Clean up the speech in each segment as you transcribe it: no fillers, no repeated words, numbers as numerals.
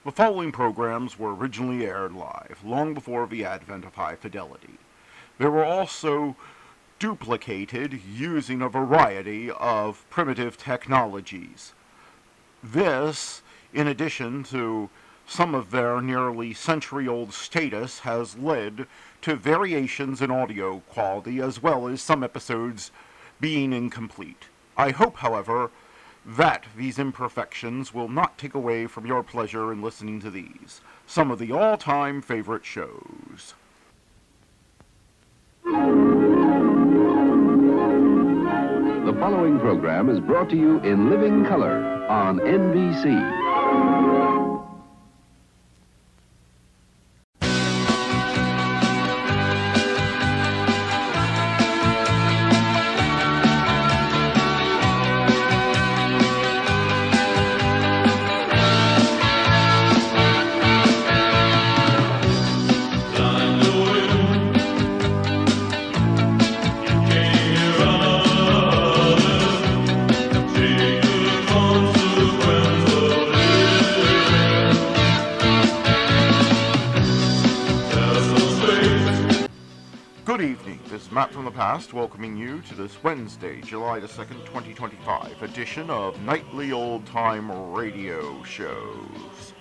The following programs were originally aired live, long before the advent of high fidelity. They were also duplicated using a variety of primitive technologies. This, in addition to some of their nearly century-old status, has led to variations in audio quality as well as some episodes being incomplete. I hope, however, that these imperfections will not take away from your pleasure in listening to these, some of the all-time favorite shows. The following program is brought to you in living color on NBC. Good evening, this is Matt from the past welcoming you to this Wednesday, July the 2nd, 2025 edition of Nightly Old Time Radio Shows.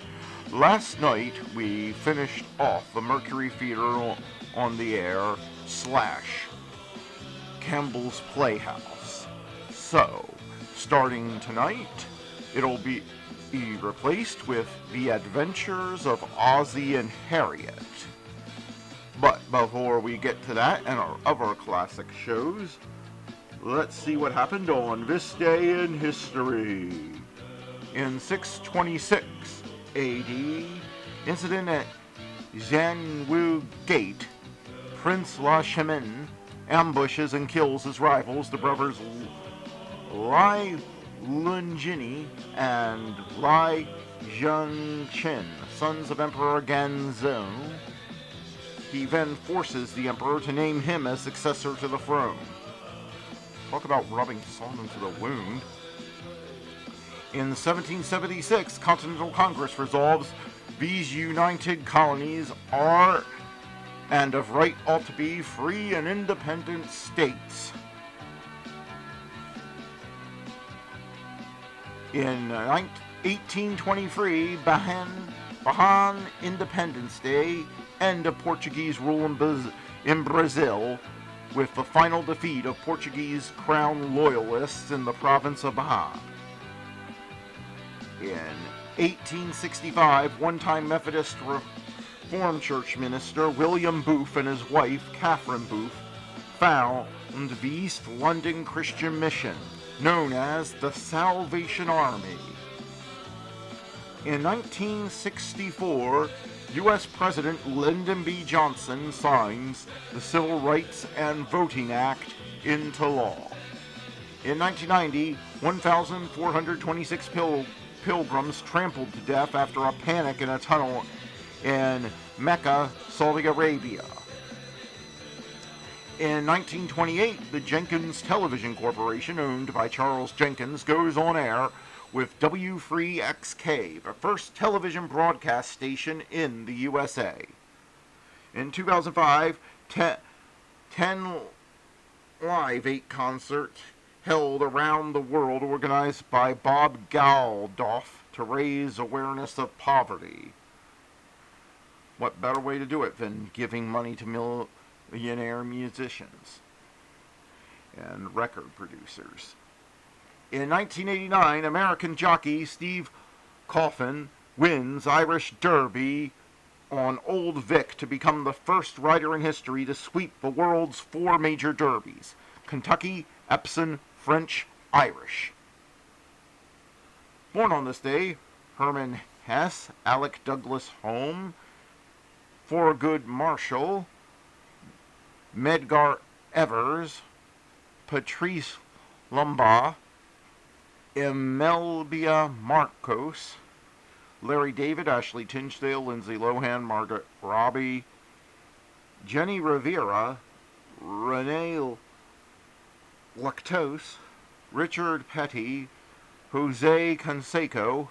Last night we finished off the Mercury Theater on the Air / Campbell's Playhouse. So, starting tonight, it'll be replaced with The Adventures of Ozzie and Harriet. But before we get to that and our other classic shows, let's see what happened on this day in history. In 626 AD, incident at Zhanwu Gate, Prince La Chemin ambushes and kills his rivals, the brothers Lai Lunjini and Lai Zhengqin, sons of Emperor Ganzhou. He then forces the emperor to name him as successor to the throne. Talk about rubbing salt into the wound. In 1776, Continental Congress resolves these united colonies are and of right ought to be free and independent states. In 1823, Bahan Independence Day, end of Portuguese rule in Brazil, with the final defeat of Portuguese crown loyalists in the province of Bahia. In 1865, one-time Methodist Reformed Church minister William Booth and his wife Catherine Booth found the East London Christian Mission, known as the Salvation Army. In 1964, U.S. President Lyndon B. Johnson signs the Civil Rights and Voting Act into law. In 1990, 1,426 pilgrims trampled to death after a panic in a tunnel in Mecca, Saudi Arabia. In 1928, the Jenkins Television Corporation, owned by Charles Jenkins, goes on air with W3XK, the first television broadcast station in the USA. In 2005, 10 Live 8 concerts held around the world organized by Bob Geldof to raise awareness of poverty. What better way to do it than giving money to millionaire musicians and record producers? In 1989, American jockey Steve Coffin wins Irish Derby on Old Vic to become the first rider in history to sweep the world's 4 major derbies: Kentucky, Epsom, French, Irish. Born on this day, Herman Hesse, Alec Douglas Home, Thurgood Marshall, Medgar Evers, Patrice Lumumba, Imelda Marcos, Larry David, Ashley Tisdale, Lindsay Lohan, Margaret Robbie, Jenny Rivera, Renee Lactose, Richard Petty, Jose Canseco,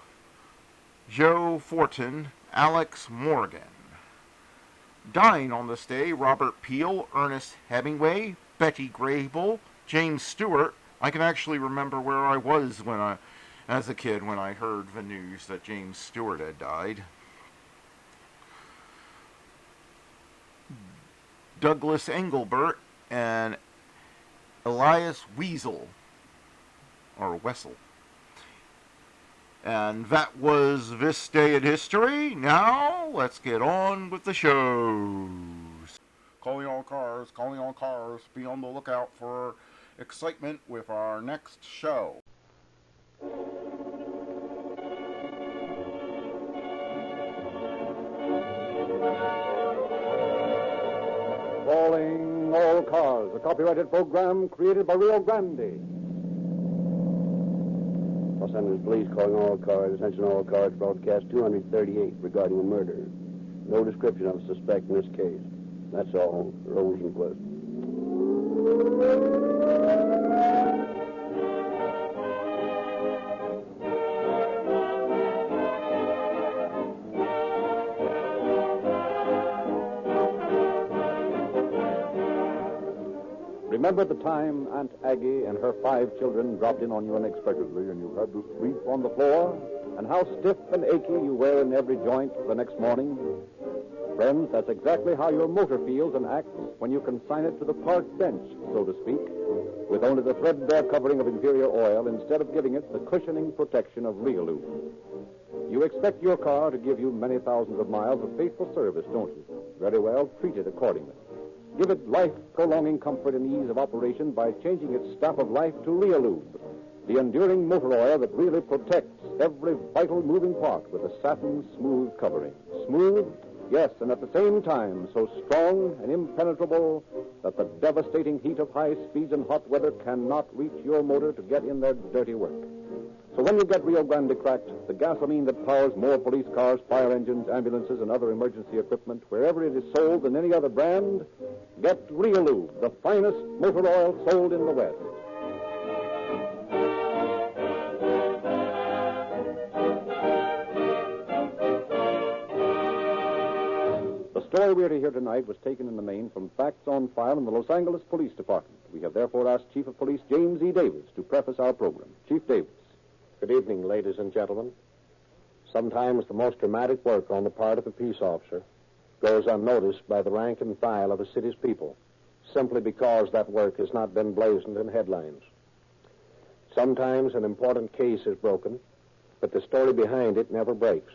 Joe Fortin, Alex Morgan. Dying on this day, Robert Peel, Ernest Hemingway, Betty Grable, James Stewart. I can actually remember where I was as a kid when I heard the news that James Stewart had died. Douglas Engelbert and Elias Wessel. And that was This Day in History. Now, let's get on with the shows. Calling all cars, be on the lookout for excitement with our next show. Calling all cars, a copyrighted program created by Rio Grande. Los Angeles Police calling all cars. Attention all cars, broadcast 238 regarding a murder. No description of a suspect in this case. That's all. Rosenquist. Remember the time Aunt Aggie and her 5 children dropped in on you unexpectedly and you had to sleep on the floor? And how stiff and achy you were in every joint the next morning? Friends, that's exactly how your motor feels and acts when you consign it to the park bench, so to speak, with only the threadbare covering of inferior oil instead of giving it the cushioning protection of real lube. You expect your car to give you many thousands of miles of faithful service, don't you? Very well, treat it accordingly. Give it life-prolonging comfort and ease of operation by changing its staff of life to Real Lube, the enduring motor oil that really protects every vital moving part with a satin-smooth covering. Smooth, yes, and at the same time so strong and impenetrable that the devastating heat of high speeds and hot weather cannot reach your motor to get in their dirty work. So when you get Rio Grande cracked, the gasoline that powers more police cars, fire engines, ambulances, and other emergency equipment, wherever it is sold than any other brand, get Real Lube, the finest motor oil sold in the West. The story we are to hear tonight was taken in the main from facts on file in the Los Angeles Police Department. We have therefore asked Chief of Police James E. Davis to preface our program. Chief Davis. Good evening, ladies and gentlemen. Sometimes the most dramatic work on the part of a peace officer goes unnoticed by the rank and file of a city's people, simply because that work has not been blazoned in headlines. Sometimes an important case is broken, but the story behind it never breaks,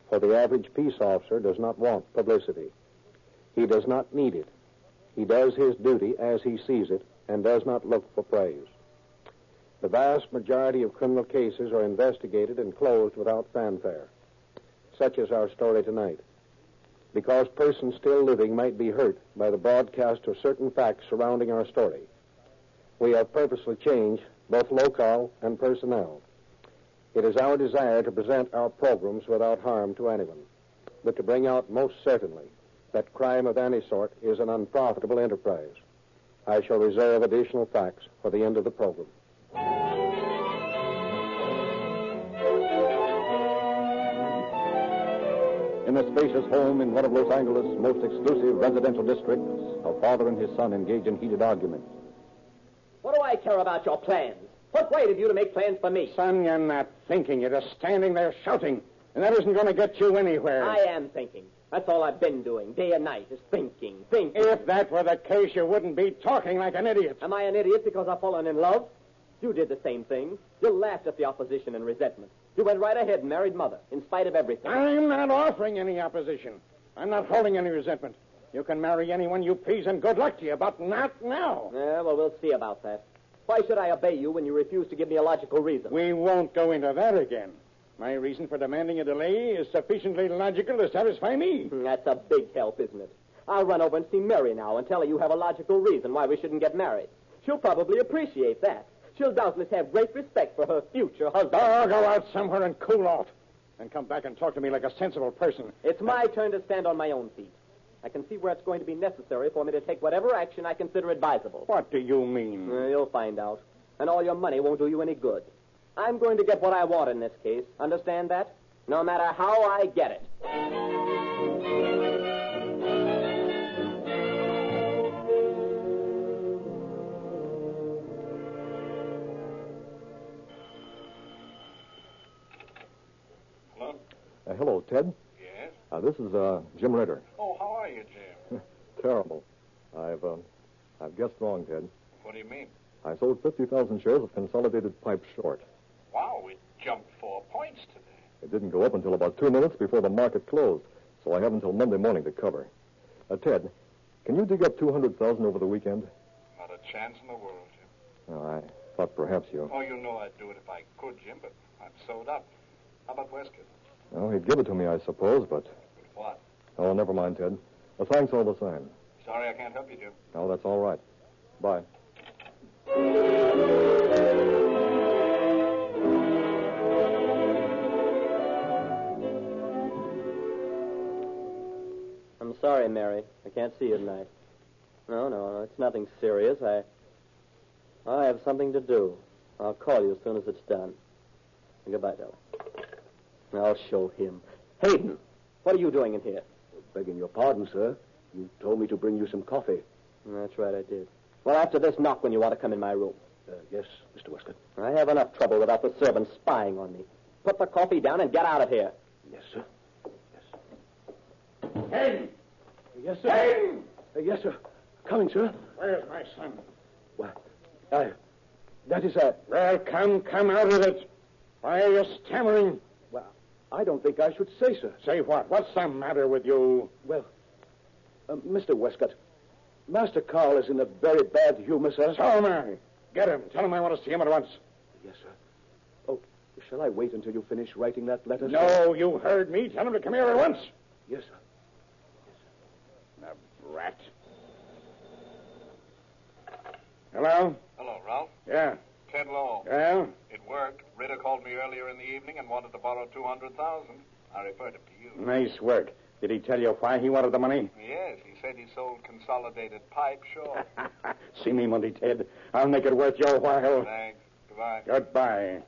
for the average peace officer does not want publicity. He does not need it. He does his duty as he sees it and does not look for praise. The vast majority of criminal cases are investigated and closed without fanfare. Such is our story tonight. Because persons still living might be hurt by the broadcast of certain facts surrounding our story, we have purposely changed both locale and personnel. It is our desire to present our programs without harm to anyone, but to bring out most certainly that crime of any sort is an unprofitable enterprise. I shall reserve additional facts for the end of the program. In a spacious home in one of Los Angeles' most exclusive residential districts, a father and his son engage in heated arguments. What do I care about your plans? What right have you to make plans for me? Son, you're not thinking. You're just standing there shouting. And that isn't going to get you anywhere. I am thinking. That's all I've been doing, day and night, is thinking. If that were the case, you wouldn't be talking like an idiot. Am I an idiot because I've fallen in love? You did the same thing. You laughed at the opposition and resentment. You went right ahead and married Mother, in spite of everything. I'm not offering any opposition. I'm not holding any resentment. You can marry anyone you please, and good luck to you, but not now. Yeah, well, we'll see about that. Why should I obey you when you refuse to give me a logical reason? We won't go into that again. My reason for demanding a delay is sufficiently logical to satisfy me. That's a big help, isn't it? I'll run over and see Mary now and tell her you have a logical reason why we shouldn't get married. She'll probably appreciate that. She'll doubtless have great respect for her future husband. Oh, go out somewhere and cool off. And come back and talk to me like a sensible person. It's my turn to stand on my own feet. I can see where it's going to be necessary for me to take whatever action I consider advisable. What do you mean? You'll find out. And all your money won't do you any good. I'm going to get what I want in this case. Understand that? no matter how I get it. Hello, Ted. Yes? This is Jim Ritter. Oh, how are you, Jim? Terrible. I've guessed wrong, Ted. What do you mean? I sold 50,000 shares of Consolidated Pipe short. Wow, it jumped 4 points today. It didn't go up until about 2 minutes before the market closed, so I have until Monday morning to cover. Ted, can you dig up 200,000 over the weekend? Not a chance in the world, Jim. No, I thought perhaps you... Oh, you know I'd do it if I could, Jim, but I'm sewed up. How about Westcott? Well, he'd give it to me, I suppose, but... What? Oh, never mind, Ted. Thanks all the same. Sorry I can't help you, Jim. No, that's all right. Bye. I'm sorry, Mary. I can't see you tonight. No, it's nothing serious. I have something to do. I'll call you as soon as it's done. Goodbye, darling. I'll show him. Hayden, what are you doing in here? Begging your pardon, sir. You told me to bring you some coffee. That's right, I did. Well, after this, knock when you want to come in my room. Yes, Mr. Westcott. I have enough trouble without the servants spying on me. Put the coffee down and get out of here. Yes, sir. Yes. Hayden! Yes, sir. Hayden! Yes, sir. Coming, sir. Where's my son? Well, that is Well, come out of it. Why are you stammering? Well, I don't think I should say, sir. Say what? What's the matter with you? Well, Mr. Westcott, Master Carl is in a very bad humor, sir. So am I. Get him. Tell him I want to see him at once. Yes, sir. Oh, shall I wait until you finish writing that letter, sir? No, you heard me. Tell him to come here at once. Yes, sir. The brat. Hello? Hello, Ralph. Yeah. Ted Law. Well? It worked. Ritter called me earlier in the evening and wanted to borrow 200,000. I referred him to you. Nice work. Did he tell you why he wanted the money? Yes, he said he sold Consolidated Pipe short. See me Monday, Ted. I'll make it worth your while. Thanks. Goodbye. Goodbye.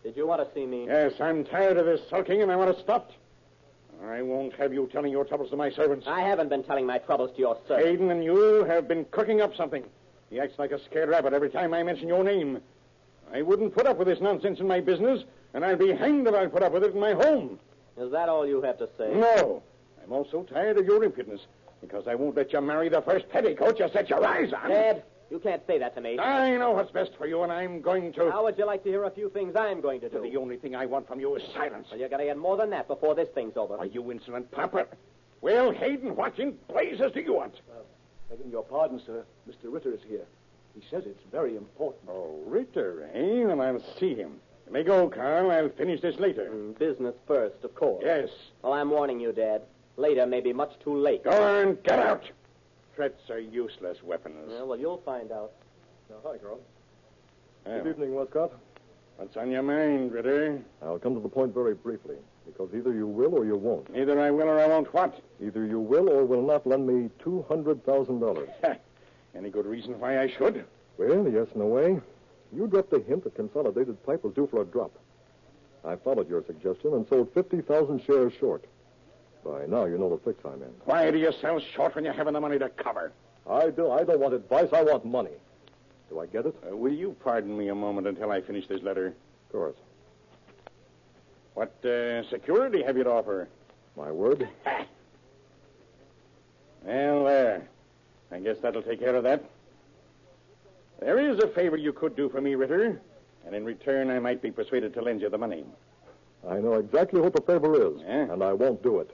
Did you want to see me? Yes, I'm tired of this sulking and I want it stopped. I won't have you telling your troubles to my servants. I haven't been telling my troubles to your servants. Hayden and you have been cooking up something. He acts like a scared rabbit every time I mention your name. I wouldn't put up with this nonsense in my business, and I'd be hanged if I'd put up with it in my home. Is that all you have to say? No. I'm also tired of your impudence, because I won't let you marry the first petticoat you set your eyes on. Ted, you can't say that to me. I know what's best for you, and I'm going to... How would you like to hear a few things I'm going to do? The only thing I want from you is silence. Well, you're going to get more than that before this thing's over. Are you insolent papa? Well, Hayden, what in blazes do you want? Begging your pardon, sir. Mr. Ritter is here. He says it's very important. Oh, Ritter, eh? Well, I'll see him. You may go, Carl. I'll finish this later. Business first, of course. Yes. Well, I'm warning you, Dad. Later may be much too late. Go on, get out. Threats are useless weapons. Yeah, well, you'll find out. Hi, Carl. Well, Good evening, Westcott. what's on your mind, Ritter? I'll come to the point very briefly, because either you will or you won't. Either I will or I won't what? Either you will or will not lend me $200,000. Any good reason why I should? Well, yes, in a way. You dropped a hint that Consolidated Pipe was due for a drop. I followed your suggestion and sold 50,000 shares short. By now, you know the fix I'm in. Why do you sell short when you haven't the money to cover? I don't want advice. I want money. Do I get it? Will you pardon me a moment until I finish this letter? Of course. What security have you to offer? My word. Well, there. I guess that'll take care of that. There is a favor you could do for me, Ritter, and in return I might be persuaded to lend you the money. I know exactly what the favor is, Yeah? and I won't do it.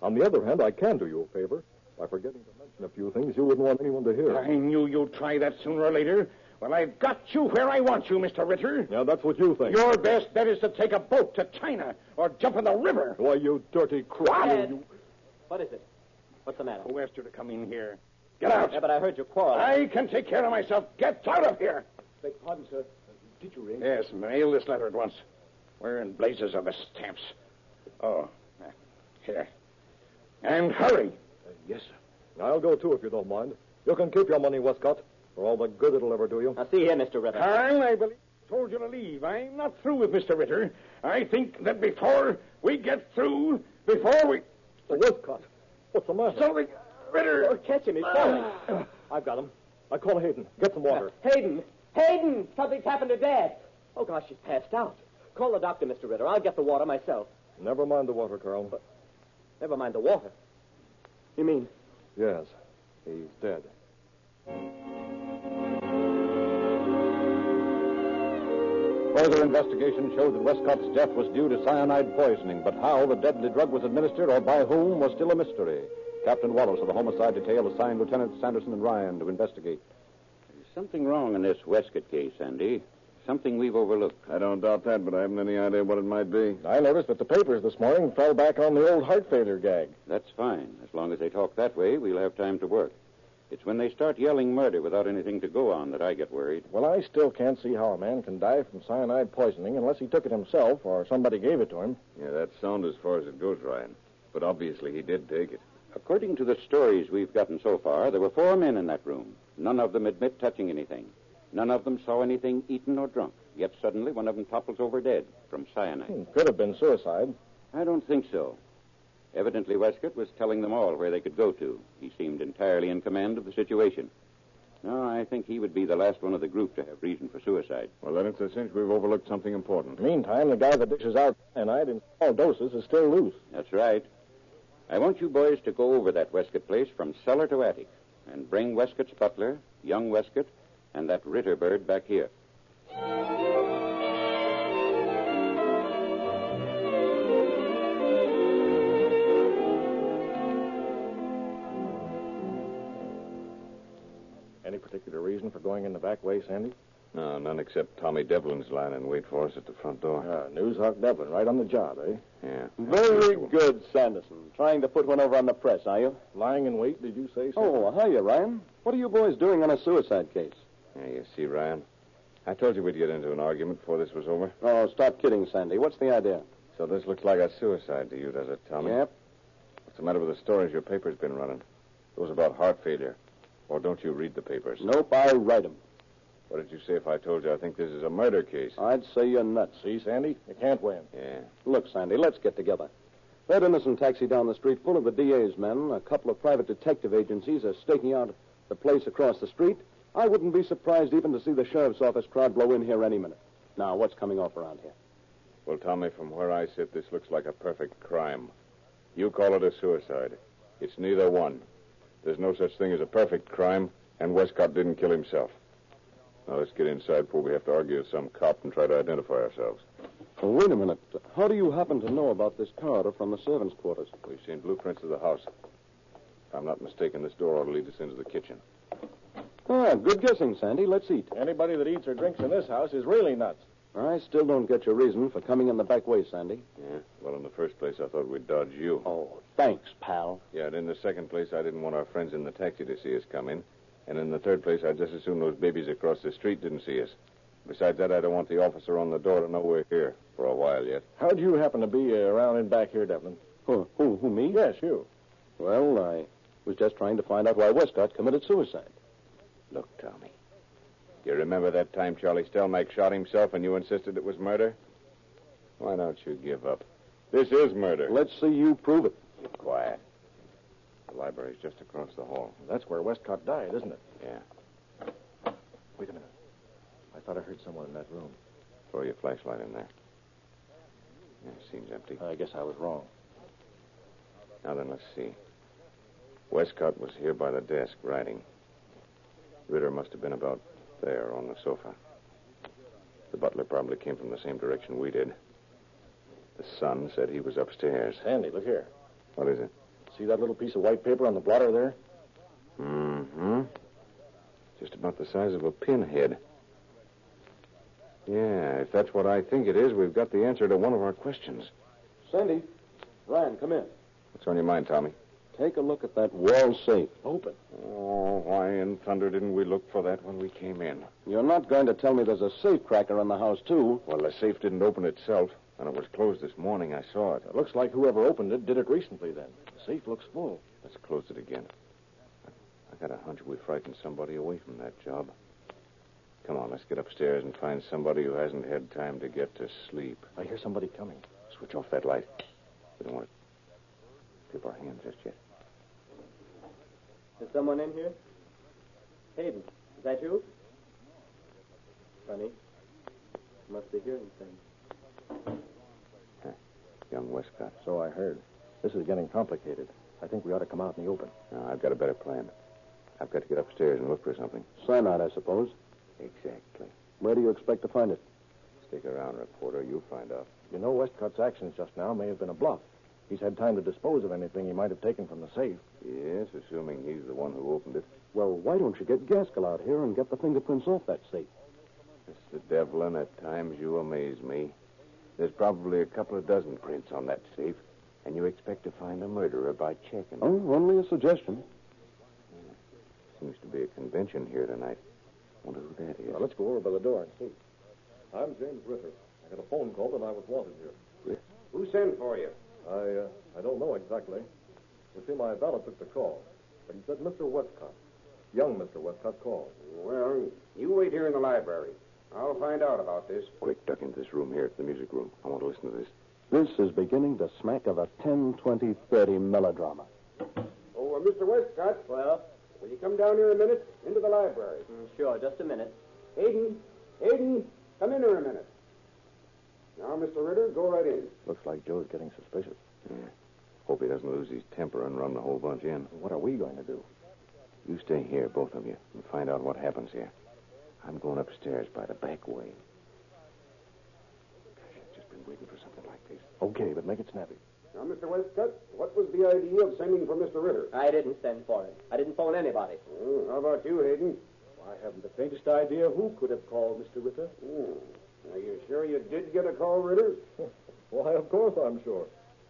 On the other hand, I can do you a favor by forgetting to mention a few things you wouldn't want anyone to hear. I knew you'd try that sooner or later. Well, I've got you where I want you, Mr. Ritter. Yeah, that's what you think. Your best bet is to take a boat to China or jump in the river. Why, you dirty crook. Dad, what is it? What's the matter? Who asked you to come in here? Get out. Yeah, but I heard you quarrel. I can take care of myself. Get out of here. Beg pardon, sir. Did you ring? Yes, mail this letter at once. Where in blazes are the stamps? Oh, here. And hurry. Yes, sir. I'll go, too, if you don't mind. You can keep your money, Westcott, for all the good it'll ever do you. Now, see here, Mr. Ritter. Carl, I believe... told you to leave. I'm not through with Mr. Ritter. I think that before we get through, Westcott, what's the matter? Something... Ritter! Oh, catch him. He's falling. I've got him. I call Hayden. Get some water. Hayden! Hayden! Something's happened to Dad. Oh, gosh, she's passed out. Call the doctor, Mr. Ritter. I'll get the water myself. Never mind the water, Carl. Never mind the water. You mean? Yes, he's dead. Further investigation showed that Westcott's death was due to cyanide poisoning, but how the deadly drug was administered or by whom was still a mystery. Captain Wallace of the Homicide Detail assigned Lieutenants Sanderson and Ryan to investigate. There's something wrong in this Westcott case, Andy. Something we've overlooked. I don't doubt that, but I haven't any idea what it might be. I noticed that the papers this morning fell back on the old heart failure gag. That's fine. As long as they talk that way, we'll have time to work. It's when they start yelling murder without anything to go on that I get worried. Well, I still can't see how a man can die from cyanide poisoning unless he took it himself or somebody gave it to him. Yeah, that's sound as far as it goes, Ryan. But obviously he did take it. According to the stories we've gotten so far, there were 4 men in that room. None of them admit touching anything. None of them saw anything eaten or drunk. Yet suddenly one of them topples over dead from cyanide. Could have been suicide. I don't think so. Evidently, Westcott was telling them all where they could go to. He seemed entirely in command of the situation. No, I think he would be the last one of the group to have reason for suicide. Well, then it's a cinch we've overlooked something important. Meantime, the guy that dishes out cyanide in small doses is still loose. That's right. I want you boys to go over that Westcott place from cellar to attic and bring Westcott's butler, young Westcott, and that Ritter bird back here. Any particular reason for going in the back way, Sandy? No, none except Tommy Devlin's lying in wait for us at the front door. Newshawk Devlin, right on the job, eh? Yeah. Very good, Sanderson. Trying to put one over on the press, are you? Lying in wait, did you say so? Oh, hiya, Ryan. What are you boys doing on a suicide case? Yeah, you see, Ryan, I told you we'd get into an argument before this was over. Oh, stop kidding, Sandy. What's the idea? So this looks like a suicide to you, does it, Tommy? Yep. What's the matter with the stories your paper's been running? Those about heart failure. Or don't you read the papers? Nope, I write 'em. What did you say if I told you I think this is a murder case? I'd say you're nuts. See, Sandy? You can't win. Yeah. Look, Sandy, let's get together. That innocent taxi down the street full of the DA's men, a couple of private detective agencies are staking out the place across the street. I wouldn't be surprised even to see the sheriff's office crowd blow in here any minute. Now, what's coming off around here? Well, Tommy, from where I sit, this looks like a perfect crime. You call it a suicide. It's neither one. There's no such thing as a perfect crime, and Westcott didn't kill himself. Now, let's get inside before we have to argue with some cop and try to identify ourselves. Well, wait a minute. How do you happen to know about this corridor from the servants' quarters? We've seen blueprints of the house. If I'm not mistaken, this door ought to lead us into the kitchen. Ah, good guessing, Sandy. Let's eat. Anybody that eats or drinks in this house is really nuts. I still don't get your reason for coming in the back way, Sandy. Yeah? Well, in the first place, I thought we'd dodge you. Oh, thanks, pal. Yeah, and in the second place, I didn't want our friends in the taxi to see us come in. And in the third place, I'd just as soon those babies across the street didn't see us. Besides that, I don't want the officer on the door to know we're here for a while yet. How'd you happen to be around in back here, Devlin? Who, me? Yes, you. Well, I was just trying to find out why Westcott committed suicide. Look, Tommy. You remember that time Charlie Stelmach shot himself and you insisted it was murder? Why don't you give up? This is murder. Let's see you prove it. Keep quiet. The library's just across the hall. That's where Westcott died, isn't it? Yeah. Wait a minute. I thought I heard someone in that room. Throw your flashlight in there. Yeah, it seems empty. I guess I was wrong. Now then, let's see. Westcott was here by the desk, writing. Ritter must have been about there on the sofa. The butler probably came from the same direction we did. The son said he was upstairs. Sandy, look here. What is it? See that little piece of white paper on the blotter there? Mm-hmm. Just about the size of a pinhead. Yeah, if that's what I think it is, we've got the answer to one of our questions. Sandy, Ryan, come in. What's on your mind, Tommy? Take a look at that wall safe. Open. Oh, why in thunder didn't we look for that when we came in? You're not going to tell me there's a safe cracker in the house, too. Well, the safe didn't open itself, and it was closed this morning. I saw it. It looks like whoever opened it did it recently, then. The safe looks full. Let's close it again. I got a hunch we frightened somebody away from that job. Come on, let's get upstairs and find somebody who hasn't had time to get to sleep. I hear somebody coming. Switch off that light. We don't want to tip our hands just yet. Is someone in here? Hayden, is that you? Funny. Must be hearing things. Young Westcott. So I heard. This is getting complicated. I think we ought to come out in the open. No, I've got a better plan. I've got to get upstairs and look for something. Cyanide, I suppose. Exactly. Where do you expect to find it? Stick around, reporter. You'll find out. You know, Westcott's actions just now may have been a bluff. He's had time to dispose of anything he might have taken from the safe. Yes, assuming he's the one who opened it. Well, why don't you get Gaskell out here and get the fingerprints off that safe? Mr. Devlin, at times you amaze me. There's probably a couple of dozen prints on that safe, and you expect to find a murderer by checking. Oh, only a suggestion. Seems to be a convention here tonight. Wonder who that is. Now, let's go over by the door and see. I'm James Ritter. I got a phone call that I was wanted here. Who sent for you? I don't know exactly. You see, my valet took the call, but he said Mr. Westcott, young Mr. Westcott, called. Well, you wait here in the library. I'll find out about this. Quick, duck into this room here. It's the music room. I want to listen to this. This is beginning to smack of a 10, 20, 30 melodrama. Oh, Mr. Westcott. Well? Will you come down here a minute? Into the library. Sure, just a minute. Hayden, come in here a minute. Now, Mr. Ritter, go right in. Looks like Joe's getting suspicious. Yeah. Hope he doesn't lose his temper and run the whole bunch in. What are we going to do? You stay here, both of you, and find out what happens here. I'm going upstairs by the back way. Gosh, I've just been waiting for something like this. Okay, but make it snappy. Now, Mr. Westcott, what was the idea of sending for Mr. Ritter? I didn't send for him. I didn't phone anybody. How about you, Hayden? I haven't the faintest idea who could have called Mr. Ritter. Are you sure you did get a call, Ritter? Why, of course I'm sure.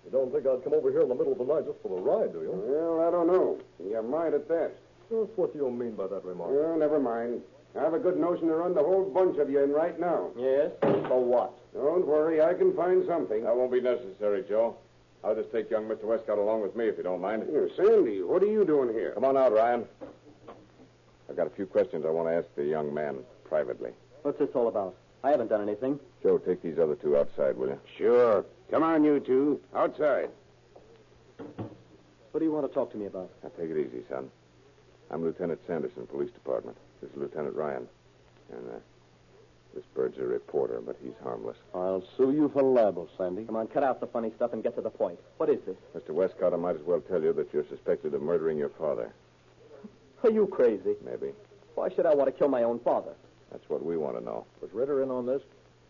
You don't think I'd come over here in the middle of the night just for the ride, do you? Well, I don't know. You might at that. Just what do you mean by that remark? Well, never mind. I have a good notion to run the whole bunch of you in right now. Yes? For what? Don't worry, I can find something. That won't be necessary, Joe. I'll just take young Mr. Westcott along with me, if you don't mind. Here, Sandy, what are you doing here? Come on out, Ryan. I've got a few questions I want to ask the young man privately. What's this all about? I haven't done anything. Joe, take these other two outside, will you? Sure. Come on, you two. Outside. What do you want to talk to me about? Now, take it easy, son. I'm Lieutenant Sanderson, Police Department. This is Lieutenant Ryan. And this bird's a reporter, but he's harmless. I'll sue you for libel, Sandy. Come on, cut out the funny stuff and get to the point. What is this? Mr. Westcott, I might as well tell you that you're suspected of murdering your father. Are you crazy? Maybe. Why should I want to kill my own father? That's what we want to know. Was Ritter in on this?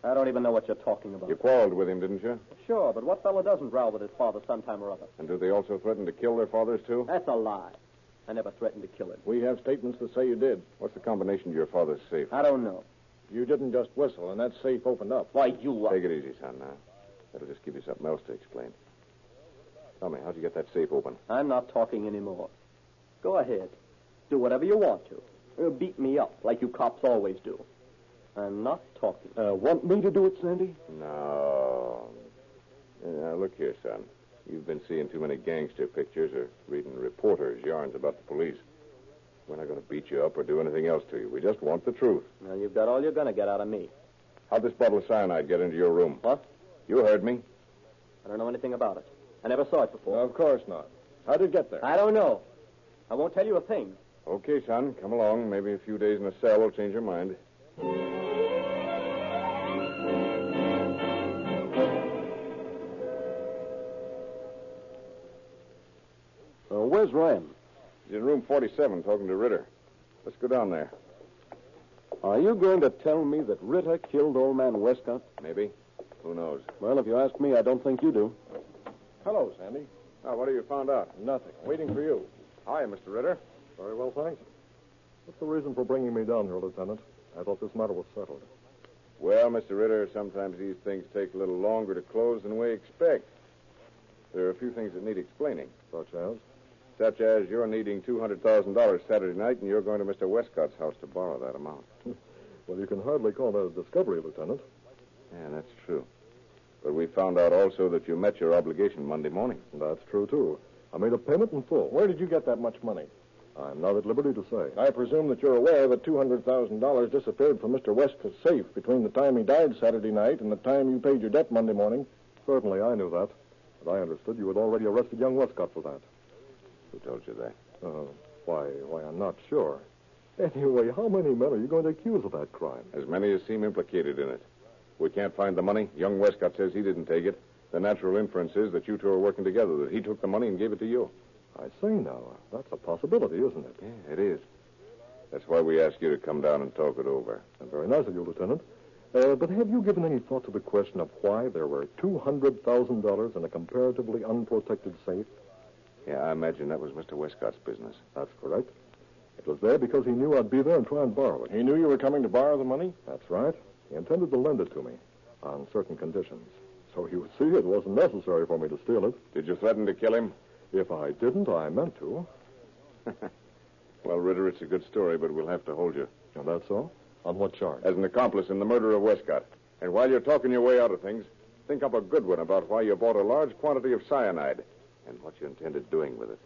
I don't even know what you're talking about. You quarreled with him, didn't you? Sure, but what fellow doesn't row with his father sometime or other? And do they also threaten to kill their fathers, too? That's a lie. I never threatened to kill him. We have statements that say you did. What's the combination to your father's safe? I don't know. You didn't just whistle, and that safe opened up. Why, you... Take it easy, son, now. That'll just give you something else to explain. Tell me, how'd you get that safe open? I'm not talking anymore. Go ahead. Do whatever you want to. Beat me up, like you cops always do. I'm not talking. Want me to do it, Sandy? No. Now, look here, son. You've been seeing too many gangster pictures or reading reporters' yarns about the police. We're not going to beat you up or do anything else to you. We just want the truth. Well, you've got all you're going to get out of me. How'd this bottle of cyanide get into your room? What? You heard me. I don't know anything about it. I never saw it before. Of course not. How did it get there? I don't know. I won't tell you a thing. Okay, son. Come along. Maybe a few days in a cell will change your mind. Where's Ryan? He's in room 47 talking to Ritter. Let's go down there. Are you going to tell me that Ritter killed old man Westcott? Maybe. Who knows? Well, if you ask me, I don't think you do. Hello, Sandy. Oh, what have you found out? Nothing. Waiting for you. Hi, Mr. Ritter. Very well, thanks. What's the reason for bringing me down here, Lieutenant? I thought this matter was settled. Well, Mr. Ritter, sometimes these things take a little longer to close than we expect. There are a few things that need explaining. Such as? Such as you're needing $200,000 Saturday night, and you're going to Mr. Westcott's house to borrow that amount. Well, you can hardly call that a discovery, Lieutenant. Yeah, that's true. But we found out also that you met your obligation Monday morning. That's true, too. I made a payment in full. Where did you get that much money? I'm not at liberty to say. I presume that you're aware that $200,000 disappeared from Mr. Westcott's safe between the time he died Saturday night and the time you paid your debt Monday morning. Certainly, I knew that. But I understood you had already arrested young Westcott for that. Who told you that? Why, I'm not sure. Anyway, how many men are you going to accuse of that crime? As many as seem implicated in it. We can't find the money. Young Westcott says he didn't take it. The natural inference is that you two are working together, that he took the money and gave it to you. I say now, that's a possibility, isn't it? Yeah, it is. That's why we asked you to come down and talk it over. Very nice of you, Lieutenant. But have you given any thought to the question of why there were $200,000 in a comparatively unprotected safe? Yeah, I imagine that was Mr. Westcott's business. That's correct. It was there because he knew I'd be there and try and borrow it. He knew you were coming to borrow the money? That's right. He intended to lend it to me on certain conditions. So you see, it wasn't necessary for me to steal it. Did you threaten to kill him? If I didn't, I meant to. Well, Ritter, it's a good story, but we'll have to hold you. Oh, that's all? On what charge? As an accomplice in the murder of Westcott. And while you're talking your way out of things, think up a good one about why you bought a large quantity of cyanide and what you intended doing with it.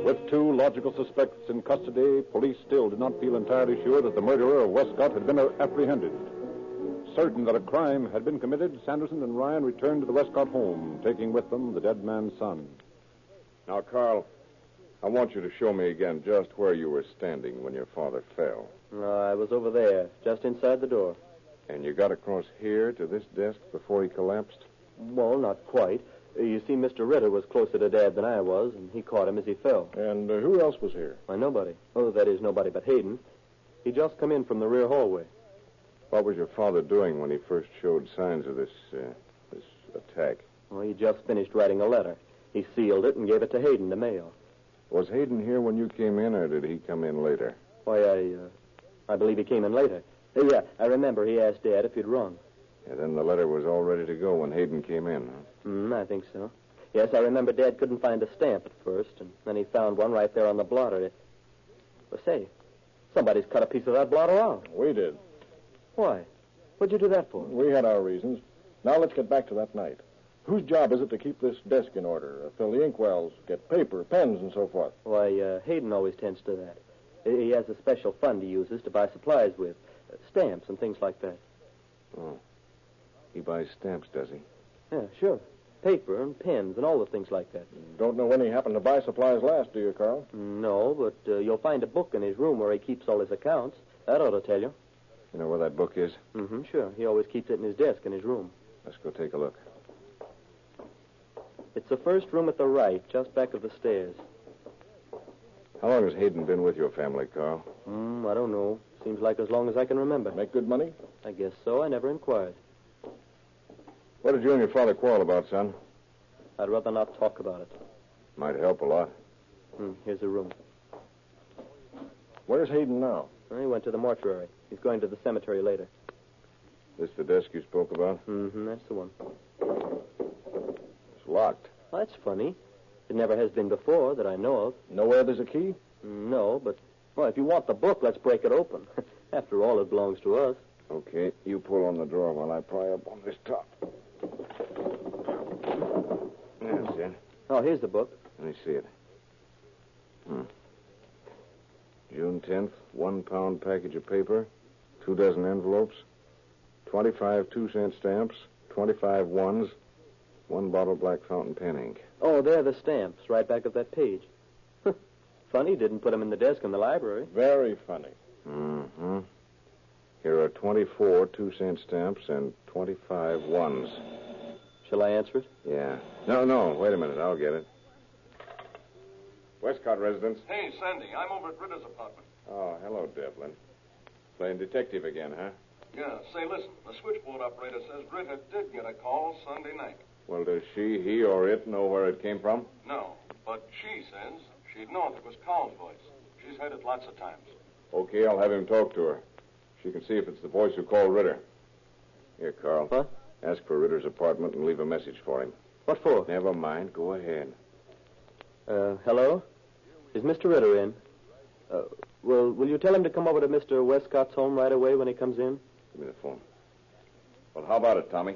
With two logical suspects in custody, police still did not feel entirely sure that the murderer of Westcott had been apprehended. Certain that a crime had been committed, Sanderson and Ryan returned to the Westcott home, taking with them the dead man's son. Now, Carl, I want you to show me again just where you were standing when your father fell. I was over there, just inside the door. And you got across here to this desk before he collapsed? Well, not quite. You see, Mr. Ritter was closer to Dad than I was, and he caught him as he fell. And who else was here? Why, nobody. Oh, that is, nobody but Hayden. He just come in from the rear hallway. What was your father doing when he first showed signs of this attack? Well, he just finished writing a letter. He sealed it and gave it to Hayden to mail. Was Hayden here when you came in, or did he come in later? Why, I believe he came in later. Yeah, I remember he asked Dad if he'd rung. Yeah, then the letter was all ready to go when Hayden came in, huh? I think so. Yes, I remember Dad couldn't find a stamp at first, and then he found one right there on the blotter. Well, say, somebody's cut a piece of that blotter out. We did. Why? What'd you do that for? We had our reasons. Now let's get back to that night. Whose job is it to keep this desk in order, fill the inkwells, get paper, pens, and so forth? Why, Hayden always tends to that. He has a special fund he uses to buy supplies with, stamps and things like that. Oh. He buys stamps, does he? Yeah, sure. Paper and pens and all the things like that. Don't know when he happened to buy supplies last, do you, Carl? No, but you'll find a book in his room where he keeps all his accounts. That ought to tell you. You know where that book is? Sure. He always keeps it in his desk in his room. Let's go take a look. It's the first room at the right, just back of the stairs. How long has Hayden been with your family, Carl? I don't know. Seems like as long as I can remember. Make good money? I guess so. I never inquired. What did you and your father quarrel about, son? I'd rather not talk about it. Might help a lot. Here's the room. Where's Hayden now? He went to the mortuary. He's going to the cemetery later. This the desk you spoke about? That's the one. It's locked. Well, that's funny. It never has been before that I know of. Know where there's a key? No, but, well, if you want the book, let's break it open. After all, it belongs to us. Okay, you pull on the drawer while I pry up on this top. That's it. Oh, here's the book. Let me see it. June 10th, 1 pound package of paper, 2 dozen envelopes, 25 2-cent stamps, 25 ones, 1 bottle black fountain pen ink. Oh, there are the stamps, right back of that page. Funny, didn't put them in the desk in the library. Very funny. Here are 24 2-cent stamps and 25 ones. Shall I answer it? Yeah. No, wait a minute. I'll get it. Westcott residence. Hey, Sandy, I'm over at Ritter's apartment. Oh, hello, Devlin. Playing detective again, huh? Yeah, say, listen, the switchboard operator says Ritter did get a call Sunday night. Well, does she, he, or it know where it came from? No, but she says she'd know if it was Carl's voice. She's heard it lots of times. Okay, I'll have him talk to her. She can see if it's the voice who called Ritter. Here, Carl. What? Ask for Ritter's apartment and leave a message for him. What for? Never mind. Go ahead. Hello? Is Mr. Ritter in? Will you tell him to come over to Mr. Westcott's home right away when he comes in? Give me the phone. Well, how about it, Tommy?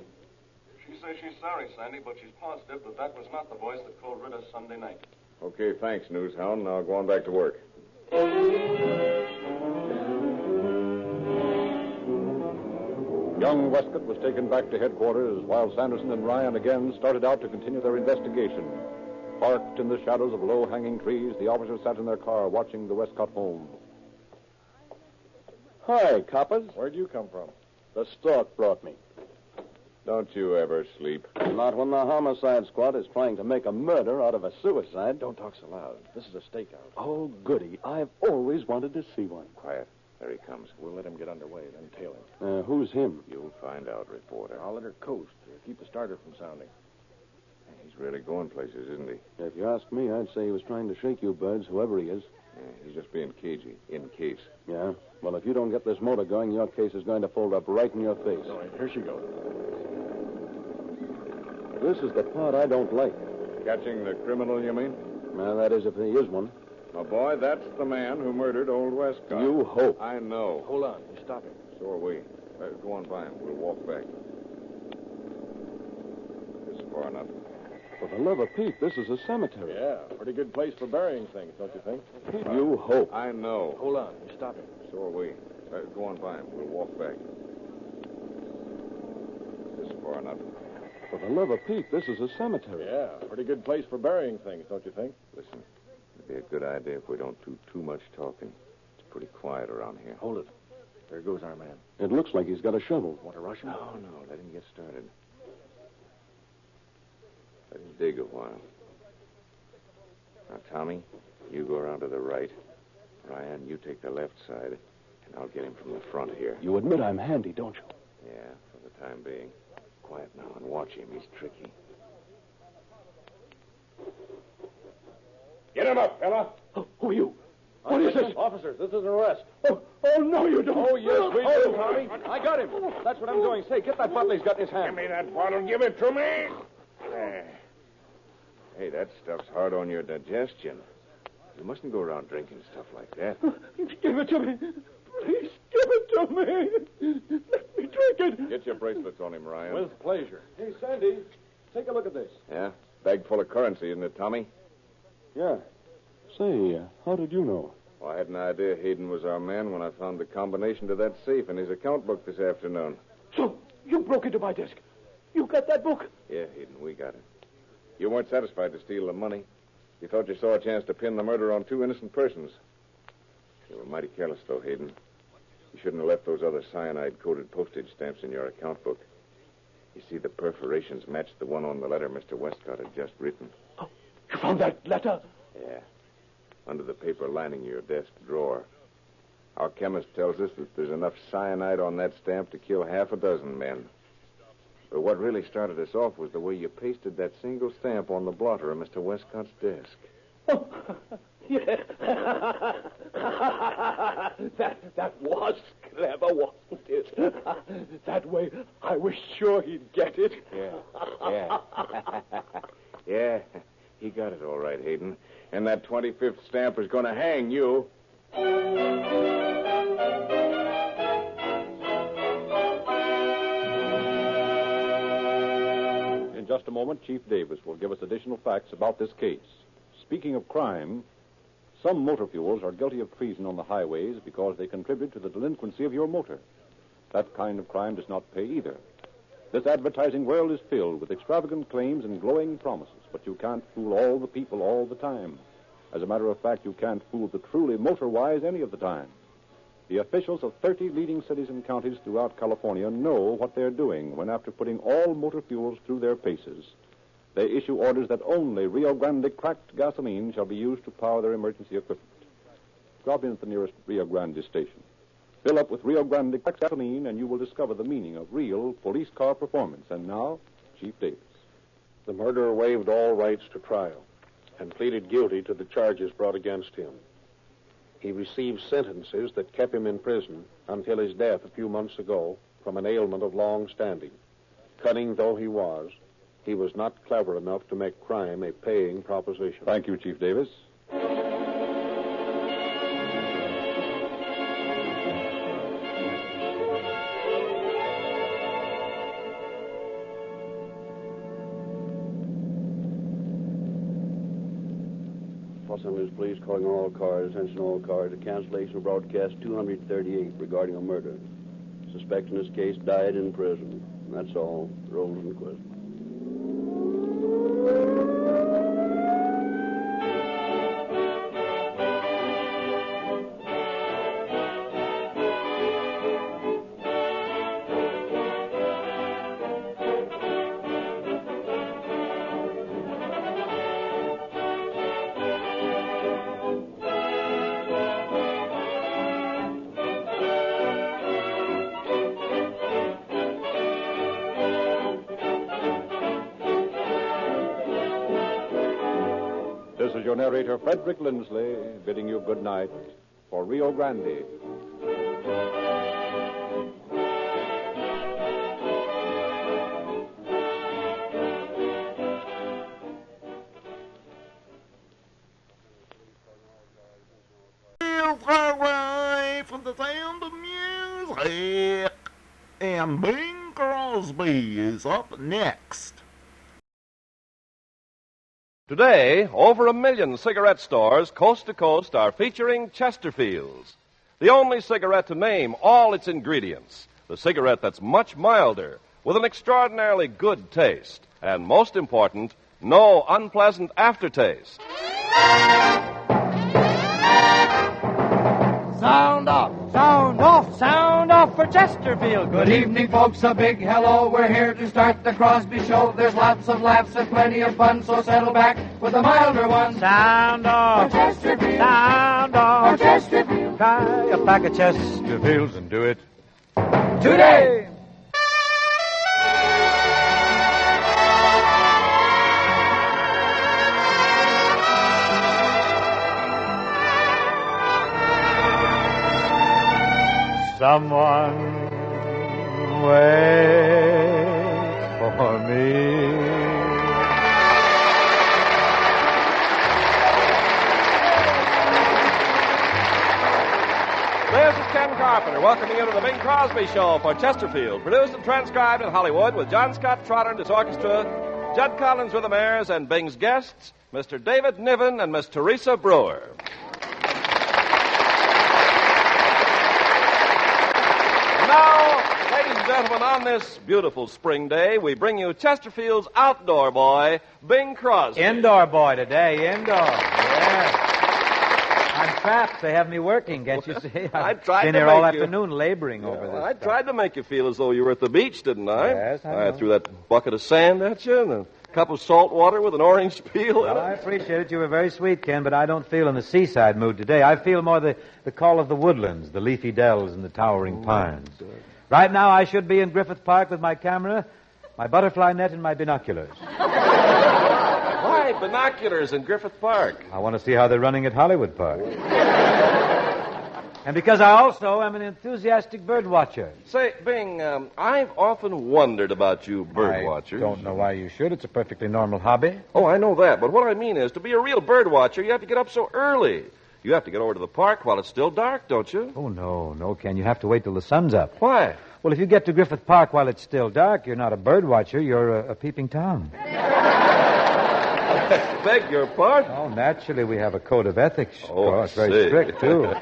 She says she's sorry, Sandy, but she's positive that was not the voice that called Ritter Sunday night. Okay, thanks, Newshound. Now go on back to work. Young Westcott was taken back to headquarters while Sanderson and Ryan again started out to continue their investigation. Parked in the shadows of low-hanging trees, the officers sat in their car watching the Westcott home. Hi, coppers. Where'd you come from? The stork brought me. Don't you ever sleep. Not when the homicide squad is trying to make a murder out of a suicide. Don't talk so loud. This is a stakeout. Oh, goody. I've always wanted to see one. Quiet. There he comes. We'll let him get underway, then tail him. Who's him? You'll find out, reporter. I'll let her coast. Keep the starter from sounding. He's really going places, isn't he? If you ask me, I'd say he was trying to shake you birds, whoever he is. Yeah, he's just being cagey, in case. Yeah? Well, if you don't get this motor going, your case is going to fold up right in your face. All right, here she goes. This is the part I don't like. Catching the criminal, you mean? Well, that is if he is one. My boy, that's the man who murdered old Westcott. You hope. I know. Hold on. He's stopping. So are we. Go on by him. We'll walk back. This is far enough. For the love of Pete, this is a cemetery. Yeah, pretty good place for burying things, don't you think? You hope. I know. Hold on. He's stopping. So are we. Go on by him. We'll walk back. This is far enough. For the love of Pete, this is a cemetery. Yeah, pretty good place for burying things, don't you think? Listen, it'd be a good idea if we don't do too much talking. It's pretty quiet around here. Hold it. There goes our man. It looks like he's got a shovel. Want to rush him? No. Let him get started. Let him dig a while. Now, Tommy, you go around to the right. Ryan, you take the left side, and I'll get him from the front here. You admit I'm handy, don't you? Yeah, for the time being. Quiet now and watch him. He's tricky. Get him up, fella. Oh, who are you? What is this? Officers, this is an arrest. Oh, no, you don't. Oh, yes, we do, Tommy. I got him. That's what I'm doing. Say, get that bottle he's got in his hand. Give me that bottle. Give it to me. There. Hey, that stuff's hard on your digestion. You mustn't go around drinking stuff like that. Give it to me. Please, give it to me. Let me drink it. Get your bracelets on him, Ryan. With pleasure. Hey, Sandy, take a look at this. Yeah? Bag full of currency, isn't it, Tommy? Yeah. Say, how did you know? Well, I had an idea Hayden was our man when I found the combination to that safe in his account book this afternoon. So, you broke into my desk. You got that book? Yeah, Hayden, we got it. You weren't satisfied to steal the money. You thought you saw a chance to pin the murder on two innocent persons. You were mighty careless, though, Hayden. You shouldn't have left those other cyanide-coated postage stamps in your account book. You see, the perforations matched the one on the letter Mr. Westcott had just written. Oh, you found that letter? Yeah. Under the paper lining your desk drawer. Our chemist tells us that there's enough cyanide on that stamp to kill half a dozen men. But what really started us off was the way you pasted that single stamp on the blotter of Mr. Westcott's desk. Oh, yeah. that was clever, wasn't it? That way, I was sure he'd get it. Yeah. Yeah, he got it all right, Hayden. And that 25th stamp is going to hang you. In just a moment, Chief Davis will give us additional facts about this case. Speaking of crime, some motor fuels are guilty of treason on the highways because they contribute to the delinquency of your motor. That kind of crime does not pay either. This advertising world is filled with extravagant claims and glowing promises, but you can't fool all the people all the time. As a matter of fact, you can't fool the truly motor-wise any of the time. The officials of 30 leading cities and counties throughout California know what they're doing when, after putting all motor fuels through their paces, they issue orders that only Rio Grande cracked gasoline shall be used to power their emergency equipment. Drop in at the nearest Rio Grande station. Fill up with Rio Grande cracked gasoline, and you will discover the meaning of real police car performance. And now, Chief Davis. The murderer waived all rights to trial and pleaded guilty to the charges brought against him. He received sentences that kept him in prison until his death a few months ago from an ailment of long standing. Cunning though he was not clever enough to make crime a paying proposition. Thank you, Chief Davis. Los Angeles Police calling all cars, attention all cars, a cancellation of broadcast 238 regarding a murder. Suspect in this case died in prison. That's all. Rosenquist. This is your narrator, Frederick Lindsley, bidding you good night for Rio Grande. Away from the sound of music. And Bing Crosby is up next. Today, over 1 million cigarette stores coast to coast are featuring Chesterfields, the only cigarette to name all its ingredients. The cigarette that's much milder, with an extraordinarily good taste, and most important, no unpleasant aftertaste. Sound off, sound off, sound off for Chesterfield. Good evening, folks, a big hello. We're here to start the Crosby Show. There's lots of laughs and plenty of fun, so settle back with a milder one. Sound off, for Chesterfield. Sound off, for Chesterfield. Try a pack of Chesterfields and do it today. Someone waits for me. This is Ken Carpenter welcoming you to the Bing Crosby Show for Chesterfield, produced and transcribed in Hollywood with John Scott Trotter and his orchestra, Judd Collins with the Mares, and Bing's guests, Mr. David Niven and Miss Teresa Brewer. Now, ladies and gentlemen, on this beautiful spring day, we bring you Chesterfield's outdoor boy, Bing Crosby. Indoor boy today, indoor. Yes. I'm trapped. They have me working, can't you see? I've been here all afternoon laboring over this. I tried to make you feel as though you were at the beach, didn't I? Yes, I know. threw that bucket of sand at you and a cup of salt water with an orange peel in it. I appreciate it. You were very sweet, Ken, but I don't feel in the seaside mood today. I feel more the call of the woodlands, the leafy dells, and the towering pines. Right now, I should be in Griffith Park with my camera, my butterfly net, and my binoculars. Why binoculars in Griffith Park? I want to see how they're running at Hollywood Park. And because I also am an enthusiastic bird watcher. Say, Bing, I've often wondered about you bird watchers. I don't know why you should. It's a perfectly normal hobby. Oh, I know that. But what I mean is, to be a real bird watcher, you have to get up so early. You have to get over to the park while it's still dark, don't you? Oh, no, Ken. You have to wait till the sun's up. Why? Well, if you get to Griffith Park while it's still dark, you're not a bird watcher. You're a peeping Tom. Beg your pardon? Oh, naturally, we have a code of ethics. Oh, it's very strict, too.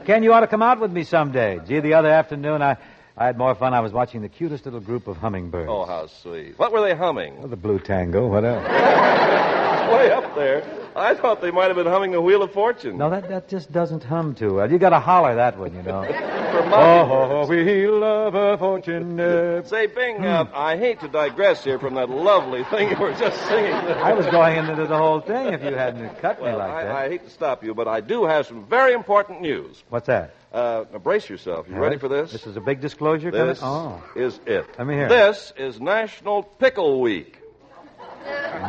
Ken, you ought to come out with me someday. Gee, the other afternoon, I had more fun. I was watching the cutest little group of hummingbirds. Oh, how sweet. What were they humming? Oh, the blue tango. What else? Way up there. I thought they might have been humming the Wheel of Fortune. No, that just doesn't hum too well. You got to holler that one, you know. Oh, Wheel of Fortune. Say, Bing, I hate to digress here from that lovely thing you were just singing. I was going into the whole thing if you hadn't cut me like that. I hate to stop you, but I do have some very important news. What's that? Now brace yourself. You ready for this? This is a big disclosure This coming? is it. Let me hear. This is National Pickle Week.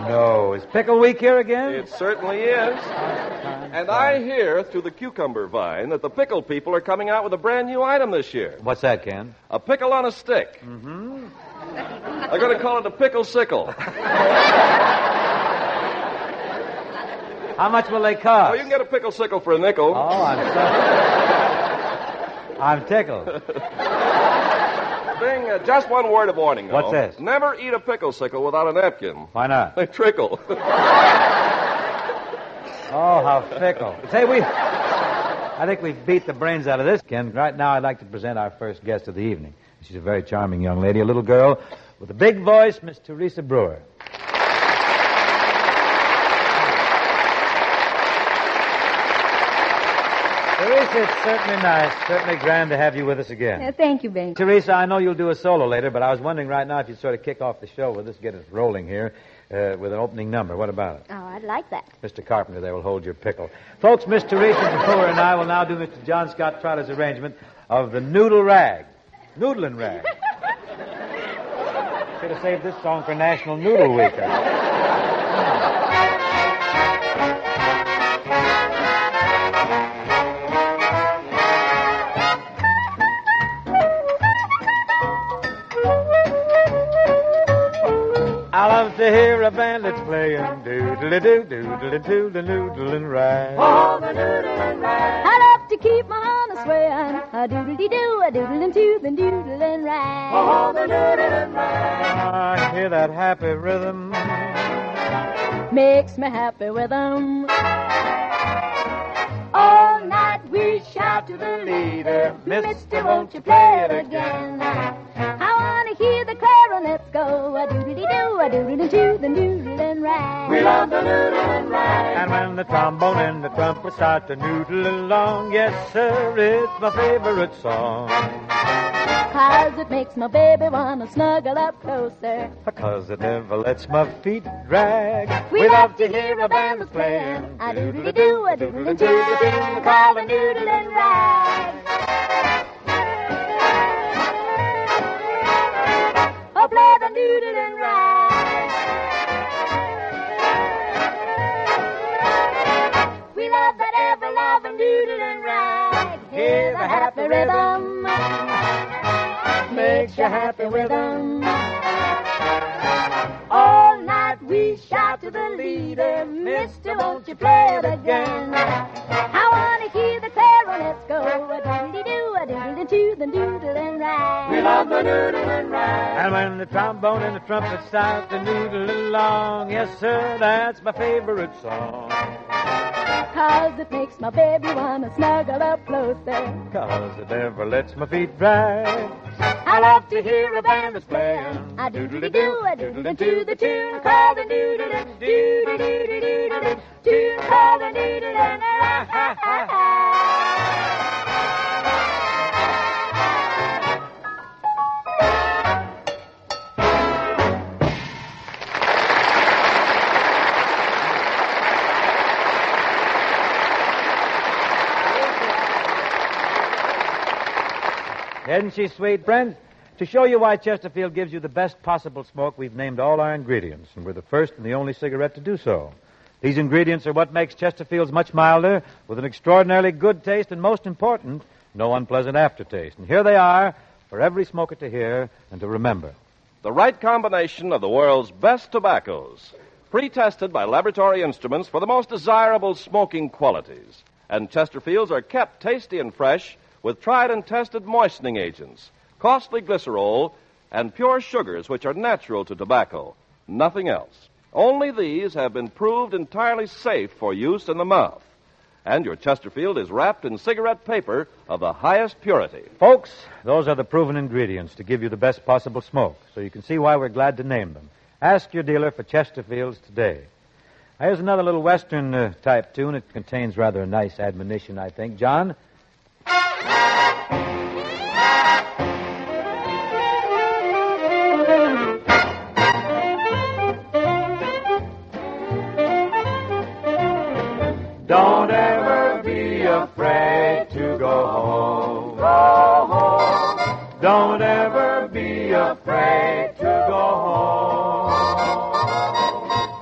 No. Is Pickle Week here again? It certainly is. And I hear through the cucumber vine that the pickle people are coming out with a brand new item this year. What's that, Ken? A pickle on a stick. Mm-hmm. They're going to call it a pickle sickle. How much will they cost? Oh, you can get a pickle sickle for a nickel. Oh, I'm sorry. I'm tickled. Bing, just one word of warning, though. What's this? Never eat a pickle sickle without a napkin. Why not? They trickle. Oh, how fickle. Say, I think we've beat the brains out of this, Ken. Right now, I'd like to present our first guest of the evening. She's a very charming young lady, a little girl with a big voice, Miss Teresa Brewer. Teresa, it's certainly nice, certainly grand to have you with us again. Thank you, Ben. Teresa, I know you'll do a solo later, but I was wondering right now if you'd sort of kick off the show with us, get us rolling here with an opening number. What about it? Oh, I'd like that. Mr. Carpenter there will hold your pickle. Folks, Miss Teresa Brewer and I will now do Mr. John Scott Trotter's arrangement of the Noodle Rag. Noodlin' Rag. Should have saved this song for National Noodle Week. I love to hear a band that's playing doodly-doo, doodly-doo, the noodlin' rag. Oh, the noodlin' rag. I love to keep my honor swaying. A doodly-doo, a doodlin'-doo, the noodlin' rag. Oh, the noodlin' rag. I hear that happy rhythm. Makes me happy with 'em. All night we shout to the leader, Mister, won't you play it again? I want to hear the clarinets go, a doodly-doo, a doodly-doo, the noodlin' rag. We love the noodlin' rag. And when the trombone and the trumpet start to noodle along, yes, sir, it's my favorite song. 'Cause it makes my baby want to snuggle up closer. Because it never lets my feet drag. We love to hear a band that's playing a doodly-doo, a doodle-doo, the tune called the noodlin' rag. Oh, play the noodlin' rag. We love that ever-loving noodlin' rag. Hear the happy rhythm. Makes you happy with 'em. All night we shout to the leader, Mister, won't you play it again? I want to hear the clarinets go, a doodly-doo, a doodle-doo, the noodlin' rag. We love the noodlin' rag. And when the trombone and the trumpet start to noodle along, yes, sir, that's my favorite song. 'Cause it makes my baby want to snuggle up closer. 'Cause it never lets my feet drag. I love to hear a band that's playing a doodly-doo, a doodle-doo, the tune called the noodlin', doo-doo-doo-doo-doo-doo, tune called the noodlin', Isn't she sweet, friends? To show you why Chesterfield gives you the best possible smoke, we've named all our ingredients, and we're the first and the only cigarette to do so. These ingredients are what makes Chesterfield's much milder, with an extraordinarily good taste, and most important, no unpleasant aftertaste. And here they are for every smoker to hear and to remember. The right combination of the world's best tobaccos, pre-tested by laboratory instruments for the most desirable smoking qualities. And Chesterfields are kept tasty and fresh with tried and tested moistening agents, costly glycerol, and pure sugars which are natural to tobacco. Nothing else. Only these have been proved entirely safe for use in the mouth. And your Chesterfield is wrapped in cigarette paper of the highest purity. Folks, those are the proven ingredients to give you the best possible smoke, so you can see why we're glad to name them. Ask your dealer for Chesterfields today. Here's another little Western type tune. It contains rather a nice admonition, I think. John? Don't ever be afraid to go home. Go home. Don't ever be afraid to go home.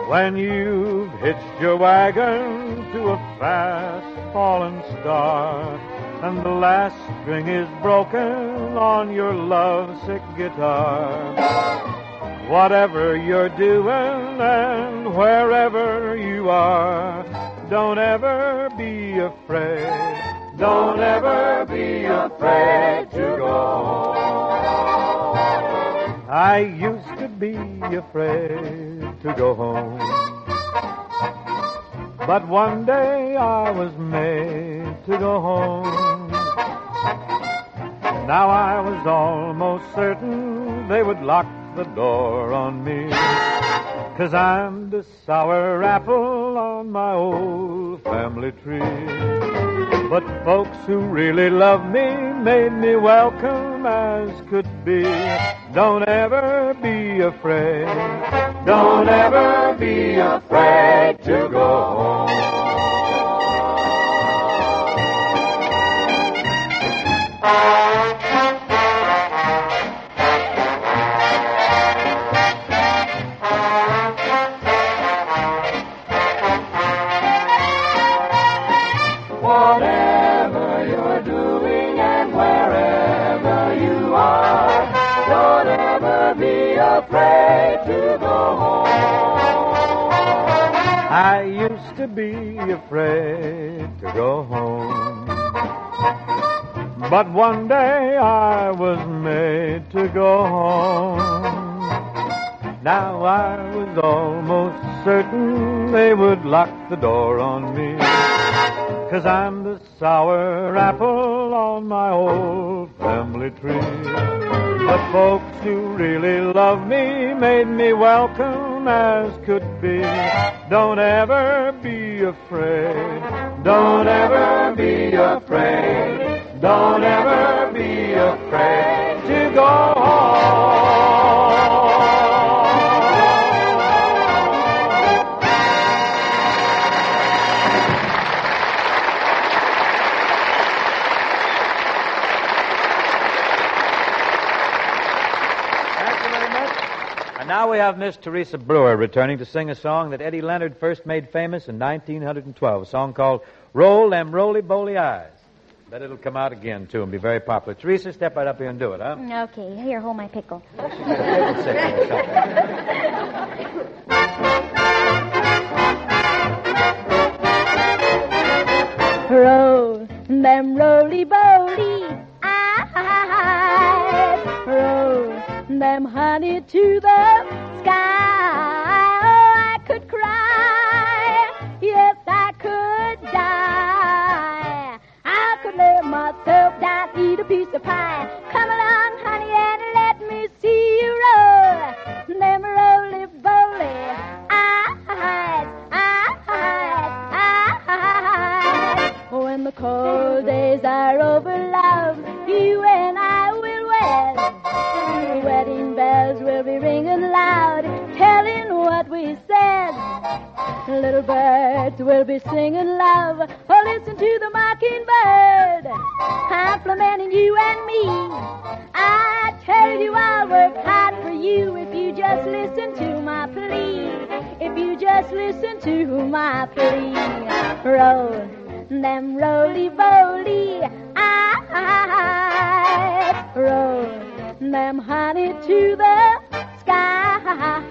When you've hitched your wagon to a fast falling star, and the last string is broken on your lovesick guitar. Whatever you're doing and wherever you are, don't ever be afraid. Don't ever be afraid to go home. I used to be afraid to go home. But one day I was made to go home. Now I was almost certain they would lock the door on me, 'cause I'm the sour apple on my old family tree. But folks who really love me made me welcome as could be. Don't ever be afraid. Don't ever be afraid to go home. Whatever you're doing and wherever you are, don't ever be afraid to go home. I used to be afraid to go home, but one day I was made to go home. Now I was almost certain they would lock the door on me, 'cause I'm the sour apple on my old family tree. But folks who really love me made me welcome as could be. Don't ever be afraid. Don't ever be afraid. Don't ever be afraid to go home. And now we have Miss Teresa Brewer returning to sing a song that Eddie Leonard first made famous in 1912, a song called Roll Them Roly-Boly Eyes. Bet it'll come out again, too, and be very popular. Teresa, step right up here and do it, huh? Okay, here, hold my pickle. Roll them roly-boly eyes. Roll them honey to the sky. Oh, I could cry. Yes, I could die. I could lay myself down, eat a piece of pie. Come along, honey, and let me see you roll them roly-boly eyes, eyes, eyes. When the cold days are over, love, you and I will wed. Wedding bells will be ringing loud, telling what we said. Little birds will be singing love. Oh, listen to the mockingbird, complimenting you and me. I tell you I'll work hard for you if you just listen to my plea. If you just listen to my plea. Roll them roly-boly eyes. Roll them honey to the sky.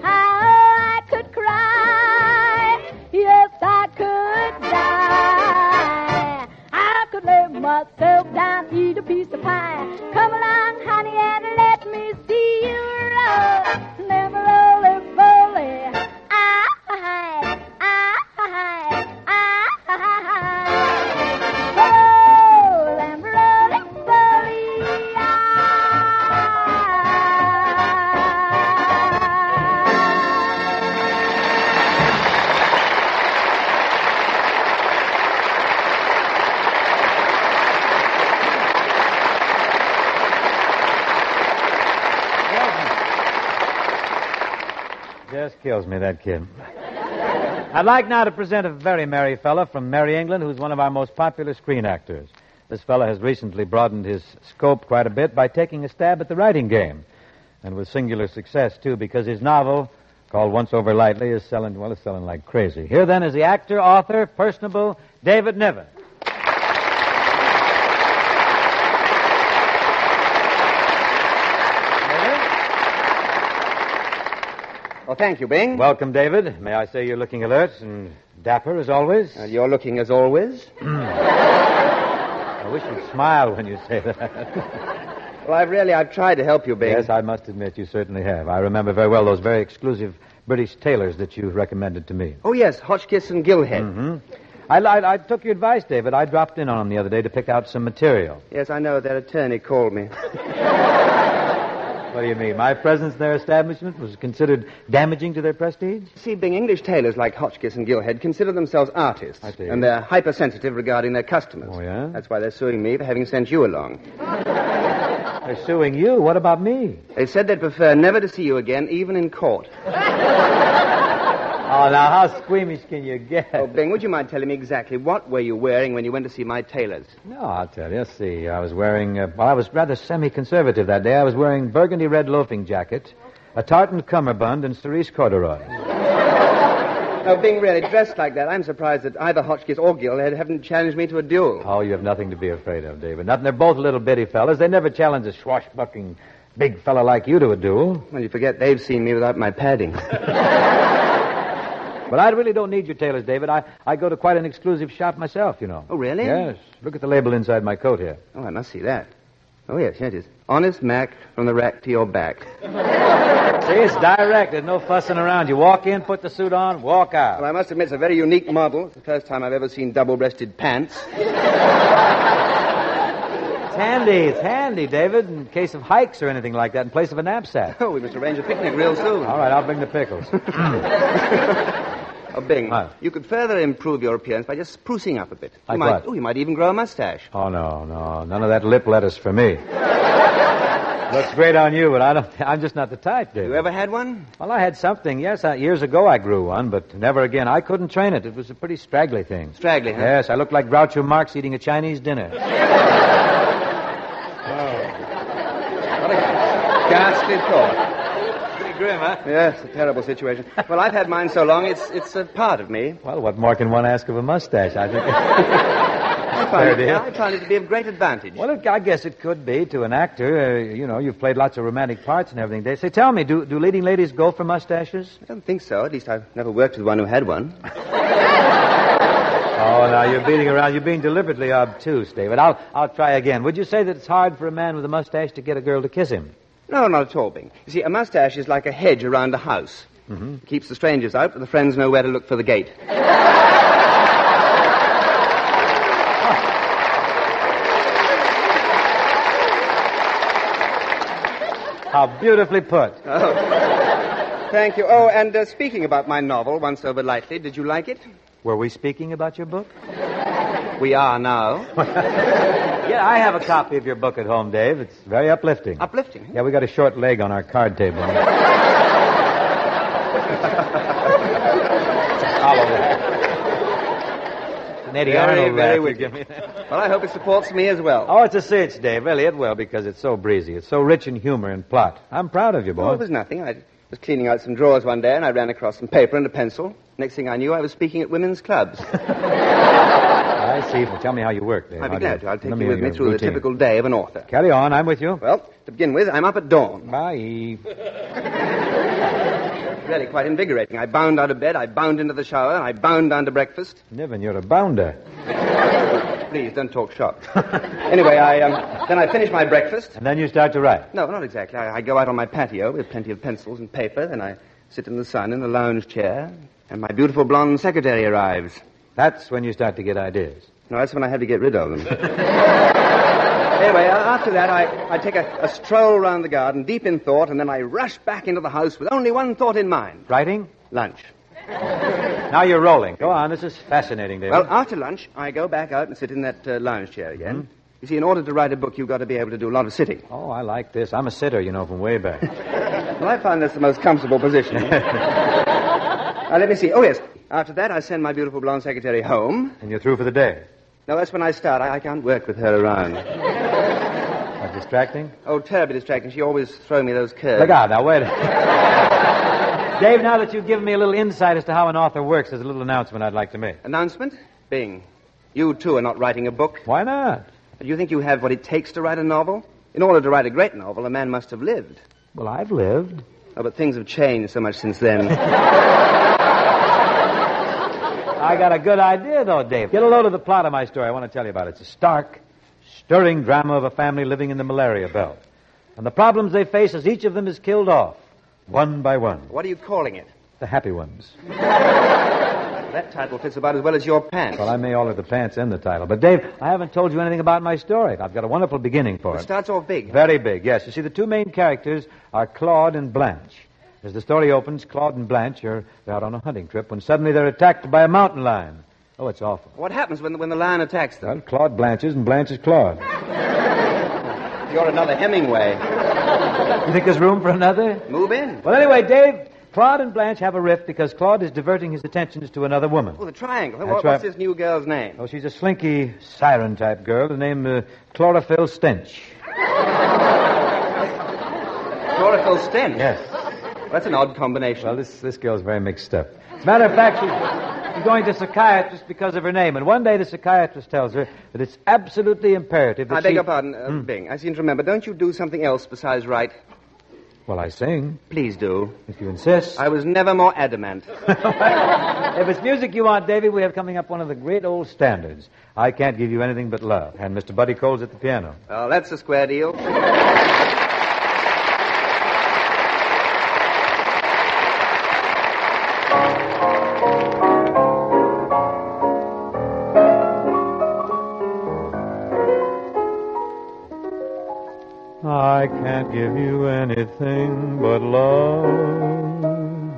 I could cry. Yes, I could die. I could lay myself down, eat a piece of pie. Come along, honey, and let me see you roll them roly-boly eyes, eyes, eyes. Roll them roly-boly Just kills me, that kid. I'd like now to present a very merry fella from Merry England who's one of our most popular screen actors. This fella has recently broadened his scope quite a bit by taking a stab at the writing game. And with singular success, too, because his novel, called Once Over Lightly, is selling like crazy. Here, then, is the actor, author, personable David Niven. Well, thank you, Bing. Welcome, David. May I say you're looking alert and dapper as always? You're looking as always. I wish you'd smile when you say that. Well, I've tried to help you, Bing. Yes, I must admit you certainly have. I remember very well those very exclusive British tailors that you recommended to me. Oh, yes, Hotchkiss and Gillhead. Mm-hmm. I took your advice, David. I dropped in on them the other day to pick out some material. Yes, I know. Their attorney called me. What do you mean? My presence in their establishment was considered damaging to their prestige? See, being English tailors like Hotchkiss and Gillhead consider themselves artists. I see. And they're hypersensitive regarding their customers. Oh, yeah? That's why they're suing me for having sent you along. They're suing you? What about me? They said they'd prefer never to see you again, even in court. Oh, now, how squeamish can you get? Oh, Bing, would you mind telling me exactly what were you wearing when you went to see my tailors? No, I'll tell you. Let's see. I was wearing, I was rather semi-conservative that day. I was wearing burgundy red loafing jacket, a tartan cummerbund, and cerise corduroy. No, Bing, really, dressed like that, I'm surprised that either Hotchkiss or Gillhead haven't challenged me to a duel. Oh, you have nothing to be afraid of, David. Nothing. They're both little bitty fellas. They never challenge a swashbuckling big fella like you to a duel. Well, you forget they've seen me without my padding. But I really don't need your tailors, David. I go to quite an exclusive shop myself, you know. Oh, really? Yes. Look at the label inside my coat here. Oh, I must see that. Oh, yes, here it is. Honest Mac, from the rack to your back. See, it's direct. There's no fussing around. You walk in, put the suit on, walk out. Well, I must admit, it's a very unique model. It's the first time I've ever seen double-breasted pants. It's handy, David, in case of hikes or anything like that, in place of a knapsack. Oh, we must arrange a picnic real soon. All right, I'll bring the pickles. Oh, Bing, you could further improve your appearance by just sprucing up a bit. Like what? Oh, you might even grow a mustache. Oh, no. None of that lip lettuce for me. Looks great on you, but I'm just not the type, David. You ever had one? Well, I had something, yes. Years ago I grew one, but never again. I couldn't train it. It was a pretty straggly thing. Straggly, huh? Yes, I looked like Groucho Marx eating a Chinese dinner. What a ghastly thought. Pretty grim, huh? Yes, a terrible situation. Well, I've had mine so long, it's a part of me. Well, what more can one ask of a mustache? I think. I find it to be of great advantage. Well, I guess it could be to an actor. You've played lots of romantic parts and everything. They say, tell me, do leading ladies go for mustaches? I don't think so. At least I've never worked with one who had one. Oh, now you're beating around. You're being deliberately obtuse, David. I'll try again. Would you say that it's hard for a man with a mustache to get a girl to kiss him? No, not at all, Bing. You see, a mustache is like a hedge around a house. Mm-hmm. It keeps the strangers out, but the friends know where to look for the gate. How beautifully put. Oh. Thank you. Oh, and speaking about my novel, Once Over Lightly, did you like it? Were we speaking about your book? We are now. Yeah, I have a copy of your book at home, Dave. It's very uplifting. Uplifting? Yeah, we got a short leg on our card table. Very wicked. Well, I hope it supports me as well. Oh, it's a cinch, Dave. Really, it will, because it's so breezy. It's so rich in humor and plot. I'm proud of you, boy. Oh, it was nothing. I was cleaning out some drawers one day, and I ran across some paper and a pencil. Next thing I knew, I was speaking at women's clubs. I see. Well, tell me how you work, Dave. I'd be glad to. I'll take you with me through the typical day of an author. Carry on. I'm with you. Well, to begin with, I'm up at dawn. Bye. Really quite invigorating. I bound out of bed, I bound into the shower, I bound down to breakfast. Niven, you're a bounder. Please, don't talk shop. Anyway, then I finish my breakfast. And then you start to write? No, not exactly. I go out on my patio with plenty of pencils and paper, then I sit in the sun in the lounge chair, and my beautiful blonde secretary arrives. That's when you start to get ideas. No, that's when I have to get rid of them. Anyway, after that, I take a stroll around the garden, deep in thought, and then I rush back into the house with only one thought in mind. Writing? Lunch. Now you're rolling. Go on. This is fascinating, David. Well, after lunch, I go back out and sit in that lounge chair again. Mm-hmm. You see, in order to write a book, you've got to be able to do a lot of sitting. Oh, I like this. I'm a sitter, from way back. Well, I find that's the most comfortable position. Now, let me see. Oh, yes. After that, I send my beautiful blonde secretary home. And you're through for the day? No, that's when I start. I can't work with her around. Distracting? Oh, terribly distracting. She always throws me those curves. Look out. Now, wait. Dave, now that you've given me a little insight as to how an author works, there's a little announcement I'd like to make. Announcement? Bing, you, too, are not writing a book. Why not? Do you think you have what it takes to write a novel? In order to write a great novel, a man must have lived. Well, I've lived. Oh, but things have changed so much since then. I got a good idea, though, Dave. Get a load of the plot of my story. I want to tell you about it. It's a stark, stirring drama of a family living in the malaria belt. And the problems they face as each of them is killed off, one by one. What are you calling it? the happy ones. That title fits about as well as your pants. Well, I may alter the pants and the title. But, Dave, I haven't told you anything about my story. I've got a wonderful beginning for it. It starts off big. Very big, yes. You see, the two main characters are Claude and Blanche. As the story opens, Claude and Blanche are out on a hunting trip when suddenly they're attacked by a mountain lion. Oh, it's awful. What happens when the lion attacks them? Well, Claude blanches and Blanche is Claude. You're another Hemingway. You think there's room for another? Move in. Well, anyway, Dave, Claude and Blanche have a rift because Claude is diverting his attentions to another woman. Oh, the triangle. That's What's this new girl's name? Oh, she's a slinky siren-type girl named Chlorophyll Stench. Chlorophyll Stench? Yes. That's an odd combination. Well, this girl's very mixed up. As a matter of fact, she's going to a psychiatrist because of her name. And one day the psychiatrist tells her that it's absolutely imperative that I beg your pardon, Bing. I seem to remember. Don't you do something else besides write? Well, I sing. Please do. If you insist. I was never more adamant. If it's music you want, Davy, we have coming up one of the great old standards. I Can't Give You Anything But Love. And Mr. Buddy Cole's at the piano. Well, that's a square deal. I can't give you anything but love,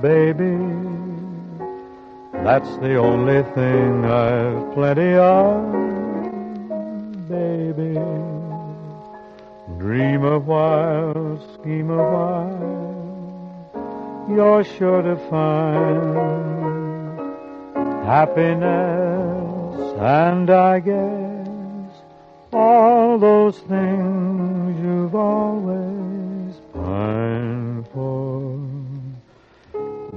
baby. That's the only thing I've plenty of, baby. Dream a while, scheme a while, you're sure to find happiness, and I guess all those things you've always pined for.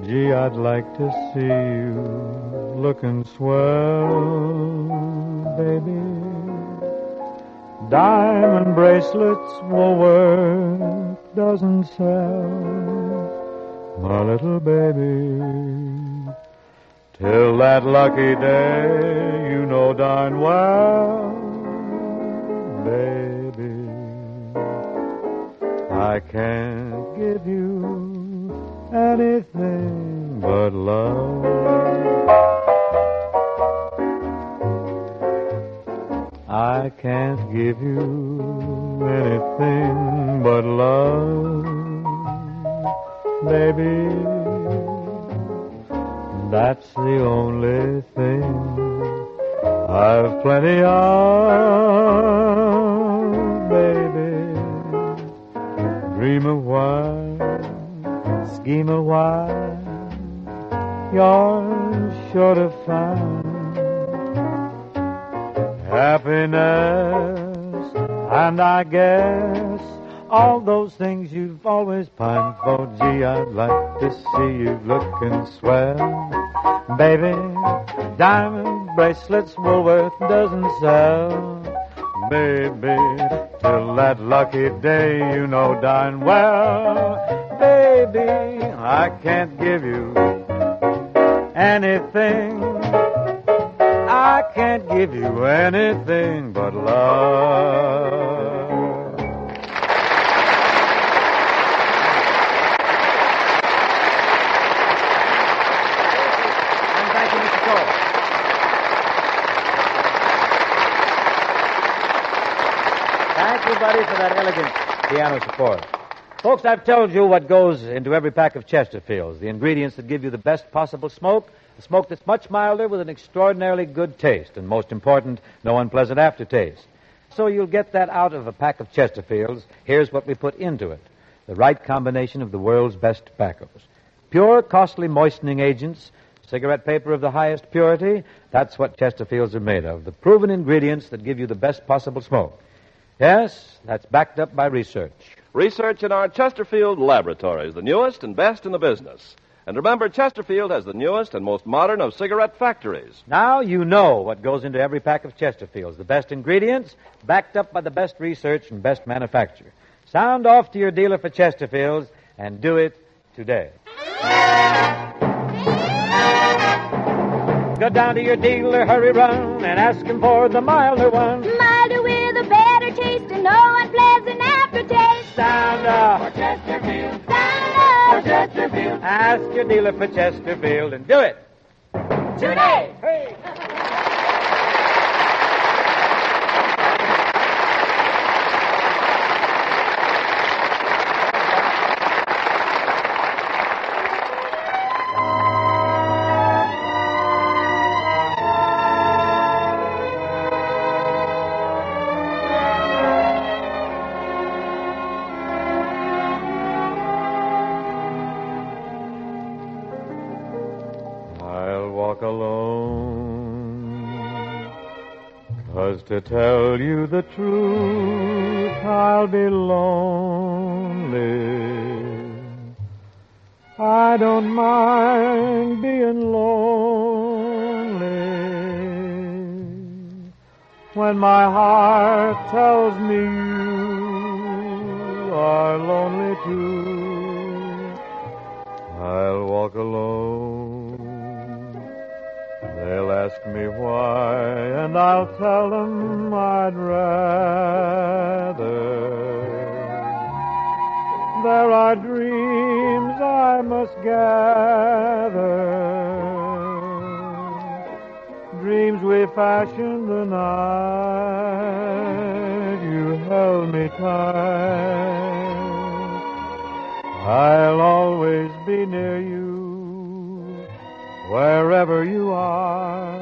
Gee, I'd like to see you looking swell, baby. Diamond bracelets Woolworth doesn't sell, my little baby. Till that lucky day, you know darn well, baby, I can't give you anything but love. I can't give you anything but love, baby. That's the only thing I've plenty of, baby. Dream a while, scheme a while, you're sure to find happiness, and I guess all those things you've always pined for. Gee, I'd like to see you looking swell, baby. Diamond bracelets Woolworth doesn't sell, baby. Till that lucky day, you know darn well, baby, I can't give you anything. I can't give you anything but love. And thank you, Mr. Cole. Thank you, buddy, for that elegant piano support. Folks, I've told you what goes into every pack of Chesterfields, the ingredients that give you the best possible smoke, a smoke that's much milder with an extraordinarily good taste, and most important, no unpleasant aftertaste. So you'll get that out of a pack of Chesterfields. Here's what we put into it: the right combination of the world's best tobaccos. Pure, costly moistening agents, cigarette paper of the highest purity. That's what Chesterfields are made of, the proven ingredients that give you the best possible smoke. Yes, that's backed up by research. Research in our Chesterfield laboratories, the newest and best in the business. And remember, Chesterfield has the newest and most modern of cigarette factories. Now you know what goes into every pack of Chesterfields. The best ingredients, backed up by the best research and best manufacture. Sound off to your dealer for Chesterfields and do it today. Go down to your dealer, hurry, run, and ask him for the milder one. Milder with a better taste and no unpleasant aftertaste. Sound off for Chesterfield. Sound off for Chesterfield. Ask your dealer for Chesterfield and do it. Today. Hey. To tell you the truth, I'll be lonely. I don't mind being lonely when my heart tells me you are lonely too. I'll walk alone. They'll ask me why, and I'll tell them I'd rather. There are dreams I must gather, dreams we fashioned the night you held me tight. I'll always be near you, wherever you are,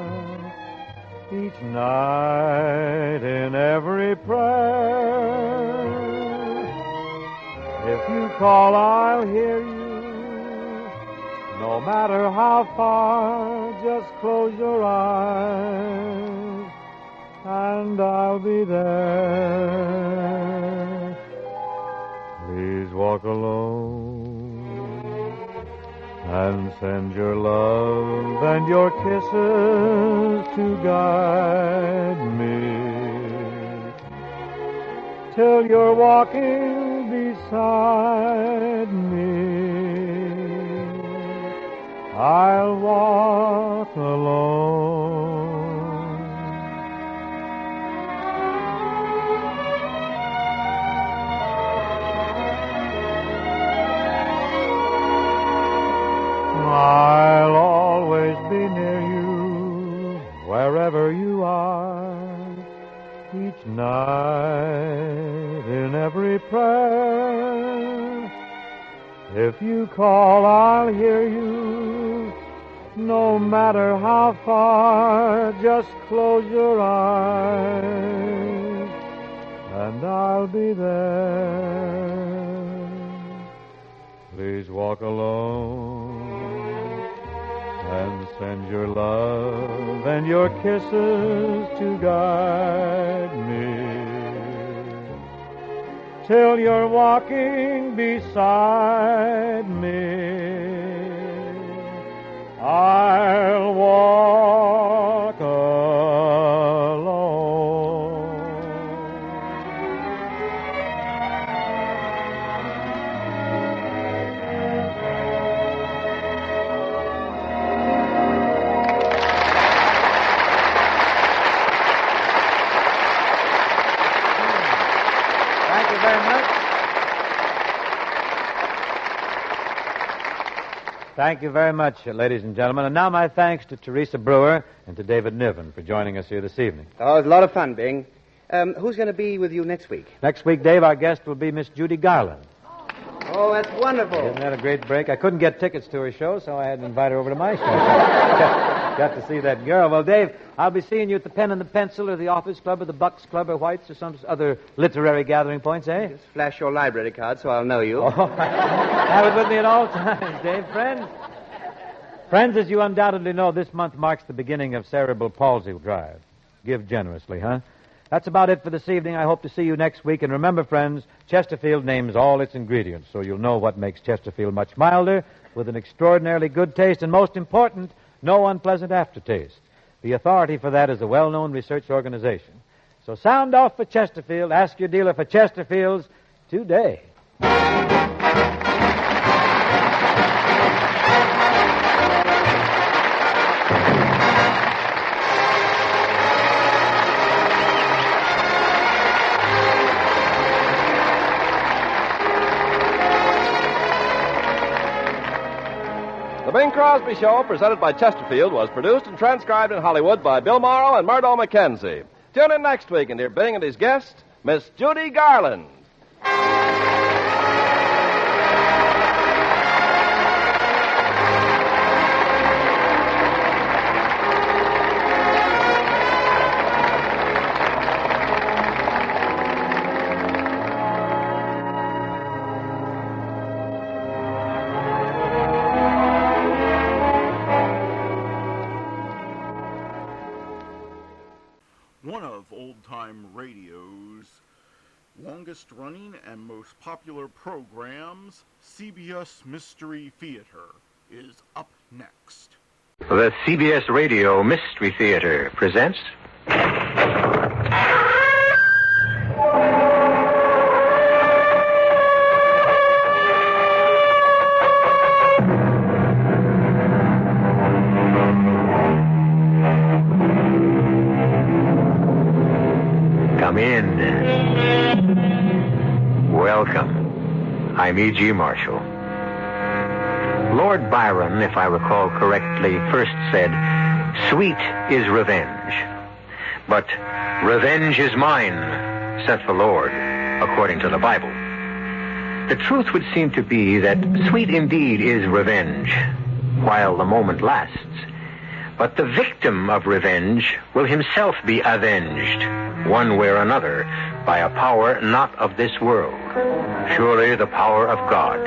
each night in every prayer. If you call, I'll hear you, no matter how far. Just close your eyes, and I'll be there. Please walk alone and send your love and your kisses to guide me till you're walking beside me. I'll walk alone. I'll always be near you, wherever you are, each night in every prayer. If you call, I'll hear you, no matter how far. Just close your eyes, and I'll be there. Please walk alone and send your love and your kisses to guide me till you're walking beside me. I'll walk alone. Thank you very much, ladies and gentlemen. And now my thanks to Teresa Brewer and to David Niven for joining us here this evening. Oh, it was a lot of fun, Bing. Who's going to be with you next week? Next week, Dave, our guest will be Miss Judy Garland. Oh, that's wonderful. Isn't that a great break? I couldn't get tickets to her show, so I had to invite her over to my show. Got to see that girl. Well, Dave, I'll be seeing you at the Pen and the Pencil or the Office Club or the Bucks Club or White's or some other literary gathering points, eh? Just flash your library card so I'll know you. Oh, have it with me at all times, Dave. Friends, as you undoubtedly know, this month marks the beginning of Cerebral Palsy Drive. Give generously, huh? That's about it for this evening. I hope to see you next week. And remember, friends, Chesterfield names all its ingredients, so you'll know what makes Chesterfield much milder, with an extraordinarily good taste, and most important, no unpleasant aftertaste. The authority for that is a well-known research organization. So sound off for Chesterfield. Ask your dealer for Chesterfields today. The Bing Crosby Show, presented by Chesterfield, was produced and transcribed in Hollywood by Bill Morrow and Murdo McKenzie. Tune in next week and hear Bing and his guest, Miss Judy Garland. One of old-time radio's longest-running and most popular programs, CBS Mystery Theater, is up next. The CBS Radio Mystery Theater presents... Come in. Welcome. I'm E.G. Marshall. Lord Byron, if I recall correctly, first said, "Sweet is revenge. But revenge is mine, saith the Lord, according to the Bible." The truth would seem to be that sweet indeed is revenge, while the moment lasts. But the victim of revenge will himself be avenged, one way or another, by a power not of this world. Surely the power of God.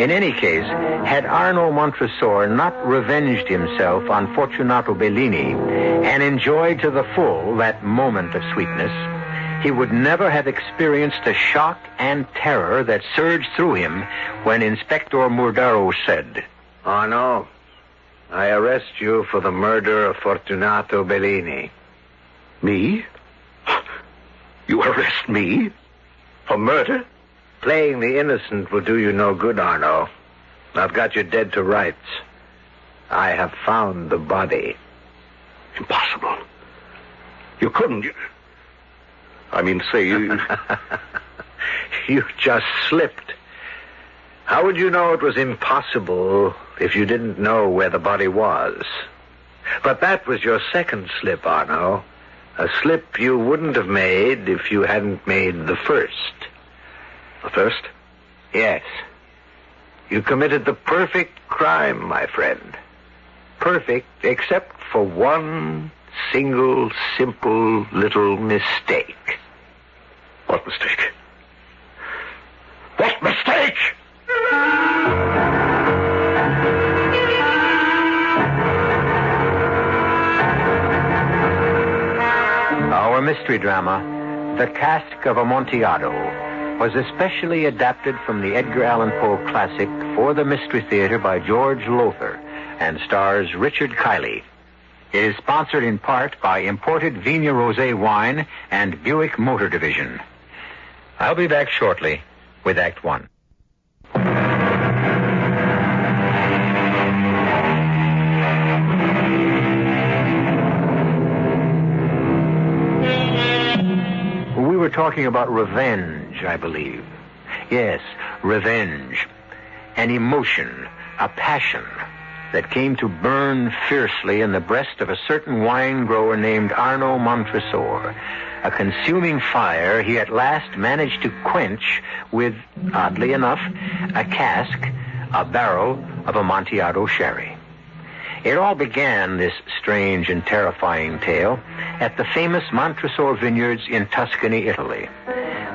In any case, had Arno Montresor not revenged himself on Fortunato Bellini and enjoyed to the full that moment of sweetness, he would never have experienced the shock and terror that surged through him when Inspector Murdaro said, "Arno, I arrest you for the murder of Fortunato Bellini." "Me? You arrest me? For murder?" "Playing the innocent will do you no good, Arno. I've got you dead to rights. I have found the body." "Impossible. You couldn't. Say you... You just slipped. How would you know it was impossible if you didn't know where the body was? But that was your second slip, Arno. A slip you wouldn't have made if you hadn't made the first." "The first?" "Yes. You committed the perfect crime, my friend. Perfect except for one single, simple little mistake." "What mistake? What mistake?" Our mystery drama, The Cask of Amontillado, was especially adapted from the Edgar Allan Poe classic For the Mystery Theater by George Lothar and stars Richard Kiley. It is sponsored in part by imported Vigna Rosé wine and Buick Motor Division. I'll be back shortly with Act One. We were talking about revenge, I believe. Yes, revenge. An emotion, a passion that came to burn fiercely in the breast of a certain wine grower named Arno Montresor. A consuming fire he at last managed to quench with, oddly enough, a cask, a barrel of Amontillado sherry. It all began, this strange and terrifying tale, at the famous Montresor vineyards in Tuscany, Italy.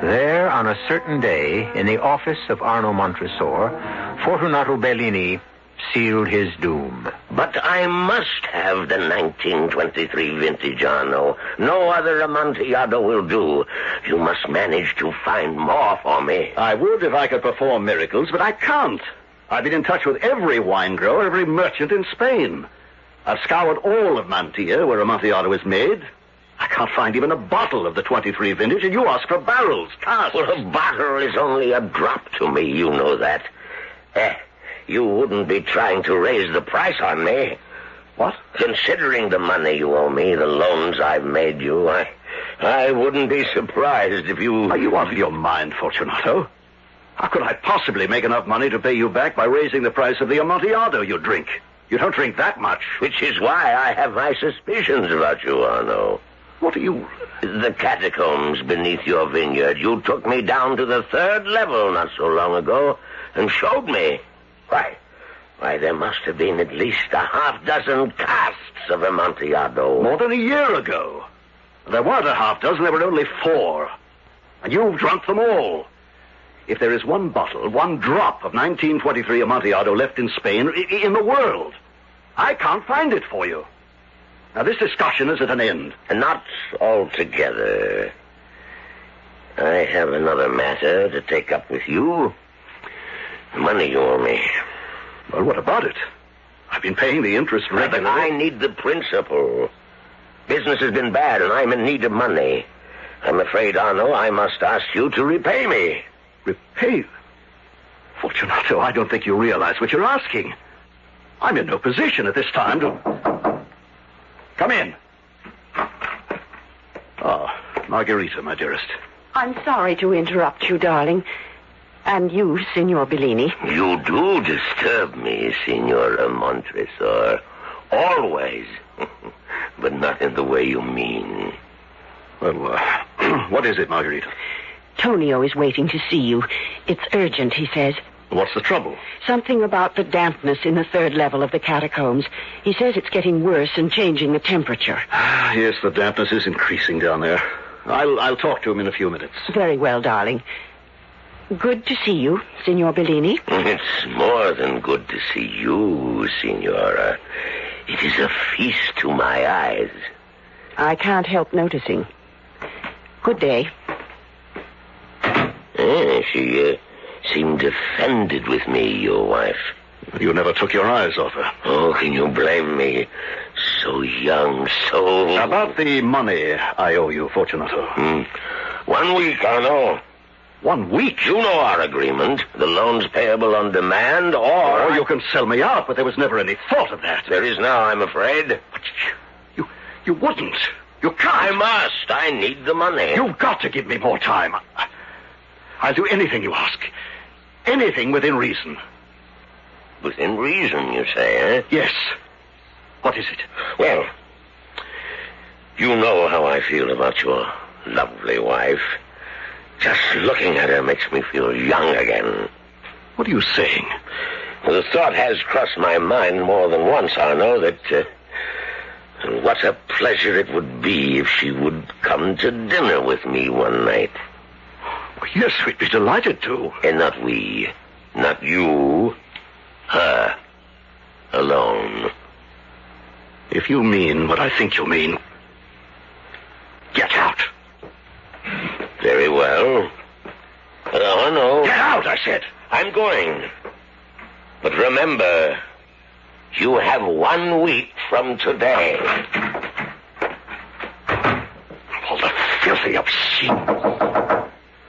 There, on a certain day, in the office of Arno Montresor, Fortunato Bellini sealed his doom. "But I must have the 1923 vintage, Arno. No other Amontillado will do. You must manage to find more for me." "I would if I could perform miracles, but I can't. I've been in touch with every wine grower, every merchant in Spain. I've scoured all of Mantilla, where Amontillado is made. I can't find even a bottle of the 23 vintage, and you ask for barrels, casks." "Well, a bottle is only a drop to me, you know that. You wouldn't be trying to raise the price on me. What? Considering the money you owe me, the loans I've made you, I wouldn't be surprised if you... Are you out of your mind, Fortunato? How could I possibly make enough money to pay you back by raising the price of the Amontillado you drink? You don't drink that much. Which is why I have my suspicions about you, Arno. What are you... The catacombs beneath your vineyard. You took me down to the 3rd level not so long ago and showed me. Why, there must have been at least a half-dozen casks of Amontillado. More than a year ago. There weren't a half-dozen, there were only 4. And you've drunk them all. If there is one bottle, one drop of 1923 Amontillado left in Spain, in the world, I can't find it for you. Now, this discussion is at an end. Not altogether. I have another matter to take up with you. The money you owe me. Well, what about it? I've been paying the interest regularly. But I need the principal. Business has been bad, and I'm in need of money. I'm afraid, Arno, I must ask you to repay me. Repay? Fortunato, I don't think you realize what you're asking. I'm in no position at this time to... Come in. Oh, Margarita, my dearest. I'm sorry to interrupt you, darling. And you, Signor Bellini. You do disturb me, Signora Montresor. Always. But not in the way you mean. Well, what is it, Margarita? Tonio is waiting to see you. It's urgent, he says. What's the trouble? Something about the dampness in the 3rd level of the catacombs. He says it's getting worse and changing the temperature. Yes, the dampness is increasing down there. I'll talk to him in a few minutes. Very well, darling. Good to see you, Signor Bellini. It's more than good to see you, Signora. It is a feast to my eyes. I can't help noticing. Good day. She seemed offended with me, your wife. You never took your eyes off her. Oh, can you blame me? So young, so... About the money I owe you, Fortunato. 1 week, Arno. 1 week? You know our agreement. The loan's payable on demand, or you can sell me out, but there was never any thought of that. There is now, I'm afraid. But you wouldn't. You can't. I must. I need the money. You've got to give me more time. I'll do anything you ask. Anything within reason. Within reason, you say, eh? Yes. What is it? Well, you know how I feel about your lovely wife. Just looking at her makes me feel young again. What are you saying? The thought has crossed my mind more than once, Arno, that what a pleasure it would be if she would come to dinner with me one night. Well, yes, we'd be delighted to. And not we. Not you. Her. Alone. If you mean what I think you mean, get out. Very well. Arno. Get out, I said. I'm going. But remember, you have 1 week from today. All the filthy obscene.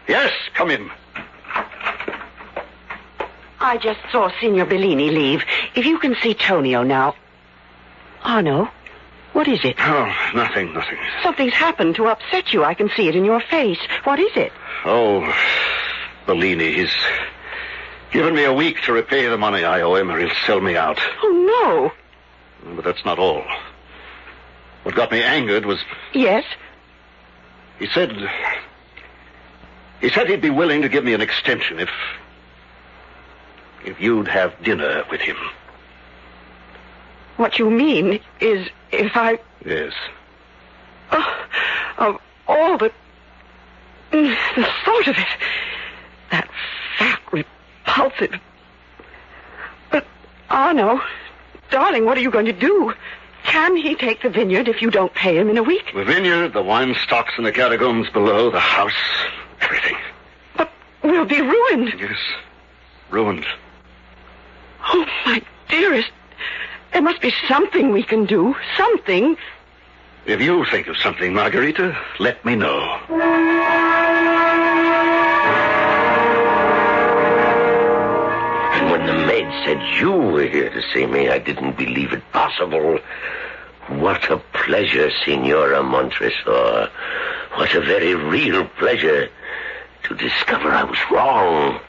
Yes, come in. I just saw Signor Bellini leave. If you can see Tonio now. Arno, what is it? Oh, nothing. Something's happened to upset you. I can see it in your face. What is it? Oh, Bellini, he's given me a week to repay the money I owe him, or he'll sell me out. Oh, no. But that's not all. What got me angered was... Yes? He said he'd be willing to give me an extension if you'd have dinner with him. What you mean is if I... Yes. Of all the thought of it. That fat, repulsive... But, Arno, darling, what are you going to do? Can he take the vineyard if you don't pay him in a week? The vineyard, the wine stocks in the catacombs below, the house, everything. But we'll be ruined. Yes, ruined. Oh, my dearest, there must be something we can do. Something. If you think of something, Margarita, let me know. And when the maid said you were here to see me, I didn't believe it possible. What a pleasure, Signora Montresor. What a very real pleasure to discover I was wrong.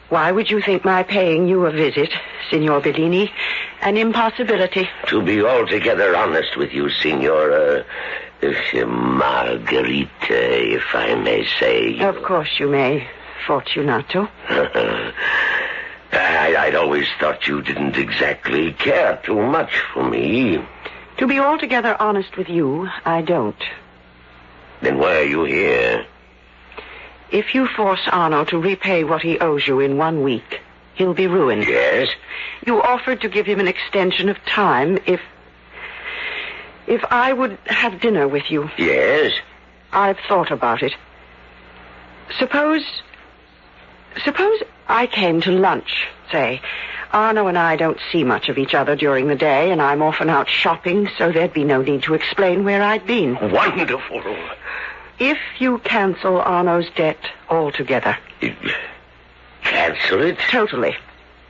Why would you think my paying you a visit, Signor Bellini, an impossibility? To be altogether honest with you, Signor, Margherita, if I may say. Of course you may, Fortunato. I'd always thought you didn't exactly care too much for me. To be altogether honest with you, I don't. Then why are you here? If you force Arno to repay what he owes you in 1 week, he'll be ruined. Yes? You offered to give him an extension of time if I would have dinner with you. Yes? I've thought about it. Suppose I came to lunch, say. Arno and I don't see much of each other during the day, and I'm often out shopping, so there'd be no need to explain where I'd been. Wonderful. If you cancel Arno's debt altogether. Cancel it? Totally.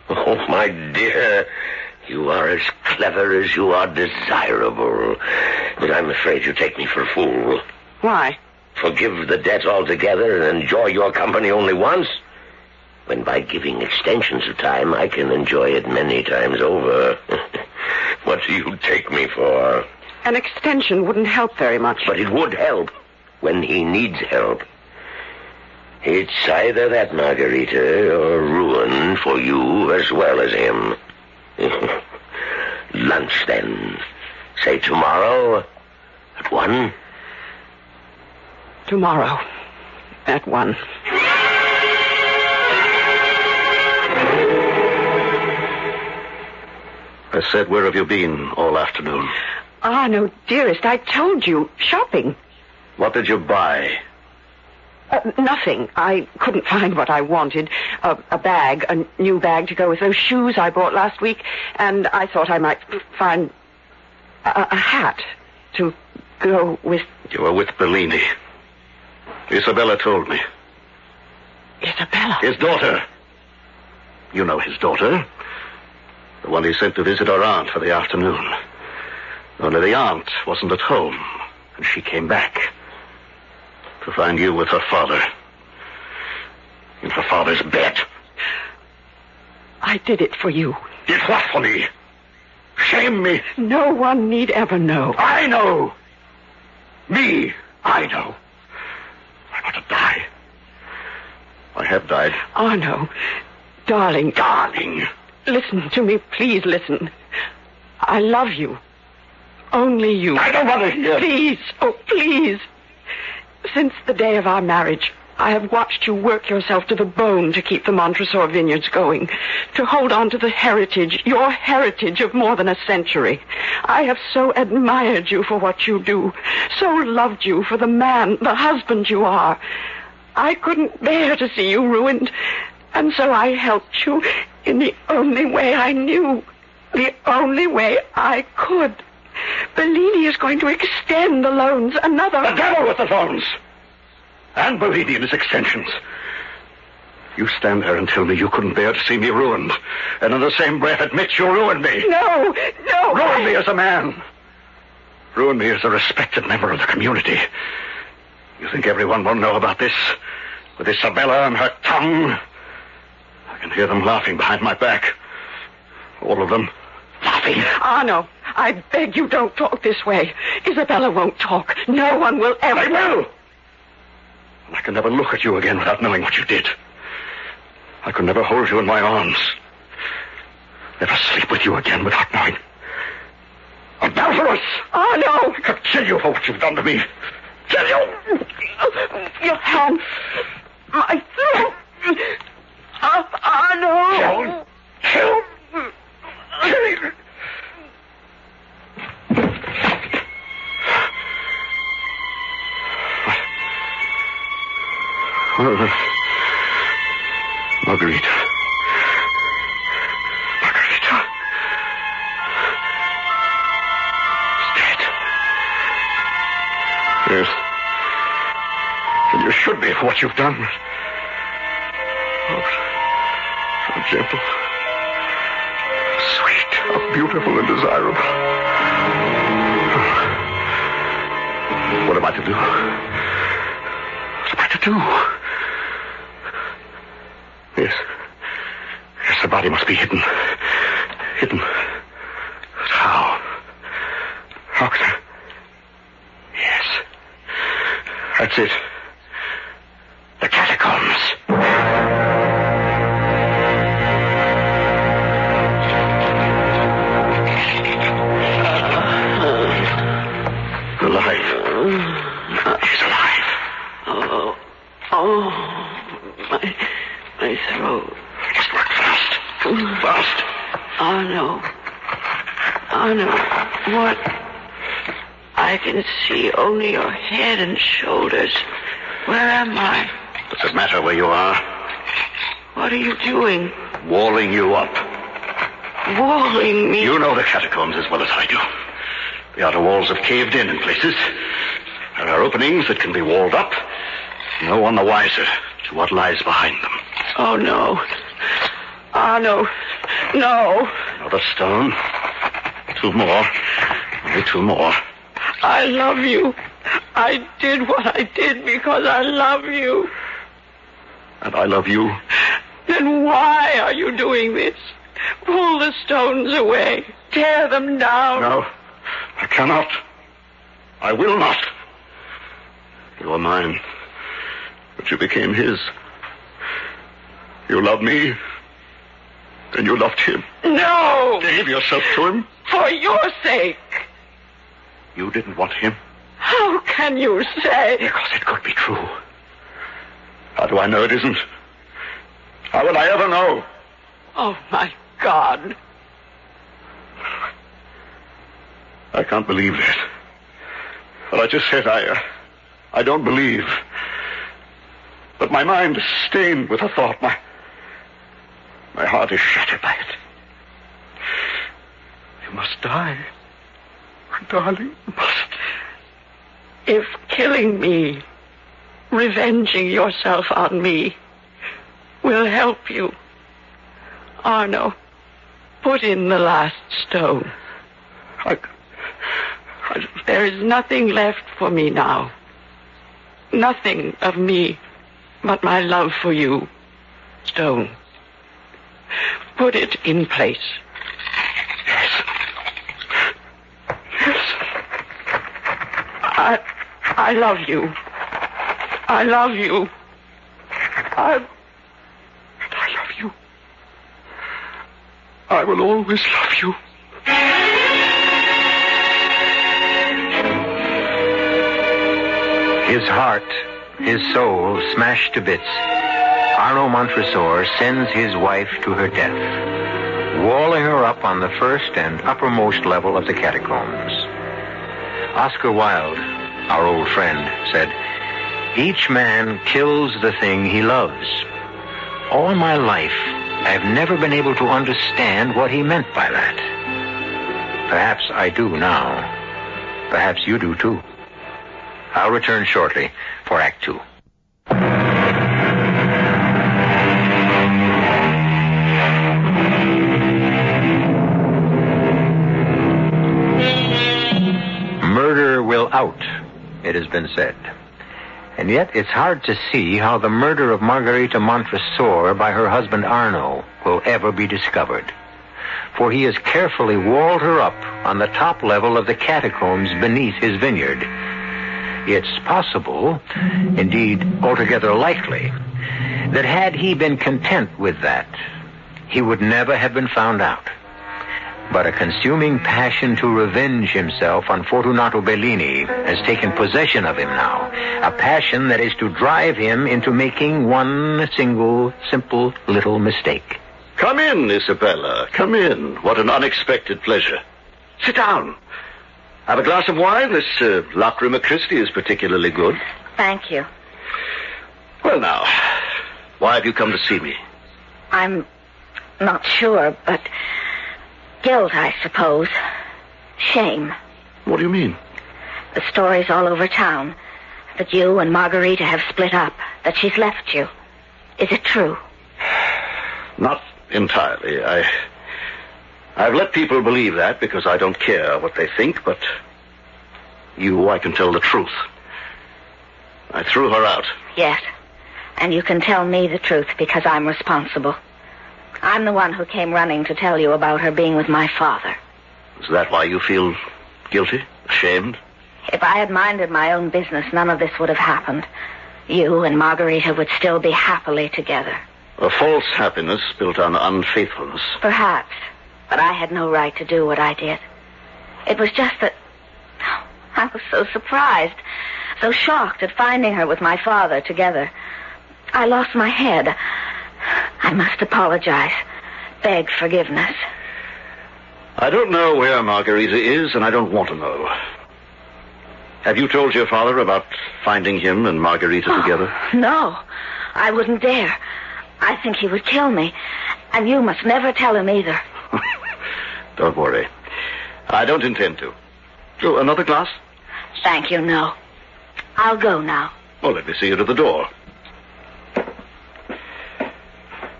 Oh, my dear, you are as clever as you are desirable. But I'm afraid you take me for a fool. Why? Forgive the debt altogether and enjoy your company only once? When by giving extensions of time, I can enjoy it many times over. What do you take me for? An extension wouldn't help very much. But it would help when he needs help. It's either that, Margarita, or ruin for you as well as him. Lunch, then. Say tomorrow at 1? Tomorrow at 1. I said, where have you been all afternoon? No, dearest, I told you. Shopping. What did you buy? Nothing. I couldn't find what I wanted. A bag, a new bag to go with those shoes I bought last week, and I thought I might find a hat to go with... You were with Bellini. Isabella told me. Isabella? His daughter. You know his daughter. The one he sent to visit her aunt for the afternoon. Only the aunt wasn't at home, and she came back to find you with her father. In her father's bed. I did it for you. Did what for me? Shame me. No one need ever know. I know. Me, I know. I want to die. I have died. Arno, darling. Darling. Listen to me, please listen. I love you. Only you. I don't want to hear. Please, oh, please. Since the day of our marriage, I have watched you work yourself to the bone to keep the Montresor vineyards going, to hold on to the heritage, your heritage of more than a century. I have so admired you for what you do, so loved you for the man, the husband you are. I couldn't bear to see you ruined, and so I helped you in the only way I knew, the only way I could. Bellini is going to extend the loans another... The devil with the loans! And Bellini and his extensions. You stand there and tell me you couldn't bear to see me ruined, and in the same breath admit you ruined me. No, no. Ruin me as a man. Ruin me as a respected member of the community. You think everyone will know about this? With Isabella and her tongue? I can hear them laughing behind my back. All of them. Laughing. Arno, I beg you don't talk this way. Isabella won't talk. No one will ever... I will! And I can never look at you again without knowing what you did. I could never hold you in my arms. Never sleep with you again without knowing. Adulterous! Arno! I could kill you for what you've done to me. Kill you! Your hand. My throat. Arno! Kill! Margarita. Margarita. Is dead. Yes. And you should be for what you've done. Oh, so gentle. Sweet. How beautiful and desirable. What am I to do? What am I to do? Yes. body must be hidden. Hidden. But how? How can I? Yes. That's it. The catacombs. Alive. He's alive. Oh, my throat. Must work fast. Fast. Oh, no. What? I can see only your head and shoulders. Where am I? Does it matter where you are? What are you doing? Walling you up. Walling me? You know the catacombs as well as I do. The outer walls have caved in places. There are openings that can be walled up. No one the wiser to what lies behind them. Oh, no. No. Another stone. 2 more. Only 2 more. I love you. I did what I did because I love you. And I love you. Then why are you doing this? Pull the stones away. Tear them down. No, I cannot. I will not. You are mine. But you became his. You loved me. And you loved him. No! Gave yourself to him. For your sake. You didn't want him. How can you say? Because it could be true. How do I know it isn't? How will I ever know? Oh, my God. I can't believe that. What I just said, I don't believe. But my mind is stained with the thought. My heart is shattered by it. You must die. Darling, you must. If killing me, revenging yourself on me, will help you, Arno, put in the last stone. There is nothing left for me now. Nothing of me but my love for you. Stone. Put it in place. Yes. I love you. I love you. I love you. I will always love you. His heart, his soul smashed to bits, Arno Montresor sends his wife to her death, walling her up on the first and uppermost level of the catacombs. Oscar Wilde, our old friend, said, "Each man kills the thing he loves." All my life, I've never been able to understand what he meant by that. Perhaps I do now. Perhaps you do too. I'll return shortly for Act 2. Murder will out, it has been said. And yet it's hard to see how the murder of Margarita Montresor by her husband Arno will ever be discovered. For he has carefully walled her up on the top level of the catacombs beneath his vineyard. It's possible, indeed altogether likely, that had he been content with that, he would never have been found out. But a consuming passion to revenge himself on Fortunato Bellini has taken possession of him now. A passion that is to drive him into making one single, simple little mistake. Come in, Isabella. Come in. What an unexpected pleasure. Sit down. Have a glass of wine? This Lacrima Christi is particularly good. Thank you. Well, now, why have you come to see me? I'm not sure, but guilt, I suppose. Shame. What do you mean? The stories all over town that you and Margarita have split up, that she's left you. Is it true? Not entirely. I've let people believe that because I don't care what they think, but you, I can tell the truth. I threw her out. Yes. And you can tell me the truth because I'm responsible. I'm the one who came running to tell you about her being with my father. Is that why you feel guilty? Ashamed? If I had minded my own business, none of this would have happened. You and Margarita would still be happily together. A false happiness built on unfaithfulness. Perhaps. But I had no right to do what I did. It was just that I was so surprised, so shocked at finding her with my father together. I lost my head. I must apologize, beg forgiveness. I don't know where Margarita is, and I don't want to know. Have you told your father about finding him and Margarita together? No, I wouldn't dare. I think he would kill me, and you must never tell him either. Don't worry. I don't intend to. Oh, another glass? Thank you, no. I'll go now. Well, let me see you to the door.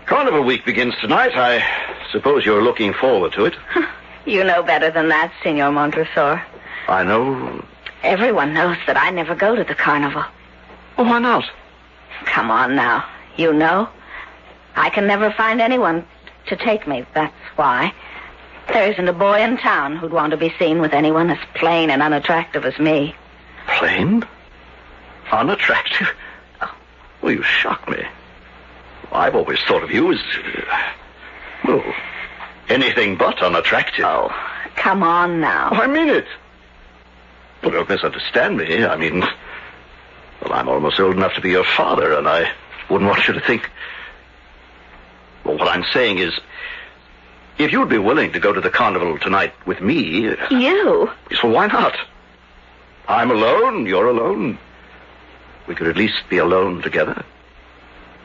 Carnival week begins tonight. I suppose you're looking forward to it. You know better than that, Signor Montresor. I know. Everyone knows that I never go to the carnival. Well, why not? Come on now. You know. I can never find anyone to take me, that's why. There isn't a boy in town who'd want to be seen with anyone as plain and unattractive as me. Plain? Unattractive? Well, you shock me. I've always thought of you as, well, anything but unattractive. Oh, come on now. Oh, I mean it. Well, don't misunderstand me. I mean, well, I'm almost old enough to be your father, and I wouldn't want you to think... Well, what I'm saying is, if you'd be willing to go to the carnival tonight with me... You? So why not? I'm alone, you're alone. We could at least be alone together.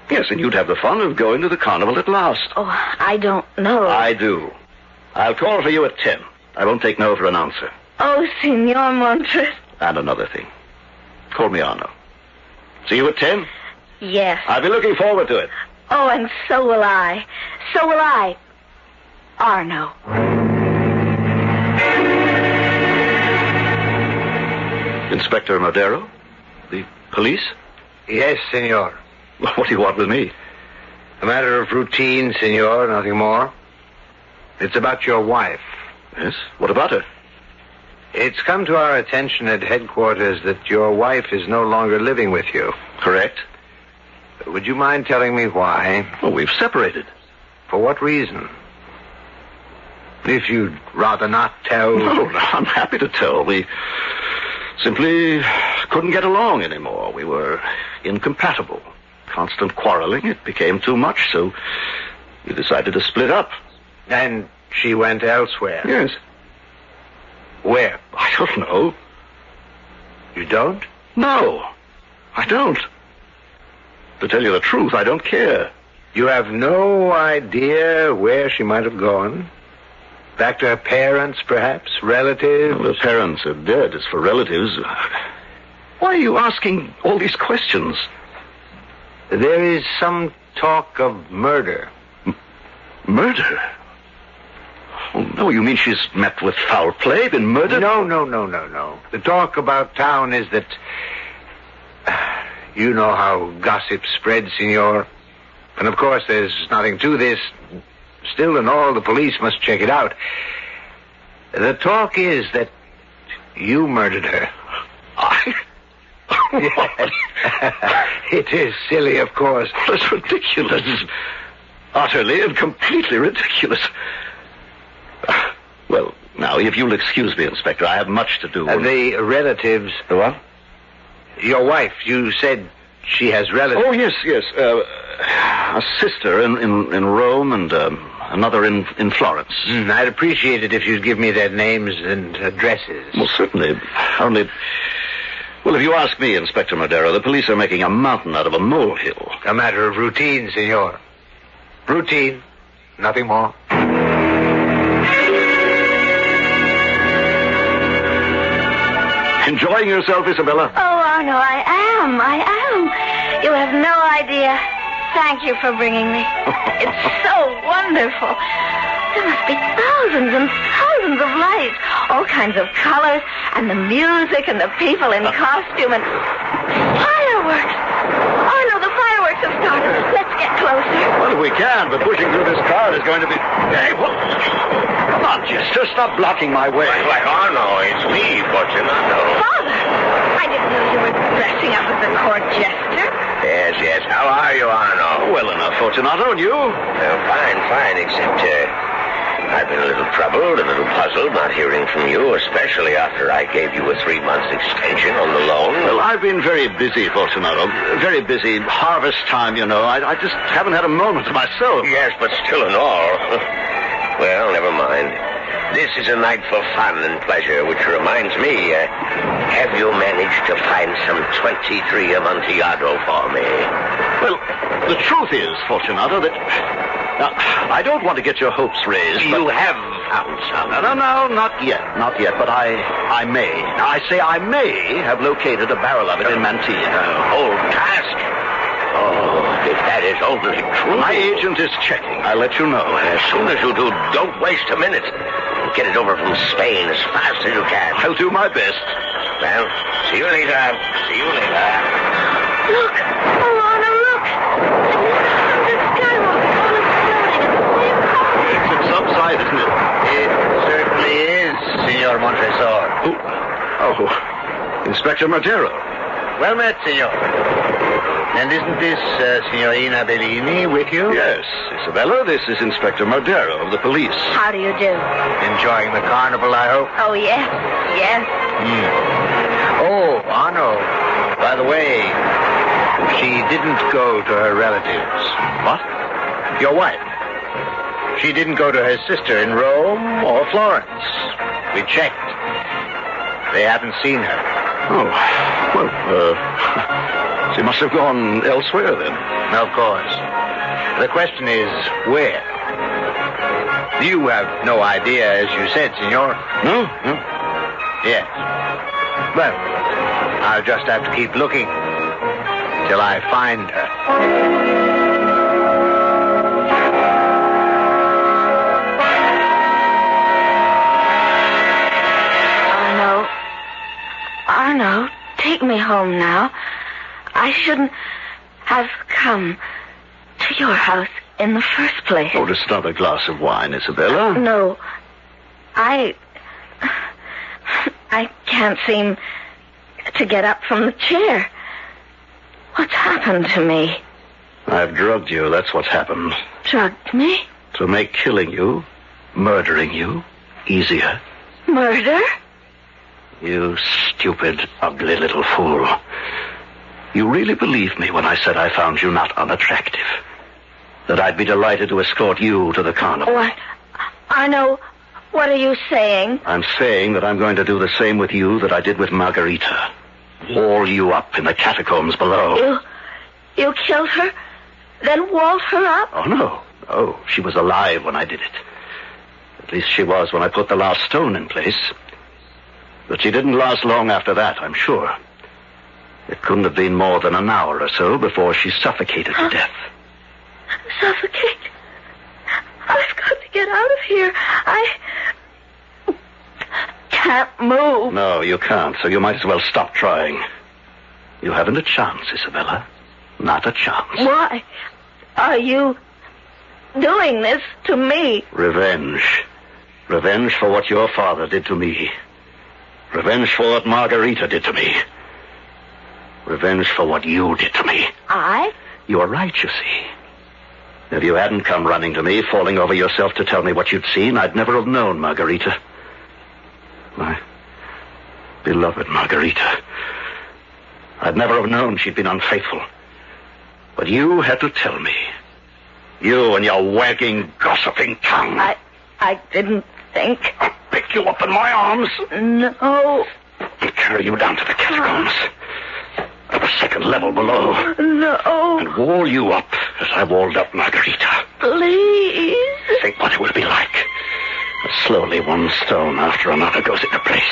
Yes, and you'd have the fun of going to the carnival at last. Oh, I don't know. I do. I'll call for you at 10. I won't take no for an answer. Oh, Signor Montres. And another thing. Call me Arno. See you at 10? Yes. I'll be looking forward to it. Oh, and so will I. So will I. Arno. Inspector Madero? The police? Yes, senor. What do you want with me? A matter of routine, senor, nothing more. It's about your wife. Yes? What about her? It's come to our attention at headquarters that your wife is no longer living with you. Correct. Would you mind telling me why? Well, we've separated. For what reason? If you'd rather not tell... No, I'm happy to tell. We simply couldn't get along anymore. We were incompatible. Constant quarreling. It became too much, so we decided to split up. And she went elsewhere? Yes. Where? I don't know. You don't? No, I don't. To tell you the truth, I don't care. You have no idea where she might have gone? Back to her parents, perhaps? Relatives? Well, her parents are dead. As for relatives... Why are you asking all these questions? There is some talk of murder. Murder? Oh, no, you mean she's met with foul play, been murdered? No. The talk about town is that... You know how gossip spreads, senor. And, of course, there's nothing to this. Still and all, the police must check it out. The talk is that you murdered her. It is silly, of course. That's ridiculous. Utterly and completely ridiculous. Well, now, if you'll excuse me, Inspector, I have much to do. The relatives... The what? Your wife, you said she has relatives. Oh, yes. A sister in Rome and another in Florence. I'd appreciate it if you'd give me their names and addresses. Well, certainly. Only... Well, if you ask me, Inspector Madero, the police are making a mountain out of a molehill. A matter of routine, senor. Routine. Nothing more. Enjoying yourself, Isabella? Oh, Arno, I am. You have no idea. Thank you for bringing me. It's so wonderful. There must be thousands and thousands of lights, all kinds of colors, and the music and the people in costume and fireworks. Arno, the fireworks car to start. Let's get closer. Well, if we can, but pushing through this crowd is going to be... Hey, come on, Chester. Stop blocking my way. Oh, no, it's me, Fortunato. Father, I didn't know you were dressing up as a court jester. Yes. How are you, Arno? Well enough, Fortunato, and you? Fine, except, I've been a little troubled, a little puzzled not hearing from you, especially after I gave you a 3-month extension on the loan. Well, I've been very busy, Fortunato. Very busy. Harvest time, you know. I just haven't had a moment to myself. Yes, but still and all. Well, never mind. This is a night for fun and pleasure, which reminds me, have you managed to find some 23 Amontillado for me? Well, the truth is, Fortunato, that... Now, I don't want to get your hopes raised, You have found some. No, not yet, but I may. Now, I say I may have located a barrel of it in Mantilla. Whole cask? Oh, if that is only true. My agent is checking. I'll let you know. As soon as you do, don't waste a minute. Get it over from Spain as fast as you can. I'll do my best. Well, see you later. Look! Oh, Anna, look! The skyrocket all exploding at the same time. It's at some side, isn't it? It certainly is, Senor Montresor. Oh, Inspector Madero. Well met, senor. And isn't this Signorina Bellini with you? Yes, Isabella, this is Inspector Madero of the police. How do you do? Enjoying the carnival, I hope? Oh, yes. Oh, Arno, by the way, she didn't go to her relatives. What? Your wife. She didn't go to her sister in Rome or Florence. We checked. They haven't seen her. Oh, well, she must have gone elsewhere then. Of course. The question is, where? You have no idea, as you said, senor. No. Yes. Well, I'll just have to keep looking till I find her. Arno, take me home now. I shouldn't have come to your house in the first place. Oh, just another glass of wine, Isabella. No. I can't seem to get up from the chair. What's happened to me? I've drugged you, that's what's happened. Drugged me? To make killing you, murdering you, easier. Murder? You stupid, ugly little fool. You really believed me when I said I found you not unattractive. That I'd be delighted to escort you to the carnival. What? Arno, what are you saying? I'm saying that I'm going to do the same with you that I did with Margarita. Wall you up in the catacombs below. You killed her? Then walled her up? Oh, no. Oh, she was alive when I did it. At least she was when I put the last stone in place. But she didn't last long after that, I'm sure. It couldn't have been more than an hour or so before she suffocated to death. Suffocate? I've got to get out of here. I can't move. No, you can't, so you might as well stop trying. You haven't a chance, Isabella. Not a chance. Why are you doing this to me? Revenge. Revenge for what your father did to me. Revenge for what Margarita did to me. Revenge for what you did to me. I? You were right, you see. If you hadn't come running to me, falling over yourself to tell me what you'd seen, I'd never have known Margarita. My beloved Margarita. I'd never have known she'd been unfaithful. But you had to tell me. You and your wagging, gossiping tongue. I didn't think. I'll pick you up in my arms. No. And carry you down to the catacombs. To the second level below. No. And wall you up as I walled up Margarita. Please. Think what it would be like. As slowly one stone after another goes into place.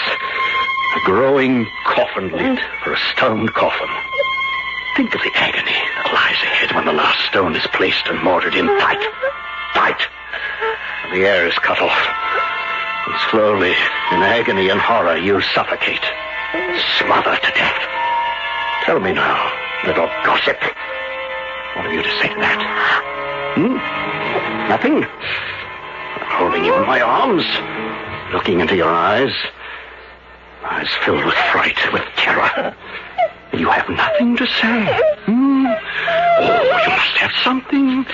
A growing coffin lid for a stone coffin. Think of the agony that lies ahead when the last stone is placed and mortared in tight. Tight. And the air is cut off. And slowly, in agony and horror, you suffocate. Smother to death. Tell me now, little gossip. What have you to say to that? Nothing? Holding you in my arms, looking into your eyes filled with fright, with terror. You have nothing to say. Oh, you must have something.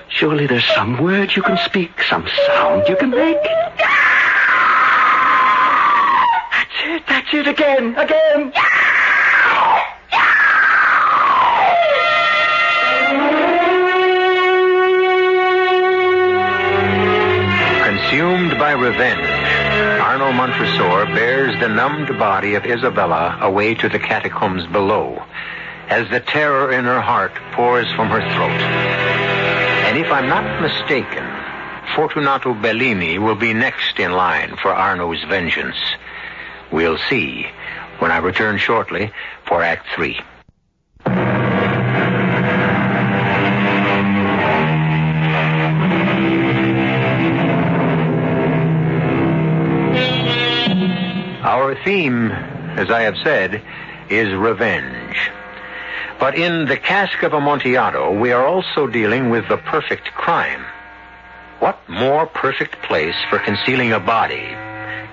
Surely there's some word you can speak, some sound you can make. That's it, again. Consumed by revenge, Arno Montresor bears the numbed body of Isabella away to the catacombs below, as the terror in her heart pours from her throat. And if I'm not mistaken, Fortunato Bellini will be next in line for Arno's vengeance. We'll see when I return shortly for Act 3. Our theme, as I have said, is revenge. But in The Cask of Amontillado, we are also dealing with the perfect crime. What more perfect place for concealing a body,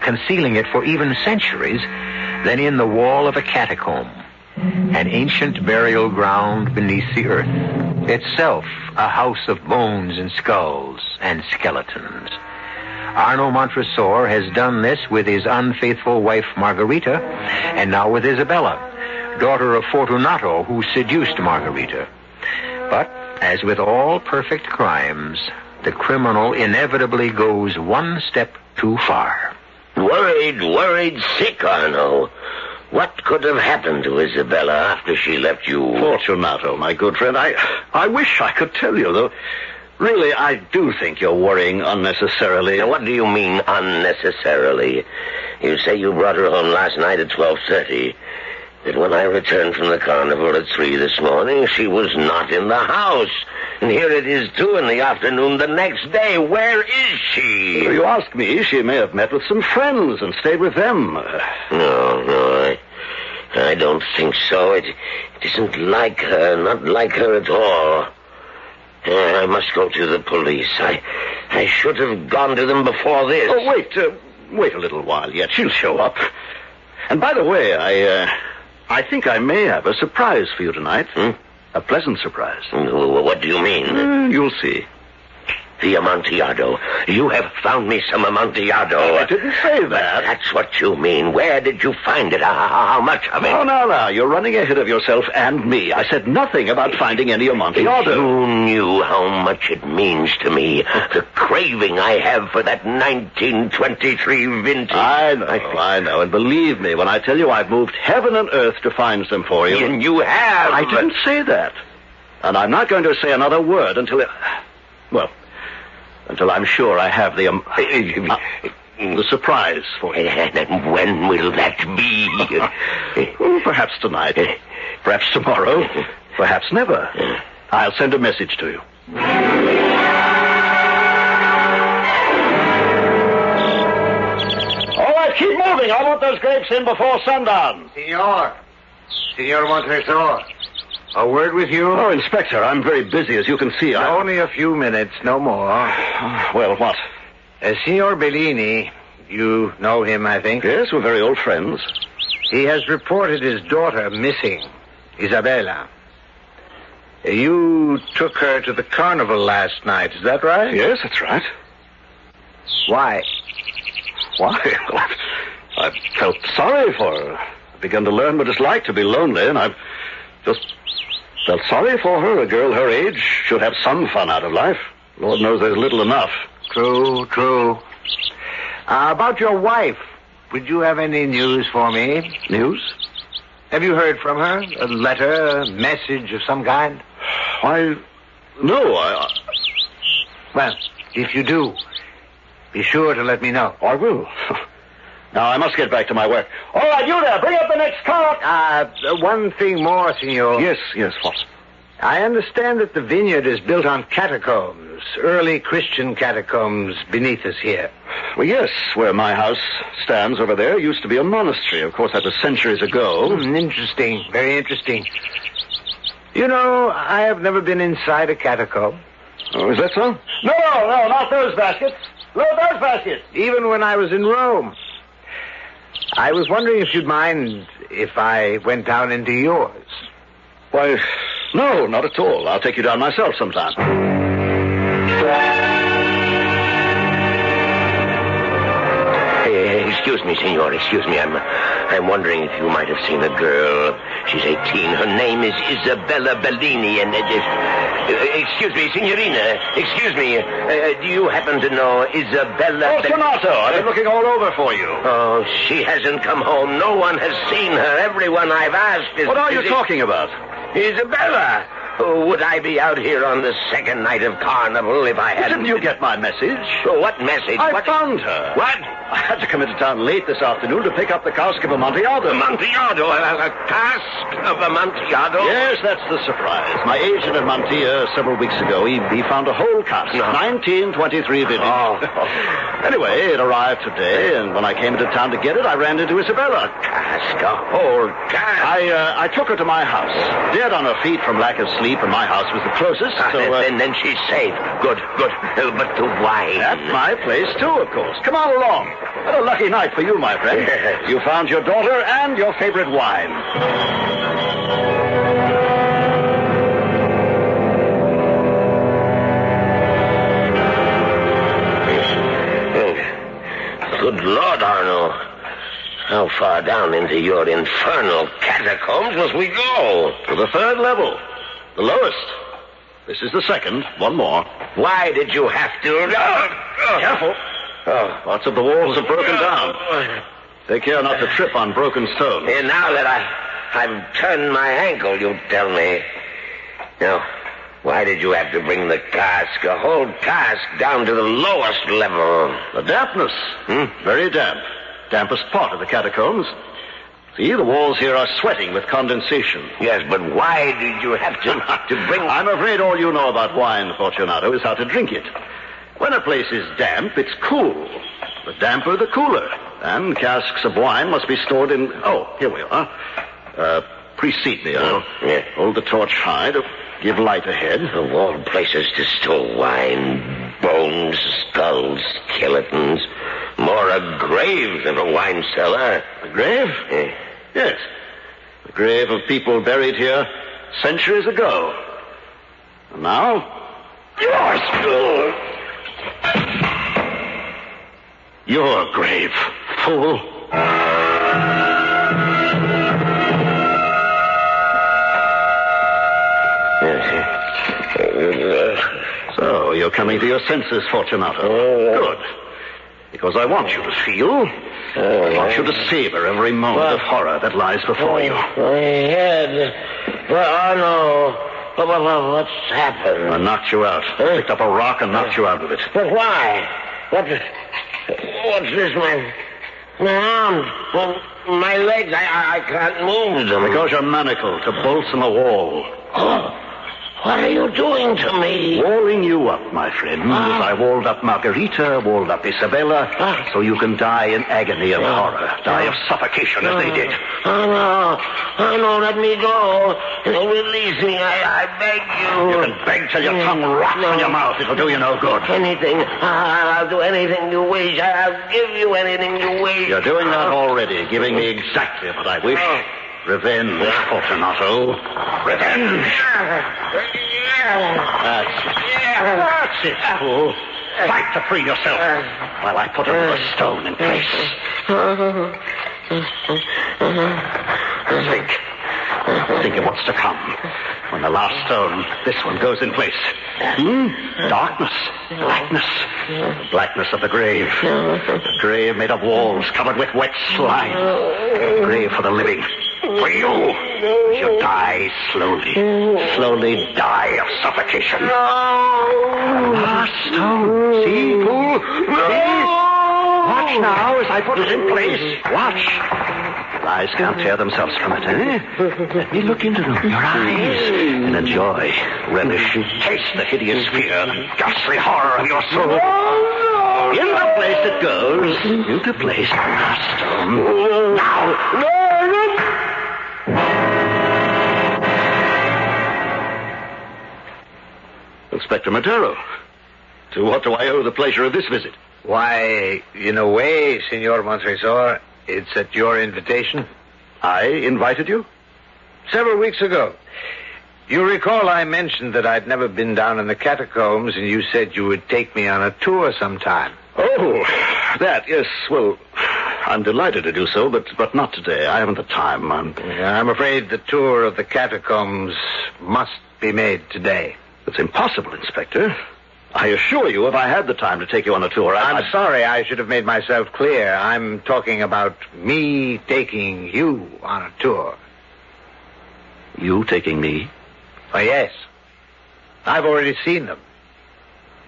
concealing it for even centuries, than in the wall of a catacomb, an ancient burial ground beneath the earth, itself a house of bones and skulls and skeletons. Arno Montresor has done this with his unfaithful wife Margarita, and now with Isabella, daughter of Fortunato, who seduced Margarita. But, as with all perfect crimes, the criminal inevitably goes one step too far. Worried sick, Arno. What could have happened to Isabella after she left you? Fortunato, my good friend, I wish I could tell you, though. Really, I do think you're worrying unnecessarily. Now, what do you mean, unnecessarily? You say you brought her home last night at 12:30. That when I returned from the carnival at 3 this morning, she was not in the house. And here it is 2 in the afternoon the next day. Where is she? You ask me, she may have met with some friends and stayed with them. No, I don't think so. It isn't like her, not like her at all. I must go to the police. I should have gone to them before this. Oh, wait a little while yet. She'll show up. And by the way, I think I may have a surprise for you tonight. A pleasant surprise. What do you mean? You'll see. The Amontillado. You have found me some Amontillado. I didn't say that. That's what you mean. Where did you find it? How much of it? Oh, now. You're running ahead of yourself and me. I said nothing about finding any Amontillado. If you knew how much it means to me, the craving I have for that 1923 vintage. I know. And believe me, when I tell you I've moved heaven and earth to find some for you. And you have. I didn't say that. And I'm not going to say another word until I'm sure I have the surprise for you. And when will that be? Perhaps tonight. Perhaps tomorrow. Perhaps never. I'll send a message to you. All right, keep moving. I want those grapes in before sundown. Senor Montresor. A word with you? Oh, Inspector, I'm very busy, as you can see. Only a few minutes, no more. Well, what? Signor Bellini, you know him, I think? Yes, we're very old friends. He has reported his daughter missing, Isabella. You took her to the carnival last night, is that right? Yes, that's right. Why? Well, I felt sorry for her. I began to learn what it's like to be lonely, and I've just felt sorry for her. A girl her age should have some fun out of life. Lord knows there's little enough. True. About your wife, would you have any news for me? News? Have you heard from her? A letter, a message of some kind? Why, no, Well, if you do, be sure to let me know. I will. Now, I must get back to my work. All right, you there, bring up the next cart. One thing more, senor. Yes, what? I understand that the vineyard is built on catacombs, early Christian catacombs beneath us here. Well, yes, where my house stands over there used to be a monastery. Of course, that was centuries ago. Interesting, very interesting. You know, I have never been inside a catacomb. Oh, is that so? No, not those baskets. No, those baskets. Even when I was in Rome. I was wondering if you'd mind if I went down into yours. Why, no, not at all. I'll take you down myself sometime. Excuse me, senor. Excuse me. I'm wondering if you might have seen a girl. She's 18. Her name is Isabella Bellini, and excuse me, signorina. Excuse me. Do you happen to know Isabella? Fortunato, I've been looking all over for you. Oh, she hasn't come home. No one has seen her. Everyone I've asked is... What are you talking about? Isabella. Would I be out here on the second night of Carnival if I hadn't... Didn't you get my message? Oh, what message? I found her. What? I had to come into town late this afternoon to pick up the cask of Amontillado. Amontillado? A cask of Amontillado? Yes, that's the surprise. My agent at Montilla several weeks ago, he found a whole cask. No. 1923 vintage. Oh. Anyway, it arrived today, and when I came into town to get it, I ran into Isabella. Cask? A whole cask? I took her to my house. Dead on her feet from lack of sleep, and my house was the closest, so... Then she's safe. Good. But the wine... At my place, too, of course. Come on along. What a lucky night for you, my friend. You found your daughter and your favorite wine. Good Lord, Arno. How far down into your infernal catacombs must we go? To the third level. The lowest. This is the second. One more. Why did you have to... Careful. Parts of the walls have broken down. Take care not to trip on broken stones. Now that I've turned my ankle, you tell me. Now, why did you have to bring the cask, a whole cask, down to the lowest level? The dampness. Very damp. Dampest part of the catacombs. See, the walls here are sweating with condensation. Yes, but why did you have to bring... I'm afraid all you know about wine, Fortunato, is how to drink it. When a place is damp, it's cool. The damper, the cooler. And casks of wine must be stored in... Oh, here we are. Precede me, Arno. Yeah. Hold the torch high to give light ahead. Of all places to store wine, bones, skulls, skeletons. More a grave than a wine cellar. A grave? Yes. The grave of people buried here centuries ago. And now... Your grave, fool. So, you're coming to your senses, Fortunato. Good. Because I want you to feel. I want you to savor every moment of horror that lies before you. My head. Oh, no. What's happened? I knocked you out. Picked up a rock and knocked you out with it. But why? What's this, my arms? My legs, I can't move them. Because you're manacled to bolts in the wall. Oh, what are you doing to me? Walling you up, my friend, as I walled up Margarita, walled up Isabella, so you can die in agony of horror, die of suffocation as they did. Oh, no, let me go. Release me, I beg you. You can beg till your tongue rots in your mouth. It'll do you no good. Anything. I'll do anything you wish. I'll give you anything you wish. You're doing that already, giving me exactly what I wish. Revenge, Fortunato. Revenge. That's it, fool. Fight to free yourself while I put another stone in place. Think of what's to come. When the last stone, this one, goes in place. Darkness, blackness, the blackness of the grave. The grave made of walls covered with wet slime. A grave for the living. For you. You die slowly. Slowly die of suffocation. The last stone. See, fool? See? Watch now as I put it in place. Watch. Your eyes can't tear themselves from it, eh? Let me look into them, your eyes, and enjoy, relish, taste the hideous fear, the ghastly horror of your soul. Into place it goes. Into place the last stone. Now! Inspector Madero. To what do I owe the pleasure of this visit? Why, in a way, Senor Montresor, it's at your invitation. I invited you? Several weeks ago. You recall I mentioned that I'd never been down in the catacombs, and you said you would take me on a tour sometime. Oh, that, yes. Well, I'm delighted to do so, but not today. I haven't the time. I'm afraid the tour of the catacombs must be made today. It's impossible, Inspector. I assure you, if I had the time to take you on a tour, I'm sorry, I should have made myself clear. I'm talking about me taking you on a tour. You taking me? Oh, yes. I've already seen them.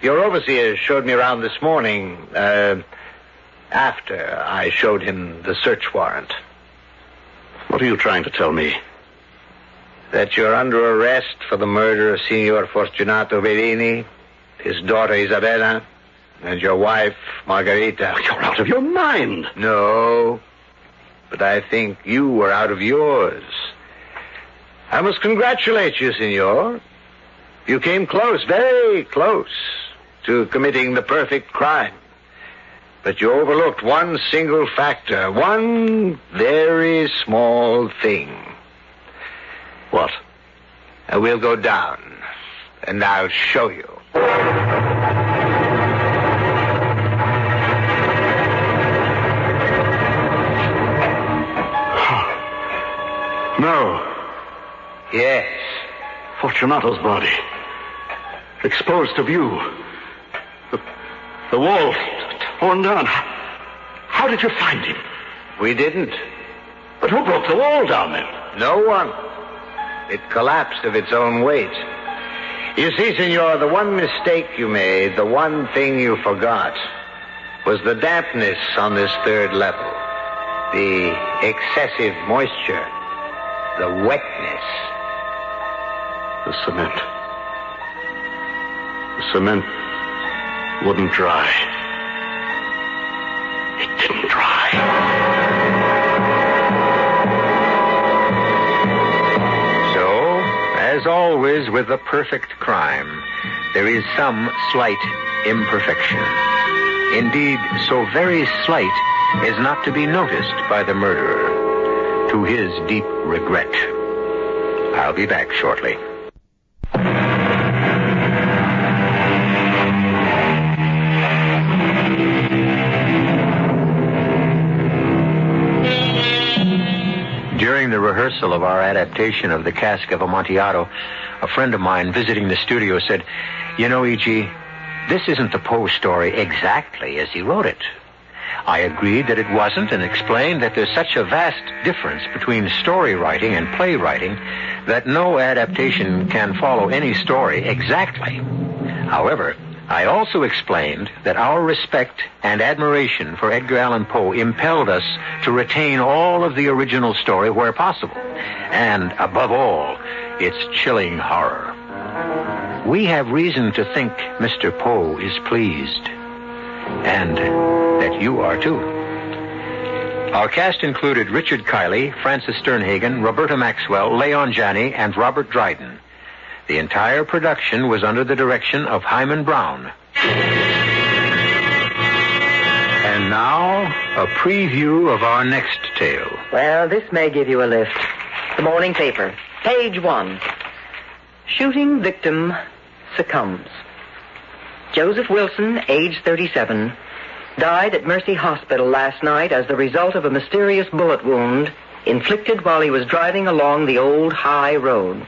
Your overseer showed me around this morning, after I showed him the search warrant. What are you trying to tell me? That you're under arrest for the murder of Signor Fortunato Bellini, his daughter Isabella, and your wife Margarita. You're out of your mind. No, but I think you were out of yours. I must congratulate you, Signor. You came close, very close, to committing the perfect crime. But you overlooked one single factor, one very small thing. What? We'll go down, and I'll show you. No. Yes. Fortunato's body. Exposed to view. The wall torn down. How did you find him? We didn't. But who broke the wall down then? No one. It collapsed of its own weight. You see, Senor, the one mistake you made, the one thing you forgot, was the dampness on this third level. The excessive moisture. The wetness. The cement. The cement wouldn't dry. It didn't dry. So, as always with a perfect crime, there is some slight imperfection. Indeed, so very slight as not to be noticed by the murderer, to his deep regret. I'll be back shortly. During the rehearsal of our adaptation of The Cask of Amontillado, a friend of mine visiting the studio said, "You know, E.G., this isn't the Poe story exactly as he wrote it." I agreed that it wasn't and explained that there's such a vast difference between story writing and playwriting that no adaptation can follow any story exactly. However, I also explained that our respect and admiration for Edgar Allan Poe impelled us to retain all of the original story where possible, and, above all, its chilling horror. We have reason to think Mr. Poe is pleased, and that you are too. Our cast included Richard Kiley, Francis Sternhagen, Roberta Maxwell, Leon Janney, and Robert Dryden. The entire production was under the direction of Hyman Brown. And now, a preview of our next tale. Well, this may give you a lift. The morning paper, page 1. Shooting victim succumbs. Joseph Wilson, age 37, died at Mercy Hospital last night as the result of a mysterious bullet wound inflicted while he was driving along the old high road.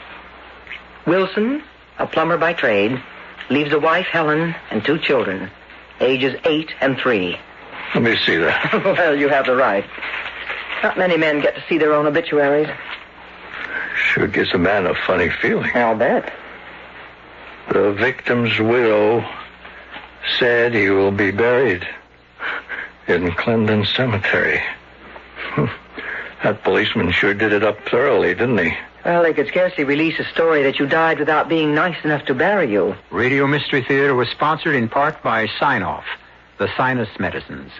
Wilson, a plumber by trade, leaves a wife, Helen, and 2 children, ages 8 and 3. Let me see that. Well, you have the right. Not many men get to see their own obituaries. Sure gives a man a funny feeling. I'll bet. The victim's widow said he will be buried in Clendon Cemetery. That policeman sure did it up thoroughly, didn't he? Well, they could scarcely release a story that you died without being nice enough to bury you. Radio Mystery Theater was sponsored in part by Sign-Off, the sinus medicines.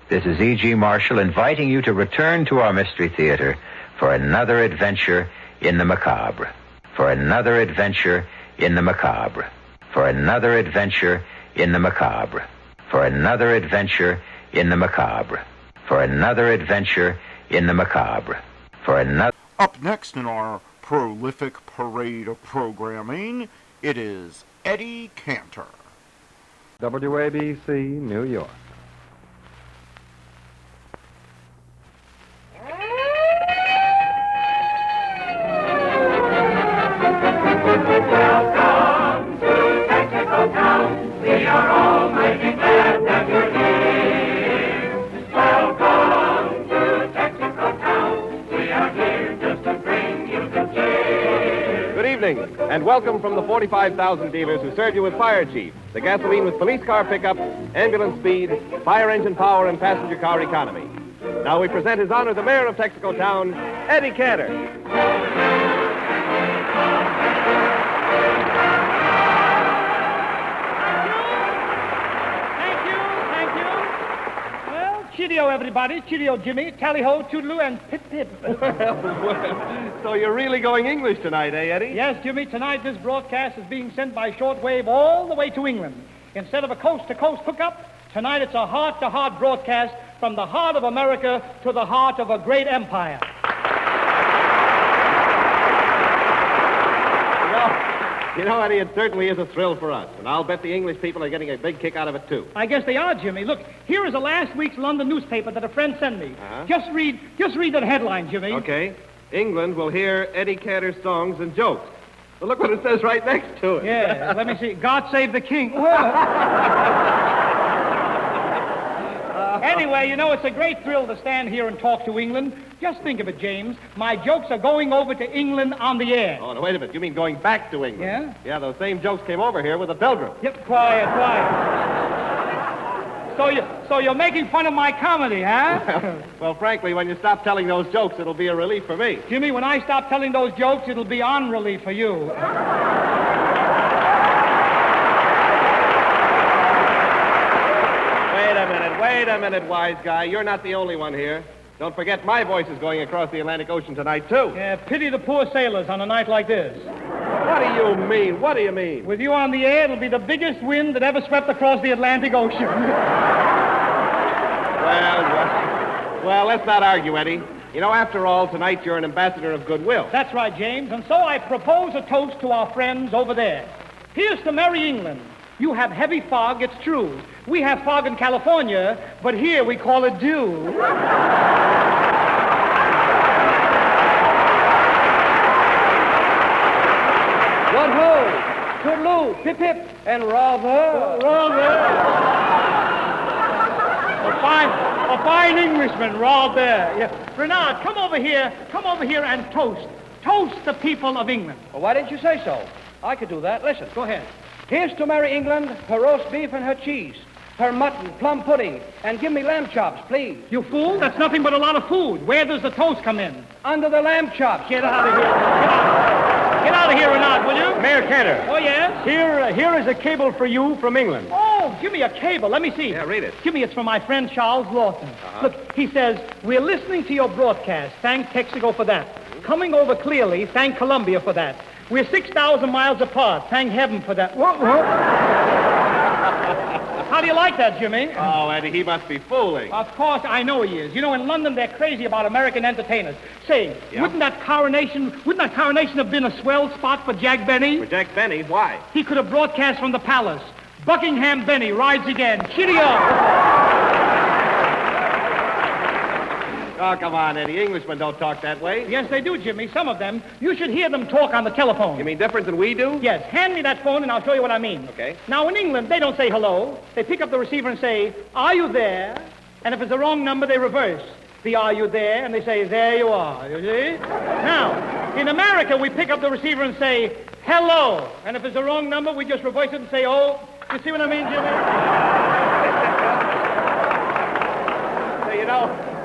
This is E.G. Marshall inviting you to return to our Mystery Theater for another adventure in the macabre. For another adventure in the macabre. for another adventure in the macabre. For another adventure in the macabre. For another adventure in the macabre. For another... Up next in our prolific parade of programming, it is Eddie Cantor. WABC, New York. Welcome to Texaco Town. We are all mighty glad that you're here. Welcome to Texaco Town. We are here just to bring you good cheer. Good evening, and welcome from the 45,000 dealers who serve you with Fire Chief, the gasoline with police car pickup, ambulance speed, fire engine power, and passenger car economy. Now we present His Honor the Mayor of Texaco Town, Eddie Cantor. Cheerio, everybody. Cheerio, Jimmy. Tally-ho, toodaloo, and pip-pip. So you're really going English tonight, eh, Eddie? Yes, Jimmy. Tonight, this broadcast is being sent by shortwave all the way to England. Instead of a coast-to-coast hookup, tonight it's a heart-to-heart broadcast from the heart of America to the heart of a great empire. You know, Eddie, it certainly is a thrill for us, and I'll bet the English people are getting a big kick out of it, too. I guess they are, Jimmy. Look, here is a last week's London newspaper that a friend sent me. Uh-huh. Just read that headline, Jimmy. Okay. England will hear Eddie Cantor's songs and jokes. Well, look what it says right next to it. Yeah, let me see. God save the king. Anyway, you know, it's a great thrill to stand here and talk to England. Just think of it, James. My jokes are going over to England on the air. Oh, no, wait a minute. You mean going back to England? Yeah? Yeah, those same jokes came over here with a pilgrim. Yep, quiet. So you're making fun of my comedy, huh? Well, frankly, when you stop telling those jokes, it'll be a relief for me. Jimmy, when I stop telling those jokes, it'll be on relief for you. Wait a minute, wise guy. You're not the only one here. Don't forget my voice is going across the Atlantic Ocean tonight, too. Yeah, pity the poor sailors on a night like this. What do you mean? What do you mean? With you on the air, it'll be the biggest wind that ever swept across the Atlantic Ocean. Well, let's not argue, Eddie. You know, after all, tonight you're an ambassador of goodwill. That's right, James. And so I propose a toast to our friends over there. Here's to merry England. You have heavy fog, it's true. We have fog in California, but here we call it dew. What-ho, toodaloo, pip-pip, and rather. A fine Englishman, rather. Yeah. Renard, come over here and toast. Toast the people of England. Well, why didn't you say so? I could do that. Listen. Go ahead. Here's to merry England, her roast beef and her cheese, her mutton, plum pudding, and give me lamb chops, please. You fool, that's nothing but a lot of food. Where does the toast come in? Under the lamb chops. Get out of here. Get out of here, Renard, will you? Mayor Cantor. Oh, yes? Here is a cable for you from England. Oh, give me a cable. Let me see. Yeah, read it. Give me, it's from my friend Charles Lawson. Look, he says, we're listening to your broadcast. Thank Texaco for that. Coming over clearly. Thank Columbia for that. We're 6,000 miles apart. Thank heaven for that. How do you like that, Jimmy? Oh, Eddie, he must be fooling. Of course, I know he is. You know, in London, they're crazy about American entertainers. Say, wouldn't that coronation have been a swell spot for Jack Benny? For Jack Benny? Why? He could have broadcast from the palace. Buckingham Benny rides again. Cheerio! Oh, come on, Eddie. Englishmen don't talk that way. Yes, they do, Jimmy. Some of them. You should hear them talk on the telephone. You mean different than we do? Yes. Hand me that phone and I'll show you what I mean. Okay. Now, in England, they don't say hello. They pick up the receiver and say, are you there? And if it's the wrong number, they reverse. The are you there? And they say, there you are. You see? Now, in America, we pick up the receiver and say, hello. And if it's the wrong number, we just reverse it and say, oh. You see what I mean, Jimmy?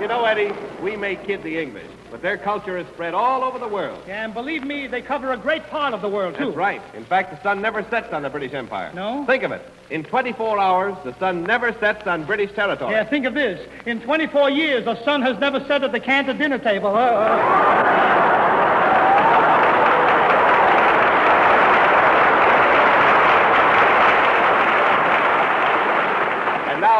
You know, Eddie, we may kid the English, but their culture is spread all over the world. Yeah, and believe me, they cover a great part of the world, too. That's right. In fact, the sun never sets on the British Empire. No? Think of it. In 24 hours, the sun never sets on British territory. Yeah, think of this. In 24 years, the sun has never set at the Cantor dinner table.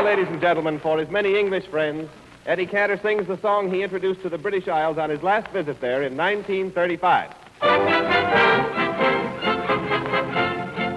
ladies and gentlemen, for his many English friends, Eddie Cantor sings the song he introduced to the British Isles on his last visit there in 1935.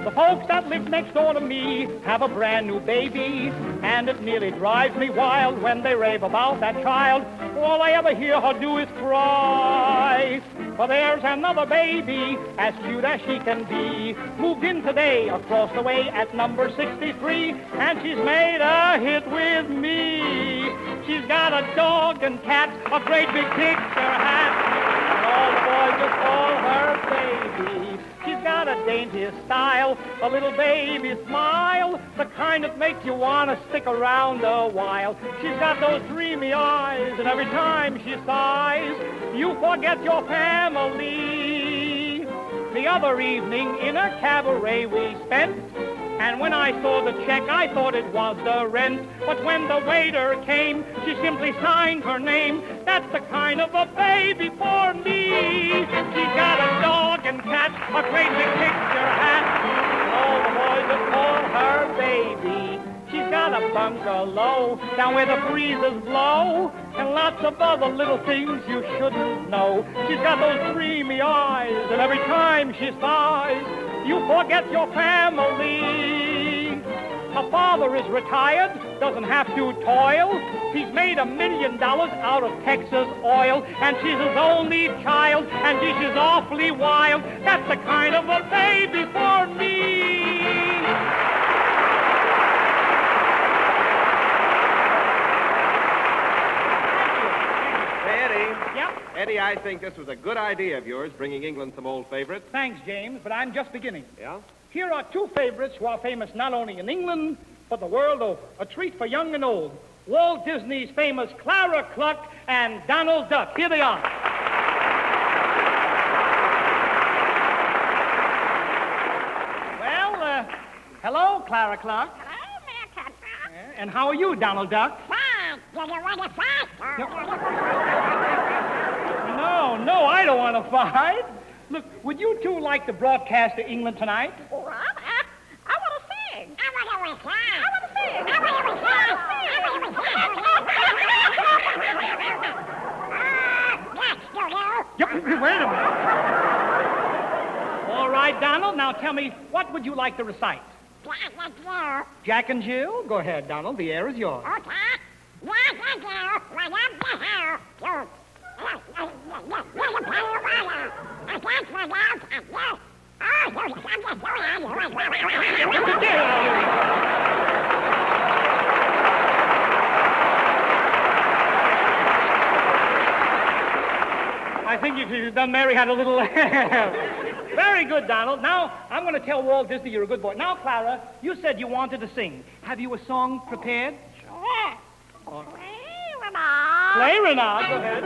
The folks that live next door to me have a brand new baby, and it nearly drives me wild when they rave about that child. All I ever hear her do is cry. For there's another baby, as cute as she can be, moved in today across the way at number 63, and she's made a hit with me. She's got a dog and cat, a great big picture hat, and all the boys just call her baby. She's got a dainty style, a little baby smile, the kind that makes you want to stick around a while. She's got those dreamy eyes, and every time she sighs, you forget your family. The other evening in a cabaret we spent, and when I saw the check, I thought it was the rent. But when the waiter came, she simply signed her name. That's the kind of a baby for me. She's got a dog and cat, a great big picture hat, and all the boys just call her baby. She's got a bungalow down where the breezes blow, and lots of other little things you shouldn't know. She's got those dreamy eyes, and every time she sighs, you forget your family. Her father is retired, doesn't have to toil. He's made $1 million out of Texas oil, and she's his only child, and she's awfully wild. That's the kind of a baby for me. Eddie, I think this was a good idea of yours, bringing England some old favorites. Thanks, James, but I'm just beginning. Yeah? Here are two favorites who are famous not only in England, but the world over. A treat for young and old. Walt Disney's famous Clara Cluck and Donald Duck. Here they are. Well, hello, Clara Cluck. Hello, Mr. Duck. And how are you, Donald Duck? Fine. Do you want to fight? No, I don't want to fight. Look, would you two like to broadcast to England tonight? What? I want to sing. I want to sing. I want to sing. I want to sing. Wait a minute. All right, Donald, now tell me, what would you like to recite? Jack and Jill. Jack and Jill? Go ahead, Donald. The air is yours. Okay. Jack and Jill went up the hill. I think you could have done Mary Had a Little Lamb. Very good, Donald. Now, I'm going to tell Walt Disney you're a good boy. Now, Clara, you said you wanted to sing. Have you a song prepared? Sure. Oh. Play, Renard. Play, Renard. Go ahead.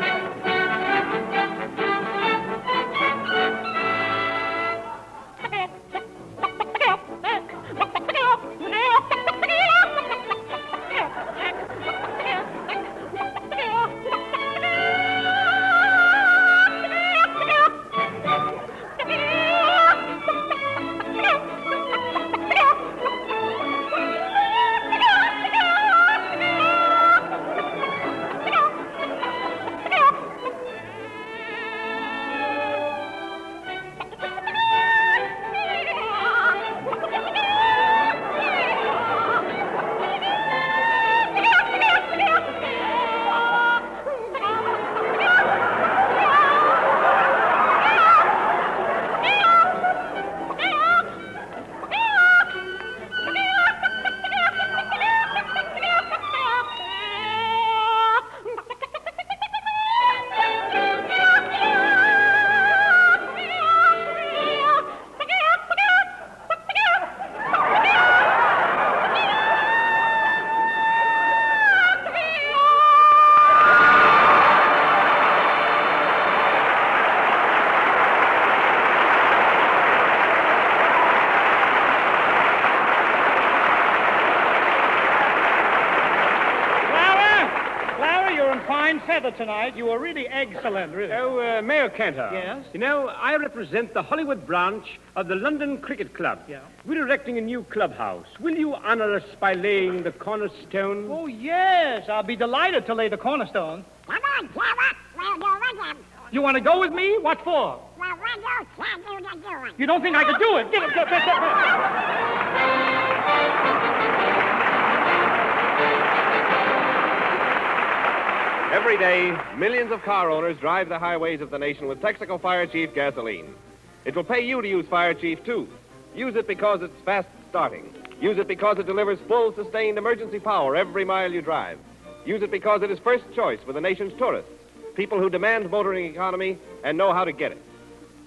you're in fine feather tonight. You were really excellent, really. Oh, Mayor Cantor. Yes? You know, I represent the Hollywood branch of the London Cricket Club. Yeah. We're erecting a new clubhouse. Will you honor us by laying the cornerstone? Oh, yes. I'll be delighted to lay the cornerstone. Come on, Sarah. We'll do it. You want to go with me? What for? Well, what else can you do it? You don't think I could do it? Get it. Every day, millions of car owners drive the highways of the nation with Texaco Fire Chief gasoline. It will pay you to use Fire Chief, too. Use it because it's fast starting. Use it because it delivers full, sustained emergency power every mile you drive. Use it because it is first choice for the nation's tourists, people who demand motoring economy and know how to get it.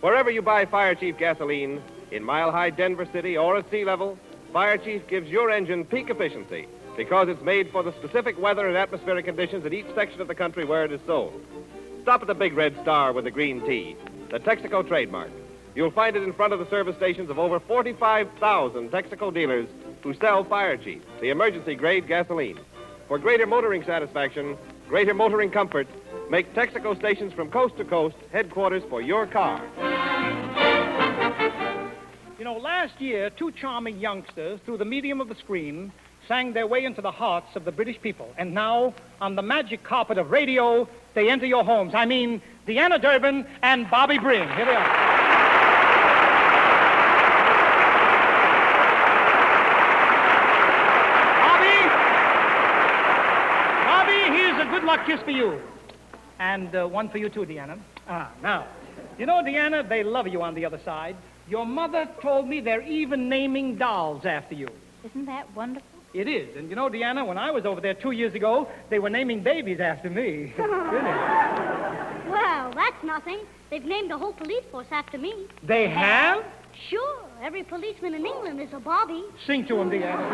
Wherever you buy Fire Chief gasoline, in mile-high Denver City or at sea level, Fire Chief gives your engine peak efficiency because it's made for the specific weather and atmospheric conditions in each section of the country where it is sold. Stop at the big red star with the green T, the Texaco trademark. You'll find it in front of the service stations of over 45,000 Texaco dealers who sell Fire Chief, the emergency-grade gasoline. For greater motoring satisfaction, greater motoring comfort, make Texaco stations from coast to coast headquarters for your car. You know, last year, two charming youngsters, through the medium of the screen, sang their way into the hearts of the British people. And now, on the magic carpet of radio, they enter your homes. I mean, Deanna Durbin and Bobby Bring. Here they are. Bobby, here's a good luck kiss for you. And one for you, too, Deanna. Now, you know, Deanna, they love you on the other side. Your mother told me they're even naming dolls after you. Isn't that wonderful? It is. And you know, Deanna, when I was over there 2 years ago, they were naming babies after me. Really? Well, that's nothing. They've named a whole police force after me. They have? Sure. Every policeman in England is a Bobby. Sing to him, Deanna.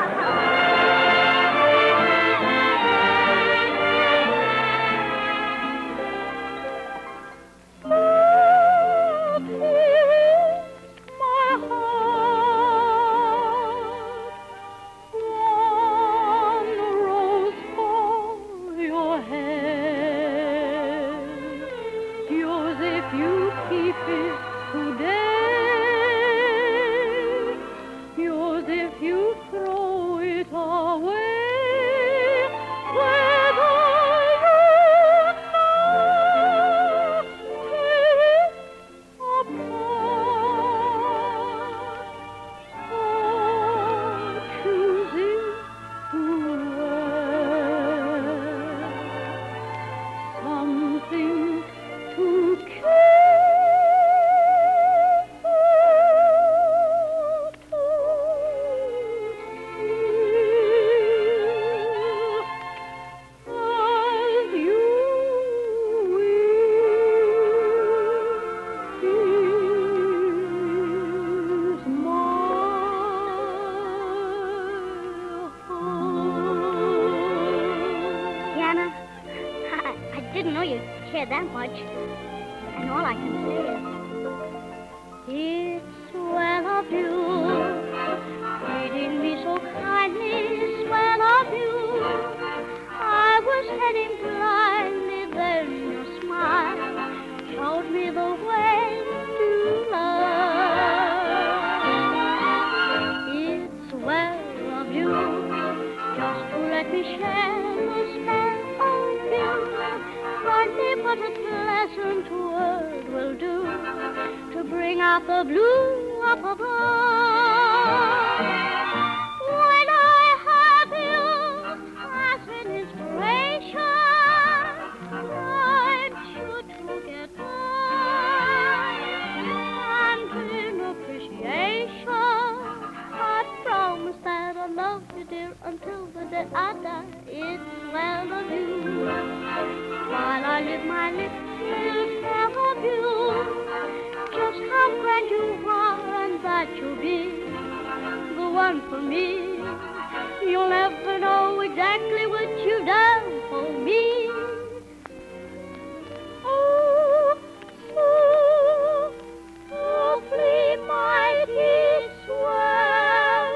That much. And all I can say is, it's swell of you, treating me so kindly, swell of you. I was heading blindly, then your smile showed me the way to love. It's swell of you, just to let me share the spell of you. Hardly but a pleasant word will do to bring out the blue up above. When I have you as an inspiration, I'm sure to get by. And in appreciation, I promise that I'll love you, dear, until the day I die. It's well of you. While I live my lips, will tell of you just how grand you are and that you'll be the one for me. You'll never know exactly what you've done for me. Oh, so awfully mighty swell.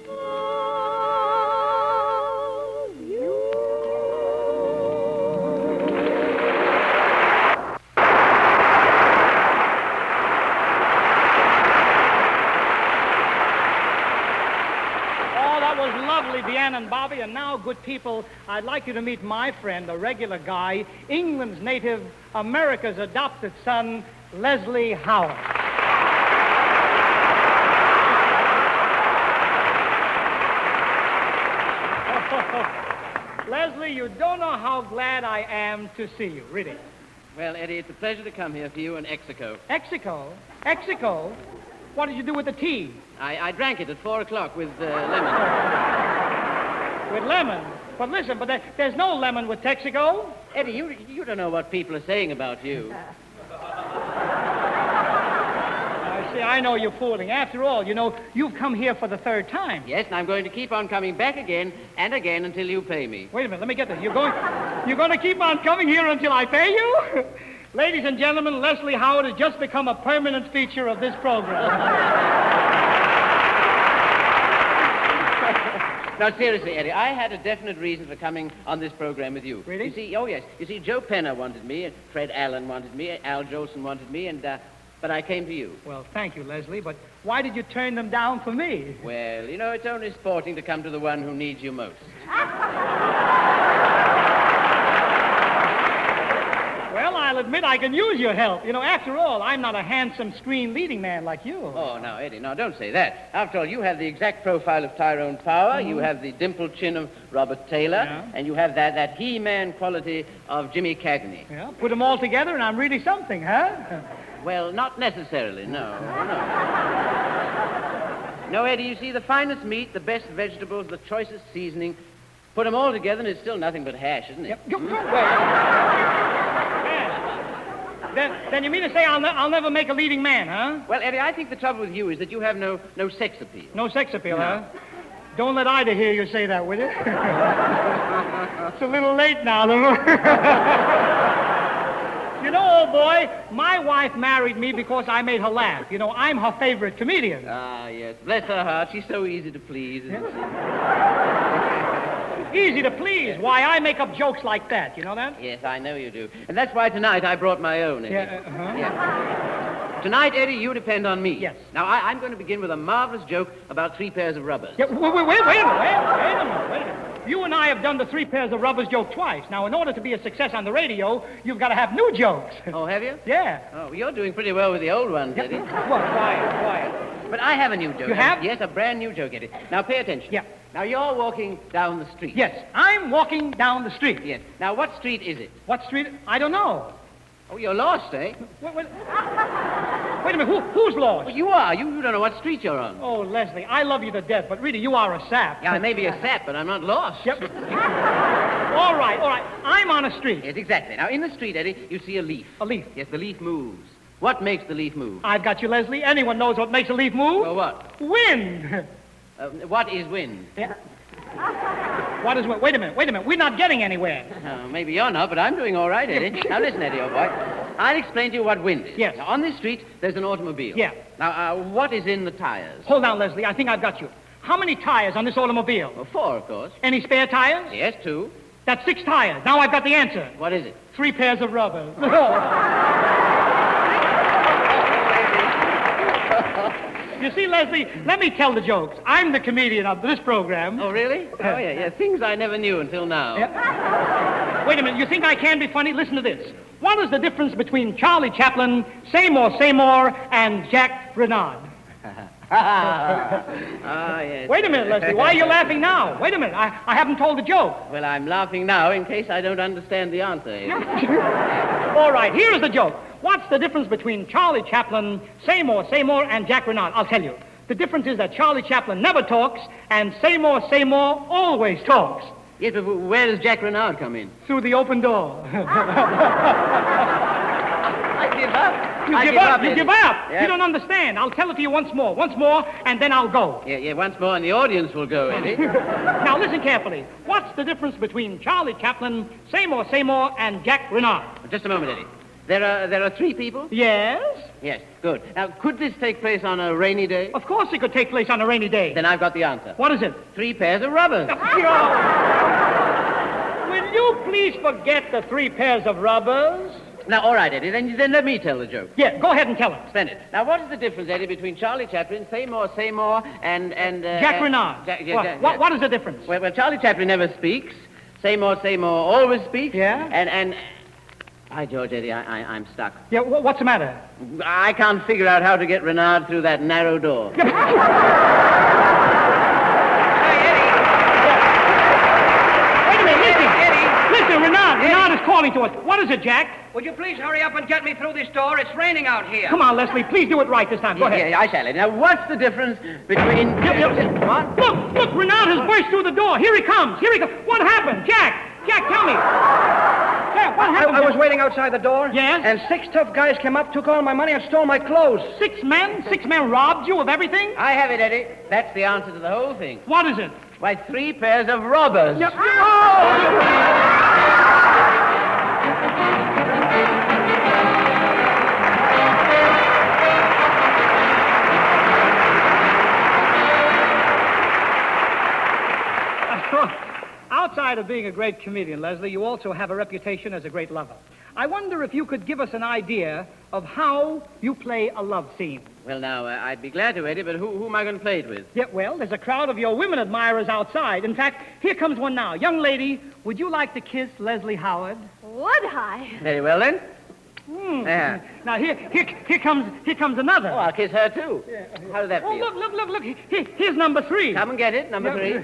Oh, you. Bobby, and now, good people, I'd like you to meet my friend, a regular guy, England's native, America's adopted son, Leslie Howard. Leslie, you don't know how glad I am to see you, really. Well, Eddie, it's a pleasure to come here for you in Execo. Execo? Execo? What did you do with the tea? I drank it at 4 o'clock with lemon. With lemon? But listen, there's no lemon with Texaco. Eddie, you don't know what people are saying about you. See, I know you're fooling. After all, you know, you've come here for the third time. Yes, and I'm going to keep on coming back again and again until you pay me. Wait a minute, let me get this. You're going to keep on coming here until I pay you? Ladies and gentlemen, Leslie Howard has just become a permanent feature of this program. Now, seriously, Eddie, I had a definite reason for coming on this program with you. Really? You see, oh, yes. You see, Joe Penner wanted me, Fred Allen wanted me, Al Jolson wanted me, but I came to you. Well, thank you, Leslie, but why did you turn them down for me? Well, you know, it's only sporting to come to the one who needs you most. Well, I'll admit I can use your help. You know, after all, I'm not a handsome screen leading man like you. Oh, now, Eddie, now, don't say that. After all, you have the exact profile of Tyrone Power, you have the dimpled chin of Robert Taylor, and you have that He-Man quality of Jimmy Cagney. Yeah, put them all together and I'm really something, huh? Well, not necessarily, no. No, Eddie, you see, the finest meat, the best vegetables, the choicest seasoning, put them all together and it's still nothing but hash, isn't it? Then you mean to say I'll never make a leading man, huh? Well, Eddie, I think the trouble with you is that you have no sex appeal. No sex appeal, huh? Don't let Ida hear you say that, will you? It's a little late now, though. You know, old boy, my wife married me because I made her laugh. You know, I'm her favorite comedian. Ah, yes. Bless her heart. She's so easy to please, isn't she? Easy to please. Why, I make up jokes like that. You know that? Yes, I know you do. And that's why tonight I brought my own, Eddie. Yeah. Tonight, Eddie, you depend on me. Yes. Now, I'm going to begin with a marvelous joke about 3 pairs of rubbers. Yeah, wait a minute. You and I have done the 3 pairs of rubbers joke twice. Now, in order to be a success on the radio, you've got to have new jokes. Oh, have you? Yeah. Oh, you're doing pretty well with the old ones, Eddie. Well, quiet. But I have a new joke. You have? Yes, a brand new joke, Eddie. Now, pay attention. Yeah. Now, you're walking down the street. Yes, I'm walking down the street. Yes. Now, what street is it? What street? I don't know. Oh, you're lost, eh? Wait a minute, who's lost? Well, you are. You don't know what street you're on. Oh, Leslie, I love you to death, but really, you are a sap. Yeah, I may be a sap, but I'm not lost. Yep. All right. I'm on a street. Yes, exactly. Now, in the street, Eddie, you see a leaf. A leaf? Yes, the leaf moves. What makes the leaf move? I've got you, Leslie. Anyone knows what makes a leaf move? Well, what? Wind. What is wind? Yeah. What is wind? Wait a minute. We're not getting anywhere. Maybe you're not, but I'm doing all right, Eddie. Now, listen, Eddie, old boy. I'll explain to you what wind is. Yes. Now, on this street, there's an automobile. Yeah. Now, what is in the tires? Hold on, Leslie. I think I've got you. How many tires on this automobile? Well, 4, of course. Any spare tires? Yes, 2. That's 6 tires. Now I've got the answer. What is it? 3 pairs of rubbers. You see, Leslie, let me tell the jokes. I'm the comedian of this program. Oh, really? Oh, yeah. Things I never knew until now. Yeah. Wait a minute. You think I can be funny? Listen to this. What is the difference between Charlie Chaplin, Seymour, and Jack Renard? Yes. Wait a minute, Leslie. Why are you laughing now? Wait a minute. I haven't told the joke. Well, I'm laughing now in case I don't understand the answer. All right, here's the joke. What's the difference between Charlie Chaplin, Seymour, and Jack Renard? I'll tell you. The difference is that Charlie Chaplin never talks, and Seymour always talks. Yes, but where does Jack Renard come in? Through the open door. I give up. You give up. Yeah. You don't understand. I'll tell it to you once more, and then I'll go. Yeah, once more, and the audience will go, Eddie. Now, listen carefully. What's the difference between Charlie Chaplin, Seymour, and Jack Renard? Just a moment, Eddie. There are 3 people? Yes. Yes, good. Now, could this take place on a rainy day? Of course it could take place on a rainy day. Then I've got the answer. What is it? 3 pairs of rubbers. Will you please forget the 3 pairs of rubbers? Now, all right, Eddie, then let me tell the joke. Yeah, go ahead and tell it. Splendid. Now, what is the difference, Eddie, between Charlie Chaplin, Say More, and... Jack Renard. What is the difference? Well, Charlie Chaplin never speaks. Say More, always speaks. Yeah? And... By George, Eddie, I'm stuck. Yeah, what's the matter? I can't figure out how to get Renard through that narrow door. Listen, Renard is calling to us. What is it, Jack? Would you please hurry up and get me through this door? It's raining out here. Come on, Leslie. Please do it right this time. Go ahead. Yeah, I shall. Now, what's the difference between... What? Look, Renard has burst through the door. Here he comes. What happened? Jack, tell me. Jack, what happened? I was waiting outside the door. Yes? And 6 tough guys came up, took all my money, and stole my clothes. 6 men? 6 men robbed you of everything? I have it, Eddie. That's the answer to the whole thing. What is it? Why, 3 pairs of robbers. Outside of being a great comedian, Leslie, you also have a reputation as a great lover. I wonder if you could give us an idea of how you play a love scene. Well, now, I'd be glad to, Eddie, but who am I going to play it with? Yeah, well, there's a crowd of your women admirers outside. In fact, here comes one now. Young lady, would you like to kiss Leslie Howard? Would I? Very well, then. Yeah. Now, here comes another. Oh, I'll kiss her, too. Yeah. How does that feel? Oh, look. Here's number 3. Come and get it, number 3.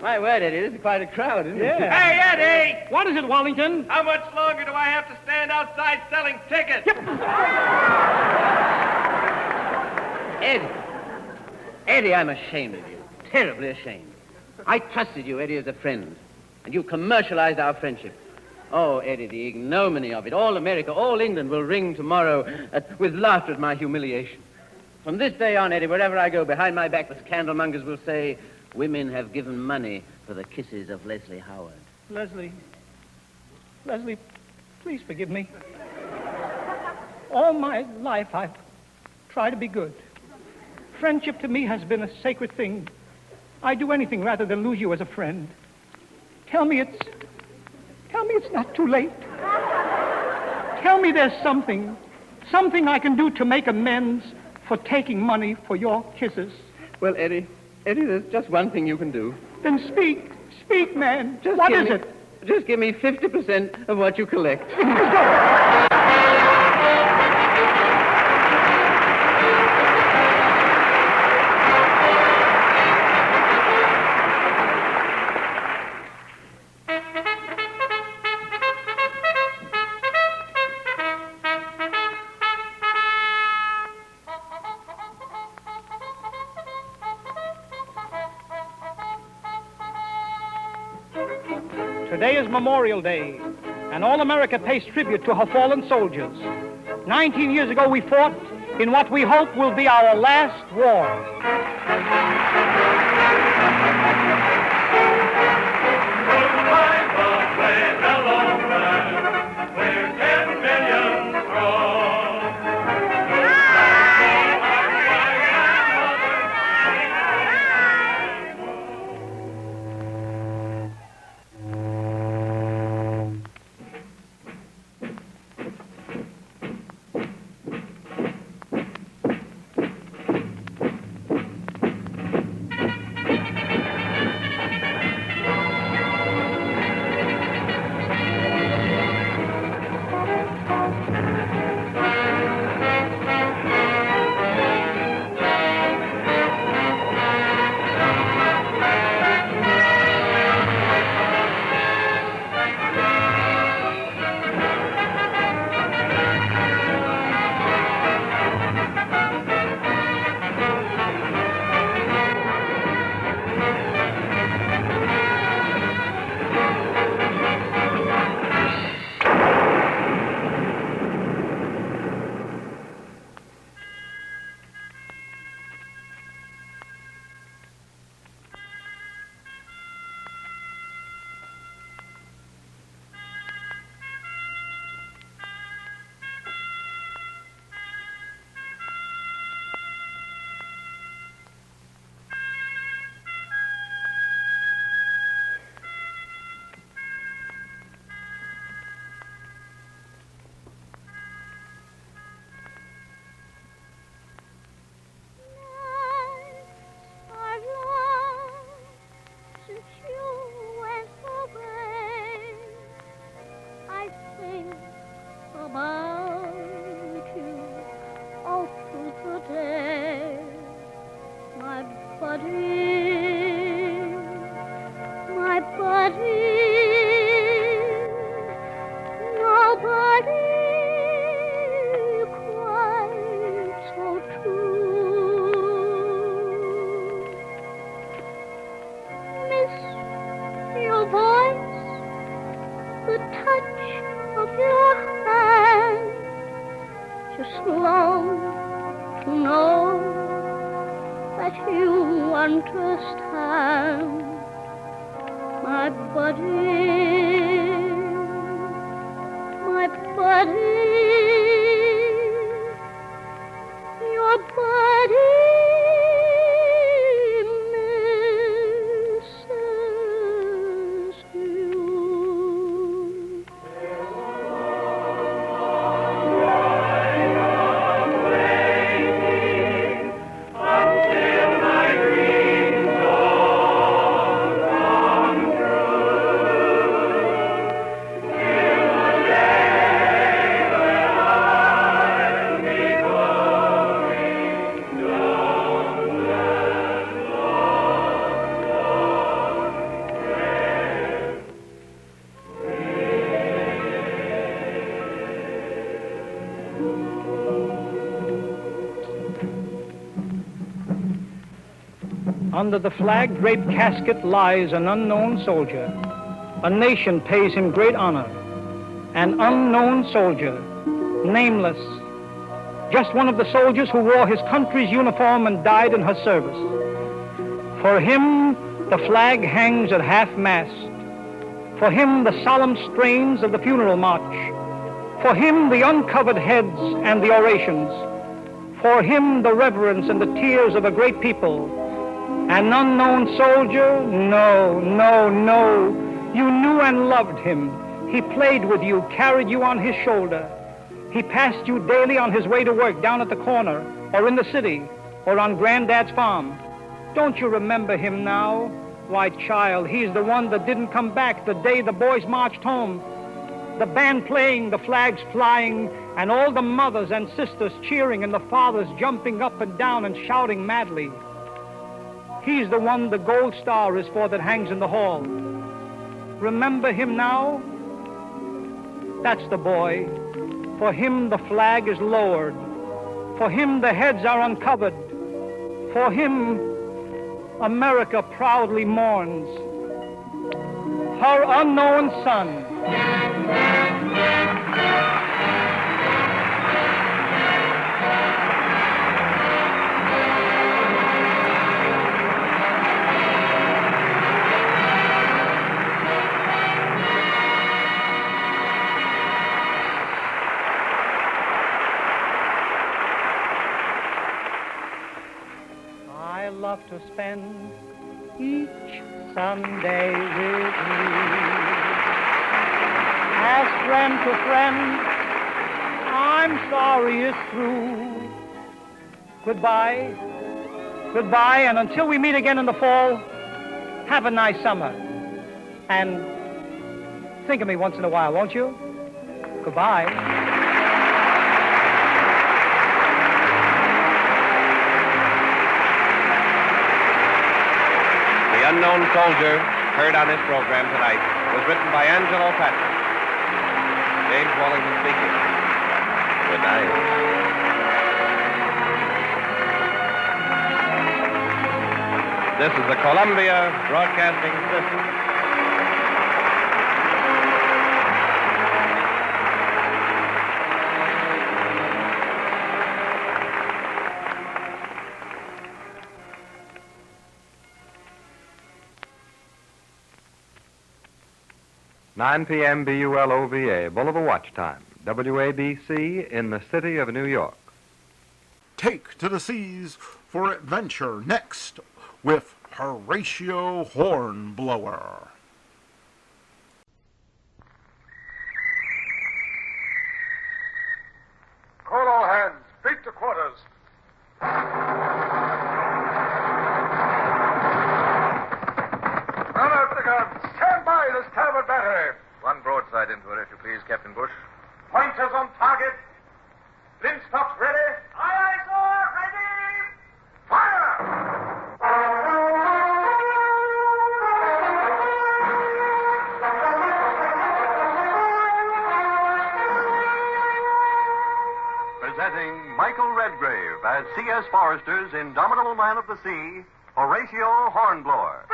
My word, Eddie, this is quite a crowd, isn't it? Hey, Eddie! What is it, Wallington? How much longer do I have to stand outside selling tickets? Eddie, I'm ashamed of you. Terribly ashamed. I trusted you, Eddie, as a friend, and you commercialized our friendship. Oh, Eddie, the ignominy of it. All America, all England will ring tomorrow with laughter at my humiliation. From this day on, Eddie, wherever I go, behind my back, the scandalmongers will say, women have given money for the kisses of Leslie Howard. Leslie, please forgive me. All my life, I've tried to be good. Friendship to me has been a sacred thing. I'd do anything rather than lose you as a friend. Tell me it's not too late. Tell me there's something I can do to make amends for taking money for your kisses. Well, Eddie, there's just one thing you can do. Then speak, man. What is it? Just give me 50% of what you collect. Today is Memorial Day, and all America pays tribute to her fallen soldiers. 19 years ago, we fought in what we hope will be our last war. about you all through the day. My buddy, nobody quite so true. Miss your voice, the touch of your hand, just long to know that you understand. My buddy, your buddy misses you. Under the flag-draped casket lies an unknown soldier. A nation pays him great honor. An unknown soldier, nameless. Just one of the soldiers who wore his country's uniform and died in her service. For him, the flag hangs at half-mast. For him, the solemn strains of the funeral march. For him, the uncovered heads and the orations. For him, the reverence and the tears of a great people. An unknown soldier? No, no, no. You knew and loved him. He played with you, carried you on his shoulder. He passed you daily on his way to work down at the corner, or in the city, or on Granddad's farm. Don't you remember him now? Why, child, he's the one that didn't come back the day the boys marched home. The band playing, the flags flying, and all the mothers and sisters cheering, and the fathers jumping up and down and shouting madly. He's the one the gold star is for that hangs in the hall. Remember him now? That's the boy. For him the flag is lowered. For him the heads are uncovered. For him America proudly mourns her unknown son. Love to spend each Sunday with you. As friend to friend, I'm sorry it's through. Goodbye, goodbye, and until we meet again in the fall, have a nice summer. And think of me once in a while, won't you? Goodbye. The Unknown Soldier, heard on this program tonight, was written by Angelo Patrick. James Wallington speaking. Good night. This is the Columbia Broadcasting System. Nine p.m. BULOVA, Boulevard Watch Time. WABC in the city of New York. Take to the seas for adventure next with Horatio Hornblower. Call all hands. Beat to quarters. Run out the guns. Stand by this starboard battery. One broadside into her, if you please, Captain Bush. Point Launchers on target. Flintstocks ready. Aye, aye, sir. Ready. Fire! Presenting Michael Redgrave as C.S. Forrester's indomitable man of the sea, Horatio Hornblower.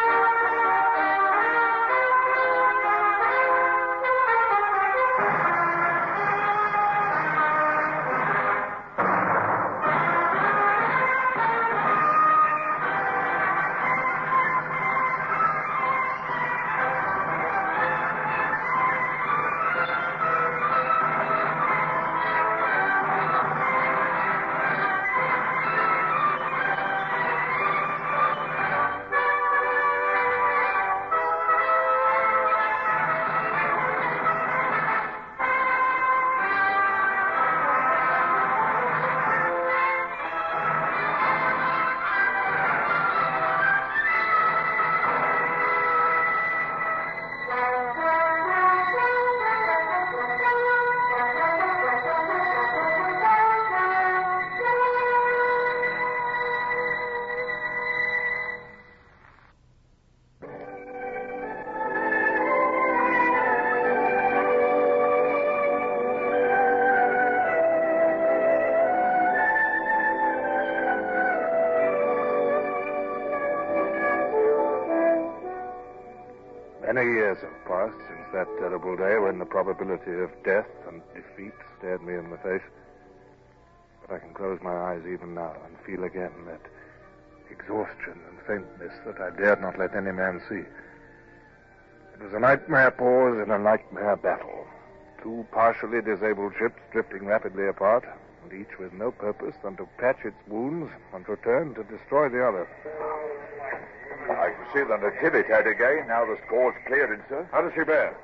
Many years have passed since that terrible day when the probability of death and defeat stared me in the face. But I can close my eyes even now and feel again that exhaustion and faintness that I dared not let any man see. It was a nightmare pause in a nightmare battle. Two partially disabled ships drifting rapidly apart, and each with no purpose than to patch its wounds and return to destroy the other. I can see the Natividad again, now the score's clearing, sir. How does she bear?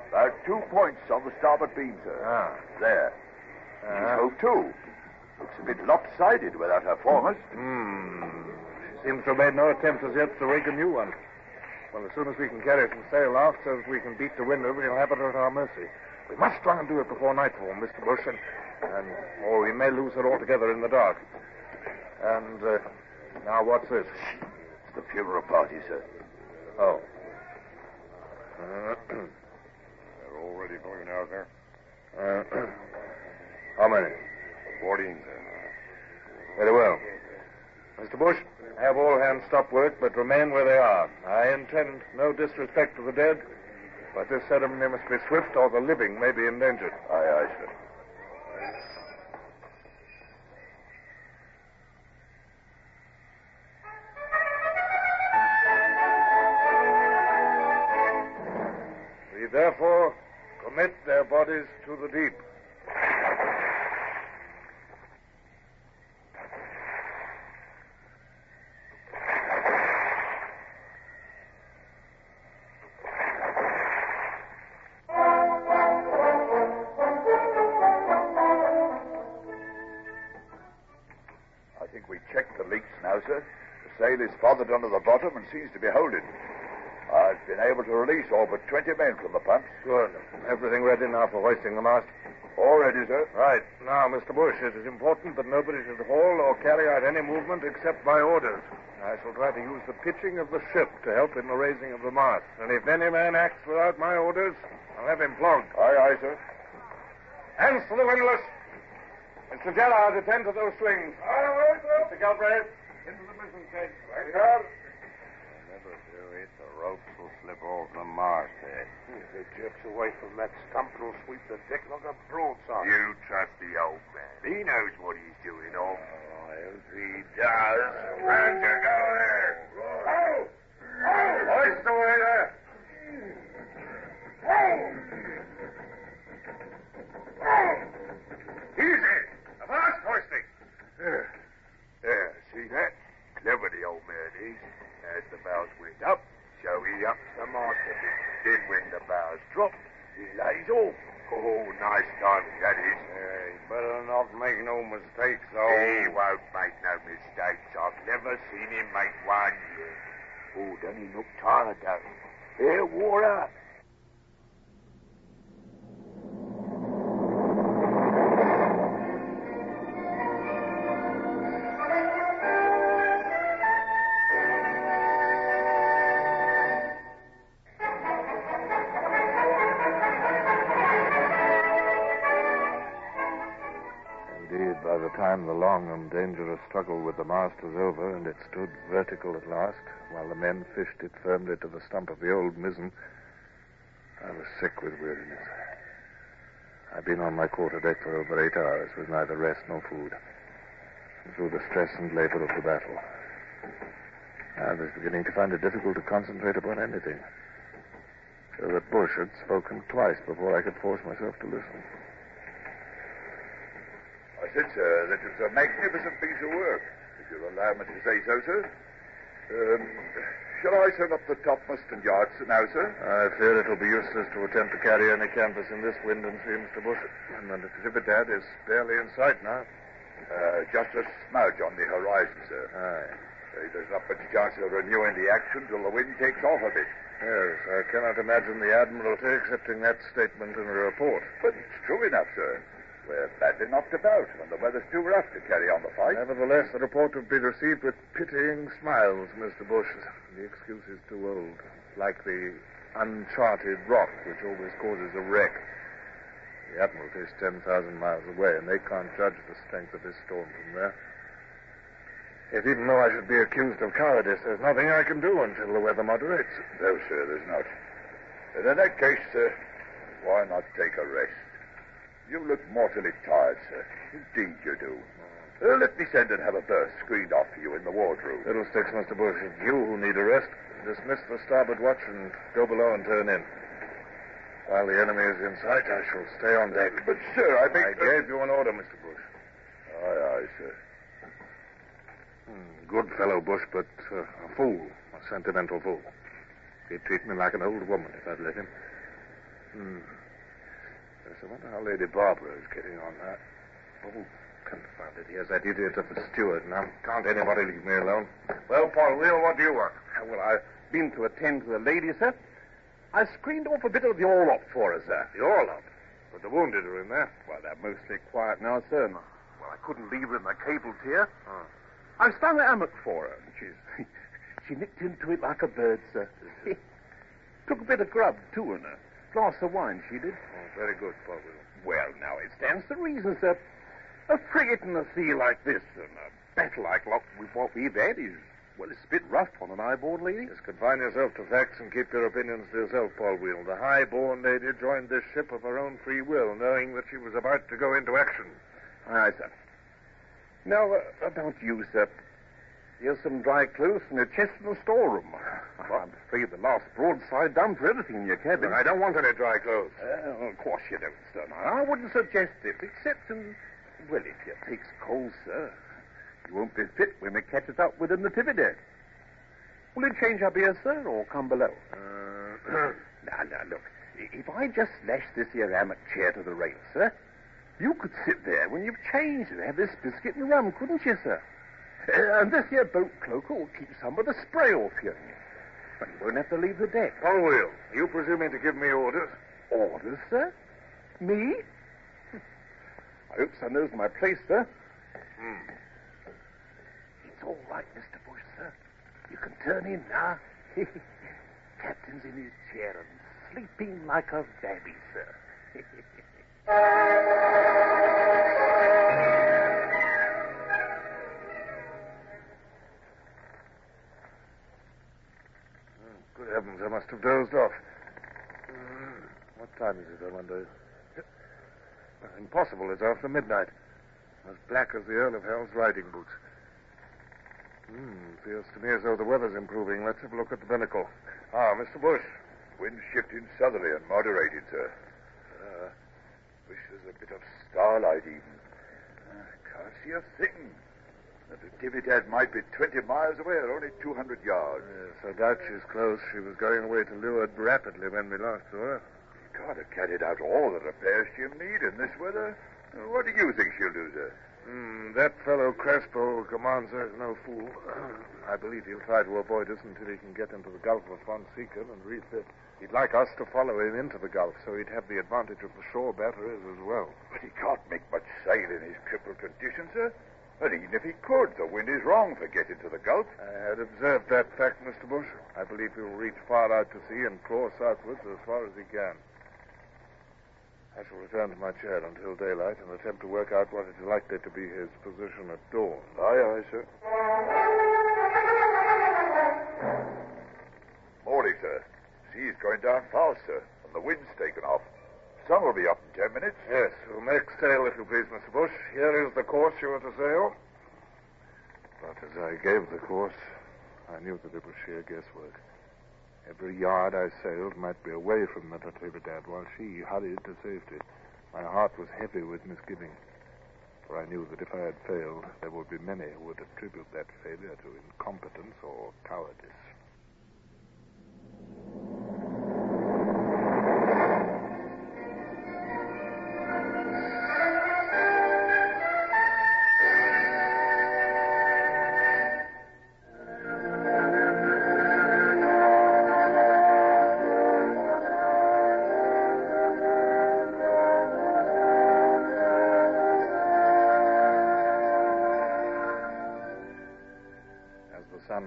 About 2 points on the starboard beam, sir. There. She's hove too. Looks a bit lopsided without her foremast. She seems to have made no attempt as yet to rig a new one. Well, as soon as we can carry some sail aft so that we can beat the wind, we'll have it at our mercy. We must try and do it before nightfall, Mr. Bush, or we may lose her altogether in the dark. And now what's this? It's the funeral party, sir. Oh. They're already going out there. How many? 14, sir. Very well. Mr. Bush, have all hands stop work, but remain where they are. I intend no disrespect to the dead, but this ceremony must be swift, or the living may be endangered. Aye, aye, sir. We therefore commit their bodies to the deep. I think we checked the leaks now, sir. The sail is fothered under the bottom and seems to be holding. I've been able to release all but 20 men from the pumps. Good. Everything ready now for hoisting the mast? All ready, sir. Right. Now, Mr. Bush, it is important that nobody should haul or carry out any movement except by orders. I shall try to use the pitching of the ship to help in the raising of the mast. And if any man acts without my orders, I'll have him flogged. Aye, aye, sir. Hands to the windlass. Mr. Gerard, attend to those slings. Aye, aye, sir. Mr. Galbraith, into the mizzen cage. Right, sir. Never do it. The ropes will slip off the masthead. If it jerks away from that stump, it'll sweep the deck like a broadside. You trust the old man. He knows what he's doing, off. Oh, if he does, trying to go there. Oh! Hoist away there. Easy. The mast hoisting. There, see that? Clever the old man is. As the bows went up, so he ups the mast a bit. Then when the bows drop, he lays off. Oh, nice timing that is. He better not make no mistakes, though. He won't make no mistakes. I've never seen him make one yet. Oh, doesn't he look tired, though? They're wore out. by the time the long and dangerous struggle with the mast was over and it stood vertical at last, while the men fished it firmly to the stump of the old mizzen, I was sick with weariness. I'd been on my quarterdeck for over 8 hours with neither rest nor food, through the stress and labor of the battle. I was beginning to find it difficult to concentrate upon anything, so that Bush had spoken twice before I could force myself to listen. I said, sir, that it was a magnificent piece of work, if you'll allow me to say so, sir. Shall I turn up the topmast and yards now, sir? I fear it'll be useless to attempt to carry any canvas in this wind and sea, Mr. Bush. And the Trinidad is barely in sight now. Just a smudge on the horizon, sir. Aye. There's not much chance of renewing the action till the wind takes off a bit. Yes, I cannot imagine the Admiralty accepting that statement in a report. But it's true enough, sir. We're badly knocked about, and the weather's too rough to carry on the fight. Nevertheless, the report would be received with pitying smiles, Mr. Bush. The excuse is too old. Like the uncharted rock, which always causes a wreck. The Admiralty is 10,000 miles away, and they can't judge the strength of this storm from there. Yet even though I should be accused of cowardice, there's nothing I can do until the weather moderates. No, sir, there's not. And in that case, sir, why not take a rest? You look mortally tired, sir. Indeed you do. Let me send and have a berth screened off for you in the wardroom. Fiddlesticks, Mr. Bush. It's you who need a rest. Dismiss the starboard watch and go below and turn in. While the enemy is in sight, I shall stay on deck. But, sir, I gave you an order, Mr. Bush. Aye, aye, sir. Good fellow, Bush, but a fool. A sentimental fool. He'd treat me like an old woman if I'd let him. Yes, I wonder how Lady Barbara is getting on that. Oh, confound it. He has that idiot of a steward now. Can't anybody leave me alone? Well, Paul Wheel, what do you want? Well, I've been to attend to the lady, sir. I screened off a bit of the orlop for her, sir. The orlop? But the wounded are in there. Well, they're mostly quiet now, sir. Well, I couldn't leave her in the cable tier. I've stung a hammock for her, and she nipped into it like a bird, sir. Took a bit of grub, too, and a glass of wine, she did. Oh, very good, Paul Wheel. Well, now, it stands to reason, sir. A frigate in the sea like this, and a battle like what we've had is, well, it's a bit rough on an high-born lady. Just confine yourself to facts and keep your opinions to yourself, Paul Wheel. The high-born lady joined this ship of her own free will, knowing that she was about to go into action. Aye, sir. Now, about you, sir. Here's some dry clothes from your chest in the storeroom. I'm afraid the last broadside done for everything in your cabin. I don't want any dry clothes. Of course you don't, sir. Now, I wouldn't suggest it, except well, if you takes cold, sir, you won't be fit when we catch us up within the Trinidad. Will you change up here, sir, or come below? Now, look. If I just lash this here hammock chair to the rail, sir, you could sit there when you've changed and have this biscuit and rum, couldn't you, sir? And this here boat cloak will keep some of the spray off you. But you won't have to leave the deck. Paul Wheel, you presuming to give me orders? Orders, sir? Me? I hope son knows my place, sir. It's all right, Mr. Bush, sir. You can turn in now. Captain's in his chair and sleeping like a baby, sir. Good heavens, I must have dozed off. What time is it, I wonder? Impossible, it's after midnight. As black as the Earl of Hell's riding boots. Feels to me as though the weather's improving. Let's have a look at the binnacle. Mr. Bush. Wind shifting southerly and moderated, sir. Wish there's a bit of starlight even. Can't see a thing. The Trinidad might be 20 miles away or only 200 yards. Yes, I doubt she's close. She was going away to leeward rapidly when we last saw her. Can't have carried out all the repairs she'll need in this weather. What do you think she'll do, sir? That fellow Crespo who commands her is no fool. I believe he'll try to avoid us until he can get into the Gulf of Fonseca and refit. He'd like us to follow him into the Gulf, so he'd have the advantage of the shore batteries as well. But he can't make much sail in his crippled condition, sir. And even if he could, the wind is wrong for getting to the Gulf. I had observed that fact, Mr. Bush. I believe he'll reach far out to sea and claw southwards as far as he can. I shall return to my chair until daylight and attempt to work out what is likely to be his position at dawn. Aye, sir. Morning, sir. Sea's going down fast, sir, and the wind's taken off. Sun will be up in 10 minutes. Yes, we'll make sail if you please, Mr. Bush. Here is the course you are to sail. But as I gave the course, I knew that it was sheer guesswork. Every yard I sailed might be away from the Trinidad while she hurried to safety. My heart was heavy with misgiving, for I knew that if I had failed, there would be many who would attribute that failure to incompetence or cowardice.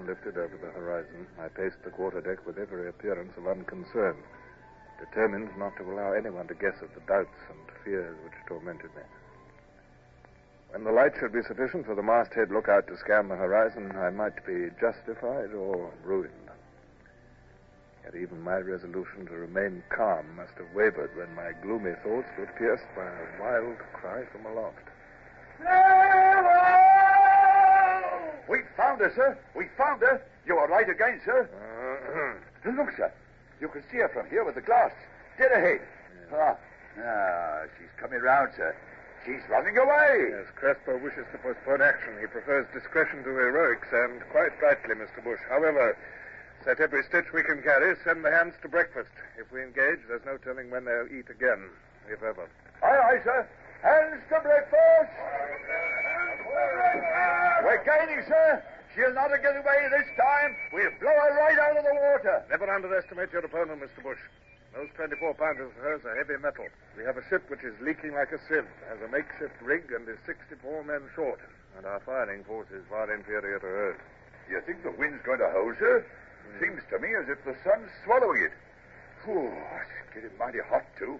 Lifted over the horizon, I paced the quarterdeck with every appearance of unconcern, determined not to allow anyone to guess at the doubts and fears which tormented me. When the light should be sufficient for the masthead lookout to scan the horizon, I might be justified or ruined. Yet even my resolution to remain calm must have wavered when my gloomy thoughts were pierced by a wild cry from aloft. We found her, sir. We found her. You are right again, sir. Look, sir. You can see her from here with the glass. Dead ahead. She's coming round, sir. She's running away. Yes, Crespo wishes to postpone action. He prefers discretion to heroics, and quite rightly, Mr. Bush. However, set every stitch we can carry, send the hands to breakfast. If we engage, there's no telling when they'll eat again, if ever. Aye, aye, sir. Hands to breakfast. We're gaining, sir. She'll not get away this time. We'll blow her right out of the water. Never underestimate your opponent, Mr. Bush. Those 24-pounders of hers are heavy metal. We have a ship which is leaking like a sieve, has a makeshift rig, and is 64 men short. And our firing force is far inferior to hers. You think the wind's going to hold, sir? Seems to me as if the sun's swallowing it. Whew, it's getting mighty hot, too.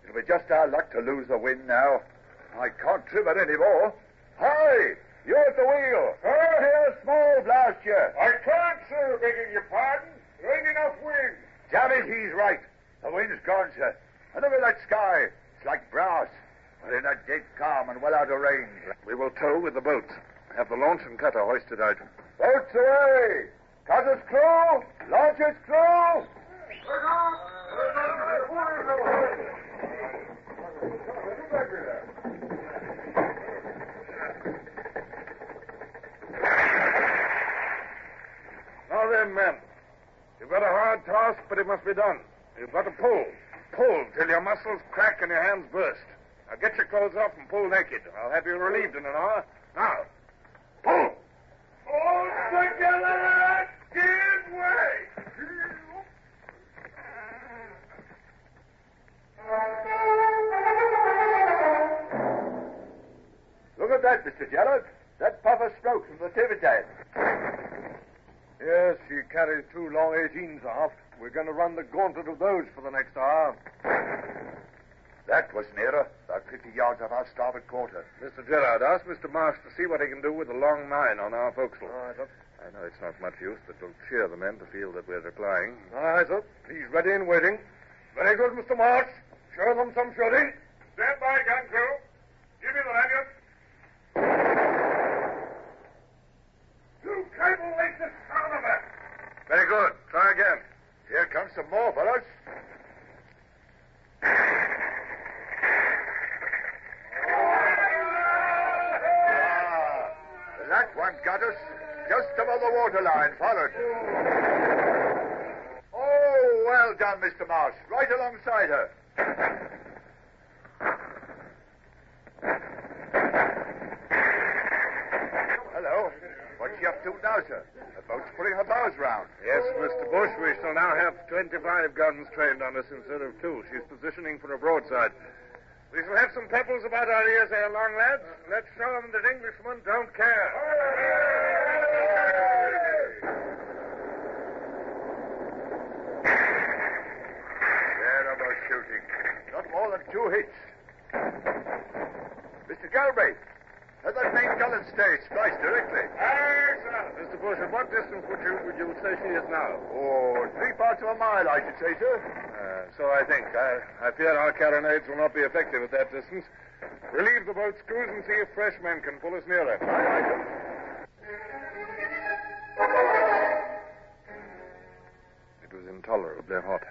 It'll be just our luck to lose the wind now. I can't trim it any more. Hi! You're at the wheel. Here's small blast you. I can't, sir, begging your pardon. There ain't enough wind. Damn it, he's right. The wind's gone, sir. And look at that sky. It's like brass. We're in a dead calm and well out of range. We will tow with the boats. Have the launch and cutter hoisted out. Boats away! Cutter's crew! Launch's crew! Now then, men. You've got a hard task, but it must be done. You've got to pull. Pull till your muscles crack and your hands burst. Now get your clothes off and pull naked. I'll have you relieved in an hour. Now, pull! All together! Give way! Look at that, Mr. Gerald. That puff of smoke from the Trinidad. Yes, she carries 2 long 18s aft. We're going to run the gauntlet of those for the next hour. That was nearer. About 50 yards off our starboard quarter. Mr. Gerard, ask Mr. Marsh to see what he can do with the long 9 on our forecastle. I know it's not much use, but it'll cheer the men to feel that we're replying. Aye, sir. He's ready and waiting. Very good, Mr. Marsh. Show them some shooting. Stand by, gun crew. Give me the lanyard. 2 cable lengths of sound of it. Very good. Try again. Here comes some more, fellas. That one got us just above the waterline, followed. Oh, well done, Mr. Marsh. Right alongside her. Hello. What's she up to now, sir? The boat's putting her bows round. Yes, Mr. Bush, we shall now have 25 guns trained on us instead of 2. She's positioning for a broadside. We shall have some pebbles about our ears ere long, lads. Let's show them that Englishmen don't care. Terrible shooting. Not more than 2 hits. Mr. Galbraith, let that main gallant stay. Splice directly. Excellent. Mr. Bush, at what distance would you say she is now? Oh, 3/4 of a mile, I should say, sir. So I think. I fear our carronades will not be effective at that distance. Relieve the boat's crews and see if fresh men can pull us nearer. Aye, sir. It was intolerably hot.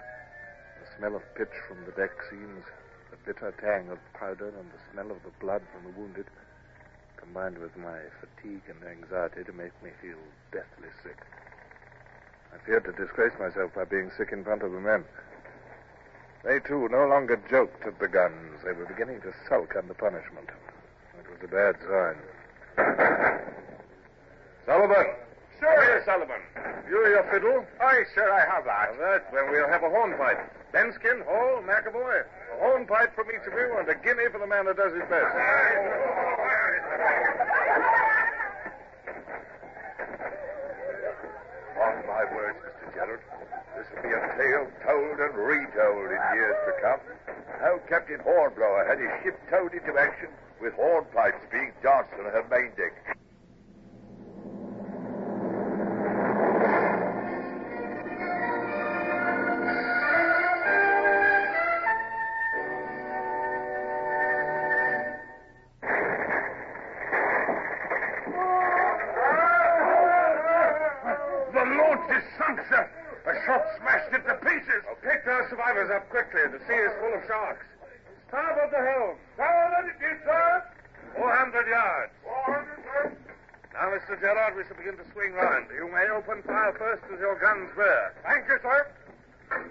The smell of pitch from the deck scenes, the bitter tang of powder, and the smell of the blood from the wounded, combined with my fatigue and anxiety to make me feel deathly sick. I feared to disgrace myself by being sick in front of the men. They, too, no longer joked at the guns. They were beginning to sulk under punishment. It was a bad sign. Sullivan. Sir. Come here, Sullivan. You your fiddle? Aye, sir, I have that. Then we'll have a hornpipe. Benskin, Hall, McAvoy. A hornpipe from each of you and a guinea for the man that does his best. On my words, Mr. Gerald, this will be a tale told and retold in years to come. How Captain Hornblower had his ship towed into action with hornpipes being danced on her main deck. Survivors up quickly. The sea is full of sharks. Starboard the helm. Let it be, sir. 400 yards. 400, sir. Now, Mr. Gerard, we shall begin to swing round. You may open fire first as your guns bear. Thank you, sir.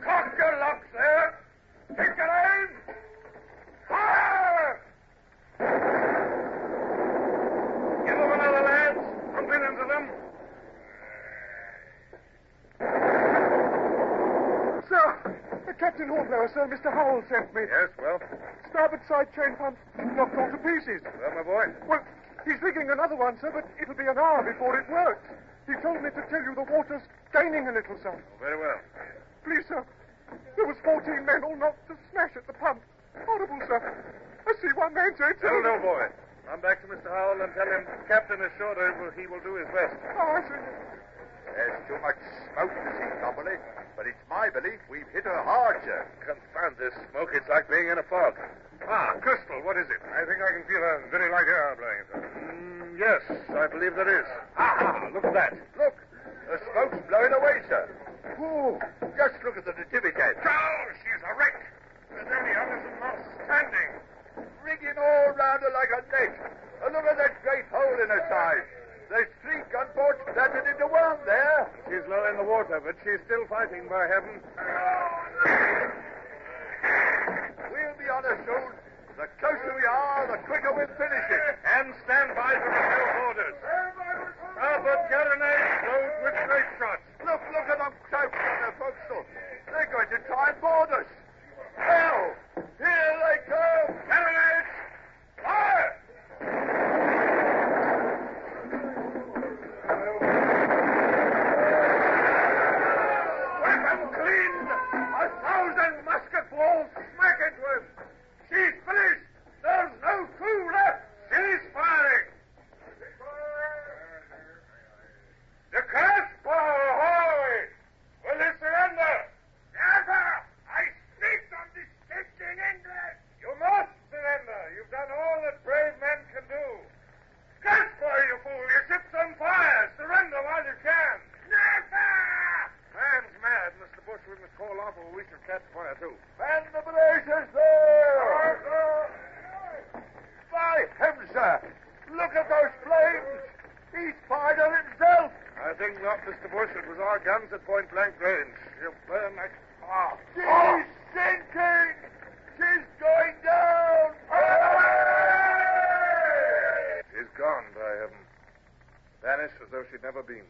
Cock your locks there. Take your aim. Fire! Give them another, lads. Pump in into them. Sir, Captain Hornblower, sir, Mr. Howell sent me. Yes, well? Starboard side chain pump knocked all to pieces. Well, my boy? Well, he's rigging another one, sir, but it'll be an hour before it works. He told me to tell you the water's gaining a little, sir. Oh, very well. Please, sir. There was 14 men all knocked to smash at the pump. Horrible, sir. I see one man say it's... That'll do, boy. Run back to Mr. Howell and tell him the captain is sure he will do his best. Oh, I see. There's too much smoke to see properly, but it's my belief we've hit her hard, sir. Confound this smoke. It's like being in a fog. Ah, Crystal, what is it? I think I can feel a very light air blowing, sir. Yes, I believe there is. Ah, look at that. Look, the smoke's blowing away, sir. Ooh, just look at the nativity. Oh, she's a wreck. There's only others and not standing. Rigging all round her like a net. And look at that great hole in her side. There's 3 gunboats planted into one there. She's low in the water, but she's still fighting, by heaven. We'll be on her soon. The closer we are, the quicker we'll finish it. And stand by to fulfill orders. Starboard carronades load with grape shots. Look at them crouched on their forecastle. They're going to try and board us. Hell, here they come. Carronades, fire! Weapon cleaned. 1,000 musket balls smack into him. She's finished. There's no crew left. She's firing. The crossbow, ahoy! Will you surrender? Never. I speak on distinct English. You must surrender. You've done all that brave men can do. Crossbow, you fool! Your ship's on fire. Surrender while you can. Never. Man's mad, Mr. Bush. We must call off or we shall catch fire, too. Man the blazes there! By heaven, sir! Look at those flames! He's fired on himself! I think not, Mr. Bush. It was our guns at point-blank range. She'll burn like... She's sinking! She's going down! She's gone, by heaven. Vanished as though she'd never been.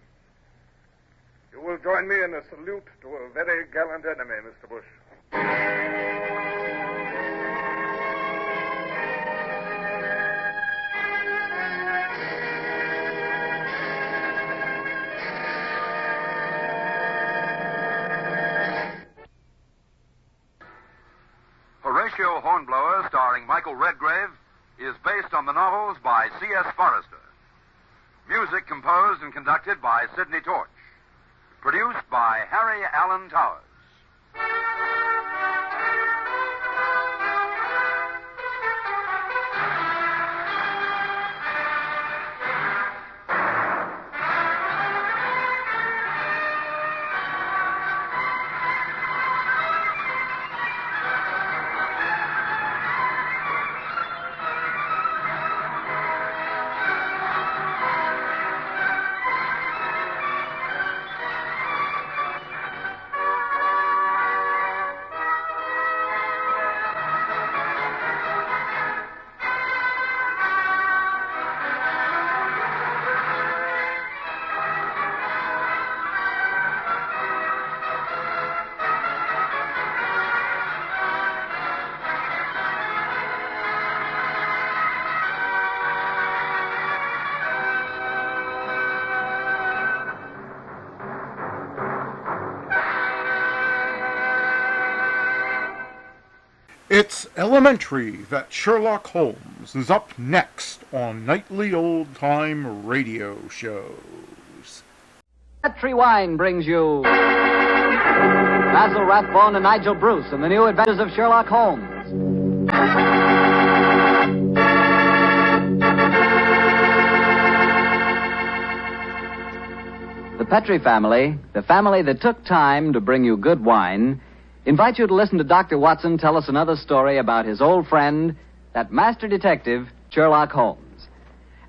You will join me in a salute to a very gallant enemy, Mr. Bush. Horatio is based on the novels by C.S. Forrester. Music composed and conducted by Sidney Torch. Produced by Harry Allen Towers. It's elementary that Sherlock Holmes is up next on nightly old-time radio shows. Petri Wine brings you Basil Rathbone and Nigel Bruce in the new adventures of Sherlock Holmes. The Petri family, the family that took time to bring you good wine, invite you to listen to Dr. Watson tell us another story about his old friend, that master detective, Sherlock Holmes.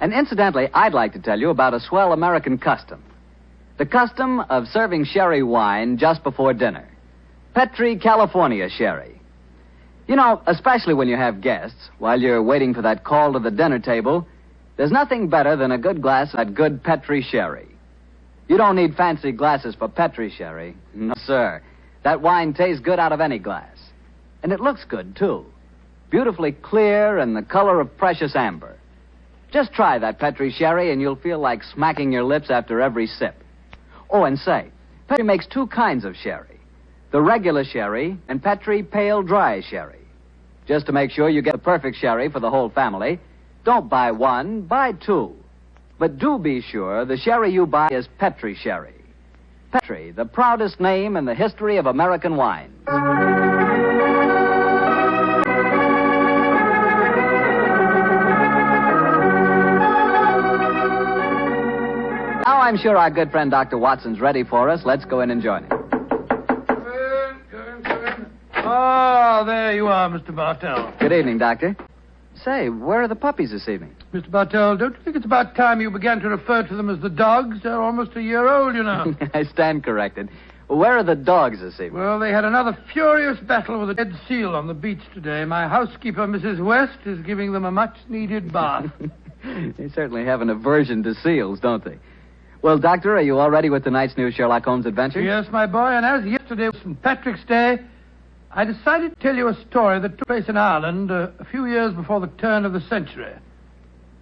And incidentally, I'd like to tell you about a swell American custom. The custom of serving sherry wine just before dinner. Petri California sherry. You know, especially when you have guests, while you're waiting for that call to the dinner table, there's nothing better than a good glass of that good Petri sherry. You don't need fancy glasses for Petri sherry. No, sir. That wine tastes good out of any glass. And it looks good, too. Beautifully clear and the color of precious amber. Just try that Petri sherry and you'll feel like smacking your lips after every sip. Oh, and say, Petri makes two kinds of sherry. The regular sherry and Petri pale dry sherry. Just to make sure you get the perfect sherry for the whole family, don't buy one, buy two. But do be sure the sherry you buy is Petri sherry. Petri, the proudest name in the history of American wines. Now I'm sure our good friend Dr. Watson's ready for us. Let's go in and join him. Come in. Oh, there you are, Mr. Bartell. Good evening, Doctor. Say, where are the puppies this evening? Mr. Bartell, don't you think it's about time you began to refer to them as the dogs? They're almost a year old, you know. I stand corrected. Where are the dogs this evening? Well, they had another furious battle with a dead seal on the beach today. My housekeeper, Mrs. West, is giving them a much-needed bath. They certainly have an aversion to seals, don't they? Well, Doctor, are you all ready with tonight's new Sherlock Holmes adventure? Yes, my boy, and as yesterday was St. Patrick's Day, I decided to tell you a story that took place in Ireland a few years before the turn of the century.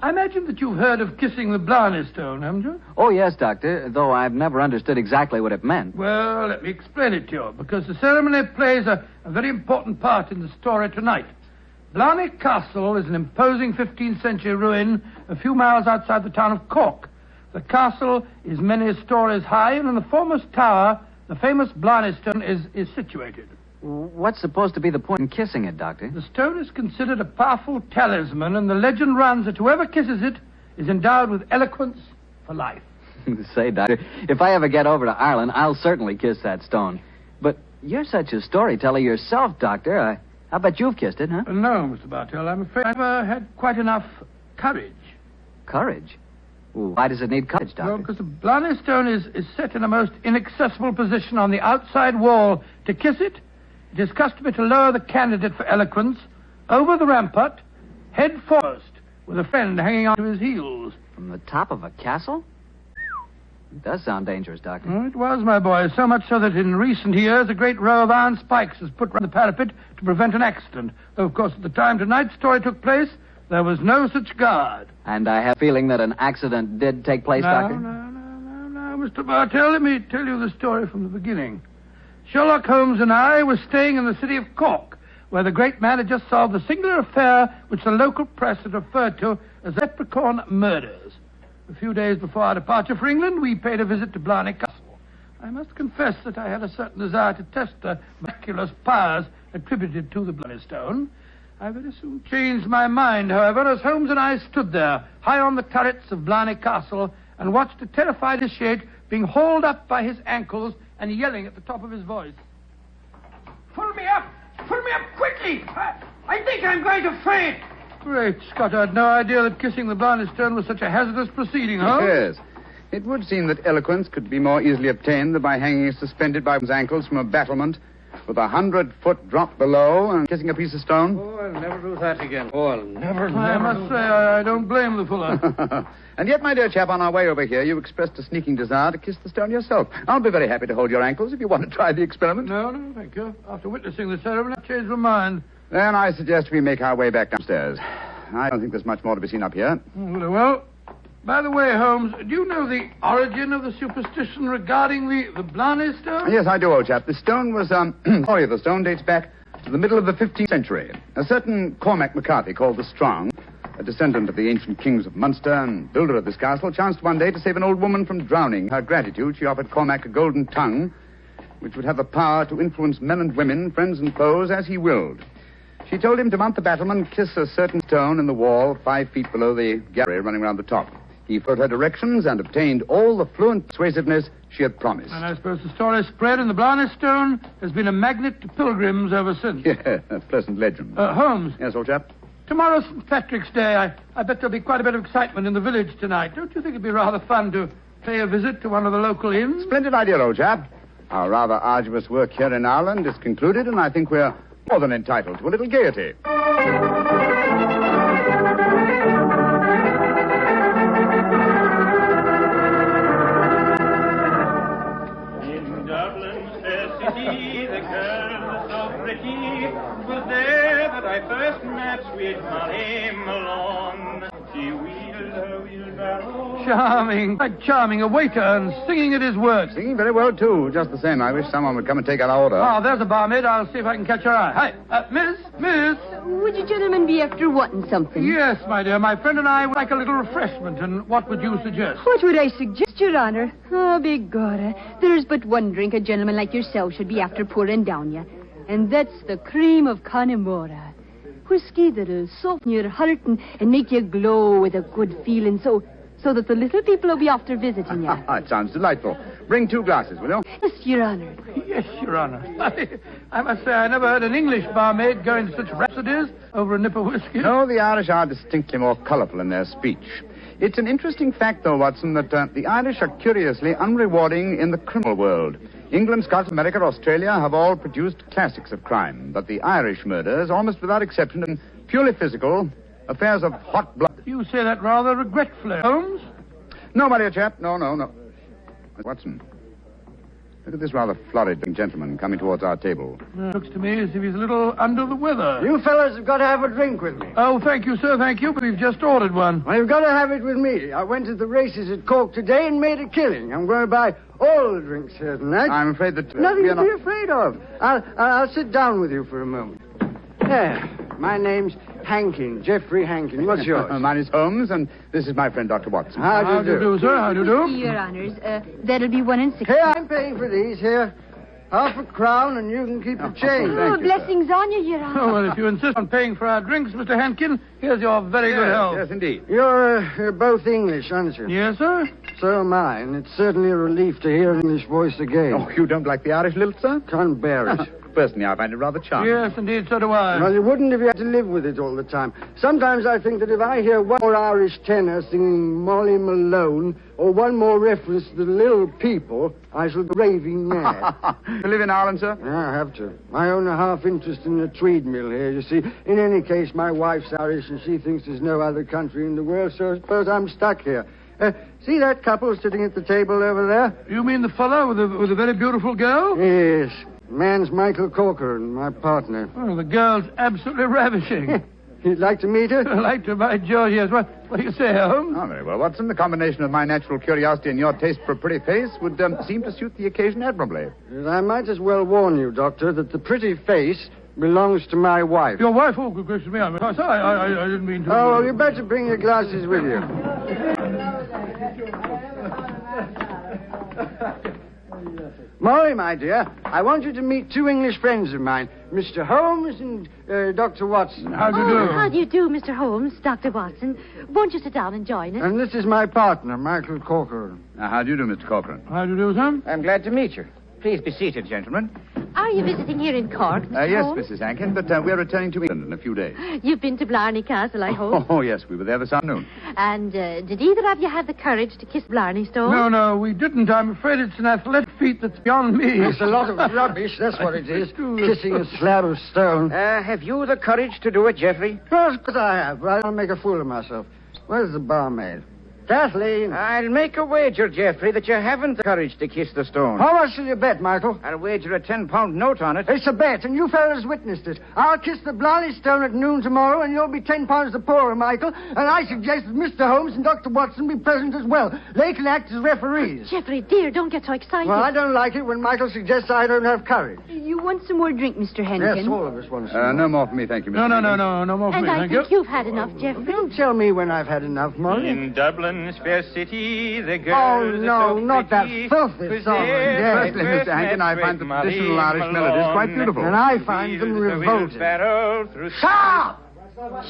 I imagine that you've heard of kissing the Blarney Stone, haven't you? Oh, yes, Doctor, though I've never understood exactly what it meant. Well, let me explain it to you, because the ceremony plays a very important part in the story tonight. Blarney Castle is an imposing 15th century ruin a few miles outside the town of Cork. The castle is many stories high, and in the foremost tower, the famous Blarney Stone is situated. What's supposed to be the point in kissing it, Doctor? The stone is considered a powerful talisman, and the legend runs that whoever kisses it is endowed with eloquence for life. Say, Doctor, if I ever get over to Ireland, I'll certainly kiss that stone. But you're such a storyteller yourself, Doctor. I bet you've kissed it, huh? No, Mr. Bartell. I'm afraid I never had quite enough courage. Courage? Why does it need courage, Doctor? Well, because the Blarney Stone is set in a most inaccessible position on the outside wall. To kiss it, it is customary to lower the candidate for eloquence over the rampart, head foremost, with a friend hanging on to his heels. From the top of a castle? It does sound dangerous, Doctor. Oh, it was, my boy, so much so that in recent years a great row of iron spikes was put round the parapet to prevent an accident. Though, of course, at the time tonight's story took place, there was no such guard. And I have a feeling that an accident did take place, Doctor? No, Mr. Bartell, let me tell you the story from the beginning. Sherlock Holmes and I were staying in the city of Cork where the great man had just solved the singular affair which the local press had referred to as Leprechaun murders. A few days before our departure for England, we paid a visit to Blarney Castle. I must confess that I had a certain desire to test the miraculous powers attributed to the Bloody Stone. I very soon changed my mind, however, as Holmes and I stood there, high on the turrets of Blarney Castle, and watched a terrified initiate being hauled up by his ankles and yelling at the top of his voice. Pull me up! Pull me up quickly! I think I'm going to faint! Great Scott, I had no idea that kissing the Blarney Stone was such a hazardous proceeding, Holmes. Yes. It would seem that eloquence could be more easily obtained than by hanging suspended by his ankles from a battlement with 100-foot drop below and kissing a piece of stone. Oh, I'll never do that again. Oh, I'll never I must say, I don't blame the fellow. And yet, my dear chap, on our way over here, you expressed a sneaking desire to kiss the stone yourself. I'll be very happy to hold your ankles if you want to try the experiment. No, thank you. After witnessing the ceremony, I've changed my mind. Then I suggest we make our way back downstairs. I don't think there's much more to be seen up here. Very well. By the way, Holmes, do you know the origin of the superstition regarding the Blarney Stone? Yes, I do, old chap. The stone was, story of the stone dates back to the middle of the 15th century. A certain Cormac McCarthy, called the Strong, a descendant of the ancient kings of Munster and builder of this castle, chanced one day to save an old woman from drowning. Her gratitude, she offered Cormac a golden tongue, which would have the power to influence men and women, friends and foes, as he willed. She told him to mount the battlement, kiss a certain stone in the wall 5 feet below the gallery running round the top. He followed her directions and obtained all the fluent persuasiveness she had promised. And I suppose the story spread and the Blarney Stone has been a magnet to pilgrims ever since. Yeah, a pleasant legend. Holmes. Yes, old chap? Tomorrow's St. Patrick's Day. I bet there'll be quite a bit of excitement in the village tonight. Don't you think it'd be rather fun to pay a visit to one of the local inns? Splendid idea, old chap. Our rather arduous work here in Ireland is concluded, and I think we're more than entitled to a little gaiety. I first met sweet Molly Malone. She wheeled her wheelbarrow. Charming. Quite charming. A waiter and singing at his work. Singing very well, too. Just the same. I wish someone would come and take our order. Oh, there's a barmaid. I'll see if I can catch her eye. Hi. Miss. Would you gentlemen be after wanting something? Yes, my dear. My friend and I would like a little refreshment. And what would you suggest? What would I suggest, Your Honor? Oh, begorra. There's but one drink a gentleman like yourself should be after pouring down you. And that's the cream of Connemara. Whiskey that'll soften your heart and make you glow with a good feeling so that the little people will be after visiting you. It sounds delightful. Bring 2 glasses, will you? Yes, Your Honor. Yes, Your Honor. I must say I never heard an English barmaid go into such rhapsodies over a nip of whiskey. No, the Irish are distinctly more colourful in their speech. It's an interesting fact, though, Watson, that the Irish are curiously unrewarding in the criminal world. England, Scotland, America, Australia have all produced classics of crime, but the Irish murders, almost without exception, are purely physical, affairs of hot blood. You say that rather regretfully, Holmes? No, my dear chap, no. Watson, look at this rather florid young gentleman coming towards our table. Looks to me as if he's a little under the weather. You fellas have got to have a drink with me. Oh, thank you, sir, thank you, but we've just ordered one. Well, you've got to have it with me. I went to the races at Cork today and made a killing. I'm going to buy all the drinks here tonight. I'm afraid that... Nothing to be afraid of. I'll sit down with you for a moment. There. My name's Hankin, Geoffrey Hankin. What's yours? Mine is Holmes, and this is my friend, Dr. Watson. How do you do, sir? How do you do? Your Honors, that'll be 1 and 6. Here, I'm paying for these. Here. Half a crown, and you can keep the change. Oh, blessings on you, Your Honor. Oh, well, if you insist on paying for our drinks, Mr. Hankin, here's your very good health. Yes, indeed. You're both English, aren't you? Yes, sir. So am I, and it's certainly a relief to hear an English voice again. Oh, you don't like the Irish lilt, sir? Can't bear it. Personally, I find it rather charming. Yes, indeed, so do I. Well, you wouldn't if you had to live with it all the time. Sometimes I think that if I hear one more Irish tenor singing Molly Malone, or one more reference to the little people, I shall go raving mad. You live in Ireland, sir? Yeah, I have to. I own a half interest in the Tweed mill here, you see. In any case, my wife's Irish, and she thinks there's no other country in the world, so I suppose I'm stuck here. See that couple sitting at the table over there? You mean the fellow with a very beautiful girl? Yes. Man's Michael Corker and my partner. Oh, the girl's absolutely ravishing. You'd like to meet her? I'd like to, by George, yes. What do you say, Holmes? Oh, very well, Watson. The combination of my natural curiosity and your taste for a pretty face would seem to suit the occasion admirably. I might as well warn you, Doctor, that the pretty face belongs to my wife. Your wife? Oh, good gracious me. I didn't mean to... Oh, well, you better bring your glasses with you. Molly, my dear, I want you to meet two English friends of mine, Mr. Holmes and Dr. Watson. How do you do? How do you do, Mr. Holmes, Dr. Watson? Won't you sit down and join us? And this is my partner, Michael Corcoran. How do you do, Mr. Corcoran? How do you do, Sam? I'm glad to meet you. Please be seated, gentlemen. Are you visiting here in Cork, Mr. Yes, Holmes? Mrs. Hankin, but we're returning to England in a few days. You've been to Blarney Castle, I hope. Oh, yes, we were there this afternoon. And did either of you have the courage to kiss Blarney Stone? No, we didn't. I'm afraid it's an athletic feat that's beyond me. It's a lot of rubbish, that's what it is. Kissing a slab of stone. Have you the courage to do it, Geoffrey? Of course I have, but I don't make a fool of myself. Where's the barmaid? Kathleen. I'll make a wager, Geoffrey, that you haven't the courage to kiss the stone. How much will you bet, Michael? I'll wager a £10 note on it. It's a bet, and you fellas witnessed it. I'll kiss the Blarney Stone at noon tomorrow, and you'll be £10 the poorer, Michael. And I suggest that Mr. Holmes and Dr. Watson be present as well. They can act as referees. Geoffrey, dear, don't get so excited. Well, I don't like it when Michael suggests I don't have courage. You want some more drink, Mr. Henkin? Yes, all of us want some. No more for me, thank you, Mr. No more for and me, I thank think you. you've had enough, Geoffrey. Don't tell me when I've had enough, Molly. In Dublin's fair city, the girls Oh, no, are so not that pretty. filthy song. Yes, Firstly, Mr. Hankin, I find the traditional Irish melodies quite beautiful. And I find them revolting. Stop!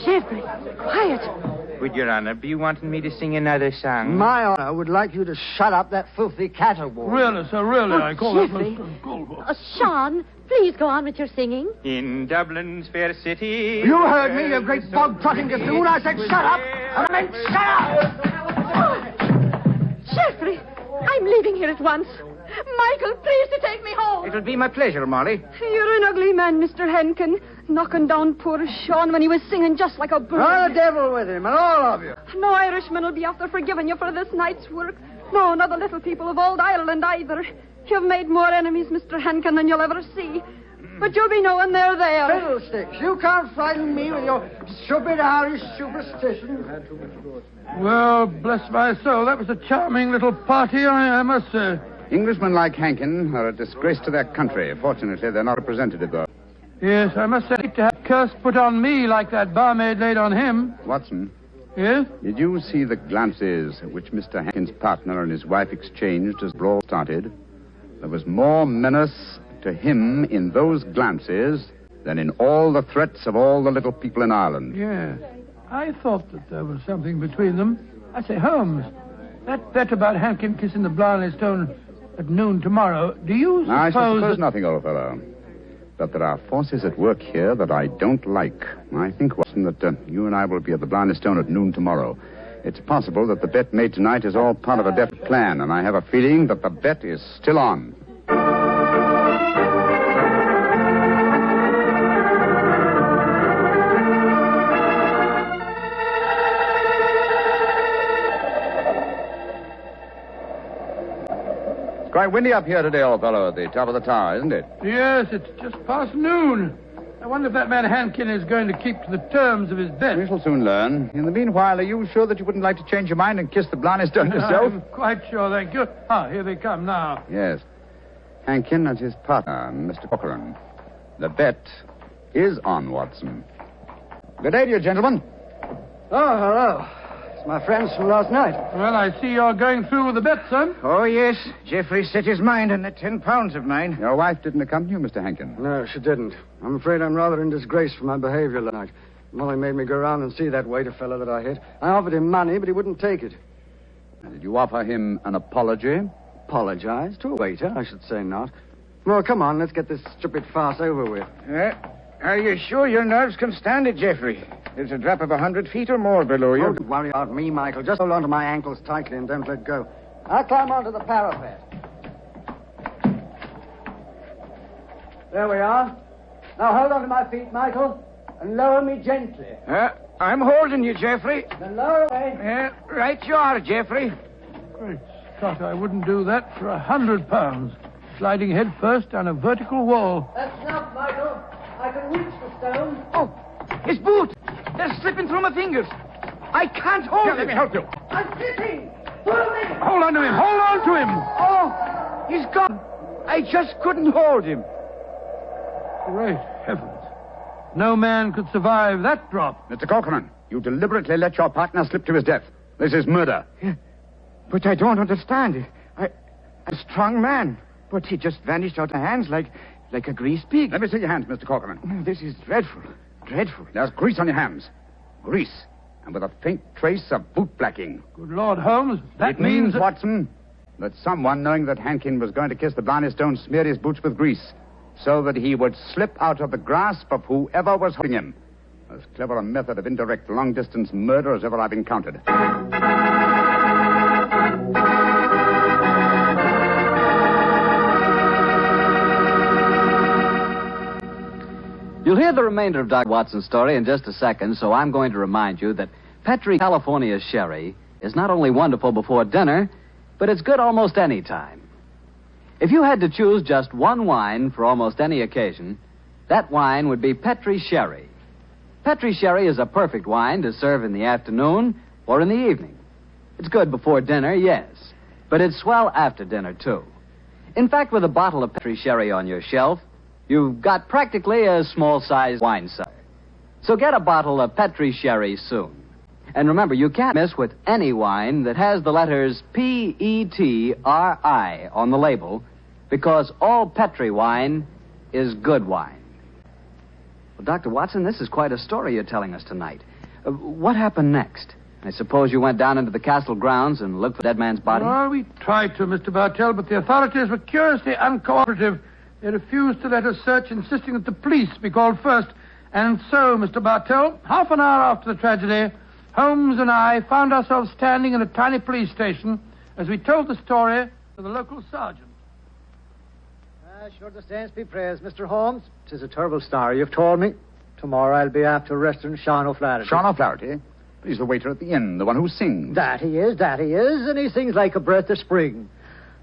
Geoffrey, quiet. Would Your Honor be wanting me to sing another song? My honor would like you to shut up that filthy caterwaul. Really, sir, really, I call Geoffrey. that... Sean, please go on with your singing. In Dublin's fair city. You heard me, you great bog-trotting gaffoon. I said shut up, and I meant shut up! Geoffrey, I'm leaving here at once. Michael, please to take me home. It'll be my pleasure, Molly. You're an ugly man, Mr. Henkin. Knocking down poor Sean when he was singing just like a bird. Oh, the devil with him, and all of you. No Irishman will be after forgiving you for this night's work. No, not the little people of old Ireland either. You've made more enemies, Mr. Henkin, than you'll ever see. But you'll be knowing they're there. Fiddlesticks, you can't frighten me with your stupid Irish superstition. Well, bless my soul, that was a charming little party, I must say. Englishmen like Hankin are a disgrace to their country. Fortunately, they're not representative, though. Yes, I must say, to have a curse put on me like that barmaid laid on him. Watson. Yes? Did you see the glances which Mr. Hankin's partner and his wife exchanged as the brawl started? There was more menace to him in those glances than in all the threats of all the little people in Ireland. Yes. I thought that there was something between them. I say, Holmes, that bet about Hankin kissing the Blarney Stone at noon tomorrow, do you suppose... I suppose nothing, old fellow. But there are forces at work here that I don't like. I think, Watson, that you and I will be at the Blarney Stone at noon tomorrow. It's possible that the bet made tonight is all part of a definite plan, and I have a feeling that the bet is still on. It's quite windy up here today, old fellow, at the top of the tower, isn't it? Yes, it's just past noon. I wonder if that man Hankin is going to keep to the terms of his bet. We shall soon learn. In the meanwhile, are you sure that you wouldn't like to change your mind and kiss the Blarney Stone yourself? I'm quite sure, thank you. Ah, here they come now. Yes. Hankin and his partner, Mr. Corcoran. The bet is on, Watson. Good day to you, gentlemen. Oh, hello. It's my friends from last night. Well, I see you're going through with the bet, son. Oh, yes. Geoffrey set his mind on the £10 of mine. Your wife didn't accompany you, Mr. Hankin? No, she didn't. I'm afraid I'm rather in disgrace for my behavior last night. Molly made me go around and see that waiter fellow that I hit. I offered him money, but he wouldn't take it. Did you offer him an apology? Apologize? To a waiter? I should say not. Well, come on, let's get this stupid farce over with. Are you sure your nerves can stand it, Geoffrey? There's a drop of 100 feet or more below you. Oh, don't worry about me, Michael. Just hold on to my ankles tightly and don't let go. I'll climb onto the parapet. There we are. Now hold on to my feet, Michael, and lower me gently. I'm holding you, Geoffrey. Then lower away. Right you are, Geoffrey. Great Scott, I wouldn't do that for £100. Sliding head first down a vertical wall. That's enough, Michael. I can reach the stone. Oh, his boot. They're slipping through my fingers. I can't hold him. Let me help you. I'm slipping. Pull me. Hold on to him. Hold on to him. Oh, he's gone. I just couldn't hold him. Great heavens. No man could survive that drop. Mr. Corcoran, you deliberately let your partner slip to his death. This is murder. Yeah, but I don't understand. A strong man, but he just vanished out of my hands like a greased pig. Let me see your hands, Mr. Corcoran. This is dreadful. Dreadful. There's grease on your hands. Grease. And with a faint trace of boot blacking. Good Lord, Holmes, It means, Watson, that someone, knowing that Hankin was going to kiss the Blarney Stone, smeared his boots with grease, so that he would slip out of the grasp of whoever was holding him. As clever a method of indirect long-distance murder as ever I've encountered. You'll hear the remainder of Dr. Watson's story in just a second, so I'm going to remind you that Petri California Sherry is not only wonderful before dinner, but it's good almost any time. If you had to choose just one wine for almost any occasion, that wine would be Petri Sherry. Petri Sherry is a perfect wine to serve in the afternoon or in the evening. It's good before dinner, yes, but it's swell after dinner, too. In fact, with a bottle of Petri Sherry on your shelf, you've got practically a small-sized wine cellar. So get a bottle of Petri Sherry soon. And remember, you can't miss with any wine that has the letters Petri on the label, because all Petri wine is good wine. Well, Dr. Watson, this is quite a story you're telling us tonight. What happened next? I suppose you went down into the castle grounds and looked for the dead man's body? Well, we tried to, Mr. Bartell, but the authorities were curiously uncooperative. They refused to let us search, insisting that the police be called first. And so, Mr. Bartell, half an hour after the tragedy, Holmes and I found ourselves standing in a tiny police station as we told the story to the local sergeant. Sure, the saints be praised, Mr. Holmes. 'Tis a terrible story you've told me. Tomorrow I'll be after arresting Sean O'Flaherty. Sean O'Flaherty? He's the waiter at the inn, the one who sings. That he is, and he sings like a breath of spring.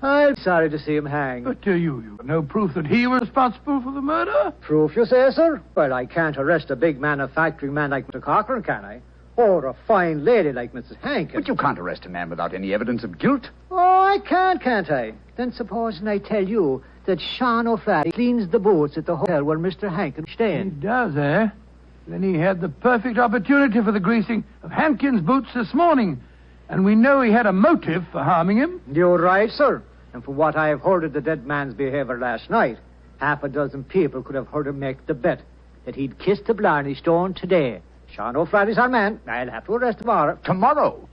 I'm sorry to see him hang. But you have no proof that he was responsible for the murder? Proof, you say, sir? Well, I can't arrest a big manufacturing man like Mr. Corcoran, can I? Or a fine lady like Mrs. Hankin. But you can't arrest a man without any evidence of guilt. Oh, I can't I? Then supposing I tell you that Sean O'Flaherty cleans the boots at the hotel where Mr. Hankin is staying. He does, eh? Then he had the perfect opportunity for the greasing of Hankin's boots this morning. And we know he had a motive for harming him. You're right, sir. And from what I have heard of the dead man's behavior last night, half a dozen people could have heard him make the bet that he'd kiss the Blarney Stone today. Sean O'Flaherty's our man. I'll have to arrest tomorrow. Tomorrow?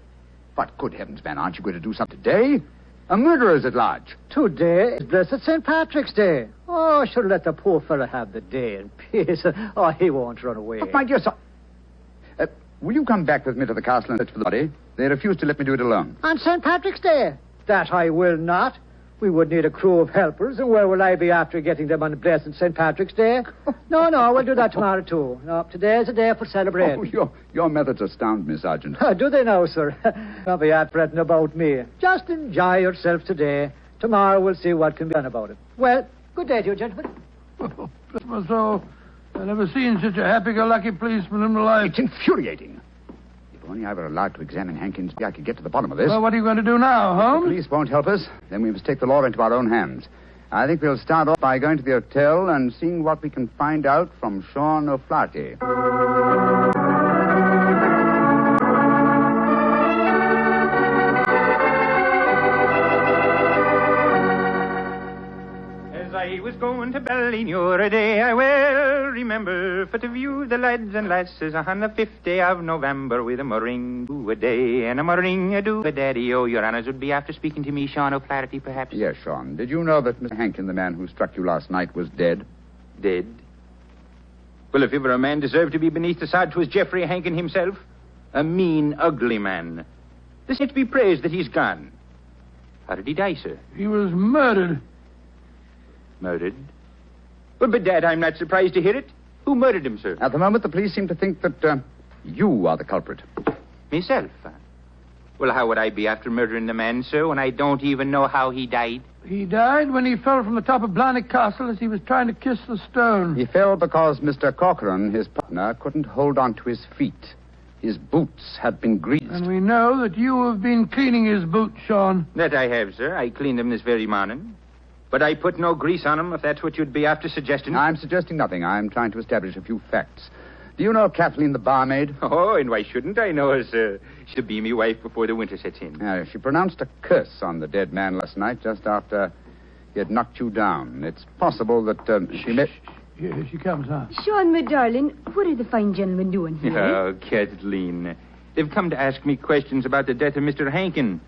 But good heavens, man, aren't you going to do something today? A murderer's at large. Today is blessed St. Patrick's Day. Oh, I should let the poor fellow have the day in peace. Oh, he won't run away. But my dear son... will you come back with me to the castle and search for the body? They refuse to let me do it alone. On St. Patrick's Day? That I will not. We would need a crew of helpers, and where will I be after getting them on blessed St. Patrick's Day? No, we'll do that tomorrow, too. No, today's a day for celebrating. Oh, your methods astound me, Sergeant. Do they now, sir? Don't be out fretting about me. Just enjoy yourself today. Tomorrow we'll see what can be done about it. Well, good day to you, gentlemen. Oh, bless my soul. I've never seen such a happy-go-lucky policeman in my life. It's infuriating. If only I were allowed to examine Hankin's, I could get to the bottom of this. Well, what are you going to do now, Holmes? The police won't help us. Then we must take the law into our own hands. I think we'll start off by going to the hotel and seeing what we can find out from Sean O'Flaherty. I was going to Ballynewer a day, I well remember, for to view the lads and lasses on the 5th day of November with a meringue a day and a meringue a do a daddy. Oh, your honors would be after speaking to me, Sean O'Flaherty, perhaps? Yes, Sean. Did you know that Mr. Hankin, the man who struck you last night, was dead? Dead? Well, if ever a man deserved to be beneath the sod, 'twas Geoffrey Hankin himself. A mean, ugly man. This ain't to be praised that he's gone. How did he die, sir? He was murdered. Murdered? Well, bedad, I'm not surprised to hear it. Who murdered him, sir? At the moment, the police seem to think that you are the culprit. Myself? Well, how would I be after murdering the man, sir, when I don't even know how he died? He died when he fell from the top of Blarney Castle as he was trying to kiss the stone. He fell because Mr. Corcoran, his partner, couldn't hold on to his feet. His boots had been greased. And we know that you have been cleaning his boots, Sean. That I have, sir. I cleaned them this very morning. But I put no grease on 'em, if that's what you'd be after suggesting. I'm suggesting nothing. I'm trying to establish a few facts. Do you know Kathleen, the barmaid? Oh, and why shouldn't I know her, sir? She'll be me wife before the winter sets in. She pronounced a curse on the dead man last night, just after he had knocked you down. It's possible that she may... Here she comes, huh? Sean, my darling, what are the fine gentlemen doing here? Oh, Kathleen. They've come to ask me questions about the death of Mr. Hankin.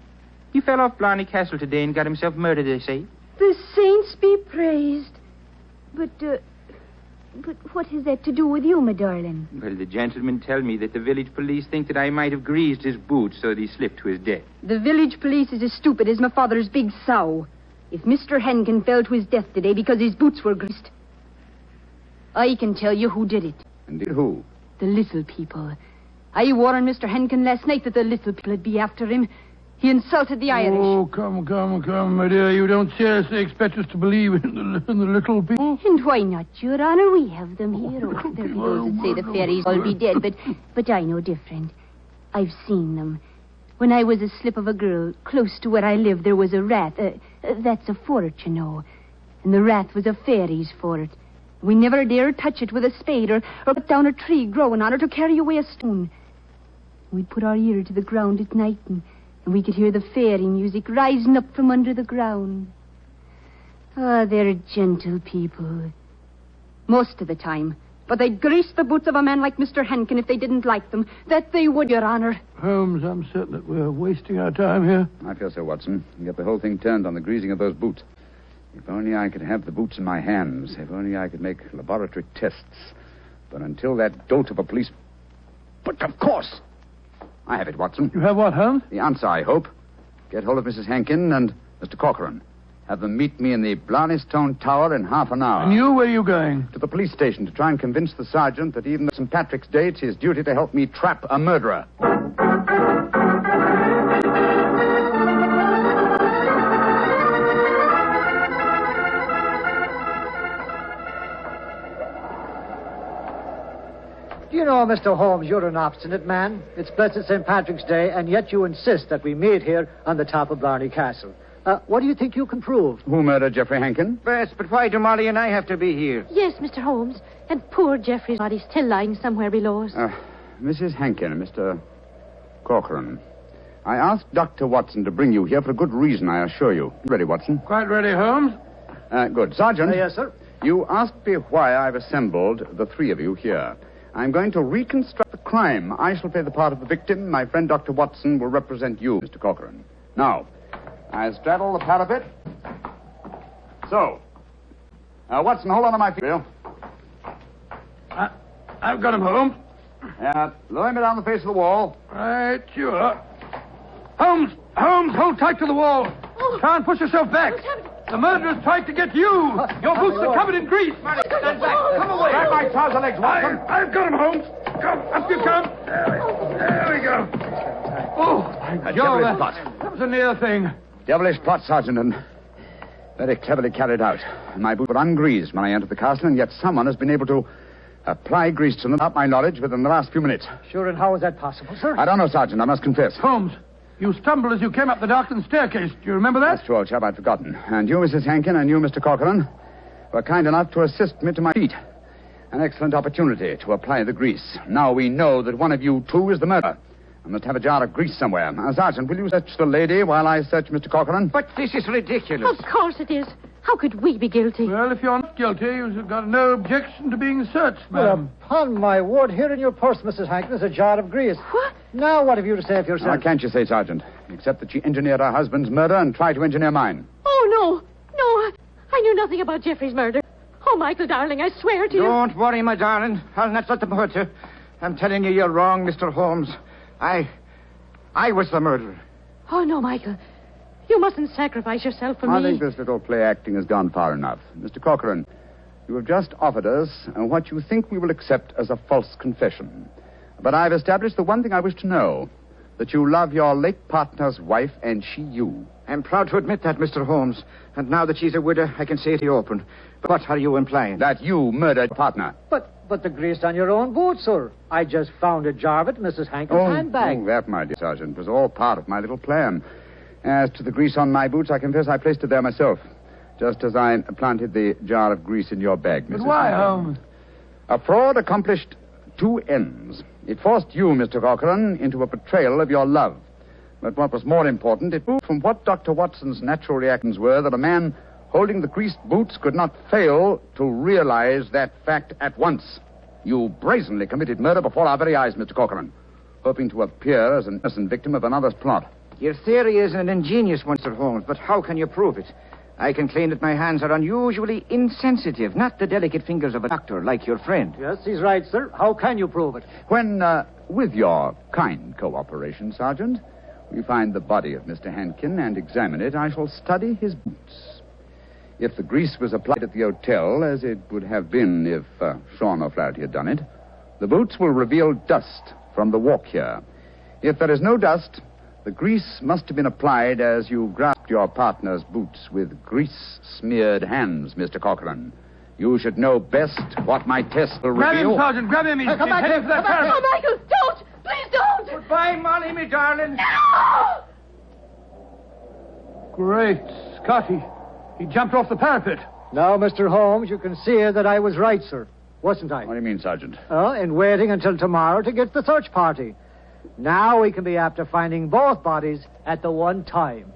He fell off Blarney Castle today and got himself murdered, they say. The saints be praised. But what has that to do with you, my darling? Well, the gentlemen tell me that the village police think that I might have greased his boots so that he slipped to his death. The village police is as stupid as my father's big sow. If Mr. Hankin fell to his death today because his boots were greased, I can tell you who did it. Indeed, who? The little people. I warned Mr. Hankin last night that the little people would be after him. He insulted the Irish. Oh, come, my dear. You don't seriously expect us to believe in the little people? And why not, Your Honor? We have them here. Oh, there are those that say the fairies all be dead, but I know different. I've seen them. When I was a slip of a girl, close to where I live, there was a rat. That's a fort, you know. And the rat was a fairy's fort. We never dare touch it with a spade or cut down a tree growing on it or carry away a stone. We'd put our ear to the ground at night and we could hear the fairy music rising up from under the ground. Ah, they're gentle people. Most of the time. But they'd grease the boots of a man like Mr. Hankin if they didn't like them. That they would, Your Honor. Holmes, I'm certain that we're wasting our time here. I feel so, Watson. You get the whole thing turned on the greasing of those boots. If only I could have the boots in my hands. If only I could make laboratory tests. But until that dolt of a police... But of course! I have it, Watson. You have what, Holmes? The answer, I hope. Get hold of Mrs. Hankin and Mr. Corcoran. Have them meet me in the Blarney Stone Tower in half an hour. And you, where are you going? To the police station to try and convince the sergeant that even on St. Patrick's Day it's his duty to help me trap a murderer. Do you know, Mr. Holmes, you're an obstinate man. It's blessed St. Patrick's Day, and yet you insist that we meet here on the top of Blarney Castle. What do you think you can prove? Who murdered Geoffrey Hankin? Yes, but why do Molly and I have to be here? Yes, Mr. Holmes. And poor Geoffrey's body's still lying somewhere below us. Mrs. Hankin and Mr. Corcoran, I asked Dr. Watson to bring you here for a good reason, I assure you. Ready, Watson? Quite ready, Holmes. Good. Sergeant. Yes, sir. You asked me why I've assembled the three of you here. I'm going to reconstruct the crime. I shall play the part of the victim. My friend Dr. Watson will represent you, Mr. Corcoran. Now, I straddle the parapet. So. Watson, hold on to my feet. I've got him, Holmes. Lower me down the face of the wall. Right, you are. Holmes, hold tight to the wall. Try and push yourself back. The murderer's tried to get you. Your boots are covered in grease. Stand back. Come away. Grab my trouser legs, Watson. I've got him, Holmes. Come, up you come. There we go. Oh, devilish plot. That was a near thing. Devilish plot, Sergeant, and very cleverly carried out. My boots were ungreased when I entered the castle, and yet someone has been able to apply grease to them, without my knowledge, within the last few minutes. Sure, and how is that possible, sir? I don't know, Sergeant, I must confess. Holmes, you stumbled as you came up the darkened staircase. Do you remember that? That's true, old chap, I'd forgotten. And you, Mrs. Hankin, and you, Mr. Corcoran, were kind enough to assist me to my feet. An excellent opportunity to apply the grease. Now we know that one of you two is the murderer. I must have a jar of grease somewhere. Now, Sergeant, will you search the lady while I search Mr. Corcoran? But this is ridiculous. Of course it is. How could we be guilty? Well, if you're not guilty, you've got no objection to being searched, Well, ma'am. upon my word, here in your purse, Mrs. Hankin, is a jar of grease. What? Now, what have you to say of yourself? Now, can't you say, Sergeant? Except that she engineered her husband's murder and tried to engineer mine. Oh, no, I knew nothing about Geoffrey's murder. Oh, Michael, darling, I swear to you. Don't worry, my darling. I'll not let them hurt you. I'm telling you, you're wrong, Mr. Holmes. I was the murderer. Oh, no, Michael. You mustn't sacrifice yourself for me. I think this little play acting has gone far enough. Mr. Corcoran, you have just offered us what you think we will accept as a false confession. But I've established the one thing I wish to know, that you love your late partner's wife and she you. I'm proud to admit that, Mr. Holmes. And now that she's a widow, I can say it open. But what are you implying? That you murdered your partner. But the grease on your own boots, sir. I just found a jar of it in Mrs. Hankin's handbag. Oh, that, my dear Sergeant, was all part of my little plan. As to the grease on my boots, I confess I placed it there myself. just as I planted the jar of grease in your bag, Mrs. But why, Hankin. Holmes? A fraud accomplished two ends. It forced you, Mr. Corcoran, into a betrayal of your love. But what was more important, it proved from what Dr. Watson's natural reactions were that a man holding the greased boots could not fail to realize that fact at once. You brazenly committed murder before our very eyes, Mr. Corcoran, hoping to appear as an innocent victim of another's plot. Your theory is an ingenious one, Sir Holmes, but how can you prove it? I can claim that my hands are unusually insensitive, not the delicate fingers of a doctor like your friend. Yes, he's right, sir. How can you prove it? When, with your kind cooperation, Sergeant, we find the body of Mr. Hankin and examine it, I shall study his boots. If the grease was applied at the hotel, as it would have been if Sean O'Flaherty had done it, the boots will reveal dust from the walk here. If there is no dust, the grease must have been applied as you grasped your partner's boots with grease-smeared hands, Mr. Corcoran. You should know best what my test will Grab reveal. him, Sergeant. Grab him. He's Come back heading here. for that parapet. Oh, Michael, don't! Please don't! Goodbye, Molly, me darling. No! Great Scotty. He jumped off the parapet. Now, Mr. Holmes, you can see that I was right, sir. Wasn't I? What do you mean, Sergeant? In waiting until tomorrow to get the search party. Now we can be after finding both bodies at the one time.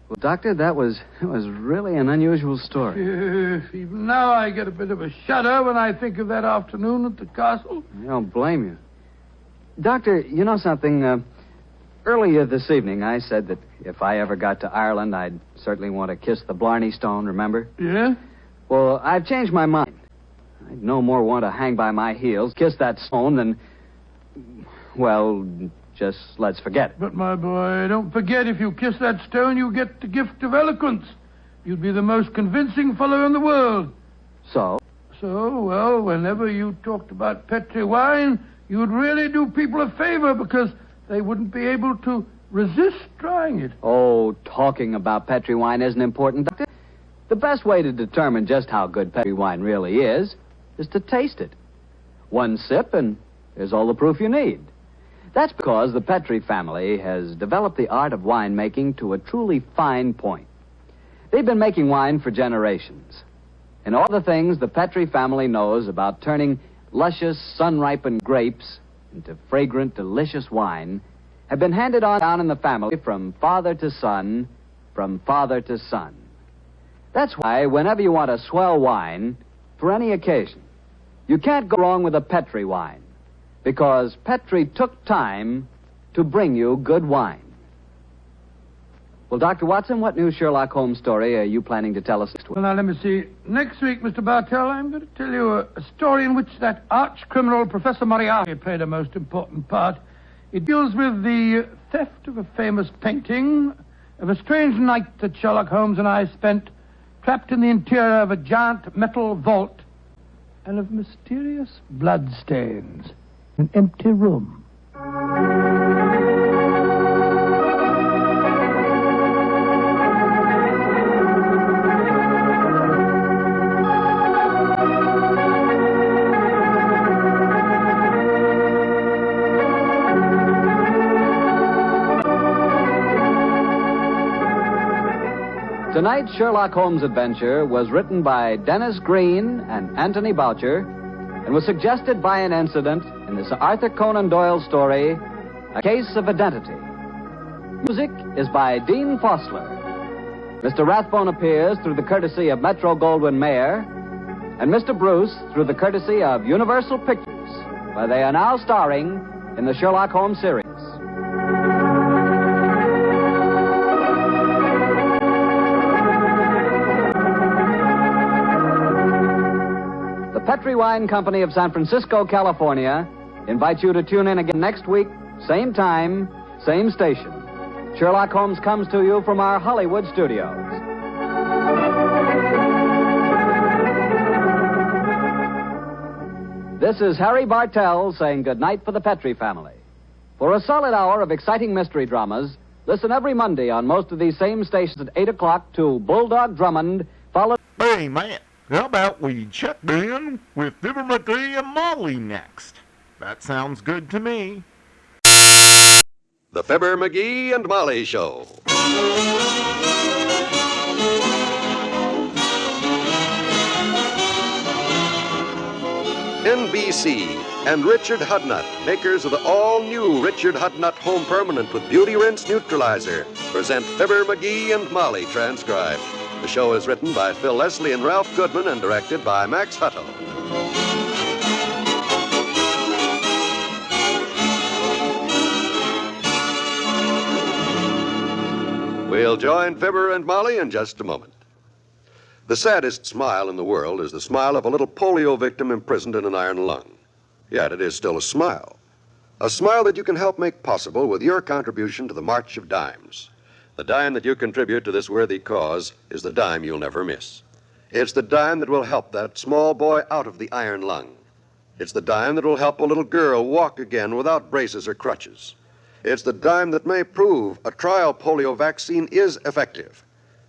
Well, Doctor, that was really an unusual story. Yes, even now I get a bit of a shudder when I think of that afternoon at the castle. I don't blame you. Doctor, you know something? Earlier this evening, I said that if I ever got to Ireland, I'd certainly want to kiss the Blarney Stone, remember? Yeah? Well, I've changed my mind. I'd no more want to hang by my heels, kiss that stone, than... Well, just let's forget it. But, my boy, don't forget, if you kiss that stone, you get the gift of eloquence. You'd be the most convincing fellow in the world. So? So, well, whenever you talked about Petri wine, you'd really do people a favor because they wouldn't be able to resist trying it. Oh, talking about Petri wine isn't important, Doctor. The best way to determine just how good Petri wine really is to taste it. One sip and there's all the proof you need. That's because the Petri family has developed the art of winemaking to a truly fine point. They've been making wine for generations. And all the things the Petri family knows about turning luscious, sun-ripened grapes into fragrant, delicious wine have been handed on down in the family from father to son, from father to son. That's why whenever you want a swell wine, for any occasion, you can't go wrong with a Petri wine, because Petri took time to bring you good wine. Well, Dr. Watson, what new Sherlock Holmes story are you planning to tell us next week? Well, now, let me see. Next week, Mr. Bartell, I'm going to tell you a story in which that arch-criminal Professor Moriarty played a most important part. It deals with the theft of a famous painting, of a strange night that Sherlock Holmes and I spent trapped in the interior of a giant metal vault, and of mysterious bloodstains in an empty room. Tonight's Sherlock Holmes adventure was written by Dennis Green and Anthony Boucher and was suggested by an incident in this Arthur Conan Doyle story, A Case of Identity. Music is by Dean Fossler. Mr. Rathbone appears through the courtesy of Metro-Goldwyn-Mayer, and Mr. Bruce through the courtesy of Universal Pictures, where they are now starring in the Sherlock Holmes series. Petri Wine Company of San Francisco, California, invites you to tune in again next week, same time, same station. Sherlock Holmes comes to you from our Hollywood studios. This is Harry Bartell saying goodnight for the Petri family. For a solid hour of exciting mystery dramas, listen every Monday on most of these same stations at 8 o'clock to Bulldog Drummond, followed... Hey, man. How about we check in with Fibber, Magee, and Molly next? That sounds good to me. The Fibber, Magee, and Molly Show. NBC and Richard Hudnut, makers of the all-new Richard Hudnut Home Permanent with Beauty Rinse Neutralizer, present Fibber, Magee, and Molly transcribed. The show is written by Phil Leslie and Ralph Goodman and directed by Max Hutto. We'll join Fibber and Molly in just a moment. The saddest smile in the world is the smile of a little polio victim imprisoned in an iron lung. Yet it is still a smile. A smile that you can help make possible with your contribution to the March of Dimes. The dime that you contribute to this worthy cause is the dime you'll never miss. It's the dime that will help that small boy out of the iron lung. It's the dime that will help a little girl walk again without braces or crutches. It's the dime that may prove a trial polio vaccine is effective.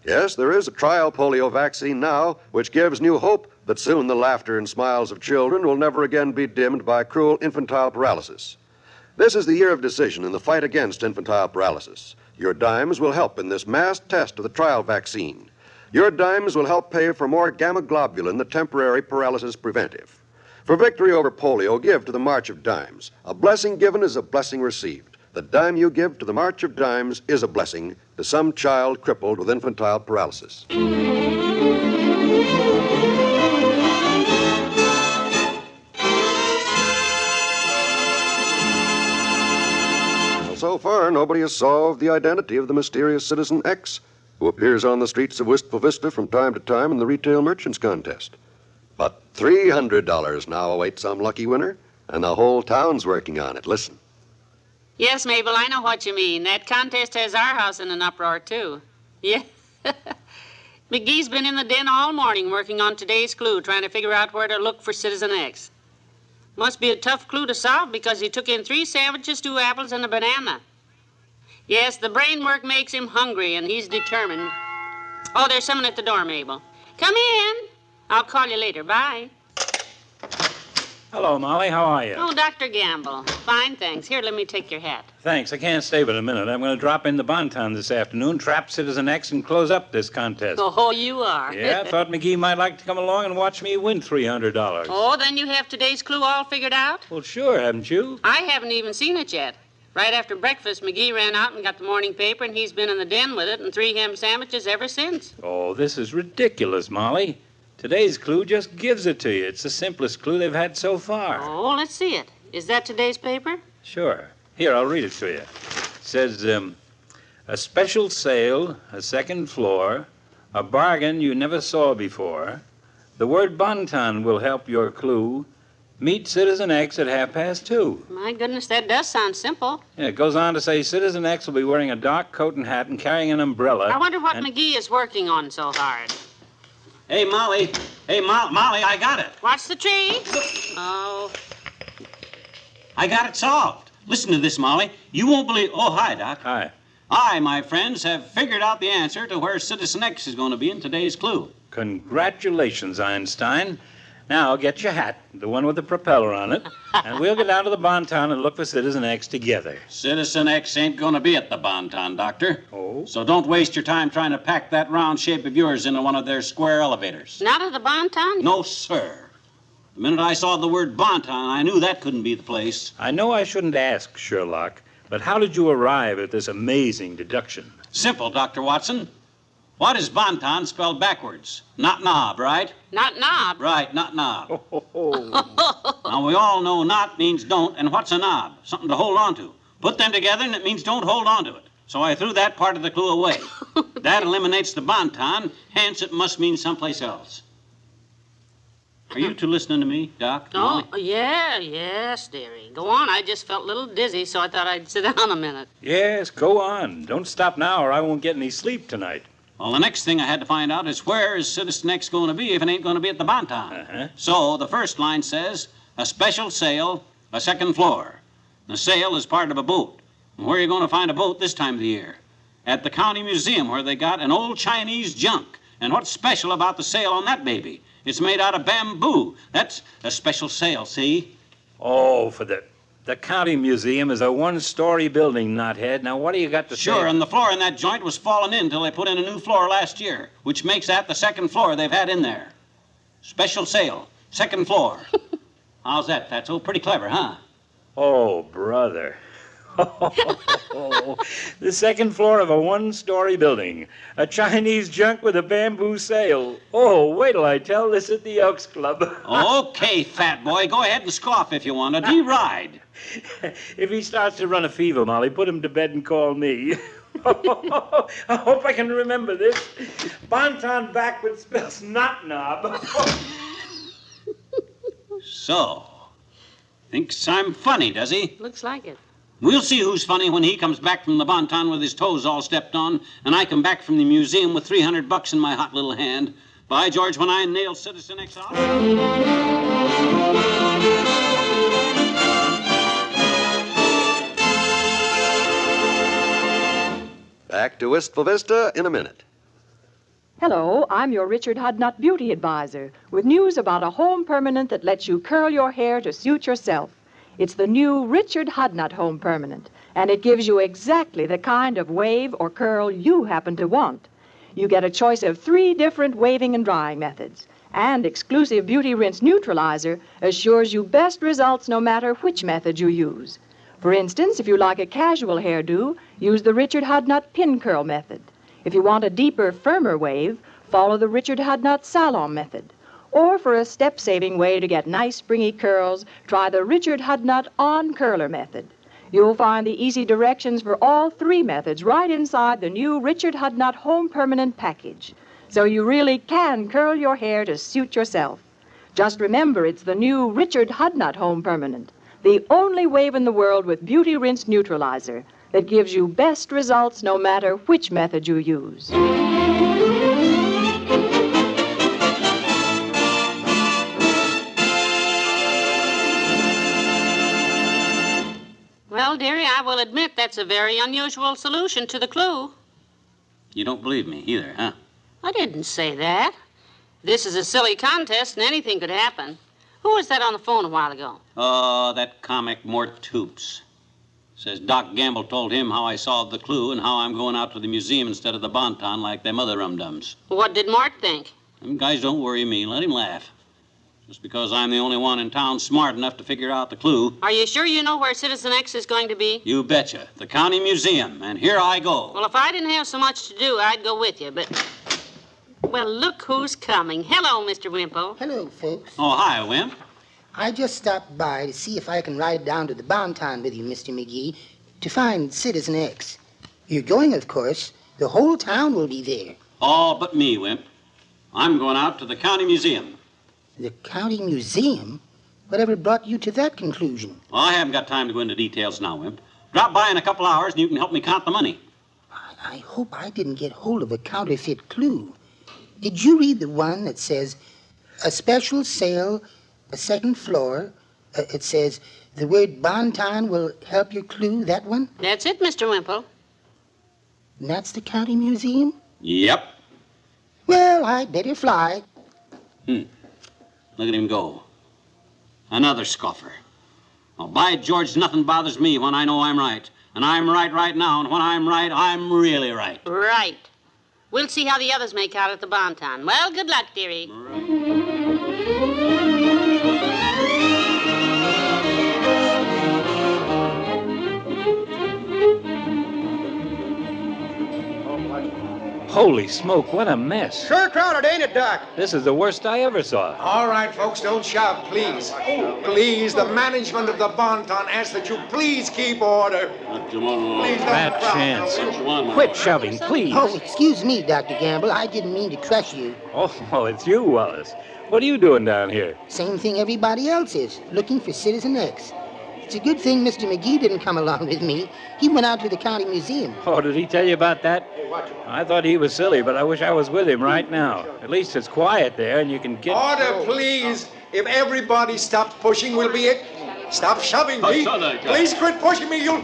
Yes, there is a trial polio vaccine now, which gives new hope that soon the laughter and smiles of children will never again be dimmed by cruel infantile paralysis. This is the year of decision in the fight against infantile paralysis. Your dimes will help in this mass test of the trial vaccine. Your dimes will help pay for more gamma globulin, the temporary paralysis preventive. For victory over polio, give to the March of Dimes. A blessing given is a blessing received. The dime you give to the March of Dimes is a blessing to some child crippled with infantile paralysis. So far, nobody has solved the identity of the mysterious Citizen X, who appears on the streets of Wistful Vista from time to time in the Retail Merchants Contest. But $300 now awaits some lucky winner, and the whole town's working on it. Listen. Yes, Mabel, I know what you mean. That contest has our house in an uproar, too. Yeah. McGee's been in the den all morning working on today's clue, trying to figure out where to look for Citizen X. Must be a tough clue to solve because he took in 3 sandwiches, 2 apples, and a banana. Yes, the brain work makes him hungry, and he's determined. Oh, there's someone at the door, Mabel. Come in. I'll call you later. Bye. Hello, Molly. How are you? Oh, Dr. Gamble. Fine, thanks. Here, let me take your hat. Thanks. I can't stay but a minute. I'm going to drop in the Bonton this afternoon, trap Citizen X, and close up this contest. Oh, you are. Yeah, I thought McGee might like to come along and watch me win $300. Oh, then you have today's clue all figured out? Well, sure, haven't you? I haven't even seen it yet. Right after breakfast, McGee ran out and got the morning paper, and he's been in the den with it and 3 ham sandwiches ever since. Oh, this is ridiculous, Molly. Today's clue just gives it to you. It's the simplest clue they've had so far. Oh, let's see it. Is that today's paper? Sure. Here, I'll read it to you. It says, a special sale, a second floor, a bargain you never saw before. The word Bonton will help your clue. Meet Citizen X at 2:30. My goodness, that does sound simple. Yeah, it goes on to say Citizen X will be wearing a dark coat and hat and carrying an umbrella. I wonder what McGee is working on so hard. Hey, Molly. Hey, Molly, I got it. Watch the tree. Oh. I got it solved. Listen to this, Molly. You won't believe... Oh, hi, Doc. Hi. I, my friends, have figured out the answer to where Citizen X is going to be in today's clue. Congratulations, Einstein. Now, get your hat, the one with the propeller on it, and we'll get down to the Bonton and look for Citizen X together. Citizen X ain't going to be at the Bonton, Doctor. Oh? So don't waste your time trying to pack that round shape of yours into one of their square elevators. Not at the Bonton? No, sir. The minute I saw the word Bonton, I knew that couldn't be the place. I know I shouldn't ask, Sherlock, but how did you arrive at this amazing deduction? Simple, Dr. Watson. What is Bonton spelled backwards? Not knob, right? Not knob? Right, not knob. Now, we all know not means don't, and what's a knob? Something to hold on to. Put them together, and it means don't hold on to it. So I threw that part of the clue away. That eliminates the Bonton, hence it must mean someplace else. Are you two listening to me, Doc? Oh, yes, dearie. Go on. I just felt a little dizzy, so I thought I'd sit down a minute. Yes, go on. Don't stop now, or I won't get any sleep tonight. Well, the next thing I had to find out is where is Citizen X going to be if it ain't going to be at the Bonton? So the first line says, a special sale, a second floor. The sale is part of a boat. And where are you going to find a boat this time of the year? At the county museum where they got an old Chinese junk. And what's special about the sail on that baby? It's made out of bamboo. That's a special sail, see? Oh, for the county museum is a one-story building, Knothead. Now, what do you got to say? Sure, and the floor in that joint was fallen in till they put in a new floor last year, which makes that the second floor they've had in there. Special sale, second floor. How's that, Fatso? Pretty clever, huh? Oh, brother. The second floor of a one-story building. A Chinese junk with a bamboo sail. Oh, wait till I tell this at the Elks Club. Okay, fat boy, go ahead and scoff if you want. A ride. If he starts to run a fever, Molly, put him to bed and call me. I hope I can remember this. Bonton backward spells not knob. So, thinks I'm funny, does he? Looks like it. We'll see who's funny when he comes back from the Bonton with his toes all stepped on, and I come back from the museum with $300 in my hot little hand. By George, when I nail Citizen X out. Back to Wistful Vista in a minute. Hello, I'm your Richard Hudnut beauty advisor with news about a home permanent that lets you curl your hair to suit yourself. It's the new Richard Hudnut Home Permanent, and it gives you exactly the kind of wave or curl you happen to want. You get a choice of 3 different waving and drying methods, and exclusive Beauty Rinse Neutralizer assures you best results no matter which method you use. For instance, if you like a casual hairdo, use the Richard Hudnut Pin Curl method. If you want a deeper, firmer wave, follow the Richard Hudnut Salon method. Or for a step-saving way to get nice, springy curls, try the Richard Hudnut On Curler method. You'll find the easy directions for all 3 methods right inside the new Richard Hudnut Home Permanent package. So you really can curl your hair to suit yourself. Just remember, it's the new Richard Hudnut Home Permanent, the only wave in the world with Beauty Rinse Neutralizer that gives you best results no matter which method you use. Well, dearie, I will admit that's a very unusual solution to the clue. You don't believe me either, huh? I didn't say that. This is a silly contest and anything could happen. Who was that on the phone a while ago? Oh, that comic Mort Toops. Says Doc Gamble told him how I solved the clue and how I'm going out to the museum instead of the Bonton like them other rum-dums. What did Mort think? Them guys don't worry me. Let him laugh. Just because I'm the only one in town smart enough to figure out the clue. Are you sure you know where Citizen X is going to be? You betcha. The county museum. And here I go. Well, if I didn't have so much to do, I'd go with you, but... Well, look who's coming. Hello, Mr. Wimple. Hello, folks. Oh, hi, Wimp. I just stopped by to see if I can ride down to the Bonton with you, Mr. McGee, to find Citizen X. You're going, of course. The whole town will be there. All but me, Wimp. I'm going out to the county museum. The county museum? Whatever brought you to that conclusion? Well, I haven't got time to go into details now, Wimp. Drop by in a couple hours and you can help me count the money. I hope I didn't get hold of a counterfeit clue. Did you read the one that says, a special sale, a second floor? It says, the word Bonton will help your clue, that one? That's it, Mr. Wimple. And that's the county museum? Yep. Well, I'd better fly. Look at him go. Another scoffer. Well, by George, nothing bothers me when I know I'm right. And I'm right now, and when I'm right, I'm really right. Right. We'll see how the others make out at the Bonton. Well, good luck, dearie. Holy smoke, what a mess. Sure crowded, ain't it, Doc? This is the worst I ever saw. All right, folks, don't shout, please. Please, the management of the Bonton asks that you please keep order. Please don't Bad crowd. chance. Quit shoving, please. Oh, excuse me, Dr. Gamble. I didn't mean to crush you. Oh, it's you, Wallace. What are you doing down here? Same thing everybody else is, looking for Citizen X. It's a good thing Mr. McGee didn't come along with me. He went out to the county museum. Oh, did he tell you about that? I thought he was silly, but I wish I was with him right now. At least it's quiet there and you can get... Order, please. If everybody stops pushing, we'll be it. Stop shoving, Pete. Please quit pushing me. You'll...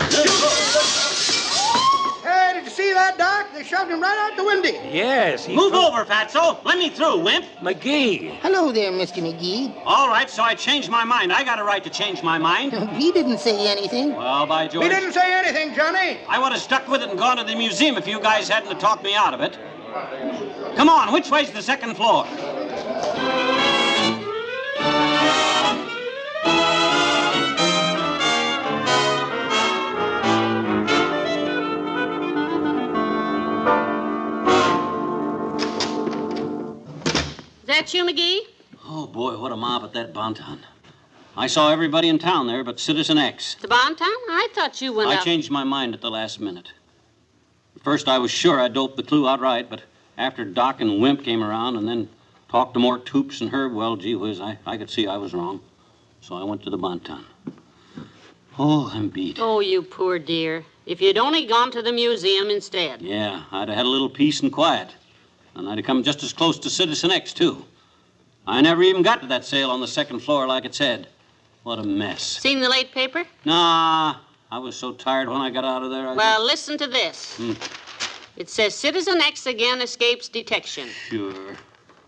Hey, did you see that, Doc? They shoved him right out the window. Yes, Move over, Fatso. Let me through, wimp. McGee. Hello there, Mr. McGee. All right, so I changed my mind. I got a right to change my mind. He didn't say anything. Well, by George. He didn't say anything, Johnny. I would have stuck with it and gone to the museum if you guys hadn't have talked me out of it. Come on, which way's the second floor? Is that you, McGee? Oh, boy, what a mob at that Bonton. I saw everybody in town there but Citizen X. The Bonton? I thought you went I up. changed my mind at the last minute. At first, I was sure I'd doped the clue outright, but after Doc and Wimp came around and then talked to more Toops and Herb, well, gee whiz, I could see I was wrong. So I went to the Bonton. Oh, I'm beat. Oh, you poor dear. If you'd only gone to the museum instead. Yeah, I'd have had a little peace and quiet. And I'd have come just as close to Citizen X, too. I never even got to that sale on the second floor like it said. What a mess. Seen the late paper? Nah, I was so tired when I got out of there. Well, listen to this. It says Citizen X again escapes detection. Sure.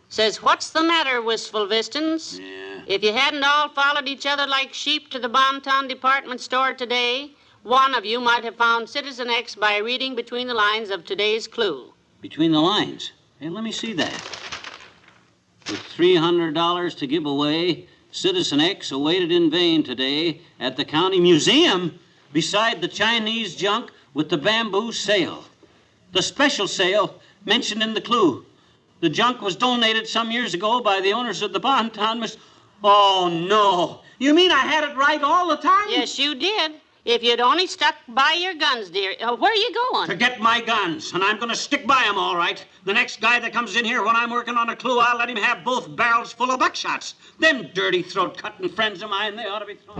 Says, what's the matter, wistful Vistons? Yeah. If you hadn't all followed each other like sheep to the Bonton department store today, one of you might have found Citizen X by reading between the lines of today's clue. Between the lines? Hey, let me see that. With $300 to give away, Citizen X awaited in vain today at the county museum beside the Chinese junk with the bamboo sail. The special sail mentioned in the clue. The junk was donated some years ago by the owners of the Bonton, Miss... Oh, no. You mean I had it right all the time? Yes, you did. If you'd only stuck by your guns, dear. Where are you going? To get my guns, and I'm going to stick by 'em, all right. The next guy that comes in here when I'm working on a clue, I'll let him have both barrels full of buckshots. Them dirty throat-cutting friends of mine, they ought to be thrown.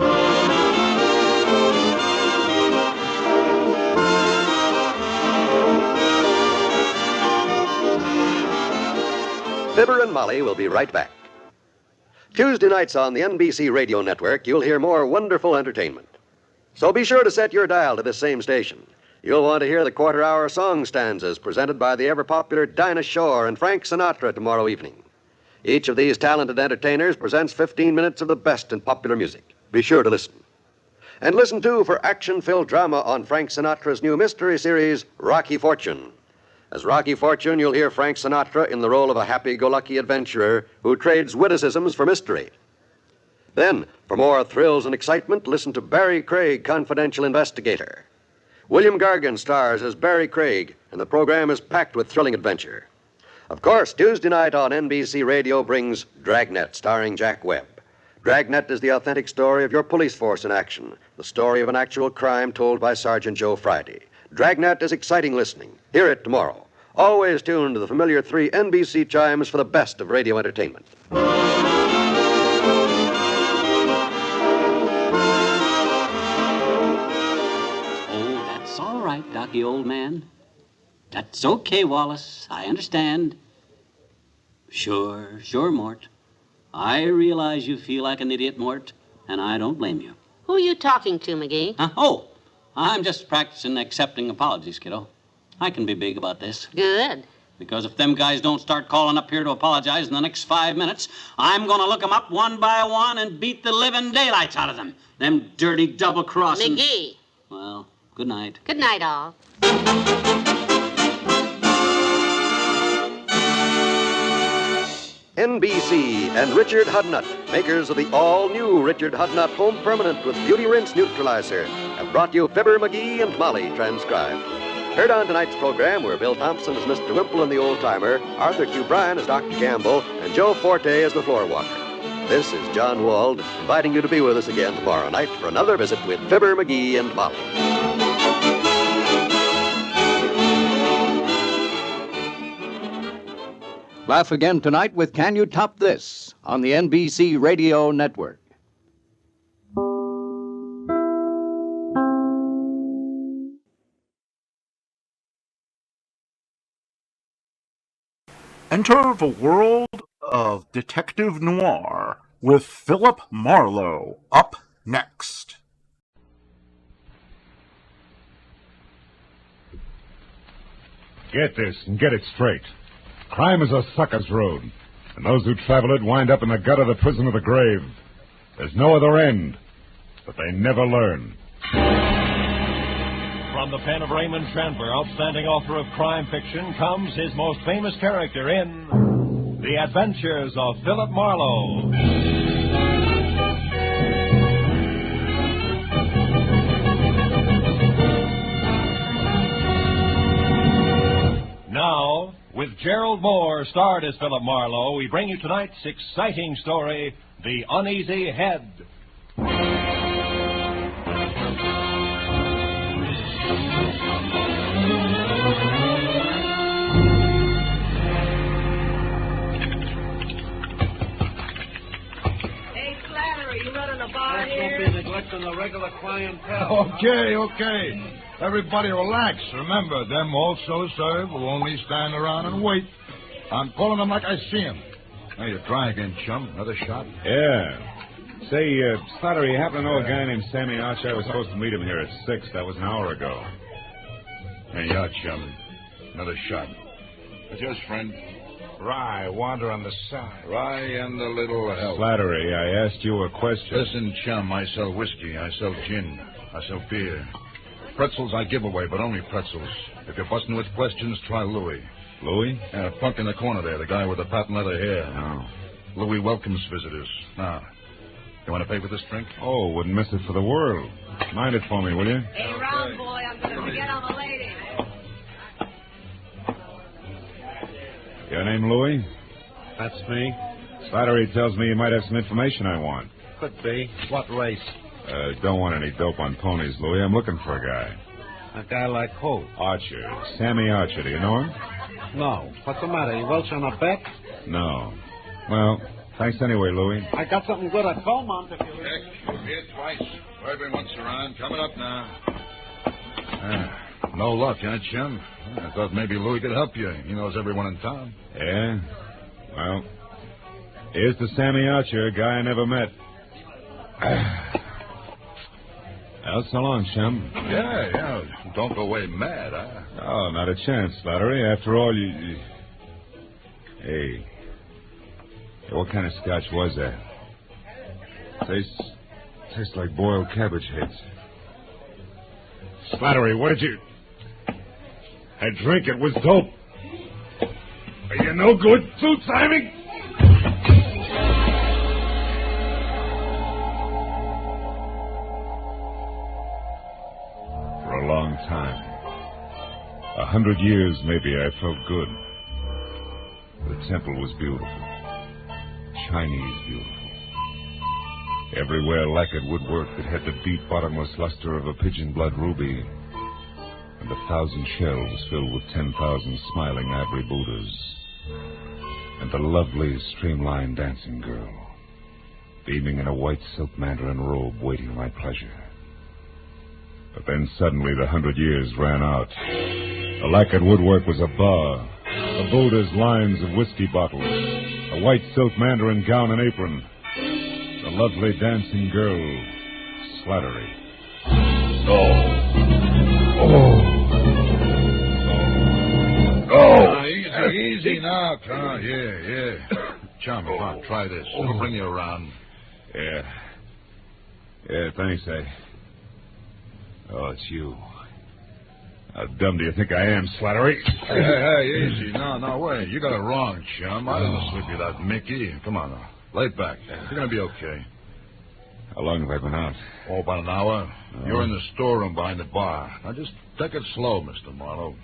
Fibber and Molly will be right back. Tuesday nights on the NBC Radio Network, you'll hear more wonderful entertainment. So be sure to set your dial to this same station. You'll want to hear the quarter-hour song stanzas presented by the ever-popular Dinah Shore and Frank Sinatra tomorrow evening. Each of these talented entertainers presents 15 minutes of the best in popular music. Be sure to listen. And listen, too, for action-filled drama on Frank Sinatra's new mystery series, Rocky Fortune. As Rocky Fortune, you'll hear Frank Sinatra in the role of a happy-go-lucky adventurer who trades witticisms for mystery. Then, for more thrills and excitement, listen to Barry Craig, Confidential Investigator. William Gargan stars as Barry Craig, and the program is packed with thrilling adventure. Of course, Tuesday night on NBC Radio brings Dragnet, starring Jack Webb. Dragnet is the authentic story of your police force in action, the story of an actual crime told by Sergeant Joe Friday. Dragnet is exciting listening. Hear it tomorrow. Always tuned to the familiar 3 NBC chimes for the best of radio entertainment. All right, Docky, old man. That's okay, Wallace. I understand. Sure, Mort. I realize you feel like an idiot, Mort, and I don't blame you. Who are you talking to, McGee? Oh, I'm just practicing accepting apologies, kiddo. I can be big about this. Good. Because if them guys don't start calling up here to apologize in the next 5 minutes, I'm going to look them up one by one and beat the living daylights out of them. Them dirty double-crossing... McGee. Well... Good night. Good night, all. NBC and Richard Hudnut, makers of the all-new Richard Hudnut Home Permanent with Beauty Rinse Neutralizer, have brought you Fibber, McGee, and Molly transcribed. Heard on tonight's program were Bill Thompson as Mr. Wimple and the old-timer, Arthur Q. Bryan as Dr. Campbell, and Joe Forte as the floor walker. This is John Wald, inviting you to be with us again tomorrow night for another visit with Fibber, McGee, and Molly. Laugh again tonight with Can You Top This on the NBC Radio Network. Enter the world of Detective Noir with Philip Marlowe up next. Get this and get it straight. Crime is a sucker's road, and those who travel it wind up in the gut of the prison of the grave. There's no other end, but they never learn. From the pen of Raymond Chandler, outstanding author of crime fiction, comes his most famous character in The Adventures of Philip Marlowe. Now, with Gerald Moore starred as Philip Marlowe, we bring you tonight's exciting story, The Uneasy Head. Don't be neglecting the regular clientele. Okay. Everybody relax. Remember, them also serve will only stand around and wait. I'm calling them like I see them. Hey, you try again, chum. Another shot? Yeah. Say, Slattery, you happen to know a guy named Sammy Archer? I was supposed to meet him here at 6. That was an hour ago. Hey, yeah, chum. Another shot. What's yours, friend? Rye, wander on the side. Rye and a little help. Slattery, I asked you a question. Listen, chum, I sell whiskey, I sell gin, I sell beer. Pretzels I give away, but only pretzels. If you're busting with questions, try Louis. Louis? Yeah, a punk in the corner there, the guy with the patent leather hair. Oh. Louis welcomes visitors. Now, you want to pay for this drink? Oh, wouldn't miss it for the world. Mind it for me, will you? Hey, round boy, I'm going to forget I'm a lady. Your name, Louis? That's me. Slattery tells me you might have some information I want. Could be. What race? Don't want any dope on ponies, Louis. I'm looking for a guy. A guy like who? Archer. Sammy Archer. Do you know him? No. What's the matter? You welch on a bet? No. Well, thanks anyway, Louis. I got something good at Beaumont if you... Heck, here twice. Every once around. Coming up now. No luck, huh, chum? I thought maybe Louis could help you. He knows everyone in town. Yeah? Well, here's to Sammy Archer, a guy I never met. Well, so long, chum. Yeah. Don't go away mad, huh? Oh, not a chance, Slattery. After all, you... Hey, what kind of scotch was that? Tastes like boiled cabbage heads. Slattery, what did you... I drink it was dope. Are you no good, suit Simon? For a long time, 100 years maybe, I felt good. The temple was beautiful. Chinese beautiful. Everywhere lacquered woodwork that had the beat bottomless luster of a pigeon blood ruby. And 1,000 shelves filled with 10,000 smiling ivory Buddhas. And the lovely, streamlined dancing girl, beaming in a white silk mandarin robe, waiting my pleasure. But then suddenly the 100 years ran out. The lacquered woodwork was a bar, the Buddha's lines of whiskey bottles, a white silk mandarin gown and apron, the lovely dancing girl, Slattery. Easy now, Tom. Yeah. Chum, come on, try this. It'll bring you around. Yeah, thanks, Oh, it's you. How dumb do you think I am, Slattery? Hey, easy. No, wait. You got it wrong, chum. I didn't slip you that Mickey. Come on now. Lay back. You're going to be okay. How long have I been out? Oh, about an hour. You're in the storeroom behind the bar. Now, just take it slow, Mr. Marlowe.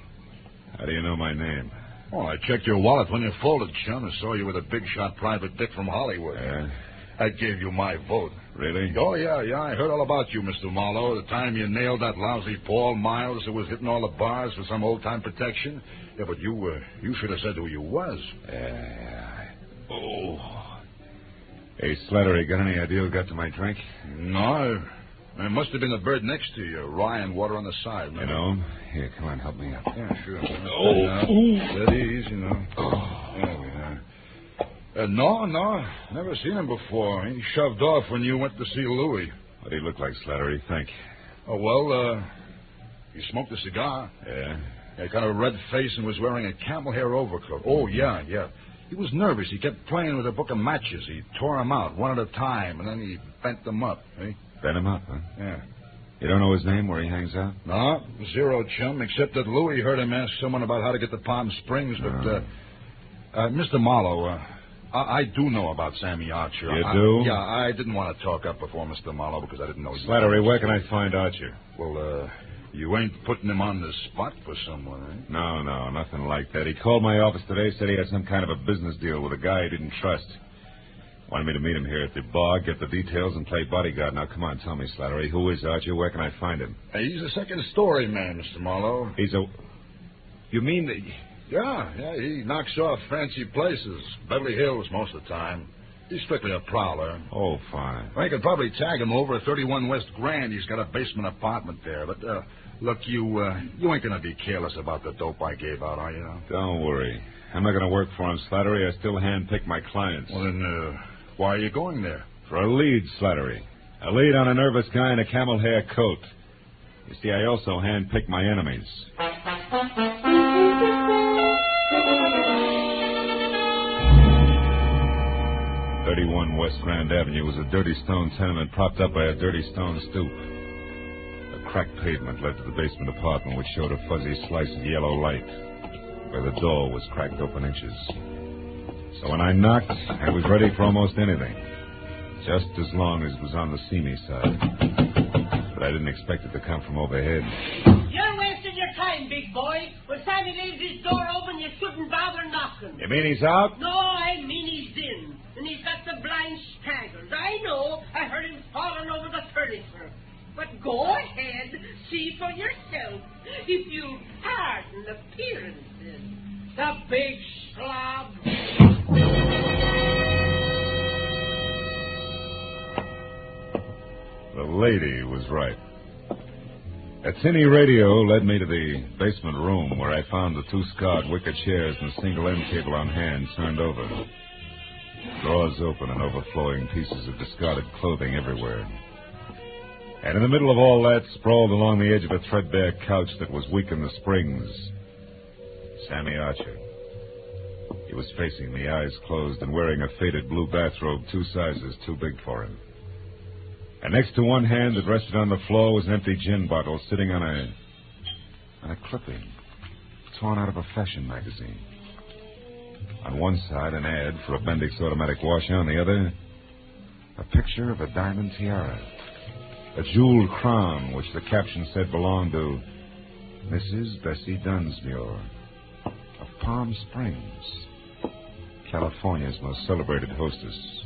How do you know my name? Oh, I checked your wallet when you folded, chum, and saw you with a big-shot private dick from Hollywood. Yeah? I gave you my vote. Really? Oh, yeah. I heard all about you, Mr. Marlowe. The time you nailed that lousy Paul Miles who was hitting all the bars for some old-time protection. Yeah, but you should have said who you was. Hey, Slattery, got any idea who got to my drink? No. It must have been the bird next to you, rye and water on the side. You know him? Here, come on, help me up. Yeah, sure. Steady, easy, There we are. No. Never seen him before. He shoved off when you went to see Louis. What do he look like, Slattery, think? Oh, well, he smoked a cigar. Yeah? He had kind of a red face and was wearing a camel hair overcoat. Oh, yeah. He was nervous. He kept playing with a book of matches. He tore them out one at a time, and then he bent them up. Eh? Bent him up, huh? Yeah. You don't know his name, where he hangs out? No, zero, chum, except that Louis heard him ask someone about how to get to Palm Springs. But, Mr. Marlowe, I do know about Sammy Archer. You do? Yeah, I didn't want to talk up before Mr. Marlowe because I didn't know you. Slattery, where can I find Archer? Well, you ain't putting him on the spot for someone, eh? No, nothing like that. He called my office today, said he had some kind of a business deal with a guy he didn't trust. Wanted me to meet him here at the bar, get the details, and play bodyguard. Now, come on, tell me, Slattery, who is Archer? Where can I find him? He's a second story man, Mr. Marlowe. He's a... You mean that... Yeah, he knocks off fancy places. Beverly Hills most of the time. He's strictly a prowler. Oh, fine. I could probably tag him over at 31 West Grand. He's got a basement apartment there. But, look, you ain't going to be careless about the dope I gave out, are you? Don't worry. I'm not going to work for him, Slattery. I still handpick my clients. Well, then, why are you going there? For a lead, Slattery. A lead on a nervous guy in a camel hair coat. You see, I also handpick my enemies. 31 West Grand Avenue was a dirty stone tenement propped up by a dirty stone stoop. A cracked pavement led to the basement apartment, which showed a fuzzy slice of yellow light, where the door was cracked open inches. So when I knocked, I was ready for almost anything, just as long as it was on the seamy side. But I didn't expect it to come from overhead. You're wasting your time, big boy. When Sammy leaves his door open, you shouldn't bother knocking. You mean he's out? No, I mean he's in. And he's got the blinds staggered. I know. I heard him falling over the furniture. But go ahead, see for yourself, if you pardon appearances. The big slob. The lady was right. A tinny radio led me to the basement room, where I found the two scarred wicker chairs and a single end table on hand turned over. Drawers open and overflowing pieces of discarded clothing everywhere. And in the middle of all that, sprawled along the edge of a threadbare couch that was weak in the springs, Sammy Archer. He was facing me, eyes closed, and wearing a faded blue bathrobe 2 sizes too big for him. And next to one hand that rested on the floor was an empty gin bottle sitting on a clipping torn out of a fashion magazine. On one side, an ad for a Bendix automatic washer. On the other, a picture of a diamond tiara. A jeweled crown, which the caption said belonged to Mrs. Bessie Dunsmuir of Palm Springs, California's most celebrated hostess.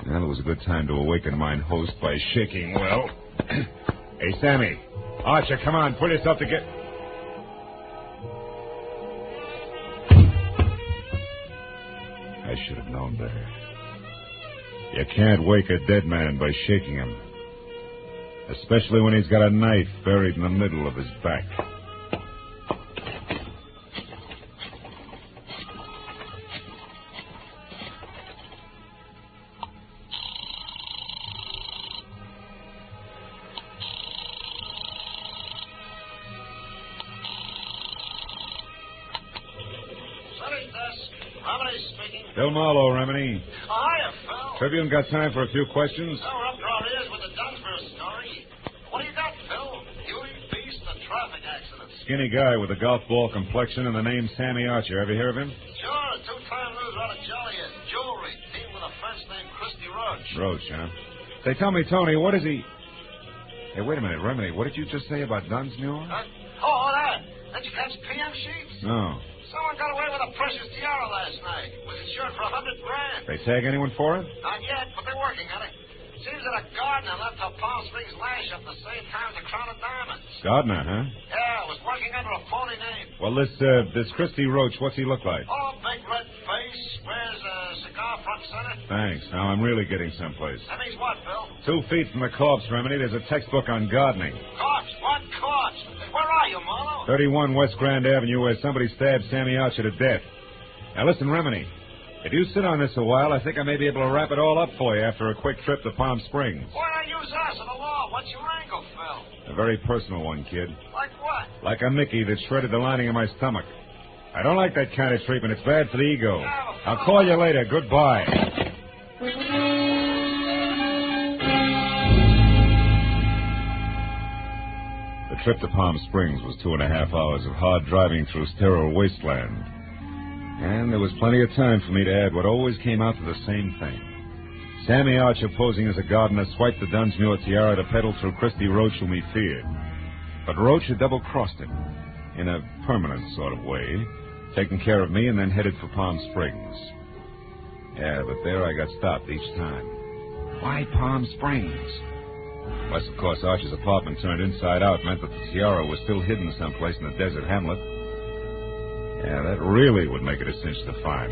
Well, it was a good time to awaken mine host by shaking, well... Hey, Sammy. Archer, come on, pull yourself together. I should have known better. You can't wake a dead man by shaking him. Especially when he's got a knife buried in the middle of his back. Phil Marlowe, Remini. Hiya, Phil. Tribune got time for a few questions? Oh, we're up to our ears with the Dunsmuir story. What do you got, Phil? Beauty, beast, and traffic accidents. Skinny guy with a golf ball complexion and the name Sammy Archer. Ever hear of him? Sure, two-time loser out of Joliet. Jewelry. Team with a French named Christy Roach. Roach, huh? Say, tell me, Tony, what is he... Hey, wait a minute, Remini. What did you just say about Dunsmuir? Oh, that. Did you catch PM sheets? No. Someone got away with a precious tiara last night. Was insured for $100,000. They tag anyone for it? Not yet, but they're working on it. Seems that a gardener left her Palm Springs lash up the same time as a crown of diamonds. Gardner, huh? Yeah, was working under a phony name. Well, this Christy Roach, what's he look like? Oh, big red face, wears a cigar front center. Thanks. Now I'm really getting someplace. That means what, Bill? 2 feet from the corpse, Remini, there's a textbook on gardening. Corpse? What corpse? Where are you, Marlowe? 31 West Grand Avenue, where somebody stabbed Sammy Archer to death. Now listen, Remini. If you sit on this a while, I think I may be able to wrap it all up for you after a quick trip to Palm Springs. Why don't you use us in the law? What's your angle, Phil? A very personal one, kid. Like what? Like a Mickey that shredded the lining of my stomach. I don't like that kind of treatment. It's bad for the ego. I'll call you later. Goodbye. The trip to Palm Springs was 2.5 hours of hard driving through sterile wasteland. And there was plenty of time for me to add what always came out to the same thing. Sammy Archer, posing as a gardener, swiped the Dunsmuir tiara to peddle through Christy Roach, whom he feared. But Roach had double-crossed him, in a permanent sort of way, taking care of me and then headed for Palm Springs. Yeah, but there I got stopped each time. Why Palm Springs? Unless, of course, Archer's apartment turned inside out meant that the tiara was still hidden someplace in the desert hamlet. Yeah, that really would make it a cinch to find.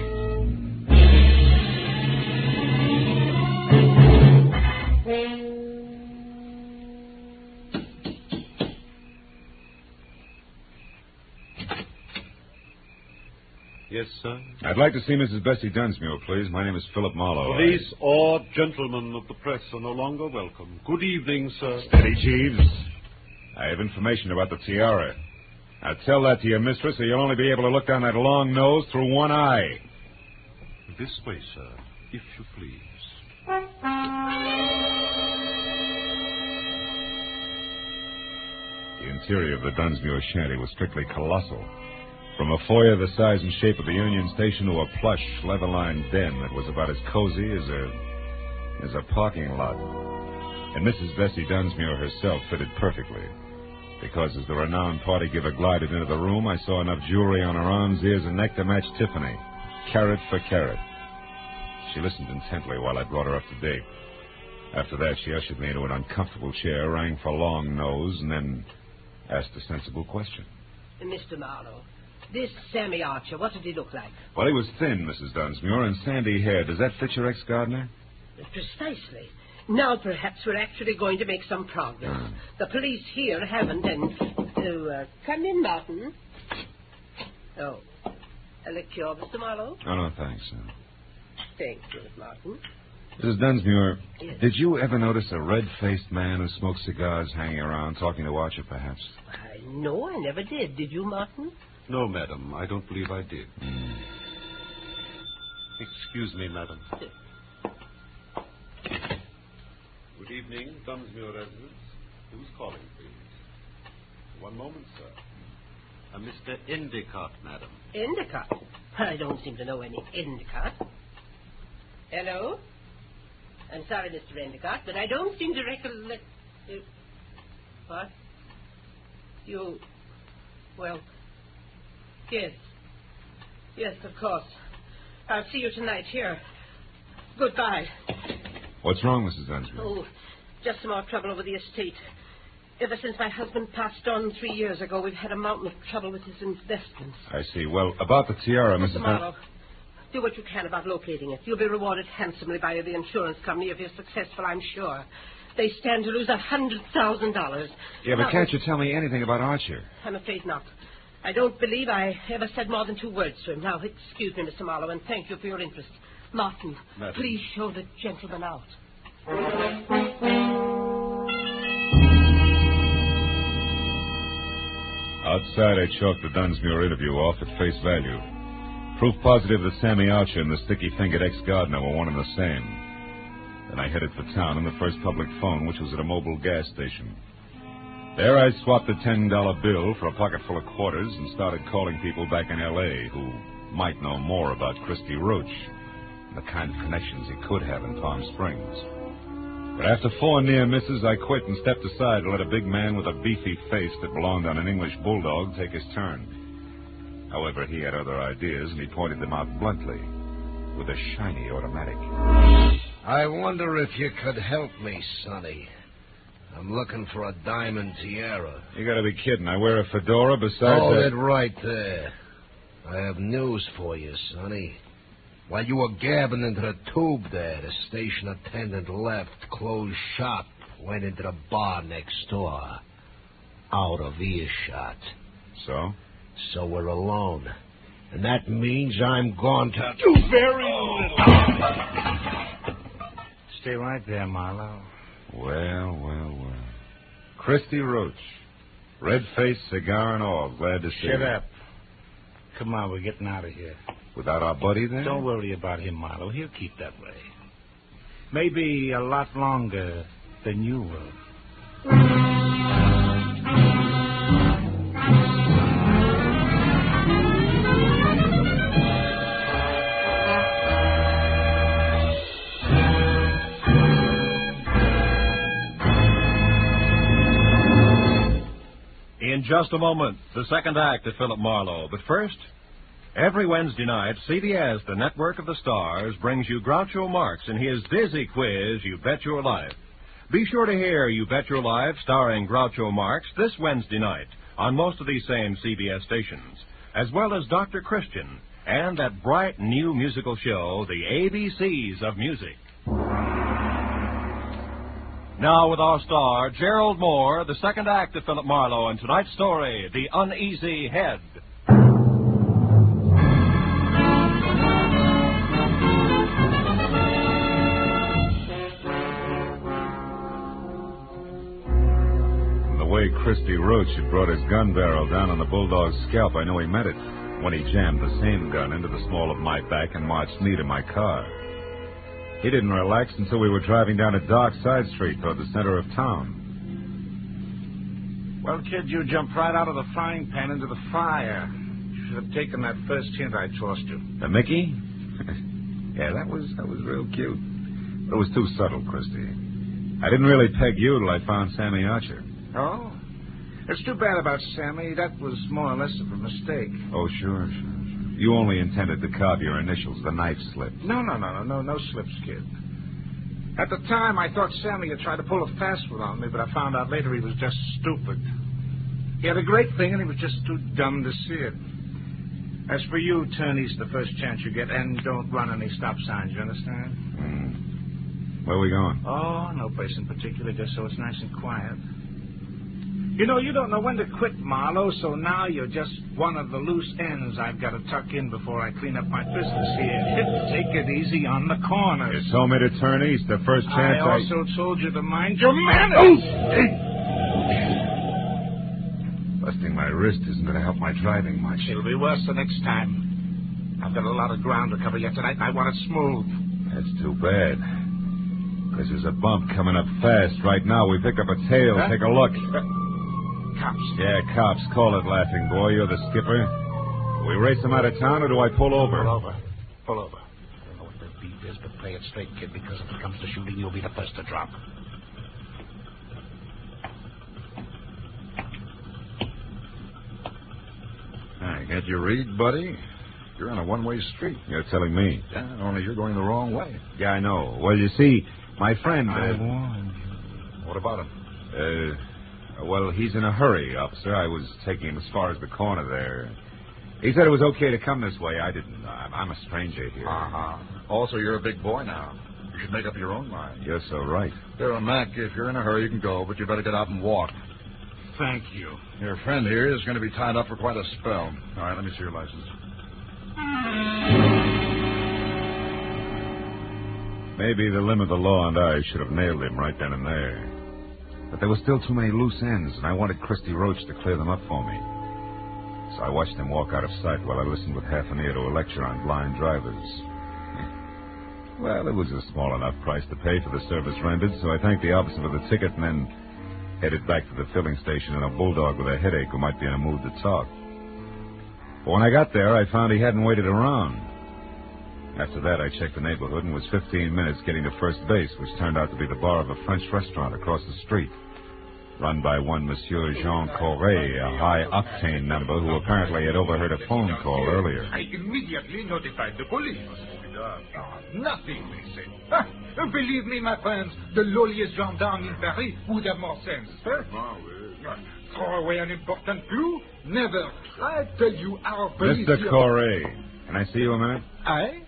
Yes, sir? I'd like to see Mrs. Bessie Dunsmuir, please. My name is Philip Marlowe. Police or gentlemen of the press are no longer welcome. Good evening, sir. Steady, Jeeves. I have information about the tiara. Now tell that to your mistress, or you'll only be able to look down that long nose through one eye. This way, sir, if you please. The interior of the Dunsmuir shanty was strictly colossal. From a foyer the size and shape of the Union Station to a plush, leather-lined den that was about as cozy as a parking lot. And Mrs. Bessie Dunsmuir herself fitted perfectly, because as the renowned party giver glided into the room, I saw enough jewelry on her arms, ears, and neck to match Tiffany, carat for carat. She listened intently while I brought her up to date. After that, she ushered me into an uncomfortable chair, rang for Long Nose, and then asked a sensible question. Mr. Marlowe, this Sammy Archer, what did he look like? Well, he was thin, Mrs. Dunsmuir, and sandy hair. Does that fit your ex-gardener? Precisely. Now perhaps we're actually going to make some progress. The police here haven't, and... come in, Martin. Oh. A liqueur, Mr. Marlowe? Oh, no, thanks. Thank you, Martin. Mrs. Dunsmuir, Yes. Did you ever notice a red-faced man who smoked cigars hanging around, talking to Archer, perhaps? No, I never did. Did you, Martin? No, madam, I don't believe I did. Excuse me, madam. Good evening, Dunsmuir residence. Who's calling, please? One moment, sir. Mr. Endicott, madam. Endicott? I don't seem to know any Endicott. Hello? I'm sorry, Mr. Endicott, but I don't seem to recollect... what? You... well... yes. Yes, of course. I'll see you tonight here. Goodbye. What's wrong, Mrs. Dunsmuir? Oh, just some more trouble over the estate. Ever since my husband passed on 3 years ago, we've had a mountain of trouble with his investments. I see. Well, about the tiara, Mrs. Marlowe, do what you can about locating it. You'll be rewarded handsomely by the insurance company if you're successful, I'm sure. They stand to lose $100,000. Yeah, but can't you tell me anything about Archer? I'm afraid not. I don't believe I ever said more than 2 words to him. Now, excuse me, Mr. Marlowe, and thank you for your interest. Martin, Madam. Please show the gentleman out. Outside, I chalked the Dunsmuir interview off at face value. Proof positive that Sammy Archer and the sticky-fingered ex-gardener were one and the same. Then I headed for town on the first public phone, which was at a mobile gas station. There I swapped a $10 bill for a pocket full of quarters and started calling people back in L.A. who might know more about Christy Roach and the kind of connections he could have in Palm Springs. But after 4 near misses, I quit and stepped aside to let a big man with a beefy face that belonged on an English bulldog take his turn. However, he had other ideas, and he pointed them out bluntly, with a shiny automatic. I wonder if you could help me, Sonny. I'm looking for a diamond tiara. You gotta be kidding. I wear a fedora besides Hold that... it right there. I have news for you, Sonny. While you were gabbing into the tube there, the station attendant left, closed shop, went into the bar next door. Out of earshot. So? So we're alone. And that means I'm going to do very little. Stay right there, Marlowe. Well. Christy Roach. Red face, cigar, and all. Glad to see you. Shut up. Come on, we're getting out of here. Without our buddy, then? Don't worry about him, Marlowe. He'll keep that way. Maybe a lot longer than you will. In just a moment, the second act of Philip Marlowe. But first, every Wednesday night, CBS, the network of the stars, brings you Groucho Marx in his dizzy quiz, You Bet Your Life. Be sure to hear You Bet Your Life starring Groucho Marx this Wednesday night on most of these same CBS stations, as well as Dr. Christian and that bright new musical show, The ABCs of Music. Now with our star, Gerald Moore, the second act of Philip Marlowe, and tonight's story, The Uneasy Head. The way Christy Roach had brought his gun barrel down on the bulldog's scalp, I know he meant it when he jammed the same gun into the small of my back and marched me to my car. He didn't relax until we were driving down a dark side street toward the center of town. Well, kid, you jumped right out of the frying pan into the fire. You should have taken that first hint I tossed you. The Mickey? Yeah, that was real cute. But it was too subtle, Christy. I didn't really peg you till I found Sammy Archer. Oh? It's too bad about Sammy. That was more or less of a mistake. Oh, sure. You only intended to carve your initials. The knife slipped. No slips, kid. At the time, I thought Sammy had tried to pull a fast one on me, but I found out later he was just stupid. He had a great thing, and he was just too dumb to see it. As for you, turn east the first chance you get, and don't run any stop signs, you understand? Where are we going? Oh, no place in particular, just so it's nice and quiet. You know, you don't know when to quit, Marlowe, so now you're just one of the loose ends I've got to tuck in before I clean up my business here. Take it easy on the corners. You told me to turn east the first chance I also told you to mind your manners. Busting my wrist isn't going to help my driving much. It'll be worse the next time. I've got a lot of ground to cover yet tonight, and I want it smooth. That's too bad. Because there's a bump coming up fast. Right now, we pick up a tail. Huh? Take a look. Cops. Yeah, cops. Call it, laughing boy. You're the skipper. Do we race them out of town, or do I pull over? Pull over. I don't know what their beat is, but play it straight, kid, because if it comes to shooting, you'll be the first to drop. I get your read, buddy. You're on a one-way street. You're telling me. Yeah, only you're going the wrong way. Yeah, I know. Well, you see, my friend... I warned you. What about him? Well, he's in a hurry, officer. I was taking him as far as the corner there. He said it was okay to come this way. I didn't. I'm a stranger here. Uh-huh. Also, you're a big boy now. You should make up your own mind. You're so right. There, Mac, if you're in a hurry, you can go, but you better get out and walk. Thank you. Your friend here is going to be tied up for quite a spell. All right, let me see your license. Maybe the limb of the law and I should have nailed him right then and there. But there were still too many loose ends, and I wanted Christy Roach to clear them up for me. So I watched him walk out of sight while I listened with half an ear to a lecture on blind drivers. Well, it was a small enough price to pay for the service rendered, so I thanked the officer for the ticket and then headed back to the filling station in a bulldog with a headache who might be in a mood to talk. But when I got there, I found he hadn't waited around. After that, I checked the neighborhood and was 15 minutes getting to first base, which turned out to be the bar of a French restaurant across the street, run by one Monsieur Jean Corret, a high-octane member who apparently had overheard a phone call earlier. I immediately notified the police. Nothing, they said. Believe me, my friends, the lowliest gendarme in Paris would have more sense. Throw away an important clue? Never. I tell you, our police... Mr. Corret, can I see you a minute? Aye?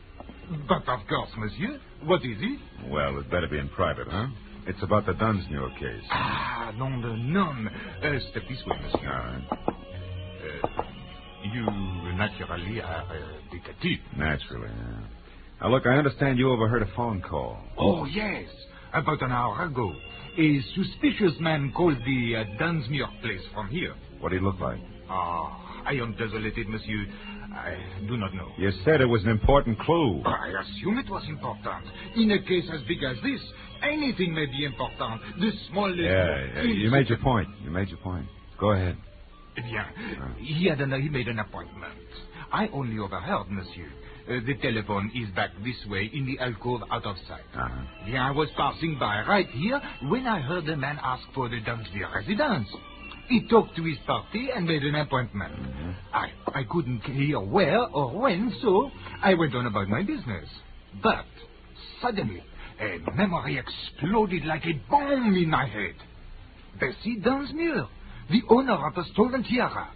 But of course, monsieur. What is it? Well, it better be in private, huh? It's about the Dunsmuir case. Ah, nom de nom. Step this way, monsieur. All right. You naturally are a detective. Naturally, yeah. Now, look, I understand you overheard a phone call. Oh, yes. About an hour ago, a suspicious man called the Dunsmuir place from here. What did he look like? I am desolated, monsieur. I do not know. You said it was an important clue. I assume it was important. In a case as big as this, anything may be important. The smallest... Yeah, you made your point. Go ahead. Bien. He made an appointment. I only overheard, monsieur. The telephone is back this way in the alcove out of sight. Bien, I was passing by right here when I heard the man ask for the Dunsmuir residence. He talked to his party and made an appointment. I couldn't hear where or when, so I went on about my business. But suddenly, a memory exploded like a bomb in my head. Bessie Dunsmuir, the owner of the stolen tiara.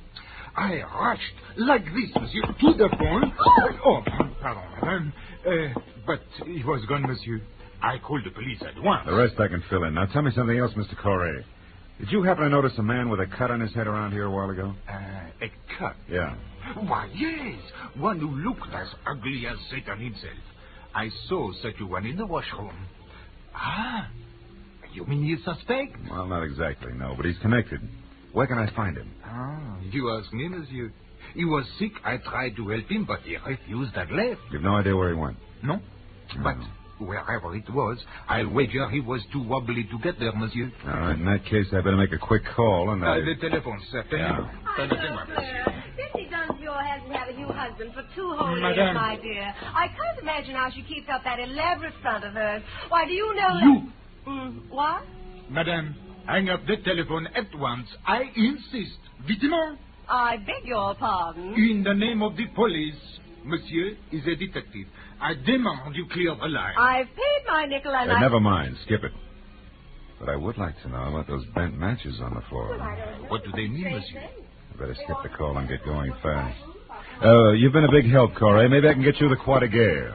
I rushed like this, monsieur, to the phone. Oh, pardon, madame. But he was gone, monsieur. I called the police at once. The rest I can fill in. Now tell me something else, Mr. Corey. Did you happen to notice a man with a cut on his head around here a while ago? A cut? Yeah. Why, yes. One who looked as ugly as Satan himself. I saw such a one in the washroom. Ah, you mean you suspect? Well, not exactly, no, but he's connected. Where can I find him? You ask me, monsieur. He was sick. I tried to help him, but he refused and left. You've no idea where he went? No. But wherever it was, I'll wager he was too wobbly to get there, monsieur. All right, in that case, I better make a quick call and The telephone, sir. Bessie Dunsmuir hasn't had a new husband for 2 whole years, Madame. my dear. I can't imagine how she keeps up that elaborate front of hers. Why, do you know... what? Madame, hang up the telephone at once. I insist. Vitement. I beg your pardon. In the name of the police, monsieur is a detective. I demand you clear the line. I've paid my nickel and Never mind. Skip it. But I would like to know about those bent matches on the floor. What do they mean, monsieur? I better skip the call and get going fast. You've been a big help, Corey. Maybe I can get you the Croix de Guerre.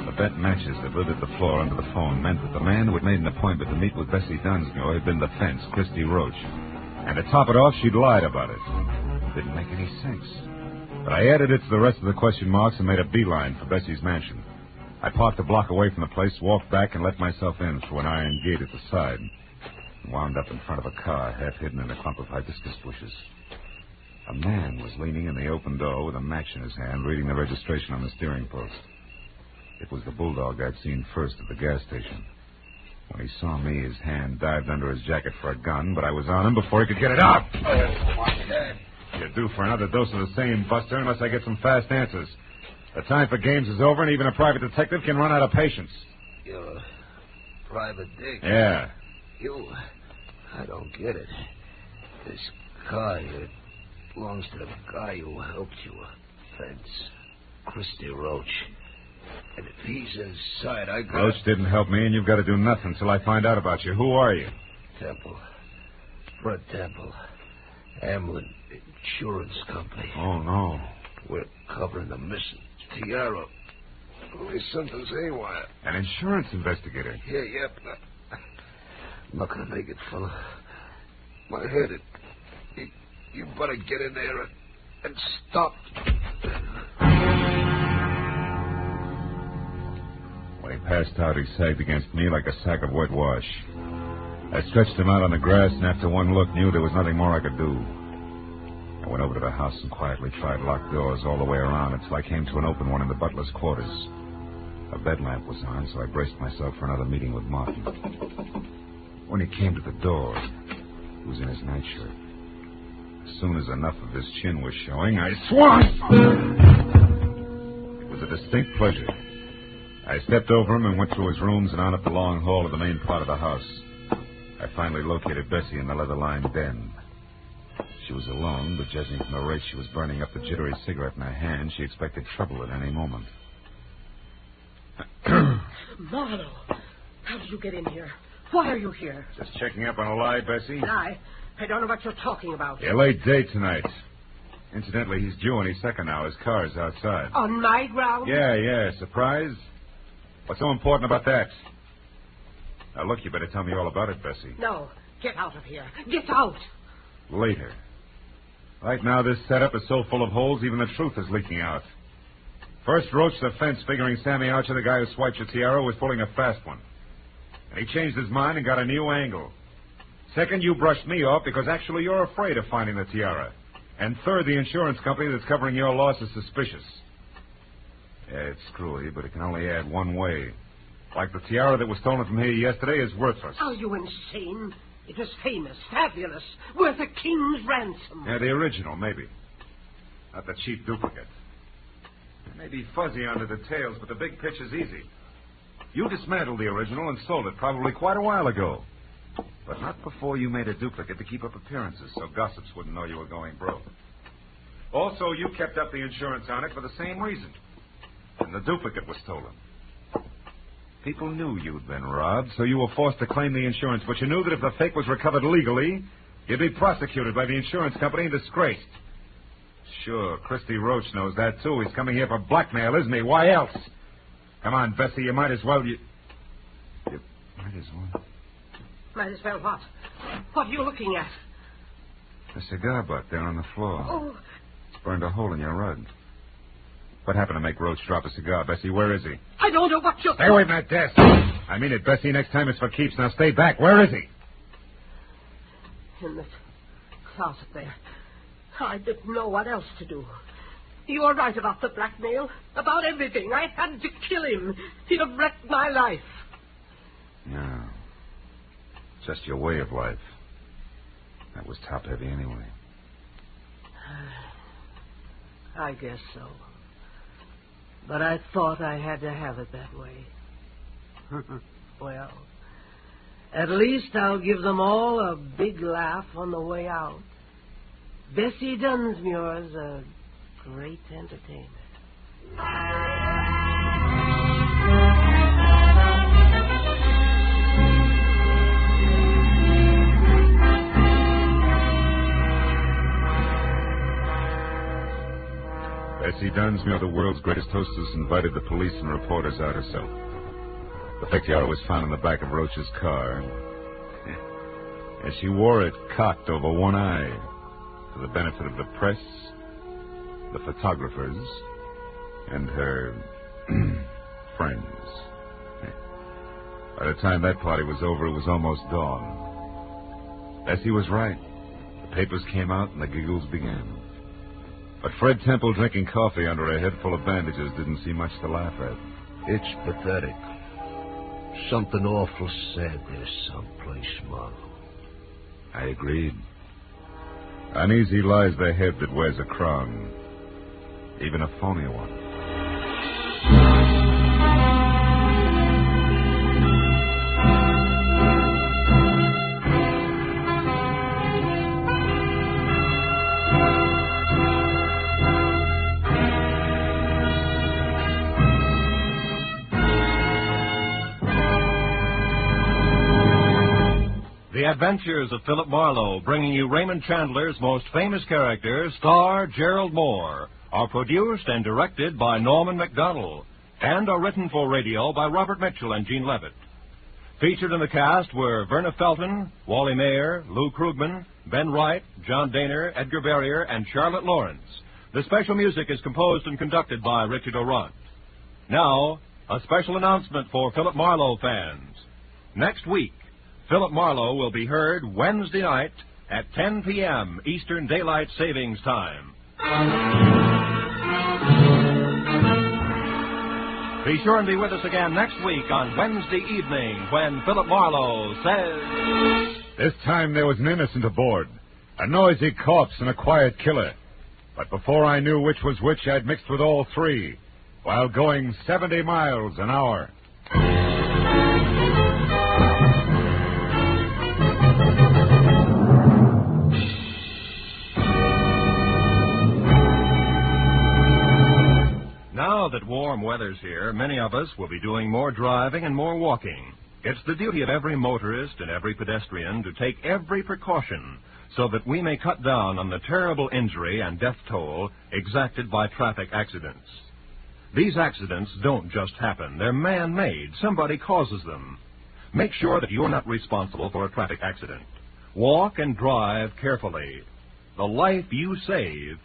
The bent matches that littered the floor under the phone meant that the man who had made an appointment to meet with Bessie Dunsmuir had been the fence, Christy Roach. And to top it off, she'd lied about it. Didn't make any sense. But I added it to the rest of the question marks and made a beeline for Bessie's mansion. I parked a block away from the place, walked back, and let myself in through an iron gate at the side. And wound up in front of a car, half hidden in a clump of hibiscus bushes. A man was leaning in the open door with a match in his hand, reading the registration on the steering post. It was the bulldog I'd seen first at the gas station. When he saw me, his hand dived under his jacket for a gun, but I was on him before he could get it out. You're due for another dose of the same, Buster, unless I get some fast answers. The time for games is over, and even a private detective can run out of patience. You're a private dick? Yeah. I don't get it. This car here belongs to the guy who helped you. Fence. Christy Roach. And if he's inside, I got... Roach didn't help me, and you've got to do nothing till I find out about you. Who are you? Temple. Fred Temple. Amlin Insurance Company. Oh, no. We're covering the missing tiara. Only something's haywire. An insurance investigator? Yeah. I'm not going to make it, fella. My head, you better get in there and stop. When he passed out, he sagged against me like a sack of whitewash. I stretched him out on the grass, and after one look, knew there was nothing more I could do. I went over to the house and quietly tried locked doors all the way around until I came to an open one in the butler's quarters. A bed lamp was on, so I braced myself for another meeting with Martin. When he came to the door, he was in his nightshirt. As soon as enough of his chin was showing, I swung! It was a distinct pleasure. I stepped over him and went through his rooms and on up the long hall of the main part of the house. I finally located Bessie in the leather-lined den. She was alone, but judging from the rate she was burning up the jittery cigarette in her hand, she expected trouble at any moment. Marlowe, how did you get in here? Why are you here? Just checking up on a lie, Bessie? I don't know what you're talking about. A late date tonight. Incidentally, he's due any second now. His car's outside. On my ground? Yeah. Surprise? What's so important about that? Now, look, you better tell me all about it, Bessie. No. Get out of here. Get out. Later. Right now, this setup is so full of holes, even the truth is leaking out. First, roached the fence, figuring Sammy Archer, the guy who swiped your tiara, was pulling a fast one. And he changed his mind and got a new angle. Second, you brushed me off because actually you're afraid of finding the tiara. And third, the insurance company that's covering your loss is suspicious. Yeah, it's screwy, but it can only add one way. Like the tiara that was stolen from here yesterday is worthless. Are you insane? It was famous, fabulous, worth a king's ransom. Yeah, the original, maybe. Not the cheap duplicate. It may be fuzzy on the details, but the big picture's easy. You dismantled the original and sold it probably quite a while ago. But not before you made a duplicate to keep up appearances, so gossips wouldn't know you were going broke. Also, you kept up the insurance on it for the same reason. And the duplicate was stolen. People knew you'd been robbed, so you were forced to claim the insurance, but you knew that if the fake was recovered legally, you'd be prosecuted by the insurance company and disgraced. Sure, Christy Roach knows that, too. He's coming here for blackmail, isn't he? Why else? Come on, Bessie, you might as well... You might as well... Might as well what? What are you looking at? A cigar butt there on the floor. Oh. It's burned a hole in your rug. What happened to make Roach drop a cigar, Bessie? Where is he? I don't know what you're... Stay away from that desk. I mean it, Bessie. Next time it's for keeps. Now stay back. Where is he? In the closet there. I didn't know what else to do. You were right about the blackmail. About everything. I had to kill him. He'd have wrecked my life. No. Just your way of life. That was top-heavy anyway. I guess so. But I thought I had to have it that way. Well, at least I'll give them all a big laugh on the way out. Bessie Dunsmuir's a great entertainer. Bessie Dunsmuir, the world's greatest hostess, invited the police and reporters out herself. The fake tiara was found in the back of Roach's car. And she wore it cocked over one eye for the benefit of the press, the photographers, and her friends. By the time that party was over, it was almost dawn. Bessie was right. The papers came out and the giggles began. But Fred Temple drinking coffee under a head full of bandages didn't see much to laugh at. It's pathetic. Something awful sad there someplace, Marlowe. I agreed. Uneasy lies the head that wears a crown, even a phony one. The Adventures of Philip Marlowe, bringing you Raymond Chandler's most famous character, star Gerald Moore, are produced and directed by Norman MacDonald, and are written for radio by Robert Mitchell and Gene Levitt. Featured in the cast were Verna Felton, Wally Mayer, Lou Krugman, Ben Wright, John Daner, Edgar Barrier, and Charlotte Lawrence. The special music is composed and conducted by Richard O'Ront. Now, a special announcement for Philip Marlowe fans. Next week, Philip Marlowe will be heard Wednesday night at 10 p.m. Eastern Daylight Savings Time. Be sure and be with us again next week on Wednesday evening when Philip Marlowe says... This time there was an innocent aboard, a noisy corpse and a quiet killer. But before I knew which was which, I'd mixed with all three, while going 70 miles an hour. Now that warm weather's here, many of us will be doing more driving and more walking. It's the duty of every motorist and every pedestrian to take every precaution so that we may cut down on the terrible injury and death toll exacted by traffic accidents. These accidents don't just happen. They're man-made. Somebody causes them. Make sure that you're not responsible for a traffic accident. Walk and drive carefully. The life you save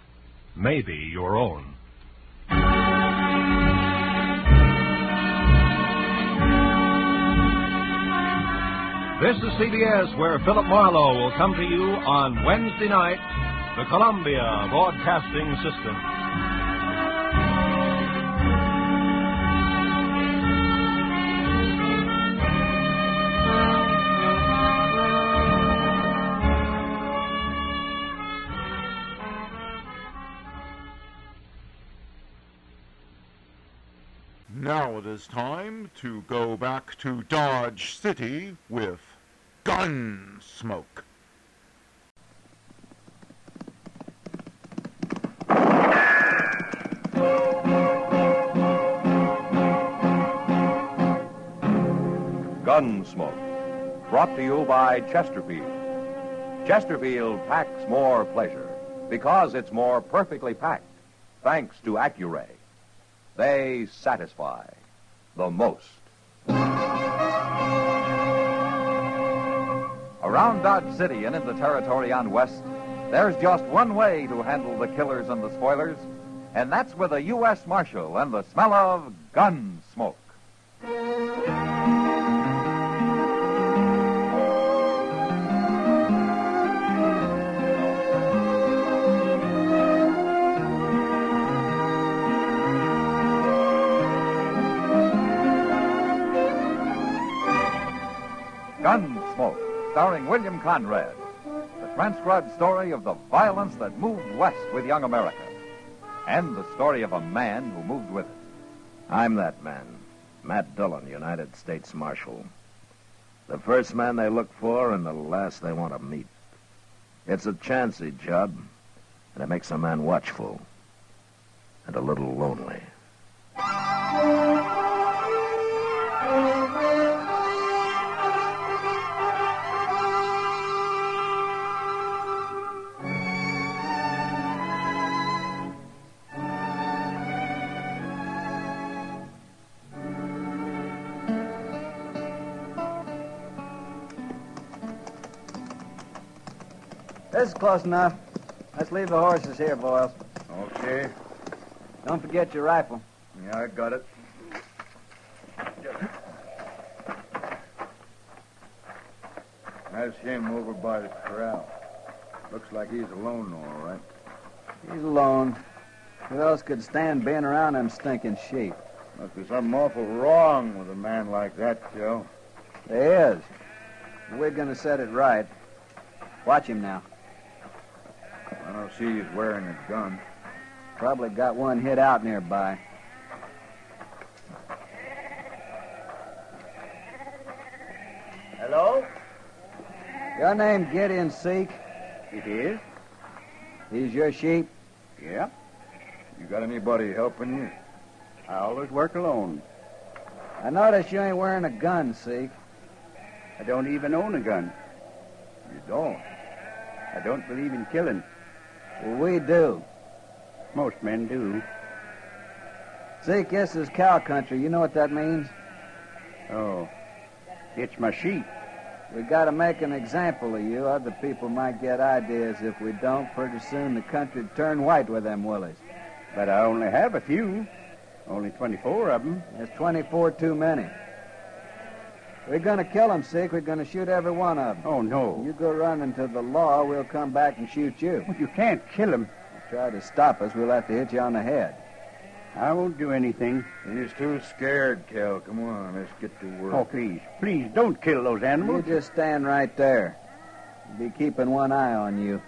may be your own. This is CBS, where Philip Marlowe will come to you on Wednesday night, the Columbia Broadcasting System. Now it is time to go back to Dodge City with Gunsmoke. Gunsmoke, brought to you by Chesterfield. Chesterfield packs more pleasure because it's more perfectly packed, thanks to Accuray. They satisfy the most. Around Dodge City and in the territory on West, there's just one way to handle the killers and the spoilers, and that's with a U.S. Marshal and the smell of Gunsmoke. Gunsmoke, starring William Conrad, the transcribed story of the violence that moved west with young America, and the story of a man who moved with it. I'm that man, Matt Dillon, United States Marshal. The first man they look for and the last they want to meet. It's a chancy job, and it makes a man watchful and a little lonely. This is close enough. Let's leave the horses here, Boyles. Okay. Don't forget your rifle. Yeah, I got it. That's him over by the corral. Looks like he's alone, all right. He's alone. Who else could stand being around them stinking sheep? Must be something awful wrong with a man like that, Joe. There is. We're going to set it right. Watch him now. I don't see he's wearing a gun. Probably got one hid out nearby. Hello? Your name Gideon Seek? It is. These your sheep? Yeah. You got anybody helping you? I always work alone. I notice you ain't wearing a gun, Seek. I don't even own a gun. You don't? I don't believe in killing. Well, we do. Most men do. Zeke, this is cow country. You know what that means? Oh, it's my sheep. We got to make an example of you. Other people might get ideas. If we don't, pretty soon the country'd turn white with them willies. But I only have a few. Only 24 of them. There's 24 too many. We're going to kill them, Sick. We're going to shoot every one of them. Oh, no. You go running to the law, we'll come back and shoot you. Well, you can't kill them. You try to stop us, we'll have to hit you on the head. I won't do anything. He's too scared, Cal. Come on, let's get to work. Oh, please. Please, don't kill those animals. You just stand right there. We'll be keeping one eye on you.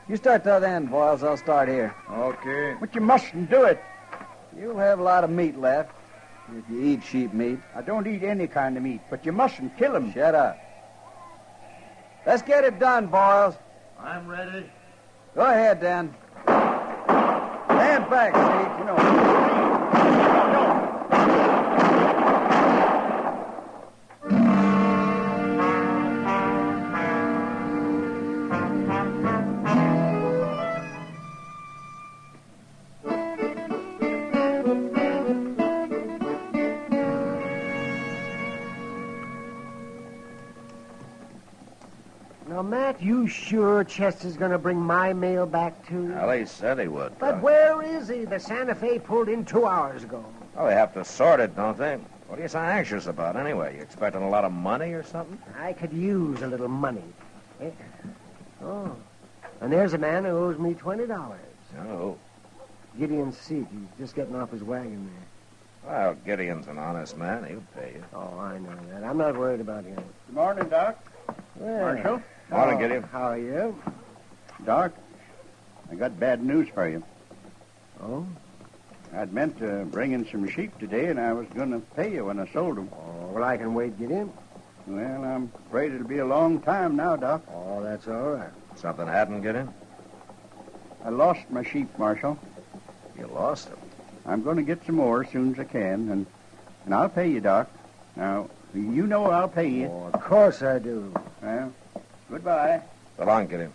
You start the other end, Boyles. I'll start here. Okay. But you mustn't do it. You'll have a lot of meat left. If you eat sheep meat. I don't eat any kind of meat, but you mustn't kill them. Shut up. Let's get it done, Boyles. I'm ready. Go ahead, then. Stand back, Steve. You know. Matt, you sure Chester's going to bring my mail back too? Well, he said he would. But where is he? The Santa Fe pulled in 2 hours ago. Oh, they have to sort it, don't they? What are you so anxious about, anyway? You expecting a lot of money or something? I could use a little money. Yeah. Oh, and there's a man who owes me $20. Oh. Gideon Seat. He's just getting off his wagon there. Well, Gideon's an honest man. He'll pay you. Oh, I know that. I'm not worried about him. Good morning, Doc. Well, Marshal. Morning, Gideon. How are you? Doc, I got bad news for you. Oh? I'd meant to bring in some sheep today, and I was going to pay you when I sold them. Oh, well, I can wait, Gideon. Well, I'm afraid it'll be a long time now, Doc. Oh, that's all right. Something happened, Gideon? I lost my sheep, Marshal. You lost them? I'm going to get some more as soon as I can, and I'll pay you, Doc. Now, you know I'll pay you. Oh, of course I do. Well, goodbye. So long, Gideon.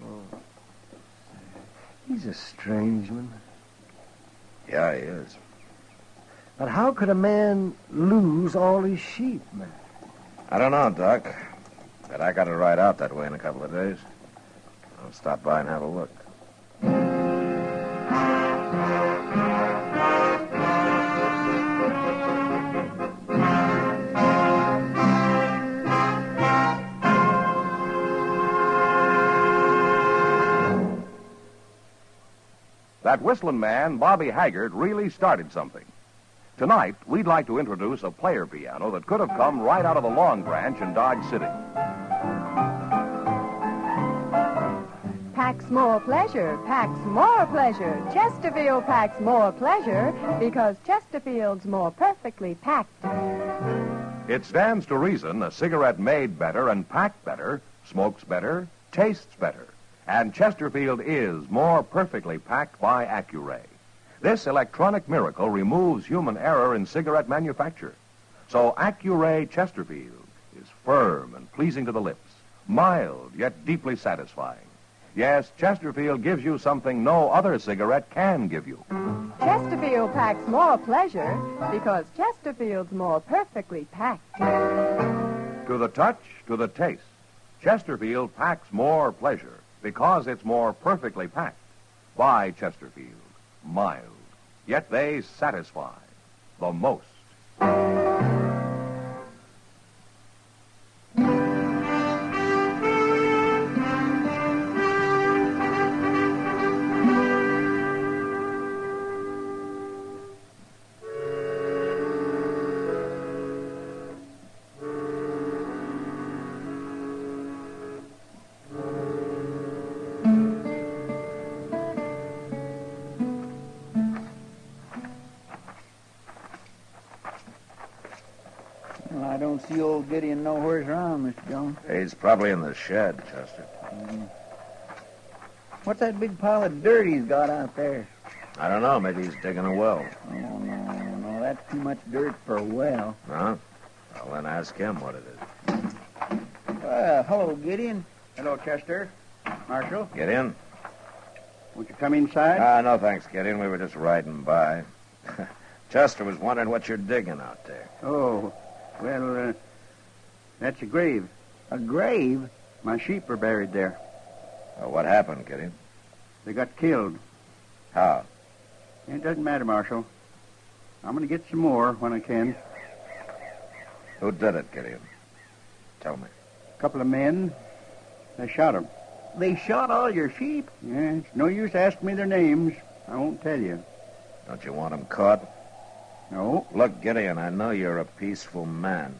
Oh. He's a strange one. Yeah, he is. But how could a man lose all his sheep, man? I don't know, Doc. But I got to ride out that way in a couple of days. I'll stop by and have a look. That whistling man, Bobby Haggart, really started something. Tonight, we'd like to introduce a player piano that could have come right out of the Long Branch in Dodge City. Packs more pleasure, packs more pleasure. Chesterfield packs more pleasure because Chesterfield's more perfectly packed. It stands to reason a cigarette made better and packed better, smokes better, tastes better. And Chesterfield is more perfectly packed by Accuray. This electronic miracle removes human error in cigarette manufacture. So Accuray Chesterfield is firm and pleasing to the lips, mild yet deeply satisfying. Yes, Chesterfield gives you something no other cigarette can give you. Chesterfield packs more pleasure because Chesterfield's more perfectly packed. To the touch, to the taste, Chesterfield packs more pleasure because it's more perfectly packed by Chesterfield. Mild, yet they satisfy the most. Well, I don't see old Gideon nowhere's around, Mr. Jones. He's probably in the shed, Chester. What's that big pile of dirt he's got out there? I don't know. Maybe he's digging a well. Oh, no, that's too much dirt for a well. Huh? Well, then ask him what it is. Well, hello, Gideon. Hello, Chester. Marshal. Get in. Won't you come inside? No, thanks, Gideon. We were just riding by. Chester was wondering what you're digging out there. Oh, well, that's a grave. A grave? My sheep are buried there. What happened, Gideon? They got killed. How? It doesn't matter, Marshal. I'm going to get some more when I can. Who did it, Gideon? Tell me. A couple of men. They shot them. They shot all your sheep? Yeah, it's no use asking me their names. I won't tell you. Don't you want them caught? No. Look, Gideon, I know you're a peaceful man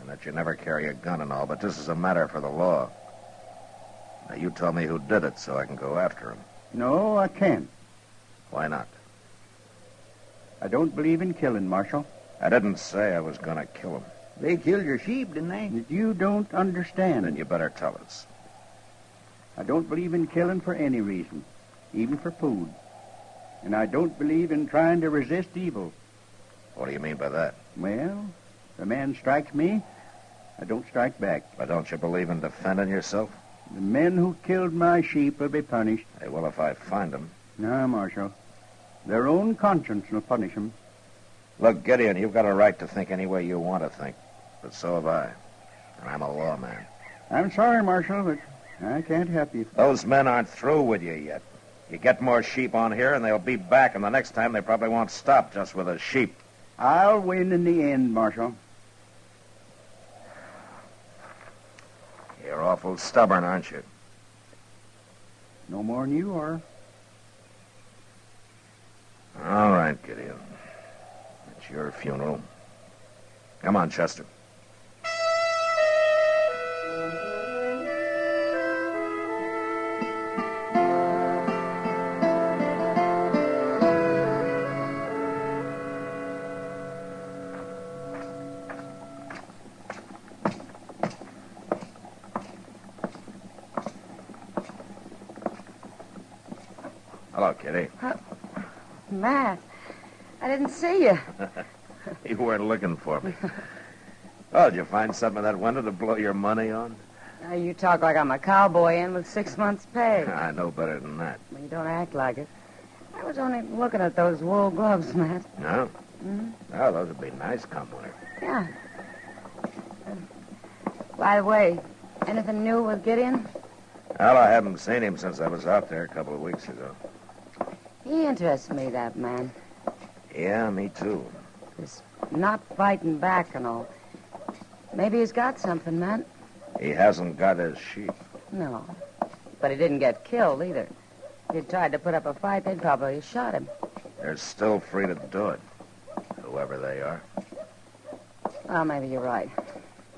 and that you never carry a gun and all, but this is a matter for the law. Now, you tell me who did it so I can go after him. No, I can't. Why not? I don't believe in killing, Marshal. I didn't say I was going to kill him. They killed your sheep, didn't they? You don't understand. Then you better tell us. I don't believe in killing for any reason, even for food. And I don't believe in trying to resist evil. What do you mean by that? Well, if a man strikes me, I don't strike back. But don't you believe in defending yourself? The men who killed my sheep will be punished. Hey, well, if I find them. No, Marshal. Their own conscience will punish them. Look, Gideon, you've got a right to think any way you want to think. But so have I. And I'm a lawman. I'm sorry, Marshal, but I can't help you. Those men aren't through with you yet. You get more sheep on here, and they'll be back, and the next time they probably won't stop just with the sheep. I'll win in the end, Marshal. You're awful stubborn, aren't you? No more than you are. All right, Gideon. It's your funeral. Come on, Chester. Hello, Kitty. Matt, I didn't see you. You weren't looking for me. Oh, did you find something in that window to blow your money on? Now, you talk like I'm a cowboy in with 6 months' pay. I know better than that. Well, you don't act like it. I was only looking at those wool gloves, Matt. No? Hmm? Oh, those would be nice come winter. Yeah. By the way, anything new with Gideon? Well, I haven't seen him since I was out there a couple of weeks ago. He interests me, that man. Yeah, me too. This not fighting back and all. Maybe he's got something, Matt. He hasn't got his sheep. No. But he didn't get killed, either. If he'd tried to put up a fight, they'd probably have shot him. They're still free to do it, whoever they are. Well, maybe you're right.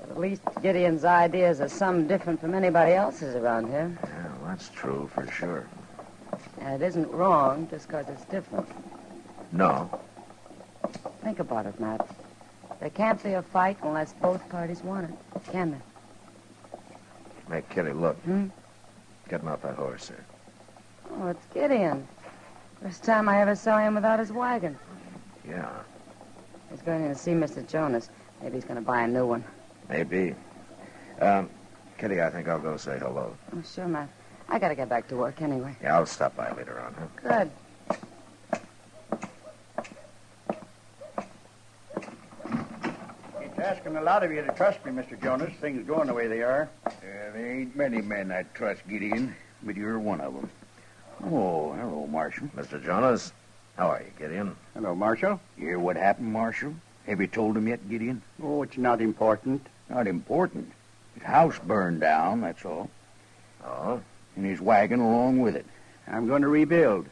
But at least Gideon's ideas are some different from anybody else's around here. Yeah, well, that's true for sure. And it isn't wrong just because it's different. No. Think about it, Matt. There can't be a fight unless both parties want it, can there? Hey, Kitty, look. Hmm? Getting off that horse there. Oh, it's Gideon. First time I ever saw him without his wagon. Yeah, He's going in to see Mr. Jonas. Maybe he's going to buy a new one. maybe. Kitty, I think I'll go say hello. Oh, sure, Matt. I got to get back to work anyway. Yeah, I'll stop by later on, huh? Good. It's asking a lot of you to trust me, Mr. Jonas. Things going the way they are. There ain't many men I trust, Gideon, but you're one of them. Oh, hello, Marshal. Mr. Jonas, how are you, Gideon? Hello, Marshal. You hear what happened, Marshal? Have you told him yet, Gideon? Oh, it's not important. Not important? His house burned down, that's all. Oh? And his wagon along with it. I'm going to rebuild.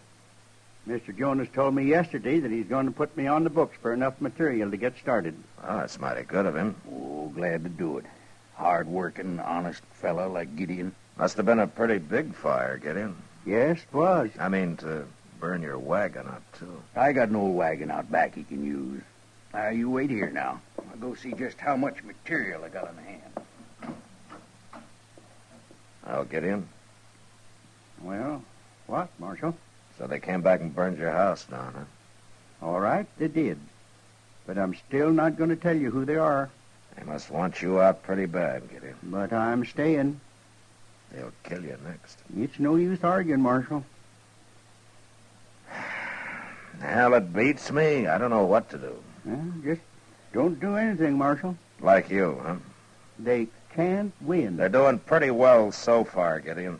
Mr. Jonas told me yesterday that he's going to put me on the books for enough material to get started. Well, that's mighty good of him. Oh, glad to do it. Hard-working, honest fella like Gideon. Must have been a pretty big fire, Gideon. Yes, it was. I mean, to burn your wagon up, too. I got an old wagon out back he can use. You wait here now. I'll go see just how much material I got on hand. Oh, Gideon? Well, what, Marshal? So they came back and burned your house down, huh? All right, they did. But I'm still not going to tell you who they are. They must want you out pretty bad, Gideon. But I'm staying. They'll kill you next. It's no use arguing, Marshal. Well, it beats me. I don't know what to do. Well, just don't do anything, Marshal. Like you, huh? They can't win. They're doing pretty well so far, Gideon.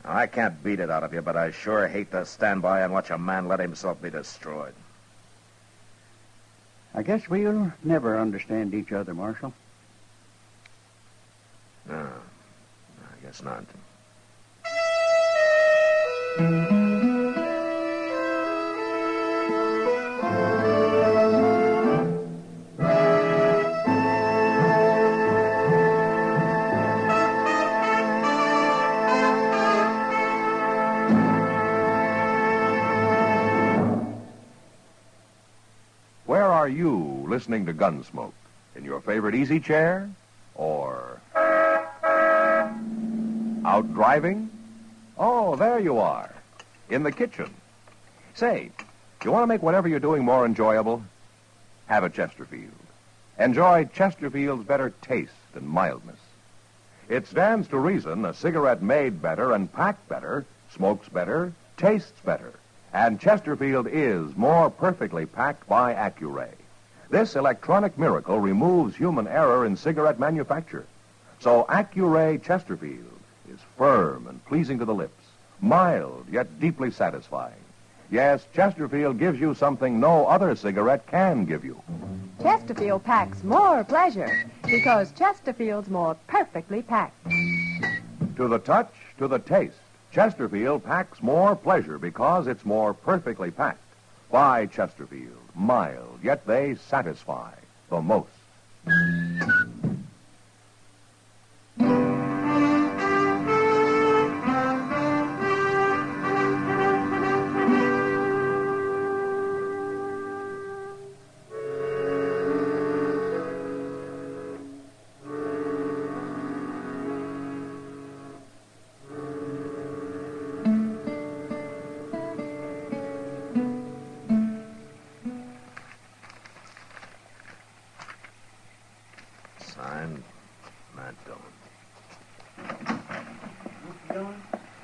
Now, I can't beat it out of you, but I sure hate to stand by and watch a man let himself be destroyed. I guess we'll never understand each other, Marshal. No, I guess not. Where are you listening to Gunsmoke? In your favorite easy chair? Or out driving? Oh, there you are. In the kitchen. Say, you want to make whatever you're doing more enjoyable? Have a Chesterfield. Enjoy Chesterfield's better taste and mildness. It stands to reason a cigarette made better and packed better, smokes better, tastes better. And Chesterfield is more perfectly packed by Accuray. This electronic miracle removes human error in cigarette manufacture. So Accuray Chesterfield is firm and pleasing to the lips, mild yet deeply satisfying. Yes, Chesterfield gives you something no other cigarette can give you. Chesterfield packs more pleasure because Chesterfield's more perfectly packed. To the touch, to the taste, Chesterfield packs more pleasure because it's more perfectly packed. By Chesterfield, mild, yet they satisfy the most. Signed, Matt Dillon. Dillon?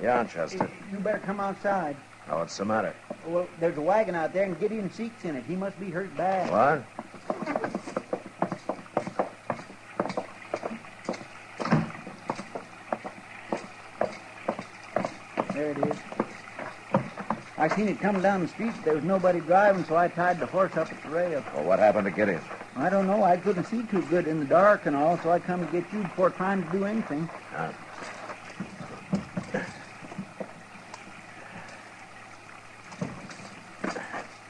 Yeah, Chester. You better come outside. Oh, what's the matter? Well, there's a wagon out there and Gideon Seek's in it. He must be hurt bad. What? There it is. I seen it come down the street. There was nobody driving, so I tied the horse up at the rail. Well, what happened to Gideon? I don't know. I couldn't see too good in the dark and all, so I come to get you before trying to do anything.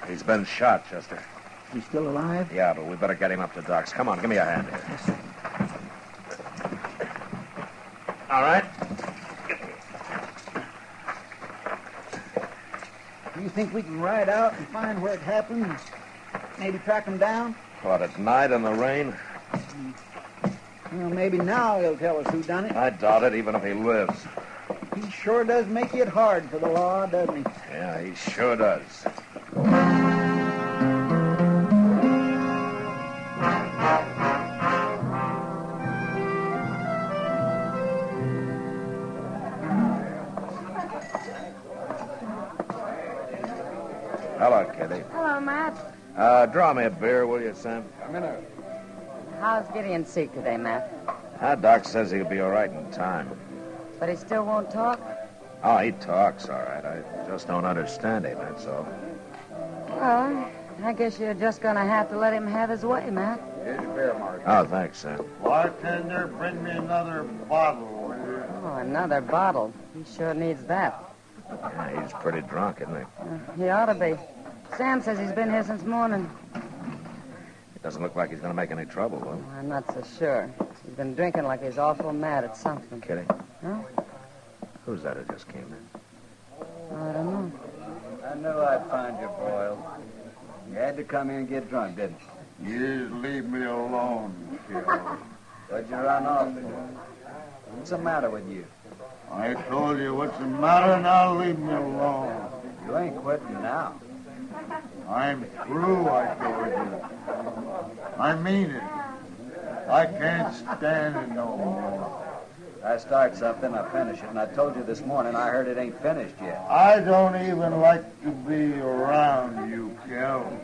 He's been shot, Chester. He's still alive? Yeah, but we better get him up to Doc's. Come on, give me a hand here. Yes, sir. All right. Do you think we can ride out and find where it happened and maybe track him down? What, at night in the rain? Well, maybe now he'll tell us who done it. I doubt it, even if he lives. He sure does make it hard for the law, doesn't he? Yeah, he sure does. Hello, Kitty. Hello, Matt. Draw me a beer, will you, Sam? A minute. How's Gideon Seek today, Matt? Doc says he'll be all right in time. But he still won't talk? Oh, he talks all right. I just don't understand him, that's all. Well, I guess you're just going to have to let him have his way, Matt. Here's your beer, Mark. Oh, thanks, Sam. Bartender, bring me another bottle, will you? Oh, another bottle. He sure needs that. Yeah, he's pretty drunk, isn't he? He ought to be. Sam says he's been here since morning. It doesn't look like he's going to make any trouble, though. I'm not so sure. He's been drinking like he's awful mad at something. Kitty? Huh? Who's that who just came in? I don't know. I knew I'd find you, Boyle. You had to come in and get drunk, didn't you? You just leave me alone, Phil. What'd you run off for? What's the matter with you? I told you what's the matter, now leave me alone. You ain't quitting now. I'm through, I told you. I mean it. I can't stand it no more. I start something, I finish it, and I told you this morning I heard it ain't finished yet. I don't even like to be around you, Kel.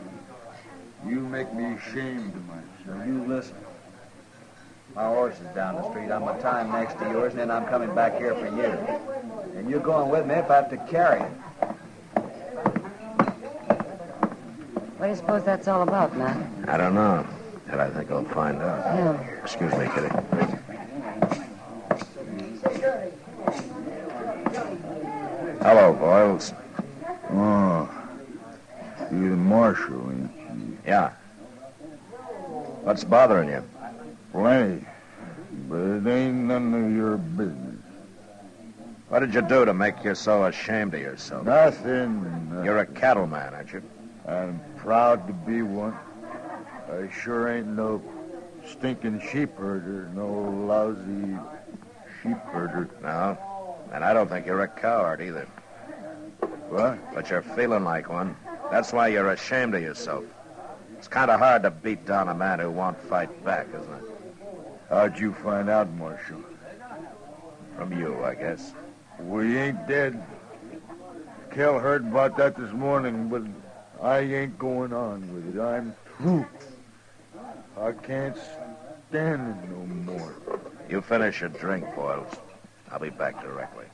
You make me ashamed of myself. You listen. My horse is down the street. I'm a time next to yours, and then I'm coming back here for you. And you're going with me if I have to carry it. What do you suppose that's all about, Matt? I don't know. But I think I'll find out. Yeah. Excuse me, Kitty. Hello, Boyles. Oh, you're the marshal, ain't you? Yeah. What's bothering you? Plenty. But it ain't none of your business. What did you do to make you so ashamed of yourself? Nothing. You're a cattleman, aren't you? I'm proud to be one. I sure ain't no stinking sheep herder, no lousy sheep herder. No. And I don't think you're a coward either. What? But you're feeling like one. That's why you're ashamed of yourself. It's kind of hard to beat down a man who won't fight back, isn't it? How'd you find out, Marshal? From you, I guess. We ain't dead. Kel heard about that this morning, but I ain't going on with it. I'm through. I can't stand it no more. You finish your drink, Boyles. I'll be back directly.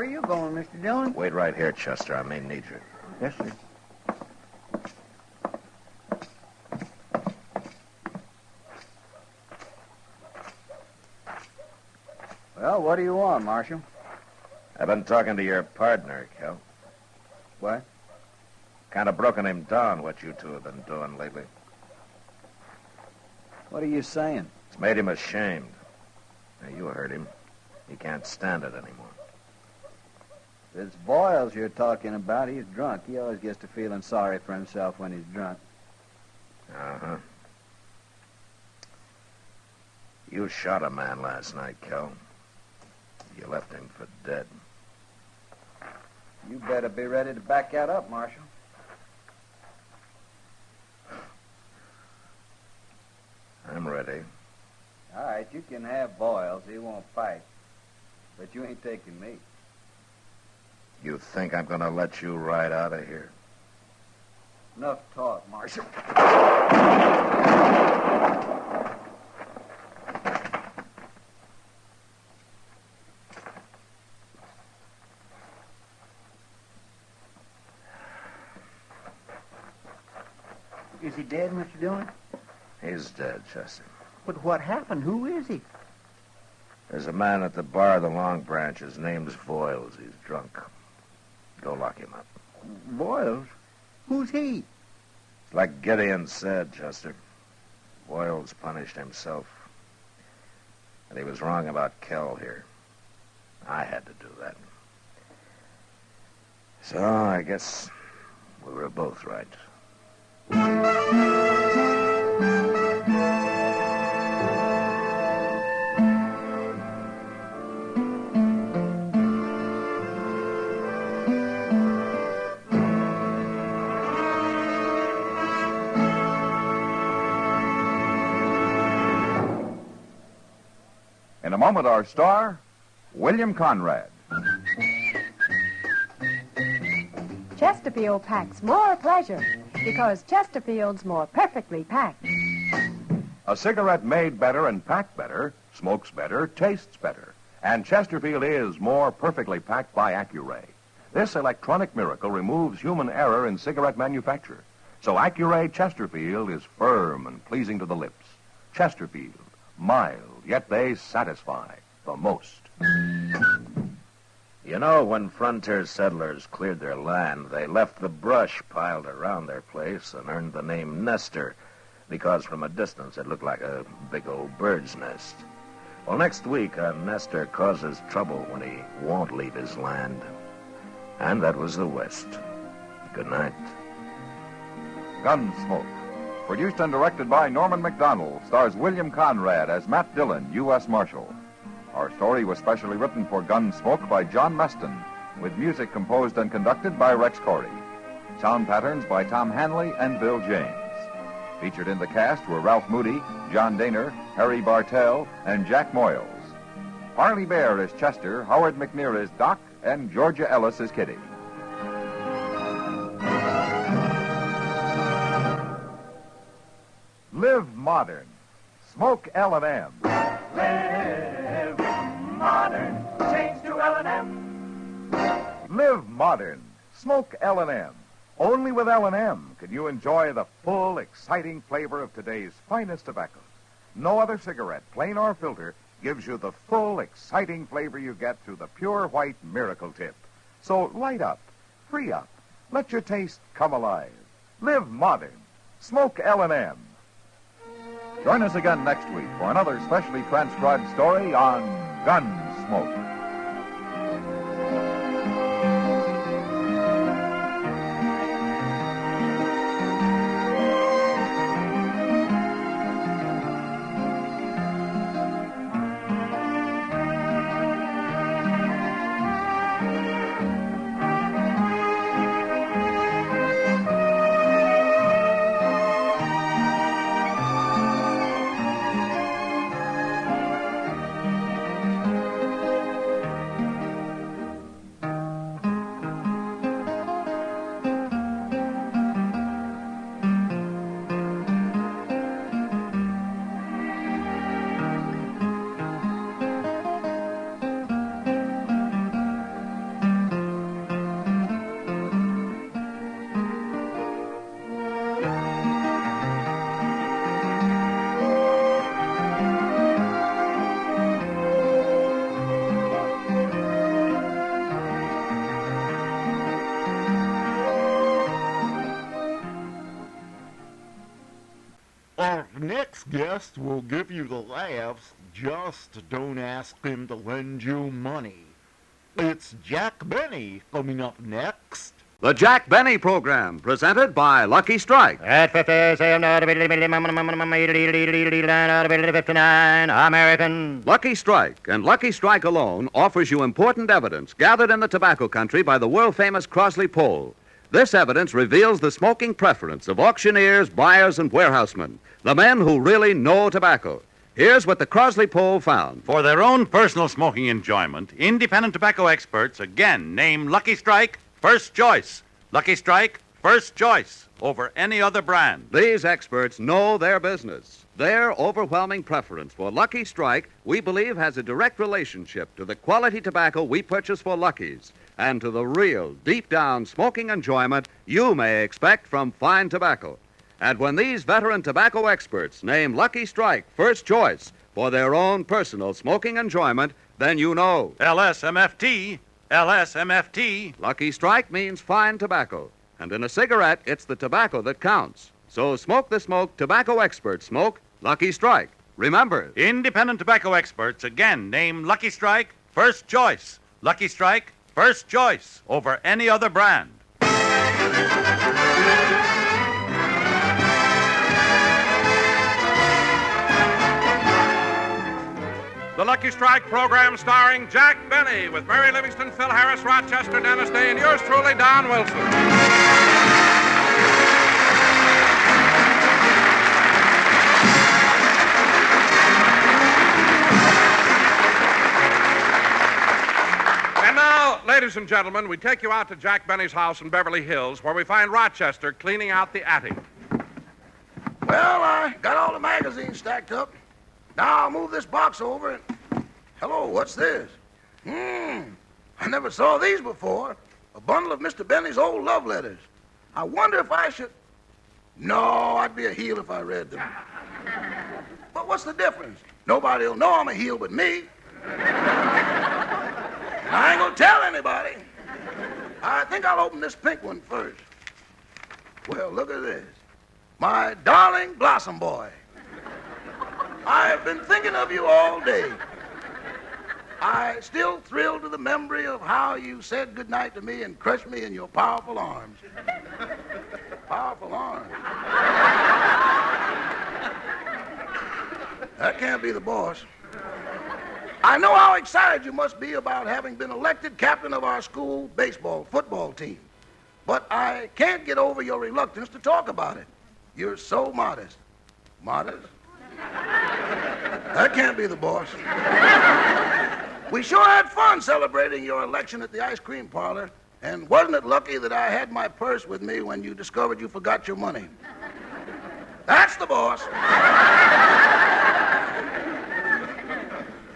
Where are you going, Mr. Dillon? Wait right here, Chester. I may need you. Yes, sir. Well, what do you want, Marshal? I've been talking to your partner, Kel. What? Kind of broken him down, what you two have been doing lately. What are you saying? It's made him ashamed. Now, you heard him. He can't stand it anymore. It's Boyles you're talking about. He's drunk. He always gets to feeling sorry for himself when he's drunk. Uh-huh. You shot a man last night, Kel. You left him for dead. You better be ready to back that up, Marshal. I'm ready. All right, you can have Boyles. He won't fight. But you ain't taking me. You think I'm going to let you ride out of here? Enough talk, Marshal. Is he dead, Mr. Dillon? He's dead, Chester. But what happened? Who is he? There's a man at the bar of the Long Branch. His name's Boyles. He's drunk. Go lock him up. Boyles? Who's he? Like Gideon said, Chester, Boyles punished himself. And he was wrong about Kell here. I had to do that. So I guess we were both right. In a moment, our star, William Conrad. Chesterfield packs more pleasure because Chesterfield's more perfectly packed. A cigarette made better and packed better, smokes better, tastes better. And Chesterfield is more perfectly packed by Accuray. This electronic miracle removes human error in cigarette manufacture. So Accuray Chesterfield is firm and pleasing to the lips. Chesterfield, mild, yet they satisfy the most. You know, when frontier settlers cleared their land, they left the brush piled around their place and earned the name Nestor, because from a distance it looked like a big old bird's nest. Well, next week, a Nestor causes trouble when he won't leave his land. And that was the West. Good night. Gunsmoke. Produced and directed by Norman MacDonald, stars William Conrad as Matt Dillon, U.S. Marshal. Our story was specially written for Gunsmoke by John Meston, with music composed and conducted by Rex Corey. Sound patterns by Tom Hanley and Bill James. Featured in the cast were Ralph Moody, John Daner, Harry Bartell, and Jack Moyles. Harley Bear is Chester, Howard McNear is Doc, and Georgia Ellis is Kitty. Live modern. Smoke L&M. Live modern. Change to L&M. Live modern. Smoke L&M. Only with L&M can you enjoy the full, exciting flavor of today's finest tobacco. No other cigarette, plain or filter, gives you the full, exciting flavor you get through the pure white miracle tip. So light up, free up, let your taste come alive. Live modern. Smoke L&M. Join us again next week for another specially transcribed story on Gunsmoke. Our next guest will give you the laughs. Just don't ask him to lend you money. It's Jack Benny coming up next. The Jack Benny Program, presented by Lucky Strike. At 59 American. Lucky Strike, and Lucky Strike alone, offers you important evidence gathered in the tobacco country by the world-famous Crosby poll. This evidence reveals the smoking preference of auctioneers, buyers, and warehousemen, the men who really know tobacco. Here's what the Crosby poll found. For their own personal smoking enjoyment, independent tobacco experts again name Lucky Strike first choice. Lucky Strike, first choice over any other brand. These experts know their business. Their overwhelming preference for Lucky Strike, we believe, has a direct relationship to the quality tobacco we purchase for Lucky's and to the real, deep-down smoking enjoyment you may expect from fine tobacco. And when these veteran tobacco experts name Lucky Strike first choice for their own personal smoking enjoyment, then you know. LSMFT. LSMFT. Lucky Strike means fine tobacco. And in a cigarette, it's the tobacco that counts. So smoke the smoke tobacco experts smoke Lucky Strike. Remember, independent tobacco experts again name Lucky Strike first choice. Lucky Strike, first choice over any other brand. The Lucky Strike program starring Jack Benny with Mary Livingston, Phil Harris, Rochester, Dennis Day, and yours truly, Don Wilson. And now, ladies and gentlemen, we take you out to Jack Benny's house in Beverly Hills, where we find Rochester cleaning out the attic. Well, I got all the magazines stacked up. Now I'll move this box over and... Hello, what's this? I never saw these before. A bundle of Mr. Benny's old love letters. I wonder if I should... No, I'd be a heel if I read them. But what's the difference? Nobody'll know I'm a heel but me. I ain't gonna tell anybody. I think I'll open this pink one first. Well, look at this. My darling Blossom Boy. I have been thinking of you all day. I still thrill to the memory of how you said goodnight to me and crushed me in your powerful arms. Powerful arms. That can't be the boss. I know how excited you must be about having been elected captain of our school football team. But I can't get over your reluctance to talk about it. You're so modest. Modest? That can't be the boss. We sure had fun celebrating your election at the ice cream parlor, and wasn't it lucky that I had my purse with me when you discovered you forgot your money? That's the boss.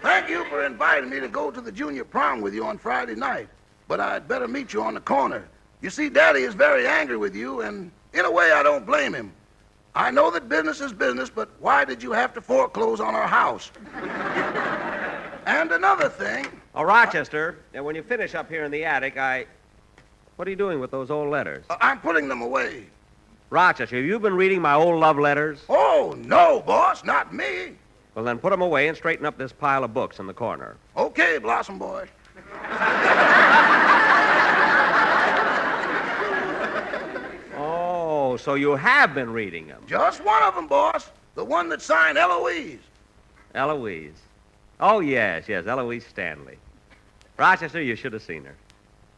Thank you for inviting me to go to the junior prom with you on Friday night, but I'd better meet you on the corner. You see, Daddy is very angry with you, and in a way I don't blame him. I know that business is business, but why did you have to foreclose on our house? And another thing... Oh, Rochester, when you finish up here in the attic, What are you doing with those old letters? I'm putting them away. Rochester, have you been reading my old love letters? Oh, no, boss, not me. Well, then put them away and straighten up this pile of books in the corner. Okay, Blossom Boy. Oh, so you have been reading them. Just one of them, boss. The one that signed Eloise. Eloise. Oh, yes, Eloise Stanley. Rochester, you should have seen her.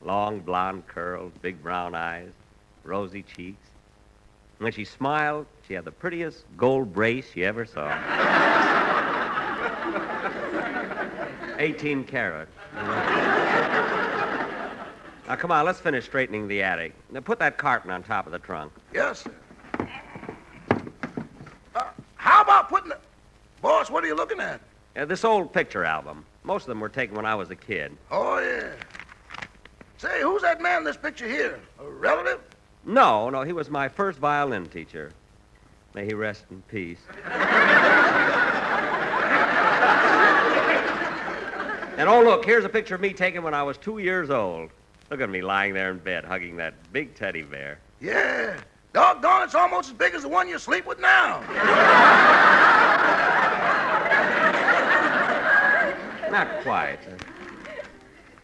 Long blonde curls, big brown eyes, rosy cheeks. When she smiled, she had the prettiest gold brace you ever saw. 18 karat. Now, come on, let's finish straightening the attic. Now, put that carton on top of the trunk. Yes, sir. How about putting it... Boss, what are you looking at? This old picture album. Most of them were taken when I was a kid. Oh, yeah. Say, who's that man in this picture here? A relative? No, he was my first violin teacher. May he rest in peace. And, oh, look, here's a picture of me taken when I was 2 years old. Look at me lying there in bed, hugging that big teddy bear. Yeah, Doggone, it's almost as big as the one you sleep with now. Not quite.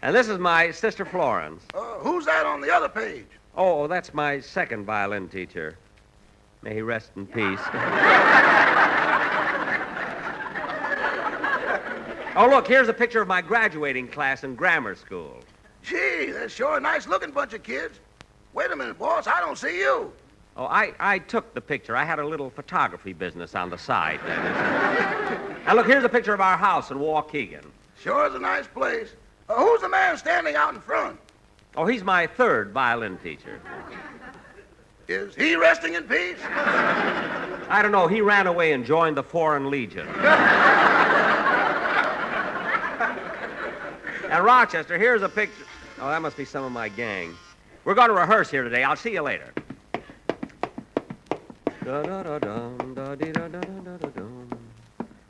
And this is my sister Florence. Who's that on the other page? Oh, that's my second violin teacher. May he rest in peace. Oh, look, here's a picture of my graduating class in grammar school. Gee, that's sure a nice-looking bunch of kids. Wait a minute, boss, I don't see you. Oh, I took the picture. I had a little photography business on the side. And look, here's a picture of our house in Waukegan. Sure is a nice place. Who's the man standing out in front? Oh, he's my third violin teacher. Is he resting in peace? I don't know. He ran away and joined the Foreign Legion. And Rochester, here's a picture. Oh, that must be some of my gang. We're going to rehearse here today. I'll see you later.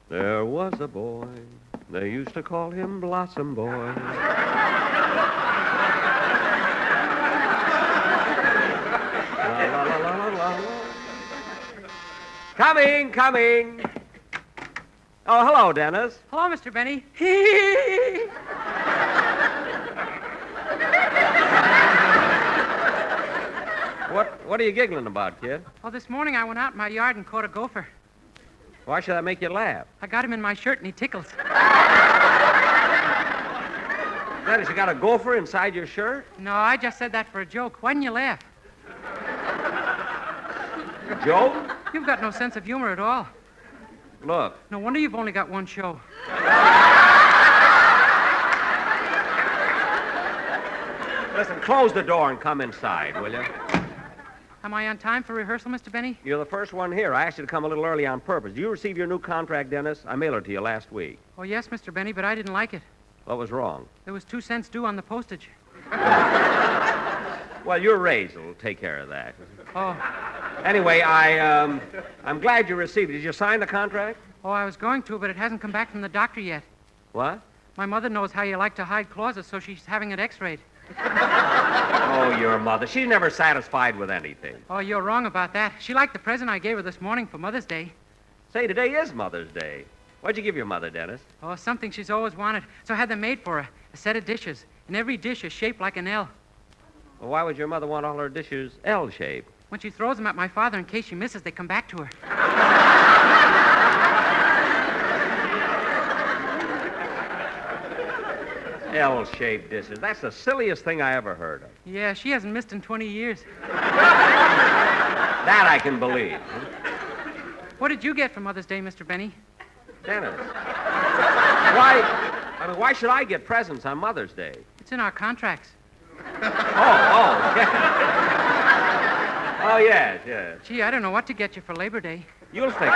There was a boy. They used to call him Blossom Boy. Coming. Oh, hello, Dennis. Hello, Mr. Benny. What are you giggling about, kid? Well, this morning I went out in my yard and caught a gopher. Why should that make you laugh? I got him in my shirt and he tickles. Dennis, you got a gopher inside your shirt? No, I just said that for a joke. Why didn't you laugh? Joke? You've got no sense of humor at all. Look. No wonder you've only got one show. Listen, close the door and come inside, will you? Am I on time for rehearsal, Mr. Benny? You're the first one here. I asked you to come a little early on purpose. Did you receive your new contract, Dennis? I mailed it to you last week. Oh, yes, Mr. Benny, but I didn't like it. What was wrong? There was 2 cents due on the postage. Well, your raise will take care of that. Oh. Anyway, I'm glad you received it. Did you sign the contract? Oh, I was going to, but it hasn't come back from the doctor yet. What? My mother knows how you like to hide clauses, so she's having it x-rayed. Oh, your mother. She's never satisfied with anything. Oh, you're wrong about that. She liked the present I gave her this morning for Mother's Day. Say, today is Mother's Day. What'd you give your mother, Dennis? Oh, something she's always wanted. So I had them made for her. A set of dishes. And every dish is shaped like an L. Well, why would your mother want all her dishes L-shaped? When she throws them at my father in case she misses, they come back to her. L-shaped dishes. That's the silliest thing I ever heard of. Yeah, she hasn't missed in 20 years. That I can believe. What did you get for Mother's Day, Mr. Benny? Dennis. Why should I get presents on Mother's Day? It's in our contracts. Yeah. Oh, yes. Gee, I don't know what to get you for Labor Day. You'll think.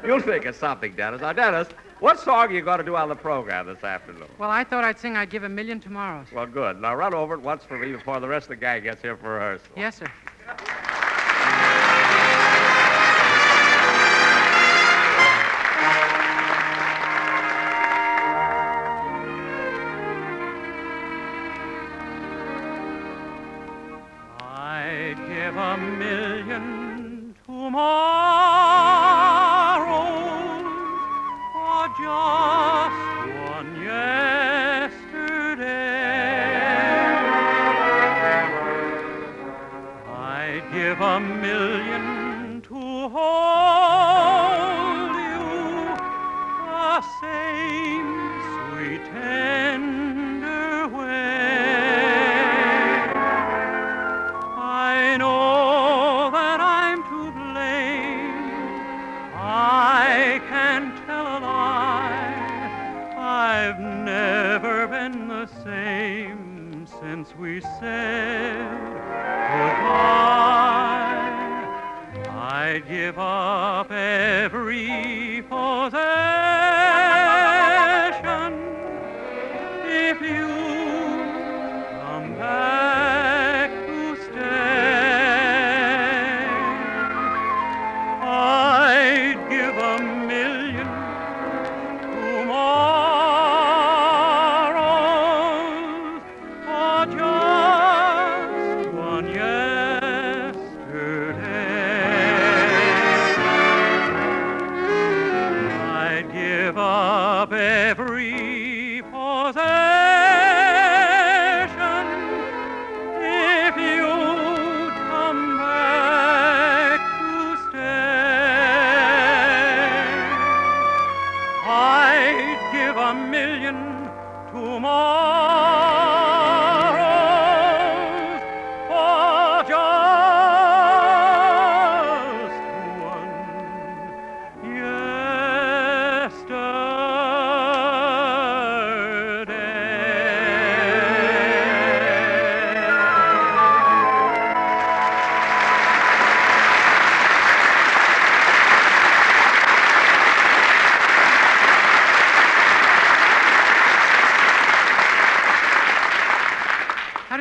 You'll think of something, Dennis. Now, Dennis, what song are you going to do on the program this afternoon? Well, I thought I'd sing I'd Give a Million Tomorrows. Well, good. Now, run over it once for me before the rest of the gang gets here for rehearsal. Yes, sir. I'd give a million tomorrows for just one yesterday. I'd give a million to hold you the same sweet tender way. I know that I'm to blame. I can't tell a lie. I've never been the same since we said goodbye. I'd give up every possession if you come back to stay. I'd give a million tomorrows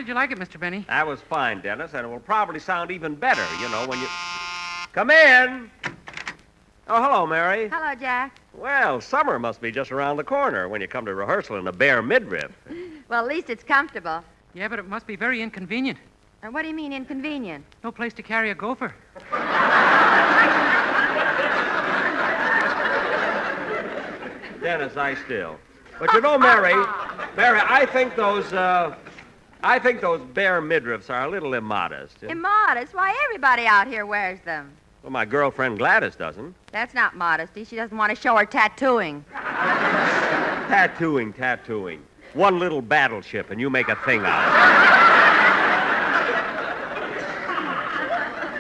did you like it, Mr. Benny? That was fine, Dennis, and it will probably sound even better, when you... Come in! Oh, hello, Mary. Hello, Jack. Well, summer must be just around the corner when you come to rehearsal in a bare midriff. Well, at least it's comfortable. Yeah, but it must be very inconvenient. And what do you mean inconvenient? No place to carry a gopher. Dennis, I still. But Mary, I think those bare midriffs are a little immodest. Immodest? Why, everybody out here wears them. Well, my girlfriend Gladys doesn't. That's not modesty. She doesn't want to show her tattooing. Tattooing. One little battleship, and you make a thing out of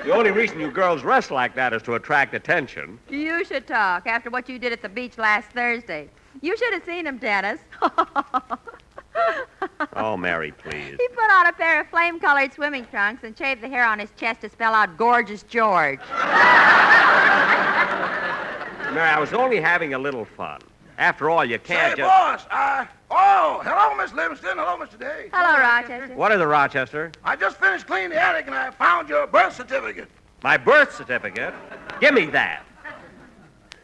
it. The only reason you girls dress like that is to attract attention. You should talk after what you did at the beach last Thursday. You should have seen him, Dennis. Oh, Mary, please. He put on a pair of flame-colored swimming trunks and shaved the hair on his chest to spell out Gorgeous George. Mary, I was only having a little fun. After all, you can't Say, boss, hello, Miss Livingston. Hello, Mr. Day. Hello, Rochester. What is it, Rochester? I just finished cleaning the attic, and I found your birth certificate. My birth certificate? Give me that.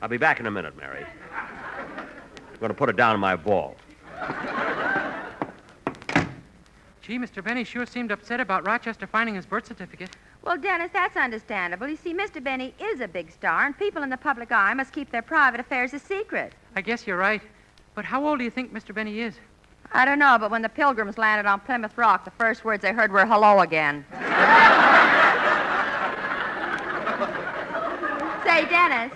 I'll be back in a minute, Mary. I'm going to put it down in my vault. Gee, Mr. Benny sure seemed upset about Rochester finding his birth certificate. Well, Dennis, that's understandable. You see, Mr. Benny is a big star, and people in the public eye must keep their private affairs a secret. I guess you're right. But how old do you think Mr. Benny is? I don't know, but when the Pilgrims landed on Plymouth Rock, the first words they heard were hello again. Say, Dennis,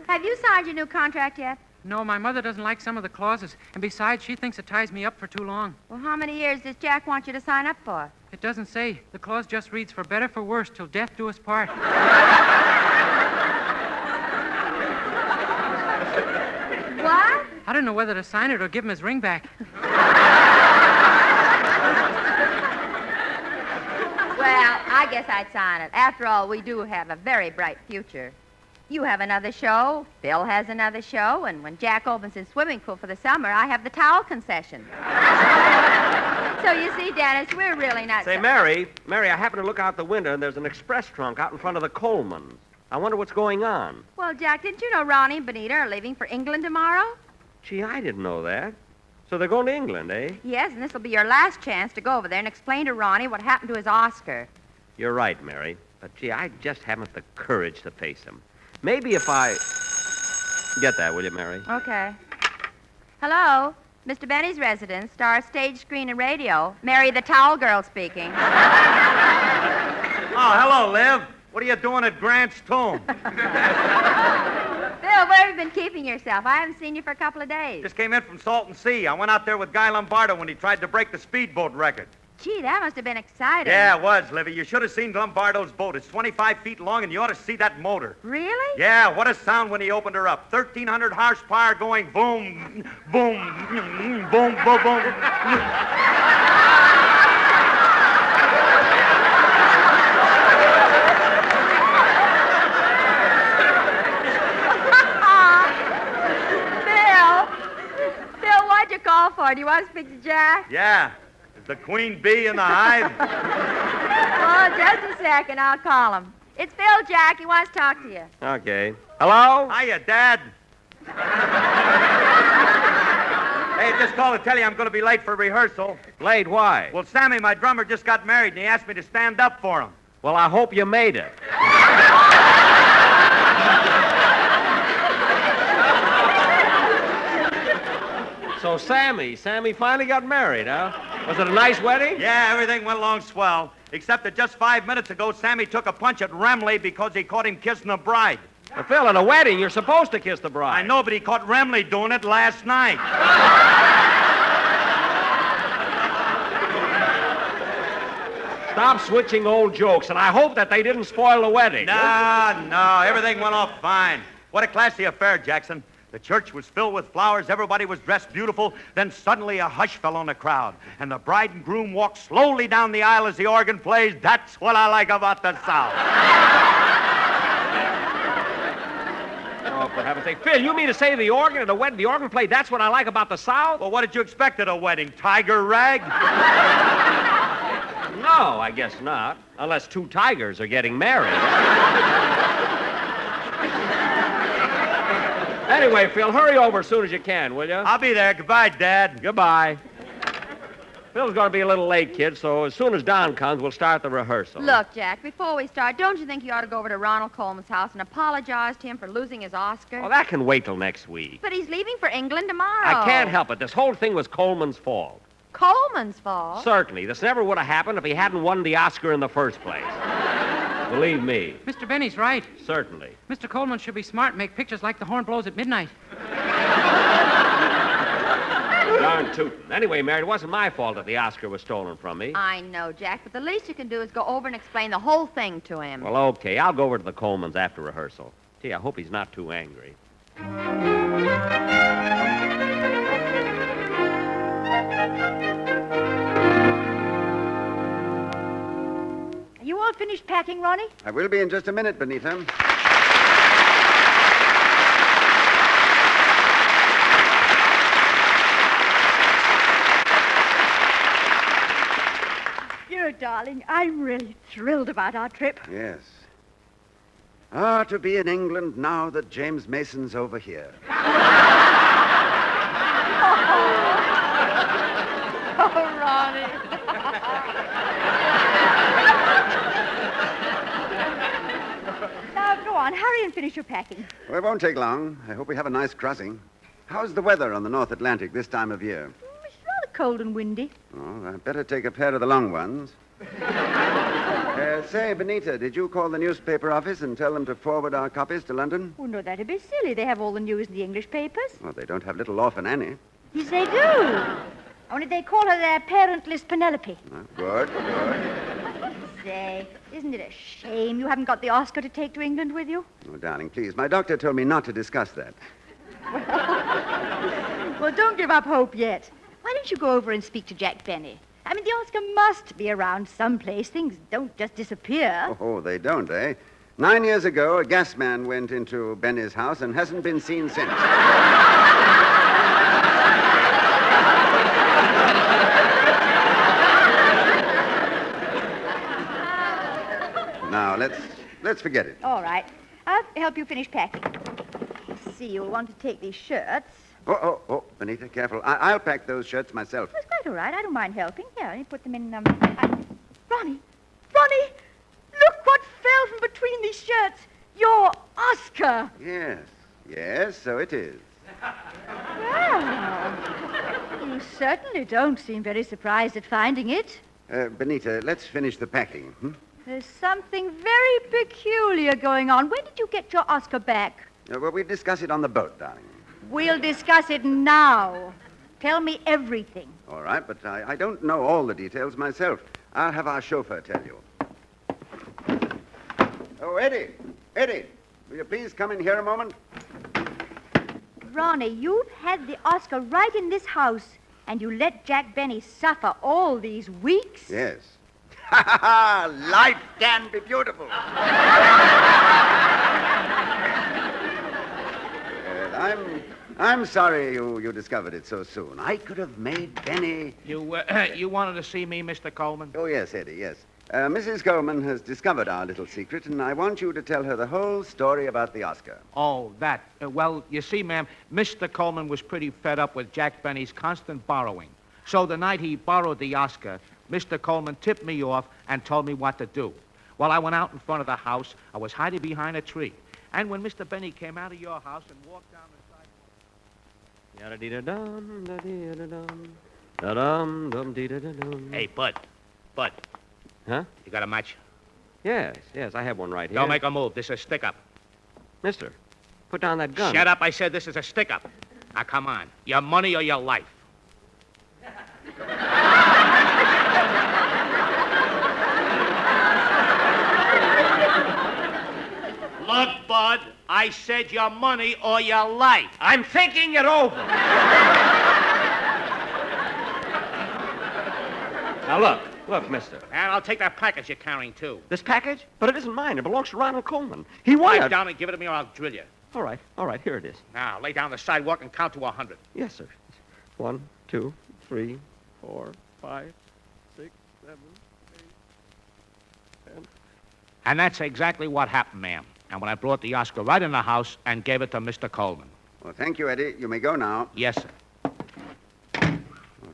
have you signed your new contract yet? No, my mother doesn't like some of the clauses, and besides, she thinks it ties me up for too long. Well, how many years does Jack want you to sign up for? It doesn't say. The clause just reads, for better, for worse, till death do us part. What? I don't know whether to sign it or give him his ring back. Well, I guess I'd sign it. After all, we do have a very bright future. You have another show, Phil has another show, and when Jack opens his swimming pool for the summer, I have the towel concession. So you see, Dennis, we're really not... Say, Mary, I happened to look out the window, and there's an express trunk out in front of the Colemans. I wonder what's going on. Well, Jack, didn't you know Ronnie and Benita are leaving for England tomorrow? Gee, I didn't know that. So they're going to England, eh? Yes, and this will be your last chance to go over there and explain to Ronnie what happened to his Oscar. You're right, Mary. But, gee, I just haven't the courage to face him. Maybe if I... Get that, will you, Mary? Okay. Hello? Mr. Benny's residence, star stage, screen, and radio. Mary the Towel Girl speaking. Oh, hello, Liv. What are you doing at Grant's tomb? Bill, where have you been keeping yourself? I haven't seen you for a couple of days. Just came in from Salton Sea. I went out there with Guy Lombardo when he tried to break the speedboat record. Gee, that must have been exciting. Yeah, it was, Livy. You should have seen Lombardo's boat. It's 25 feet long, and you ought to see that motor. Really? Yeah, what a sound when he opened her up. 1,300 horsepower going boom, boom, boom, boom, boom. Bill, what'd you call for? Do you want to speak to Jack? Yeah. Is the queen bee in the hive? Oh, just a second. I'll call him. It's Phil, Jack. He wants to talk to you. Okay. Hello? Hiya, Dad. Hey, just called to tell you I'm going to be late for rehearsal. Late? Why? Well, Sammy, my drummer, just got married, and he asked me to stand up for him. Well, I hope you made it. So Sammy finally got married, huh? Was it a nice wedding? Yeah, everything went along swell. Except that just 5 minutes ago, Sammy took a punch at Remley because he caught him kissing the bride. Well, Phil, at a wedding, you're supposed to kiss the bride. I know, but he caught Remley doing it last night. Stop switching old jokes, and I hope that they didn't spoil the wedding. No, everything went off fine. What a classy affair, Jackson. The church was filled with flowers, everybody was dressed beautiful, then suddenly a hush fell on the crowd, and the bride and groom walked slowly down the aisle as the organ plays. That's what I like about the South. Oh, for heaven's sake. Phil, you mean to say the organ at a wedding, the organ played, that's what I like about the South? Well, what did you expect at a wedding? Tiger rag? I guess not. Unless two tigers are getting married. Anyway, Phil, hurry over as soon as you can, will you? I'll be there. Goodbye, Dad. Goodbye. Phil's going to be a little late, kid, so as soon as Don comes, we'll start the rehearsal. Look, Jack, before we start, don't you think you ought to go over to Ronald Coleman's house and apologize to him for losing his Oscar? Oh, that can wait till next week. But he's leaving for England tomorrow. I can't help it. This whole thing was Coleman's fault. Coleman's fault? Certainly. This never would have happened if he hadn't won the Oscar in the first place. Believe me. Mr. Benny's right. Certainly. Mr. Coleman should be smart and make pictures like The Horn Blows at Midnight. Darn tootin'. Anyway, Mary, it wasn't my fault that the Oscar was stolen from me. I know, Jack, but the least you can do is go over and explain the whole thing to him. Well, okay. I'll go over to the Colemans after rehearsal. Gee, I hope he's not too angry. Are you all finished packing, Ronnie? I will be in just a minute, Benita. Dear darling, I'm really thrilled about our trip. Yes. Ah, to be in England now that James Mason's over here. Oh, Ronnie. Now, go on. Hurry and finish your packing. Well, it won't take long. I hope we have a nice crossing. How's the weather on the North Atlantic this time of year? It's rather cold and windy. Oh, I'd better take a pair of the long ones. Say, Benita, did you call the newspaper office and tell them to forward our copies to London? Oh, no, that'd be silly. They have all the news in the English papers. Well, they don't have Little Orphan Annie. Yes, they do. Only they call her their parentless Penelope. Good. Say, isn't it a shame you haven't got the Oscar to take to England with you? Oh, darling, please. My doctor told me not to discuss that. Well, don't give up hope yet. Why don't you go over and speak to Jack Benny? I mean, the Oscar must be around someplace. Things don't just disappear. Oh, they don't, eh? 9 years ago, a gas man went into Benny's house and hasn't been seen since. Now, let's forget it. All right. I'll help you finish packing. Let's see, you'll want to take these shirts. Oh, Benita, careful. I'll pack those shirts myself. That's quite all right. I don't mind helping. Here, let me put them in, Ronnie! Look what fell from between these shirts. Your Oscar. Yes, so it is. Well, you certainly don't seem very surprised at finding it. Benita, let's finish the packing. There's something very peculiar going on. When did you get your Oscar back? Well, we'll discuss it on the boat, darling. We'll discuss it now. Tell me everything. All right, but I don't know all the details myself. I'll have our chauffeur tell you. Oh, Eddie, will you please come in here a moment? Ronnie, you've had the Oscar right in this house, and you let Jack Benny suffer all these weeks? Yes. Life can be beautiful. I'm sorry you discovered it so soon. I could have made Benny... You wanted to see me, Mr. Coleman? Oh, yes, Eddie, yes. Mrs. Coleman has discovered our little secret, and I want you to tell her the whole story about the Oscar. Oh, that. Well, you see, ma'am, Mr. Coleman was pretty fed up with Jack Benny's constant borrowing. So the night he borrowed the Oscar, Mr. Coleman tipped me off and told me what to do. Well, I went out in front of the house. I was hiding behind a tree. And when Mr. Benny came out of your house and walked down the Yada-dee-da-dum, da-dee-da-dum, da-dum, dum-dee-da-da-dum. Hey, Bud. Huh? You got a match? Yes, I have one right here. Don't make a move. This is a stick-up. Mister, put down that gun. Shut up. I said this is a stick-up. Now, come on. Your money or your life? Look, Bud, I said your money or your life. I'm thinking it over. Now, look, mister. And I'll take that package you're carrying, too. This package? But it isn't mine. It belongs to Ronald Coleman. He wanted... Lie down and give it to me or I'll drill you. All right, here it is. Now, lay down the sidewalk and count to 100. Yes, sir. 1, 2, 3, 4, 5, 6, 7, 8, And that's exactly what happened, ma'am. And when I brought the Oscar right in the house and gave it to Mr. Coleman. Well, thank you, Eddie. You may go now. Yes, sir. Oh,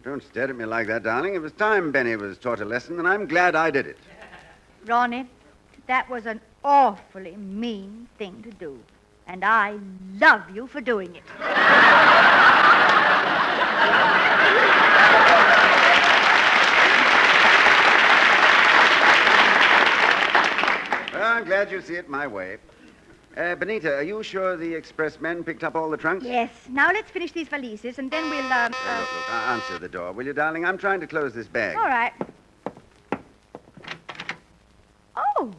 don't stare at me like that, darling. It was time Benny was taught a lesson, and I'm glad I did it. Ronnie, that was an awfully mean thing to do. And I love you for doing it. Well, I'm glad you see it my way. Benita, are you sure the expressmen picked up all the trunks? Yes. Now let's finish these valises, and then we'll, Look, answer the door, will you, darling? I'm trying to close this bag. All right. Oh,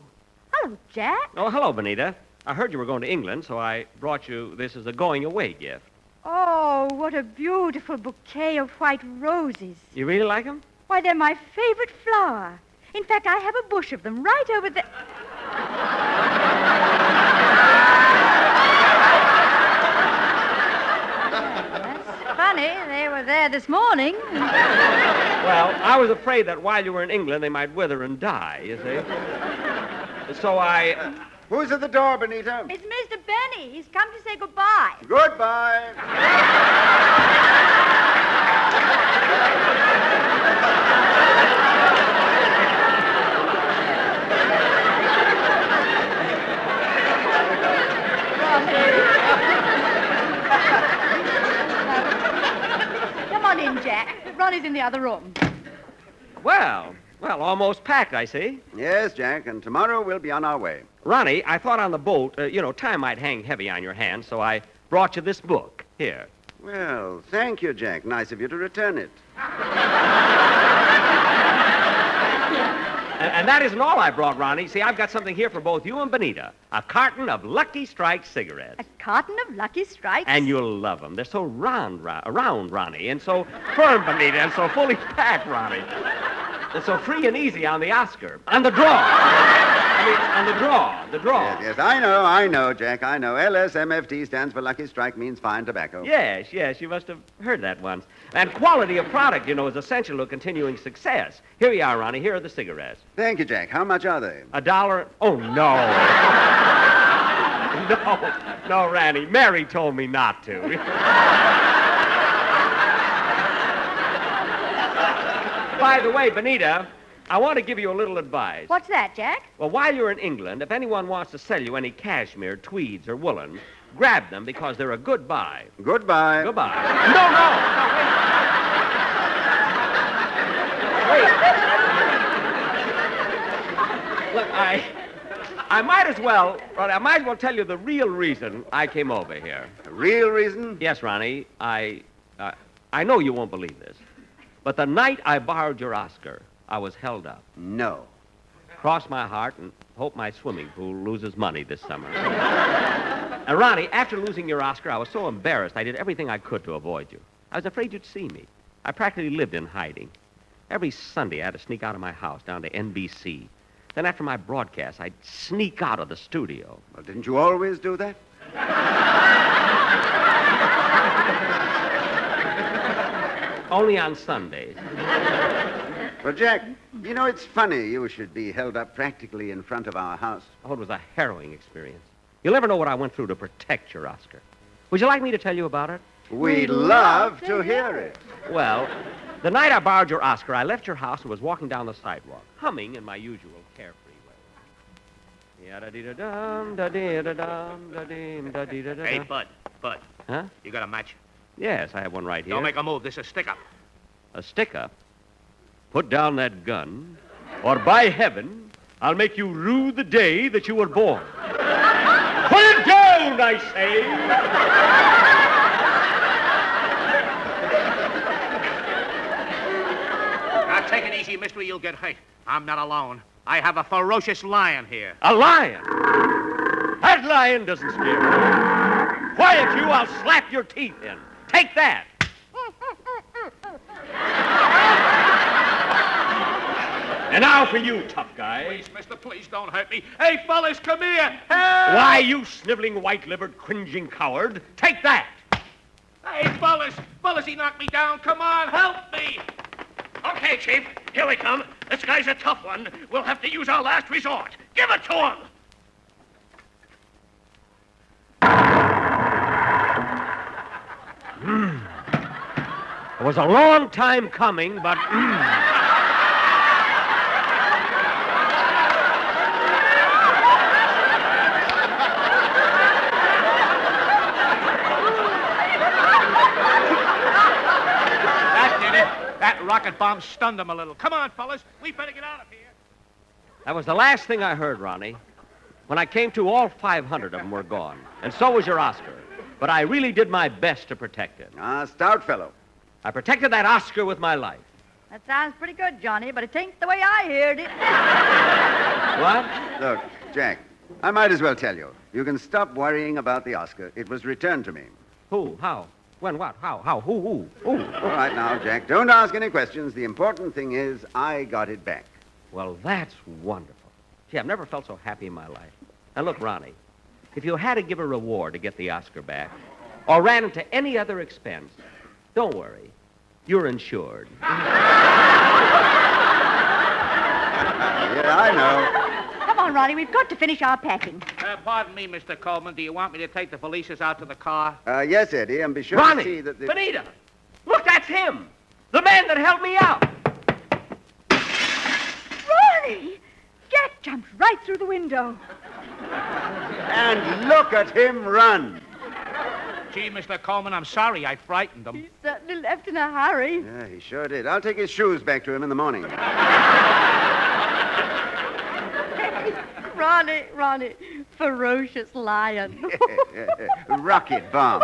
hello, Jack. Oh, hello, Benita. I heard you were going to England, so I brought you this as a going-away gift. Oh, what a beautiful bouquet of white roses. You really like them? Why, they're my favorite flower. In fact, I have a bush of them right over there. That's funny. They were there this morning. Well, I was afraid that while you were in England, they might wither and die, you see. So I... Who's at the door, Benita? It's Mr. Benny. He's come to say goodbye. Goodbye. Come on in, Jack. Ronnie's in the other room. Well, almost packed, I see. Yes, Jack, and tomorrow we'll be on our way. Ronnie, I thought on the boat, time might hang heavy on your hands, so I brought you this book. Here. Well, thank you, Jack. Nice of you to return it. And that isn't all I brought, Ronnie. See, I've got something here for both you and Benita. A carton of Lucky Strike cigarettes. A carton of Lucky Strikes? And you'll love them. They're so round, Ronnie, and so firm, Benita, and so fully packed, Ronnie. And so free and easy on the Oscar. On the draw. On the draw. Yes, I know, Jack, I know. LSMFT stands for Lucky Strike, means fine tobacco. Yes, you must have heard that once. And quality of product, is essential to continuing success. Here you are, Ronnie. Here are the cigarettes. Thank you, Jack. How much are they? $1. Oh, no. No, Randy. Mary told me not to. By the way, Benita, I want to give you a little advice. What's that, Jack? Well, while you're in England, if anyone wants to sell you any cashmere, tweeds, or woolen, grab them because they're a good buy. Goodbye. Goodbye. No, wait. Look, I might as well tell you the real reason I came over here. The real reason? Yes, Ronnie. I know you won't believe this, but the night I borrowed your Oscar, I was held up. No. Cross my heart and hope my swimming pool loses money this summer. And Ronnie, after losing your Oscar, I was so embarrassed I did everything I could to avoid you. I was afraid you'd see me. I practically lived in hiding. Every Sunday I had to sneak out of my house down to NBC. Then after my broadcast, I'd sneak out of the studio. Well, didn't you always do that? Only on Sundays. Well, Jack, it's funny you should be held up practically in front of our house. Oh, it was a harrowing experience. You'll never know what I went through to protect your Oscar. Would you like me to tell you about it? We'd love to hear it. Well, the night I borrowed your Oscar, I left your house and was walking down the sidewalk, humming in my usual carefree way. Hey, Bud. Huh? You got a match? Yes, I have one right here. Don't make a move. This is a stick-up. A stick-up? Put down that gun, or by heaven, I'll make you rue the day that you were born. Put it down, I say! Now, take it easy, mister. You'll get hurt. I'm not alone. I have a ferocious lion here. A lion? That lion doesn't scare me. Quiet, you. I'll slap your teeth in. Take that. And now for you, tough guy. Please, mister, please don't hurt me. Hey, fellas, come here. Help! Why, you sniveling, white-livered, cringing coward. Take that. Hey, fellas, he knocked me down. Come on, help me. Okay, Chief, here we come. This guy's a tough one. We'll have to use our last resort. Give it to him! It was a long time coming, but... That did it. That rocket bomb stunned him a little. Come on, fellas. We better get out of here. That was the last thing I heard, Ronnie. When I came to, all 500 of them were gone. And so was your Oscar. But I really did my best to protect it. Stout fellow. I protected that Oscar with my life. That sounds pretty good, Johnny, but it ain't the way I heard it. What? Look, Jack, I might as well tell you. You can stop worrying about the Oscar. It was returned to me. Who? How? When? What? How? Who? All right now, Jack, don't ask any questions. The important thing is I got it back. Well, that's wonderful. Gee, I've never felt so happy in my life. Now, look, Ronnie, if you had to give a reward to get the Oscar back, or ran into any other expense, don't worry. You're insured. Yeah, I know. Come on, Ronnie, we've got to finish our packing. Pardon me, Mr. Coleman. Do you want me to take the Felicias out to the car? Yes, Eddie, and be sure Ronnie, to see that the... Benita, look, that's him. The man that helped me out. Ronnie! Jack jumped right through the window. And look at him run. Gee, Mr. Coleman, I'm sorry I frightened him. He certainly left in a hurry. Yeah, he sure did. I'll take his shoes back to him in the morning. Ronnie, ferocious lion. Rocket bomb.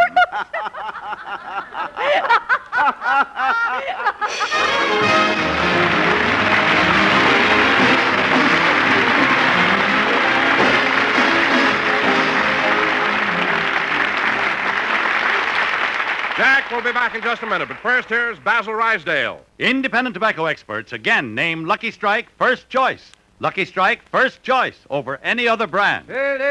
Jack will be back in just a minute, but first here's Basil Rysdale. Independent tobacco experts again name Lucky Strike first choice. Lucky Strike first choice over any other brand. The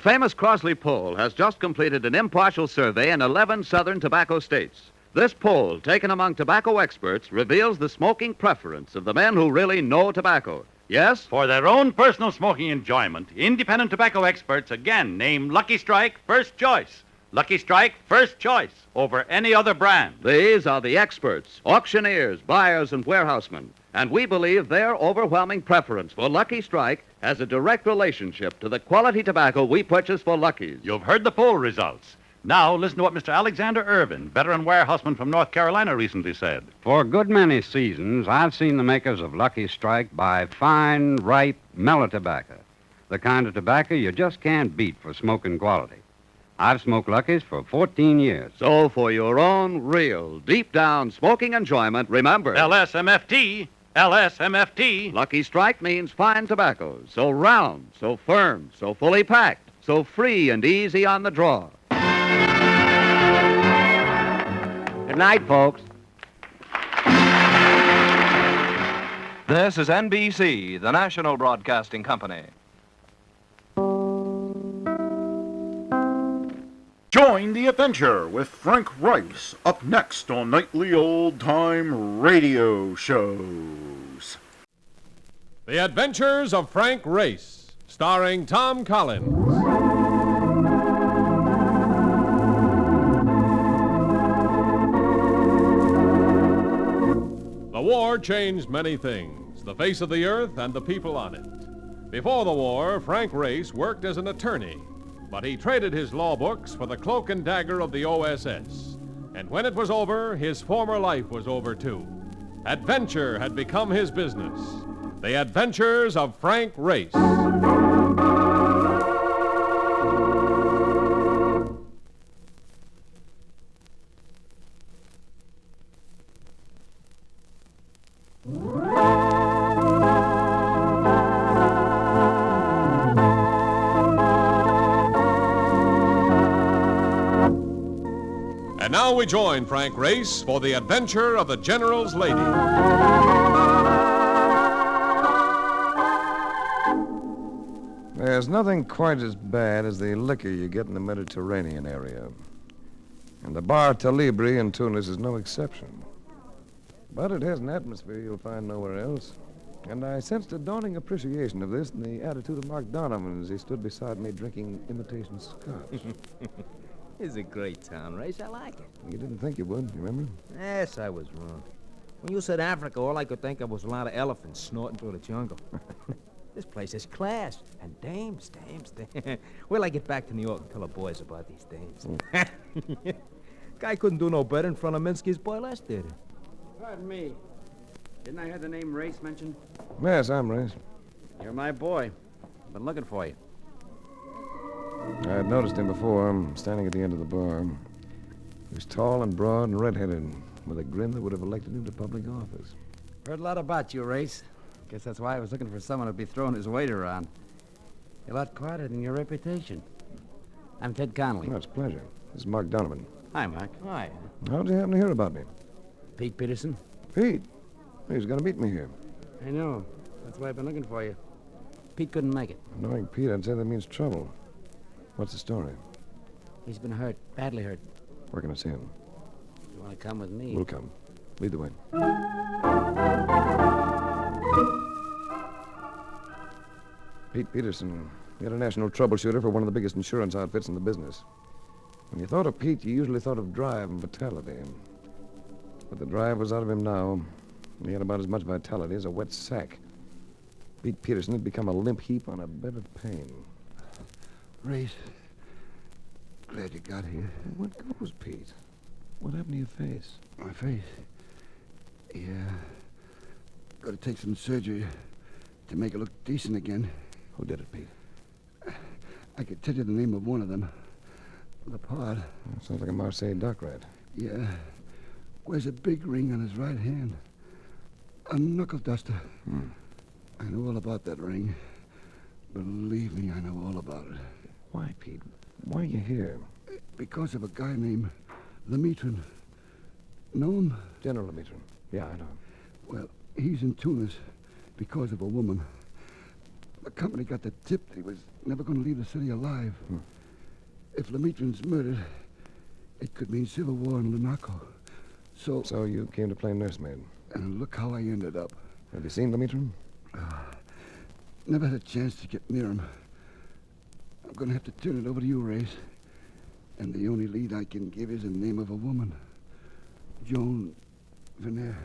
famous Crosby poll has just completed an impartial survey in 11 southern tobacco states. This poll, taken among tobacco experts, reveals the smoking preference of the men who really know tobacco. Yes? For their own personal smoking enjoyment, independent tobacco experts again name Lucky Strike first choice. Lucky Strike first choice over any other brand. These are the experts, auctioneers, buyers, and warehousemen. And we believe their overwhelming preference for Lucky Strike has a direct relationship to the quality tobacco we purchase for Lucky's. You've heard the poll results. Now listen to what Mr. Alexander Irvin, veteran warehouseman from North Carolina, recently said. For a good many seasons, I've seen the makers of Lucky Strike buy fine, ripe, mellow tobacco. The kind of tobacco you just can't beat for smoking quality. I've smoked Lucky's for 14 years. So for your own real, deep-down smoking enjoyment, remember... LSMFT. LSMFT. Lucky Strike means fine tobacco. So round, so firm, so fully packed, so free and easy on the draw. Good night, folks. This is NBC, the national broadcasting company. Join the adventure with Frank Rice up next on Nightly Old-Time Radio Shows. The Adventures of Frank Race, starring Tom Collins. The war changed many things, the face of the earth and the people on it. Before the war, Frank Race worked as an attorney, but he traded his law books for the cloak and dagger of the OSS. And when it was over, his former life was over too. Adventure had become his business. The Adventures of Frank Race. And now we join Frank Race for the adventure of the General's Lady. There's nothing quite as bad as the liquor you get in the Mediterranean area. And the Bar Talibri in Tunis is no exception. But it has an atmosphere you'll find nowhere else. And I sensed a dawning appreciation of this in the attitude of Mark Donovan as he stood beside me drinking imitation scotch. It's a great town, Race. I like it. You didn't think you would, you remember? Yes, I was wrong. When you said Africa, all I could think of was a lot of elephants snorting through the jungle. This place is class. And dames. Wait till I get back to New York and tell the boys about these dames. Guy couldn't do no better in front of Minsky's burlesque theater. Pardon me. Didn't I hear the name Race mentioned? Yes, I'm Race. You're my boy. Been looking for you. I had noticed him before, standing at the end of the bar. He was tall and broad and red-headed, with a grin that would have elected him to public office. Heard a lot about you, Race. Guess that's why I was looking for someone to be throwing his weight around. You're a lot quieter than your reputation. I'm Ted Connolly. Oh, it's a pleasure. This is Mark Donovan. Hi, Mark. Hi. How'd you happen to hear about me? Pete Peterson. Pete? He's going to meet me here. I know. That's why I've been looking for you. Pete couldn't make it. Knowing Pete, I'd say that means trouble. What's the story? He's been hurt. Badly hurt. Where can I see him? You want to come with me? We'll come. Lead the way. Pete Peterson, the international troubleshooter for one of the biggest insurance outfits in the business. When you thought of Pete, you usually thought of drive and vitality. But the drive was out of him now. He had about as much vitality as a wet sack. Pete Peterson had become a limp heap on a bed of pain. Race, glad you got here. What goes, Pete? What happened to your face? My face? Yeah. Got to take some surgery to make it look decent again. Who did it, Pete? I could tell you the name of one of them. Lepard. Sounds like a Marseille dock rat. Yeah. Wears a big ring on his right hand. A knuckle duster. I know all about that ring. Believe me, I know all about it. Why, Pete? Why are you here? Because of a guy named Lemitron. Know him? General Lemitron. Yeah, I know him. Well, he's in Tunis because of a woman. The company got the tip that he was never going to leave the city alive. If Lemitron's murdered, it could mean civil war in Monaco. So you came to play nursemaid? And look how I ended up. Have you seen Lemitron? Never had a chance to get near him. I'm going to have to turn it over to you, Race. And the only lead I can give is the name of a woman. Joan Veneer.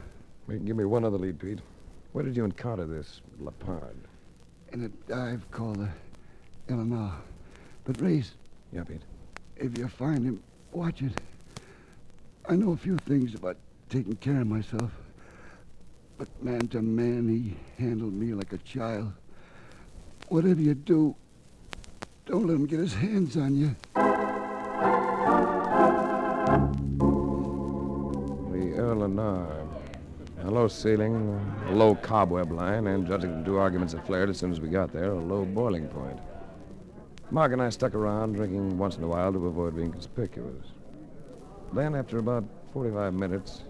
Wait, give me one other lead, Pete. Where did you encounter this Lepard? In a dive called Eleanor. But, Race. Yeah, Pete? If you find him, watch it. I know a few things about taking care of myself. But man to man, he handled me like a child. Whatever you do, don't let him get his hands on you. The Eleanor. A low ceiling, a low cobweb line, and judging from two arguments that flared as soon as we got there, a low boiling point. Mark and I stuck around, drinking once in a while to avoid being conspicuous. Then, after about 45 minutes,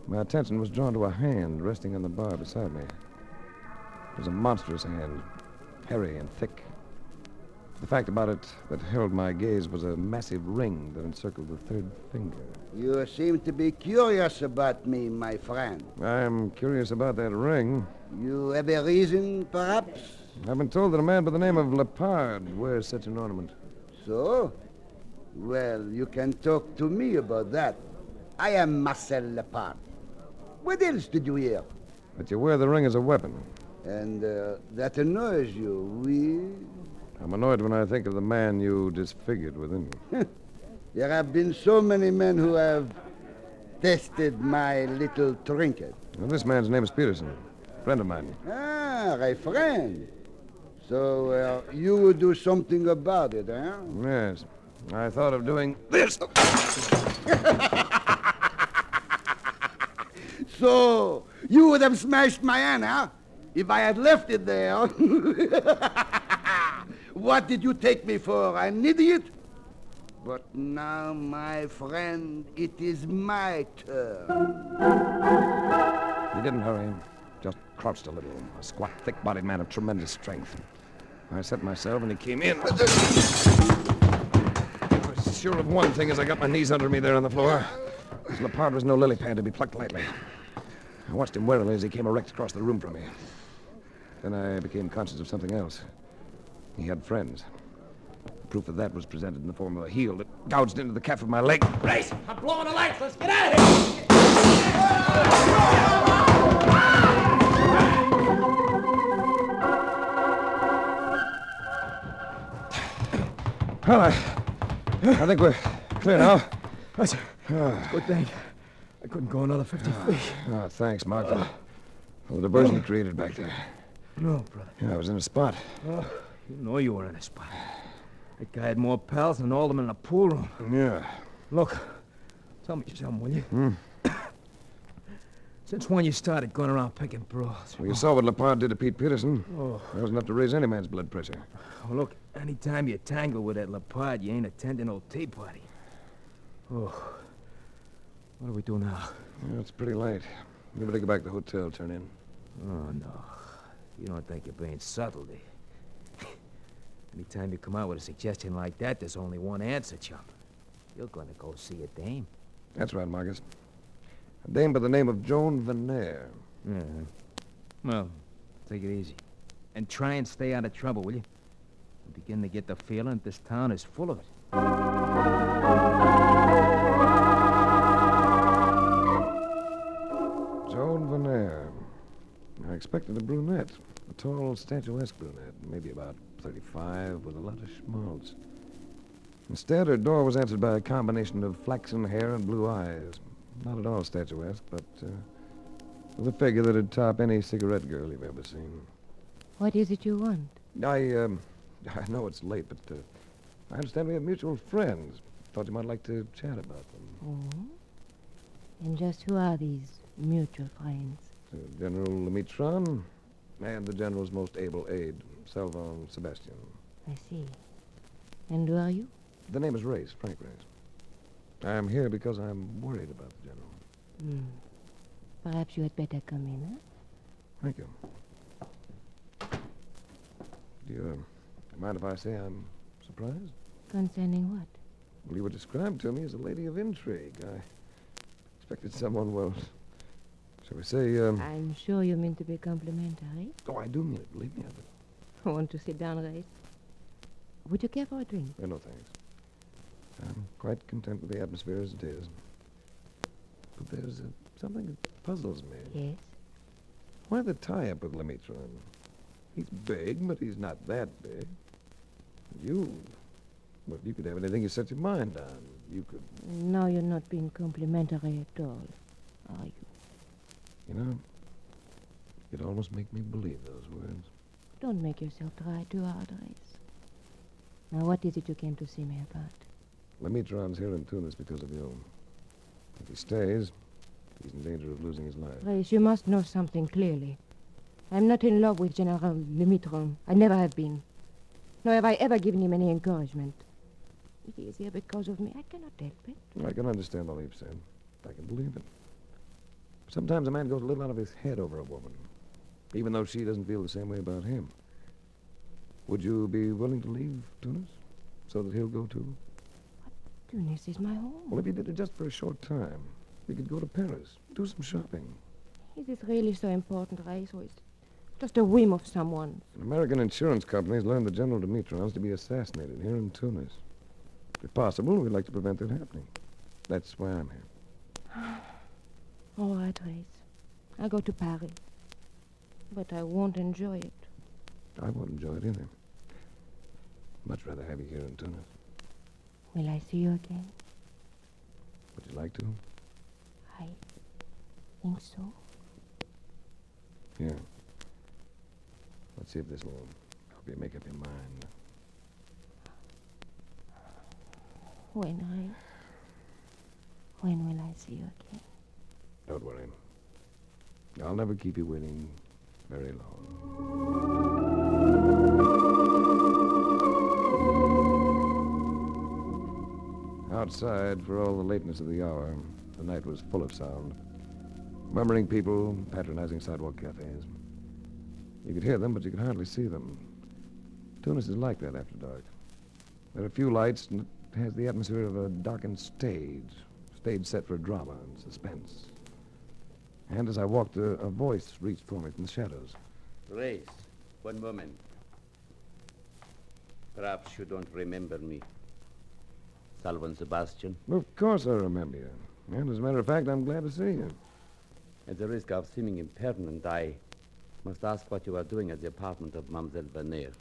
my attention was drawn to a hand resting on the bar beside me. It was a monstrous hand, hairy and thick. The fact about it that held my gaze was a massive ring that encircled the third finger. You seem to be curious about me, my friend. I'm curious about that ring. You have a reason, perhaps? I've been told that a man by the name of Lepard wears such an ornament. So? Well, you can talk to me about that. I am Marcel Lepard. What else did you hear? That you wear the ring as a weapon. And that annoys you, oui? I'm annoyed when I think of the man you disfigured within you. There have been so many men who have tested my little trinket. Well, this man's name is Peterson, a friend of mine. Ah, a friend. So you would do something about it, eh? Yes. I thought of doing this. So, you would have smashed my hand, huh? If I had left it there. What did you take me for, an idiot? But now, my friend, it is my turn. He didn't hurry. Just crouched a little. A squat, thick-bodied man of tremendous strength. I set myself, and he came in. It was sure of one thing as I got my knees under me there on the floor. This Lepard was no lily pad to be plucked lightly. I watched him warily as he came erect across the room from me. Then I became conscious of something else. He had friends. Proof of that was presented in the form of a heel that gouged into the calf of my leg. Race! I'm blowing the lights. Let's get out of here! Well, I think we're clear now. That's a good thing. I couldn't go another 50 feet. Oh, thanks, Mark. For the diversion you created back there. No, brother. Yeah, I was in a spot. Oh, you know you were in a spot. That guy had more pals than all of them in the pool room. Yeah. Look, tell me something, will you? Since when you started going around picking brawls? Well, you saw what Lepard did to Pete Peterson. Oh. That was enough to raise any man's blood pressure. Well, look, anytime you tangle with that Lepard, you ain't attending no tea party. Oh. What do we do now? Yeah, it's pretty late. We better go back to the hotel, turn in. Oh, no. You don't think you're being subtle, do you? Anytime you come out with a suggestion like that, there's only one answer, chum. You're gonna go see a dame. That's right, Marcus. A dame by the name of Joan Veneer. Yeah. Well, take it easy. And try and stay out of trouble, will you? I begin to get the feeling this town is full of it. Joan Veneer. I expected a brunette. A tall, statuesque brunette. Maybe about 35, with a lot of schmaltz. Instead, her door was answered by a combination of flaxen hair and blue eyes. Not at all statuesque, but with a figure that'd top any cigarette girl you've ever seen. What is it you want? I know it's late, but I understand we have mutual friends. Thought you might like to chat about them. Oh? And just who are these mutual friends? General Lemitron and the General's most able aide, Salvon Sebastian. I see. And who are you? The name is Race, Frank Race. I'm here because I'm worried about the General. Perhaps you had better come in, huh? Thank you. Do you mind if I say I'm surprised? Concerning what? Well, you were described to me as a lady of intrigue. I expected someone, well, shall we say, I'm sure you mean to be complimentary. Oh, I do mean it, believe me. I want to sit down, Race. Would you care for a drink? No, thanks. I'm quite content with the atmosphere as it is. But there's something that puzzles me. Yes? Why the tie-up with Lemitron? He's big, but he's not that big. Well, you could have anything you set your mind on. You could... No, you're not being complimentary at all, are you? You know, you'd almost make me believe those words. Don't make yourself try too hard, Race. Now, what is it you came to see me about? Lemitron's here in Tunis because of you. If he stays, he's in danger of losing his life. Race, you must know something clearly. I'm not in love with General Lemitron. I never have been. Nor have I ever given him any encouragement. If he is here because of me, I cannot help it. I can understand all you've said. I can believe it. Sometimes a man goes a little out of his head over a woman, even though she doesn't feel the same way about him. Would you be willing to leave Tunis so that he'll go too? Tunis is my home. Well, if you did it just for a short time, you could go to Paris, do some shopping. Is it really so important, Race, or is it just a whim of someone? American insurance companies learned that General Dimitrov is to be assassinated here in Tunis. If possible, we'd like to prevent that happening. That's why I'm here. All right, Race. I'll go to Paris. But I won't enjoy it. I won't enjoy it either. Much rather have you here in Tunis. Will I see you again? Would you like to? I think so. Here. Let's see if this will help you make up your mind. When, Race? When will I see you again? Don't worry. I'll never keep you waiting very long. Outside, for all the lateness of the hour, the night was full of sound. Murmuring people, patronizing sidewalk cafes. You could hear them, but you could hardly see them. Tunis is like that after dark. There are few lights, and has the atmosphere of a darkened stage set for drama and suspense. And as I walked, a voice reached for me from the shadows. Race, one moment. Perhaps you don't remember me. Salvan Sebastian. Of course I remember you. And as a matter of fact, I'm glad to see you. At the risk of seeming impertinent, I must ask what you are doing at the apartment of Mademoiselle Vernier.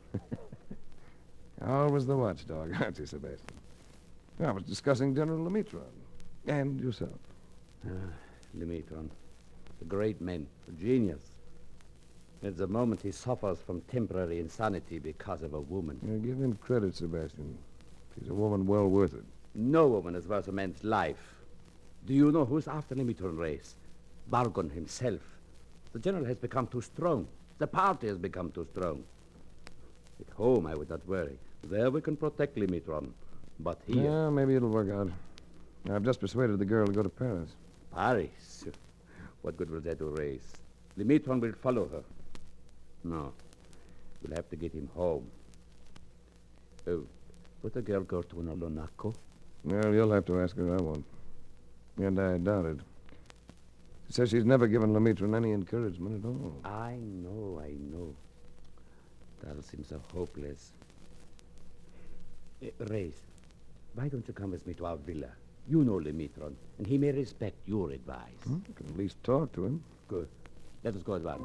Always the watchdog, aren't you, Sebastian? I was discussing General Lemitron. And yourself. Lemitron. A great man. A genius. At the moment, he suffers from temporary insanity because of a woman. Give him credit, Sebastian. She's a woman well worth it. No woman is worth a man's life. Do you know who's after Lemitron race? Bargon himself. The general has become too strong. The party has become too strong. At home, I would not worry. There we can protect Lemitron. But here... Yeah, maybe it'll work out. I've just persuaded the girl to go to Paris. Paris? What good will that do, Race? Lemitron will follow her. No. We'll have to get him home. Oh, would the girl go to an Olonaco? Well, you'll have to ask her. I won't. And I doubt it. She says she's never given Lemitron any encouragement at all. I know. That seems so hopeless. Race, why don't you come with me to our villa? You know Lemitron, and he may respect your advice. I can at least talk to him. Good. Let us go at once.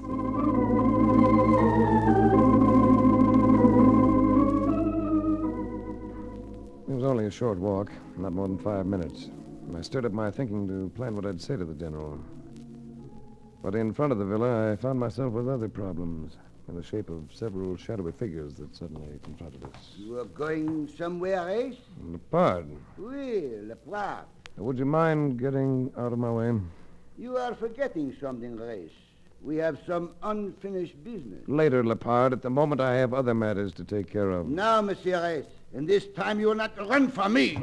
It was only a short walk, not more than 5 minutes. And I stirred up my thinking to plan what I'd say to the general. But in front of the villa, I found myself with other problems in the shape of several shadowy figures that suddenly confronted us. You are going somewhere else? Lepard. Oui, Lepard. Would you mind getting out of my way? You are forgetting something, Race. We have some unfinished business. Later, Lepard. At the moment, I have other matters to take care of. Now, Monsieur Race, and this time you will not run from me.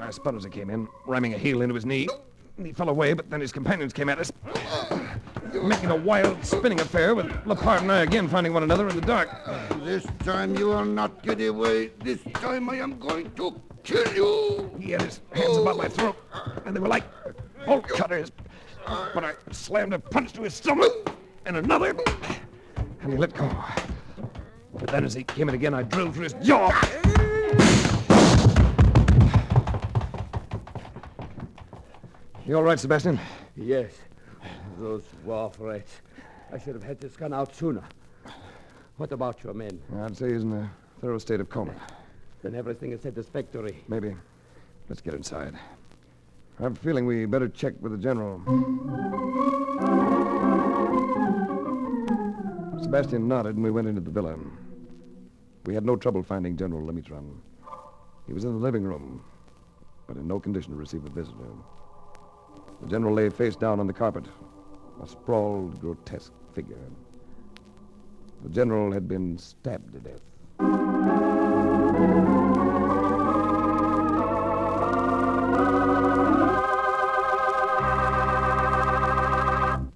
I spun as I came in, ramming a heel into his knee. He fell away, but then his companions came at us, making a wild, spinning affair, with Lepard and I again finding one another in the dark. This time you will not get away. This time I am going to kill you. He had his hands about my throat, and they were like bolt cutters. But I slammed a punch to his stomach, and another, and he let go. But then as he came in again, I drilled through his jaw. You all right, Sebastian? Yes. Those wharf rats. I should have had this gun out sooner. What about your men? I'd say he's in a thorough state of coma. Then everything is satisfactory. Maybe. Let's get inside. I have a feeling we better check with the general. Sebastian nodded, and we went into the villa. We had no trouble finding General Lemitron. He was in the living room, but in no condition to receive a visitor. The general lay face down on the carpet, a sprawled, grotesque figure. The general had been stabbed to death.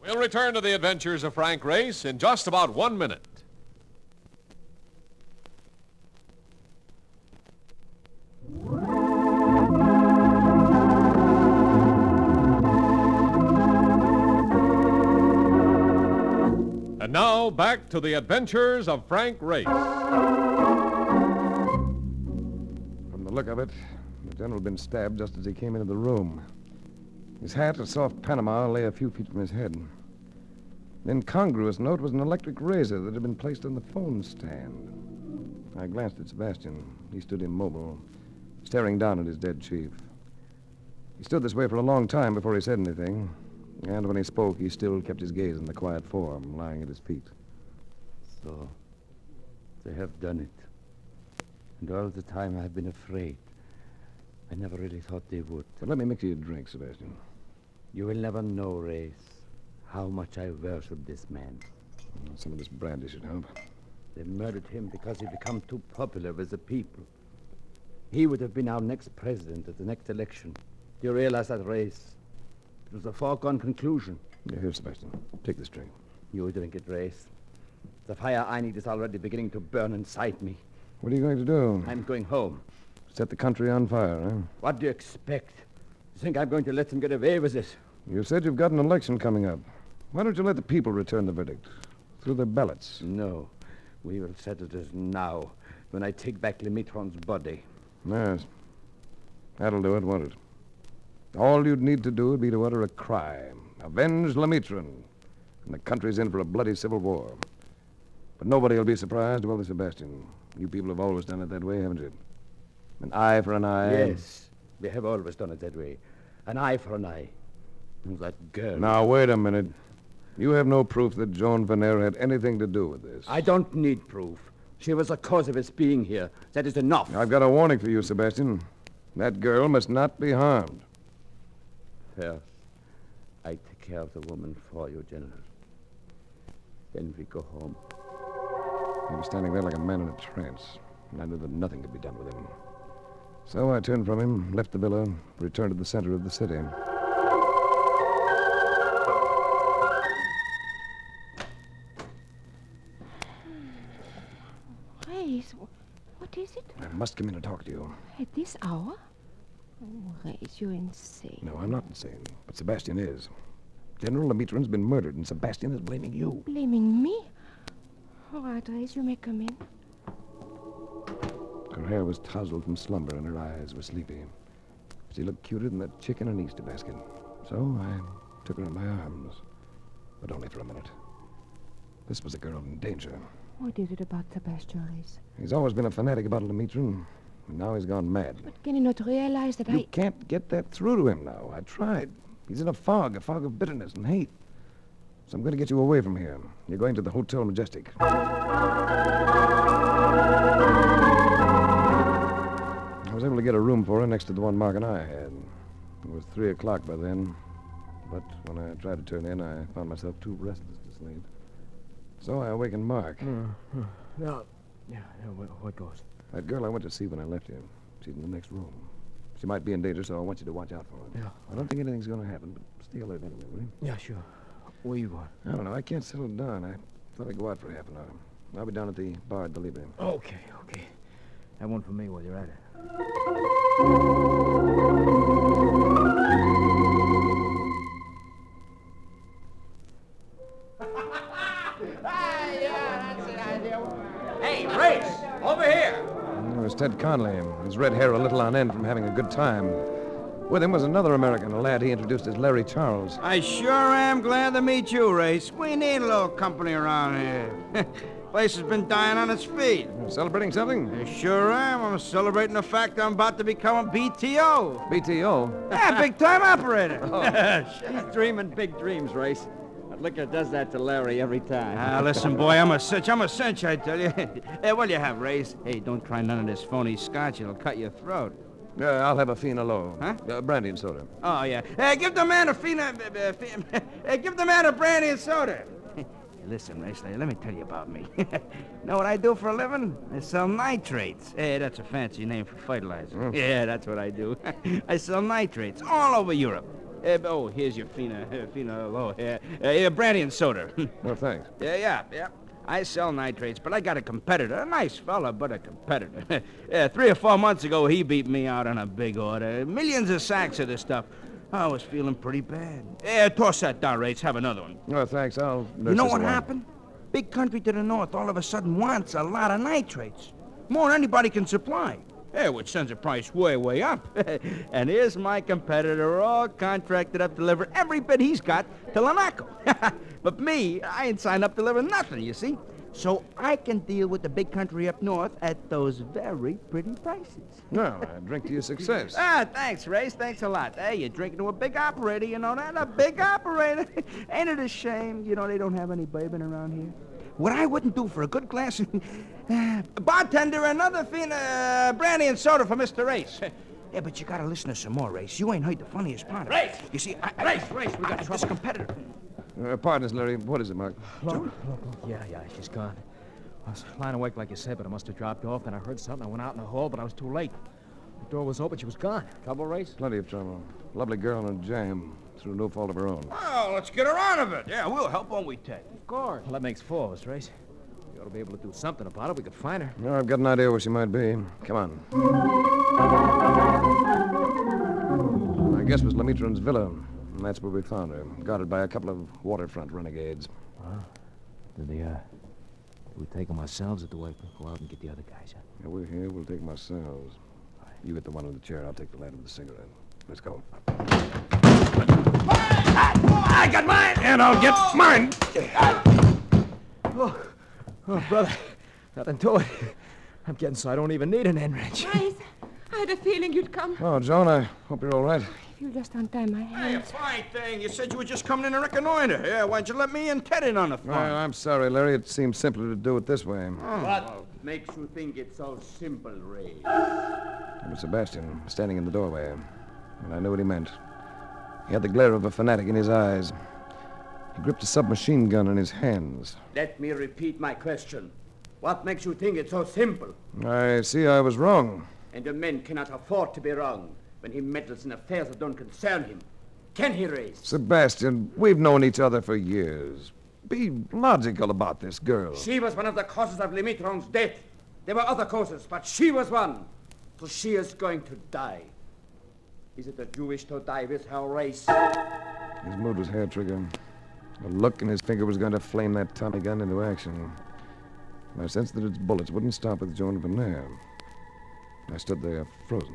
We'll return to the adventures of Frank Race in just about 1 minute. And now, back to the adventures of Frank Race. From the look of it, the general had been stabbed just as he came into the room. His hat, a soft Panama, lay a few feet from his head. An incongruous note was an electric razor that had been placed on the phone stand. I glanced at Sebastian. He stood immobile, staring down at his dead chief. He stood this way for a long time before he said anything. And when he spoke, he still kept his gaze on the quiet form lying at his feet. So, they have done it. And all the time I've been afraid. I never really thought they would. But let me mix you a drink, Sebastian. You will never know, Race, how much I worship this man. Some of this brandy should help. They murdered him because he became too popular with the people. He would have been our next president at the next election. Do you realize that, Race? It was a foregone conclusion. Here, Sebastian. Take this drink. You drink it, Race. The fire I need is already beginning to burn inside me. What are you going to do? I'm going home. Set the country on fire, huh? What do you expect? You think I'm going to let them get away with this? You said you've got an election coming up. Why don't you let the people return the verdict? Through their ballots. No. We will settle this now, when I take back Lemitron's body. Yes. That'll do it, won't it? All you'd need to do would be to utter a cry. Avenge Lemitron. And the country's in for a bloody civil war. But nobody will be surprised, will they, Sebastian? You people have always done it that way, haven't you? An eye for an eye. Yes, we have always done it that way. An eye for an eye. And that girl... Now, wait a minute. You have no proof that Joan Venner had anything to do with this. I don't need proof. She was the cause of its being here. That is enough. I've got a warning for you, Sebastian. That girl must not be harmed. First, I take care of the woman for you, General. Then we go home. He was standing there like a man in a trance, and I knew that nothing could be done with him. So I turned from him, left the villa, returned to the center of the city. Race, what is it? I must come in and talk to you. At this hour? Oh, Race, you're insane. No, I'm not insane, but Sebastian is. General Lemitron's been murdered, and Sebastian is blaming you. Blaming me? All right, Race, you may come in. Her hair was tousled from slumber, and her eyes were sleepy. She looked cuter than that chick in an Easter basket. So I took her in my arms, but only for a minute. This was a girl in danger. What is it about Sebastian, Race? He's always been a fanatic about Lemitron, and now he's gone mad. But can he not realize that You can't get that through to him now. I tried. He's in a fog of bitterness and hate. So I'm going to get you away from here. You're going to the Hotel Majestic. I was able to get a room for her next to the one Mark and I had. It was 3 o'clock by then. But when I tried to turn in, I found myself too restless to sleep. So I awakened Mark. Now, what goes? That girl I went to see when I left you. She's in the next room. She might be in danger, so I want you to watch out for her. Yeah. I don't think anything's going to happen, but stay alert anyway, will you? Yeah, sure. Where you going? I don't know. I can't settle down. I thought I'd go out for half an hour. I'll be down at the bar at the Libre. Okay. Have one for me while you're at it. Hey, Race! Over here! It was Ted Conley, his red hair a little on end from having a good time. With him was another American, a lad he introduced as Larry Charles. I sure am glad to meet you, Race. We need a little company around here. Place has been dying on its feet. Celebrating something? I sure am. I'm celebrating the fact I'm about to become a BTO. BTO? Yeah, big-time operator. He's dreaming big dreams, Race. That liquor does that to Larry every time. Listen, boy, I'm a cinch, I tell you. Hey, what do you have, Race? Hey, don't try none of this phony scotch. It'll cut your throat. I'll have a Fina Low. Huh? Brandy and soda. Oh, yeah. Hey, give the man a Fina... give the man a brandy and soda. Listen, Race, let me tell you about me. Know what I do for a living? I sell nitrates. Hey, that's a fancy name for fertilizer. Yeah, that's what I do. I sell nitrates all over Europe. Here's your Fina Low. Brandy and soda. Well, thanks. Yeah. I sell nitrates, but I got a competitor. A nice fella, but a competitor. 3 or 4 months ago, he beat me out on a big order. Millions of sacks of this stuff. I was feeling pretty bad. Toss that down, Race. Have another one. Oh, thanks. I'll nurse You know this what along. happened? Big country to the north all of a sudden wants a lot of nitrates. More than anybody can supply. Which sends the price way up. And here's my competitor all contracted up to deliver every bit he's got to Lanaco. But me, I ain't signed up to deliver nothing, you see? So I can deal with the big country up north at those very pretty prices. Well, I drink to your success. Thanks, Race. Thanks a lot. Hey, you're drinking to a big operator, you know that? A big operator. Ain't it a shame, they don't have any bourbon around here? What I wouldn't do for a good glass... bartender, another Fina brandy and soda for Mr. Race. Yeah, but you gotta listen to some more, Race. You ain't heard the funniest part of it. Race! You see, Race, we got this competitor. Pardon us, Larry. What is it, Mark? Look. Yeah, she's gone. I was lying awake like you said, but I must have dropped off. Then I heard something. I went out in the hall, but I was too late. The door was open. She was gone. Trouble, Race? Plenty of trouble. Lovely girl in a jam through no fault of her own. Well, let's get her out of it. Yeah, we'll help, won't we, Ted? Of course. Well, that makes 4 of us, Race. ought to be able to do something about it. We could find her. No, I've got an idea where she might be. Come on. My guess was Lemitron's villa, and that's where we found her, guarded by a couple of waterfront renegades. Did we take them ourselves, or do I go out and get the other guys? Huh? Yeah, we're here. We'll take them ourselves. You get the one in the chair. I'll take the lad with the cigarette. Let's go. I got mine! And I'll get mine! Oh, brother. Nothing to it. I'm getting so I don't even need an end wrench. Race, I had a feeling you'd come. Oh, Joan, I hope you're all right. If you'll just untie my Hey, a hands. fine thing. You said you were just coming in to reconnoiter. Yeah, why'd you let me and Ted in on the phone? Well, I'm sorry, Larry. It seemed simpler to do it this way. What makes you think it's so simple, Ray? It was Sebastian, standing in the doorway, and I knew what he meant. He had the glare of a fanatic in his eyes. He gripped a submachine gun in his hands. Let me repeat my question. What makes you think it's so simple? I see I was wrong. And a man cannot afford to be wrong when he meddles in affairs that don't concern him. Can he, Ray? Sebastian, we've known each other for years. Be logical about this girl. She was one of the causes of Lemitron's death. There were other causes, but she was one. So she is going to die. Is it that you wish to die with her, Race? His mood was hair-trigger. The look in his finger was going to flame that Tommy gun into action. I sensed that its bullets wouldn't stop with Joan Van Air. I stood there, frozen,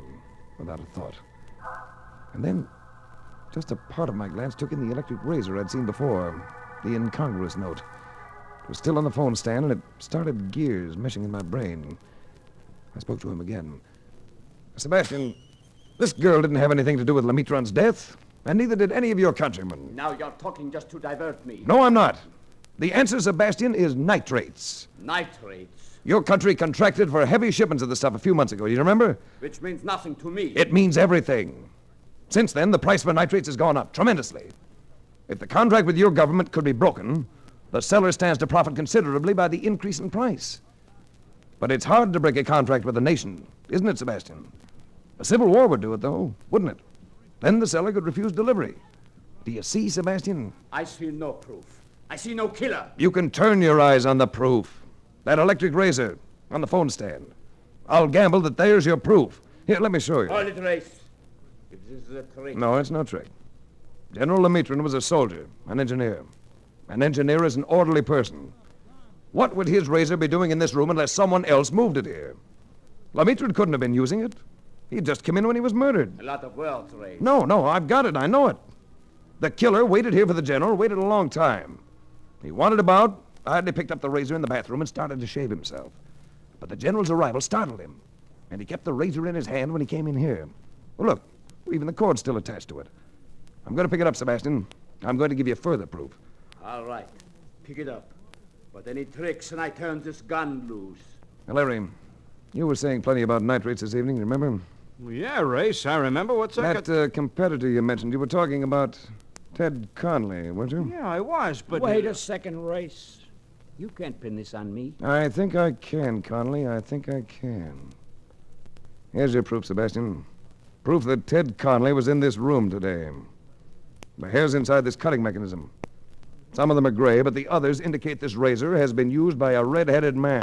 without a thought. And then, just a part of my glance took in the electric razor I'd seen before, the incongruous note. It was still on the phone stand, and it started gears meshing in my brain. I spoke to him again. Sebastian, this girl didn't have anything to do with Lemitron's death, and neither did any of your countrymen. Now you're talking just to divert me. No, I'm not. The answer, Sebastian, is nitrates. Nitrates? Your country contracted for heavy shipments of the stuff a few months ago. You remember? Which means nothing to me. It means everything. Since then, the price for nitrates has gone up tremendously. If the contract with your government could be broken, the seller stands to profit considerably by the increase in price. But it's hard to break a contract with a nation, isn't it, Sebastian? A civil war would do it, though, wouldn't it? Then the seller could refuse delivery. Do you see, Sebastian? I see no proof. I see no killer. You can turn your eyes on the proof. That electric razor on the phone stand. I'll gamble that there's your proof. Here, let me show you. Hold it, Race. If this is a trick. No, it's no trick. General Lemitron was a soldier, an engineer. An engineer is an orderly person. What would his razor be doing in this room unless someone else moved it here? Lemitron couldn't have been using it. He'd just come in when he was murdered. A lot of words, Race. No, I've got it. I know it. The killer waited here for the general, waited a long time. He wandered about, hardly picked up the razor in the bathroom, and started to shave himself. But the general's arrival startled him, and he kept the razor in his hand when he came in here. Well, look, even the cord's still attached to it. I'm going to pick it up, Sebastian. I'm going to give you further proof. All right. Pick it up. But any tricks and I turn this gun loose. Now, Larry, you were saying plenty about nitrates this evening, remember? Well, yeah, Race, I remember. What's that? That competitor you mentioned, you were talking about Ted Conley, weren't you? Yeah, I was, but... Wait a second, Race. You can't pin this on me. I think I can, Conley. I think I can. Here's your proof, Sebastian. Proof that Ted Conley was in this room today. The hairs inside this cutting mechanism. Some of them are gray, but the others indicate this razor has been used by a red-headed man.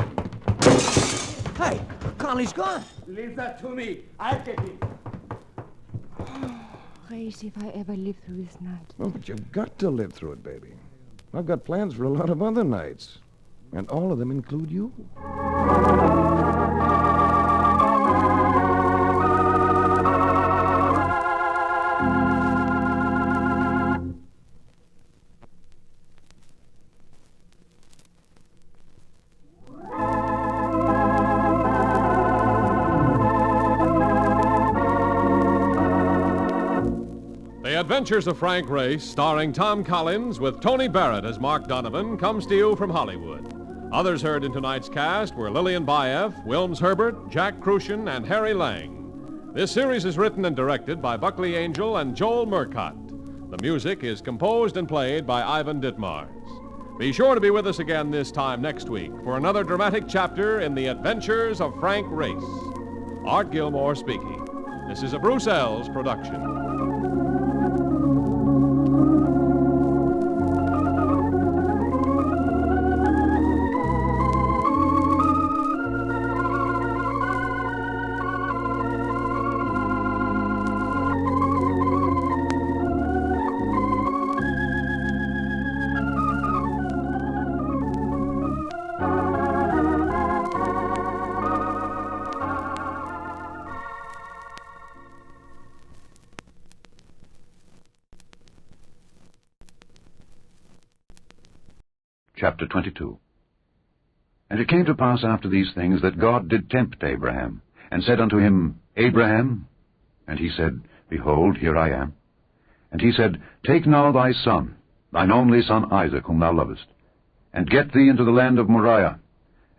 Hey, Conley's gone. Leave that to me. I'll get him. Race, if I ever live through this night. Oh, but you've got to live through it, baby. I've got plans for a lot of other nights. And all of them include you. The Adventures of Frank Race, starring Tom Collins with Tony Barrett as Mark Donovan, comes to you from Hollywood. Others heard in tonight's cast were Lillian Baeff, Wilms Herbert, Jack Crucian, and Harry Lang. This series is written and directed by Buckley Angel and Joel Murcott. The music is composed and played by Ivan Ditmars. Be sure to be with us again this time next week for another dramatic chapter in The Adventures of Frank Race. Art Gilmore speaking. This is a Bruce Ells production. Chapter 22. And it came to pass after these things that God did tempt Abraham, and said unto him, Abraham. And he said, Behold, here I am. And he said, Take now thy son, thine only son Isaac, whom thou lovest, and get thee into the land of Moriah,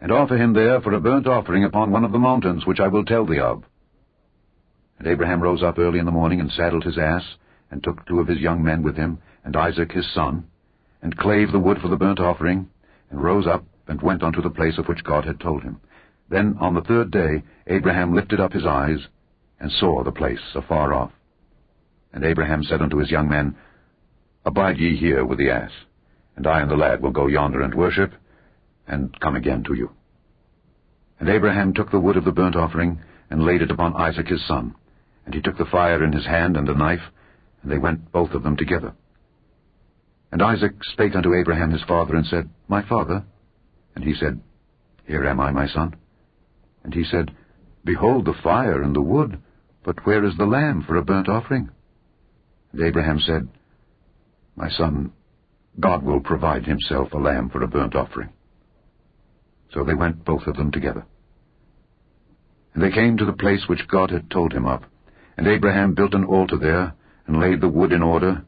and offer him there for a burnt offering upon one of the mountains which I will tell thee of. And Abraham rose up early in the morning, and saddled his ass, and took 2 of his young men with him, and Isaac his son, and clave the wood for the burnt offering, and rose up, and went unto the place of which God had told him. Then on the 3rd day Abraham lifted up his eyes, and saw the place afar off. And Abraham said unto his young men, Abide ye here with the ass, and I and the lad will go yonder and worship, and come again to you. And Abraham took the wood of the burnt offering, and laid it upon Isaac his son. And he took the fire in his hand and a knife, and they went both of them together. And Isaac spake unto Abraham his father, and said, My father? And he said, Here am I, my son. And he said, Behold the fire and the wood, but where is the lamb for a burnt offering? And Abraham said, My son, God will provide himself a lamb for a burnt offering. So they went both of them together. And they came to the place which God had told him of. And Abraham built an altar there, and laid the wood in order,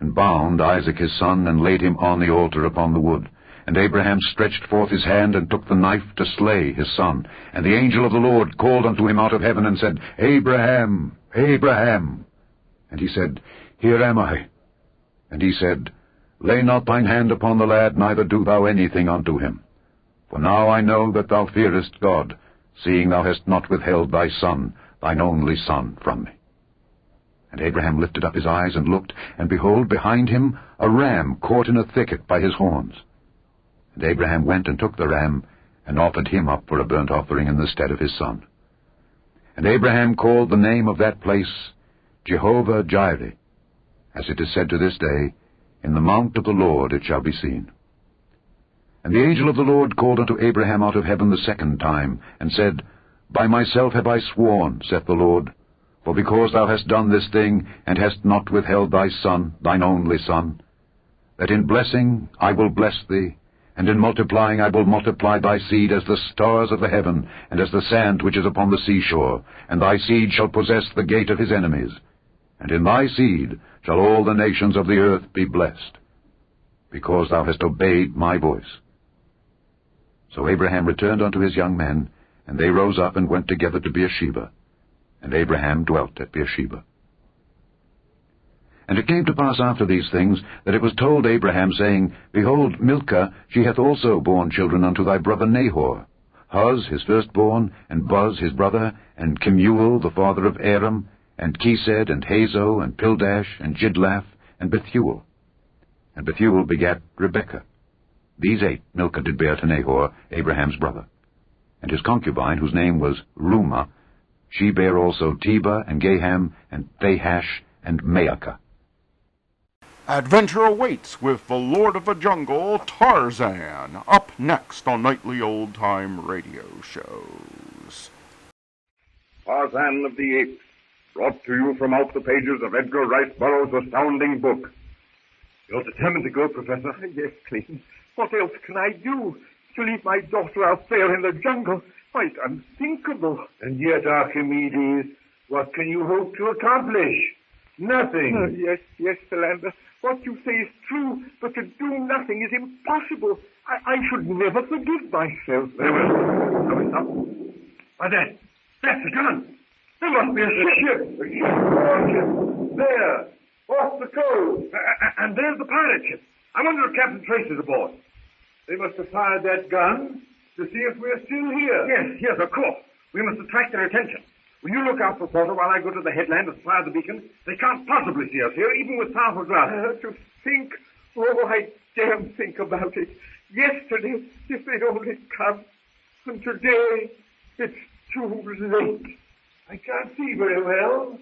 and bound Isaac his son, and laid him on the altar upon the wood. And Abraham stretched forth his hand, and took the knife to slay his son. And the angel of the Lord called unto him out of heaven, and said, Abraham, Abraham. And he said, Here am I. And he said, Lay not thine hand upon the lad, neither do thou anything unto him. For now I know that thou fearest God, seeing thou hast not withheld thy son, thine only son, from me. And Abraham lifted up his eyes and looked, and behold, behind him a ram caught in a thicket by his horns. And Abraham went and took the ram, and offered him up for a burnt offering in the stead of his son. And Abraham called the name of that place Jehovah-Jireh, as it is said to this day, In the mount of the Lord it shall be seen. And the angel of the Lord called unto Abraham out of heaven the 2nd time, and said, By myself have I sworn, saith the Lord, for because thou hast done this thing, and hast not withheld thy son, thine only son, that in blessing I will bless thee, and in multiplying I will multiply thy seed as the stars of the heaven, and as the sand which is upon the seashore, and thy seed shall possess the gate of his enemies. And in thy seed shall all the nations of the earth be blessed, because thou hast obeyed my voice. So Abraham returned unto his young men, and they rose up and went together to Beersheba. And Abraham dwelt at Beersheba. And it came to pass after these things, that it was told Abraham, saying, Behold, Milcah, she hath also borne children unto thy brother Nahor, Huz his firstborn, and Buz his brother, and Kemuel the father of Aram, and Chesed, and Hazo, and Pildash, and Jidlaph, and Bethuel. And Bethuel begat Rebekah. These 8 Milcah did bear to Nahor, Abraham's brother. And his concubine, whose name was Reumah, she bare also Tebah, and Gaham, and Thahash, and Maacah. Adventure awaits with the Lord of the Jungle, Tarzan, up next on Nightly Old Time Radio Shows. Tarzan of the Apes, brought to you from out the pages of Edgar Rice Burroughs' astounding book. You're determined to go, Professor? Yes, Clayton. What else can I do? To leave my daughter out there in the jungle? Why, it's unthinkable. And yet, Archimedes, what can you hope to accomplish? Nothing. Yes, Philander. What you say is true, but to do nothing is impossible. I should never forgive myself. Very well. Now stop. Why, that's a gun. There must be a ship. A ship. There. Off the coast. And there's the pirate ship. I wonder if Captain Trace is aboard. They must have fired that gun to see if we're still here. Yes, of course. We must attract their attention. Will you look out for Porter while I go to the headland and fire the beacon? They can't possibly see us here, even with powerful glasses. To think, I daren't think about it. Yesterday, if they'd only come. And today, it's too late. I can't see very well.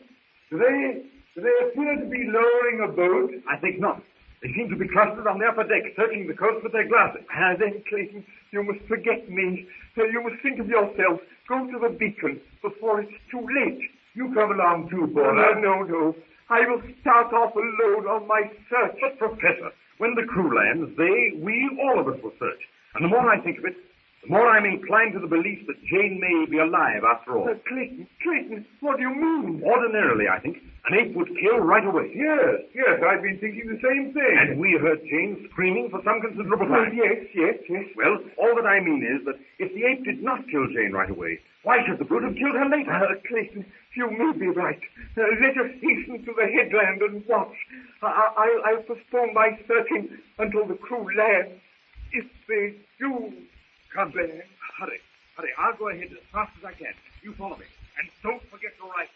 Do they appear to be lowering a boat? I think not. They seem to be clustered on the upper deck, searching the coast with their glasses. Then, Clayton, you must forget me. You must think of yourself. Go to the beacon before it's too late. You come along too, Porter. No. I will start off alone on my search. But, Professor, when the crew lands, we, all of us will search. And the more I think of it, the more I'm inclined to the belief that Jane may be alive after all. Clayton, what do you mean? Ordinarily, I think, an ape would kill right away. Yes, I've been thinking the same thing. And we heard Jane screaming for some considerable time. Yes. Well, all that I mean is that if the ape did not kill Jane right away, why should the brute have killed her later? Clayton, you may be right. Let us hasten to the headland and watch. I'll postpone my searching until the crew lands. If they do come back. Hurry. I'll go ahead as fast as I can. You follow me. And don't forget your rifle.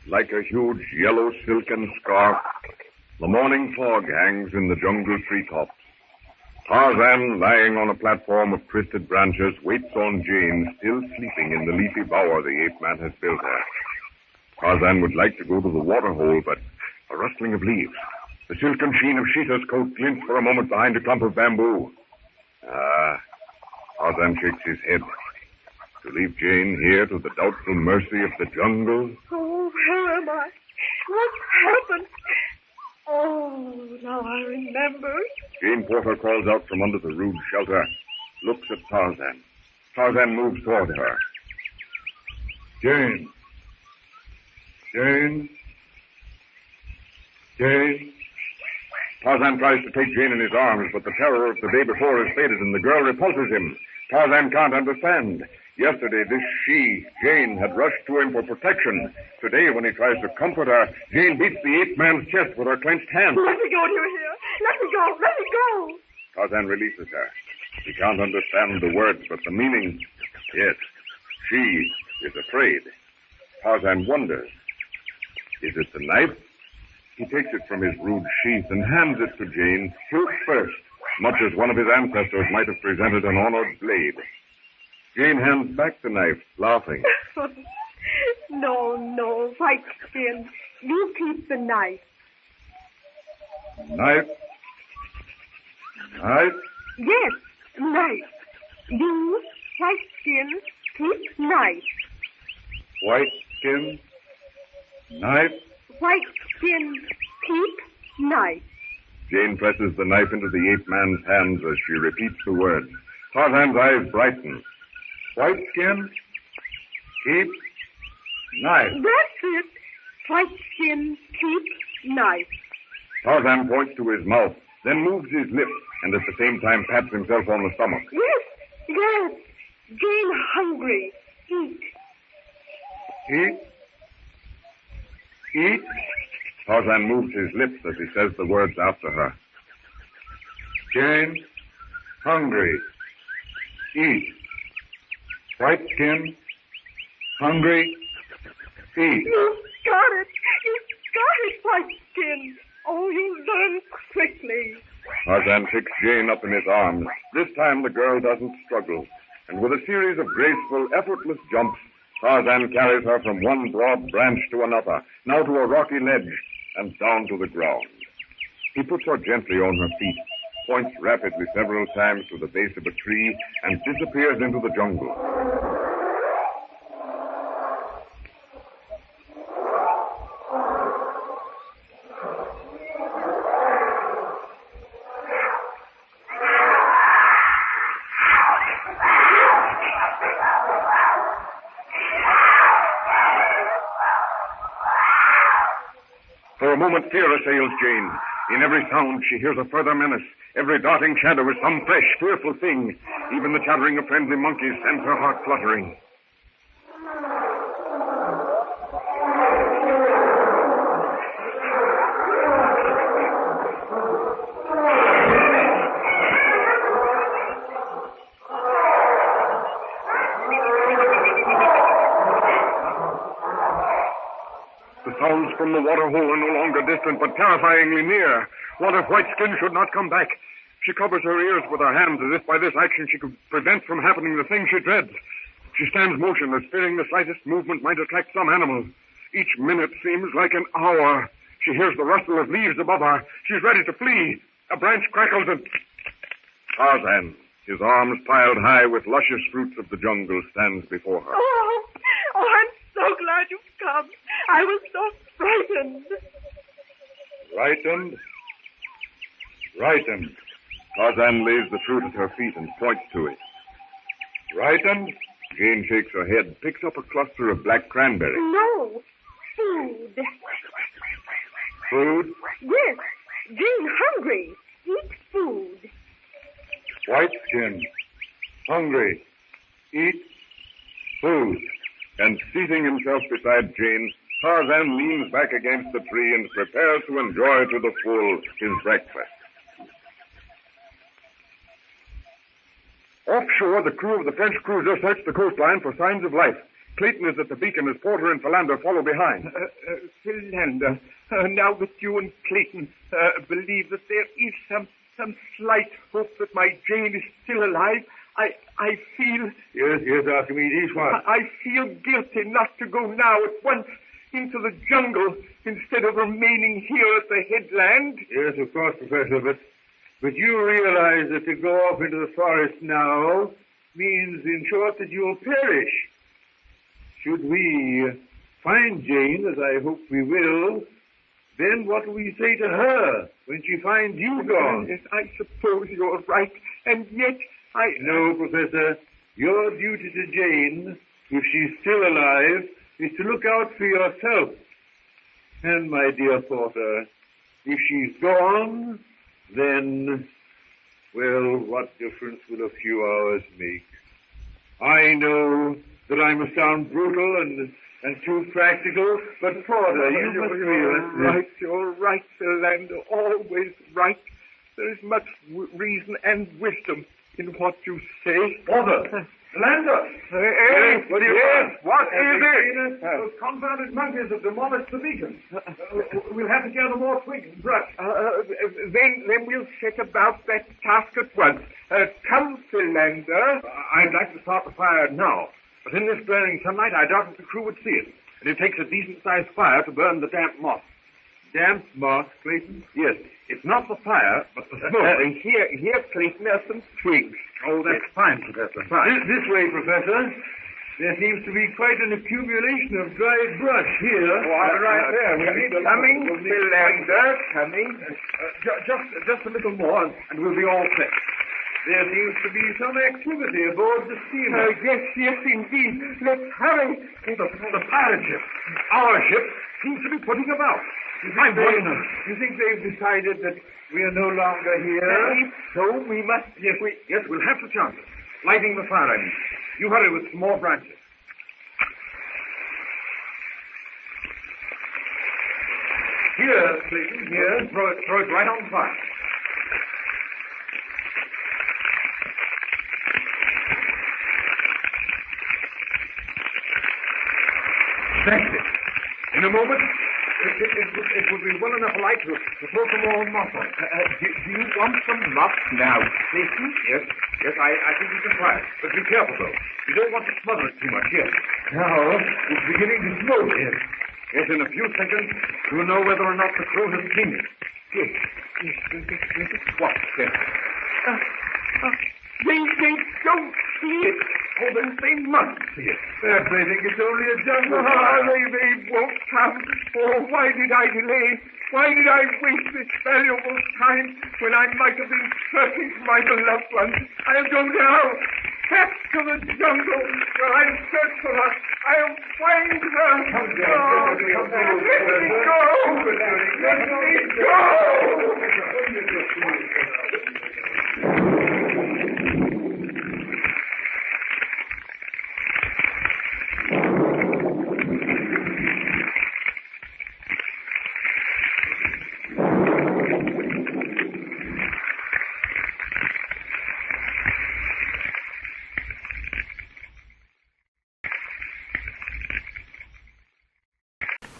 Like a huge yellow silken scarf, the morning fog hangs in the jungle treetops. Tarzan, lying on a platform of twisted branches, waits on Jane, still sleeping in the leafy bower the ape-man has built her. Tarzan would like to go to the water hole, but a rustling of leaves. The silken sheen of Sheeta's coat glints for a moment behind a clump of bamboo. Tarzan shakes his head. To leave Jane here to the doubtful mercy of the jungle? Oh, where am I? What's happened? Oh, now I remember. Jane Porter crawls out from under the rude shelter, looks at Tarzan. Tarzan moves toward her. Jane. Tarzan tries to take Jane in his arms, but the terror of the day before has faded and the girl repulses him. Tarzan can't understand. Yesterday, this she, Jane, had rushed to him for protection. Today, when he tries to comfort her, Jane beats the ape-man's chest with her clenched hand. Let me go, do you hear? Let me go. Tarzan releases her. He can't understand the words, but the meaning. Yes, she is afraid. Tarzan wonders. Is it the knife? He takes it from his rude sheath and hands it to Jane, hilt first, much as one of his ancestors might have presented an honored blade. Jane hands back the knife, laughing. No, White Skin. You keep the knife. Knife? Yes, knife. You, White Skin, keep knife. White Skin? Knife? White Skin, keep knife. Jane presses the knife into the ape-man's hands as she repeats the words. Tarzan's eyes brighten. White Skin, keep knife. That's it. White Skin, keep knife. Tarzan points to his mouth, then moves his lips, and at the same time pats himself on the stomach. Yes. Jane hungry. Eat. Eat? Tarzan moves his lips as he says the words after her. Jane, hungry. Eat. White Skin, hungry. Eat. You got it, White Skin. Oh, you learn quickly. Tarzan picks Jane up in his arms. This time the girl doesn't struggle. And with a series of graceful, effortless jumps, Tarzan carries her from one broad branch to another, now to a rocky ledge, and down to the ground. He puts her gently on her feet, points rapidly several times to the base of a tree, and disappears into the jungle. For a moment, fear assails Jane. In every sound, she hears a further menace. Every darting shadow is some fresh, fearful thing. Even the chattering of friendly monkeys sends her heart fluttering. The sounds from the water hole are no longer distant, but terrifyingly near. What if White Skin should not come back? She covers her ears with her hands as if by this action she could prevent from happening the thing she dreads. She stands motionless, fearing the slightest movement might attract some animal. Each minute seems like an hour. She hears the rustle of leaves above her. She's ready to flee. A branch crackles and... Tarzan, his arms piled high with luscious fruits of the jungle, stands before her. Oh, I'm so glad you've come. I was so frightened. Frightened? Frightened. Tarzan lays the fruit at her feet and points to it. Frightened? Jane shakes her head, picks up a cluster of black cranberries. No, food. Food? Yes, Jane hungry. Eat food. White skin. Hungry. Eat food. And seating himself beside Jane, Tarzan leans back against the tree and prepares to enjoy to the full his breakfast. Offshore, the crew of the French cruiser search the coastline for signs of life. Clayton is at the beacon as Porter and Philander follow behind. Philander, now that you and Clayton believe that there is some slight hope that my Jane is still alive, I feel... Yes, Archimedes, what? I feel guilty not to go now at once into the jungle instead of remaining here at the headland. Yes, of course, Professor, but you realize that to go off into the forest now means, in short, that you'll perish. Should we find Jane, as I hope we will, then what will we say to her when she finds you gone? Yes, I suppose you're right, and yet No, Professor. Your duty to Jane, if she's still alive, is to look out for yourself. And, my dear Porter, if she's gone, then, well, what difference will a few hours make? I know that I must sound brutal and too practical, but Porter, you must realize... You're right, Philander, always right. There is much reason and wisdom in what you say. Porter! Philander! Hey, what do you want? What is it? Those confounded monkeys have demolished the beacon. We'll have to gather more twigs and brush. Then we'll set about that task at once. Come, Philander. I'd like to start the fire now, but in this glaring sunlight, I doubt if the crew would see it. And it takes a decent-sized fire to burn the damp moss. Damp moss, Clayton? Yes. It's not the fire, but the smoke. Here, Clayton, are some twigs. Oh, that's fine, Professor. Fine. This way, Professor. There seems to be quite an accumulation of dried brush here. Right there. Coming, Philander, coming. Just a little more, and we'll be all set. There seems to be some activity aboard the steamer. Yes, indeed. Let's hurry. The pirate ship. Our ship seems to be putting about. You think they've decided that we are no longer here? So we must... Yes, we'll have to chance it. Lighting the fire, I mean. You hurry with some more branches. Here, Clayton, here. Throw it right on the fire. That's it. In a moment, it will be well enough light to throw some more moss on. Do you want some moss now, Clayton? Yes, I think we can try it. But be careful, though. You don't want to smother it too much, yes. Now, it's beginning to smoke here. Yes, in a few seconds, we'll know whether or not the crew has seen it. Yes. What? Yes. They don't see it. Oh, then they must see it. Perhaps they think it's only a jungle. They won't come. Oh, why did I delay? Why did I waste this valuable time when I might have been searching for my beloved one? I'll go now. Back to the jungle where I'll search for her. I'll find her. Come down. Let me go. Let me go.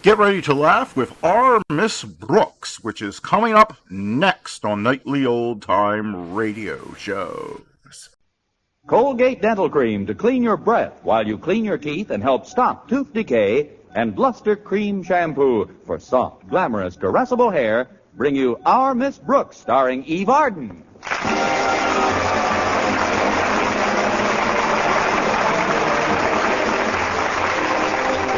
Get ready to laugh with our Miss Brooks, which is coming up next on Nightly Old Time Radio Shows. Colgate Dental Cream to clean your breath while you clean your teeth and help stop tooth decay, and Luster Cream Shampoo for soft, glamorous, caressable hair bring you Our Miss Brooks, starring Eve Arden.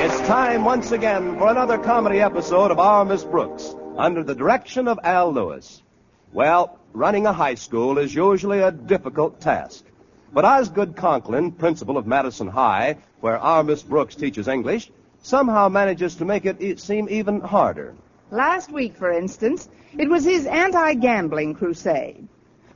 It's time once again for another comedy episode of Our Miss Brooks, under the direction of Al Lewis. Well, running a high school is usually a difficult task. But Osgood Conklin, principal of Madison High, where our Miss Brooks teaches English, somehow manages to make it seem even harder. Last week, for instance, it was his anti-gambling crusade.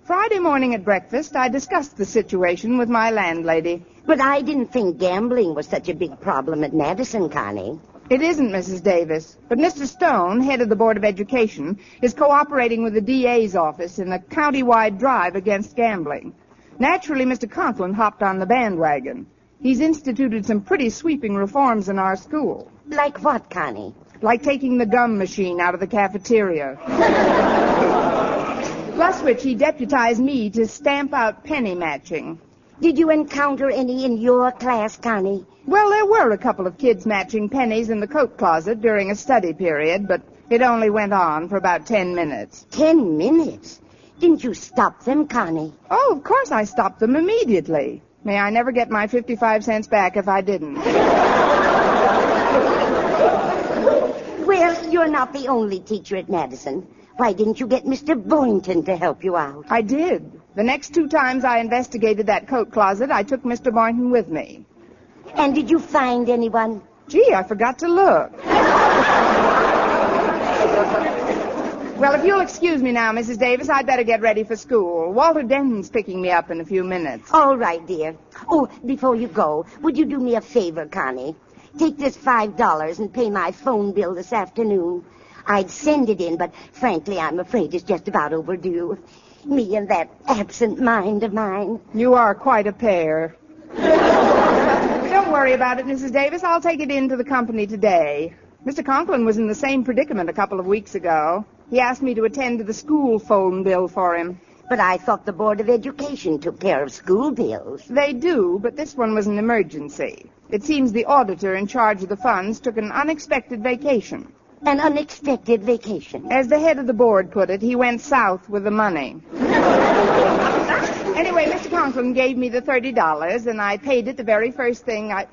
Friday morning at breakfast, I discussed the situation with my landlady. But I didn't think gambling was such a big problem at Madison, Connie. It isn't, Mrs. Davis. But Mr. Stone, head of the Board of Education, is cooperating with the DA's office in a county-wide drive against gambling. Naturally, Mr. Conklin hopped on the bandwagon. He's instituted some pretty sweeping reforms in our school. Like what, Connie? Like taking the gum machine out of the cafeteria. Plus which he deputized me to stamp out penny matching. Did you encounter any in your class, Connie? Well, there were a couple of kids matching pennies in the coat closet during a study period, but it only went on for about 10 minutes. 10 minutes? Didn't you stop them, Connie? Oh, of course I stopped them immediately. May I never get my 55 cents back if I didn't. Well, you're not the only teacher at Madison. Why didn't you get Mr. Boynton to help you out? I did. The next 2 times I investigated that coat closet, I took Mr. Boynton with me. And did you find anyone? Gee, I forgot to look. Well, if you'll excuse me now, Mrs. Davis, I'd better get ready for school. Walter Denton's picking me up in a few minutes. All right, dear. Oh, before you go, would you do me a favor, Connie? Take this $5 and pay my phone bill this afternoon. I'd send it in, but frankly, I'm afraid it's just about overdue. Me and that absent mind of mine. You are quite a pair. Don't worry about it, Mrs. Davis. I'll take it in to the company today. Mr. Conklin was in the same predicament a couple of weeks ago. He asked me to attend to the school phone bill for him. But I thought the Board of Education took care of school bills. They do, but this one was an emergency. It seems the auditor in charge of the funds took an unexpected vacation. An unexpected vacation? As the head of the board put it, he went south with the money. Anyway, Mr. Conklin gave me the $30, and I paid it the very first thing I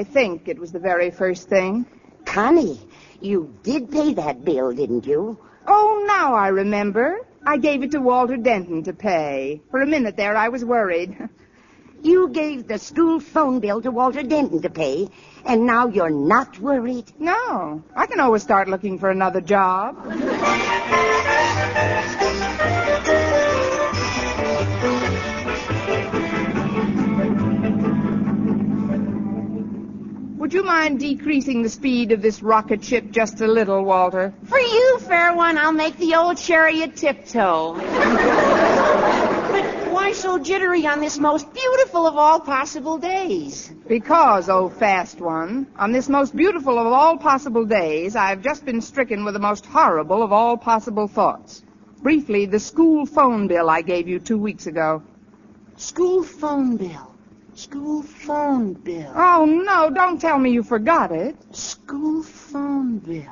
think it was the very first thing. Connie, you did pay that bill, didn't you? Oh, now I remember. I gave it to Walter Denton to pay. For a minute there, I was worried. You gave the school phone bill to Walter Denton to pay, and now you're not worried? No. I can always start looking for another job. Would you mind decreasing the speed of this rocket ship just a little, Walter? For you, fair one, I'll make the old chariot tiptoe. But why so jittery on this most beautiful of all possible days? Because, oh fast one, on this most beautiful of all possible days, I've just been stricken with the most horrible of all possible thoughts. Briefly, the school phone bill I gave you 2 weeks ago. School phone bill. School phone bill. Oh, no, don't tell me you forgot it. School phone bill.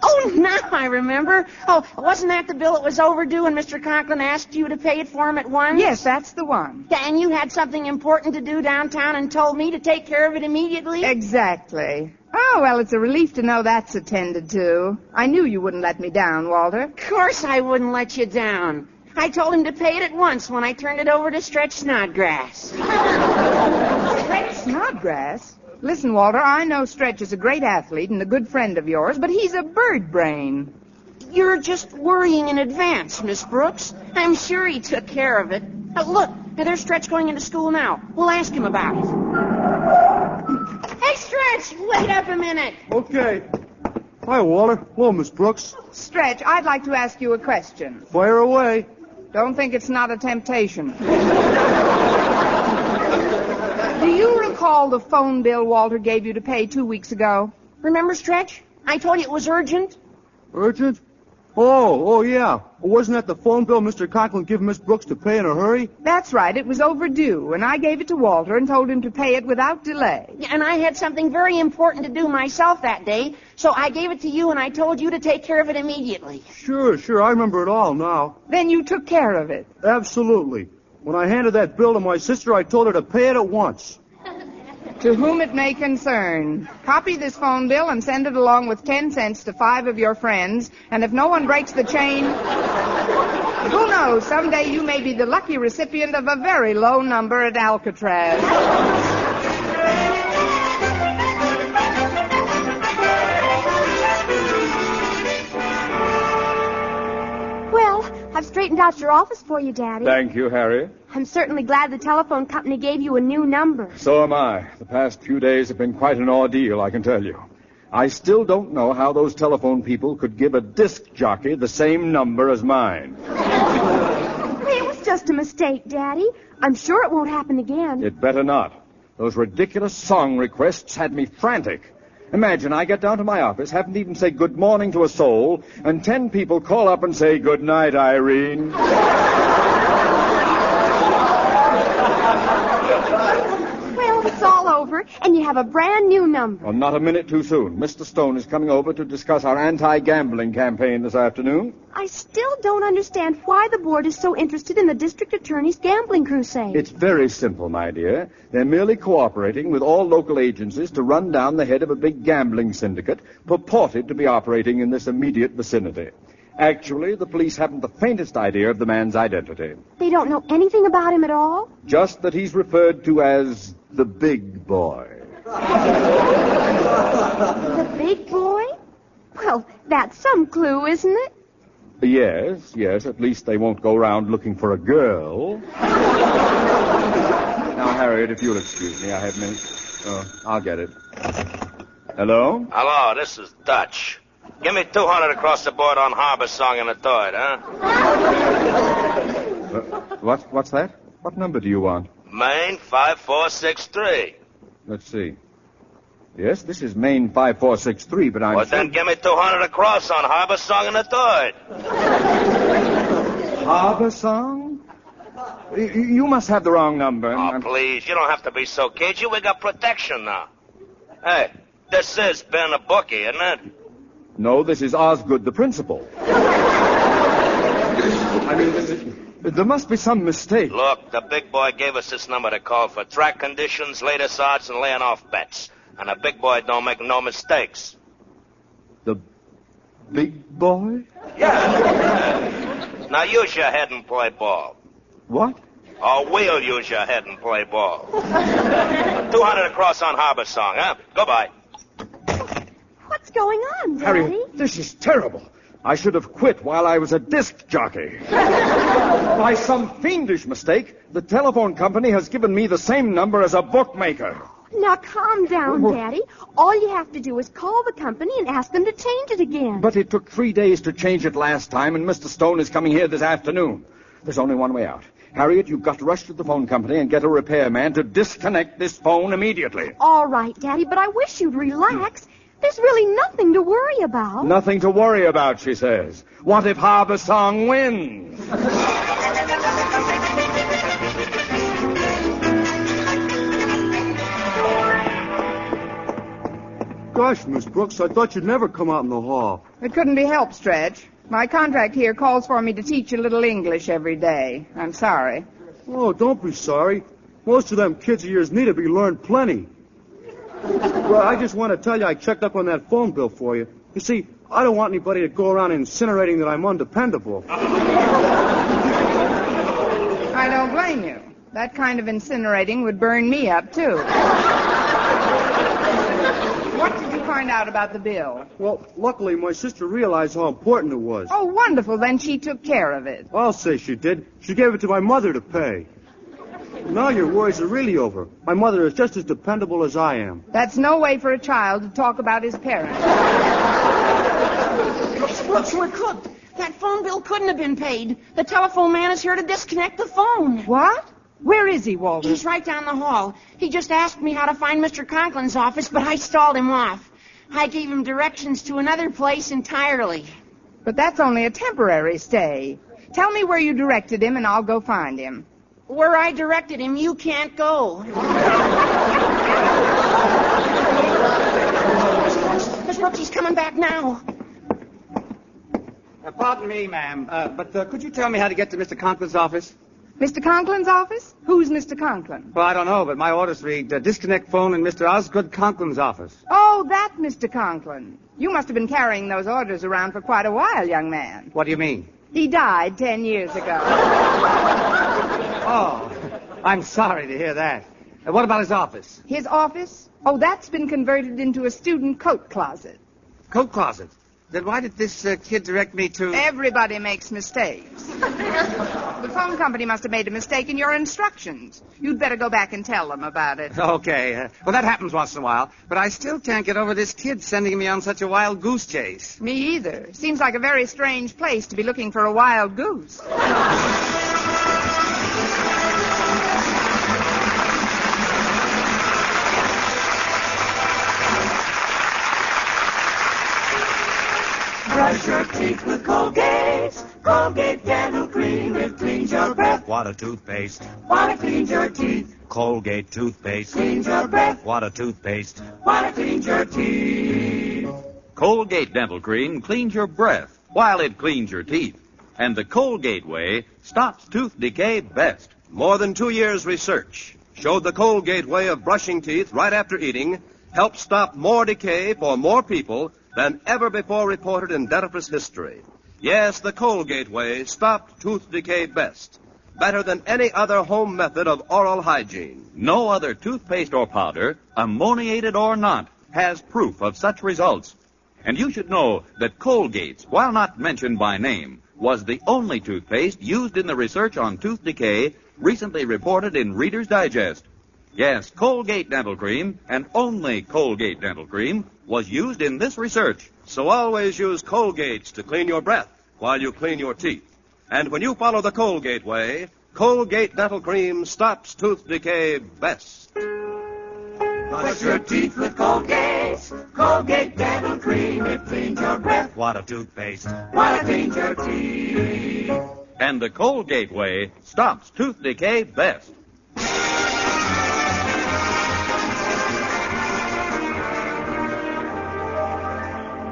Oh, now I remember. Oh, wasn't that the bill that was overdue and Mr. Conklin asked you to pay it for him at once? Yes, that's the one. And you had something important to do downtown and told me to take care of it immediately? Exactly. Oh, well, it's a relief to know that's attended to. I knew you wouldn't let me down, Walter. Of course I wouldn't let you down. I told him to pay it at once when I turned it over to Stretch Snodgrass. Stretch Snodgrass? Listen, Walter, I know Stretch is a great athlete and a good friend of yours, but he's a bird brain. You're just worrying in advance, Miss Brooks. I'm sure he took care of it. Look, there's Stretch going into school now. We'll ask him about it. Hey, Stretch, wait up a minute. Okay. Hi, Walter. Hello, Miss Brooks. Stretch, I'd like to ask you a question. Fire away. Don't think it's not a temptation. Do you recall the phone bill Walter gave you to pay 2 weeks ago? Remember, Stretch? I told you it was urgent. Urgent? Oh, yeah. Wasn't that the phone bill Mr. Conklin gave Miss Brooks to pay in a hurry? That's right. It was overdue, and I gave it to Walter and told him to pay it without delay. Yeah, and I had something very important to do myself that day, so I gave it to you and I told you to take care of it immediately. Sure. I remember it all now. Then you took care of it. Absolutely. When I handed that bill to my sister, I told her to pay it at once. To whom it may concern. Copy this phone bill and send it along with 10 cents to 5 of your friends, and if no one breaks the chain, who knows, someday you may be the lucky recipient of a very low number at Alcatraz. Well, I've straightened out your office for you, Daddy. Thank you, Harriet. I'm certainly glad the telephone company gave you a new number. So am I. The past few days have been quite an ordeal, I can tell you. I still don't know how those telephone people could give a disc jockey the same number as mine. It was just a mistake, Daddy. I'm sure it won't happen again. It better not. Those ridiculous song requests had me frantic. Imagine I get down to my office, haven't even said good morning to a soul, and 10 people call up and say, good night, Irene. Well, it's all over, and you have a brand new number. Well, not a minute too soon. Mr. Stone is coming over to discuss our anti-gambling campaign this afternoon. I still don't understand why the board is so interested in the district attorney's gambling crusade. It's very simple, my dear. They're merely cooperating with all local agencies to run down the head of a big gambling syndicate purported to be operating in this immediate vicinity. Actually, the police haven't the faintest idea of the man's identity. They don't know anything about him at all? Just that he's referred to as the big boy. The big boy? Well, that's some clue, isn't it? Yes, at least they won't go around looking for a girl. Now, Harriet, if you'll excuse me, I have minutes. I'll get it. Hello? Hello, this is Dutch. Give me 200 across the board on Harbor Song and a third, huh? What's that? What number do you want? Main 5463. Let's see. Yes, this is Main 5463, but I'm... Well, then give me 200 across on Harbor Song and a third. Harbor Song? You must have the wrong number. Oh, please, you don't have to be so cagey. We got protection now. Hey, this is Ben a Bookie, isn't it? No, this is Osgood, the principal. I mean, there must be some mistake. Look, the big boy gave us this number to call for track conditions, latest odds, and laying off bets. And a big boy don't make no mistakes. The big boy? Yeah. Now use your head and play ball. What? Or we'll use your head and play ball. 200 across on Harbor Song, huh? Goodbye. What's going on, Daddy? Harriet, this is terrible. I should have quit while I was a disc jockey. By some fiendish mistake, the telephone company has given me the same number as a bookmaker. Now, calm down, Daddy. All you have to do is call the company and ask them to change it again. But it took 3 days to change it last time, and Mr. Stone is coming here this afternoon. There's only one way out. Harriet, you've got to rush to the phone company and get a repairman to disconnect this phone immediately. All right, Daddy, but I wish you'd relax. There's really nothing to worry about. Nothing to worry about, she says. What if Harbor Song wins? Gosh, Miss Brooks, I thought you'd never come out in the hall. It couldn't be helped, Stretch. My contract here calls for me to teach a little English every day. I'm sorry. Oh, don't be sorry. Most of them kids of yours need to be learned plenty. Well, I just want to tell you I checked up on that phone bill for you. You see, I don't want anybody to go around incinerating that I'm undependable. I don't blame you. That kind of incinerating would burn me up, too. What did you find out about the bill? Well, luckily my sister realized how important it was. Oh, wonderful. Then she took care of it. I'll say she did. She gave it to my mother to pay. Now your worries are really over. My mother is just as dependable as I am. That's no way for a child to talk about his parents. Miss Brooks, we're cooked. That phone bill couldn't have been paid. The telephone man is here to disconnect the phone. What? Where is he, Walter? He's right down the hall. He just asked me how to find Mr. Conklin's office, but I stalled him off. I gave him directions to another place entirely. But that's only a temporary stay. Tell me where you directed him, and I'll go find him. Where I directed him, you can't go. Miss Brooks, he's coming back now. Pardon me, ma'am, but could you tell me how to get to Mr. Conklin's office? Mr. Conklin's office? Who's Mr. Conklin? Well, I don't know, but my orders read disconnect phone in Mr. Osgood Conklin's office. Oh, that Mr. Conklin. You must have been carrying those orders around for quite a while, young man. What do you mean? He died 10 years ago. Oh, I'm sorry to hear that. What about his office? His office? Oh, that's been converted into a student coat closet. Coat closet? Then why did this kid direct me to... Everybody makes mistakes. The phone company must have made a mistake in your instructions. You'd better go back and tell them about it. Okay. Well, that happens once in a while. But I still can't get over this kid sending me on such a wild goose chase. Me either. Seems like a very strange place to be looking for a wild goose. Brush your teeth with Colgate. Colgate Dental Cream. It cleans your breath. What a toothpaste. What it cleans your teeth. Colgate toothpaste. Cleans your breath. What a toothpaste. What it cleans your teeth. Colgate Dental Cream cleans your breath while it cleans your teeth. And the Colgate way stops tooth decay best. More than 2 years' research showed the Colgate way of brushing teeth right after eating helped stop more decay for more people than ever before reported in dentifrice history. Yes, the Colgate way stopped tooth decay best. Better than any other home method of oral hygiene. No other toothpaste or powder, ammoniated or not, has proof of such results. And you should know that Colgate's, while not mentioned by name, was the only toothpaste used in the research on tooth decay recently reported in Reader's Digest. Yes, Colgate Dental Cream, and only Colgate Dental Cream, was used in this research. So always use Colgates to clean your breath while you clean your teeth. And when you follow the Colgate way, Colgate Dental Cream stops tooth decay best. Brush your teeth with Colgate. Colgate Dental Cream. It cleans your breath. What a toothpaste. What it cleans your teeth. And the Colgate way stops tooth decay best.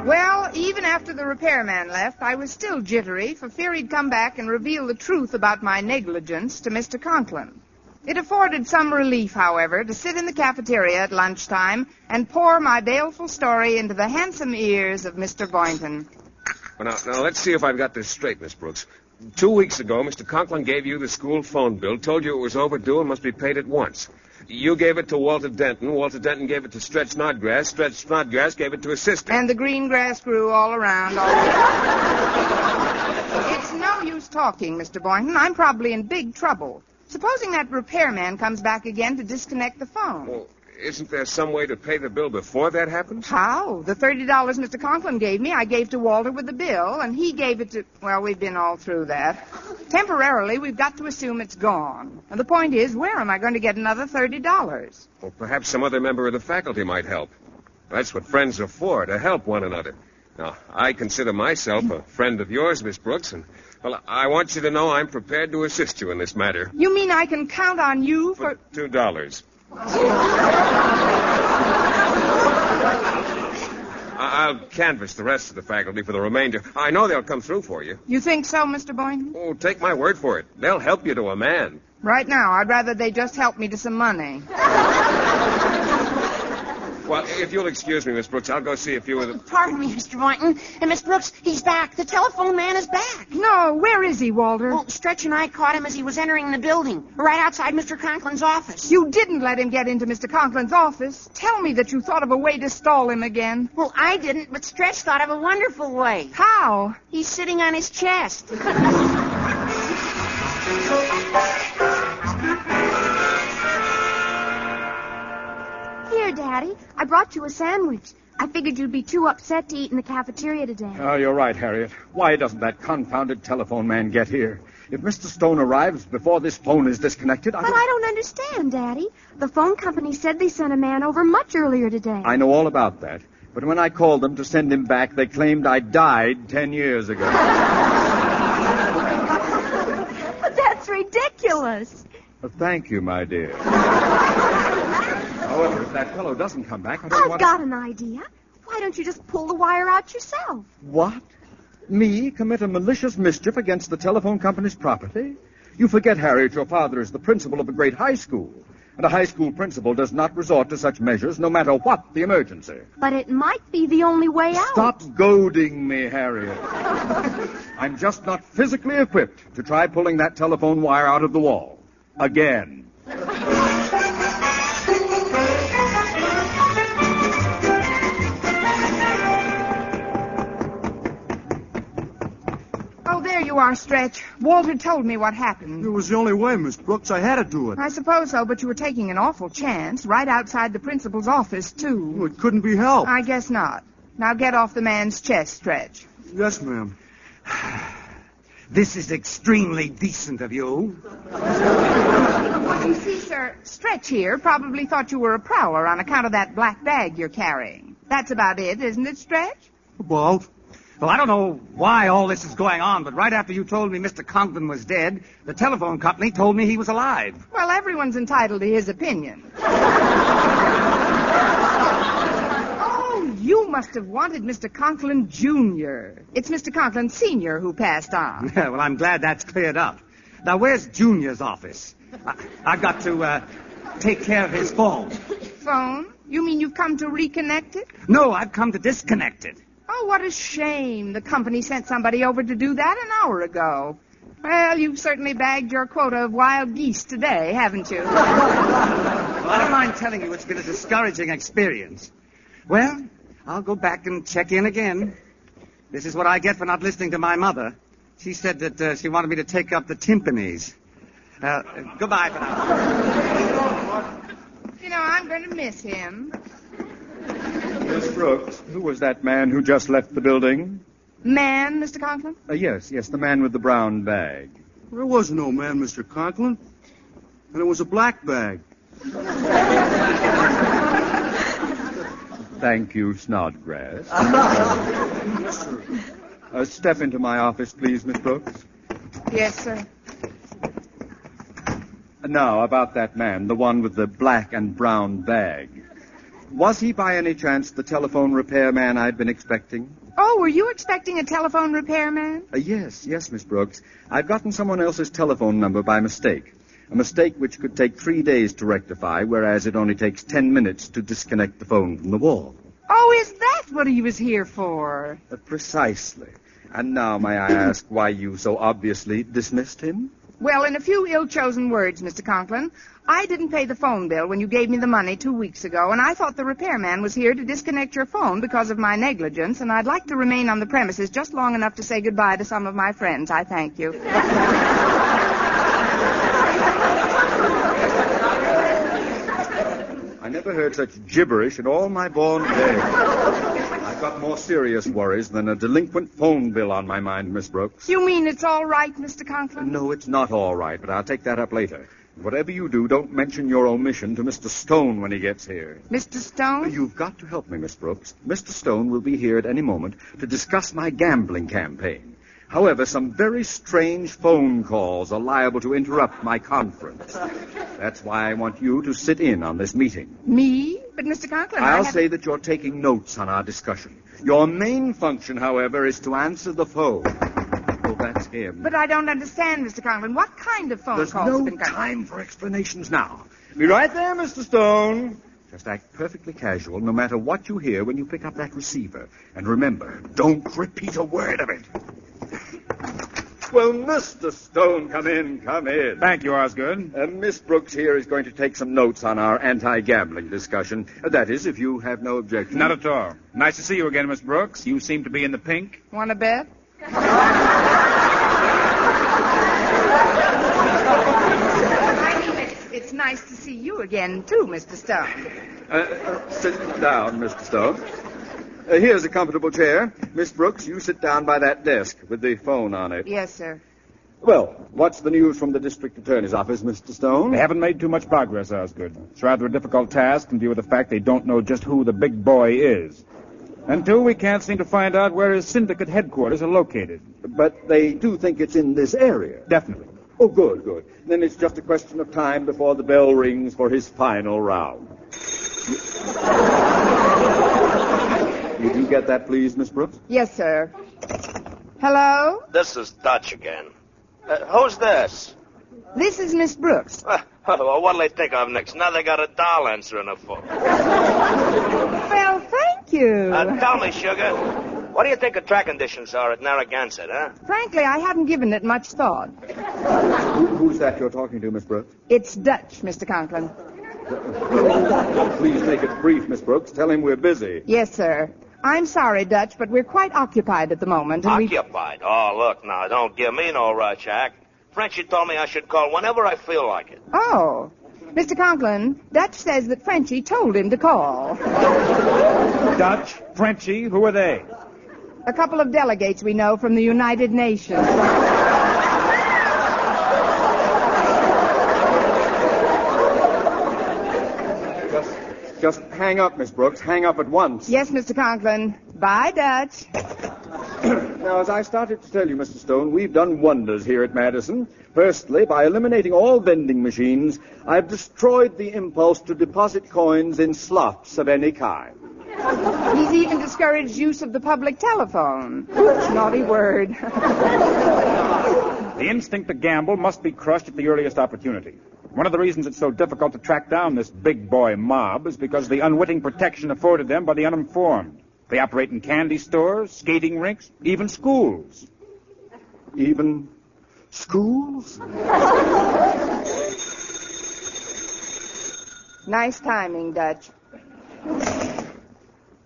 Well, even after the repairman left, I was still jittery for fear he'd come back and reveal the truth about my negligence to Mr. Conklin. It afforded some relief, however, to sit in the cafeteria at lunchtime and pour my baleful story into the handsome ears of Mr. Boynton. Well, now, let's see if I've got this straight, Miss Brooks. 2 weeks ago, Mr. Conklin gave you the school phone bill, told you it was overdue and must be paid at once. You gave it to Walter Denton. Walter Denton gave it to Stretch Snodgrass. Stretch Snodgrass gave it to his sister. And the green grass grew all around. It's no use talking, Mr. Boynton. I'm probably in big trouble. Supposing that repairman comes back again to disconnect the phone. Well, isn't there some way to pay the bill before that happens? How? The $30 Mr. Conklin gave me, I gave to Walter with the bill, and he gave it to... Well, we've been all through that. Temporarily, we've got to assume it's gone. And the point is, where am I going to get another $30? Well, perhaps some other member of the faculty might help. That's what friends are for, to help one another. Now, I consider myself a friend of yours, Miss Brooks, and, well, I want you to know I'm prepared to assist you in this matter. You mean I can count on you for... $2. I'll canvass the rest of the faculty for the remainder. I know they'll come through for you. You think so, Mr. Boynton? Oh, take my word for it. They'll help you to a man. Right now, I'd rather they just help me to some money. Well, if you'll excuse me, Miss Brooks, I'll go see a few of them. Pardon me, Mr. Boynton. And Miss Brooks, he's back. The telephone man is back. No, where is he, Walter? Well, Stretch and I caught him as he was entering the building, right outside Mr. Conklin's office. You didn't let him get into Mr. Conklin's office. Tell me that you thought of a way to stall him again. Well, I didn't, but Stretch thought of a wonderful way. How? He's sitting on his chest. Here, Daddy. I brought you a sandwich. I figured you'd be too upset to eat in the cafeteria today. Oh, you're right, Harriet. Why doesn't that confounded telephone man get here? If Mr. Stone arrives before this phone is disconnected, But I don't understand, Daddy. The phone company said they sent a man over much earlier today. I know all about that. But when I called them to send him back, they claimed I died 10 years ago. But that's ridiculous. Well, thank you, my dear. However, if that fellow doesn't come back, I don't I've want got an idea. Why don't you just pull the wire out yourself? What? Me commit a malicious mischief against the telephone company's property? You forget, Harriet, your father is the principal of a great high school. And a high school principal does not resort to such measures no matter what the emergency. But it might be the only way out. Stop goading me, Harriet. I'm just not physically equipped to try pulling that telephone wire out of the wall. Again. Oh, there you are, Stretch. Walter told me what happened. It was the only way, Miss Brooks. I had to do it. I suppose so, but you were taking an awful chance right outside the principal's office, too. Oh, it couldn't be helped. I guess not. Now get off the man's chest, Stretch. Yes, ma'am. This is extremely decent of you. You see, sir, Stretch here probably thought you were a prowler on account of that black bag you're carrying. That's about it, isn't it, Stretch? About? Well, I don't know why all this is going on, but right after you told me Mr. Conklin was dead, the telephone company told me he was alive. Well, everyone's entitled to his opinion. Oh, you must have wanted Mr. Conklin Jr. It's Mr. Conklin Sr. who passed on. Yeah, well, I'm glad that's cleared up. Now, where's Junior's office? I've got to take care of his phone. Phone? You mean you've come to reconnect it? No, I've come to disconnect it. Oh, what a shame. The company sent somebody over to do that an hour ago. Well, you've certainly bagged your quota of wild geese today, haven't you? Well, I don't mind telling you it's been a discouraging experience. Well, I'll go back and check in again. This is what I get for not listening to my mother. She said that she wanted me to take up the timpanis. Goodbye for now. You know, I'm going to miss him. Miss Brooks, who was that man who just left the building? Man, Mr. Conklin? Yes, the man with the brown bag. There was no man, Mr. Conklin. And it was a black bag. Thank you, Snodgrass. Step into my office, please, Miss Brooks. Yes, sir. Now, about that man, the one with the black and brown bag. Was he by any chance the telephone repairman I'd been expecting? Oh, were you expecting a telephone repairman? Yes, Miss Brooks. I've gotten someone else's telephone number by mistake. A mistake which could take 3 days to rectify, whereas it only takes 10 minutes to disconnect the phone from the wall. Oh, is that what he was here for? Precisely. And now, may I ask why you so obviously dismissed him? Well, in a few ill-chosen words, Mr. Conklin, I didn't pay the phone bill when you gave me the money 2 weeks ago, and I thought the repairman was here to disconnect your phone because of my negligence, and I'd like to remain on the premises just long enough to say goodbye to some of my friends. I thank you. I never heard such gibberish in all my born days. I've got more serious worries than a delinquent phone bill on my mind, Miss Brooks. You mean it's all right, Mr. Conklin? No, it's not all right, but I'll take that up later. Whatever you do, don't mention your omission to Mr. Stone when he gets here. Mr. Stone? You've got to help me, Miss Brooks. Mr. Stone will be here at any moment to discuss my gambling campaign. However, some very strange phone calls are liable to interrupt my conference. That's why I want you to sit in on this meeting. Me? But, Mr. Conklin, I'll say that you're taking notes on our discussion. Your main function, however, is to answer the phone. Oh, that's him. But I don't understand, Mr. Conklin. What kind of phone There's calls have no been coming? time for explanations now. Be right there, Mr. Stone. Just act perfectly casual, no matter what you hear when you pick up that receiver. And remember, don't repeat a word of it. Well, Mr. Stone, come in. Thank you, Osgood. Miss Brooks here is going to take some notes on our anti-gambling discussion. That is, if you have no objection. Not at all. Nice to see you again, Miss Brooks. You seem to be in the pink. Want to bet? It's nice to see you again, too, Mr. Stone. Sit down, Mr. Stone. Here's a comfortable chair. Miss Brooks, you sit down by that desk with the phone on it. Yes, sir. Well, what's the news from the district attorney's office, Mr. Stone? They haven't made too much progress, Osgood. It's rather a difficult task in view of the fact they don't know just who the big boy is. And two, we can't seem to find out where his syndicate headquarters are located. But they do think it's in this area. Definitely. Oh, good, good. Then it's just a question of time before the bell rings for his final round. Would you get that, please, Miss Brooks? Yes, sir. Hello? This is Dutch again. Who's this? This is Miss Brooks. Well, what'll they think of next? Now they got a doll answering the phone. Well, thank you. Tell me, sugar, what do you think the track conditions are at Narragansett, huh? Frankly, I haven't given it much thought. Who's that you're talking to, Miss Brooks? It's Dutch, Mr. Conklin. Please make it brief, Miss Brooks. Tell him we're busy. Yes, sir. I'm sorry, Dutch, but we're quite occupied at the moment. And Occupied? Oh, look now, don't give me no rush, Jack. Frenchie told me I should call whenever I feel like it. Oh. Mr. Conklin, Dutch says that Frenchie told him to call. Dutch, Frenchie, who are they? A couple of delegates we know from the United Nations. Just hang up, Miss Brooks. Hang up at once. Yes, Mr. Conklin. Bye, Dutch. Now, as I started to tell you, Mr. Stone, we've done wonders here at Madison. Firstly, by eliminating all vending machines, I've destroyed the impulse to deposit coins in slots of any kind. He's even discouraged use of the public telephone. Oops, naughty word. The instinct to gamble must be crushed at the earliest opportunity. One of the reasons it's so difficult to track down this big boy mob is because of the unwitting protection afforded them by the uninformed. They operate in candy stores, skating rinks, even schools. Even schools? Nice timing, Dutch.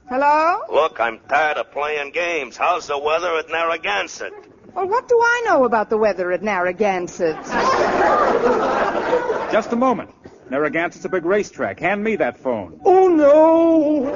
Hello? Look, I'm tired of playing games. How's the weather at Narragansett? Well, what do I know about the weather at Narragansett? Just a moment. Narragansett's a big racetrack. Hand me that phone. Oh, no!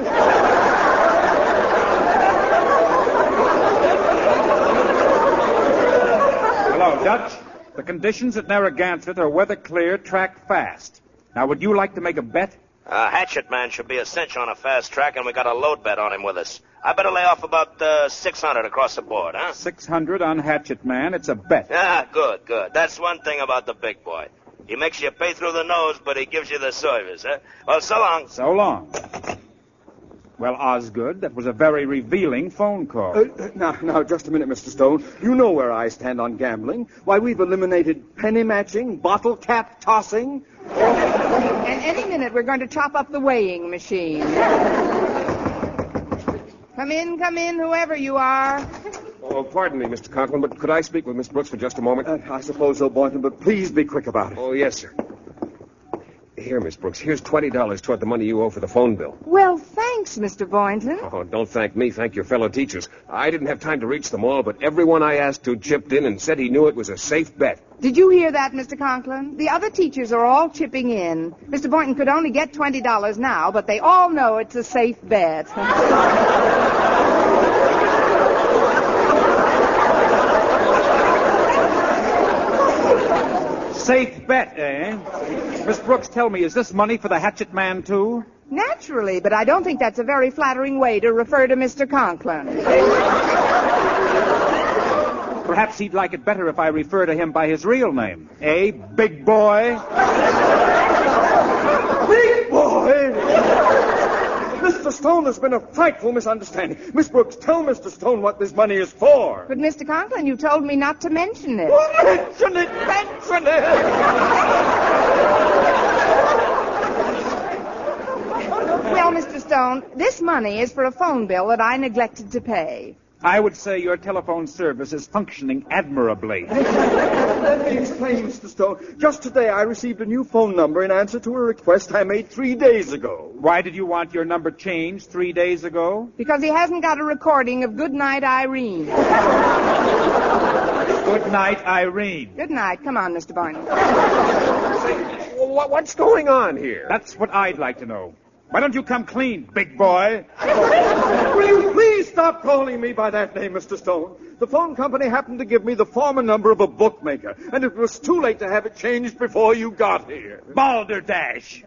Hello, Dutch. The conditions at Narragansett are weather clear, track fast. Now, would you like to make a bet? Hatchet Man should be a cinch on a fast track, and we got a load bet on him with us. I better lay off about 600 across the board, huh? 600 on Hatchet Man. It's a bet. Ah, good, good. That's one thing about the big boy. He makes you pay through the nose, but he gives you the service, huh? Well, so long. So long. Well, Osgood, that was a very revealing phone call. Now, just a minute, Mr. Stone. You know where I stand on gambling. Why, we've eliminated penny matching, bottle cap tossing. And any minute, we're going to chop up the weighing machine. Come in, whoever you are. Oh, pardon me, Mr. Conklin, but could I speak with Miss Brooks for just a moment? I suppose so, Boynton, but please be quick about it. Oh, yes, sir. Here, Miss Brooks, here's $20 toward the money you owe for the phone bill. Well, thanks, Mr. Boynton. Oh, don't thank me. Thank your fellow teachers. I didn't have time to reach them all, but everyone I asked to chipped in and said he knew it was a safe bet. Did you hear that, Mr. Conklin? The other teachers are all chipping in. Mr. Boynton could only get $20 now, but they all know it's a safe bet. Safe bet, eh? Miss Brooks, tell me, is this money for the Hatchet Man, too? Naturally, but I don't think that's a very flattering way to refer to Mr. Conklin. Perhaps he'd like it better if I refer to him by his real name. Eh, big boy? Big boy? Mr. Stone, there's been a frightful misunderstanding. Miss Brooks, tell Mr. Stone what this money is for. But, Mr. Conklin, you told me not to mention it. Oh, mention it! Mention it! Well, Mr. Stone, this money is for a phone bill that I neglected to pay. I would say your telephone service is functioning admirably. Let me explain, Mr. Stone. Just today I received a new phone number in answer to a request I made 3 days ago. Why did you want your number changed 3 days ago? Because he hasn't got a recording of Good Night, Irene. Good night, Irene. Good night. Come on, Mr. Barney. What's going on here? That's what I'd like to know. Why don't you come clean, big boy? Will you please stop calling me by that name, Mr. Stone. The phone company happened to give me the former number of a bookmaker, and it was too late to have it changed before you got here. Balderdash.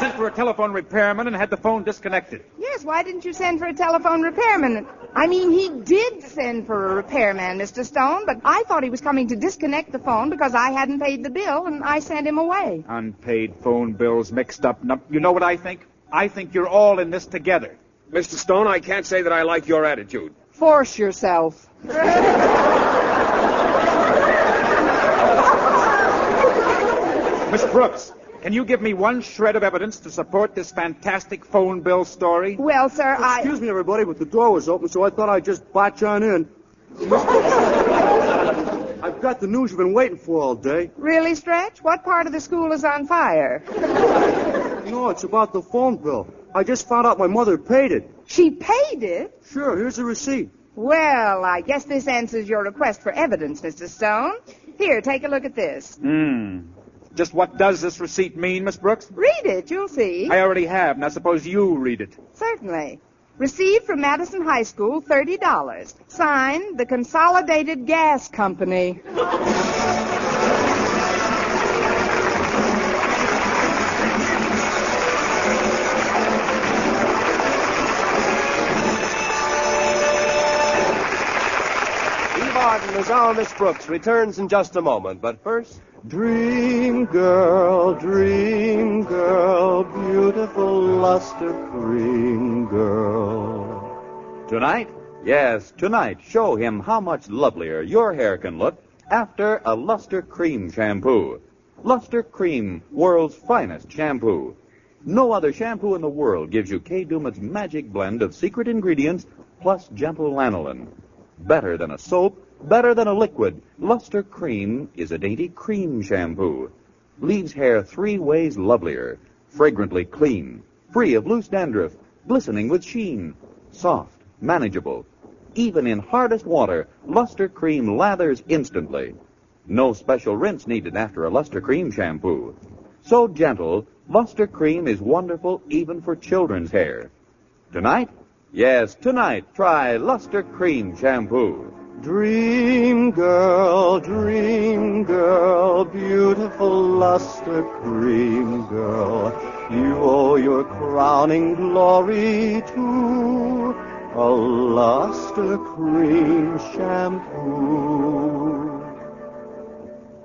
Sent for a telephone repairman and had the phone disconnected. Yes, why didn't you send for a telephone repairman? I mean, he did send for a repairman, Mr. Stone, but I thought he was coming to disconnect the phone because I hadn't paid the bill, and I sent him away. Unpaid phone bills mixed up. You know what I think? I think you're all in this together. Mr. Stone, I can't say that I like your attitude. Force yourself. Miss Brooks, can you give me one shred of evidence to support this fantastic phone bill story? Well, sir, Excuse me, everybody, but the door was open, so I thought I'd just botch on in. I've got the news you've been waiting for all day. Really, Stretch? What part of the school is on fire? No, it's about the phone bill. I just found out my mother paid it. She paid it? Sure, here's the receipt. Well, I guess this answers your request for evidence, Mr. Stone. Here, take a look at this. Just what does this receipt mean, Miss Brooks? Read it, you'll see. I already have. Now suppose you read it. Certainly. Received from Madison High School, $30. Signed, the Consolidated Gas Company. As our Miss Brooks returns in just a moment, but first... Dream girl, beautiful luster cream girl. Tonight? Yes, tonight, show him how much lovelier your hair can look after a Luster Cream shampoo. Luster Cream, world's finest shampoo. No other shampoo in the world gives you Kay Daumit's magic blend of secret ingredients plus gentle lanolin. Better than a soap, better than a liquid, Luster Cream is a dainty cream shampoo. Leaves hair 3 ways lovelier, fragrantly clean, free of loose dandruff, glistening with sheen, soft, manageable. Even in hardest water, Luster Cream lathers instantly. No special rinse needed after a Luster Cream shampoo. So gentle, Luster Cream is wonderful even for children's hair. Tonight? Yes, tonight, try Luster Cream shampoo. Dream girl, beautiful luster cream girl. You owe your crowning glory to a luster cream shampoo.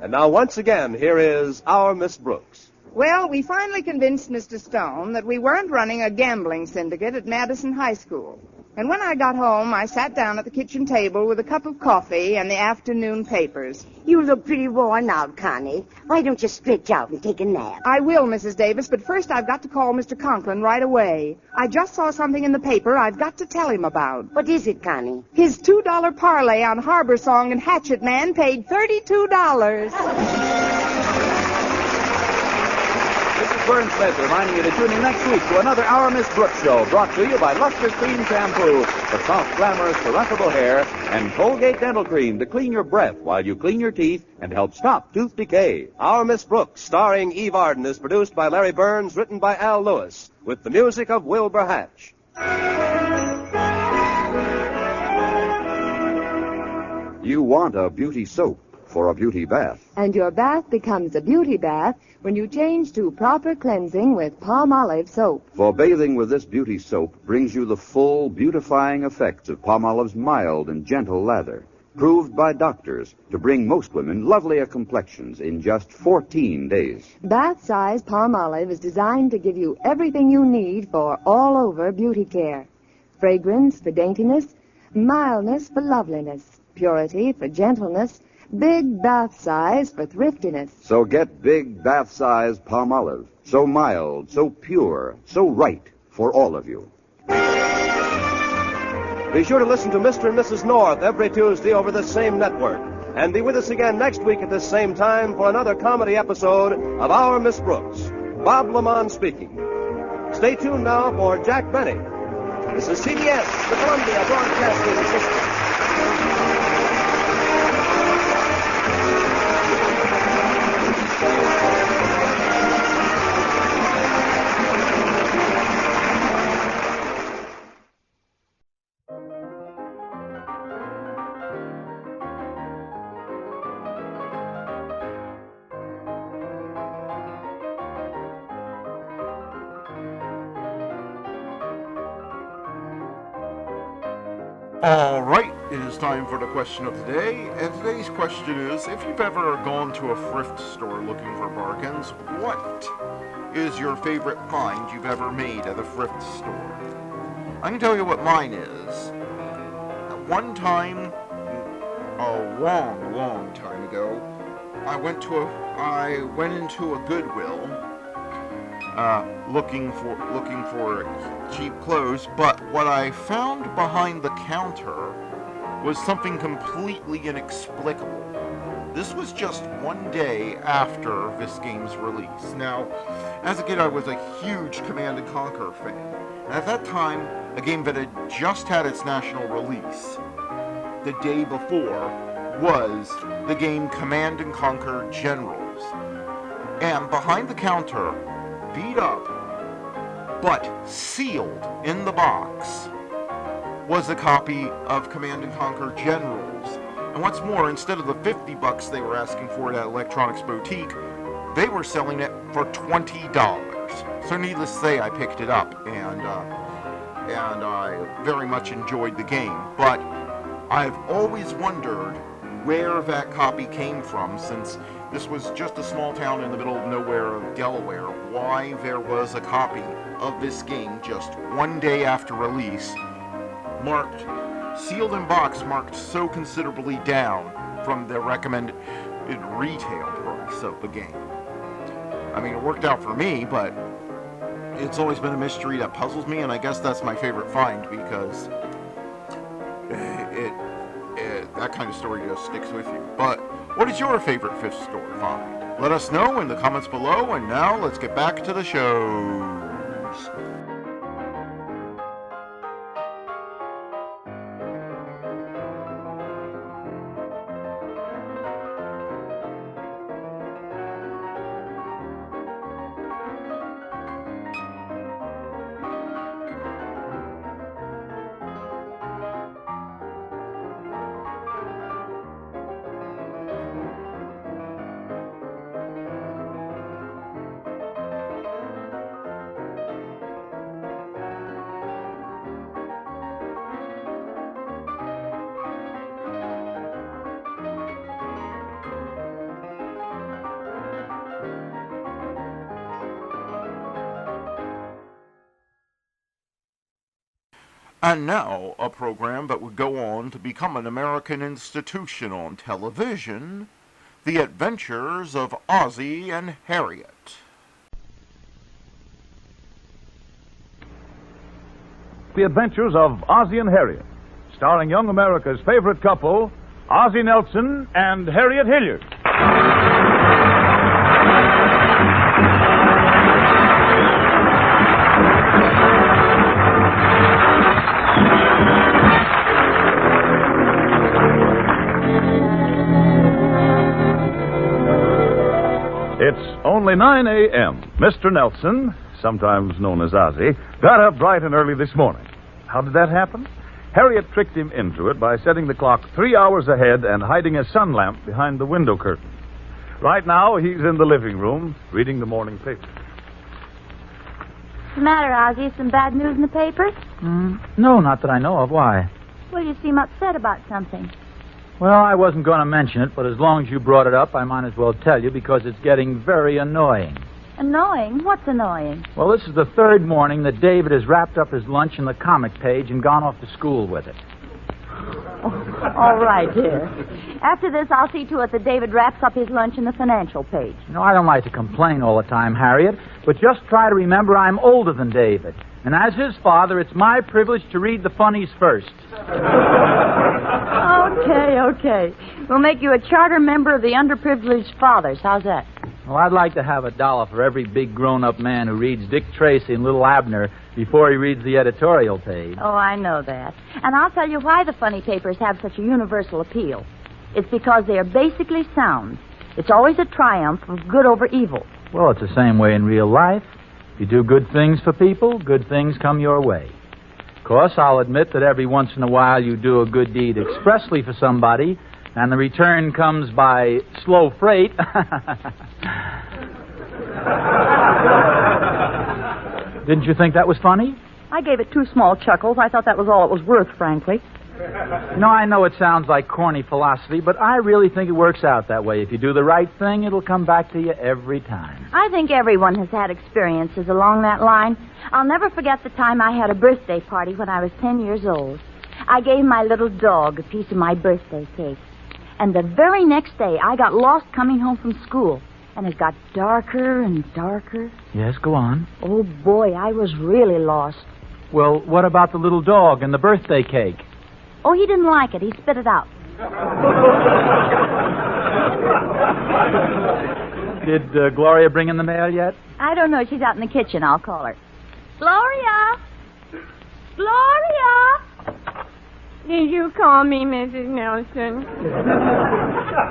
And now, once again, here is our Miss Brooks. Well, we finally convinced Mr. Stone that we weren't running a gambling syndicate at Madison High School. And when I got home, I sat down at the kitchen table with a cup of coffee and the afternoon papers. You look pretty worn out, Connie. Why don't you stretch out and take a nap? I will, Mrs. Davis, but first I've got to call Mr. Conklin right away. I just saw something in the paper I've got to tell him about. What is it, Connie? His $2 parlay on Harbor Song and Hatchet Man paid $32. Burns says, reminding you to tune in next week to another Our Miss Brooks show, brought to you by Luster Cream Shampoo for soft, glamorous, caressable hair, and Colgate Dental Cream to clean your breath while you clean your teeth and help stop tooth decay. Our Miss Brooks, starring Eve Arden, is produced by Larry Burns, written by Al Lewis, with the music of Wilbur Hatch. You want a beauty soap for a beauty bath. And your bath becomes a beauty bath when you change to proper cleansing with Palmolive soap. For bathing with this beauty soap brings you the full beautifying effects of Palmolive's mild and gentle lather, proved by doctors to bring most women lovelier complexions in just 14 days. Bath-size Palmolive is designed to give you everything you need for all-over beauty care. Fragrance for daintiness, mildness for loveliness, purity for gentleness, big bath size for thriftiness. So get big bath size Palmolive. So mild, so pure, so right for all of you. Be sure to listen to Mr. and Mrs. North every Tuesday over the same network. And be with us again next week at this same time for another comedy episode of Our Miss Brooks. Bob Lamont speaking. Stay tuned now for Jack Benny. This is CBS, the Columbia Broadcasting System. All right, it is time for the question of the day, and today's question is, if you've ever gone to a thrift store looking for bargains, what is your favorite find you've ever made at a thrift store? I can tell you what mine is. At one time, a long time ago, I went into a Goodwill looking for cheap clothes, but what I found behind the counter was something completely inexplicable. This was just one day after this game's release. Now, as a kid, I was a huge Command & Conquer fan, and at that time, a game that had just had its national release the day before was the game Command & Conquer Generals. And behind the counter, beat up, but sealed in the box, was a copy of Command & Conquer Generals. And what's more, instead of the $50 they were asking for it at Electronics Boutique, they were selling it for $20. So needless to say, I picked it up, and I very much enjoyed the game. But I've always wondered where that copy came from, since this was just a small town in the middle of nowhere of Delaware, why there was a copy of this game just one day after release, marked, sealed in box, marked so considerably down from the recommended retail price of the game. I mean, it worked out for me, but it's always been a mystery that puzzles me, and I guess that's my favorite find, because that kind of story just sticks with you. But what is your favorite thrift store find? Let us know in the comments below, and now let's get back to the shows. And now, a program that would go on to become an American institution on television, The Adventures of Ozzie and Harriet. The Adventures of Ozzie and Harriet, starring young America's favorite couple, Ozzie Nelson and Harriet Hilliard. It's only 9 a.m. Mr. Nelson, sometimes known as Ozzie, got up bright and early this morning. How did that happen? Harriet tricked him into it by setting the clock 3 hours ahead and hiding a sun lamp behind the window curtain. Right now, he's in the living room reading the morning paper. What's the matter, Ozzie? Some bad news in the papers? No, not that I know of. Why? Well, you seem upset about something. Well, I wasn't going to mention it, but as long as you brought it up, I might as well tell you because it's getting very annoying. Annoying? What's annoying? Well, this is the third morning that David has wrapped up his lunch in the comic page and gone off to school with it. Oh, all right, dear. After this, I'll see to it that David wraps up his lunch in the financial page. You know, I don't like to complain all the time, Harriet, but just try to remember I'm older than David. And as his father, it's my privilege to read the funnies first. Okay. We'll make you a charter member of the underprivileged fathers. How's that? Well, I'd like to have $1 for every big grown-up man who reads Dick Tracy and Little Abner before he reads the editorial page. Oh, I know that. And I'll tell you why the funny papers have such a universal appeal. It's because they are basically sound. It's always a triumph of good over evil. Well, it's the same way in real life. If you do good things for people, good things come your way. Of course, I'll admit that every once in a while you do a good deed expressly for somebody, and the return comes by slow freight. Didn't you think that was funny? I gave it 2 small chuckles. I thought that was all it was worth, frankly. No, I know it sounds like corny philosophy, but I really think it works out that way. If you do the right thing, it'll come back to you every time. I think everyone has had experiences along that line. I'll never forget the time I had a birthday party when I was 10 years old. I gave my little dog a piece of my birthday cake. And the very next day, I got lost coming home from school. And it got darker and darker. Yes, go on. Oh, boy, I was really lost. Well, what about the little dog and the birthday cake? Oh, he didn't like it. He spit it out. Did Gloria bring in the mail yet? I don't know. She's out in the kitchen. I'll call her. Gloria! Gloria! Did you call me, Mrs. Nelson?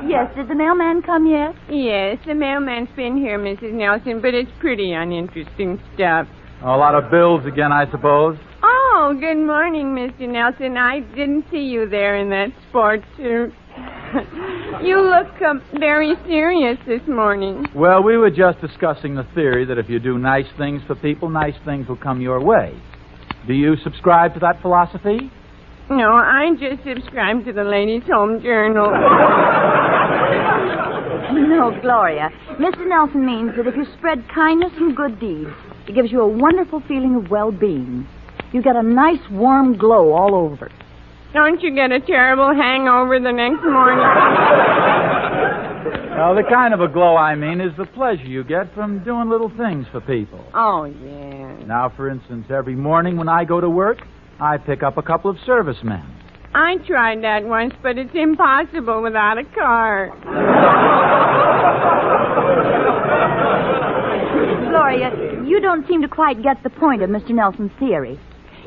Yes. Did the mailman come yet? Yes, the mailman's been here, Mrs. Nelson, but it's pretty uninteresting stuff. A lot of bills again, I suppose. Oh, good morning, Mr. Nelson. I didn't see you there in that sports suit. You look very serious this morning. Well, we were just discussing the theory that if you do nice things for people, nice things will come your way. Do you subscribe to that philosophy? No, I just subscribe to the Ladies' Home Journal. No, Gloria. Mr. Nelson means that if you spread kindness and good deeds, it gives you a wonderful feeling of well-being. You get a nice, warm glow all over. Don't you get a terrible hangover the next morning? Well, the kind of a glow I mean is the pleasure you get from doing little things for people. Oh, yeah. Now, for instance, every morning when I go to work, I pick up a couple of servicemen. I tried that once, but it's impossible without a car. Gloria, you don't seem to quite get the point of Mr. Nelson's theory.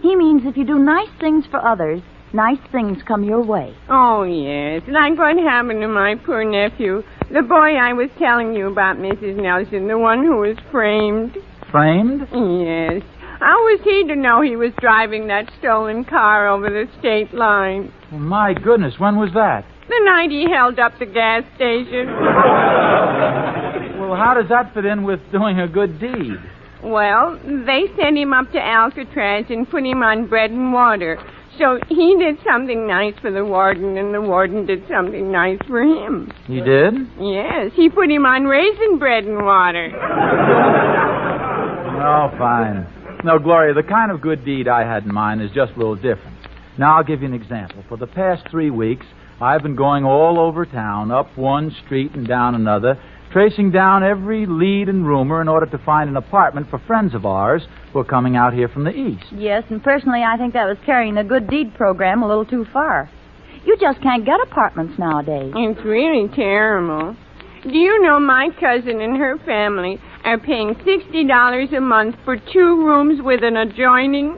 He means if you do nice things for others, nice things come your way. Oh, yes. Like what happened to my poor nephew, the boy I was telling you about, Mrs. Nelson, the one who was framed. Framed? Yes. How was he to know he was driving that stolen car over the state line? Well, my goodness, when was that? The night he held up the gas station. Well, how does that fit in with doing a good deed? Well, they sent him up to Alcatraz and put him on bread and water. So he did something nice for the warden, and the warden did something nice for him. He did? Yes, he put him on raisin bread and water. Oh, fine. No, Gloria, the kind of good deed I had in mind is just a little different. Now, I'll give you an example. For the past 3 weeks, I've been going all over town, up one street and down another, tracing down every lead and rumor in order to find an apartment for friends of ours who are coming out here from the east. Yes, and personally, I think that was carrying the good deed program a little too far. You just can't get apartments nowadays. It's really terrible. Do you know my cousin and her family are paying $60 a month for 2 rooms with an adjoining?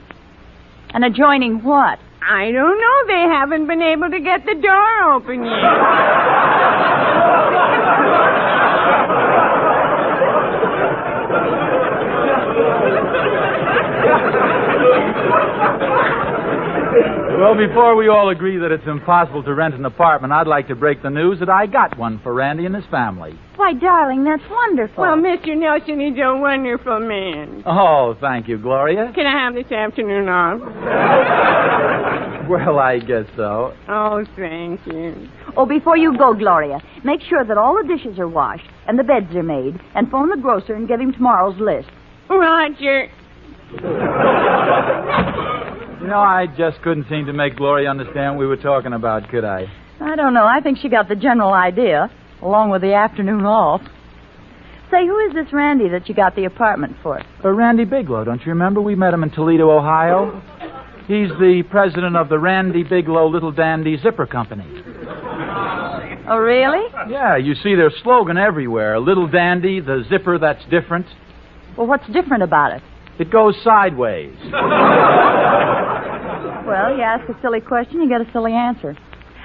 An adjoining what? I don't know. They haven't been able to get the door open yet. Well, before we all agree that it's impossible to rent an apartment, I'd like to break the news that I got one for Randy and his family. Why, darling, that's wonderful. Well, Mr. Nelson is a wonderful man. Oh, thank you, Gloria. Can I have this afternoon off? Well, I guess so. Oh, thank you. Oh, before you go, Gloria, make sure that all the dishes are washed and the beds are made, and phone the grocer and give him tomorrow's list. Roger. You know, I just couldn't seem to make Gloria understand what we were talking about, could I? I don't know. I think she got the general idea, along with the afternoon off. Say, who is this Randy that you got the apartment for? Randy Bigelow, don't you remember? We met him in Toledo, Ohio. He's the president of the Randy Bigelow Little Dandy Zipper Company. Oh, really? Yeah, you see their slogan everywhere. Little Dandy, the zipper that's different. Well, what's different about it? It goes sideways. Well, you ask a silly question, you get a silly answer.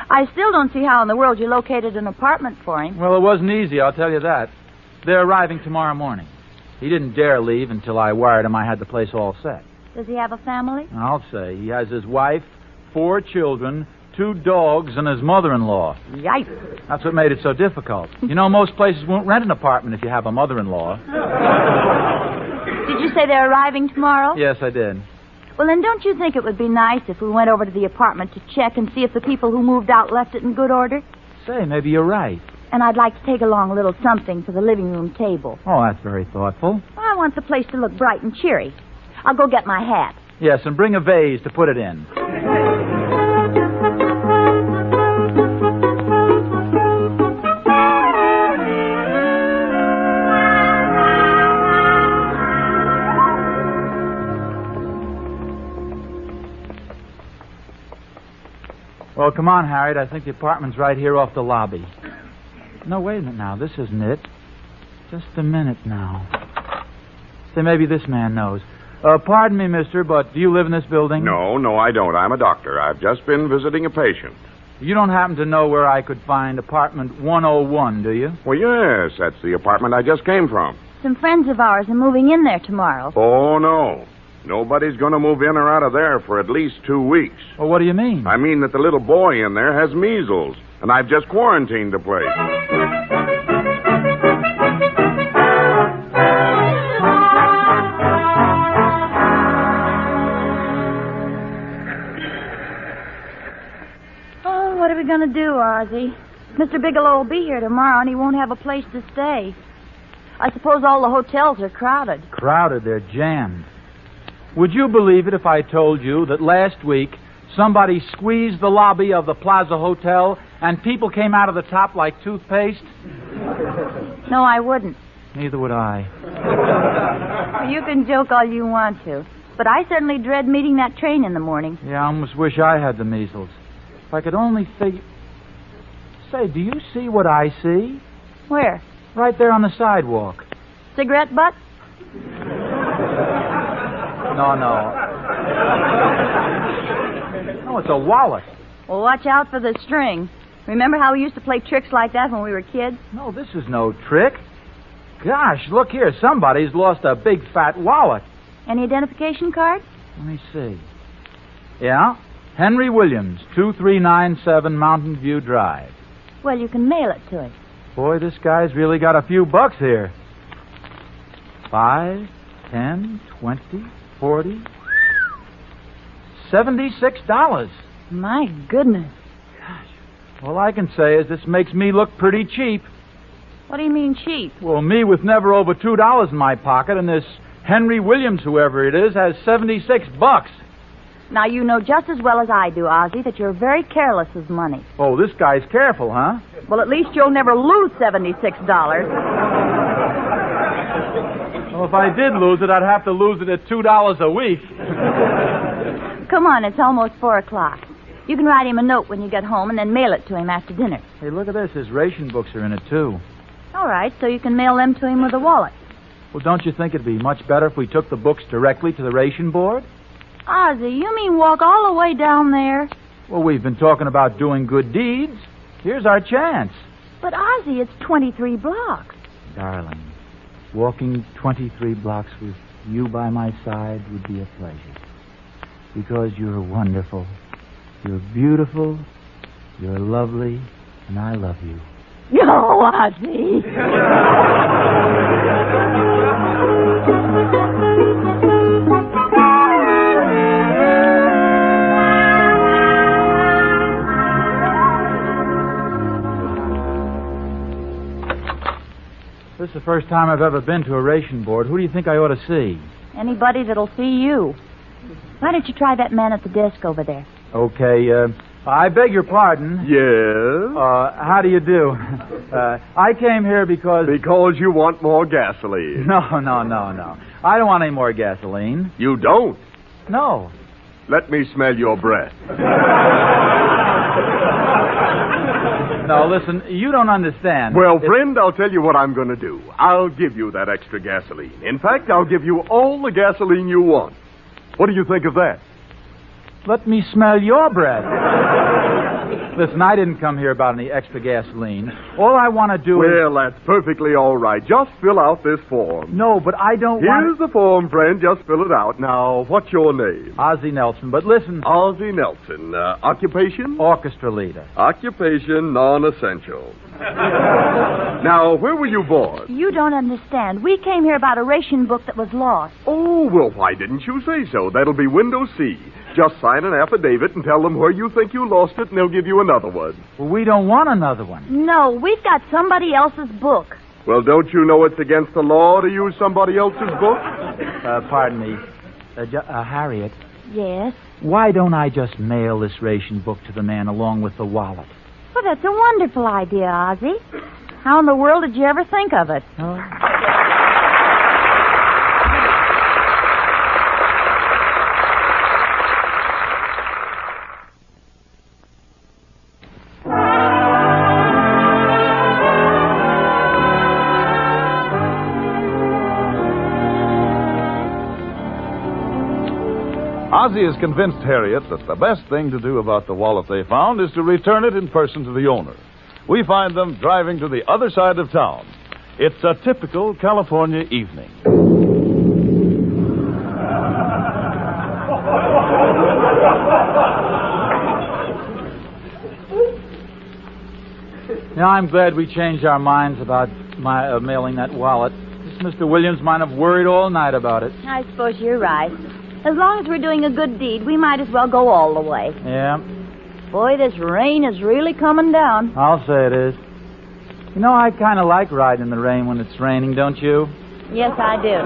I still don't see how in the world you located an apartment for him. Well, it wasn't easy, I'll tell you that. They're arriving tomorrow morning. He didn't dare leave until I wired him I had the place all set. Does he have a family? I'll say. He has his wife, 4 children, 2 dogs, and his mother-in-law. Yikes. That's what made it so difficult. You know, most places won't rent an apartment if you have a mother-in-law. Did you say they're arriving tomorrow? Yes, I did. Well, then don't you think it would be nice if we went over to the apartment to check and see if the people who moved out left it in good order? Say, maybe you're right. And I'd like to take along a little something for the living room table. Oh, that's very thoughtful. I want the place to look bright and cheery. I'll go get my hat. Yes, and bring a vase to put it in. Well, come on, Harriet. I think the apartment's right here off the lobby. No, wait a minute now. This isn't it. Just a minute now. Say, maybe this man knows. Pardon me, mister, but do you live in this building? No, I don't. I'm a doctor. I've just been visiting a patient. You don't happen to know where I could find apartment 101, do you? Well, yes. That's the apartment I just came from. Some friends of ours are moving in there tomorrow. Oh, no. Nobody's going to move in or out of there for at least 2 weeks. Well, what do you mean? I mean that the little boy in there has measles, and I've just quarantined the place. Oh, what are we going to do, Ozzie? Mr. Bigelow will be here tomorrow, and he won't have a place to stay. I suppose all the hotels are crowded. Crowded? They're jammed. Would you believe it if I told you that last week somebody squeezed the lobby of the Plaza Hotel and people came out of the top like toothpaste? No, I wouldn't. Neither would I. Well, you can joke all you want to, but I certainly dread meeting that train in the morning. Yeah, I almost wish I had the measles. If I could only figure... Say, do you see what I see? Where? Right there on the sidewalk. Cigarette butt? No. No, it's a wallet. Well, watch out for the string. Remember how we used to play tricks like that when we were kids? No, this is no trick. Gosh, look here. Somebody's lost a big fat wallet. Any identification card? Let me see. Yeah? Henry Williams, 2397 Mountain View Drive. Well, you can mail it to him. Boy, this guy's really got a few bucks here. 5, 10, 20, 40, $76. My goodness. Gosh. All I can say is this makes me look pretty cheap. What do you mean cheap? Well, me with never over $2 in my pocket, and this Henry Williams, whoever it is, has $76. Now, you know just as well as I do, Ozzie, that you're very careless with money. Oh, this guy's careful, huh? Well, at least you'll never lose $76. Well, if I did lose it, I'd have to lose it at $2 a week. Come on, it's almost 4 o'clock. You can write him a note when you get home and then mail it to him after dinner. Hey, look at this. His ration books are in it, too. All right, so you can mail them to him with a wallet. Well, don't you think it'd be much better if we took the books directly to the ration board? Ozzie, you mean walk all the way down there? Well, we've been talking about doing good deeds. Here's our chance. But, Ozzie, it's 23 blocks. Darling, walking 23 blocks with you by my side would be a pleasure. Because you're wonderful. You're beautiful. You're lovely. And I love you. No, Ozzie. This is the first time I've ever been to a ration board. Who do you think I ought to see? Anybody that'll see you. Why don't you try that man at the desk over there? Okay, I beg your pardon. Yes? How do you do? I came here because... Because you want more gasoline. No. I don't want any more gasoline. You don't? No. Let me smell your breath. No, listen, you don't understand. Well, friend, I'll tell you what I'm going to do. I'll give you that extra gasoline. In fact, I'll give you all the gasoline you want. What do you think of that? Let me smell your breath. Listen, I didn't come here about any extra gasoline. All I want to do is... Well, that's perfectly all right. Just fill out this form. No, but I don't want... Here's the form, friend. Just fill it out. Now, what's your name? Ozzie Nelson, but listen... Ozzie Nelson. Occupation? Orchestra leader. Occupation non-essential. Now, where were you born? You don't understand. We came here about a ration book that was lost. Oh, well, why didn't you say so? That'll be window C. Just sign an affidavit and tell them where you think you lost it, and they'll give you another one. Well, we don't want another one. No, we've got somebody else's book. Well, don't you know it's against the law to use somebody else's book? Pardon me. Harriet. Yes? Why don't I just mail this ration book to the man along with the wallet? Well, that's a wonderful idea, Ozzie. How in the world did you ever think of it? Ozzie has convinced Harriet that the best thing to do about the wallet they found is to return it in person to the owner. We find them driving to the other side of town. It's a typical California evening. Now, I'm glad we changed our minds about my mailing that wallet. This Mr. Williams might have worried all night about it. I suppose you're right. As long as we're doing a good deed, we might as well go all the way. Yeah. Boy, this rain is really coming down. I'll say it is. You know, I kind of like riding in the rain when it's raining, don't you? Yes, I do.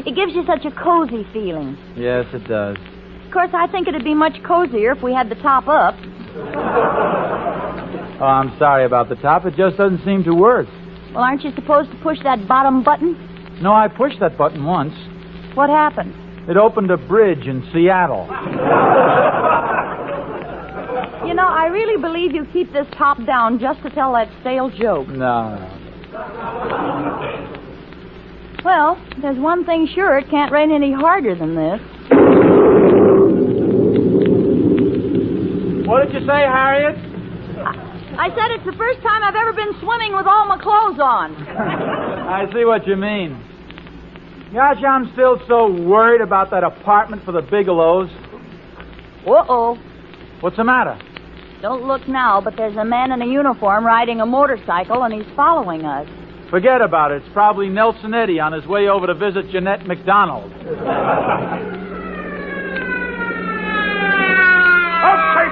It gives you such a cozy feeling. Yes, it does. Of course, I think it'd be much cozier if we had the top up. Oh, I'm sorry about the top. It just doesn't seem to work. Well, aren't you supposed to push that bottom button? No, I pushed that button once. What happened? It opened a bridge in Seattle. You know, I really believe you keep this top down just to tell that stale joke. No. Well, there's one thing sure. It can't rain any harder than this. What did you say, Harriet? I said it's the first time I've ever been swimming with all my clothes on. I see what you mean. Gosh, I'm still so worried about that apartment for the Bigelows. Uh-oh. What's the matter? Don't look now, but there's a man in a uniform riding a motorcycle, and he's following us. Forget about it. It's probably Nelson Eddy on his way over to visit Jeanette McDonald. Okay,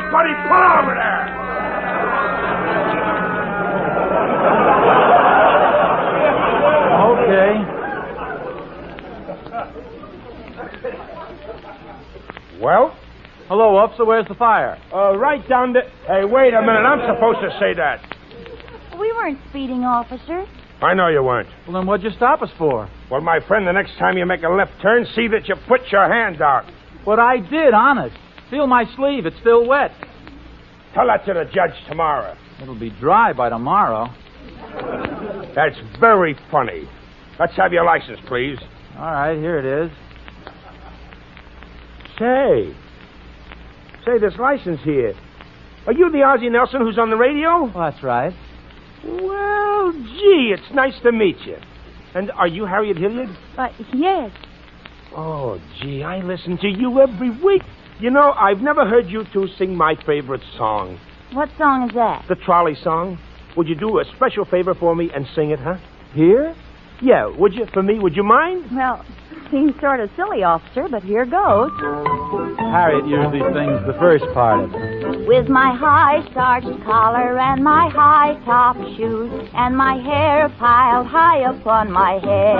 buddy, pull over there. Okay. Well? Hello, officer. Where's the fire? Right down the... Hey, wait a minute. I'm supposed to say that. We weren't speeding, officer. I know you weren't. Well, then what'd you stop us for? Well, my friend, the next time you make a left turn, see that you put your hand out. What I did, honest. Feel my sleeve. It's still wet. Tell that to the judge tomorrow. It'll be dry by tomorrow. That's very funny. Let's have your license, please. All right, here it is. Say, this license here. Are you the Ozzie Nelson who's on the radio? Well, that's right. Well, gee, it's nice to meet you. And are you Harriet Hilliard? Yes. Oh, gee, I listen to you every week. You know, I've never heard you two sing my favorite song. What song is that? The trolley song. Would you do a special favor for me and sing it, huh? Here? Yeah, would you? For me, would you mind? Well, seems sort of silly, officer, but here goes. Harriet usually sings the first part of it. With my high starched collar and my high top shoes and my hair piled high upon my head,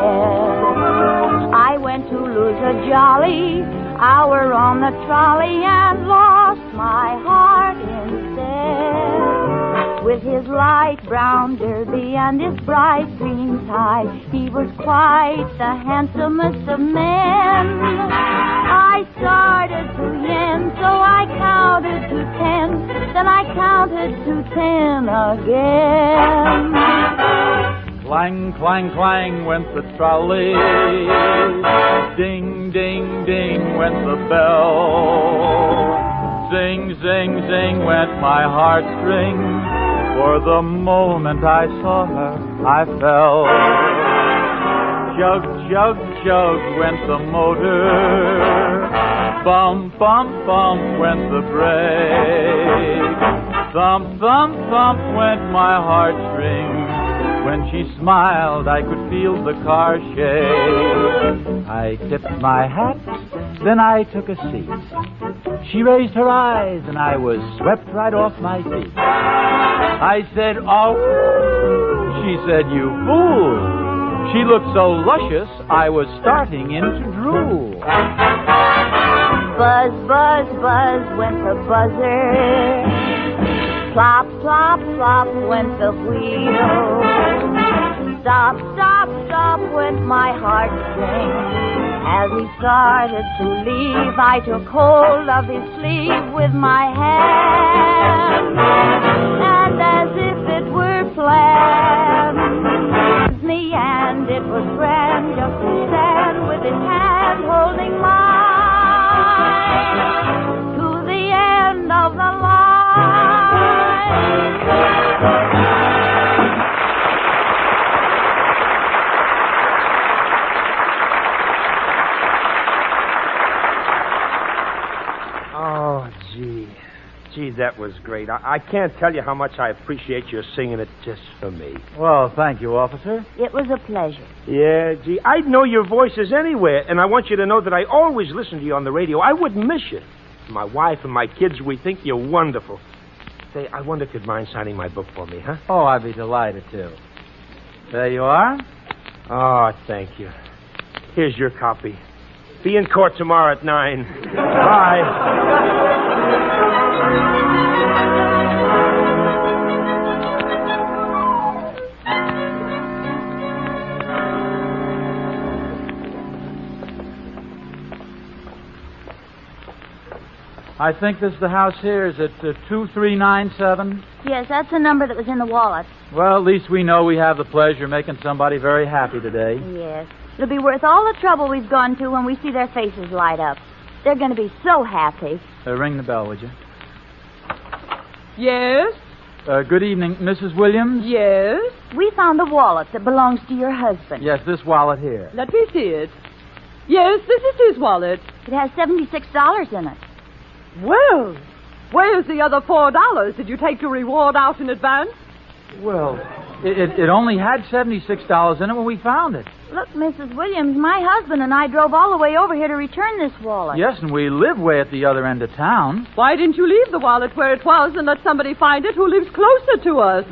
I went to lose a jolly hour on the trolley and lost my heart instead. With his light brown derby and his bright green tie, he was quite the handsomest of men. I started to yen, so I counted to 10. Then I counted to 10 again. Clang, clang, clang went the trolley. Ding, ding, ding went the bell. Zing, zing, zing went my heartstrings. For the moment I saw her, I fell. Chug, chug, chug went the motor. Bump, bump, bump went the brake. Thump, thump, thump went my heartstrings. When she smiled, I could feel the car shake. I tipped my hat, then I took a seat. She raised her eyes, and I was swept right off my feet. I said, oh, she said, you fool. She looked so luscious, I was starting into drool. Buzz, buzz, buzz went the buzzer. Plop, plop, plop went the wheel. Stop, stop, stop went my heartstrings. As he started to leave, I took hold of his sleeve with my hand. And as if it were planned, me and it was grand just to stand with his hand holding mine to the end of the line. Gee, that was great. I can't tell you how much I appreciate your singing it just for me. Well, thank you, officer. It was a pleasure. Yeah, gee, I'd know your voices anywhere, and I want you to know that I always listen to you on the radio. I wouldn't miss you. My wife and my kids, we think you're wonderful. Say, I wonder if you'd mind signing my book for me, huh? Oh, I'd be delighted to. There you are. Oh, thank you. Here's your copy. Be in court tomorrow at 9. Bye. I think this is the house here. Is it 2397? Yes, that's the number that was in the wallet. Well, at least we know we have the pleasure of making somebody very happy today. Yes. It'll be worth all the trouble we've gone to when we see their faces light up. They're going to be so happy. Ring the bell, would you? Yes? Good evening, Mrs. Williams? Yes? We found a wallet that belongs to your husband. Yes, this wallet here. Let me see it. Yes, this is his wallet. It has $76 in it. Well, where's the other $4? Did you take your reward out in advance? Well, it only had $76 in it when we found it. Look, Mrs. Williams, my husband and I drove all the way over here to return this wallet. Yes, and we live way at the other end of town. Why didn't you leave the wallet where it was and let somebody find it who lives closer to us?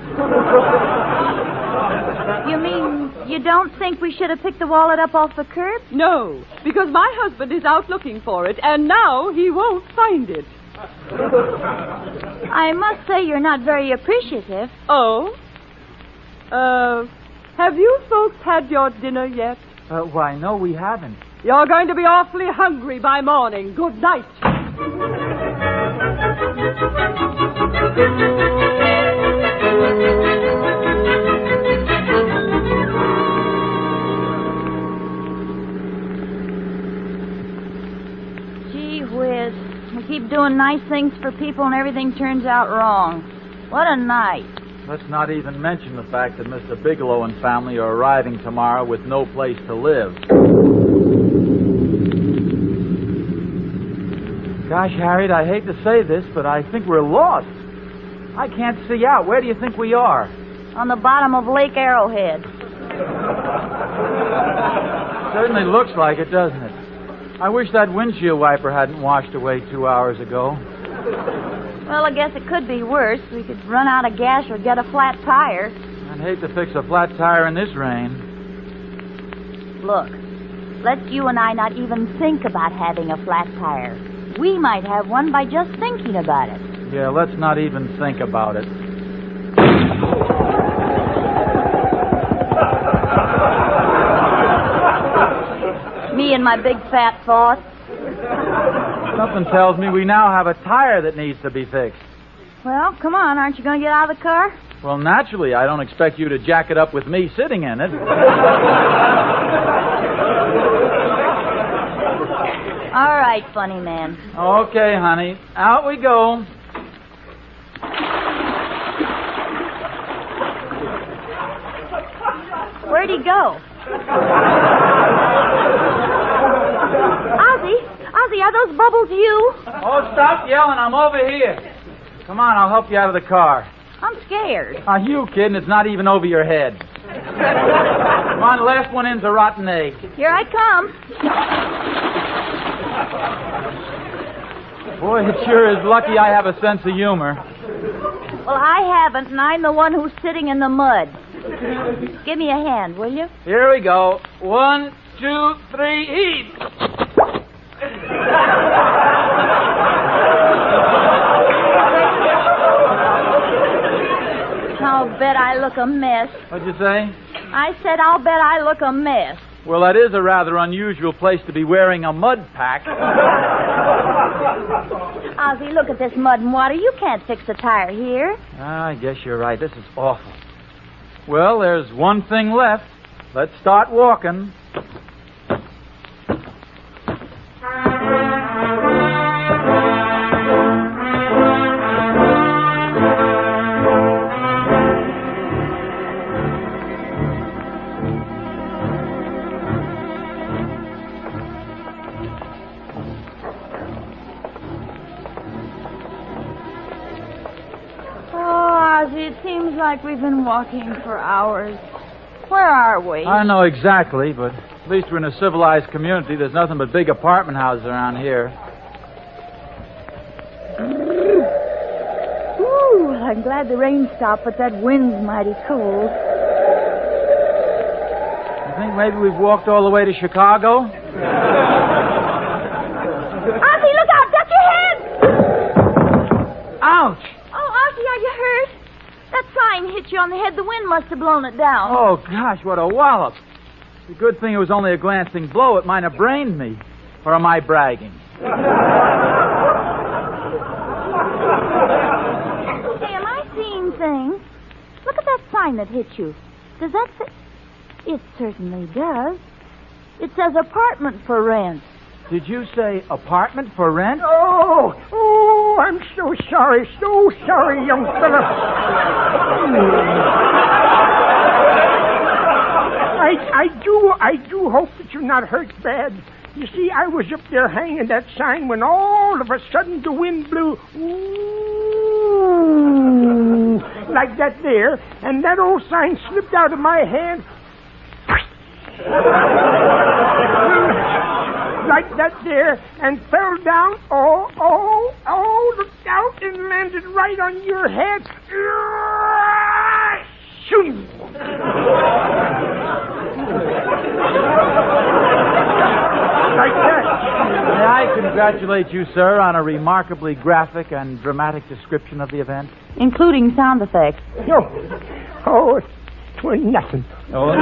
You mean you don't think we should have picked the wallet up off the curb? No, because my husband is out looking for it, and now he won't find it. I must say you're not very appreciative. Oh? Have you folks had your dinner yet? Why, no, we haven't. You're going to be awfully hungry by morning. Good night. Gee whiz. We keep doing nice things for people and everything turns out wrong. What a night. Let's not even mention the fact that Mr. Bigelow and family are arriving tomorrow with no place to live. Gosh, Harriet, I hate to say this, but I think we're lost. I can't see out. Where do you think we are? On the bottom of Lake Arrowhead. Certainly looks like it, doesn't it? I wish that windshield wiper hadn't washed away 2 hours ago. Well, I guess it could be worse. We could run out of gas or get a flat tire. I'd hate to fix a flat tire in this rain. Look, let's you and I not even think about having a flat tire. We might have one by just thinking about it. Yeah, let's not even think about it. Me and my big fat thoughts. Something tells me we now have a tire that needs to be fixed. Well, come on. Aren't you going to get out of the car? Well, naturally, I don't expect you to jack it up with me sitting in it. All right, funny man. Okay, honey. Out we go. Where'd he go? Ozzie, are those bubbles you? Oh, stop yelling. I'm over here. Come on, I'll help you out of the car. I'm scared. Are you kidding? It's not even over your head. Come on, the last one in's a rotten egg. Here I come. Boy, it sure is lucky I have a sense of humor. Well, I haven't, and I'm the one who's sitting in the mud. Give me a hand, will you? Here we go. 1, 2, 3, eat! I'll bet I look a mess. What'd you say? I said I'll bet I look a mess. Well, that is a rather unusual place to be wearing a mud pack. Ozzie, look at this mud and water. You can't fix a tire here. I guess you're right. This is awful. Well, there's one thing left. Let's start walking. It seems like we've been walking for hours. Where are we? I know exactly, but at least we're in a civilized community. There's nothing but big apartment houses around here. Ooh, I'm glad the rain stopped, but that wind's mighty cold. You think maybe we've walked all the way to Chicago? Ozzie, look out! Duck your head! Ouch! Oh, Ozzie, are you hurt? That sign hit you on the head. The wind must have blown it down. Oh, gosh, what a wallop. It's a good thing it was only a glancing blow. It might have brained me. Or am I bragging? Hey, am I seeing things? Look at that sign that hit you. Does that say... It certainly does. It says apartment for rent. Did you say apartment for rent? Oh, I'm so sorry, young fella. I do hope that you're not hurt bad. You see, I was up there hanging that sign when all of a sudden the wind blew, ooh, like that there, and that old sign slipped out of my hand. Like that there, and fell down. Looked out and landed right on your head. Shoom! Like that. May I congratulate you, sir, on a remarkably graphic and dramatic description of the event? Including sound effects. Oh, twere nothing. Oh,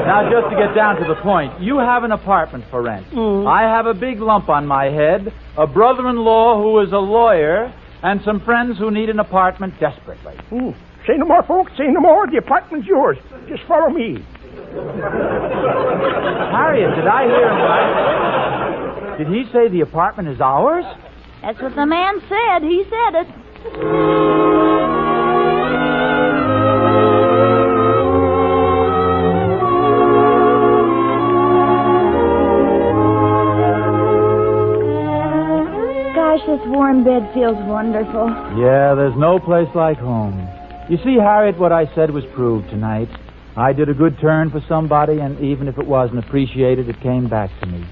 now, just to get down to the point, you have an apartment for rent. I have a big lump on my head, a brother-in-law who is a lawyer, and some friends who need an apartment desperately. Say no more, folks. Say no more. The apartment's yours. Just follow me. Harriet, did I hear him right? Did he say the apartment is ours? That's what the man said. He said it. This warm bed feels wonderful. Yeah, there's no place like home. You see, Harriet, what I said was proved tonight. I did a good turn for somebody, and even if it wasn't appreciated, it came back to me.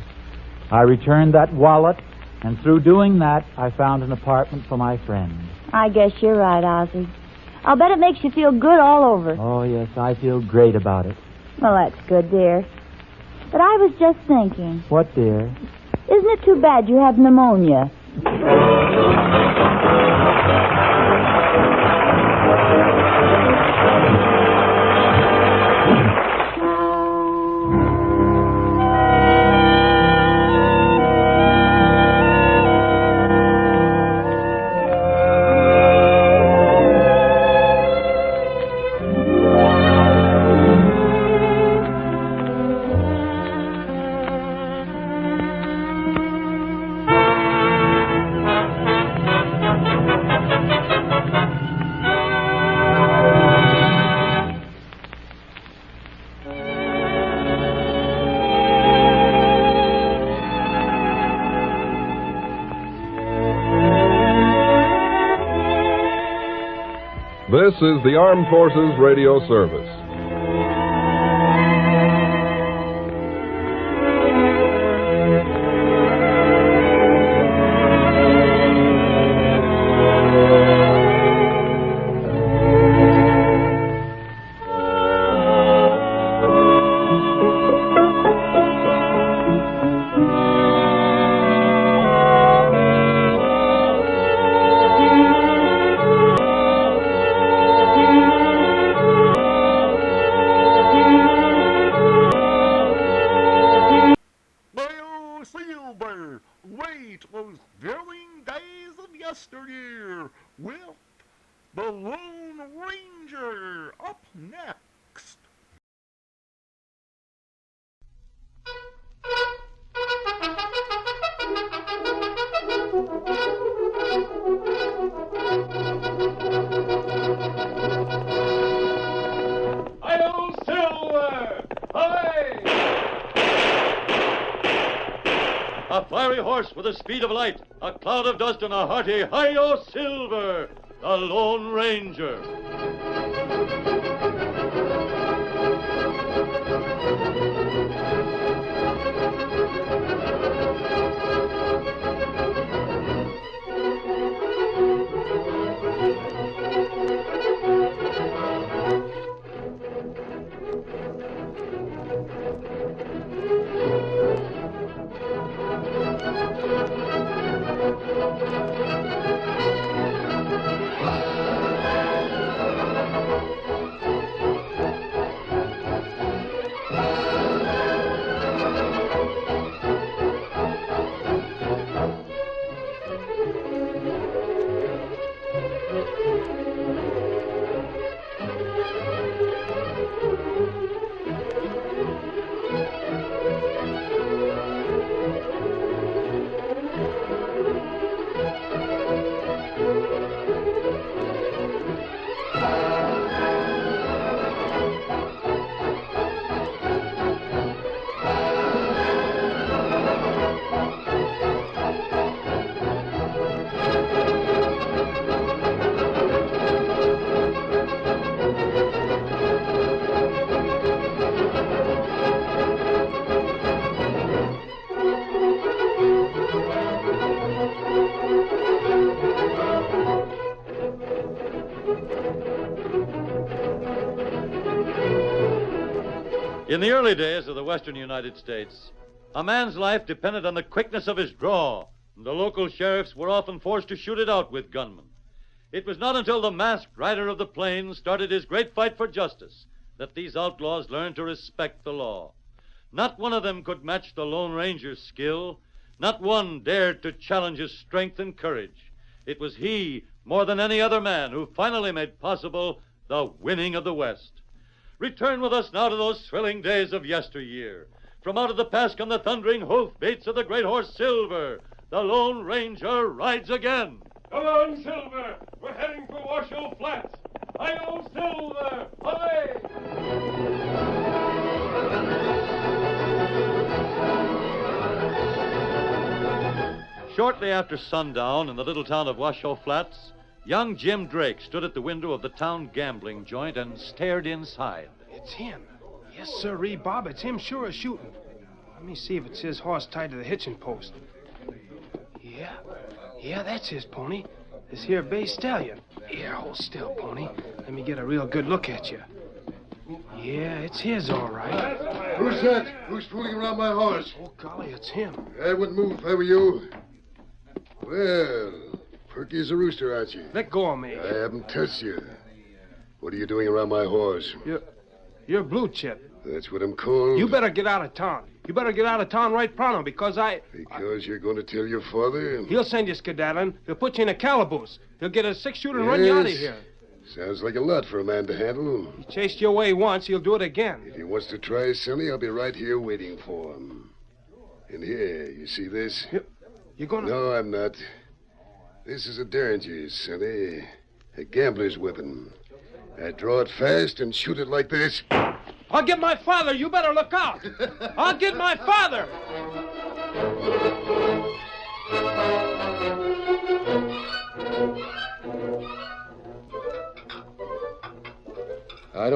I returned that wallet, and through doing that, I found an apartment for my friend. I guess you're right, Ozzie. I'll bet it makes you feel good all over. Oh, yes, I feel great about it. Well, that's good, dear. But I was just thinking. What, dear? Isn't it too bad you have pneumonia? This is the Armed Forces Radio Service. Wait, those daring days of yesteryear with the Lone Ranger up next. Hi-yo, Silver! Hi! A fiery horse with the speed of light, a cloud of dust, and a hearty hi-yo, Silver, the Lone Ranger. In the early days of the western United States, a man's life depended on the quickness of his draw, and the local sheriffs were often forced to shoot it out with gunmen. It was not until the masked rider of the plains started his great fight for justice that these outlaws learned to respect the law. Not one of them could match the Lone Ranger's skill. Not one dared to challenge his strength and courage. It was he, more than any other man, who finally made possible the winning of the West. Return with us now to those thrilling days of yesteryear. From out of the past come the thundering hoofbeats of the great horse Silver. The Lone Ranger rides again. Come on, Silver. We're heading for Washoe Flats. Hi-yo, Silver! Hi! Shortly after sundown in the little town of Washoe Flats, young Jim Drake stood at the window of the town gambling joint and stared inside. It's him. Yes, sirree, Bob. It's him sure as shooting. Let me see if it's his horse tied to the hitching post. Yeah, that's his pony. This here bay stallion. Here, hold still, pony. Let me get a real good look at you. Yeah, it's his, all right. Who's that? Who's fooling around my horse? Oh, golly, it's him. I wouldn't move if I were you. Well, perky as a rooster, aren't you? Let go of me. I haven't touched you. What are you doing around my horse? You're blue chip. That's what I'm called. You better get out of town. You better get out of town right pronto, because Because you're going to tell your father? He'll send you skedaddling. He'll put you in a calaboose. He'll get a six-shooter and run you out of here. Sounds like a lot for a man to handle. He chased you away once. He'll do it again. If he wants to try, Sonny, I'll be right here waiting for him. And here, you see this? You're gonna... No, I'm not. This is a derringer, Sonny. A gambler's weapon. I draw it fast and shoot it like this. I'll get my father. You better look out. I'll get my father.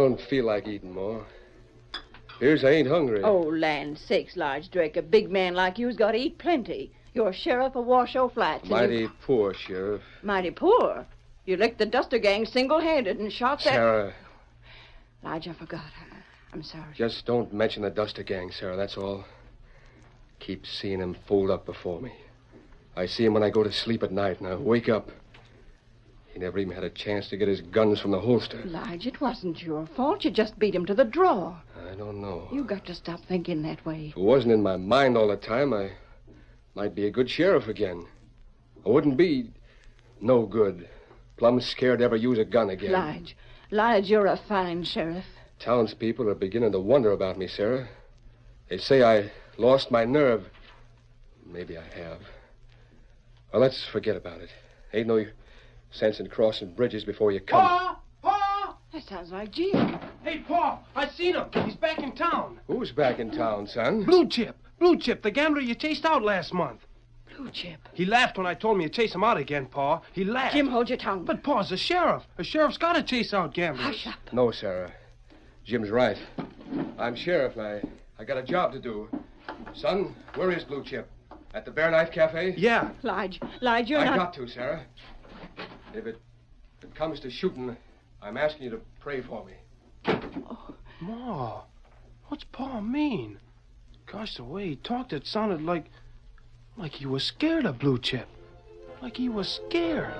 don't feel like eating more. Here's I ain't hungry. Oh, land sakes, Large Drake. A big man like you's got to eat plenty. You're sheriff of Washoe Flats. Mighty poor, Sheriff. Mighty poor? You licked the Duster gang single-handed and shot that... Sarah. Lige, I forgot. I'm sorry. Just don't mention the Duster gang, Sarah, that's all. Keep seeing him fold up before me. I see him when I go to sleep at night, and I wake up. He never even had a chance to get his guns from the holster. Lige, it wasn't your fault. You just beat him to the draw. I don't know. You got to stop thinking that way. If it wasn't in my mind all the time, I might be a good sheriff again. I wouldn't be no good. Plumb scared to ever use a gun again. Lige, you're a fine sheriff. Townspeople are beginning to wonder about me, Sarah. They say I lost my nerve. Maybe I have. Well, let's forget about it. Ain't no sense in crossing bridges before you come. Pa! That sounds like Jim. Hey, Pa, I seen him. He's back in town. Who's back in town, son? Blue Chip, the gambler you chased out last month. Blue Chip? He laughed when I told him you chase him out again, Pa. He laughed. Jim, hold your tongue. But Pa's a sheriff. A sheriff's got to chase out gamblers. Hush up. No, Sarah. Jim's right. I'm sheriff, and I got a job to do. Son, where is Blue Chip? At the Bear Knife Cafe? Yeah. Lige, you're not... I got to, Sarah. If it comes to shooting, I'm asking you to pray for me. Oh. Ma, what's Pa mean? Gosh, the way he talked, it sounded like he was scared of Blue Chip. Like he was scared.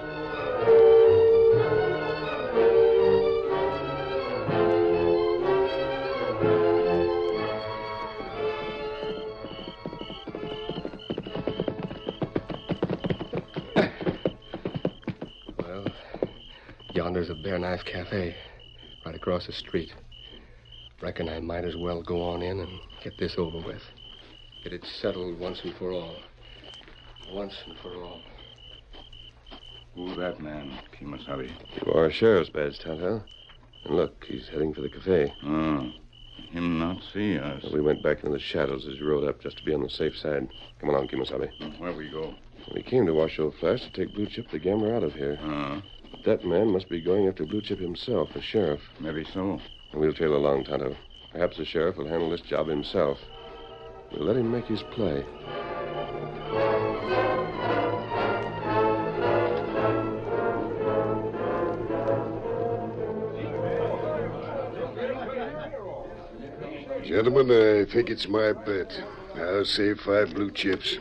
Yonder's a Bear Knife Cafe, right across the street. Reckon I might as well go on in and get this over with. Get it settled once and for all. Once and for all. Who's that man, Kimasabi? For our sheriff's badge, Tonto. And look, he's heading for the cafe. Oh, him not see us. Well, we went back into the shadows as you rode up just to be on the safe side. Come on, Kimasabi. Where we go? We came to Washoe Flats to take Blue Chip the gambler out of here. But that man must be going after Blue Chip himself, the sheriff. Maybe so. And we'll tail along, Tonto. Perhaps the sheriff will handle this job himself. We'll let him make his play. Gentlemen, I think it's my bet. I'll save 5 blue chips.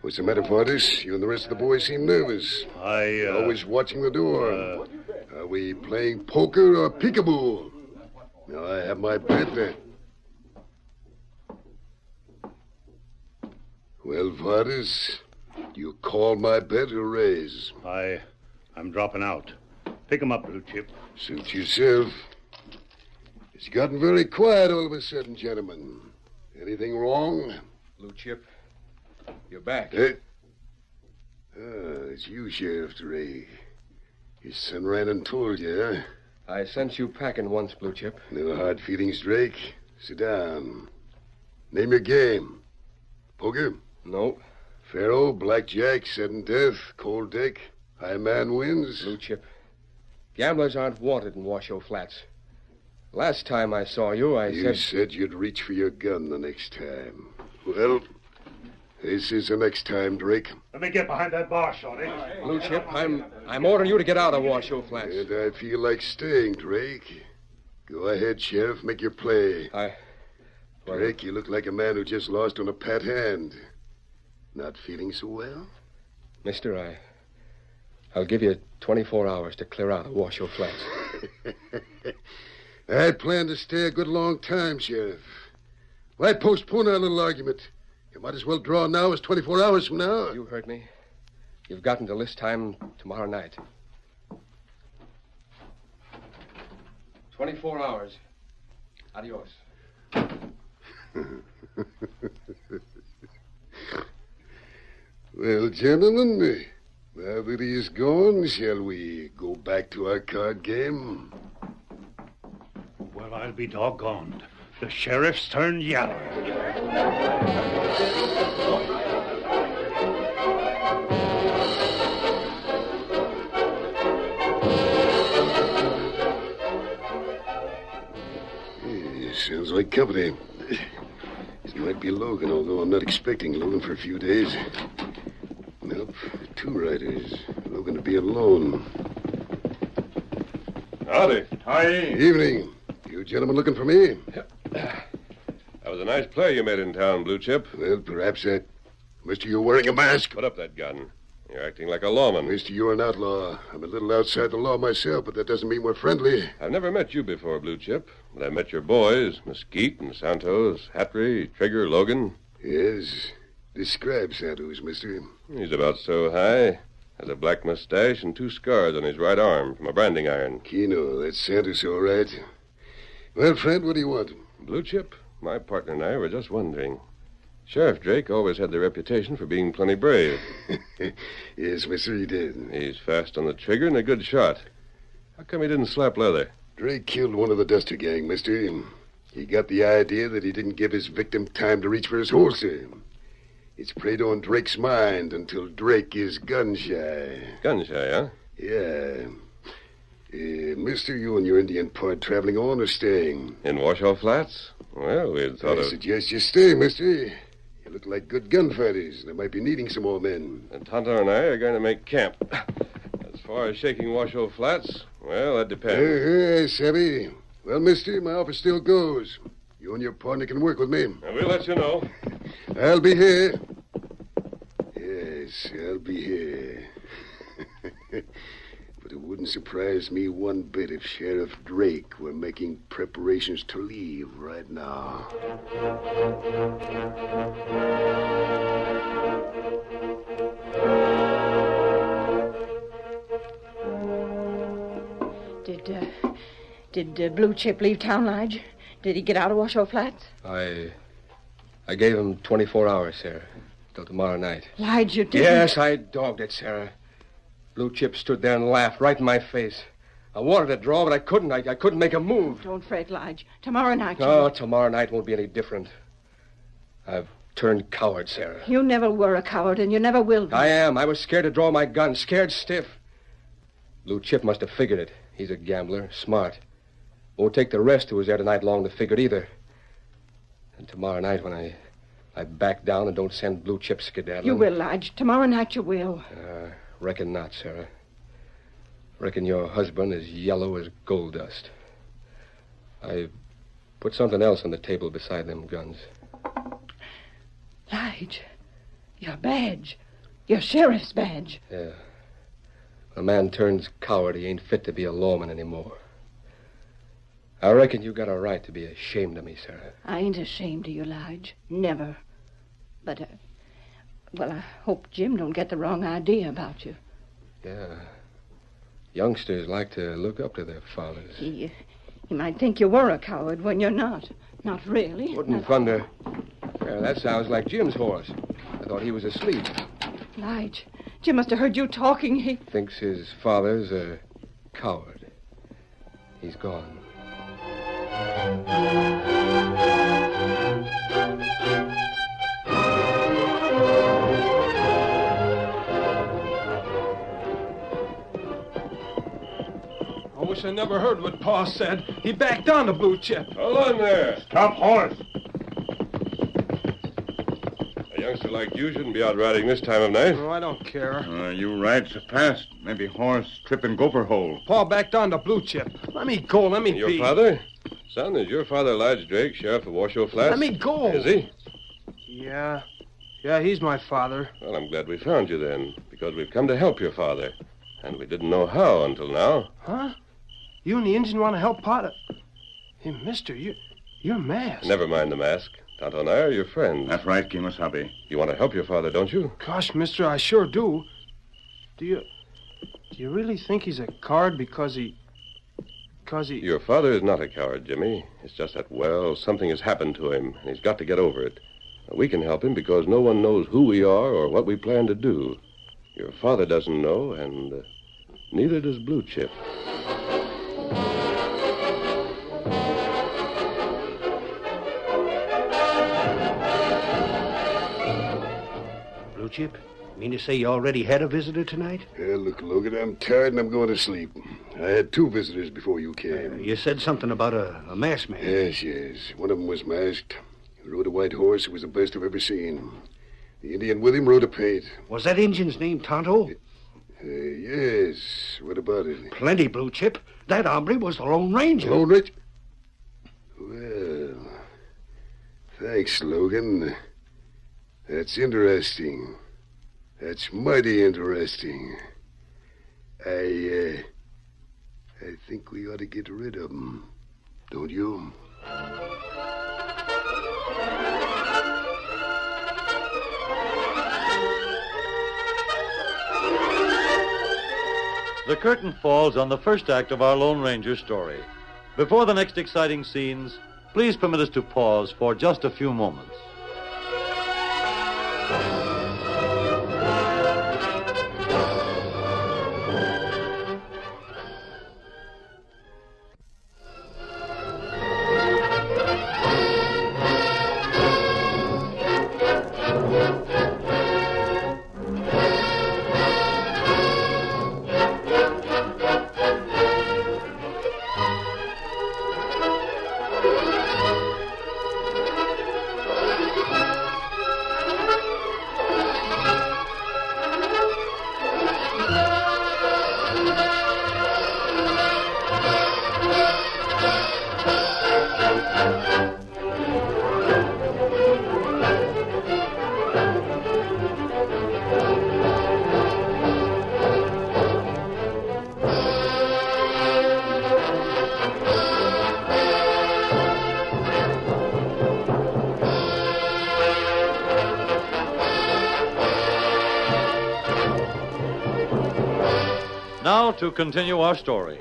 What's the matter, Fortis? You and the rest of the boys seem nervous. Always watching the door. Are we playing poker or peekaboo? Now, I have my bet then. Well, Fortis, you call my bet or raise? I'm dropping out. Pick 'em up, Blue Chip. Suit yourself. It's gotten very quiet all of a sudden, gentlemen. Anything wrong? Blue Chip, you're back. It's you, Sheriff Drake. Your son ran and told you, huh? I sent you packing once, Blue Chip. No hard feelings, Drake. Sit down. Name your game. Poker? No. Faro, blackjack, sudden death, cold deck, high man wins? Blue Chip. Gamblers aren't wanted in Washoe Flats. Last time I saw you, You said you'd reach for your gun the next time. Well, this is the next time, Drake. Let me get behind that bar, Shorty. Blue Chip, I'm ordering you to get out of Washoe Flats. And I feel like staying, Drake. Go ahead, Sheriff, make your play. Drake, you look like a man who just lost on a pat hand. Not feeling so well? Mister, I'll give you 24 hours to clear out of Washoe Flats. I plan to stay a good long time, Sheriff. Why postpone our little argument? You might as well draw now as 24 hours from now. You heard me. You've got until this time tomorrow night. 24 hours. Adios. Well, gentlemen, now that he is gone, shall we go back to our card game? Well, I'll be doggoned. The sheriff's turned yellow. company. This might be Logan, although I'm not expecting Logan for a few days. Nope, 2 riders. Logan to be alone. Howdy. Hi. Evening. You gentlemen looking for me? That was a nice play you made in town, Blue Chip. Well, perhaps that. Mister, you're wearing a mask. Put up that gun. You're acting like a lawman. Mister, you're an outlaw. I'm a little outside the law myself, but that doesn't mean we're friendly. I've never met you before, Blue Chip, but I met your boys, Mesquite and Santos, Hatry, Trigger, Logan. Yes. Describe Santos, mister. He's about so high. Has a black mustache and 2 scars on his right arm from a branding iron. Keno, that's Santos, all right. Well, friend, what do you want? Blue Chip, my partner and I were just wondering. Sheriff Drake always had the reputation for being plenty brave. Yes, mister, he did. He's fast on the trigger and a good shot. How come he didn't slap leather? Drake killed one of the Duster gang, mister. He got the idea that he didn't give his victim time to reach for his holster. It's preyed on Drake's mind until Drake is gun-shy. Gun-shy, huh? Yeah. Mister, you and your Indian pard traveling on or staying? In Washoe Flats? Well, we'd thought I suggest you stay, mister. You look like good gunfighters. They might be needing some more men. And Cantor and I are going to make camp. As far as shaking Washoe Flats, well, that depends. Savvy. Well, mister, my offer still goes. You and your partner can work with me. We'll let you know. I'll be here. Yes, I'll be here. But it wouldn't surprise me one bit if Sheriff Drake were making preparations to leave right now. Did Blue Chip leave town, Lige? Did he get out of Washoe Flats? I gave him 24 hours, Sarah. Till tomorrow night. Lige, you didn't... Yes, I dogged it, Sarah. Blue Chip stood there and laughed right in my face. I wanted to draw, but I couldn't. I couldn't make a move. Don't fret, Lige. Tomorrow night... Oh, tomorrow night won't be any different. I've turned coward, Sarah. You never were a coward, and you never will be. I am. I was scared to draw my gun. Scared stiff. Blue Chip must have figured it. He's a gambler. Smart. Won't take the rest who was there tonight long to figure it either. And tomorrow night when I back down and don't send Blue Chip skedaddling... You will, Lige. Tomorrow night you will. Reckon not, Sarah. Reckon your husband is yellow as gold dust. I put something else on the table beside them guns. Lige, your badge. Your sheriff's badge. Yeah. When a man turns coward, he ain't fit to be a lawman anymore. I reckon you got a right to be ashamed of me, Sarah. I ain't ashamed of you, Lige. Never. But, I hope Jim don't get the wrong idea about you. Yeah. Youngsters like to look up to their fathers. He might think you were a coward when you're not. Not really. Wouldn't thunder. Yeah, that sounds like Jim's horse. I thought he was asleep. Lige, Jim must have heard you talking. He thinks his father's a coward. He's gone. I wish I never heard what Pa said. He backed down to Blue Chip. Hold on there. Stop horse. A youngster like you shouldn't be out riding this time of night. Oh, I don't care. You ride so fast. Maybe horse trip in gopher hole. Pa backed down to Blue Chip. Let me go. Let me Your be. father? Son, is your father Lige Drake, sheriff of Washoe Flats? Let me go. Is he? Yeah. Yeah, he's my father. Well, I'm glad we found you then, because we've come to help your father. And we didn't know how until now. Huh? You and the Indian want to help Potter? Hey, mister, you're masked. Never mind the mask. Tonto and I are your friends. That's right, Kimosabe. You want to help your father, don't you? Gosh, mister, I sure do. Do you really think he's a coward because he... Your father is not a coward, Jimmy. It's just that, well, something has happened to him, and he's got to get over it. We can help him because no one knows who we are or what we plan to do. Your father doesn't know, and neither does Blue Chip. Blue Chip? Mean to say you already had a visitor tonight? Yeah, look, Logan, I'm tired and I'm going to sleep. I had 2 visitors before you came. You said something about a masked man. Yes. One of them was masked. He rode a white horse who was the best I've ever seen. The Indian with him rode a paint. Was that Injun's name Tonto? Yes. What about it? Plenty, Blue Chip. That hombre was the Lone Ranger. Lone Ranger? Well, thanks, Logan. That's interesting. That's mighty interesting. I think we ought to get rid of him. Don't you? The curtain falls on the first act of our Lone Ranger story. Before the next exciting scenes, please permit us to pause for just a few moments. Now to continue our story.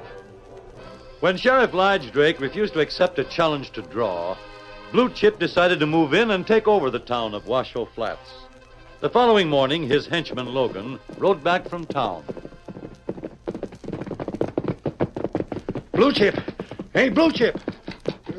When Sheriff Lige Drake refused to accept a challenge to draw, Blue Chip decided to move in and take over the town of Washoe Flats. The following morning, his henchman Logan rode back from town. Blue Chip! Hey, Blue Chip!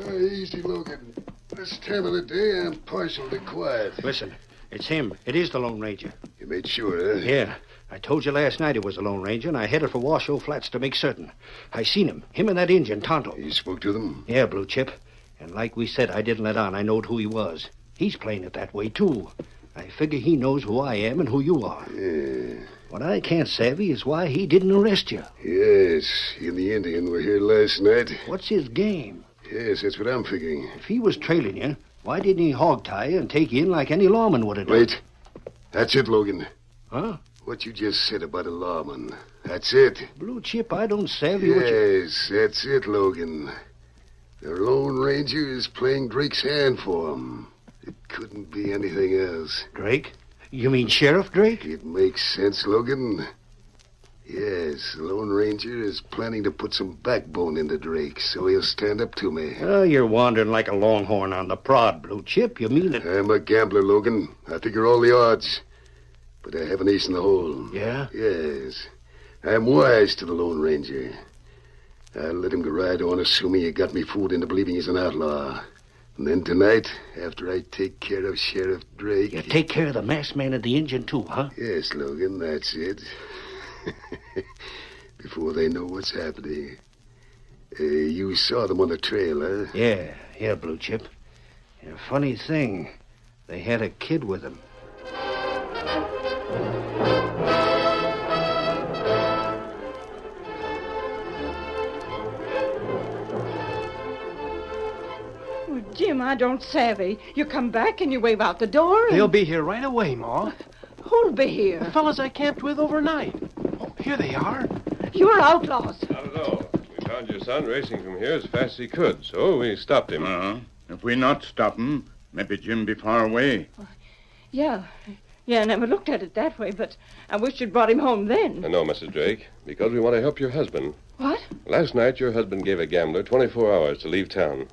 Easy, Logan. This time of the day, I'm partial to quiet. Listen, it's him. It is the Lone Ranger. You made sure, huh? Yeah. I told you last night it was the Lone Ranger, and I headed for Washoe Flats to make certain. I seen him and that Injun, Tonto. You spoke to them? Yeah, Blue Chip. And like we said, I didn't let on. I knowed who he was. He's playing it that way, too. I figure he knows who I am and who you are. Yeah. What I can't savvy is why he didn't arrest you. Yes, he and the Indian were here last night. What's his game? Yes, that's what I'm figuring. If he was trailing you, why didn't he hog-tie you and take you in like any lawman would have done? Wait. That's it, Logan. Huh? What you just said about a lawman. That's it. Blue Chip, I don't savvy what you... Yes, that's it, Logan. The Lone Ranger is playing Drake's hand for him. It couldn't be anything else. Drake? You mean Sheriff Drake? It makes sense, Logan. Yes, the Lone Ranger is planning to put some backbone into Drake, so he'll stand up to me. Oh, you're wandering like a longhorn on the prod, Blue Chip. You mean it? I'm a gambler, Logan. I figure all the odds. But I have an ace in the hole. Yeah? Yes. I'm wise to the Lone Ranger. I'll let him go right on assuming he got me fooled into believing he's an outlaw. And then tonight, after I take care of Sheriff Drake... You take care of the masked man and the Injun, too, huh? Yes, Logan, that's it. Before they know what's happening. You saw them on the trail, huh? Yeah, Blue Chip. And a funny thing, they had a kid with them. Jim, I don't savvy. You come back and you wave out the door and... They'll be here right away, Ma. Who'll be here? The fellas I camped with overnight. Oh, here they are. You're outlaws. Not at all. We found your son racing from here as fast as he could, so we stopped him. If we not stop him, maybe Jim be far away. Yeah, I never looked at it that way, but I wish you'd brought him home then. No, Mrs. Drake, because we want to help your husband. What? Last night, your husband gave a gambler 24 hours to leave town.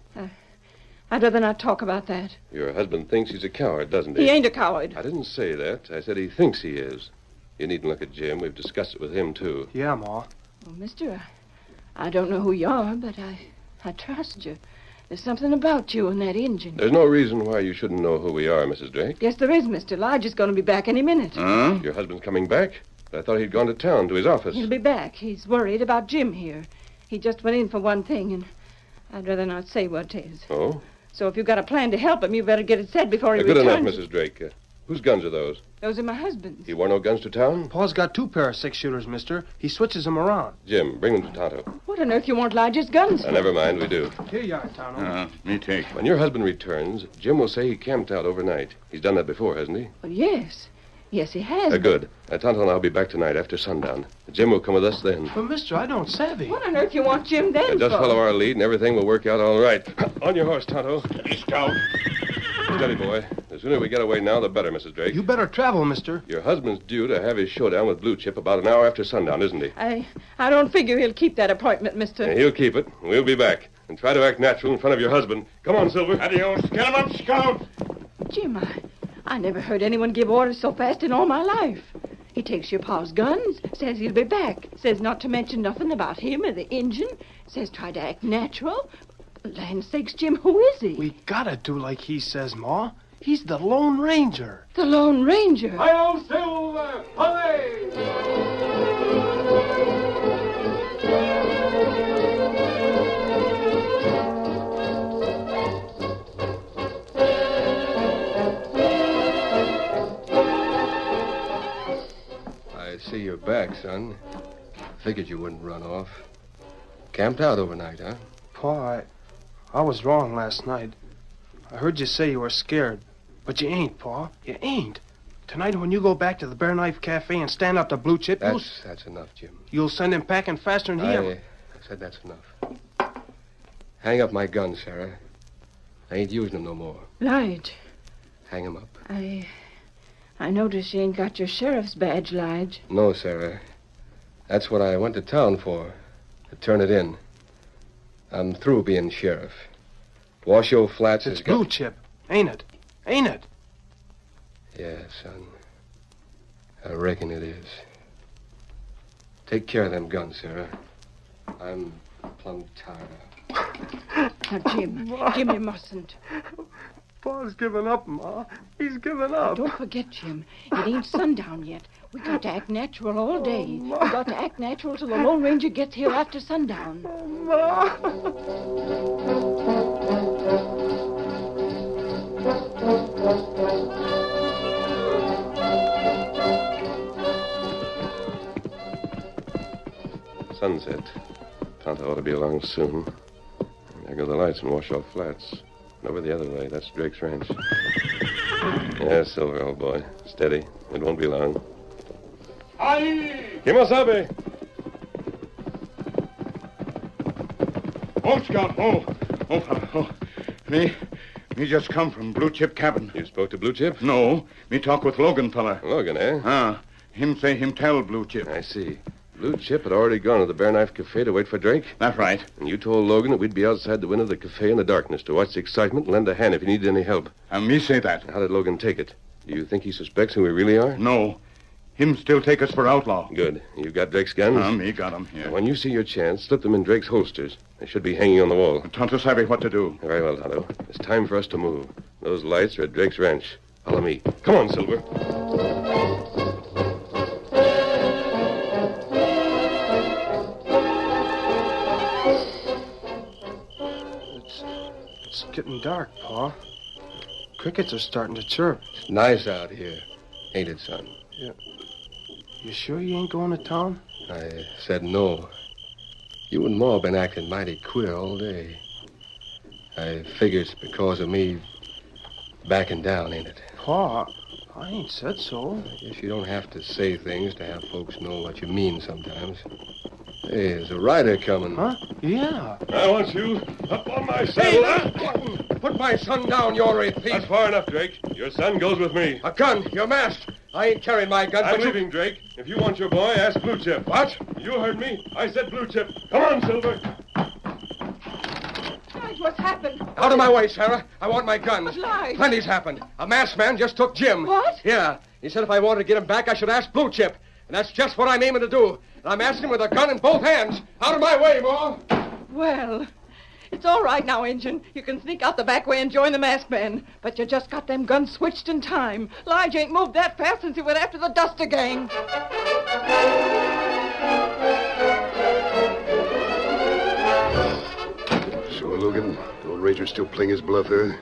I'd rather not talk about that. Your husband thinks he's a coward, doesn't he? He ain't a coward. I didn't say that. I said he thinks he is. You needn't look at Jim. We've discussed it with him, too. Yeah, Ma. Well, mister, I don't know who you are, but I trust you. There's something about you and that engine. There's no reason why you shouldn't know who we are, Mrs. Drake. Yes, there is, Mr. Lodge is going to be back any minute. Huh? Your husband's coming back? I thought he'd gone to town, to his office. He'll be back. He's worried about Jim here. He just went in for one thing, and I'd rather not say what it is. Oh? So if you've got a plan to help him, you better get it said before he Good returns. enough, Mrs. Drake. Whose guns are those? Those are my husband's. He wore no guns to town? Paul's got 2 pair of 6-shooters, mister. He switches them around. Jim, bring them to Tonto. What on earth you want Lodge's guns for? Never mind, we do. Here you are, Tonto. Me take. When your husband returns, Jim will say he camped out overnight. He's done that before, hasn't he? Well, yes. Yes, he has. Good. Tonto and I'll be back tonight after sundown. Jim will come with us then. But, mister, I don't savvy. What on earth you want Jim then Just for? follow our lead and everything will work out all right. On your horse, Tonto. Steady, Scout. Steady, boy. The sooner we get away now, the better, Mrs. Drake. You better travel, mister. Your husband's due to have his showdown with Blue Chip about an hour after sundown, isn't he? I don't figure he'll keep that appointment, mister. Yeah, he'll keep it. We'll be back. And try to act natural in front of your husband. Come on, Silver. Adios. Get him up, Scout. Jim, I never heard anyone give orders so fast in all my life. He takes your pa's guns, says he'll be back, says not to mention nothing about him or the engine, says try to act natural. Land sakes, Jim, who is he? We gotta do like he says, Ma. He's the Lone Ranger. The Lone Ranger? Hi-yo, Silver! Hooray! I see you're back, son. Figured you wouldn't run off. Camped out overnight, huh? Pa, I was wrong last night. I heard you say you were scared. But you ain't, Pa. You ain't. Tonight when you go back to the Bear Knife Cafe and stand up to Blue Chip, That's enough, Jim. you'll send him packing faster than he ever... I said that's enough. Hang up my gun, Sarah. I ain't using them no more. Lige. Hang them up. I notice you ain't got your sheriff's badge, Lige. No, Sarah. That's what I went to town for. To turn it in. I'm through being sheriff. Washoe Flats It's has got... Blue Chip, ain't it? Ain't it? Yeah, son. I reckon it is. Take care of them guns, Sarah. I'm plumb tired. Now, Jim, you mustn't. Pa's given up, Ma. He's given up. Don't forget, Jim. It ain't sundown yet. We got to act natural all day. We got to act natural till the Lone Ranger gets here after sundown. Sunset. Tonto ought to be along soon. There go the lights in Washoe Flats. And over the other way, that's Drake's ranch. Yeah, Silver, old boy. Steady. It won't be long. Aye! Kimosabe! Oh, Scout. Oh. Me just come from Blue Chip cabin. You spoke to Blue Chip? No. Me talk with Logan fella. Logan, eh? Him say him tell Blue Chip. I see. Blue Chip had already gone to the Bear Knife Cafe to wait for Drake? That's right. And you told Logan that we'd be outside the window of the cafe in the darkness to watch the excitement and lend a hand if he needed any help. And me say that. How did Logan take it? Do you think he suspects who we really are? No. Him still take us for outlaw. Good. You got Drake's guns? Me got 'em here. When you see your chance, slip them in Drake's holsters. They should be hanging on the wall. Tonto savvy what to do. Very well, Tonto. It's time for us to move. Those lights are at Drake's ranch. Follow me. Come on, Silver. It's getting dark, Pa. Crickets are starting to chirp. It's nice out here. Ain't it, son? Yeah. You sure you ain't going to town? I said no. You and Ma been acting mighty queer all day. I figure it's because of me backing down, ain't it? Pa, I ain't said so. I guess you don't have to say things to have folks know what you mean sometimes. Hey, there's a rider coming. Huh? Yeah. I want you up on my saddle. Hey, put my son down, you ornery thief. That's far enough, Drake. Your son goes with me. A gun. You're masked. I ain't carrying my gun. I'm leaving, Drake. If you want your boy, ask Blue Chip. What? You heard me. I said Blue Chip. Come on, Silver. Lige, what's happened? Out of my way, Sarah. I want my guns. But, Lige. Plenty's happened. A masked man just took Jim. What? Yeah. He said if I wanted to get him back, I should ask Blue Chip. And that's just what I'm aiming to do. And I'm asking with a gun in both hands. Out of my way, Ma. Well, It's all right now, Injun. You can sneak out the back way and join the masked men. But you just got them guns switched in time. Lige ain't moved that fast since he went after the Duster gang. So, Logan, the old ranger's still playing his bluff, huh?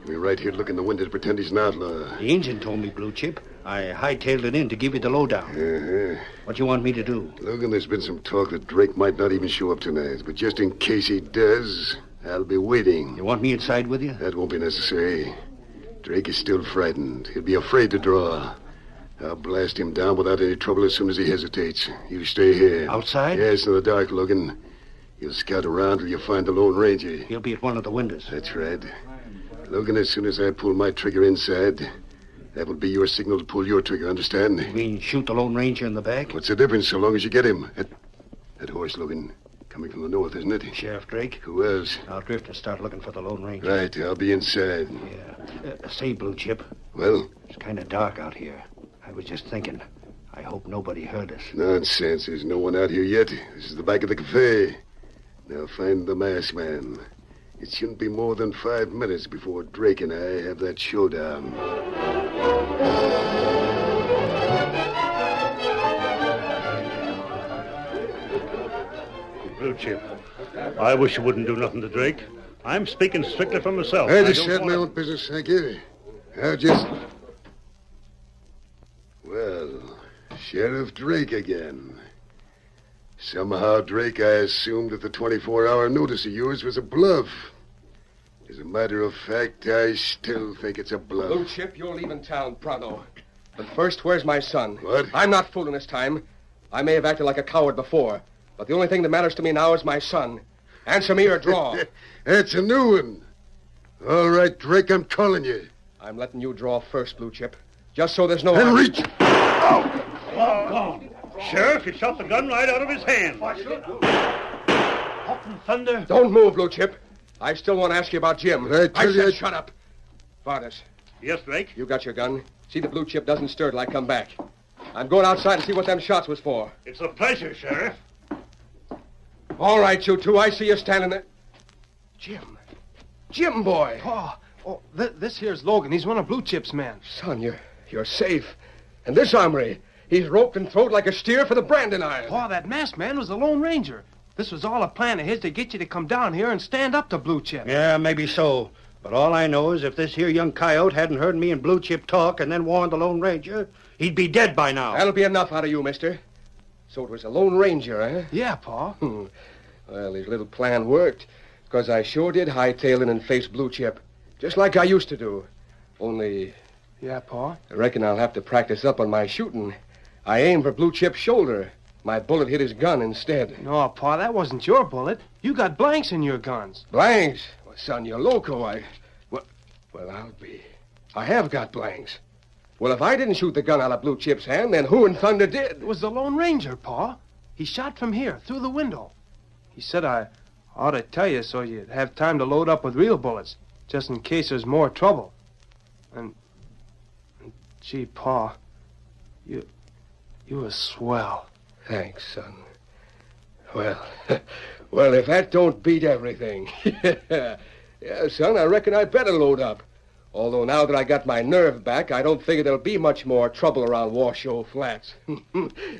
We're right here looking in the window to pretend he's an outlaw. The engine told me, Blue Chip. I hightailed it in to give you the lowdown. Uh-huh. What you want me to do? Logan, there's been some talk that Drake might not even show up tonight. But just in case he does, I'll be waiting. You want me inside with you? That won't be necessary. Drake is still frightened. He'll be afraid to draw. I'll blast him down without any trouble as soon as he hesitates. You stay here. Outside? Yes, in the dark, Logan. You'll scout around till you find the Lone Ranger. He'll be at one of the windows. That's right. Logan, as soon as I pull my trigger inside, that will be your signal to pull your trigger, understand? You mean shoot the Lone Ranger in the back? What's the difference so long as you get him? That horse, Logan, coming from the north, isn't it? Sheriff Drake? Who else? I'll drift and start looking for the Lone Ranger. Right, I'll be inside. Yeah. Say, Blue Chip. Well? It's kind of dark out here. I was just thinking. I hope nobody heard us. Nonsense. There's no one out here yet. This is the back of the cafe. Now find the masked man. It shouldn't be more than 5 minutes before Drake and I have that showdown. Blue Chip, I wish you wouldn't do nothing to Drake. I'm speaking strictly for myself. I just had my own business, thank you. I'll just... Well, Sheriff Drake again. Somehow, Drake, I assumed that the 24-hour notice of yours was a bluff. As a matter of fact, I still think it's a bluff. Blue Chip, you're leaving town pronto. But first, where's my son? What? I'm not fooling this time. I may have acted like a coward before, but the only thing that matters to me now is my son. Answer me or draw. That's a new one. All right, Drake, I'm calling you. I'm letting you draw first, Blue Chip. Just so there's no... Then reach! Oh, gone. Sheriff, you shot the gun right out of his hand. What in thunder? Don't move, Blue Chip. I still want to ask you about Jim. I said shut up. Vardas. Yes, Drake? You got your gun. See the Blue Chip doesn't stir till I come back. I'm going outside to see what them shots was for. It's a pleasure, Sheriff. All right, you two. I see you standing there. Jim. Jim, boy. Pa, this here's Logan. He's one of Blue Chip's men. Son, you're safe. And this armory, he's roped and throwed like a steer for the Brandon iron. Pa, that masked man was the Lone Ranger. This was all a plan of his to get you to come down here and stand up to Blue Chip. Yeah, maybe so. But all I know is if this here young coyote hadn't heard me and Blue Chip talk and then warned the Lone Ranger, he'd be dead by now. That'll be enough out of you, mister. So it was the Lone Ranger, eh? Yeah, Pa. Well, his little plan worked, because I sure did hightail in and face Blue Chip, just like I used to do. Only... Yeah, Pa? I reckon I'll have to practice up on my shooting. I aimed for Blue Chip's shoulder. My bullet hit his gun instead. No, Pa, that wasn't your bullet. You got blanks in your guns. Blanks? Well, son, you're loco. Well, I'll be. I have got blanks. Well, if I didn't shoot the gun out of Blue Chip's hand, then who in thunder did? It was the Lone Ranger, Pa. He shot from here, through the window. He said I ought to tell you so you'd have time to load up with real bullets, just in case there's more trouble. And gee, Pa, you were swell. Thanks, son. Well, if that don't beat everything. Yeah, son, I reckon I better load up. Although now that I got my nerve back, I don't figure there'll be much more trouble around Washoe Flats.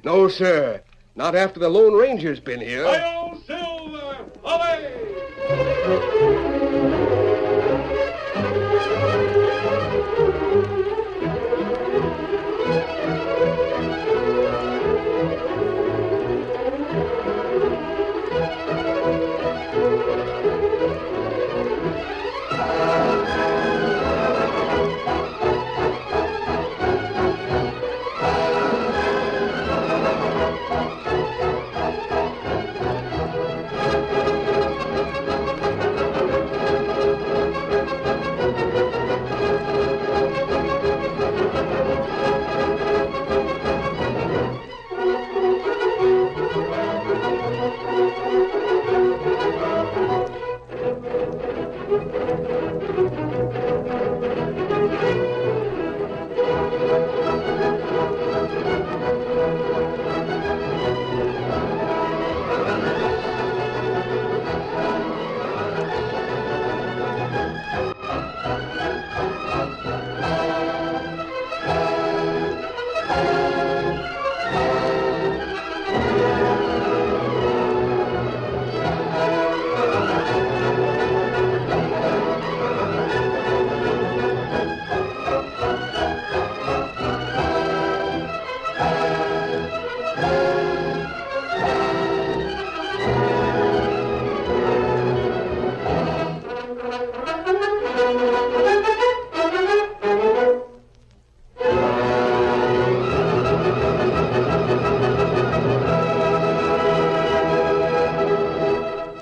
No, sir. Not after the Lone Ranger's been here. Hi-yo, Silver! Away!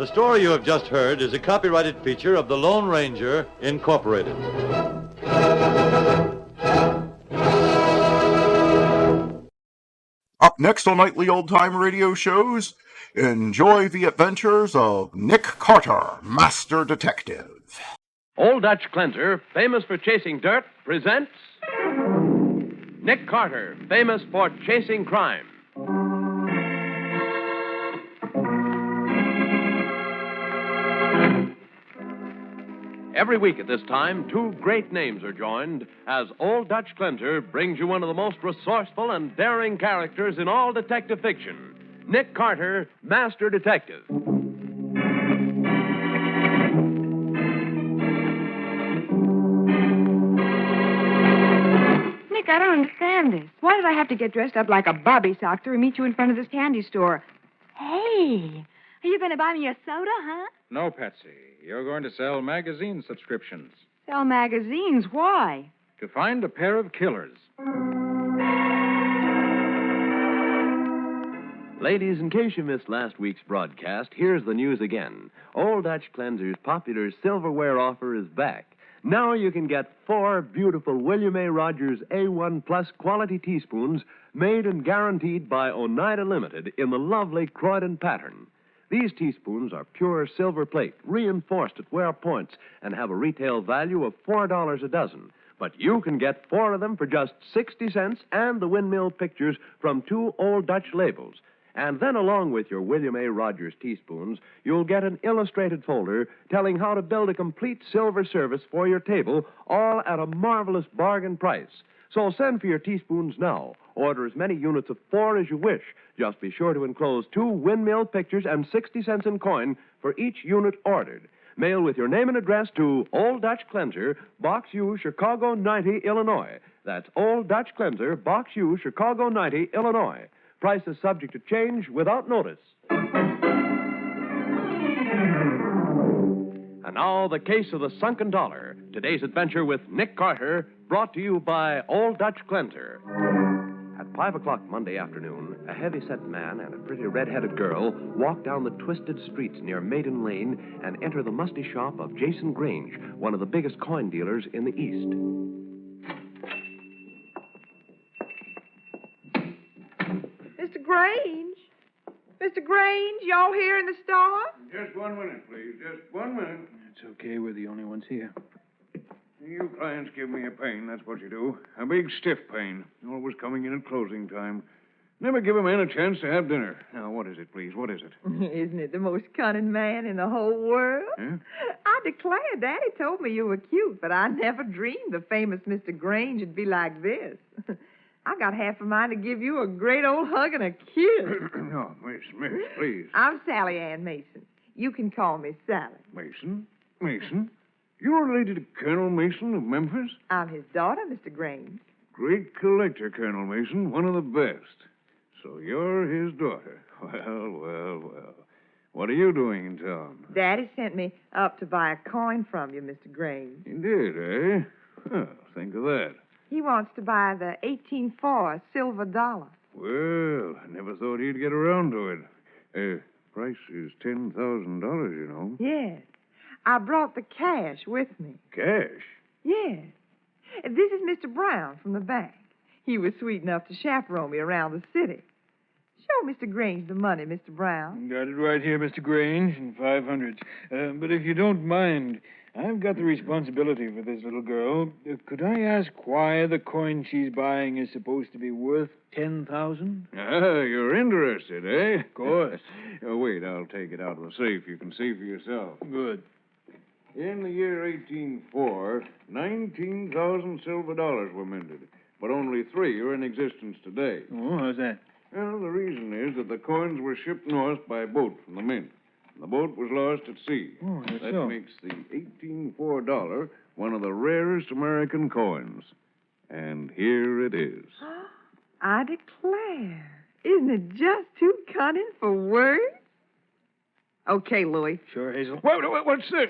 The story you have just heard is a copyrighted feature of the Lone Ranger, Incorporated. Up next on Nightly Old Time Radio Shows, enjoy the adventures of Nick Carter, Master Detective. Old Dutch Cleanser, famous for chasing dirt, presents Nick Carter, famous for chasing crime. Every week at this time, two great names are joined as Old Dutch Cleanser brings you one of the most resourceful and daring characters in all detective fiction, Nick Carter, Master Detective. Nick, I don't understand this. Why did I have to get dressed up like a bobby socker and meet you in front of this candy store? Hey, are you going to buy me a soda, huh? No, Patsy. You're going to sell magazine subscriptions. Sell magazines? Why? To find a pair of killers. Ladies, in case you missed last week's broadcast, here's the news again. Old Dutch Cleanser's popular silverware offer is back. Now you can get 4 beautiful William A. Rogers A1 Plus quality teaspoons made and guaranteed by Oneida Limited in the lovely Croydon pattern. These teaspoons are pure silver plate, reinforced at wear points, and have a retail value of $4 a dozen. But you can get 4 of them for just 60 cents and the windmill pictures from 2 Old Dutch labels. And then along with your William A. Rogers teaspoons, you'll get an illustrated folder telling how to build a complete silver service for your table, all at a marvelous bargain price. So send for your teaspoons now. Order as many units of 4 as you wish. Just be sure to enclose 2 windmill pictures and 60 cents in coin for each unit ordered. Mail with your name and address to Old Dutch Cleanser, Box U, Chicago 90, Illinois. That's Old Dutch Cleanser, Box U, Chicago 90, Illinois. Price is subject to change without notice. And now, the case of the sunken dollar. Today's adventure with Nick Carter, brought to you by Old Dutch Cleanser. At 5 o'clock Monday afternoon, a heavy-set man and a pretty red-headed girl walk down the twisted streets near Maiden Lane and enter the musty shop of Jason Grange, one of the biggest coin dealers in the East. Mr. Grange? Mr. Grange, y'all here in the store? Just 1 minute, please. Just 1 minute. It's okay. We're the only ones here. You clients give me a pain, that's what you do. A big stiff pain. Always coming in at closing time. Never give a man a chance to have dinner. Now, what is it, please? What is it? Isn't it the most cunning man in the whole world? Huh? I declare, Daddy told me you were cute, but I never dreamed the famous Mr. Grange would be like this. I got half a mind to give you a great old hug and a kiss. No, Miss, please. I'm Sally Ann Mason. You can call me Sally. Mason? You're related to Colonel Mason of Memphis? I'm his daughter, Mr. Grange. Great collector, Colonel Mason. One of the best. So you're his daughter. Well. What are you doing in town? Daddy sent me up to buy a coin from you, Mr. Grange. He did, eh? Well, think of that. He wants to buy the 1804 silver dollar. Well, I never thought he'd get around to it. Price is $10,000, you know. Yes. I brought the cash with me. Cash? Yes. This is Mr. Brown from the bank. He was sweet enough to chaperone me around the city. Show Mr. Grange the money, Mr. Brown. Got it right here, Mr. Grange, in 500s. But if you don't mind, I've got the responsibility for this little girl. Could I ask why the coin she's buying is supposed to be worth 10,000? Ah, you're interested, eh? Of course. Wait, I'll take it out of the safe. You can see for yourself. Good. In the year 1804, 19,000 silver dollars were minted, but only 3 are in existence today. Oh, how's that? Well, the reason is that the coins were shipped north by boat from the mint. The boat was lost at sea. Oh, that's that so. makes the 1804 dollar one of the rarest American coins. And here it is. I declare. Isn't it just too cunning for words? Okay, Louie. Sure, Hazel. What's this?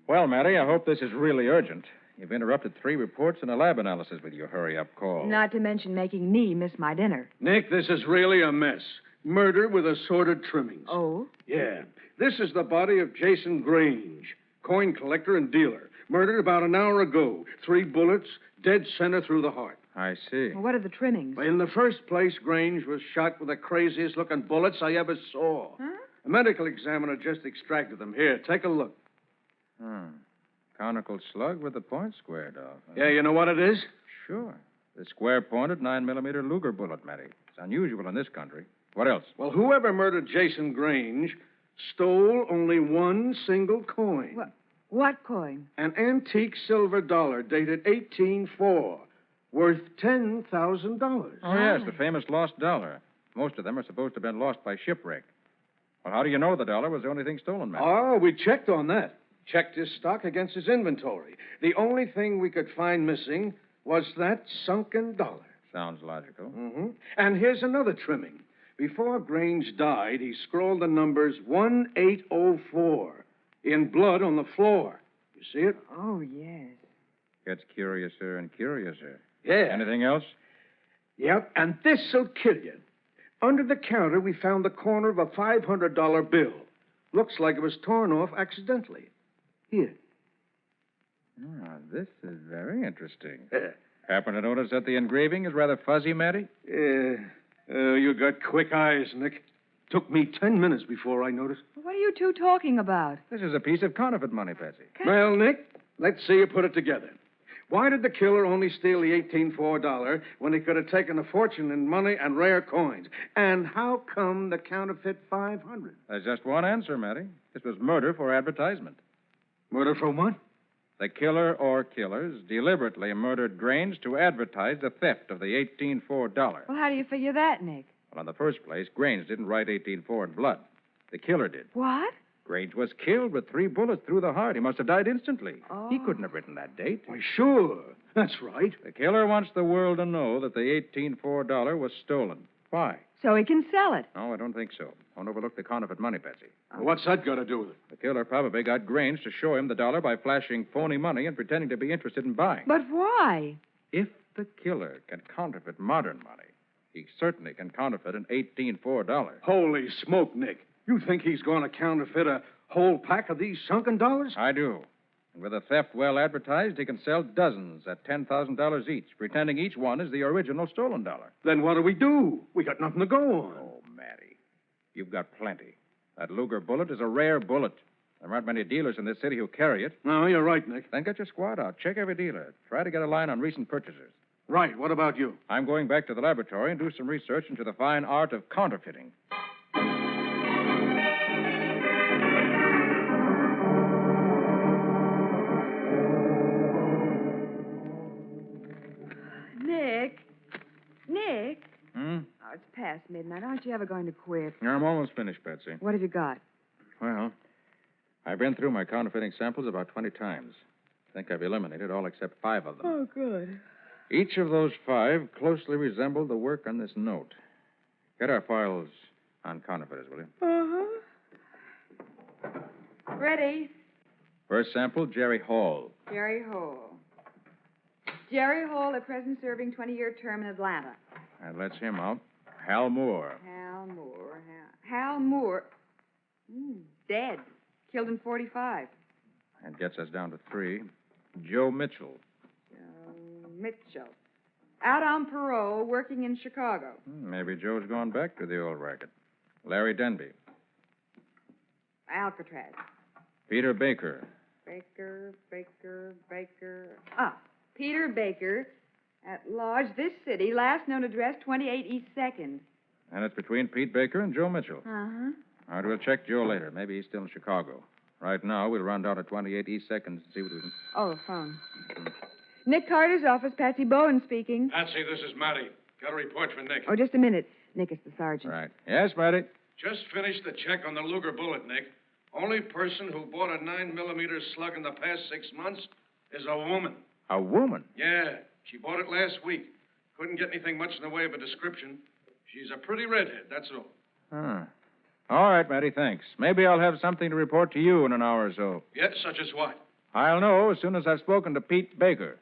Well, Mary, I hope this is really urgent. You've interrupted 3 reports and a lab analysis with your hurry-up call. Not to mention making me miss my dinner. Nick, this is really a mess. Murder with assorted trimmings. Oh? Yeah. This is the body of Jason Grange, coin collector and dealer. Murdered about an hour ago. 3 bullets, dead center through the heart. I see. Well, what are the trimmings? In the first place, Grange was shot with the craziest-looking bullets I ever saw. Huh? A medical examiner just extracted them. Here, take a look. Conical slug with the point squared off. Yeah, you know what it is? Sure. The square-pointed 9mm Luger bullet, Matty. It's unusual in this country. What else? Well, whoever murdered Jason Grange stole only one single coin. What coin? An antique silver dollar dated 1804, worth $10,000. Oh, yes, the famous lost dollar. Most of them are supposed to have been lost by shipwreck. Well, how do you know the dollar was the only thing stolen, Matty? Oh, we checked on that. Checked his stock against his inventory. The only thing we could find missing was that sunken dollar. Sounds logical. Mm-hmm. And here's another trimming. Before Grange died, he scrawled the numbers 1804 in blood on the floor. You see it? Oh, yes. Gets curiouser and curiouser. Yeah. Anything else? Yep, and this'll kill you. Under the counter, we found the corner of a $500 bill. Looks like it was torn off accidentally. Here. This is very interesting. Happen to notice that the engraving is rather fuzzy, Matty? You got quick eyes, Nick. Took me 10 minutes before I noticed. What are you two talking about? This is a piece of counterfeit money, Patsy. Well, Nick, let's see you put it together. Why did the killer only steal the $1804 when he could have taken a fortune in money and rare coins? And how come the counterfeit 500? There's just one answer, Matty. This was murder for advertisement. Murder for what? The killer or killers deliberately murdered Grange to advertise the theft of the $1804. Well, how do you figure that, Nick? Well, in the first place, Grange didn't write 1804 in blood. The killer did. What? Grange was killed with 3 bullets through the heart. He must have died instantly. Oh. He couldn't have written that date. Why, sure. That's right. The killer wants the world to know that the $1804 was stolen. Why? So he can sell it. No, I don't think so. Don't overlook the counterfeit money, Patsy. What's that got to do with it? The killer probably got Grange to show him the dollar by flashing phony money and pretending to be interested in buying. But why? If the killer can counterfeit modern money, he certainly can counterfeit an $1804. Holy smoke, Nick. You think he's going to counterfeit a whole pack of these sunken dollars? I do. And with a theft well advertised, he can sell dozens at $10,000 each, pretending each one is the original stolen dollar. Then what do? We got nothing to go on. Oh, Matty, you've got plenty. That Luger bullet is a rare bullet. There aren't many dealers in this city who carry it. No, you're right, Nick. Then get your squad out. Check every dealer. Try to get a line on recent purchasers. Right. What about you? I'm going back to the laboratory and do some research into the fine art of counterfeiting. Nick? Oh, it's past midnight. Aren't you ever going to quit? I'm almost finished, Patsy. What have you got? Well, I've been through my counterfeiting samples about 20 times. I think I've eliminated all except 5 of them. Oh, good. Each of those 5 closely resemble the work on this note. Get our files on counterfeiters, will you? Uh-huh. Ready. First sample, Jerry Hall. Jerry Hall. Jerry Hall, at present serving 20-year term in Atlanta. That lets him out. Hal Moore. Hal Moore. Dead. Killed in 45. That gets us down to 3. Joe Mitchell. Mitchell. Out on parole, working in Chicago. Maybe Joe's gone back to the old racket. Larry Denby. Alcatraz. Peter Baker. Baker. Peter Baker, at large, this city, last known address, 28 East 2nd. And it's between Pete Baker and Joe Mitchell. Uh-huh. All right, we'll check Joe later. Maybe he's still in Chicago. Right now, we'll run down to 28 East 2nd and see what we can... Oh, the phone. Nick Carter's office, Patsy Bowen speaking. Patsy, this is Matty. Got a report for Nick. Oh, just a minute. Nick, it's the sergeant. Right. Yes, Matty? Just finished the check on the Luger bullet, Nick. Only person who bought a 9mm slug in the past 6 months is a woman. A woman? Yeah. She bought it last week. Couldn't get anything much in the way of a description. She's a pretty redhead, that's all. Huh. All right, Matty, thanks. Maybe I'll have something to report to you in an hour or so. Yes, such as what? I'll know as soon as I've spoken to Pete Baker.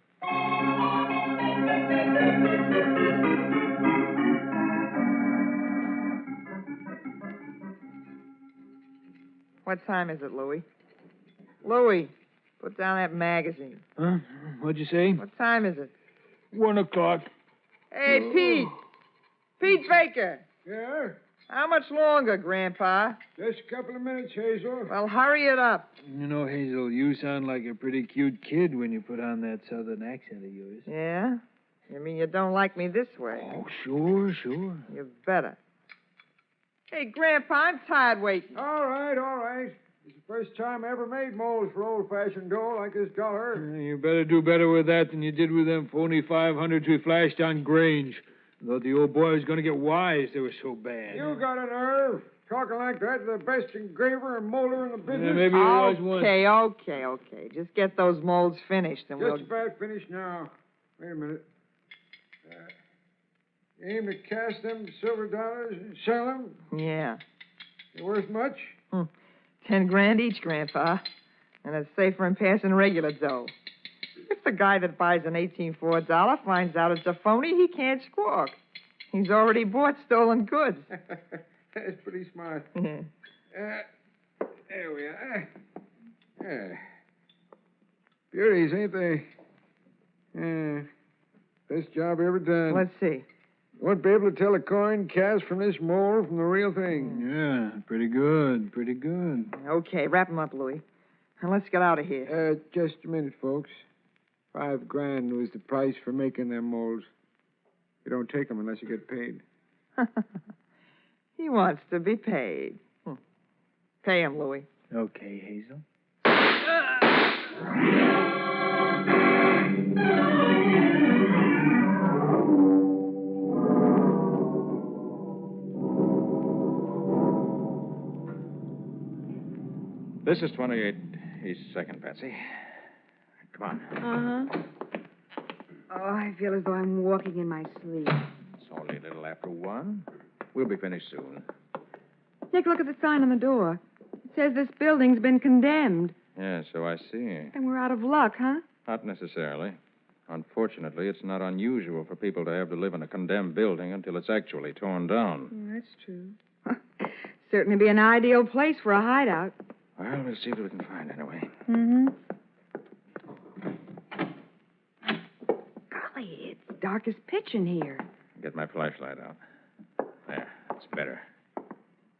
What time is it, Louie? Louie, put down that magazine. Huh? What'd you say? What time is it? 1 o'clock. Hey, Pete. Pete Baker. Yeah? How much longer, Grandpa? Just a couple of minutes, Hazel. Well, hurry it up. You know, Hazel, you sound like a pretty cute kid when you put on that southern accent of yours. Yeah? You mean you don't like me this way? Oh, sure. You better. Hey, Grandpa, I'm tired waiting. All right. It's the first time I ever made molds for old-fashioned dough like this dollar. You better do better with that than you did with them phony 500s we flashed on Grange. I thought the old boy was going to get wise. They were so bad. You got a nerve. Talking like that to the best engraver and molder in the business. Yeah, maybe it was one. Okay. Just get those molds finished and Just about finished now. Wait a minute. You aim to cast them silver dollars and sell them? Yeah. They worth much? 10 grand each, Grandpa. And it's safer than passing regular dough. If the guy that buys an 18-4 dollar finds out it's a phony, he can't squawk. He's already bought stolen goods. That's pretty smart. Yeah. There we are. Yeah. Beauties, ain't they? Yeah. Best job ever done. Let's see. Won't be able to tell a coin cast from this mold from the real thing. Yeah, pretty good. Okay, wrap him up, Louie. And let's get out of here. Just a minute, folks. $5,000 was the price for making them molds. You don't take them unless you get paid. He wants to be paid. Pay him, Louie. Okay, Hazel. This is 28 East 2nd, Patsy. Come on. Oh, I feel as though I'm walking in my sleep. It's only a little after 1. We'll be finished soon. Nick, look at the sign on the door. It says this building's been condemned. Yeah, so I see. And we're out of luck, huh? Not necessarily. Unfortunately, it's not unusual for people to have to live in a condemned building until it's actually torn down. Yeah, that's true. Certainly be an ideal place for a hideout. Well, we'll see what we can find anyway. Mm-hmm. Golly, it's dark as pitch in here. Get my flashlight out. There, it's better.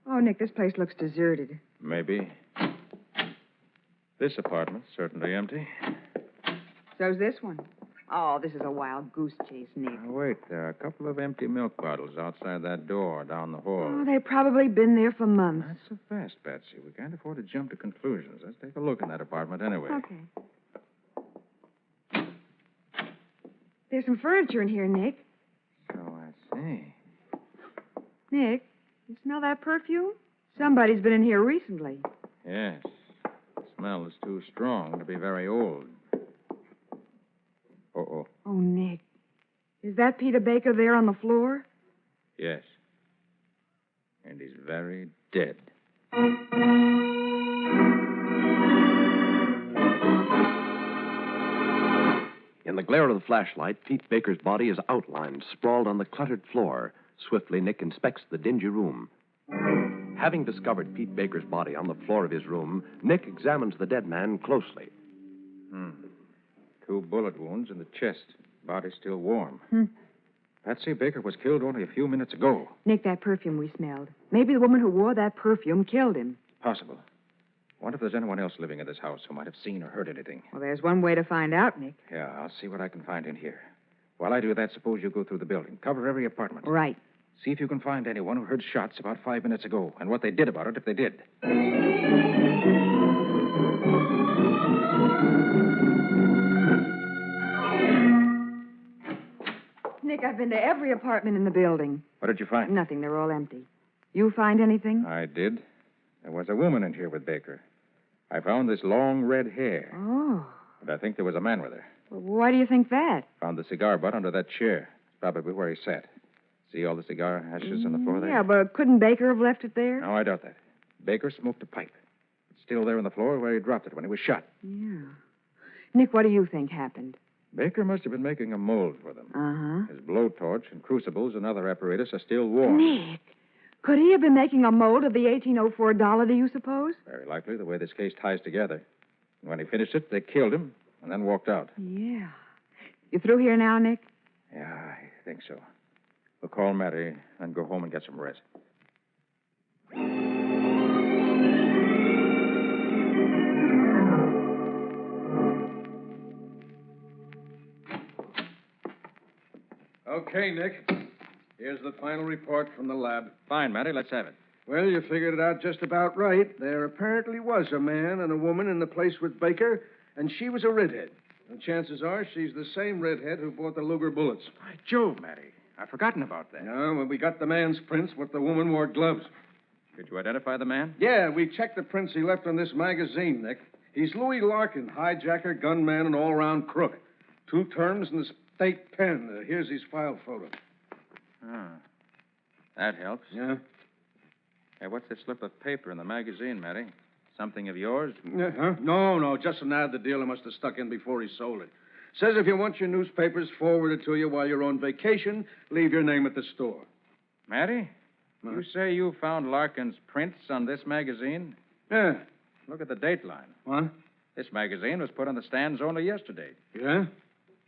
Oh, Nick, this place looks deserted. Maybe. This apartment's certainly empty. So's this one. Oh, this is a wild goose chase, Nick. Now, wait, there are a couple of empty milk bottles outside that door down the hall. Oh, they've probably been there for months. Not so fast, Patsy. We can't afford to jump to conclusions. Let's take a look in that apartment anyway. Okay. There's some furniture in here, Nick. So I see. Nick, you smell that perfume? Somebody's been in here recently. Yes. The smell is too strong to be very old. Uh-oh. Oh, Nick. Is that Peter Baker there on the floor? Yes. And he's very dead. In the glare of the flashlight, Pete Baker's body is outlined, sprawled on the cluttered floor. Swiftly, Nick inspects the dingy room. Having discovered Pete Baker's body on the floor of his room, Nick examines the dead man closely. 2 bullet wounds in the chest. Body still warm. Patsy, Baker was killed only a few minutes ago. Nick, that perfume we smelled. Maybe the woman who wore that perfume killed him. Possible. Wonder if there's anyone else living in this house who might have seen or heard anything. Well, there's one way to find out, Nick. Yeah, I'll see what I can find in here. While I do that, suppose you go through the building. Cover every apartment. Right. See if you can find anyone who heard shots about 5 minutes ago and what they did about it if they did. Nick, I've been to every apartment in the building. What did you find? Nothing. They're all empty. You find anything? I did. There was a woman in here with Baker. I found this long red hair. Oh. And I think there was a man with her. Well, why do you think that? Found the cigar butt under that chair. Probably where he sat. See all the cigar ashes on the floor there? Yeah, but couldn't Baker have left it there? No, I doubt that. Baker smoked a pipe. It's still there on the floor where he dropped it when he was shot. Yeah. Nick, what do you think happened? Baker must have been making a mold for them. Uh-huh. His blowtorch and crucibles and other apparatus are still warm. Nick, could he have been making a mold of the $1804, do you suppose? Very likely, the way this case ties together. And when he finished it, they killed him and then walked out. Yeah. You through here now, Nick? Yeah, I think so. We'll call Matty and go home and get some rest. Okay, Nick. Here's the final report from the lab. Fine, Matty. Let's have it. Well, you figured it out just about right. There apparently was a man and a woman in the place with Baker, and she was a redhead. And chances are she's the same redhead who bought the Luger bullets. By Jove, Matty. I've forgotten about that. No, when we got the man's prints, but the woman wore gloves. Could you identify the man? Yeah, we checked the prints he left on this magazine, Nick. He's Louis Larkin, hijacker, gunman, and all-around crook. 2 terms in the state pen. Here's his file photo. Ah, that helps. Yeah? Hey, what's this slip of paper in the magazine, Matty? Something of yours? Huh? No, just an ad the dealer must have stuck in before he sold it. Says if you want your newspapers forwarded to you while you're on vacation, leave your name at the store. Matty? Huh? You say you found Larkin's prints on this magazine? Yeah. Look at the date line. What? This magazine was put on the stands only yesterday. Yeah?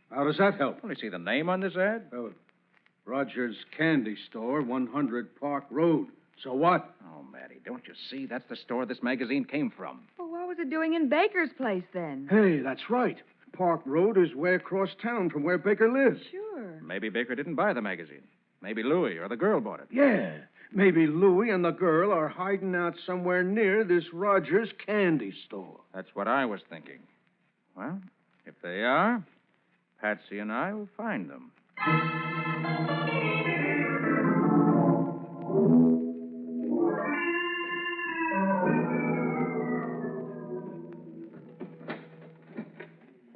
How does that help? Well, you see the name on this ad? Oh, Rogers Candy Store, 100 Park Road. So what? Oh, Matty, don't you see? That's the store this magazine came from. Well, what was it doing in Baker's place then? Hey, that's right. Park Road is way across town from where Baker lives. Sure. Maybe Baker didn't buy the magazine. Maybe Louis or the girl bought it. Yeah. Maybe Louis and the girl are hiding out somewhere near this Rogers Candy Store. That's what I was thinking. Well, if they are, Patsy and I will find them.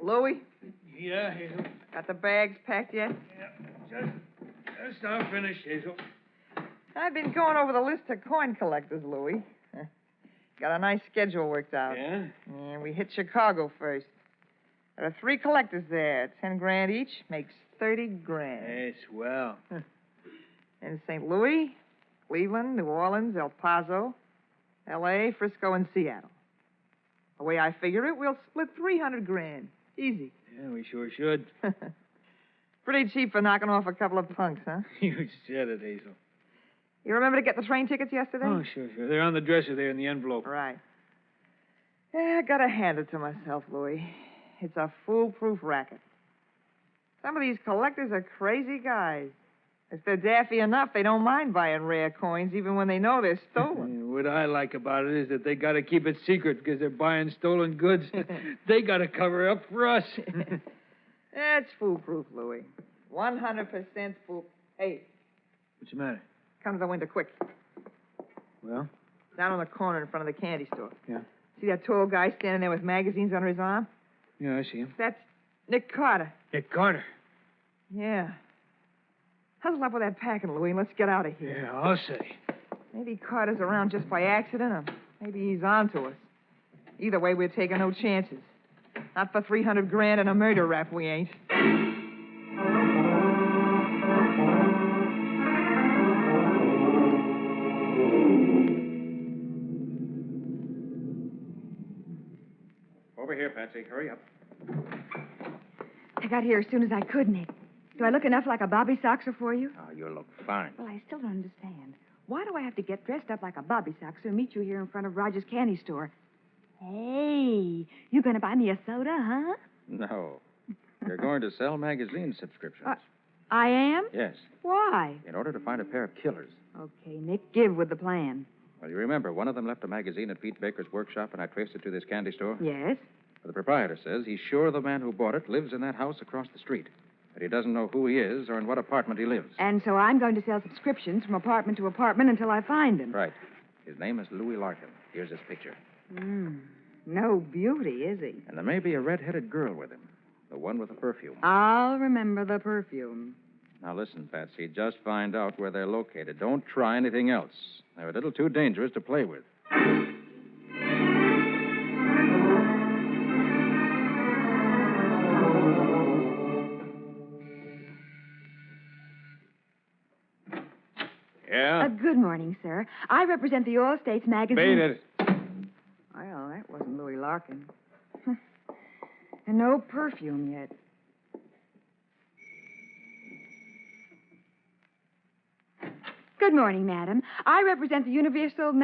Louis, Yeah, Hazel. got the bags packed yet? Yeah, just now finished, Hazel. I've been going over the list of coin collectors, Louis. Got a nice schedule worked out. Yeah? Yeah, we hit Chicago first. There are 3 collectors there. 10 grand each makes 30 grand. Yes, well. And St. Louis, Cleveland, New Orleans, El Paso, L.A., Frisco, and Seattle. The way I figure it, we'll split 300 grand. Easy. Yeah, we sure should. Pretty cheap for knocking off a couple of punks, huh? You said it, Hazel. You remember to get the train tickets yesterday? Oh, sure. They're on the dresser there in the envelope. Right. Yeah, I gotta hand it to myself, Louis. It's a foolproof racket. Some of these collectors are crazy guys. If they're daffy enough, they don't mind buying rare coins, even when they know they're stolen. What I like about it is that they got to keep it secret because they're buying stolen goods. They got to cover up for us. It's foolproof, Louis. 100% fool. Hey, What's the matter? come to the window quick. Well? Down on the corner in front of the candy store. Yeah. See that tall guy standing there with magazines under his arm? Yeah, I see him. That's Nick Carter. Nick Carter. Yeah. Hustle up with that packing, Louis, and let's get out of here. Yeah, I'll say. Maybe Carter's around just by accident, or maybe he's on to us. Either way, we're taking no chances. Not for 300 grand and a murder rap, we ain't. Over here, Patsy. Hurry up. I got here as soon as I could, Nick. Do I look enough like a bobby soxer for you? Oh, you look fine. Well, I still don't understand. Why do I have to get dressed up like a bobby soxer and meet you here in front of Rogers Candy Store? Hey, you going to buy me a soda, huh? No. You're going to sell magazine subscriptions. I am? Yes. Why? In order to find a pair of killers. Okay, Nick, give with the plan. Well, you remember, one of them left a magazine at Pete Baker's workshop, and I traced it to this candy store? Yes? The proprietor says he's sure the man who bought it lives in that house across the street. But he doesn't know who he is or in what apartment he lives. And so I'm going to sell subscriptions from apartment to apartment until I find him. Right. His name is Louis Larkin. Here's his picture. No beauty, is he? And there may be a red-headed girl with him. The one with the perfume. I'll remember the perfume. Now listen, Patsy, just find out where they're located. Don't try anything else. They're a little too dangerous to play with. Good morning, sir. I represent the All States magazine. Beat it. Well, that wasn't Louis Larkin. And no perfume yet. Good morning, madam. I represent the Universal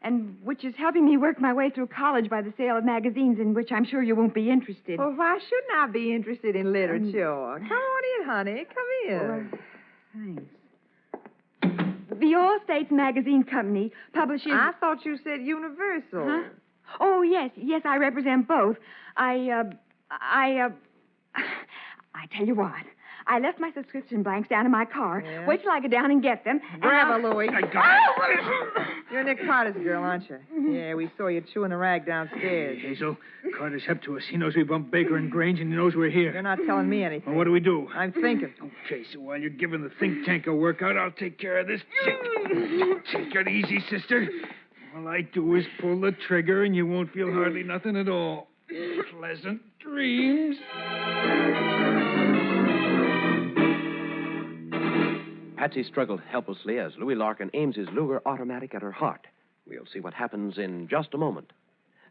and which is helping me work my way through college by the sale of magazines, in which I'm sure you won't be interested. Well, why shouldn't I be interested in literature? Come on in, honey. Come here. Thanks. The All States Magazine Company publishes... I thought you said Universal. Huh? Oh, yes, I represent both. I tell you what. I left my subscription blanks down in my car. Yeah? Wait till I get down and get them. Grab her, Louie. I got it. You're Nick Carter's girl, aren't you? Yeah, we saw you chewing the rag downstairs. Hazel, Carter's hep to us. He knows we bumped Baker and Grange, and he knows we're here. You're not telling me anything. Well, what do we do? I'm thinking. Okay, so while you're giving the think tank a workout, I'll take care of this chick. Take it easy, sister. All I do is pull the trigger, and you won't feel hardly nothing at all. Pleasant dreams. Patsy struggled helplessly as Louis Larkin aims his Luger automatic at her heart. We'll see what happens in just a moment.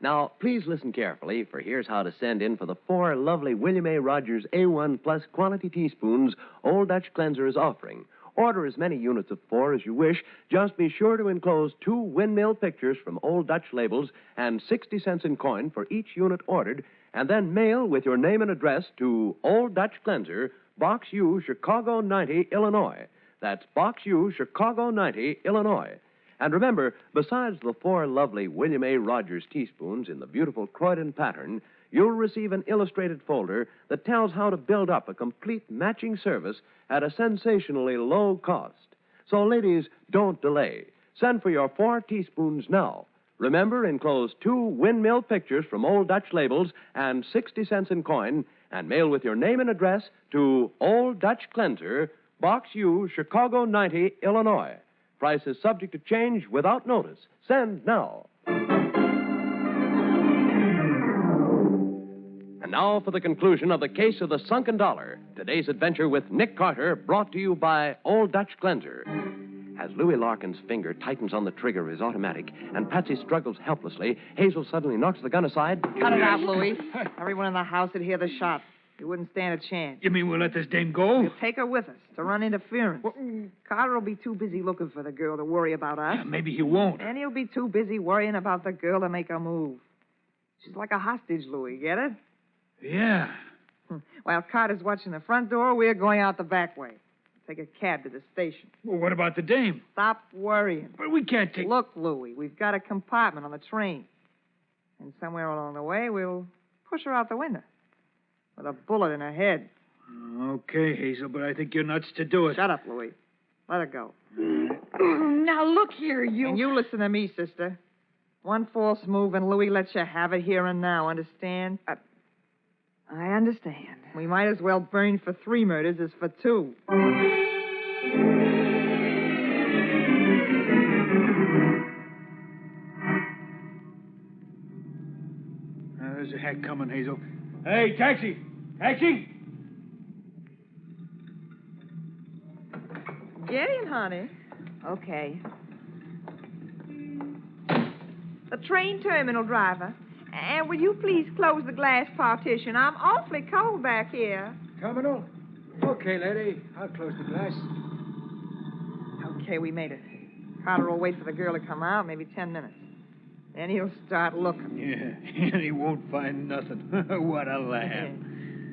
Now, please listen carefully, for here's how to send in for the 4 lovely William A. Rogers A1 Plus quality teaspoons Old Dutch Cleanser is offering. Order as many units of 4 as you wish. Just be sure to enclose 2 windmill pictures from Old Dutch labels and 60 cents in coin for each unit ordered, and then mail with your name and address to Old Dutch Cleanser, Box U, Chicago 90, Illinois. That's Box U, Chicago 90, Illinois. And remember, besides the 4 lovely William A. Rogers teaspoons in the beautiful Croydon pattern, you'll receive an illustrated folder that tells how to build up a complete matching service at a sensationally low cost. So, ladies, don't delay. Send for your 4 teaspoons now. Remember, enclose 2 windmill pictures from Old Dutch labels and 60 cents in coin, and mail with your name and address to Old Dutch Cleanser, Box U, Chicago 90, Illinois. Price is subject to change without notice. Send now. And now for the conclusion of the case of the sunken dollar. Today's adventure with Nick Carter, brought to you by Old Dutch Cleanser. As Louis Larkin's finger tightens on the trigger of his automatic and Patsy struggles helplessly, Hazel suddenly knocks the gun aside. Cut it out, Louis. Everyone in the house would hear the shot. You wouldn't stand a chance. You mean we'll let this dame go? We'll take her with us to run interference. Carter will be too busy looking for the girl to worry about us. Yeah, maybe he won't. And he'll be too busy worrying about the girl to make her move. She's like a hostage, Louis. Get it? Yeah. While Carter's watching the front door, we're going out the back way. Take a cab to the station. Well, what about the dame? Stop worrying. But we can't take... Look, Louis, we've got a compartment on the train. And somewhere along the way, we'll push her out the window. With a bullet in her head. Okay, Hazel, but I think you're nuts to do it. Shut up, Louis. Let her go. Now, look here, you... And you listen to me, sister. One false move and Louis lets you have it here and now, understand? I understand. We might as well burn for 3 murders as for 2. There's a hack coming, Hazel. Hey, taxi! Taxi! Get in, honey. Okay. The train terminal driver. And will you please close the glass partition? I'm awfully cold back here. Terminal? Okay, lady. I'll close the glass. Okay, we made it. Carter will wait for the girl to come out, maybe 10 minutes. Then he'll start looking. Yeah, and he won't find nothing. What a laugh.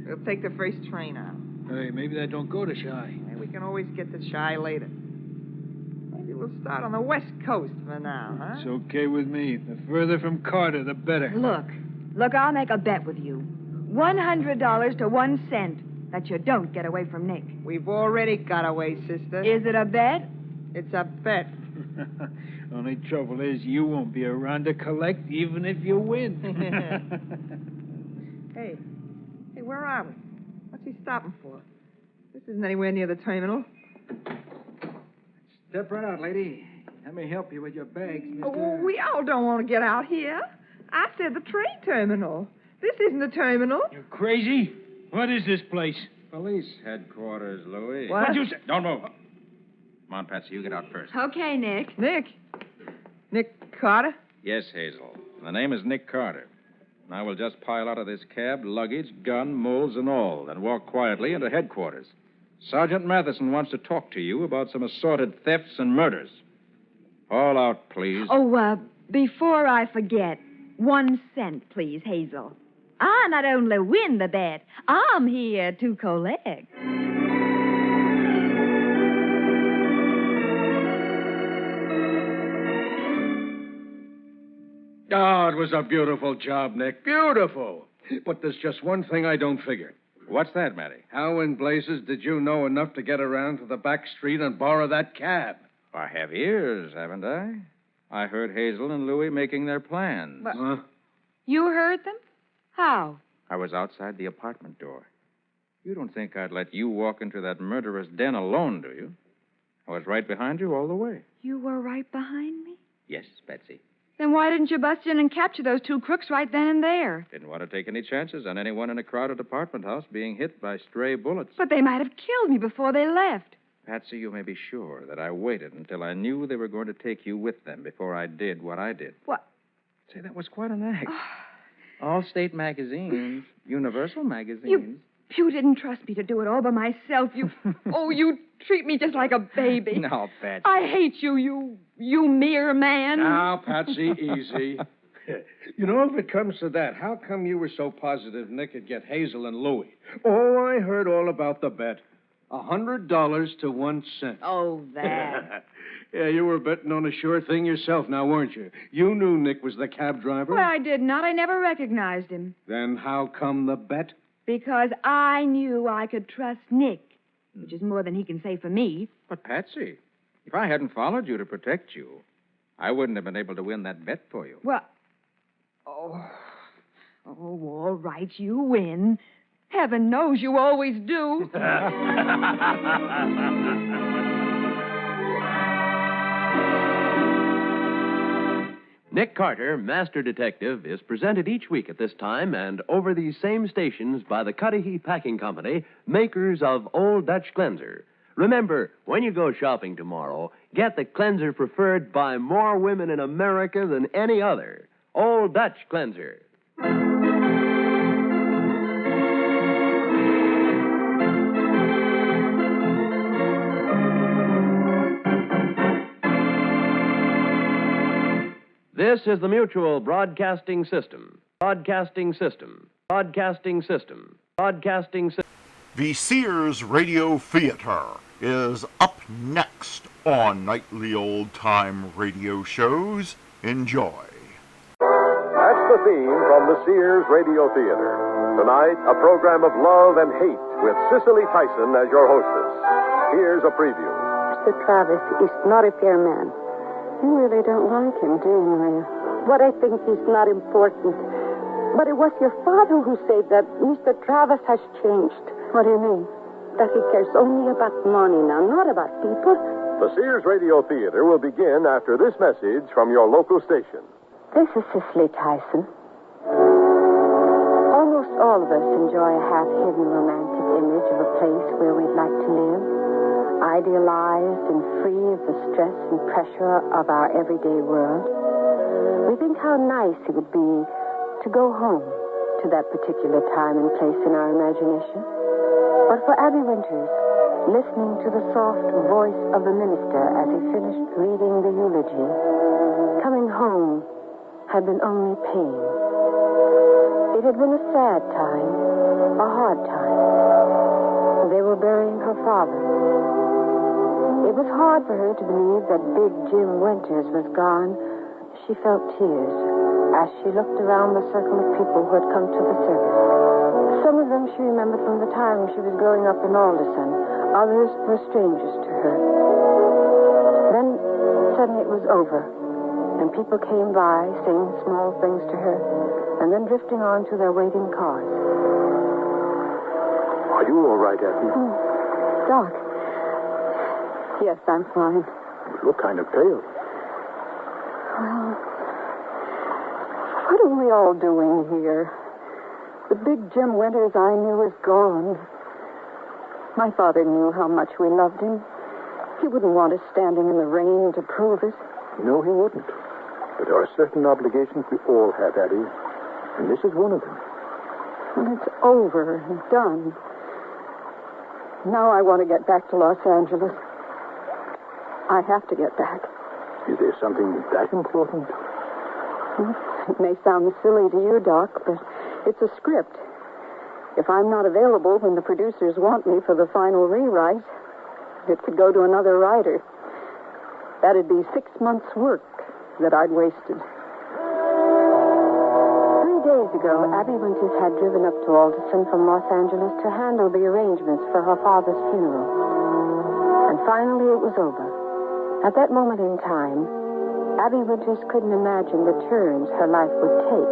We'll take the first train out. Hey, maybe that don't go to Chi. We can always get to Chi later. Maybe we'll start on the West Coast for now, huh? It's okay with me. The further from Carter, the better. Look, I'll make a bet with you. $100 to 1 cent that you don't get away from Nick. We've already got away, sister. Is it a bet? It's a bet. Only trouble is you won't be around to collect even if you win. Hey, where are we? What's he stopping for? This isn't anywhere near the terminal. Step right out, lady. Let me help you with your bags, mister. Oh, we all don't want to get out here. I said the train terminal. This isn't the terminal. You crazy? What is this place? Police headquarters, Louis. What? What'd you say? Don't move. Come on, Patsy, you get out first. Okay, Nick. Nick Carter? Yes, Hazel. The name is Nick Carter. Now we'll just pile out of this cab, luggage, gun, moles, and all, then walk quietly into headquarters. Sergeant Matheson wants to talk to you about some assorted thefts and murders. All out, please. Oh, before I forget, 1 cent, please, Hazel. I not only win the bet, I'm here to collect. Oh, it was a beautiful job, Nick. Beautiful. But there's just one thing I don't figure. What's that, Matty? How in blazes did you know enough to get around to the back street and borrow that cab? I have ears, haven't I? I heard Hazel and Louie making their plans. But you heard them? How? I was outside the apartment door. You don't think I'd let you walk into that murderer's den alone, do you? I was right behind you all the way. You were right behind me? Yes, Betsy. Then why didn't you bust in and capture those 2 crooks right then and there? Didn't want to take any chances on anyone in a crowded apartment house being hit by stray bullets. But they might have killed me before they left. Patsy, you may be sure that I waited until I knew they were going to take you with them before I did what I did. What? Say, that was quite an act. All state magazines, Universal magazines. You didn't trust me to do it all by myself. You treat me just like a baby. No, Patsy. I hate you, you mere man. Now, Patsy, easy. You know, if it comes to that, how come you were so positive Nick would get Hazel and Louie? Oh, I heard all about the bet. $100 to 1 cent. Oh, that. Yeah, you were betting on a sure thing yourself now, weren't you? You knew Nick was the cab driver. Well, I did not. I never recognized him. Then how come the bet? Because I knew I could trust Nick, which is more than he can say for me. But, Patsy, if I hadn't followed you to protect you, I wouldn't have been able to win that bet for you. Well, all right, you win. Heaven knows you always do. Nick Carter, Master Detective, is presented each week at this time and over these same stations by the Cudahy Packing Company, makers of Old Dutch Cleanser. Remember, when you go shopping tomorrow, get the cleanser preferred by more women in America than any other. Old Dutch Cleanser. This is the Mutual Broadcasting System. Broadcasting System. Broadcasting System. Broadcasting System. The Sears Radio Theater is up next on Nightly Old-Time Radio Shows. Enjoy. That's the theme from the Sears Radio Theater. Tonight, a program of love and hate with Cicely Tyson as your hostess. Here's a preview. Mr. Travis is not a fair man. You really don't like him, do you, Maria? But I think he's not important. But it was your father who said that Mr. Travis has changed. What do you mean? That he cares only about money now, not about people. The Sears Radio Theater will begin after this message from your local station. This is Cicely Tyson. Almost all of us enjoy a half-hidden romantic image of a place where we'd like to live. Idealized and free of the stress and pressure of our everyday world. We think how nice it would be to go home to that particular time and place in our imagination. But for Abby Winters, listening to the soft voice of the minister as he finished reading the eulogy, coming home had been only pain. It had been a sad time, a hard time. They were burying her father. It was hard for her to believe that big Jim Winters was gone. She felt tears as she looked around the circle of people who had come to the service. Some of them she remembered from the time she was growing up in Alderson. Others were strangers to her. Then, suddenly it was over, and people came by, saying small things to her, and then drifting on to their waiting cars. Are you all right, Abby? Doc. Yes, I'm fine. You look kind of pale. Well, what are we all doing here? The big Jim Winters I knew is gone. My father knew how much we loved him. He wouldn't want us standing in the rain to prove it. No, he wouldn't. But there are certain obligations we all have, Abby. And this is one of them. Well, it's over and done. Now I want to get back to Los Angeles. I have to get back. Is there something that important? It may sound silly to you, Doc, but it's a script. If I'm not available when the producers want me for the final rewrite, it could go to another writer. That'd be 6 months' work that I'd wasted. 3 days ago, Abby Winters had driven up to Alderson from Los Angeles to handle the arrangements for her father's funeral. And finally it was over. At that moment in time, Abby Winters couldn't imagine the turns her life would take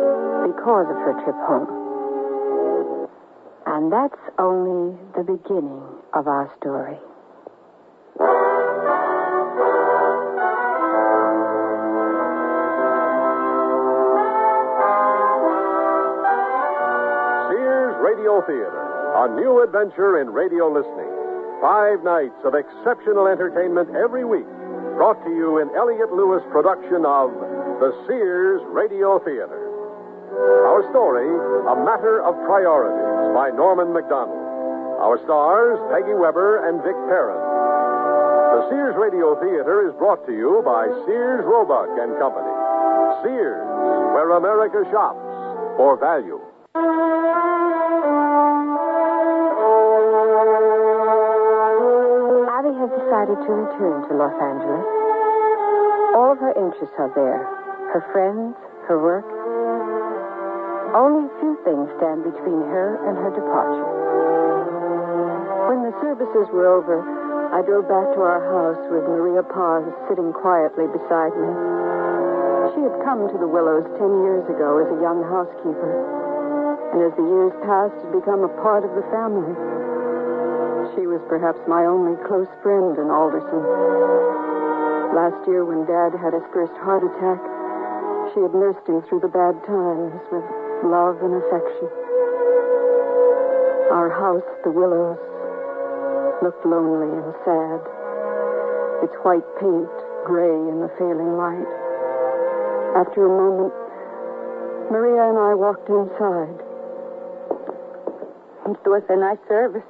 because of her trip home. And that's only the beginning of our story. Sears Radio Theater, a new adventure in radio listening. 5 nights of exceptional entertainment every week, brought to you in Elliott Lewis' production of the Sears Radio Theater. Our story, A Matter of Priorities, by Norman MacDonald. Our stars, Peggy Weber and Vic Perrin. The Sears Radio Theater is brought to you by Sears Roebuck and Company. Sears, where America shops for value. Abby has decided to return to Los Angeles. All of her interests are there. Her friends, her work. Only a few things stand between her and her departure. When the services were over, I drove back to our house with Maria Paz sitting quietly beside me. She had come to the Willows 10 years ago as a young housekeeper, and as the years passed, had become a part of the family. She was perhaps my only close friend in Alderson. Last year, when Dad had his first heart attack, she had nursed him through the bad times with love and affection. Our house, the Willows, looked lonely and sad. Its white paint gray in the failing light. After a moment, Maria and I walked inside. It was a nice service.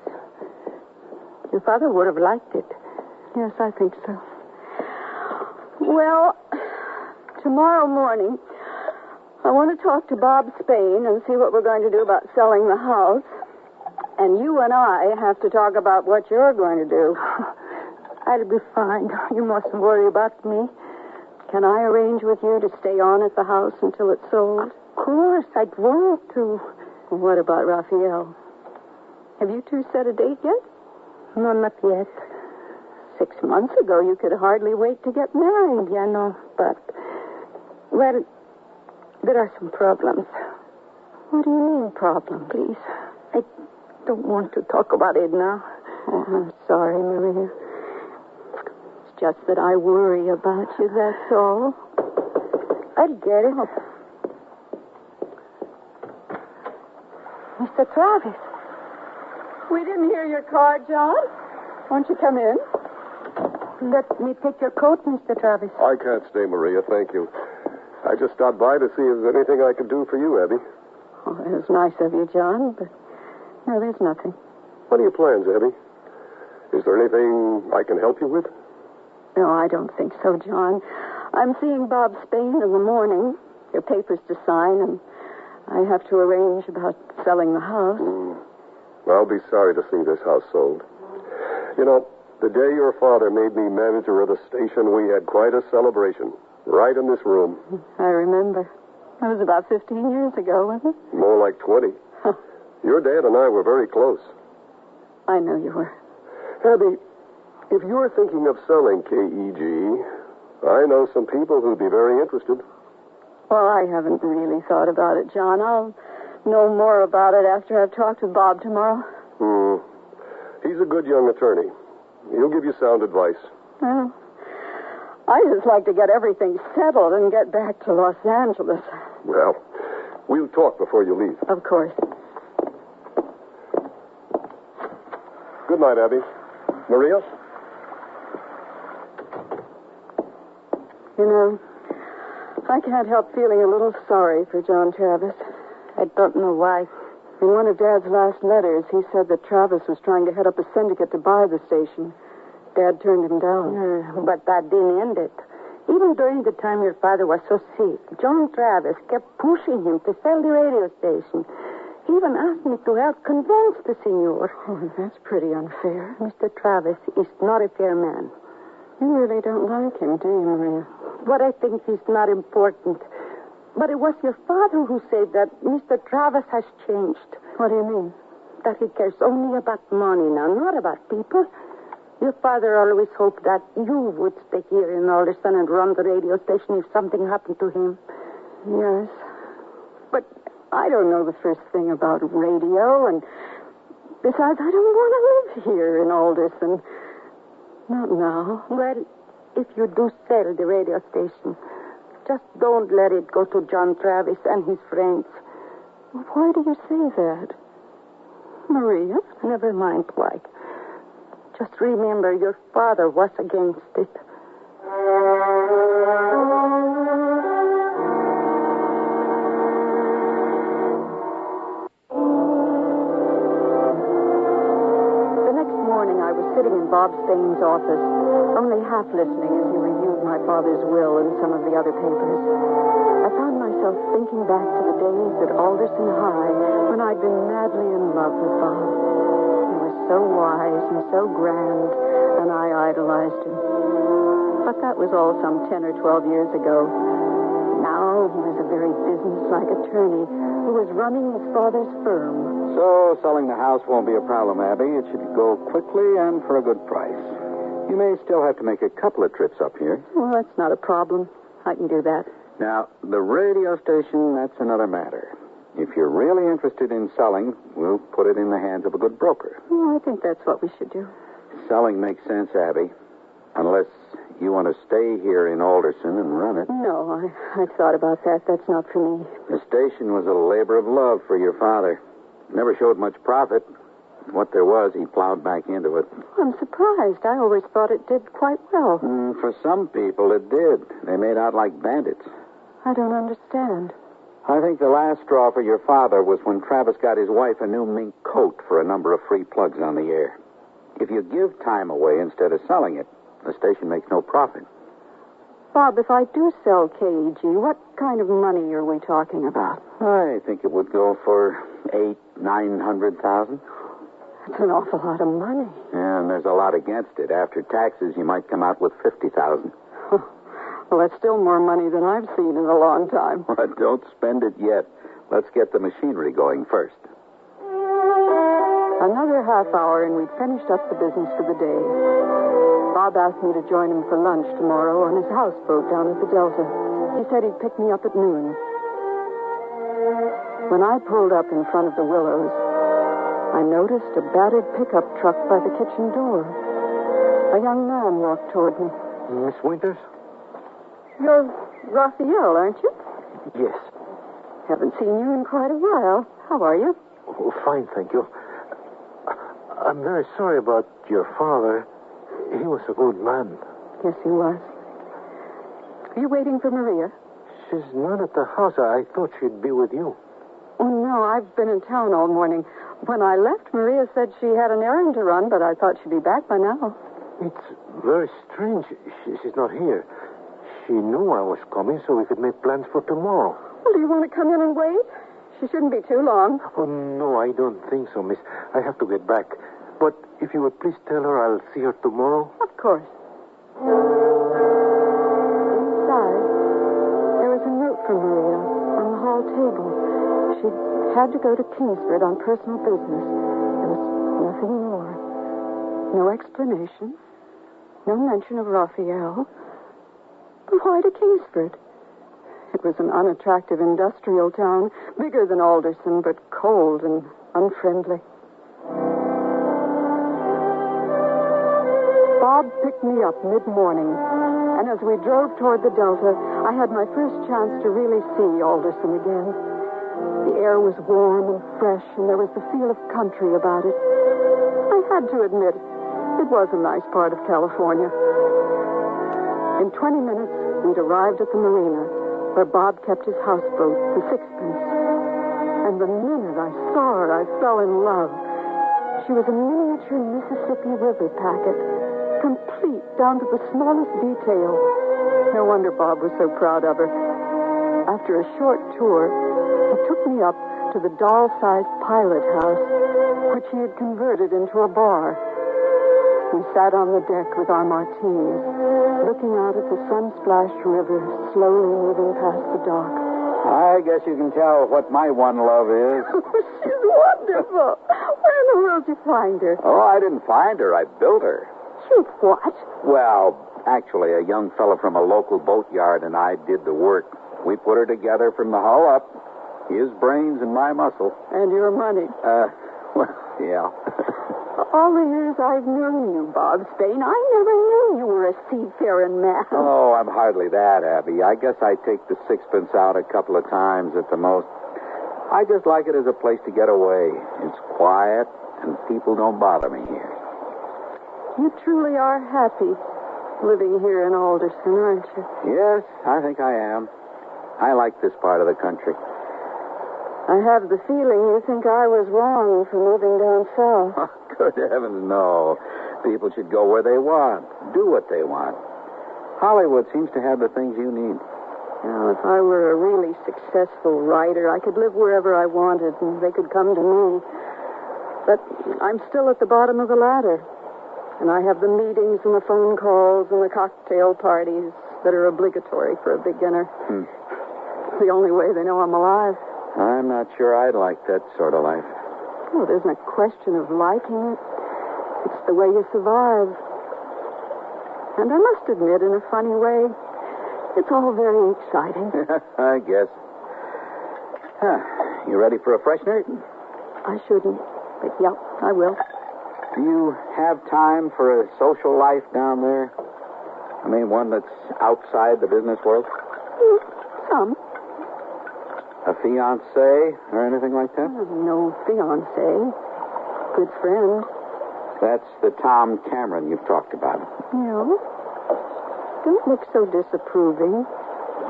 Your father would have liked it. Yes, I think so. Well, tomorrow morning, I want to talk to Bob Spain and see what we're going to do about selling the house. And you and I have to talk about what you're going to do. That'll be fine. You mustn't worry about me. Can I arrange with you to stay on at the house until it's sold? Of course, I'd want to. What about Raphael? Have you two set a date yet? No, not yet. 6 months ago, you could hardly wait to get married. Yeah, no, but... Well, there are some problems. What do you mean, problems? Please, I don't want to talk about it now. Oh, I'm sorry, Maria. It's just that I worry about you, that's all. I'll get it. Mr. Travis. We didn't hear your card, John. Won't you come in? Let me take your coat, Mr. Travis. I can't stay, Maria, thank you. I just stopped by to see if there's anything I could do for you, Abby. Oh, it was nice of you, John, but no, there's nothing. What are your plans, Abby? Is there anything I can help you with? No, I don't think so, John. I'm seeing Bob Spain in the morning. There are papers to sign, and I have to arrange about selling the house. I'll be sorry to see this house sold. You know, the day your father made me manager of the station, we had quite a celebration. Right in this room. I remember. That was about 15 years ago, wasn't it? More like 20. Your dad and I were very close. I know you were. Abby, if you're thinking of selling KEG, I know some people who'd be very interested. Well, I haven't really thought about it, John. I'll know more about it after I've talked with Bob tomorrow. He's a good young attorney. He'll give you sound advice. Well, I just like to get everything settled and get back to Los Angeles. Well, we'll talk before you leave. Of course. Good night, Abby. Maria? You know, I can't help feeling a little sorry for John Travis. I don't know why. In one of Dad's last letters, he said that Travis was trying to head up a syndicate to buy the station. Dad turned him down. But that didn't end it. Even during the time your father was so sick, John Travis kept pushing him to sell the radio station. He even asked me to help convince the senor. Oh, that's pretty unfair. Mr. Travis is not a fair man. You really don't like him, do you, Maria? What I think is not important. But it was your father who said that Mr. Travis has changed. What do you mean? That he cares only about money now, not about people. Your father always hoped that you would stay here in Alderson and run the radio station if something happened to him. Yes. But I don't know the first thing about radio, and besides, I don't want to live here in Alderson. Not now. Well, if you do sell the radio station, just don't let it go to John Travis and his friends. Why do you say that? Maria? Never mind why. Just remember your father was against it. The next morning, I was sitting in Bob Staines' office, only half listening as he reviewed my father's will and some of the other papers. I found myself thinking back to the days at Alderson High when I'd been madly in love with Bob. He was so wise and so grand, and I idolized him. But that was all some 10 or 12 years ago. Now he was a very businesslike attorney who was running his father's firm. So selling the house won't be a problem, Abby. It should go quickly and for a good price. You may still have to make a couple of trips up here. Well, that's not a problem. I can do that. Now, the radio station, that's another matter. If you're really interested in selling, we'll put it in the hands of a good broker. Well, I think that's what we should do. Selling makes sense, Abby. Unless you want to stay here in Alderson and run it. No, I thought about that. That's not for me. The station was a labor of love for your father. Never showed much profit. What there was, he plowed back into it. I'm surprised. I always thought it did quite well. For some people, it did. They made out like bandits. I don't understand. I think the last straw for your father was when Travis got his wife a new mink coat for a number of free plugs on the air. If you give time away instead of selling it, the station makes no profit. Bob, if I do sell KEG, what kind of money are we talking about? I think it would go for $800,000-900,000. That's an awful lot of money. Yeah, and there's a lot against it. After taxes, you might come out with $50,000. Well, that's still more money than I've seen in a long time. Well, don't spend it yet. Let's get the machinery going first. Another half hour, and we'd finished up the business for the day. Bob asked me to join him for lunch tomorrow on his houseboat down at the Delta. He said he'd pick me up at noon. When I pulled up in front of the Willows, I noticed a battered pickup truck by the kitchen door. A young man walked toward me. Miss Winters? You're Raphael, aren't you? Yes. Haven't seen you in quite a while. How are you? Oh, fine, thank you. I'm very sorry about your father. He was a good man. Yes, he was. Are you waiting for Maria? She's not at the house. I thought she'd be with you. Oh, no, I've been in town all morning. When I left, Maria said she had an errand to run, but I thought she'd be back by now. It's very strange. She's not here. She knew I was coming, so we could make plans for tomorrow. Well, do you want to come in and wait? She shouldn't be too long. Oh, no, I don't think so, miss. I have to get back. But if you would please tell her I'll see her tomorrow. Of course. Inside, there was a note from Maria on the hall table. She'd had to go to Kingsford on personal business. There was nothing more. No explanation. No mention of Raphael. But why to Kingsford? It was an unattractive industrial town, bigger than Alderson, but cold and unfriendly. Bob picked me up mid-morning, and as we drove toward the Delta, I had my first chance to really see Alderson again. The air was warm and fresh, and there was the feel of country about it. I had to admit, it was a nice part of California. In 20 minutes, we'd arrived at the marina, where Bob kept his houseboat, the Sixpence. And the minute I saw her, I fell in love. She was a miniature Mississippi River packet, complete down to the smallest detail. No wonder Bob was so proud of her. After a short tour, he took me up to the doll-sized pilot house, which he had converted into a bar. We sat on the deck with our martinis, looking out at the sun-splashed river slowly moving past the dock. I guess you can tell what my one love is. She's wonderful. Where in the world did you find her? Oh, I didn't find her. I built her. You what? Well, actually, a young fellow from a local boatyard and I did the work. We put her together from the hull up. His brains and my muscle. And your money. Well, yeah. All the years I've known you, Bob Spain, I never knew you were a seafaring man. Oh, I'm hardly that, Abby. I guess I take the Sixpence out a couple of times at the most. I just like it as a place to get away. It's quiet, and people don't bother me here. You truly are happy living here in Alderson, aren't you? Yes, I think I am. I like this part of the country. I have the feeling you think I was wrong for moving down south. Oh, good heavens, no. People should go where they want, do what they want. Hollywood seems to have the things you need. Now, if I were a really successful writer, I could live wherever I wanted, and they could come to me. But I'm still at the bottom of the ladder. And I have the meetings and the phone calls and the cocktail parties that are obligatory for a beginner. It's the only way they know I'm alive. I'm not sure I'd like that sort of life. Well, it isn't a question of liking it. It's the way you survive. And I must admit, in a funny way, it's all very exciting. I guess. You ready for a freshener? I shouldn't, but yeah, I will. Do you have time for a social life down there? I mean, one that's outside the business world? Some. A fiancé or anything like that? No fiancé. Good friend. That's the Tom Cameron you've talked about. No. Don't look so disapproving.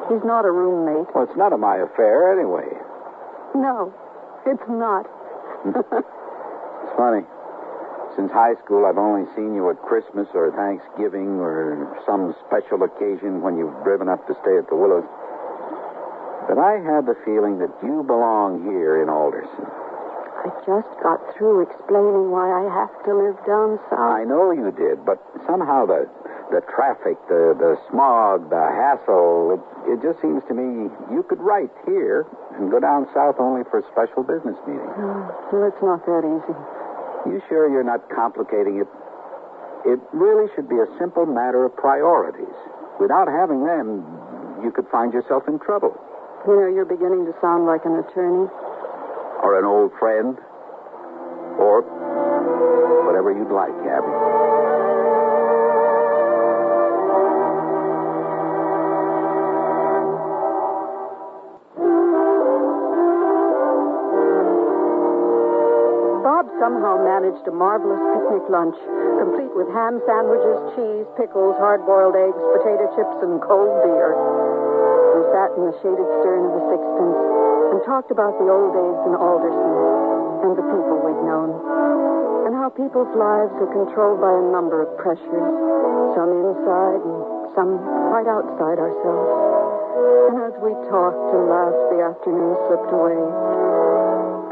He's not a roommate. Well, it's none of my affair anyway. No, it's not. It's funny. Since high school, I've only seen you at Christmas or Thanksgiving or some special occasion when you've driven up to stay at the Willows. But I had the feeling that you belong here in Alderson. I just got through explaining why I have to live down south. I know you did, but somehow the traffic, the smog, the hassle, it just seems to me you could write here and go down south only for special business meetings. Well, it's not that easy. You sure you're not complicating it? It really should be a simple matter of priorities. Without having them, you could find yourself in trouble. You know, you're beginning to sound like an attorney. Or an old friend. Or whatever you'd like, Abby. Bob somehow managed a marvelous picnic lunch, complete with ham sandwiches, cheese, pickles, hard-boiled eggs, potato chips, and cold beer. We sat in the shaded stern of the Sixpence and talked about the old days in Alderson and the people we'd known, and how people's lives are controlled by a number of pressures, some inside and some quite outside ourselves. And as we talked and laughed, the afternoon slipped away.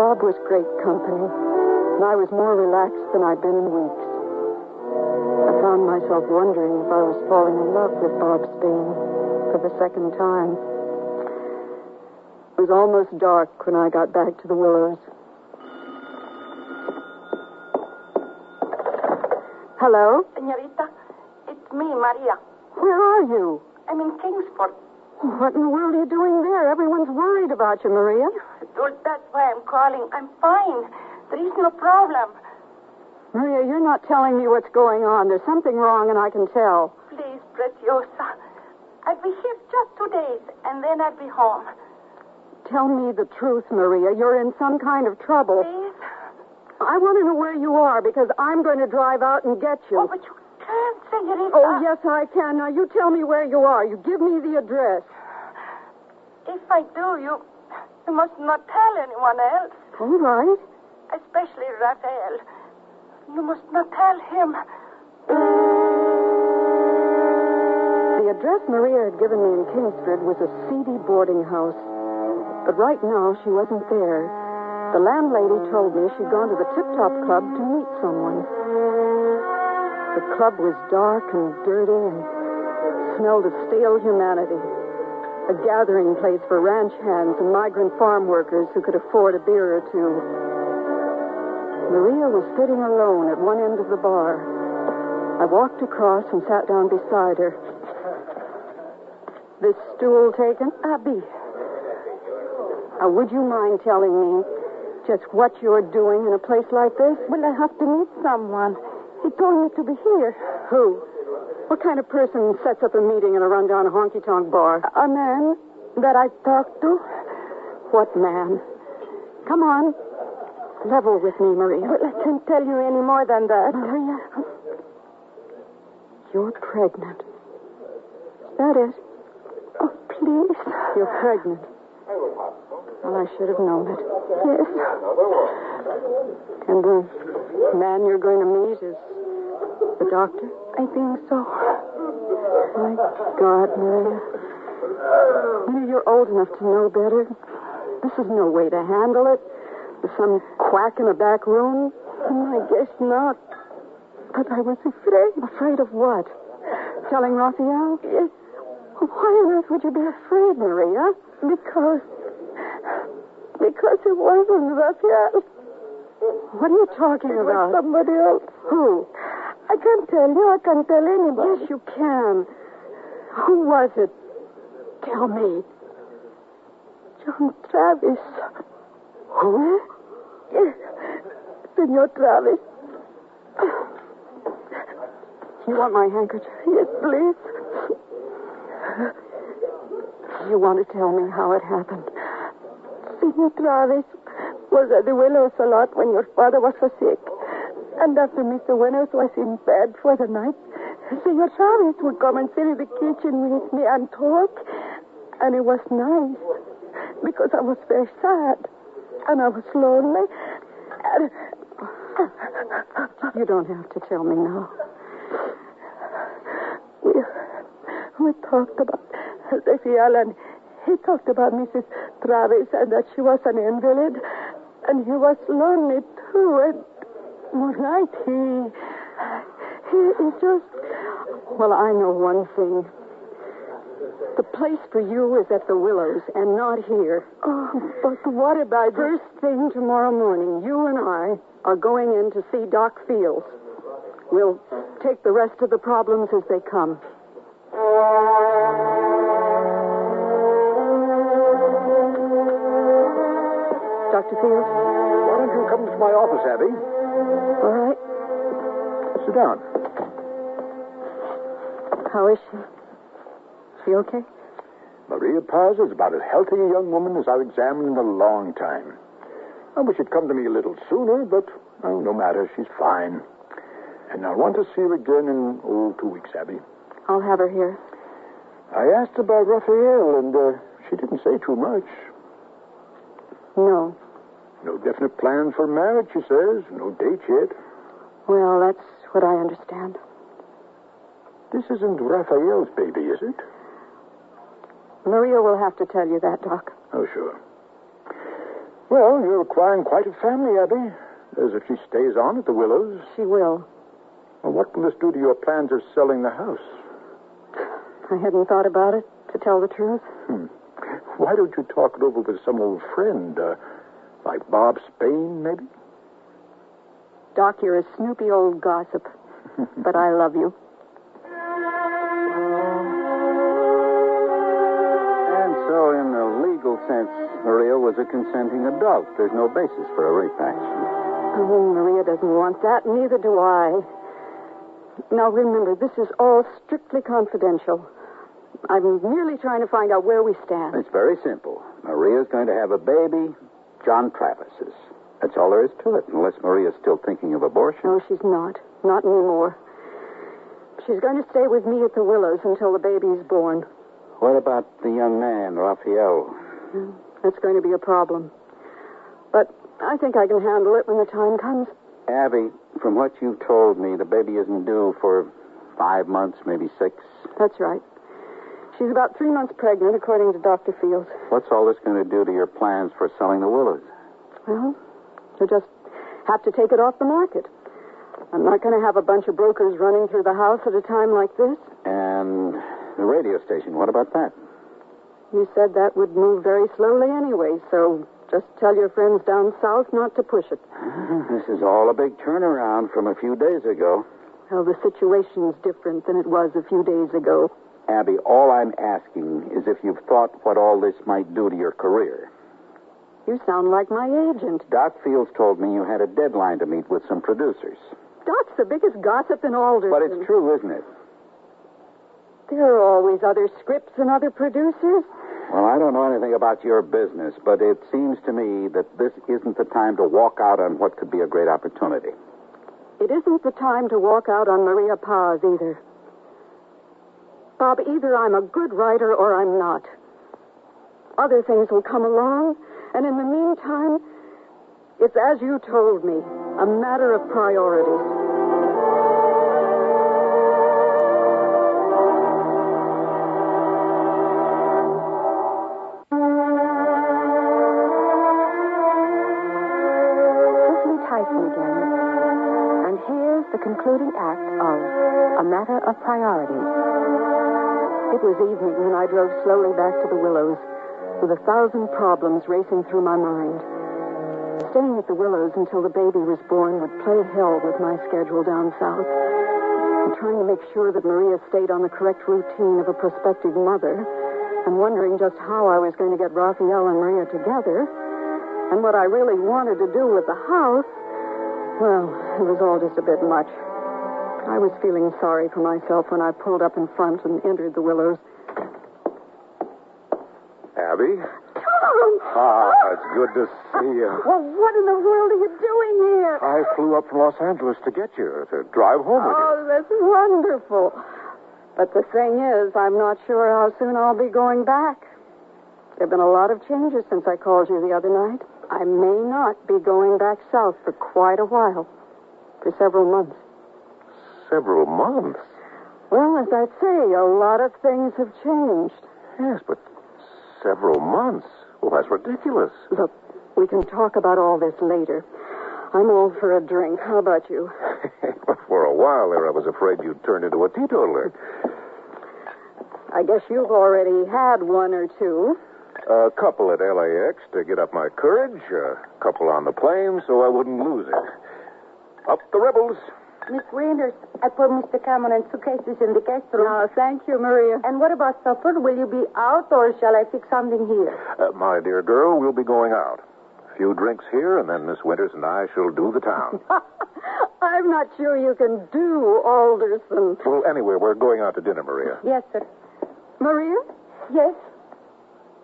Bob was great company, and I was more relaxed than I'd been in weeks. I found myself wondering if I was falling in love with Bob Spain for the second time. It was almost dark when I got back to the Willows. Hello? Senorita, it's me, Maria. Where are you? I'm in Kingsport. What in the world are you doing there? Everyone's worried about you, Maria. Well, that's why I'm calling. I'm fine. There is no problem. Maria, you're not telling me what's going on. There's something wrong, and I can tell. Please, Preciosa. I'll be here just 2 days, and then I'll be home. Tell me the truth, Maria. You're in some kind of trouble. Please? I want to know where you are, because I'm going to drive out and get you. Oh, but you can't, senorita. Oh, yes, I can. Now, you tell me where you are. You give me the address. If I do, you must not tell anyone else. All right. Especially Raphael. You must not tell him. The address Maria had given me in Kingsford was a seedy boarding house. But right now, she wasn't there. The landlady told me she'd gone to the Tip Top Club to meet someone. The club was dark and dirty and smelled of stale humanity. A gathering place for ranch hands and migrant farm workers who could afford a beer or two. Maria was sitting alone at one end of the bar. I walked across and sat down beside her. This stool taken? Abby. Would you mind telling me just what you're doing in a place like this? Well, I have to meet someone. He told me to be here. Who? What kind of person sets up a meeting in a rundown honky-tonk bar? A man that I talked to. What man? Come on. Level with me, Maria. Well, I can't tell you any more than that. Maria. You're pregnant. That is. Oh, please. You're pregnant. Well, I should have known it. Yes. And the man you're going to meet is the doctor? I think so. My God, Maria. You're old enough to know better. This is no way to handle it. With some quack in a back room. I guess not. But I was afraid. Afraid of what? Telling Raphael? Yes. Why on earth would you be afraid, Maria? Because it wasn't Raphael. What are you talking It about? was somebody else. Who? I can't tell you. I can't tell anybody. Yes, you can. Who was it? Tell me. John Travis. Who? Yes. Senor Travis. You want my handkerchief? Yes, please. You want to tell me how it happened? Senor Travis was at the Willows a lot when your father was so sick. And after Mr. Winters was in bed for the night, Senor Travis would come and sit in the kitchen with me and talk. And it was nice, because I was very sad. And I was lonely. And... You don't have to tell me now. We talked about Raphael, and he talked about Mrs. Travis and that she was an invalid. And he was lonely, too. And one night he just... Well, I know one thing. The place for you is at the Willows and not here. Oh, but what about... First thing tomorrow morning, you and I are going in to see Doc Fields. We'll take the rest of the problems as they come. Dr. Fields? Why don't you come to my office, Abby? All right. Sit down. How is she? She okay? Maria Paz is about as healthy a young woman as I've examined in a long time. I wish she'd come to me a little sooner, but no matter. She's fine. And I'll want to see her again in, 2 weeks, Abby. I'll have her here. I asked about Raphael, and she didn't say too much. No. No definite plans for marriage, she says. No date yet. Well, that's what I understand. This isn't Raphael's baby, is it? Maria will have to tell you that, Doc. Oh, sure. Well, you're acquiring quite a family, Abby. As if she stays on at the Willows. She will. Well, what will this do to your plans of selling the house? I hadn't thought about it, to tell the truth. Why don't you talk it over with some old friend, like Bob Spain, maybe? Doc, you're a snoopy old gossip, but I love you. And so, in a legal sense, Maria was a consenting adult. There's no basis for a rape action. Oh, Maria doesn't want that, neither do I. Now, remember, this is all strictly confidential. I'm merely trying to find out where we stand. It's very simple. Maria's going to have a baby, John Travis's. That's all there is to it, unless Maria's still thinking of abortion. No, she's not. Not anymore. She's going to stay with me at the Willows until the baby's born. What about the young man, Raphael? That's going to be a problem. But I think I can handle it when the time comes. Abby, from what you've told me, the baby isn't due for 5 months, maybe 6. That's right. She's about 3 months pregnant, according to Dr. Fields. What's all this going to do to your plans for selling the Willows? Well, you'll just have to take it off the market. I'm not going to have a bunch of brokers running through the house at a time like this. And the radio station, what about that? You said that would move very slowly anyway, so just tell your friends down south not to push it. This is all a big turnaround from a few days ago. Well, the situation's different than it was a few days ago. Abby, all I'm asking is if you've thought what all this might do to your career. You sound like my agent. Doc Fields told me you had a deadline to meet with some producers. Doc's the biggest gossip in Alderson. But it's true, isn't it? There are always other scripts and other producers. Well, I don't know anything about your business, but it seems to me that this isn't the time to walk out on what could be a great opportunity. It isn't the time to walk out on Maria Paz either. Bob, either I'm a good writer or I'm not. Other things will come along, and in the meantime, it's as you told me, a matter of priorities. Cicely Tyson again. And here's the concluding act of A Matter of Priorities. It was evening when I drove slowly back to the Willows, with 1,000 problems racing through my mind. Staying at the Willows until the baby was born would play hell with my schedule down south. And trying to make sure that Maria stayed on the correct routine of a prospective mother, and wondering just how I was going to get Raphael and Maria together, and what I really wanted to do with the house, well, it was all just a bit much. I was feeling sorry for myself when I pulled up in front and entered the Willows. Abby? Tom! It's good to see you. Well, what in the world are you doing here? I flew up from Los Angeles to get you, to drive home with you. Oh, that's wonderful. But the thing is, I'm not sure how soon I'll be going back. There have been a lot of changes since I called you the other night. I may not be going back south for quite a while. For several months. Several months? Well, as I say, a lot of things have changed. Yes, but several months? Well, that's ridiculous. Look, we can talk about all this later. I'm all for a drink. How about you? For a while there, I was afraid you'd turn into a teetotaler. I guess you've already had one or two. A couple at LAX to get up my courage, a couple on the plane so I wouldn't lose it. Up the rebels. Miss Winters, I put Mr. Cameron and suitcases in the guest room. No, thank you, Maria. And what about supper? Will you be out, or shall I fix something here? My dear girl, we'll be going out. A few drinks here, and then Miss Winters and I shall do the town. I'm not sure you can do Alderson. Well, anyway, we're going out to dinner, Maria. Yes, sir. Maria? Yes?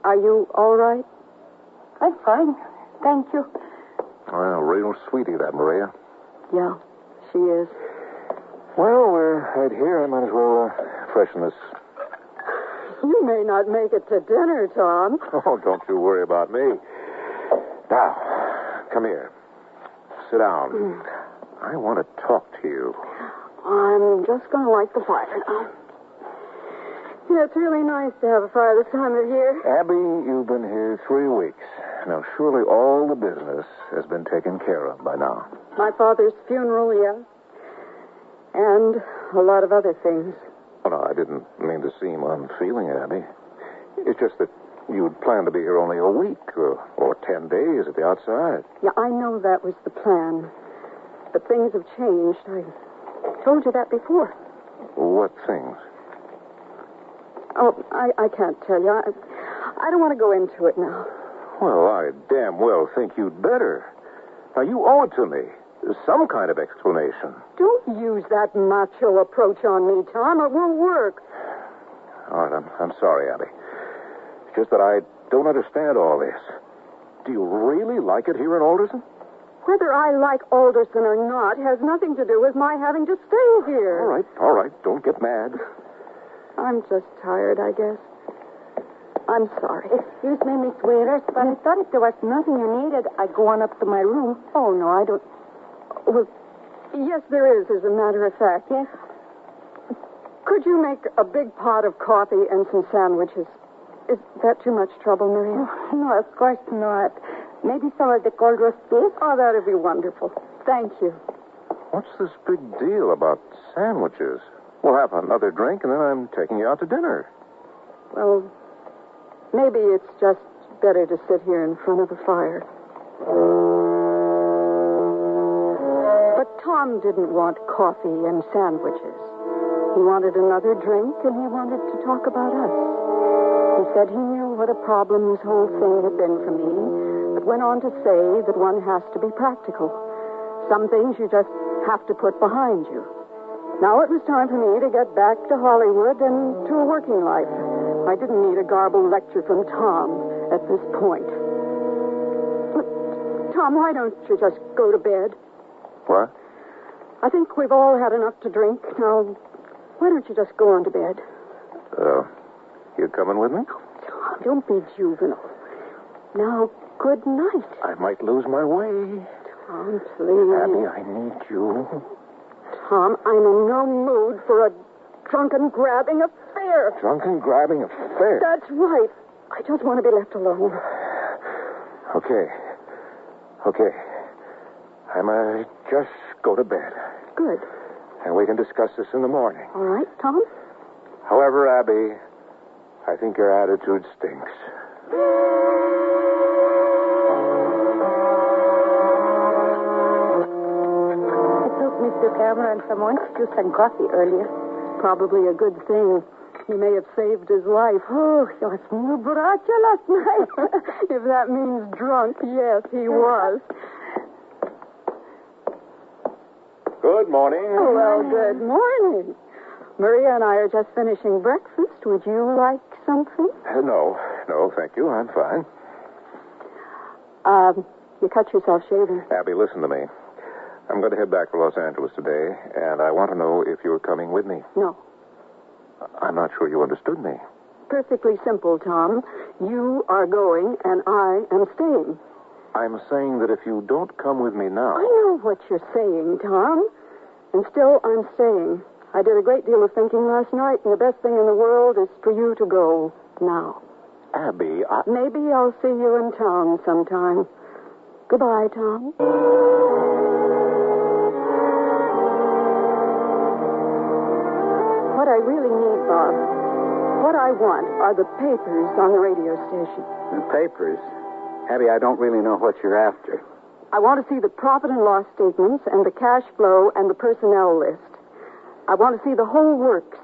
Are you all right? I'm fine. Thank you. Well, real sweetie, that, Maria. Yeah, she is. Well, we're right here. I might as well freshen this. You may not make it to dinner, Tom. Oh, don't you worry about me. Now, come here. Sit down. I want to talk to you. I'm just going to light the fire now. Yeah, it's really nice to have a fire this time of year. Abby, you've been here 3 weeks. Now, surely all the business has been taken care of by now. My father's funeral, yeah. And a lot of other things. Oh, no, I didn't mean to seem unfeeling, Abby. It's just that you'd planned to be here only a week or 10 days at the outside. Yeah, I know that was the plan. But things have changed. I told you that before. What things? Oh, I can't tell you. I don't want to go into it now. Well, I damn well think you'd better. Now, you owe it to me. Some kind of explanation. Don't use that macho approach on me, Tom. It won't work. All right, I'm sorry, Abby. It's just that I don't understand all this. Do you really like it here in Alderson? Whether I like Alderson or not has nothing to do with my having to stay here. All right. Don't get mad. I'm just tired, I guess. I'm sorry. Excuse me, Miss Wheelers, but I thought if there was nothing you needed, I'd go on up to my room. Oh, no, I don't... Well, yes, there is, as a matter of fact. Yes? Could you make a big pot of coffee and some sandwiches? Is that too much trouble, Maria? Oh, no, of course not. Maybe some of the cold roast beef? Oh, that'd be wonderful. Thank you. What's this big deal about sandwiches? We'll have another drink, and then I'm taking you out to dinner. Well, maybe it's just better to sit here in front of the fire. But Tom didn't want coffee and sandwiches. He wanted another drink, and he wanted to talk about us. He said he knew what a problem this whole thing had been for me, but went on to say that one has to be practical. Some things you just have to put behind you. Now it was time for me to get back to Hollywood and to a working life. I didn't need a garbled lecture from Tom at this point. But, Tom, why don't you just go to bed? What? I think we've all had enough to drink. Now, why don't you just go on to bed? You coming with me? Tom, don't be juvenile. Now, good night. I might lose my way. Tom, please. Abby, I need you. Tom, I'm in no mood for a drunken grabbing affair. Drunken grabbing affair? That's right. I just want to be left alone. Okay. I might just go to bed. Good. And we can discuss this in the morning. All right, Tom? However, Abby, I think your attitude stinks. Mr. Cameron some orange juice and coffee earlier. Probably a good thing. He may have saved his life. Oh, he was muy borracho last night. If that means drunk, yes, he was. Good morning. Well, good morning. Maria and I are just finishing breakfast. Would you like something? No, thank you. I'm fine. You cut yourself shaving. Abby, listen to me. I'm going to head back to Los Angeles today, and I want to know if you're coming with me. No. I'm not sure you understood me. Perfectly simple, Tom. You are going, and I am staying. I'm saying that if you don't come with me now... I know what you're saying, Tom. And still, I'm staying. I did a great deal of thinking last night, and the best thing in the world is for you to go now. Abby, Maybe I'll see you in town sometime. Goodbye, Tom. What I really need, Bob, what I want are the papers on the radio station. The papers? Abby, I don't really know what you're after. I want to see the profit and loss statements and the cash flow and the personnel list. I want to see the whole works.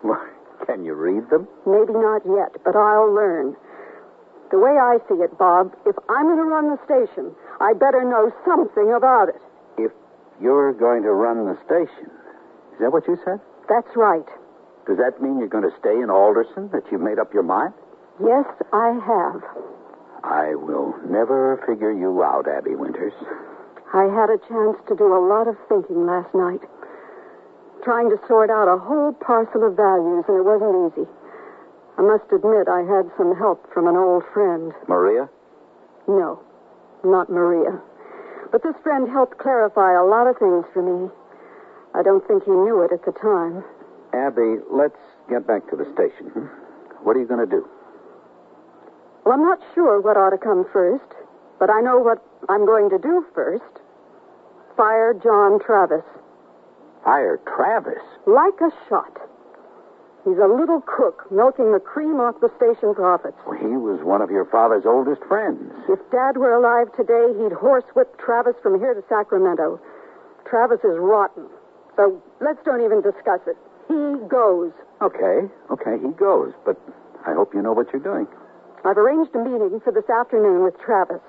Can you read them? Maybe not yet, but I'll learn. The way I see it, Bob, if I'm going to run the station, I better know something about it. If you're going to run the station, is that what you said? That's right. Does that mean you're going to stay in Alderson, that you've made up your mind? Yes, I have. I will never figure you out, Abby Winters. I had a chance to do a lot of thinking last night, trying to sort out a whole parcel of values, and it wasn't easy. I must admit I had some help from an old friend. Maria? No, not Maria. But this friend helped clarify a lot of things for me. I don't think he knew it at the time. Abby, let's get back to the station. What are you going to do? Well, I'm not sure what ought to come first, but I know what I'm going to do first. Fire John Travis. Fire Travis? Like a shot. He's a little crook, milking the cream off the station profits. Well, he was one of your father's oldest friends. If Dad were alive today, he'd horsewhip Travis from here to Sacramento. Travis is rotten, so let's don't even discuss it. He goes. Okay, he goes, but I hope you know what you're doing. I've arranged a meeting for this afternoon with Travis.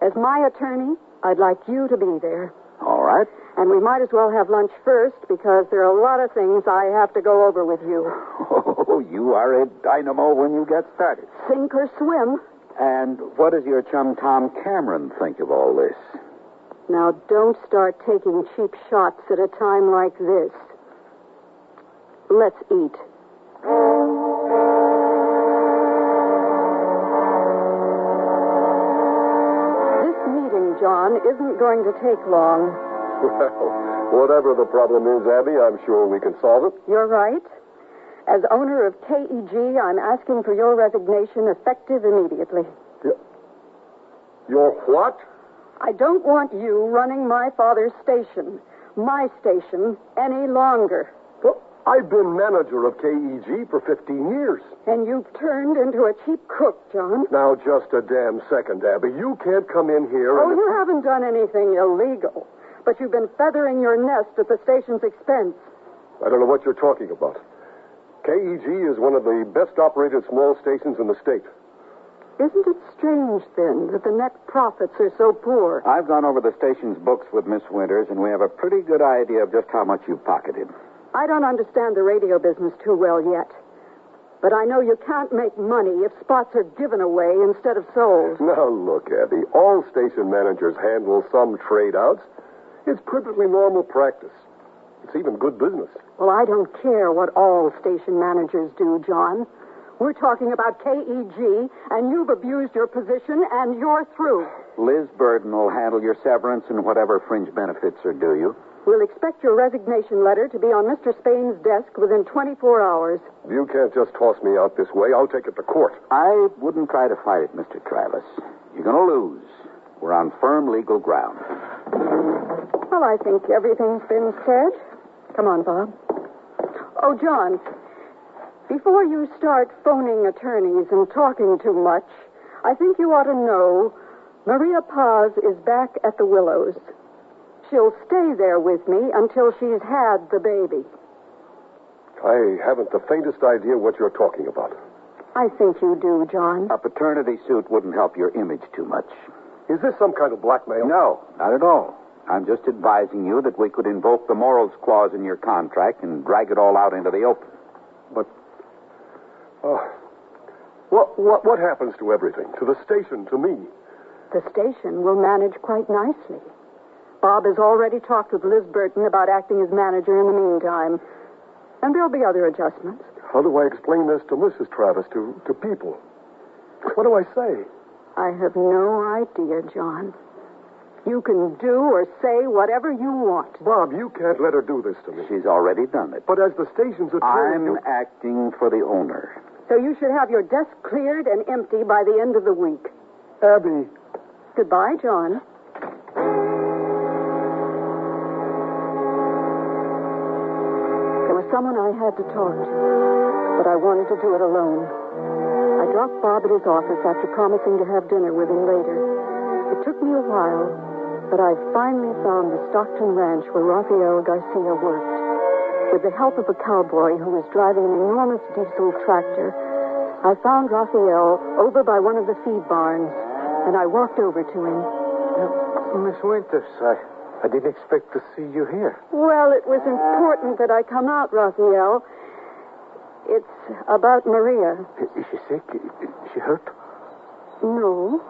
As my attorney, I'd like you to be there. All right. And we might as well have lunch first, because there are a lot of things I have to go over with you. Oh, you are a dynamo when you get started. Sink or swim. And what does your chum Tom Cameron think of all this? Now, don't start taking cheap shots at a time like this. Let's eat. This meeting, John, isn't going to take long. Well, whatever the problem is, Abby, I'm sure we can solve it. You're right. As owner of KEG, I'm asking for your resignation effective immediately. Your what? I don't want you running my father's station, my station, any longer. Well, I've been manager of KEG for 15 years. And you've turned into a cheap cook, John. Now, just a damn second, Abby. You can't come in here and... Oh, you haven't done anything illegal. But you've been feathering your nest at the station's expense. I don't know what you're talking about. KEG is one of the best operated small stations in the state. Isn't it strange, then, that the net profits are so poor? I've gone over the station's books with Miss Winters, and we have a pretty good idea of just how much you've pocketed. I don't understand the radio business too well yet. But I know you can't make money if spots are given away instead of sold. Now, look, Abby, all station managers handle some trade-outs. It's perfectly normal practice. It's even good business. Well, I don't care what all station managers do, John. We're talking about KEG, and you've abused your position, and you're through. Liz Burden will handle your severance and whatever fringe benefits are due you. We'll expect your resignation letter to be on Mr. Spain's desk within 24 hours. You can't just toss me out this way. I'll take it to court. I wouldn't try to fight it, Mr. Travis. You're going to lose. We're on firm legal ground. Well, I think everything's been said. Come on, Bob. Oh, John, before you start phoning attorneys and talking too much, I think you ought to know Maria Paz is back at the Willows. She'll stay there with me until she's had the baby. I haven't the faintest idea what you're talking about. I think you do, John. A paternity suit wouldn't help your image too much. Is this some kind of blackmail? No, not at all. I'm just advising you that we could invoke the morals clause in your contract and drag it all out into the open. But, what happens to everything? To the station, to me? The station will manage quite nicely. Bob has already talked with Liz Burton about acting as manager in the meantime. And there'll be other adjustments. How do I explain this to Mrs. Travis, to people? What do I say? I have no idea, John. You can do or say whatever you want. Bob, you can't let her do this to me. She's already done it. But as the station's attorney... I'm acting for the owner. So you should have your desk cleared and empty by the end of the week. Abby. Goodbye, John. There was someone I had to talk to, but I wanted to do it alone. I dropped Bob at his office after promising to have dinner with him later. It took me a while, but I finally found the Stockton ranch where Rafael Garcia worked. With the help of a cowboy who was driving an enormous diesel tractor, I found Rafael over by one of the feed barns, and I walked over to him. Miss Winters, I didn't expect to see you here. Well, it was important that I come out, Rafael. It's about Maria. Is she sick? Is she hurt? No.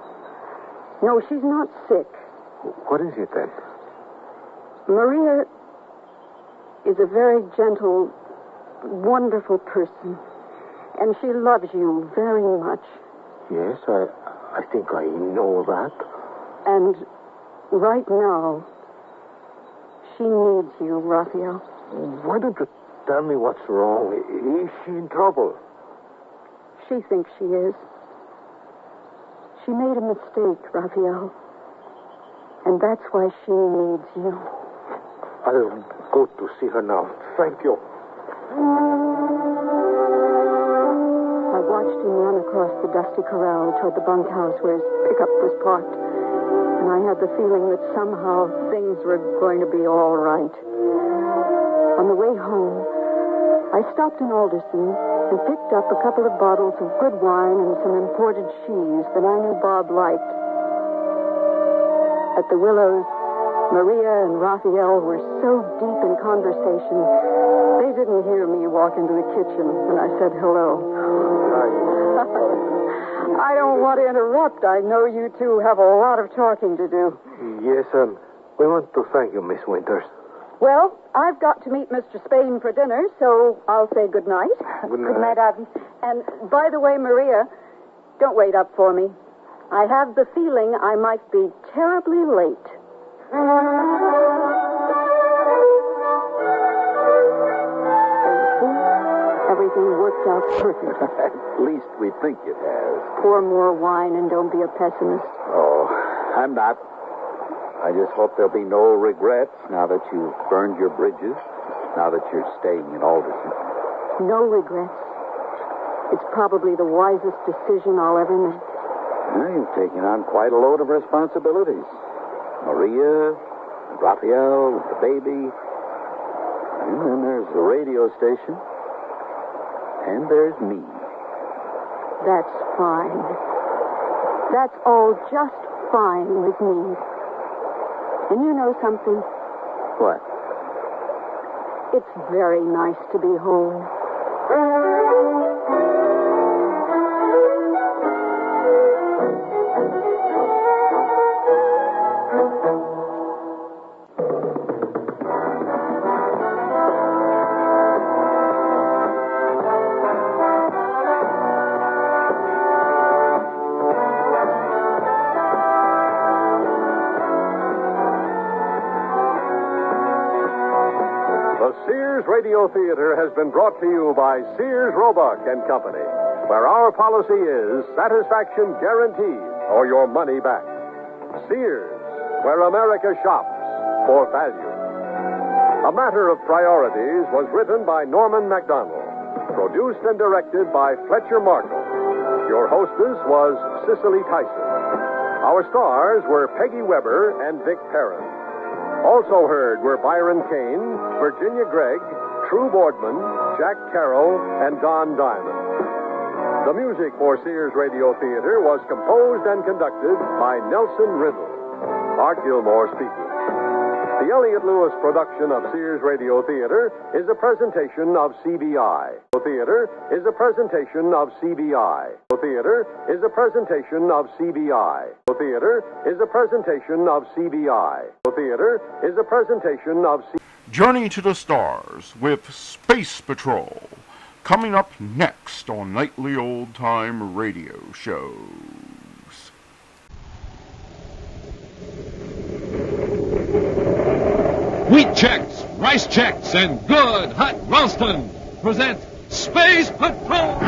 No, she's not sick. What is it, then? Maria is a very gentle, wonderful person. And she loves you very much. Yes, I think I know that. And right now, she needs you, Raphael. Why don't you tell me what's wrong? Is she in trouble? She thinks she is. She made a mistake, Raphael. And that's why she needs you. I'll go to see her now. Thank you. I watched him run across the dusty corral toward the bunkhouse where his pickup was parked. And I had the feeling that somehow things were going to be all right. On the way home, I stopped in Alderson and picked up a couple of bottles of good wine and some imported cheese that I knew Bob liked. At the Willows, Maria and Raphael were so deep in conversation, they didn't hear me walk into the kitchen when I said hello. I don't want to interrupt. I know you two have a lot of talking to do. Yes, We want to thank you, Miss Winters. Well, I've got to meet Mr. Spain for dinner, so I'll say good night. Good night. Good night, Ozzie. And by the way, Maria, don't wait up for me. I have the feeling I might be terribly late. Everything worked out perfect. At least we think it has. Pour more wine and don't be a pessimist. Oh, I'm not. I just hope there'll be no regrets now that you've burned your bridges, now that you're staying in Alderson. No regrets. It's probably the wisest decision I'll ever make. Well, you've taken on quite a load of responsibilities. Maria, Raphael, the baby. And then there's the radio station. And there's me. That's fine. That's all just fine with me. And you know something? What? It's very nice to be home. Radio Theater has been brought to you by Sears, Roebuck and Company, where our policy is satisfaction guaranteed or your money back. Sears, where America shops for value. A Matter of Priorities was written by Norman MacDonald, produced and directed by Fletcher Markle. Your hostess was Cicely Tyson. Our stars were Peggy Weber and Vic Perrin. Also heard were Byron Kane, Virginia Gregg, True Boardman, Jack Carroll, and Don Diamond. The music for Sears Radio Theater was composed and conducted by Nelson Riddle. Art Gilmore speaking. The Elliott Lewis production of Sears Radio Theater is a presentation of CBI. Theater is a presentation of CBI. Theater is a presentation of CBI. Theater is a presentation of CBI. Theater is a presentation of CBI. Journey to the Stars with Space Patrol, coming up next on Nightly Old Time Radio Shows. Wheat checks, rice checks, and good hot roastin' present Space Patrol!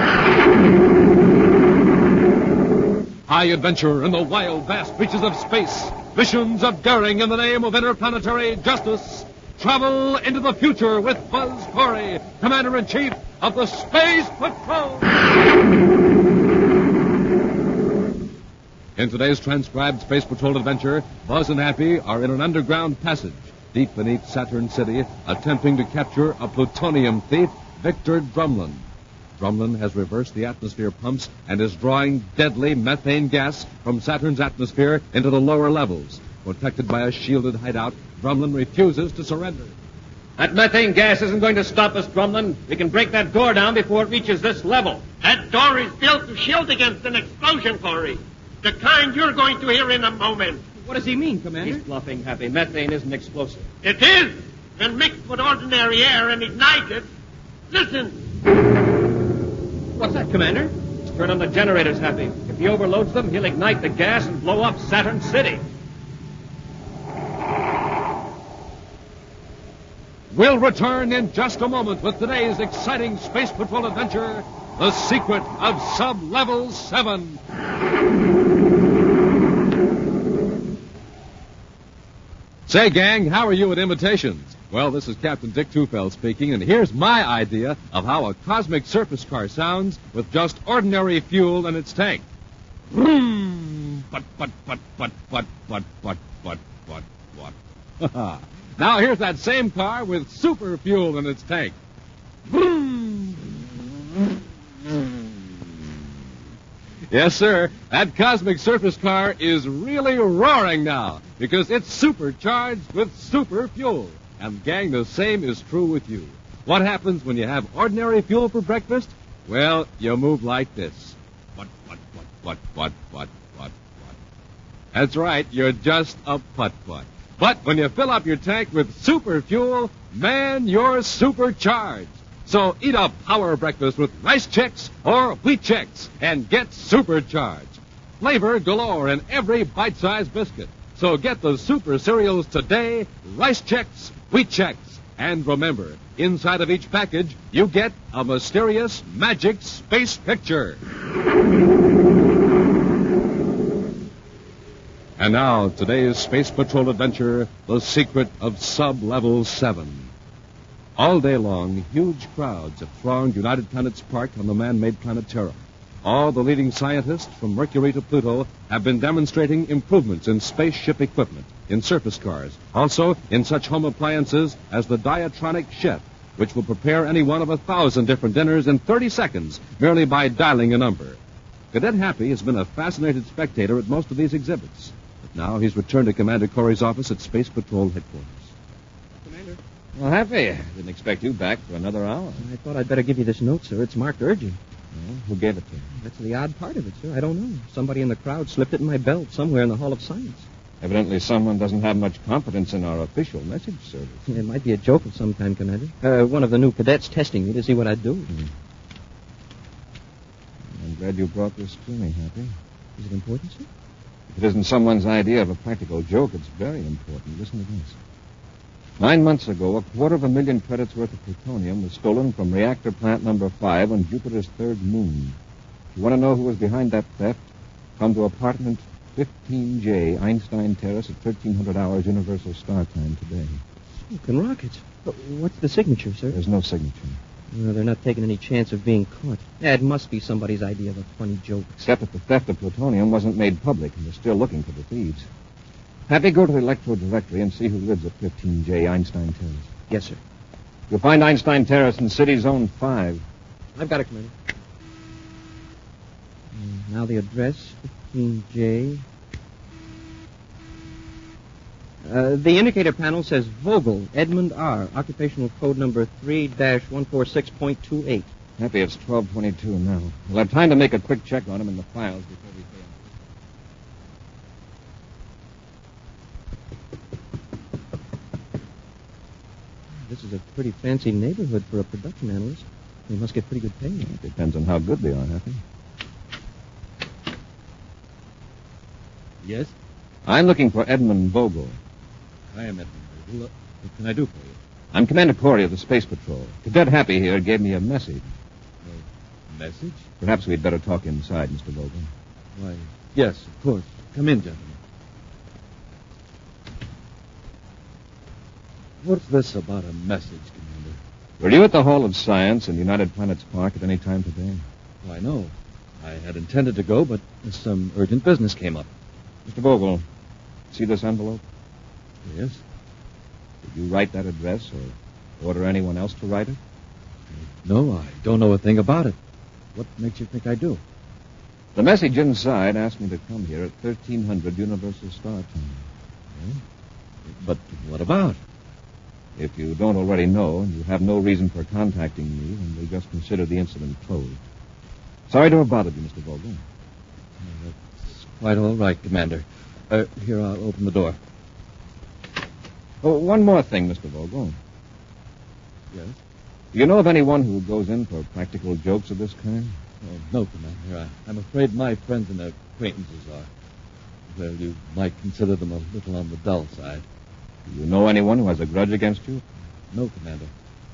High adventure in the wild, vast reaches of space. Missions of daring in the name of interplanetary justice. Travel into the future with Buzz Corey, Commander-in-Chief of the Space Patrol. In today's transcribed Space Patrol adventure, Buzz and Happy are in an underground passage deep beneath Saturn City, attempting to capture a plutonium thief, Victor Drumlin. Drumlin has reversed the atmosphere pumps and is drawing deadly methane gas from Saturn's atmosphere into the lower levels. Protected by a shielded hideout, Drumlin refuses to surrender. That methane gas isn't going to stop us, Drumlin. We can break that door down before it reaches this level. That door is built to shield against an explosion, Corey. The kind you're going to hear in a moment. What does he mean, Commander? He's bluffing, Happy. Methane isn't explosive. It is. When mixed with ordinary air and ignited. Listen. What's that, Commander? Let's turn on the generators, Happy. If he overloads them, he'll ignite the gas and blow up Saturn City. We'll return in just a moment with today's exciting Space Patrol adventure, The Secret of Sub-Level 7. Say, gang, how are you at imitations? Well, this is Captain Dick Tufeld speaking, and here's my idea of how a cosmic surface car sounds with just ordinary fuel in its tank. Vroom! But. Now here's that same car with super fuel in its tank. Vroom! Yes, sir. That cosmic surface car is really roaring now because it's supercharged with super fuel. And, gang, the same is true with you. What happens when you have ordinary fuel for breakfast? Well, you move like this. What. That's right. You're just a putt-putt. But when you fill up your tank with super fuel, man, you're supercharged. So eat a power breakfast with rice Chex or wheat Chex and get supercharged. Flavor galore in every bite-sized biscuit. So get the super cereals today, rice Chex, wheat Chex. And remember, inside of each package, you get a mysterious, magic space picture. And now, today's Space Patrol adventure, The Secret of Sub-Level 7. All day long, huge crowds have thronged United Planets Park on the man-made planet Terra. All the leading scientists from Mercury to Pluto have been demonstrating improvements in spaceship equipment, in surface cars, also in such home appliances as the Diatronic Chef, which will prepare any one of 1,000 different dinners in 30 seconds merely by dialing a number. Cadet Happy has been a fascinated spectator at most of these exhibits. But now he's returned to Commander Corey's office at Space Patrol headquarters. Commander. Well, Happy, I didn't expect you back for another hour. I thought I'd better give you this note, sir. It's marked urgent. Well, who gave it to you? That's the odd part of it, sir. I don't know. Somebody in the crowd slipped it in my belt somewhere in the Hall of Science. Evidently someone doesn't have much confidence in our official message service. It might be a joke of some kind, Commander. One of the new cadets testing me to see what I'd do. I'm glad you brought this to me, Happy. Is it important, sir? If it isn't someone's idea of a practical joke, it's very important. Listen to this. 9 months ago, 250,000 credits worth of plutonium was stolen from reactor plant number 5 on Jupiter's third moon. If you want to know who was behind that theft, come to apartment 15J, Einstein Terrace at 1300 hours Universal Star Time today. Smoking rockets. But what's the signature, sir? There's no signature. Well, they're not taking any chance of being caught. Yeah, it must be somebody's idea of a funny joke. Except that the theft of plutonium wasn't made public, and they're still looking for the thieves. Happy, go to the electro directory and see who lives at 15J, Einstein Terrace. Yes, sir. You'll find Einstein Terrace in City Zone 5. I've got it, Commander. Now the address, 15J. The indicator panel says Vogel, Edmund R., occupational code number 3-146.28. Happy, it's 12:22 now. We'll have time to make a quick check on him in the files before we pay him. This is a pretty fancy neighborhood for a production analyst. They must get pretty good pay. It depends on how good they are, Happy. Yes? I'm looking for Edmund Vogel. I am Edmund Vogel. What can I do for you? I'm Commander Corey of the Space Patrol. Cadet Happy here gave me a message. A message? Perhaps we'd better talk inside, Mr. Vogel. Why, yes, of course. Come in, gentlemen. What's this about a message, Commander? Were you at the Hall of Science in United Planets Park at any time today? Why, no. I had intended to go, but some urgent business came up. Mr. Vogel, see this envelope? Yes. Did you write that address or order anyone else to write it? No, I don't know a thing about it. What makes you think I do? The message inside asked me to come here at 1300 Universal Star Time. Yeah? But what about? If you don't already know, and you have no reason for contacting me, then we'll just consider the incident closed. Sorry to have bothered you, Mr. Vogel. That's quite all right, Commander. Here, I'll open the door. Oh, one more thing, Mr. Vogel. Yes? Do you know of anyone who goes in for practical jokes of this kind? Oh, no, Commander. I'm afraid my friends and acquaintances are. Well, you might consider them a little on the dull side. Do you know anyone who has a grudge against you? No, Commander.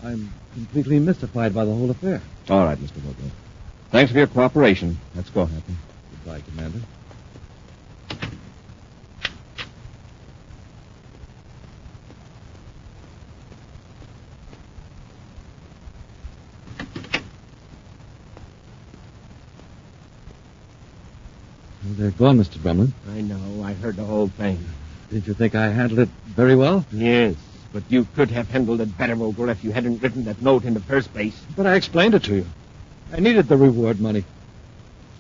I'm completely mystified by the whole affair. All right, Mr. Vogel. Thanks for your cooperation. Let's go, Happy. Goodbye, Commander. Well, they're gone, Mr. Drumlin. I know. I heard the whole thing. Did you think I handled it very well? Yes, but you could have handled it better, Vogel, if you hadn't written that note in the first place. But I explained it to you. I needed the reward money.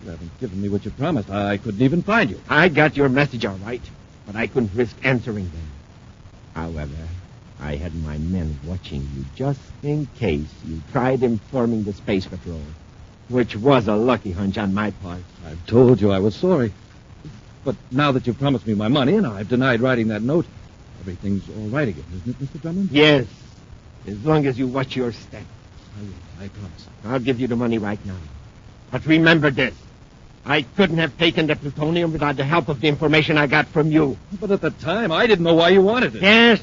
You haven't given me what you promised. I couldn't even find you. I got your message all right, but I couldn't risk answering them. However, I had my men watching you just in case you tried informing the Space Patrol, which was a lucky hunch on my part. I've told you I was sorry. But now that you've promised me my money and I've denied writing that note, Everything's all right again, isn't it, Mr. Drummond? Yes. As long as you watch your step. I promise. I'll give you the money right now. But remember this. I couldn't have taken the plutonium without the help of the information I got from you. But at the time, I didn't know why you wanted it. Yes.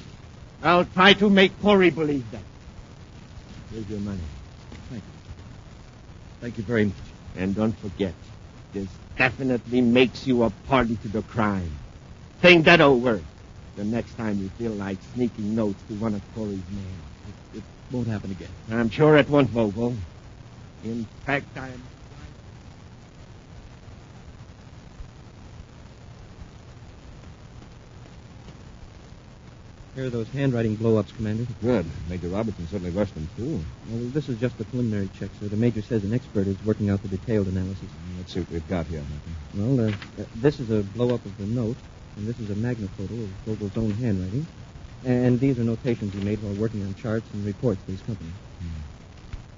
I'll try to make Corey believe that. Here's your money. Thank you. Thank you very much. And don't forget, this definitely makes you a party to the crime. Think that over the next time you feel like sneaking notes to one of Corey's men. It won't happen again. I'm sure it won't, Vogel. In fact, I'm... Here are those handwriting blow-ups, Commander. Good. Major Robertson certainly rushed them, too. Well, this is just a preliminary check, sir. The Major says an expert is working out the detailed analysis. Let's see what we've got here, Matthew. Well, this is a blow-up of the note, and this is a magnaphoto of Vogel's own handwriting. And these are notations he made while working on charts and reports for his company.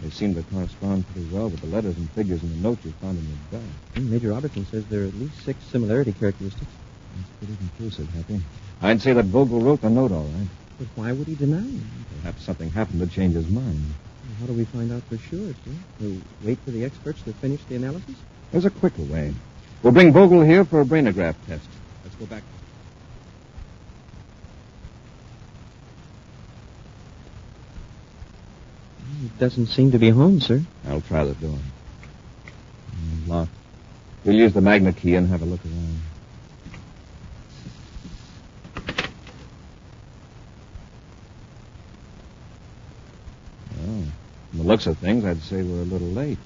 They seem to correspond pretty well with the letters and figures in the notes you found in the bag. Major Robertson says there are at least 6 similarity characteristics. That's pretty conclusive, Happy. I'd say that Vogel wrote the note all right. But why would he deny it? Perhaps something happened to change his mind. Well, how do we find out for sure, sir? We'll wait for the experts to finish the analysis? There's a quicker way. We'll bring Vogel here for a brainograph test. Let's go back. He doesn't seem to be home, sir. I'll try the door. Locked. We'll use the magna key and have a look around. From the looks of things, I'd say we're a little late.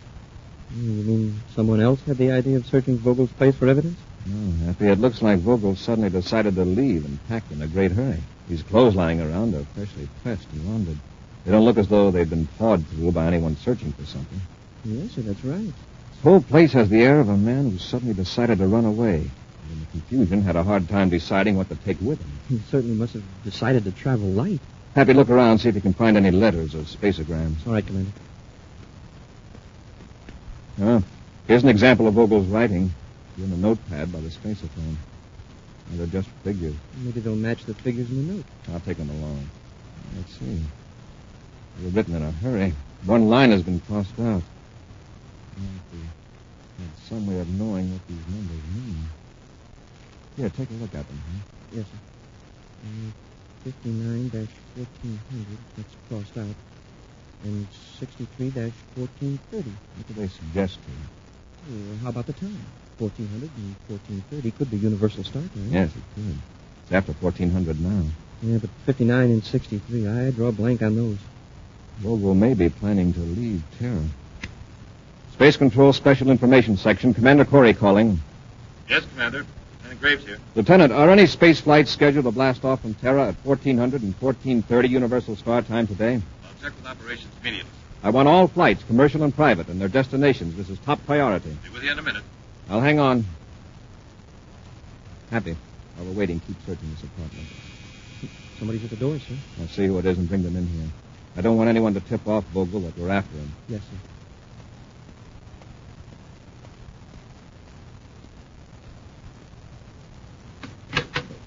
You mean someone else had the idea of searching Vogel's place for evidence? No, Happy. It looks like Vogel suddenly decided to leave and packed in a great hurry. His clothes lying around are freshly pressed and laundered. They don't look as though they've been pawed through by anyone searching for something. Yes, sir, that's right. This whole place has the air of a man who suddenly decided to run away. And in the confusion, had a hard time deciding what to take with him. He certainly must have decided to travel light. Happy, look around, see if you can find any letters or spaceograms. All right, Commander. Here's an example of Vogel's writing. In the notepad by the spaceogram. They're just figures. Maybe they'll match the figures in the note. I'll take them along. Let's see. They were written in a hurry. One line has been crossed out. We had some way of knowing what these numbers mean. Here, take a look at them. Huh? Yes, sir. 59-1400, that's crossed out. And 63-1430. What do they suggest to you? Well, how about the time? 1400 and 1430 could be universal start time. Yes, it could. It's after 1400 now. Yeah, but 59 and 63, I draw a blank on those. Vogel may be planning to leave Terra. Space Control Special Information Section. Commander Corey calling. Yes, Commander. Lieutenant Graves here. Lieutenant, are any space flights scheduled to blast off from Terra at 1400 and 1430 Universal Star Time today? I'll check with operations immediately. I want all flights, commercial and private, and their destinations. This is top priority. Be with you in a minute. I'll hang on. Happy. While we're waiting, keep searching this apartment. Somebody's at the door, sir. I'll see who it is and bring them in here. I don't want anyone to tip off Vogel that we're after him. Yes, sir.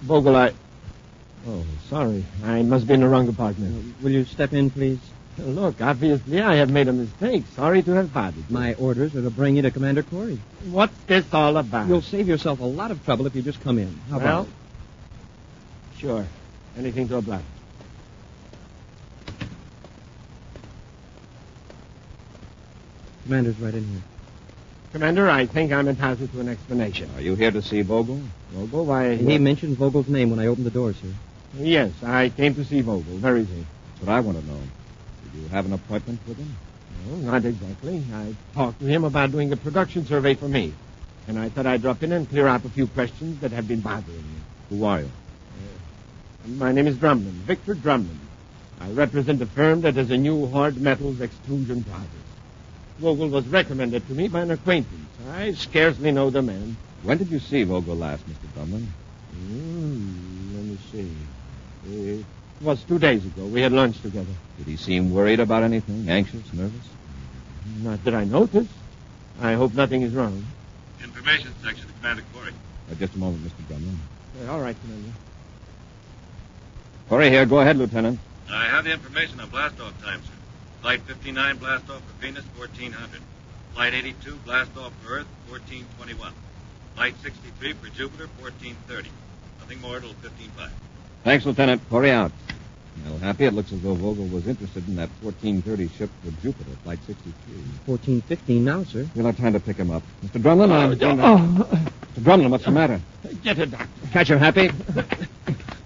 Vogel, Oh, sorry. I must be in the wrong apartment. Will you step in, please? Look, obviously I have made a mistake. Sorry to have bothered you. My orders are to bring you to Commander Corey. What's this all about? You'll save yourself a lot of trouble if you just come in. How about it? Sure. Anything to oblige. Commander's right in here. Commander, I think I'm entitled to an explanation. Are you here to see Vogel? Vogel, why... He mentioned Vogel's name when I opened the door, sir. Yes, I came to see Vogel. Where is he? That's what I want to know. Did you have an appointment with him? No, not exactly. I talked to him about doing a production survey for me. And I thought I'd drop in and clear up a few questions that have been bothering me. Who are you? My name is Drumlin, Victor Drumlin. I represent a firm that has a new hard metals extrusion process. Vogel was recommended to me by an acquaintance. I scarcely know the man. When did you see Vogel last, Mr. Drumlin? Let me see. It was 2 days ago. We had lunch together. Did he seem worried about anything? Anxious? Nervous? Not that I noticed. I hope nothing is wrong. Information section to Commander Corey. Just a moment, Mr. Drumlin. All right, Commander. Corey here. Go ahead, Lieutenant. I have the information on blast-off time, sir. Flight 59, blast-off for Venus, 1400. Flight 82, blast-off for Earth, 1421. Flight 63 for Jupiter, 1430. Nothing more till 15.5. Thanks, Lieutenant. Corey out. Well, Happy, it looks as though Vogel was interested in that 1430 ship for Jupiter, Flight 63. 14:15 now, sir. We'll have time to pick him up. Mr. Drumlin, I'm going to... Mr. Drumlin, what's the matter? Get it, Doctor. Catch him, Happy.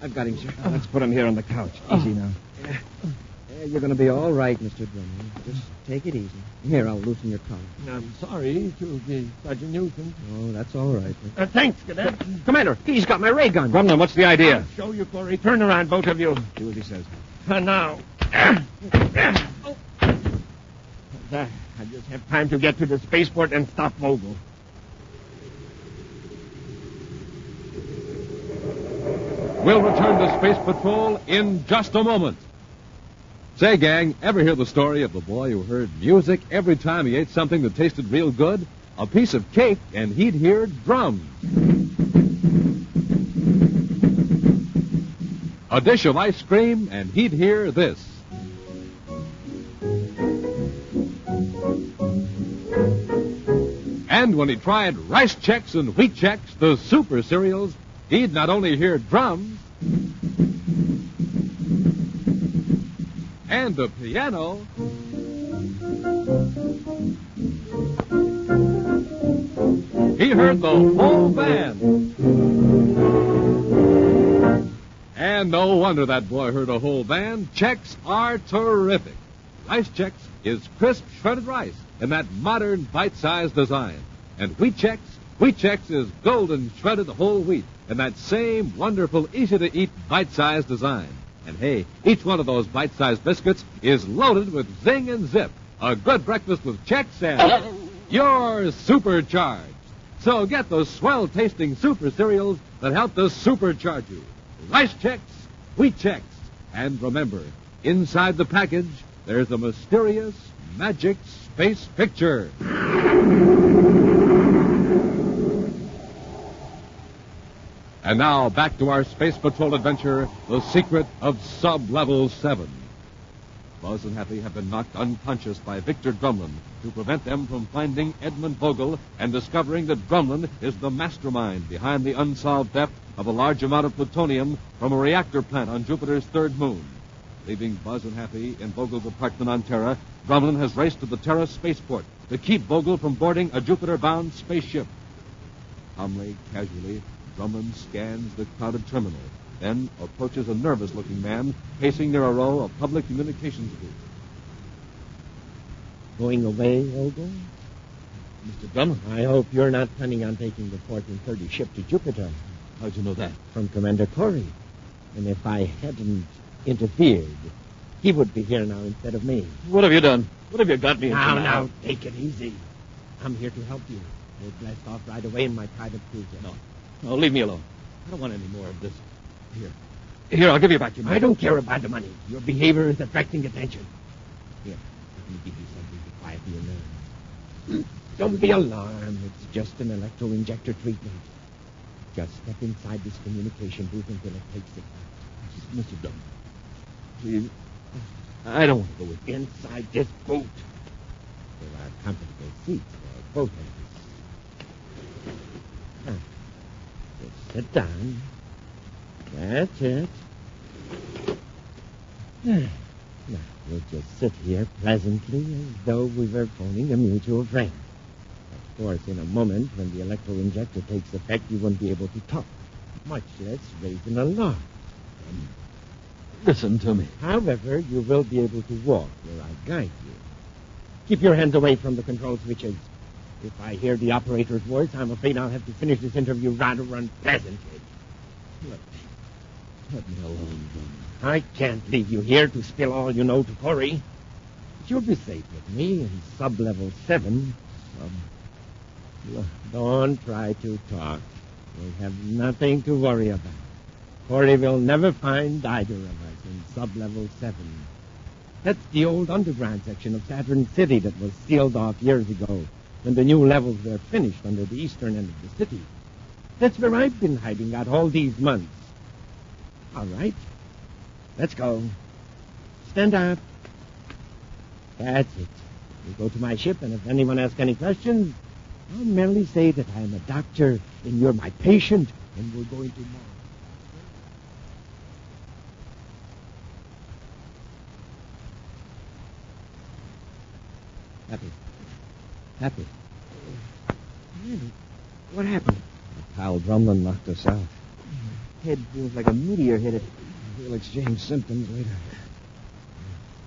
I've got him, sir. Let's put him here on the couch. Easy now. You're going to be all right, Mr. Drummond. Just take it easy. Here, I'll loosen your collar. I'm sorry to be such a nuisance. Oh, that's all right. Thanks, Cadet. Commander, he's got my ray gun. Drumlin, what's the idea? I'll show you, Corey. Turn around, both of you. Do as he says. Now. There. I just have time to get to the spaceport and stop Vogel. We'll return to Space Patrol in just a moment. Say, gang, ever hear the story of the boy who heard music every time he ate something that tasted real good? A piece of cake, and he'd hear drums. A dish of ice cream, and he'd hear this. And when he tried Rice Chex and Wheat Chex, the super cereals, he'd not only hear drums, and a piano, he heard the whole band. And no wonder that boy heard a whole band. Chex are terrific. Rice Chex is crisp shredded rice in that modern bite-sized design. And Wheat Chex is golden shredded whole wheat in that same wonderful, easy-to-eat bite-sized design. And hey, each one of those bite-sized biscuits is loaded with zing and zip. A good breakfast with Chex and you're supercharged. So get those swell-tasting super cereals that help to supercharge you. Rice Chex, Wheat Chex. And remember, inside the package, there's a mysterious, magic space picture. And now, back to our Space Patrol adventure, The Secret of Sub-Level 7. Buzz and Happy have been knocked unconscious by Victor Drumlin to prevent them from finding Edmund Vogel and discovering that Drumlin is the mastermind behind the unsolved theft of a large amount of plutonium from a reactor plant on Jupiter's third moon. Leaving Buzz and Happy in Vogel's apartment on Terra, Drumlin has raced to the Terra spaceport to keep Vogel from boarding a Jupiter-bound spaceship. Calmly, casually, Drumlin scans the crowded terminal, then approaches a nervous-looking man pacing near a row of public communications booths. Going away, Vogel? Mr. Drumlin? I hope you're not planning on taking the 1430 ship to Jupiter. How'd you know that? From Commander Corey. And if I hadn't interfered, he would be here now instead of me. What have you done? What have you got me into Now, take it easy. I'm here to help you. We'll blast off right away in my private cruiser. No, leave me alone. I don't want any more of this. Here, I'll give you back your money. I don't care about the money. Your behavior is attracting attention. Here, let me give you something to quieten your nerves. Don't be alarmed. It's just an electro-injector treatment. Just step inside this communication booth until it takes it. Mr. Dunn, please. I don't want to go with you. Inside this boot. There are comfortable seats for both of us. Just sit down. That's it. Now, we'll just sit here pleasantly as though we were phoning a mutual friend. Of course, in a moment, when the electro-injector takes effect, you won't be able to talk, much less raise an alarm. Listen to me. However, you will be able to walk where I guide you. Keep your hands away from the control switches. If I hear the operator's voice, I'm afraid I'll have to finish this interview rather unpleasantly. Let me alone, John. I can't leave you here to spill all you know to Corey. But you'll be safe with me in sub-level 7. Don't try to talk. We'll have nothing to worry about. Corey will never find either of us in sub-level 7. That's the old underground section of Saturn City that was sealed off years ago when the new levels were finished under the eastern end of the city. That's where I've been hiding out all these months. All right. Let's go. Stand up. That's it. You go to my ship, and if anyone asks any questions, I'll merely say that I'm a doctor, and you're my patient, and we're going to Mars. Happy. What happened? Pal Drumlin knocked us out. Head feels like a meteor hit it. We'll exchange symptoms later.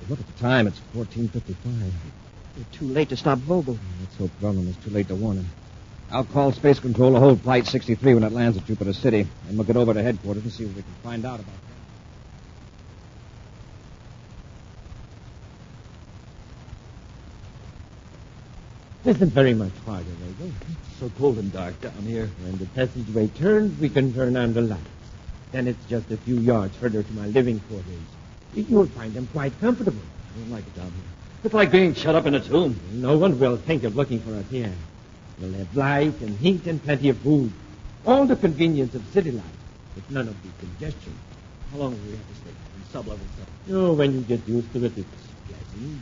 Look at the time. It's 14:55. You're too late to stop Vogel. Let's hope Drumlin was too late to warn him. I'll call Space Control to hold Flight 63 when it lands at Jupiter City, and we'll get over to headquarters and see what we can find out about it. Isn't very much farther, Vogel. It's so cold and dark down here. When the passageway turns, we can turn on the lights. Then it's just a few yards further to my living quarters. You'll find them quite comfortable. I don't like it down here. It's like being shut up in a tomb. No one will think of looking for us here. We'll have light and heat and plenty of food. All the convenience of city life, but none of the congestion. How long will we have to stay in sub-level 7? Oh, when you get used to it, it's pleasant.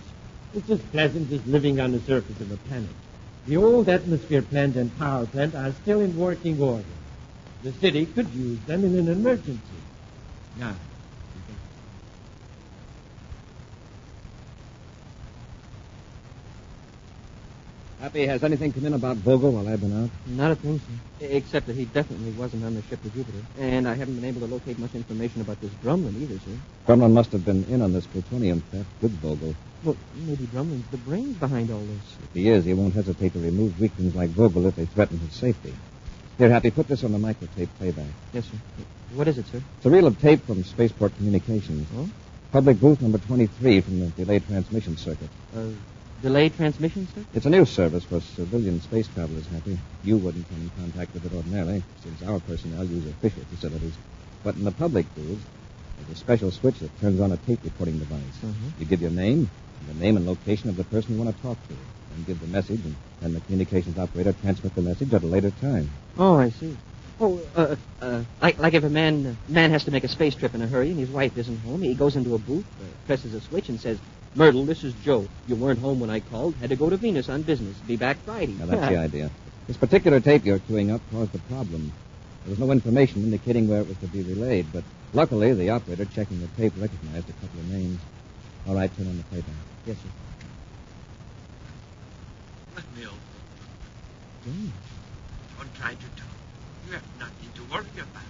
It's as pleasant as living on the surface of a planet. The old atmosphere plant and power plant are still in working order. The city could use them in an emergency. Now, Happy, has anything come in about Vogel while I've been out? Not a thing, sir. Except that he definitely wasn't on the ship to Jupiter. And I haven't been able to locate much information about this Drumlin either, sir. Drumlin must have been in on this plutonium theft with Vogel. Well, maybe Drumlin's the brains behind all this. If he is, he won't hesitate to remove weaklings like Vogel if they threaten his safety. Here, Happy, put this on the microtape playback. Yes, sir. What is it, sir? It's a reel of tape from Spaceport Communications. Oh? Public booth number 23 from the delayed transmission circuit. Delayed transmission, sir? It's a new service for civilian space travelers, Happy. You wouldn't come in contact with it ordinarily, since our personnel use official facilities. But in the public booths, there's a special switch that turns on a tape recording device. You give your name, and the name and location of the person you want to talk to, and give the message, and then the communications operator transmit the message at a later time. Oh, I see. Oh, like if a man has to make a space trip in a hurry and his wife isn't home, he goes into a booth, presses a switch, and says, "Myrtle, this is Joe. You weren't home when I called. Had to go to Venus on business. Be back Friday." Now, that's the idea. This particular tape you're queuing up caused a problem. There was no information indicating where it was to be relayed, but luckily the operator checking the tape recognized a couple of names. All right, turn on the playback. Yes, sir. Let me over. Don't try to talk. You have nothing to worry about.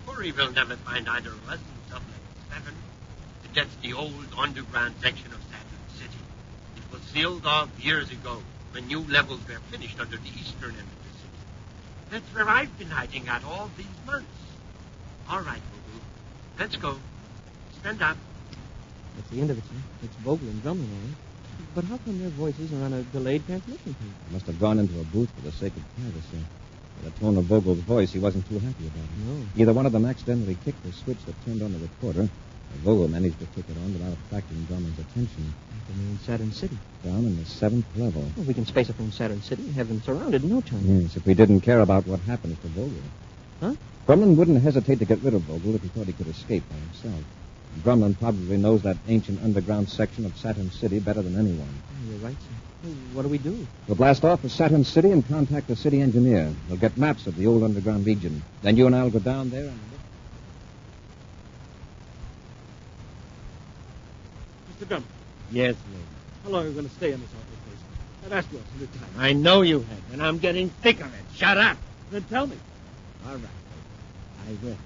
Corey will never find either of us in sub-level 7. That's the old underground section of Saturn City. It was sealed off years ago when new levels were finished under the eastern end of the city. That's where I've been hiding out all these months. All right, Vogel. Let's go. Stand up. That's the end of it, sir. It's Vogel and Drumlin, all right. But how come their voices are on a delayed transmission tape? They must have gone into a booth for the sake of privacy. By the tone of Vogel's voice, he wasn't too happy about it. No. Either one of them accidentally kicked the switch that turned on the recorder, or Vogel managed to kick it on without attracting Drumlin's attention. They're in Saturn City. Down in the 7th level. Well, we can space it from Saturn City and have them surrounded in no time. Yes, if we didn't care about what happens to Vogel. Huh? Drumlin wouldn't hesitate to get rid of Vogel if he thought he could escape by himself. And Drumlin probably knows that ancient underground section of Saturn City better than anyone. Oh, you're right, sir. Well, what do we do? We'll blast off for Saturn City and contact the city engineer. We'll get maps of the old underground region. Then you and I'll go down there and look. Mr. Drumlin. Yes, Lord. How long are you going to stay in this awful place? I've asked you 100 times. I know you have, and I'm getting sick of it. Shut up. Then tell me. All right, I will.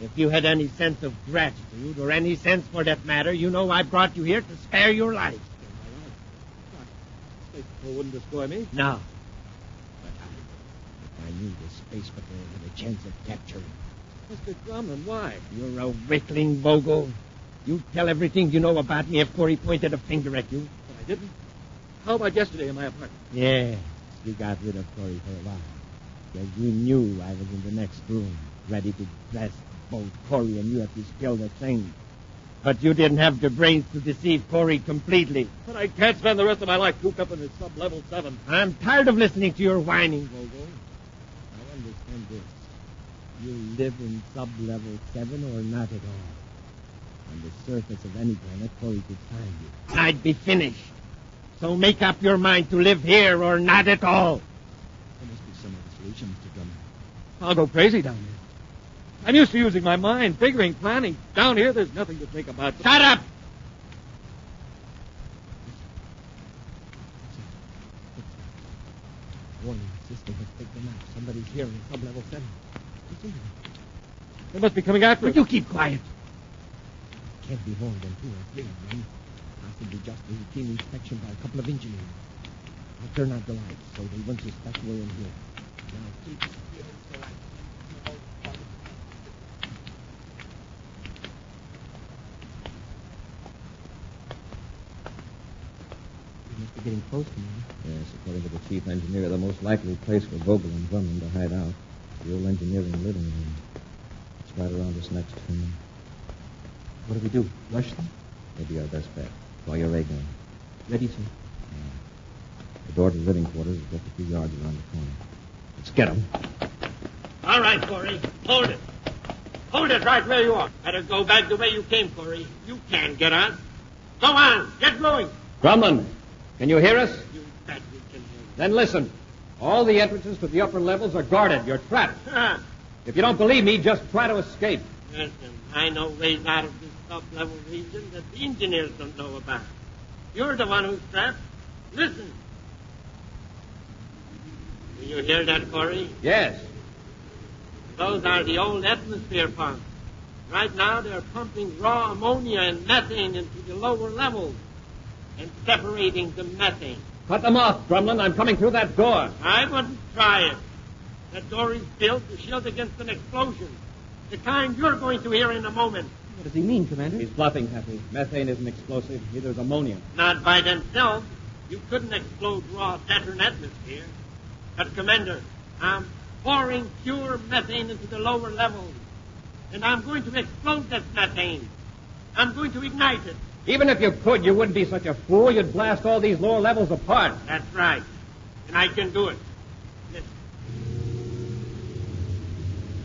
If you had any sense of gratitude, or any sense for that matter, you know I brought you here to spare your life. Space Patrol wouldn't destroy me. No. But if I knew the Space Patrol had a chance of capturing Mr. Drumlin, why? You're a weakling, Vogel. You tell everything you know about me if Corey pointed a finger at you. But I didn't. How about yesterday in my apartment? Yes, you got rid of Corey for a while. Because you knew I was in the next room, ready to blast both Corey and you if you spilled a thing. But you didn't have the brains to deceive Corey completely. But I can't spend the rest of my life cooped up in this sub-level 7. I'm tired of listening to your whining, Vogel. I understand this. You live in sub-level 7 or not at all. on the surface of any planet before he could find you. I'd be finished. So make up your mind to live here or not at all. There must be some other solution, Mr. Drummond. I'll go crazy down here. I'm used to using my mind, figuring, planning. Down here, there's nothing to think about. Shut up! Warning, system has picked them out. Somebody's here in sub-level 7. Listen to them. They must be coming after us. You keep quiet. Can't be more than 2 or 3 of them. Possibly just a routine inspection by a couple of engineers. I'll turn out the lights so they won't suspect we're in here. Now keep still so I can We must be getting close to me. Yes, according to the chief engineer, the most likely place for Vogel and Drummond to hide out. The old engineering living room. It's right around this next turn. What do we do? Rush them? Maybe our best bet. Draw your ray gun. Ready, sir. The door to the living quarters is just a few yards around the corner. Let's get them. All right, Corey. Hold it. Hold it right where you are. Better go back the way you came, Corey. You can't get on. Go on. Get going. Drummond, can you hear us? You bet we can hear you. Then listen. All the entrances to the upper levels are guarded. You're trapped. If you don't believe me, just try to escape. Listen, I know ways out of this top-level region that the engineers don't know about. You're the one who's trapped. Listen. Do you hear that, Corey? Yes. Those are the old atmosphere pumps. Right now, they're pumping raw ammonia and methane into the lower levels and separating the methane. Cut them off, Drumlin. I'm coming through that door. I wouldn't try it. That door is built to shield against an explosion. The kind you're going to hear in a moment. What does he mean, Commander? He's bluffing, Happy. Methane isn't explosive. Neither is ammonia. Not by themselves. You couldn't explode raw Saturn atmosphere. But, Commander, I'm pouring pure methane into the lower levels. And I'm going to explode that methane. I'm going to ignite it. Even if you could, you wouldn't be such a fool. You'd blast all these lower levels apart. That's right. And I can do it. Listen.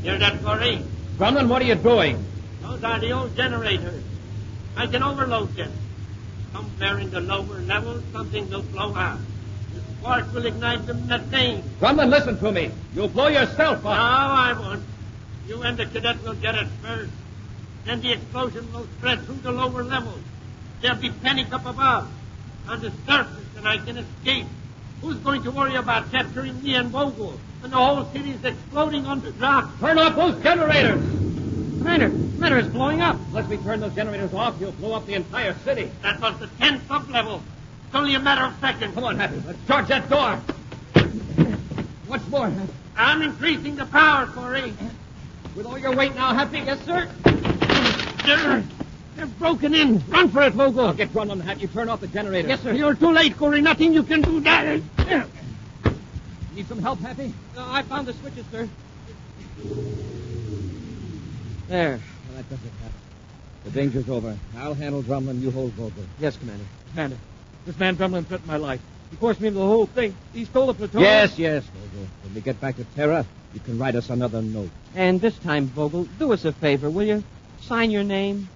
Hear that, Corey? Drumlin, what are you doing? Those are the old generators. I can overload them. Somewhere in the lower levels, something will blow out. The spark will ignite the methane. Drumlin, listen to me. You'll blow yourself up. No, I won't. You and the cadet will get it first. Then the explosion will spread through the lower levels. There'll be panic up above. On the surface, and I can escape. Who's going to worry about capturing me and Vogel when the whole city's exploding underground? Turn off those generators! Commander, it's blowing up. Unless we turn those generators off, you'll blow up the entire city. That was the 10th sub-level. It's only a matter of seconds. Come on, Happy. Let's charge that door. What's more, Happy? I'm increasing the power, Corey. With all your weight now, Happy? Yes, sir. They're broken in. Run for it, Vogel. I'll get Drumlin, Happy. You turn off the generators. Yes, sir. You're too late, Corey. Nothing you can do there. Need some help, Happy? I found the switches, sir. There. Well, that does it, Happy. The danger's over. I'll handle Drumlin. You hold Vogel. Yes, Commander. Commander, this man Drumlin threatened my life. He forced me into the whole thing. He stole the plutonium. Yes, Vogel. When we get back to Terra, you can write us another note. And this time, Vogel, do us a favor, will you? Sign your name.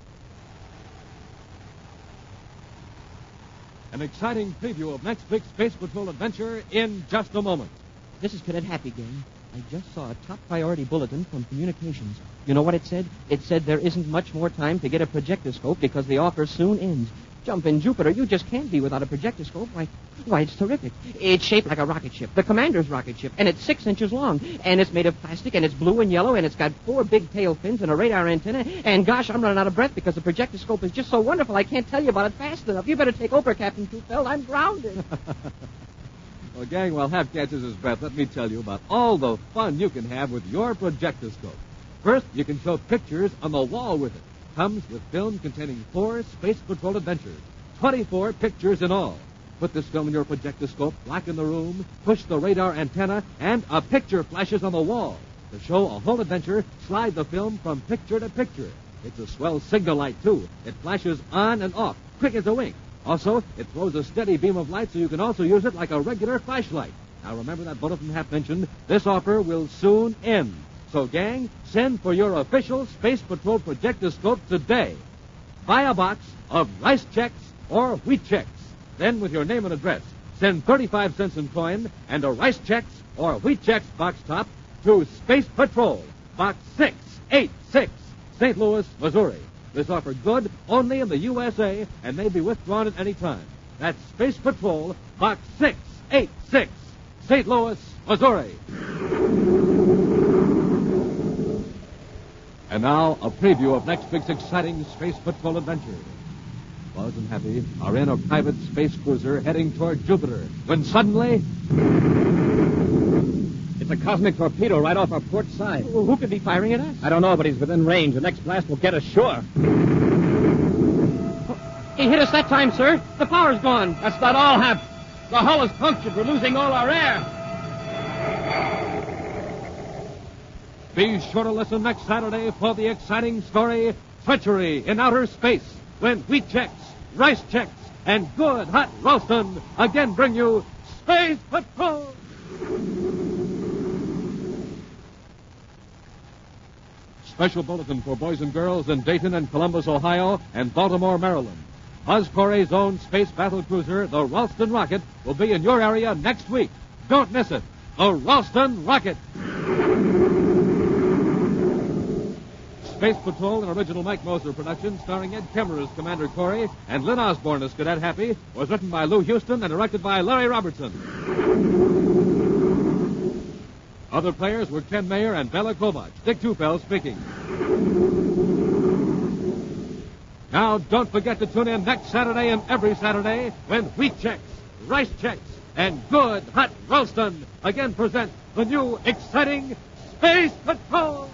An exciting preview of next week's Space Patrol adventure in just a moment. This is Cadet Happy, gang. I just saw a top priority bulletin from communications. You know what it said? It said there isn't much more time to get a projectoscope because the offer soon ends. Jumpin' Jupiter, you just can't be without a projectoscope. Why, it's terrific. It's shaped like a rocket ship, the commander's rocket ship, and it's 6 inches long, and it's made of plastic, and it's blue and yellow, and it's got 4 big tail fins and a radar antenna, and gosh, I'm running out of breath because the projectoscope is just so wonderful I can't tell you about it fast enough. You better take over, Captain Tufeld. I'm grounded. Well, gang, while Hap catches his breath, let me tell you about all the fun you can have with your projectoscope. First, you can show pictures on the wall with it. Comes with film containing 4 Space Patrol adventures, 24 pictures in all. Put this film in your projectoscope, blacken the room, push the radar antenna, and a picture flashes on the wall. To show a whole adventure, slide the film from picture to picture. It's a swell signal light, too. It flashes on and off, quick as a wink. Also, it throws a steady beam of light, so you can also use it like a regular flashlight. Now, remember that bulletin Hap mentioned? This offer will soon end. So, gang, send for your official Space Patrol projectoscope today. buy a box of rice checks or wheat checks. Then, with your name and address, send 35 cents in coin and a rice checks or wheat checks box top to Space Patrol, Box 686, St. Louis, Missouri. This offer good only in the USA and may be withdrawn at any time. That's Space Patrol, Box 686, St. Louis, Missouri. And now, a preview of next week's exciting Space Patrol adventure. Buzz and Happy are in a private space cruiser heading toward Jupiter, when suddenly... It's a cosmic torpedo right off our port side. Well, who could be firing at us? I don't know, but he's within range. The next blast will get us sure. He hit us that time, sir. The power's gone. That's not all, Hap. The hull is punctured. We're losing all our air. Be sure to listen next Saturday for the exciting story, Treachery in Outer Space, when wheat checks, rice checks, and good hot roastin' again bring you Space Patrol. Special bulletin for boys and girls in Dayton and Columbus, Ohio, and Baltimore, Maryland. Buzz Corey's own space battle cruiser, the Ralston Rocket, will be in your area next week. Don't miss it. The Ralston Rocket. Space Patrol, an original Mike Moser production starring Ed Kemmer as Commander Corey and Lynn Osborne as Cadet Happy, was written by Lou Houston and directed by Larry Robertson. Other players were Ken Mayer and Bella Kovach. Dick Tupel speaking. Now, don't forget to tune in next Saturday and every Saturday when wheat checks, rice checks, and good hot Ralston again present the new exciting Space Patrol.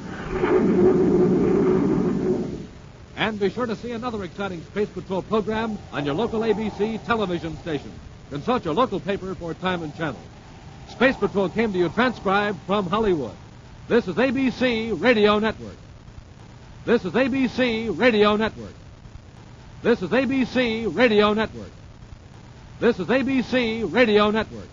And be sure to see another exciting Space Patrol program on your local ABC television station. Consult your local paper for time and channel. Space Patrol came to you transcribed from Hollywood. This is ABC Radio Network. This is ABC Radio Network. This is ABC Radio Network. This is ABC Radio Network.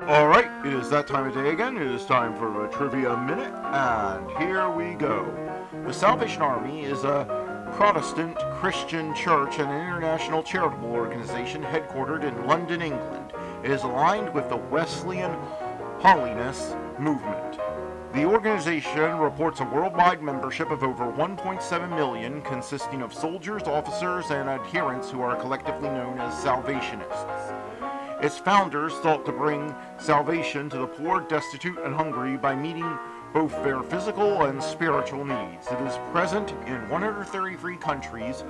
All right, it is that time of day again. It is time for a Trivia Minute, and here we go. The Salvation Army is a Protestant Christian church and an international charitable organization headquartered in London, England. It is aligned with the Wesleyan Holiness movement. The organization reports a worldwide membership of over 1.7 million, consisting of soldiers, officers, and adherents who are collectively known as Salvationists. Its founders sought to bring salvation to the poor, destitute, and hungry by meeting both their physical and spiritual needs. It is present in 133 countries,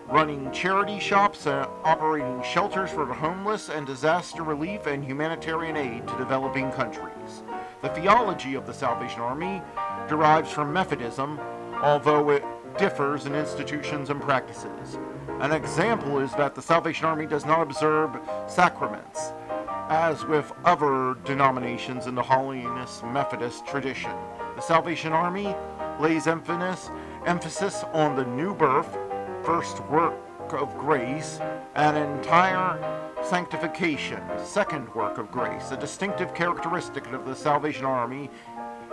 running charity shops and operating shelters for the homeless and disaster relief and humanitarian aid to developing countries. The theology of the Salvation Army derives from Methodism, although it differs in institutions and practices. An example is that the Salvation Army does not observe sacraments, as with other denominations in the Holiness Methodist tradition. The Salvation Army lays emphasis on the new birth, first work of grace, and entire sanctification, second work of grace. A distinctive characteristic of the Salvation Army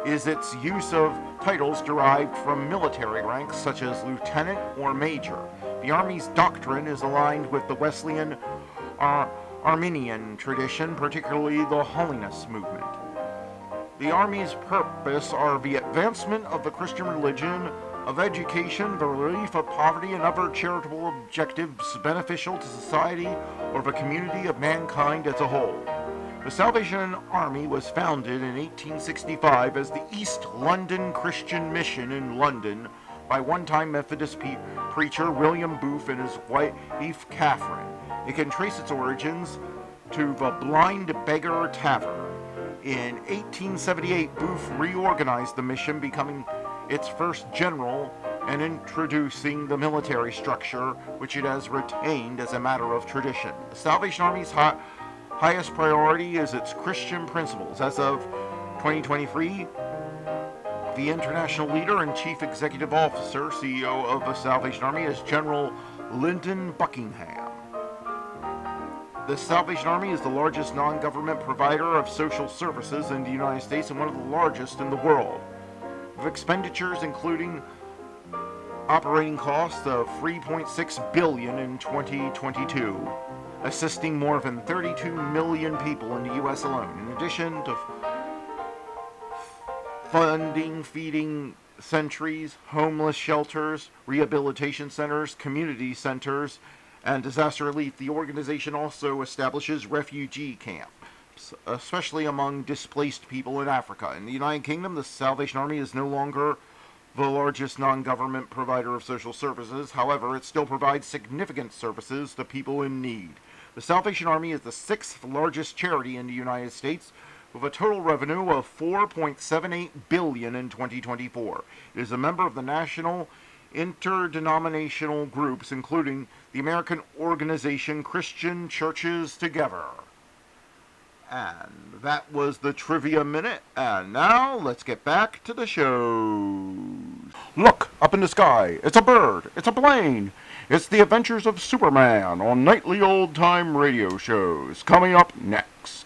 is its use of titles derived from military ranks such as lieutenant or major. The Army's doctrine is aligned with the Wesleyan Arminian tradition, particularly the Holiness movement. The Army's purpose are the advancement of the Christian religion, of education, the relief of poverty, and other charitable objectives beneficial to society or the community of mankind as a whole. The Salvation Army was founded in 1865 as the East London Christian Mission in London by one-time Methodist preacher William Booth and his wife Catherine. It can trace its origins to the Blind Beggar Tavern. In 1878, Booth reorganized the mission, becoming its first general and introducing the military structure, which it has retained as a matter of tradition. The Salvation Army's highest priority is its Christian principles. As of 2023, The international leader and chief executive officer, CEO of the Salvation Army, is General Lyndon Buckingham. The Salvation Army is the largest non-government provider of social services in the United States and one of the largest in the world, with expenditures including operating costs of $3.6 billion in 2022, assisting more than 32 million people in the U.S. alone, in addition to funding feeding centers, homeless shelters, rehabilitation centers, community centers, and disaster relief. The organization also establishes refugee camps, especially among displaced people in Africa. In the United Kingdom, the Salvation Army is no longer the largest non-government provider of social services. However, it still provides significant services to people in need. The Salvation Army is the 6th largest charity in the United States, with a total revenue of $4.78 billion in 2024. It is a member of the national interdenominational groups, including the American organization Christian Churches Together. And that was the Trivia Minute, and now let's get back to the show. Look, up in the sky, it's a bird, it's a plane. It's the adventures of Superman on nightly old-time radio shows, coming up next.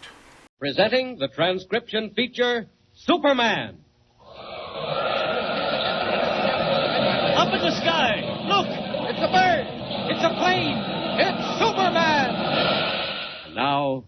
Presenting the transcription feature, Superman. Up in the sky, look, it's a bird, it's a plane, it's Superman. And now,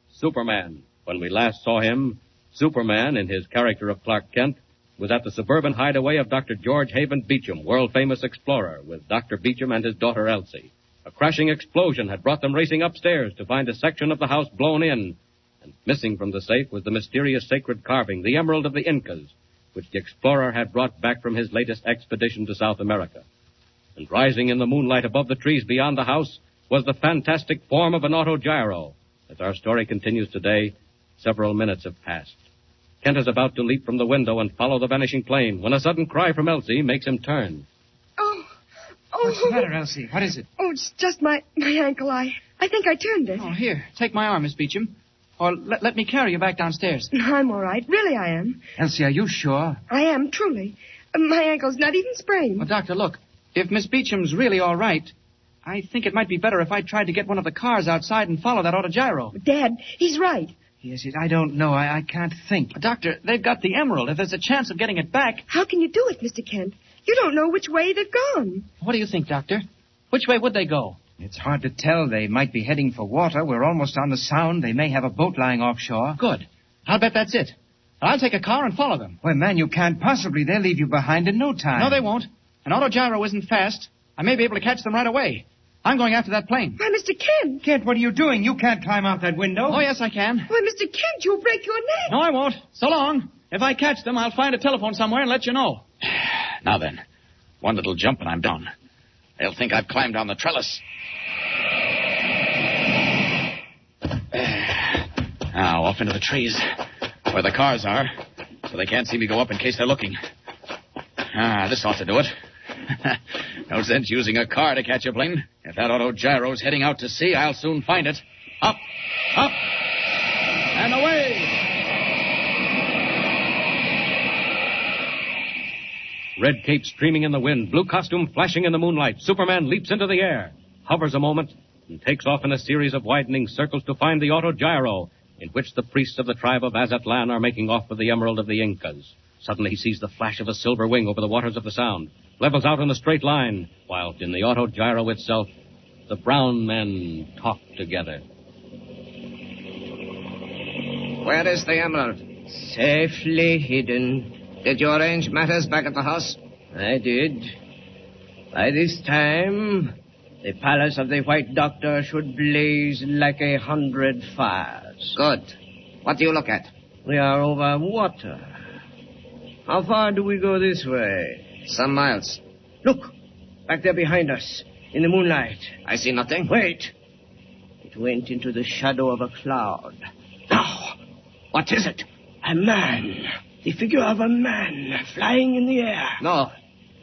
Superman. When we last saw him, Superman, in his character of Clark Kent, was at the suburban hideaway of Dr. George Haven Beecham, world-famous explorer, with Dr. Beecham and his daughter Elsie. A crashing explosion had brought them racing upstairs to find a section of the house blown in, and missing from the safe was the mysterious sacred carving, the Emerald of the Incas, which the explorer had brought back from his latest expedition to South America. And rising in the moonlight above the trees beyond the house was the fantastic form of an autogyro. As our story continues today, several minutes have passed. Kent is about to leap from the window and follow the vanishing plane when a sudden cry from Elsie makes him turn. Oh. What's the matter, Elsie? What is it? Oh, it's just my ankle. I think I turned it. Oh, here. Take my arm, Miss Beecham. Or let me carry you back downstairs. I'm all right. Really, I am. Elsie, are you sure? I am, truly. My ankle's not even sprained. Well, Doctor, look. If Miss Beecham's really all right, I think it might be better if I tried to get one of the cars outside and follow that autogyro. Dad, he's right. Yes, I don't know. I can't think. Doctor, they've got the emerald. If there's a chance of getting it back... How can you do it, Mr. Kent? You don't know which way they've gone. What do you think, Doctor? Which way would they go? It's hard to tell. They might be heading for water. We're almost on the Sound. They may have a boat lying offshore. Good. I'll bet that's it. I'll take a car and follow them. Well, man, you can't possibly. They'll leave you behind in no time. No, they won't. An autogyro isn't fast. I may be able to catch them right away. I'm going after that plane. Why, Mr. Kent. Kent, what are you doing? You can't climb out that window. Oh, yes, I can. Why, Mr. Kent, you'll break your neck. No, I won't. So long. If I catch them, I'll find a telephone somewhere and let you know. Now then, one little jump and I'm down. They'll think I've climbed down the trellis. Now, off into the trees, where the cars are, so they can't see me go up in case they're looking. This ought to do it. No sense using a car to catch a plane. If that autogyro's heading out to sea, I'll soon find it. Up, up, and away! Red cape streaming in the wind, blue costume flashing in the moonlight, Superman leaps into the air, hovers a moment, and takes off in a series of widening circles to find the autogyro, in which the priests of the tribe of Azatlan are making off with the Emerald of the Incas. Suddenly he sees the flash of a silver wing over the waters of the Sound, levels out in a straight line, while in the autogyro itself, the brown men talk together. Where is the emerald? Safely hidden. Did you arrange matters back at the house? I did. By this time, the palace of the White Doctor should blaze like 100 fires. Good. What do you look at? We are over water. How far do we go this way? Some miles. Look, back there behind us, in the moonlight. I see nothing. Wait. It went into the shadow of a cloud. Now, what is it? A man. The figure of a man flying in the air. No,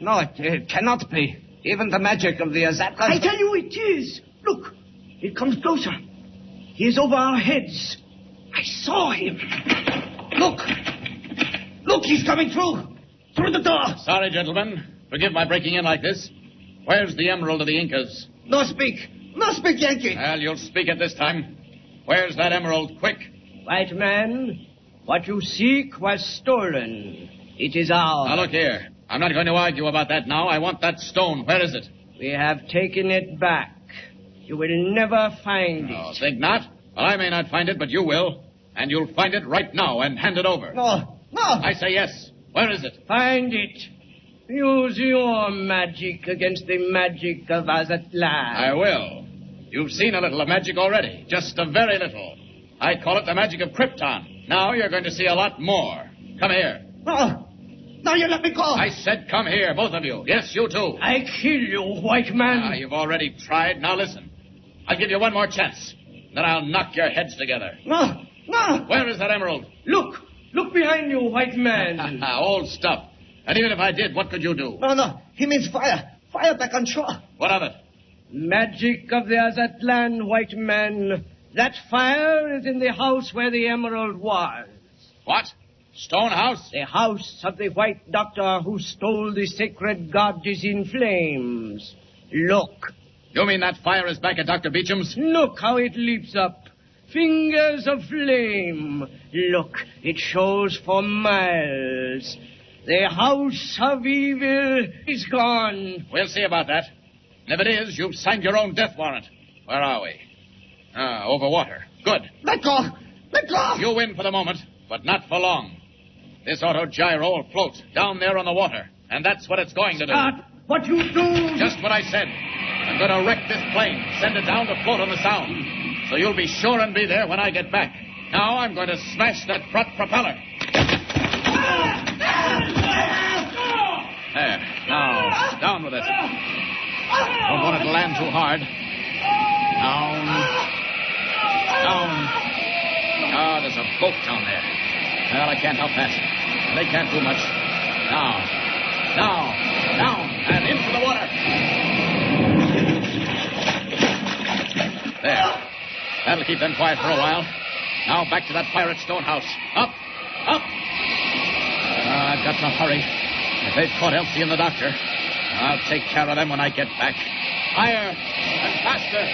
it cannot be. Even the magic of the Azatlan... I tell you it is. Look, it comes closer. He is over our heads. I saw him. Look, he's coming through. Through the door! Sorry, gentlemen. Forgive my breaking in like this. Where's the emerald of the Incas? No speak. No speak, Yankee. Well, you'll speak it this time. Where's that emerald? Quick. White man, what you seek was stolen. It is ours. Now, look here. I'm not going to argue about that now. I want that stone. Where is it? We have taken it back. You will never find it. Think not? Well, I may not find it, but you will. And you'll find it right now and hand it over. No. I say yes. Where is it? Find it. Use your magic against the magic of Azatlan. I will. You've seen a little of magic already. Just a very little. I call it the magic of Krypton. Now you're going to see a lot more. Come here. No. Now you let me go. I said come here, both of you. Yes, you too. I kill you, white man. You've already tried. Now listen. I'll give you one more chance. Then I'll knock your heads together. No. Where is that emerald? Look behind you, white man. Old stuff. And even if I did, what could you do? No. He means fire. Fire back on shore. What of it? Magic of the Azatlan, white man. That fire is in the house where the emerald was. What? Stone house? The house of the white doctor who stole the sacred god is in flames. Look. You mean that fire is back at Dr. Beecham's? Look how it leaps up. Fingers of flame. Look, it shows for miles. The house of evil is gone. We'll see about that. And if it is, you've signed your own death warrant. Where are we? Over water. Good. Let go! You win for the moment, but not for long. This autogyro will float down there on the water, and that's what it's going to do. Start what you do! Just what I said. I'm going to wreck this plane, send it down to float on the sound. So you'll be sure and be there when I get back. Now I'm going to smash that front propeller. There. Now, down with it. Don't want it to land too hard. Down. There's a boat down there. Well, I can't help that. They can't do much. Down, and into the water. There. That'll keep them quiet for a while. Now back to that pirate stone house. Up. I've got to hurry. If they've caught Elsie and the doctor, I'll take care of them when I get back. Higher and faster.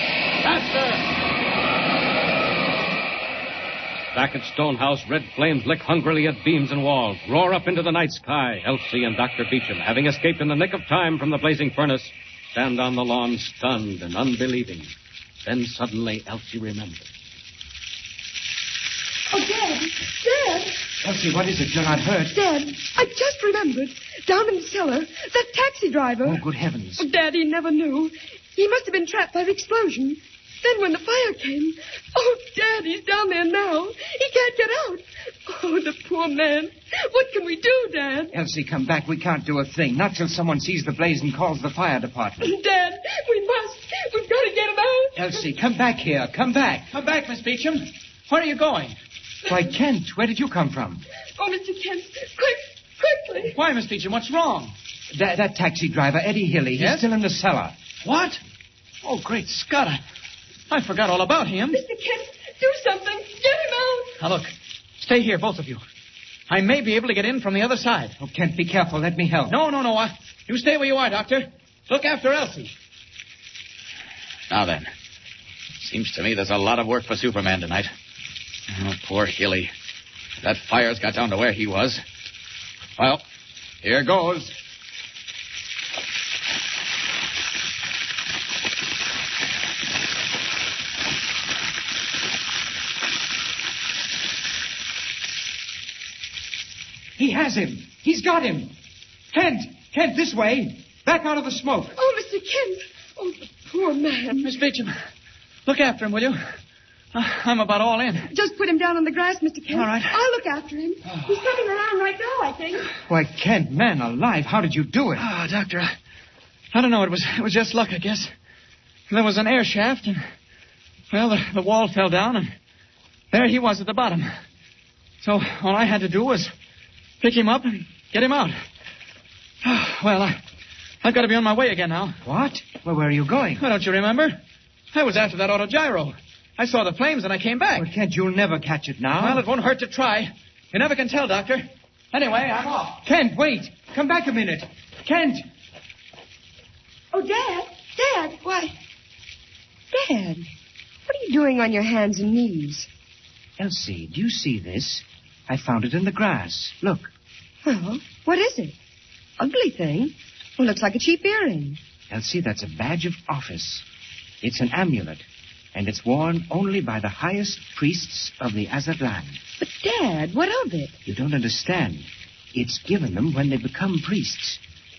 Back at Stonehouse, red flames lick hungrily at beams and walls, roar up into the night sky. Elsie and Dr. Beecham, having escaped in the nick of time from the blazing furnace, stand on the lawn stunned and unbelieving. Then suddenly Elsie remembers. Oh, Dad! Elsie, what is it? You're not hurt. Dad, I just remembered. Down in the cellar, that taxi driver. Oh, good heavens. Oh, Dad, he never knew. He must have been trapped by the explosion. Then when the fire came... Oh, Dad, he's down there now. He can't get out. Oh, the poor man. What can we do, Dad? Elsie, come back. We can't do a thing. Not till someone sees the blaze and calls the fire department. Dad, we must. We've got to get him out. Elsie, come back here. Come back. Come back, Miss Beecham. Where are you going? Why, Kent, where did you come from? Oh, Mr. Kent, quickly. Why, Miss Beecham, what's wrong? That taxi driver, Eddie Hilly, he's still in the cellar. What? Oh, great Scott. I forgot all about him. Mr. Kent, do something. Get him out. Now, look. Stay here, both of you. I may be able to get in from the other side. Oh, Kent, be careful. Let me help. No. You stay where you are, Doctor. Look after Elsie. Now then. Seems to me there's a lot of work for Superman tonight. Oh, poor Hilly. That fire's got down to where he was. Well, here goes. He has him. He's got him. Kent, this way. Back out of the smoke. Oh, Mr. Kent. Oh, the poor man. Miss Beecham, look after him, will you? I'm about all in. Just put him down on the grass, Mr. Kent. All right. I'll look after him. He's coming around right now, I think. Why, Kent, man alive, how did you do it? Doctor, I don't know. It was just luck, I guess. There was an air shaft, and, well, the wall fell down, and there he was at the bottom. So all I had to do was pick him up and get him out. Well, I've got to be on my way again now. What? Well, where are you going? Well, don't you remember? I was after that autogyro. I saw the flames and I came back. Well, Kent, you'll never catch it now. Well, it won't hurt to try. You never can tell, Doctor. Anyway, I'm off. Kent, wait. Come back a minute. Kent! Oh, Dad! Dad! Why? Dad, what are you doing on your hands and knees? Elsie, do you see this? I found it in the grass. Look. Well, what is it? Ugly thing. Well, looks like a cheap earring. Elsie, that's a badge of office. It's an amulet, and it's worn only by the highest priests of the Azatlan. But, Dad, what of it? You don't understand. It's given them when they become priests.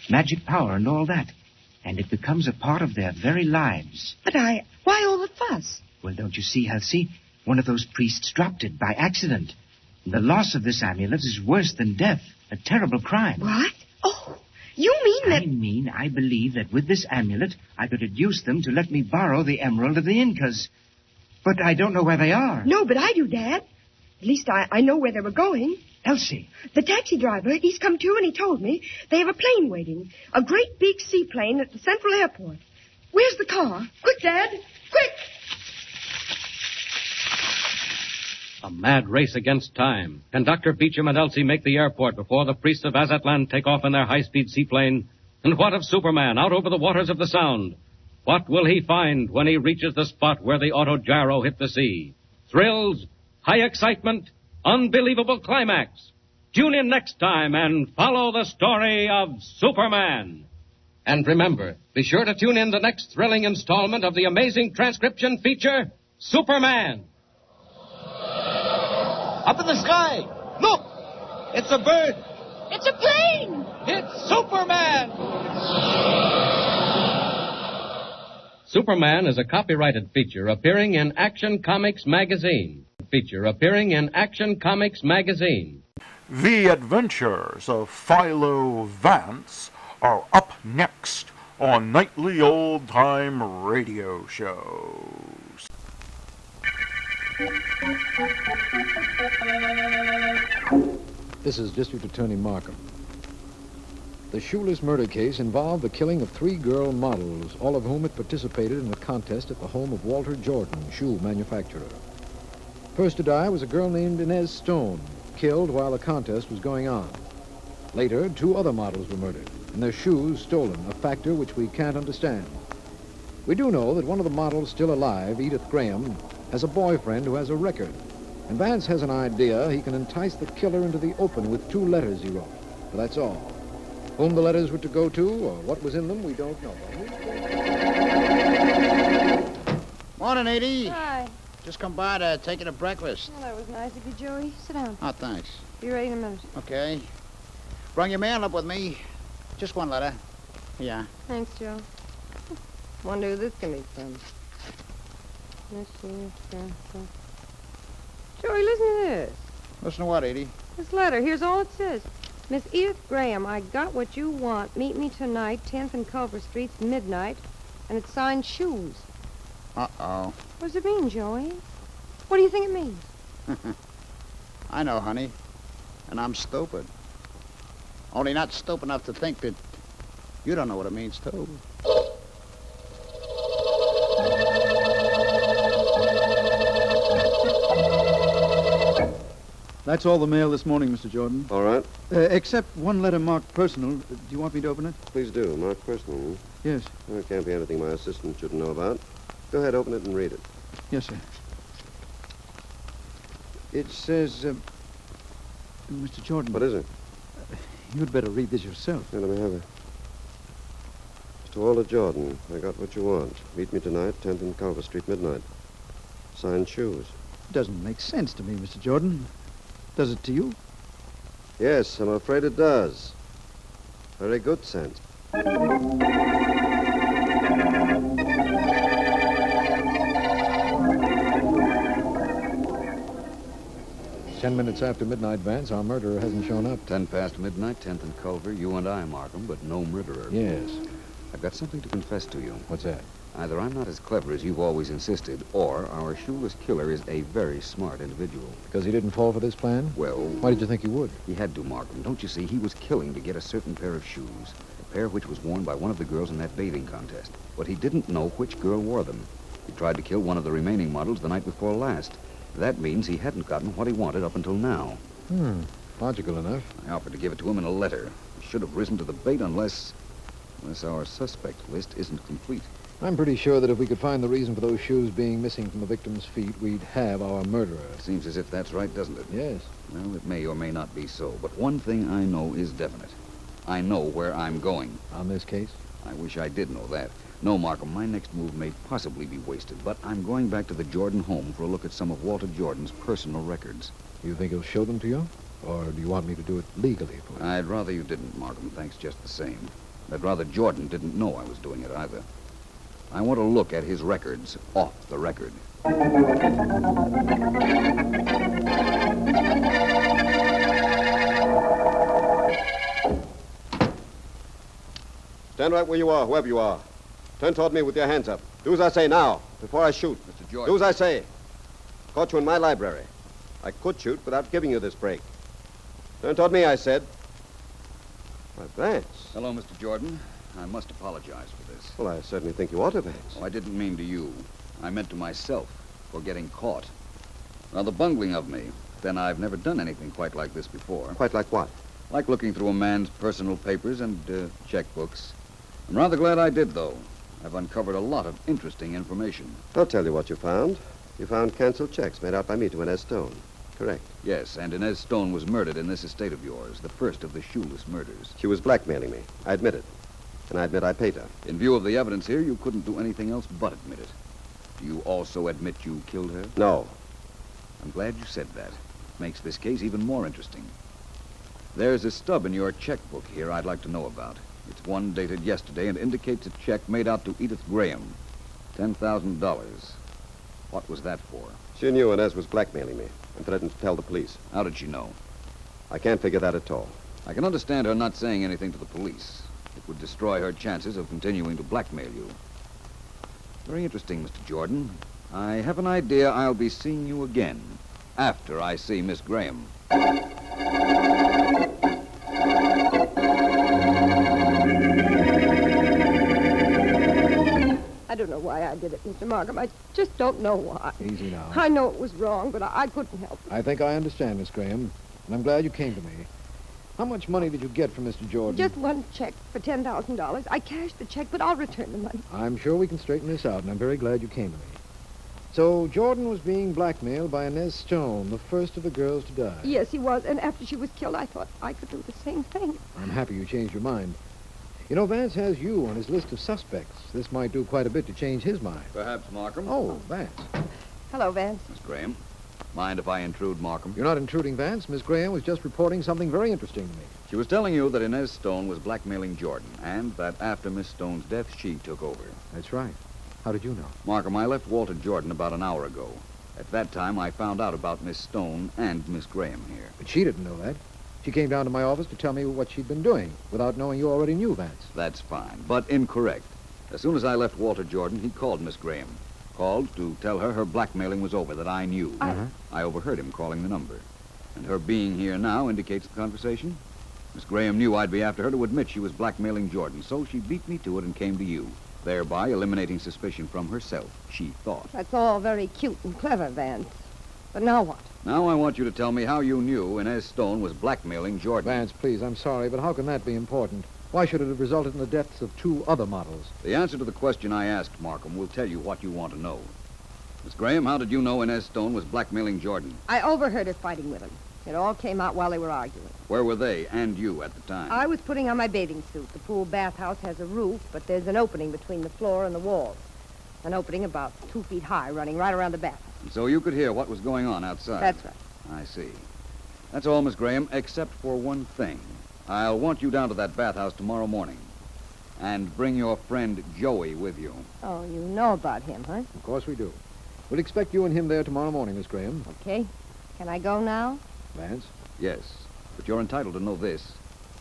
Magic power and all that. And it becomes a part of their very lives. But why all the fuss? Well, don't you see, Elsie? One of those priests dropped it by accident. And the loss of this amulet is worse than death. A terrible crime. What? Oh, you mean that... I believe that with this amulet, I could induce them to let me borrow the emerald of the Incas. But I don't know where they are. No, but I do, Dad. At least I know where they were going. Elsie. The taxi driver, he's come to and he told me they have a plane waiting. A great big seaplane at the Central Airport. Where's the car? Quick, Dad. Quick! A mad race against time. Can Dr. Beecham and Elsie make the airport before the priests of Azatlan take off in their high-speed seaplane? And what of Superman out over the waters of the Sound? What will he find when he reaches the spot where the autogyro hit the sea? Thrills, high excitement, unbelievable climax. Tune in next time and follow the story of Superman. And remember, be sure to tune in the next thrilling installment of the amazing transcription feature, Superman. Up in the sky! Look! It's a bird! It's a plane! It's Superman! Superman is a copyrighted feature appearing in Action Comics magazine. The Adventures of Philo Vance are up next on Nightly Old Time Radio Shows. This is District Attorney Markham. The shoeless murder case involved the killing of 3 girl models, all of whom had participated in a contest at the home of Walter Jordan, shoe manufacturer. First to die was a girl named Inez Stone, killed while the contest was going on. Later, 2 other models were murdered, and their shoes stolen, a factor which we can't understand. We do know that one of the models still alive, Edith Graham, has a boyfriend who has a record. And Vance has an idea he can entice the killer into the open with 2 letters he wrote. But that's all. Whom the letters were to go to or what was in them, we don't know. Morning, Edie. Hi. Just come by to take you to breakfast. Well, that was nice of you, Joey. Sit down. Oh, thanks. Be ready in a minute. Okay. Bring your mail up with me. Just 1 letter. Yeah. Thanks, Joe. Wonder who this can be from. Let's see. Joey, listen to this. Listen to what, Edie? This letter. Here's all it says. Miss Edith Graham, I got what you want. Meet me tonight, 10th and Culver Streets, midnight. And it's signed Shoes. Uh-oh. What does it mean, Joey? What do you think it means? I know, honey. And I'm stupid. Only not stupid enough to think that you don't know what it means, too. That's all the mail this morning, Mr. Jordan. All right. Except 1 letter marked personal. Do you want me to open it? Please do. Mark personal. Yes. There can't be anything my assistant shouldn't know about. Go ahead, open it and read it. Yes, sir. It says, Mr. Jordan. What is it? You'd better read this yourself. Here, let me have it. To Walter Jordan, I got what you want. Meet me tonight, 10th and Culver Street, midnight. Signed Shoes. Doesn't make sense to me, Mr. Jordan. Does it to you? Yes, I'm afraid it does. Very good sense. 10 minutes after midnight, Vance. Our murderer hasn't shown up. 10 past midnight, 10th and Culver. You and I, Markham, but no murderer. Yes. I've got something to confess to you. What's that? Either I'm not as clever as you've always insisted, or our shoeless killer is a very smart individual. Because he didn't fall for this plan? Well... Why did you think he would? He had to, Markham. Don't you see? He was killing to get a certain pair of shoes. A pair which was worn by one of the girls in that bathing contest. But he didn't know which girl wore them. He tried to kill one of the remaining models the night before last. That means he hadn't gotten what he wanted up until now. Logical enough. I offered to give it to him in a letter. should have risen to the bait unless our suspect list isn't complete. I'm pretty sure that if we could find the reason for those shoes being missing from the victim's feet, we'd have our murderer. Seems as if that's right, doesn't it? Yes. Well, it may or may not be so, but one thing I know is definite. I know where I'm going. On this case? I wish I did know that. No, Markham, my next move may possibly be wasted, but I'm going back to the Jordan home for a look at some of Walter Jordan's personal records. You think he'll show them to you? Or do you want me to do it legally for you? I'd rather you didn't, Markham, thanks just the same. I'd rather Jordan didn't know I was doing it either. I want to look at his records off the record. Stand right where you are, whoever you are. Turn toward me with your hands up. Do as I say now, before I shoot. Mr. Jordan. Do as I say. Caught you in my library. I could shoot without giving you this break. Turn toward me, I said. Why, Vance. Hello, Mr. Jordan. I must apologize for this. Well, I certainly think you ought to, Vance. Oh, I didn't mean to you. I meant to myself for getting caught. Rather bungling of me. Then I've never done anything quite like this before. Quite like what? Like looking through a man's personal papers and checkbooks. I'm rather glad I did, though. I've uncovered a lot of interesting information. I'll tell you what you found. You found canceled checks made out by me to Inez Stone. Correct. Yes, and Inez Stone was murdered in this estate of yours, the first of the shoeless murders. She was blackmailing me. I admit it. And I admit I paid her. In view of the evidence here, you couldn't do anything else but admit it. Do you also admit you killed her? No. I'm glad you said that. It makes this case even more interesting. There's a stub in your checkbook here I'd like to know about. It's one dated yesterday and indicates a check made out to Edith Graham. $10,000. What was that for? She knew Inez was blackmailing me and threatened to tell the police. How did she know? I can't figure that at all. I can understand her not saying anything to the police. It would destroy her chances of continuing to blackmail you. Very interesting, Mr. Jordan. I have an idea I'll be seeing you again after I see Miss Graham. I don't know why I did it, Mr. Markham. I just don't know why. Easy now. I know it was wrong, but I couldn't help it. I think I understand, Miss Graham. And I'm glad you came to me. How much money did you get from Mr. Jordan? Just one check for $10,000. I cashed the check, but I'll return the money. I'm sure we can straighten this out, and I'm very glad you came to me. So Jordan was being blackmailed by Inez Stone, the first of the girls to die. Yes, he was. And after she was killed, I thought I could do the same thing. I'm happy you changed your mind. You know, Vance has you on his list of suspects. This might do quite a bit to change his mind. Perhaps, Markham. Oh, Vance. Hello, Vance. Miss Graham. Mind if I intrude, Markham? You're not intruding, Vance. Miss Graham was just reporting something very interesting to me. She was telling you that Inez Stone was blackmailing Jordan, and that after Miss Stone's death, she took over. That's right. How did you know? Markham, I left Walter Jordan about an hour ago. At that time, I found out about Miss Stone and Miss Graham here. But she didn't know that. She came down to my office to tell me what she'd been doing, without knowing you already knew, Vance. That's fine, but incorrect. As soon as I left Walter Jordan, he called Miss Graham. Called to tell her blackmailing was over, that I knew. I overheard him calling the number. And her being here now indicates the conversation. Miss Graham knew I'd be after her to admit she was blackmailing Jordan, so she beat me to it and came to you, thereby eliminating suspicion from herself, she thought. That's all very cute and clever, Vance. But now what? Now I want you to tell me how you knew Inez Stone was blackmailing Jordan. Vance, please, I'm sorry, but how can that be important? Why should it have resulted in the deaths of two other models? The answer to the question I asked, Markham, will tell you what you want to know. Miss Graham, how did you know Inez Stone was blackmailing Jordan? I overheard her fighting with him. It all came out while they were arguing. Where were they and you at the time? I was putting on my bathing suit. The pool bathhouse has a roof, but there's an opening between the floor and the walls. An opening about 2 feet high, running right around the bathhouse. And so you could hear what was going on outside? That's right. I see. That's all, Miss Graham, except for one thing. I'll want you down to that bathhouse tomorrow morning. And bring your friend Joey with you. Oh, you know about him, huh? Of course we do. We'll expect you and him there tomorrow morning, Miss Graham. Okay. Can I go now? Vance? Yes, but you're entitled to know this.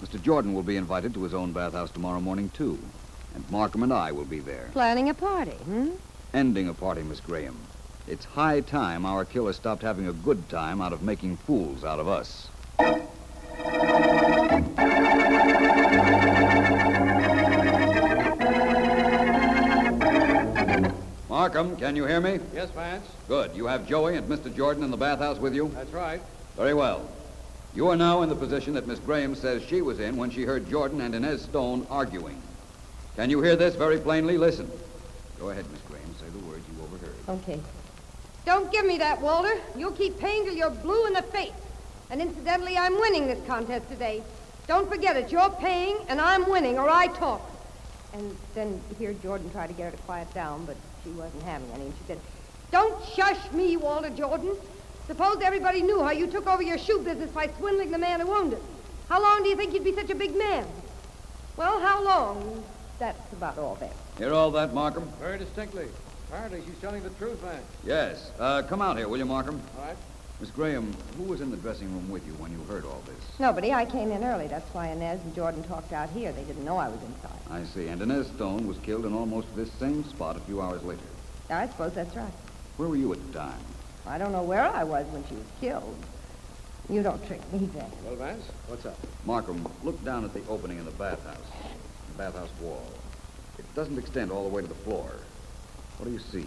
Mr. Jordan will be invited to his own bathhouse tomorrow morning, too. And Markham and I will be there. Planning a party, Ending a party, Miss Graham. It's high time our killer stopped having a good time out of making fools out of us. Markham, can you hear me? Yes, Vance. Good. You have Joey and Mr. Jordan in the bathhouse with you? That's right. Very well. You are now in the position that Miss Graham says she was in when she heard Jordan and Inez Stone arguing. Can you hear this very plainly? Listen. Go ahead, Miss Graham. Say the words you overheard. Okay. Don't give me that, Walter. You'll keep paying till you're blue in the face. And incidentally, I'm winning this contest today. Don't forget it. You're paying, and I'm winning, or I talk. And then here Jordan tried to get her to quiet down, but she wasn't having any. And she said, "Don't shush me, Walter Jordan. Suppose everybody knew how you took over your shoe business by swindling the man who owned it. How long do you think you'd be such a big man?" Well, how long? That's about all that. Hear all that, Markham? Very distinctly. Apparently she's telling the truth, Vance. Yes. Come out here, will you, Markham? All right. Miss Graham, who was in the dressing room with you when you heard all this? Nobody. I came in early. That's why Inez and Jordan talked out here. They didn't know I was inside. I see. And Inez Stone was killed in almost this same spot a few hours later. I suppose that's right. Where were you at the time? I don't know where I was when she was killed. You don't trick me, Vance. Well, Vance, what's up? Markham, look down at the opening in the bathhouse wall. It doesn't extend all the way to the floor. What do you see?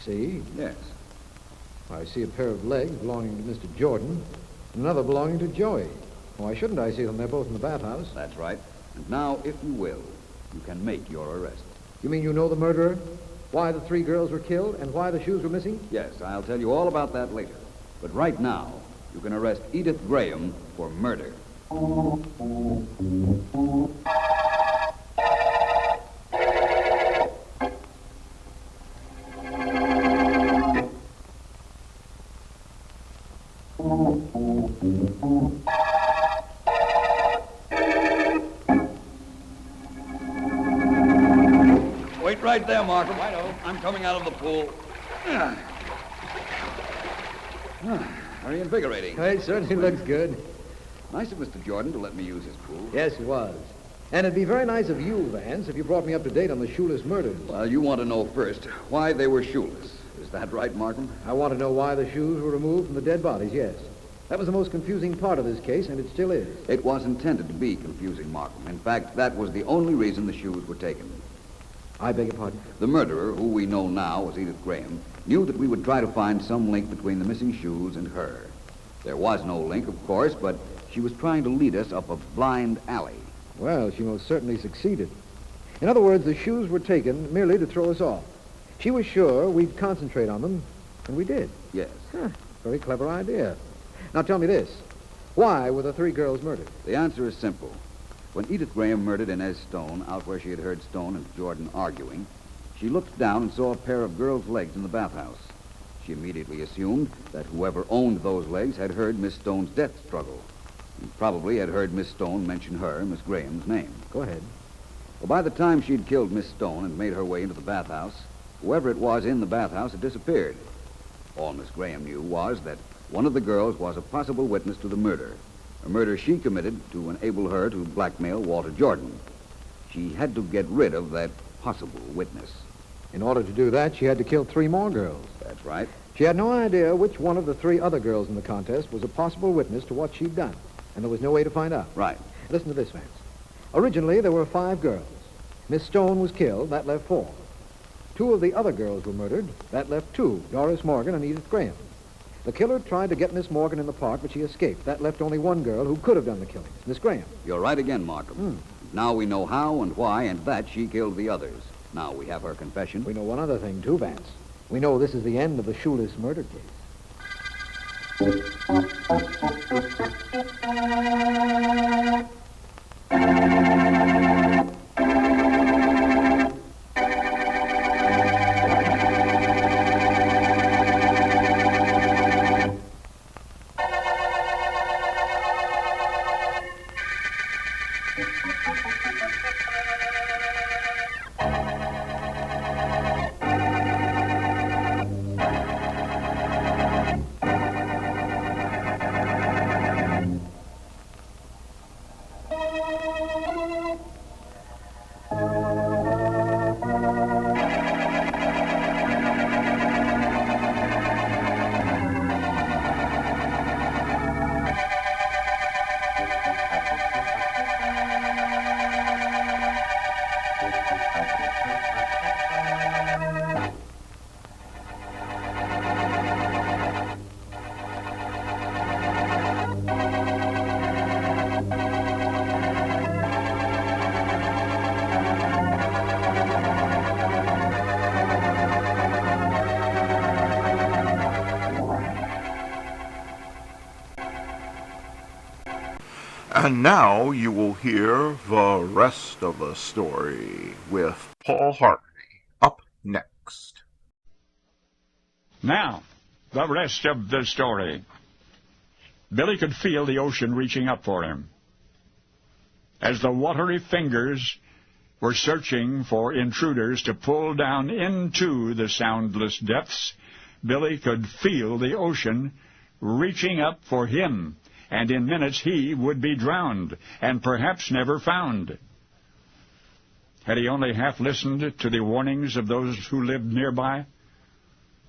See? Yes. I see a pair of legs belonging to Mr. Jordan and another belonging to Joey. Why shouldn't I see them? They're both in the bathhouse. That's right. And now, if you will, you can make your arrest. You mean you know the murderer? Why the 3 girls were killed and why the shoes were missing? Yes, I'll tell you all about that later. But right now, you can arrest Edith Graham for murder. Wait right there, Markham. I'm coming out of the pool. Very invigorating. It certainly looks good. Nice of Mr. Jordan to let me use his pool. Yes, it was. And it'd be very nice of you, Vance, if you brought me up to date on the shoeless murders. Well, you want to know first why they were shoeless. Is that right, Markham? I want to know why the shoes were removed from the dead bodies, yes. That was the most confusing part of this case, and it still is. It was intended to be confusing, Markham. In fact, that was the only reason the shoes were taken. I beg your pardon? The murderer, who we know now as Edith Graham, knew that we would try to find some link between the missing shoes and her. There was no link, of course, but she was trying to lead us up a blind alley. Well, she most certainly succeeded. In other words, the shoes were taken merely to throw us off. She was sure we'd concentrate on them, and we did. Yes. Very clever idea. Now tell me this. Why were the 3 girls murdered? The answer is simple. When Edith Graham murdered Inez Stone, out where she had heard Stone and Jordan arguing, she looked down and saw a pair of girls' legs in the bathhouse. She immediately assumed that whoever owned those legs had heard Miss Stone's death struggle. And probably had heard Miss Stone mention her, Miss Graham's name. Go ahead. Well, by the time she'd killed Miss Stone and made her way into the bathhouse, whoever it was in the bathhouse had disappeared. All Miss Graham knew was that one of the girls was a possible witness to the murder, a murder she committed to enable her to blackmail Walter Jordan. She had to get rid of that possible witness. In order to do that, she had to kill 3 more girls. That's right. She had no idea which one of the 3 other girls in the contest was a possible witness to what she'd done, and there was no way to find out. Right. Listen to this, Vance. Originally, there were 5 girls. Miss Stone was killed. That left 4. 2 of the other girls were murdered. That left 2, Doris Morgan and Edith Graham. The killer tried to get Miss Morgan in the park, but she escaped. That left only 1 girl who could have done the killing, Miss Graham. You're right again, Markham. Now we know how and why and that she killed the others. Now we have her confession. We know one other thing, too, Vance. We know this is the end of the shoeless murder case. And now you will hear the rest of the story with Paul Harvey up next. Now, the rest of the story. Billy could feel the ocean reaching up for him. As the watery fingers were searching for intruders to pull down into the soundless depths, Billy could feel the ocean reaching up for him, and in minutes he would be drowned and perhaps never found. Had he only half listened to the warnings of those who lived nearby?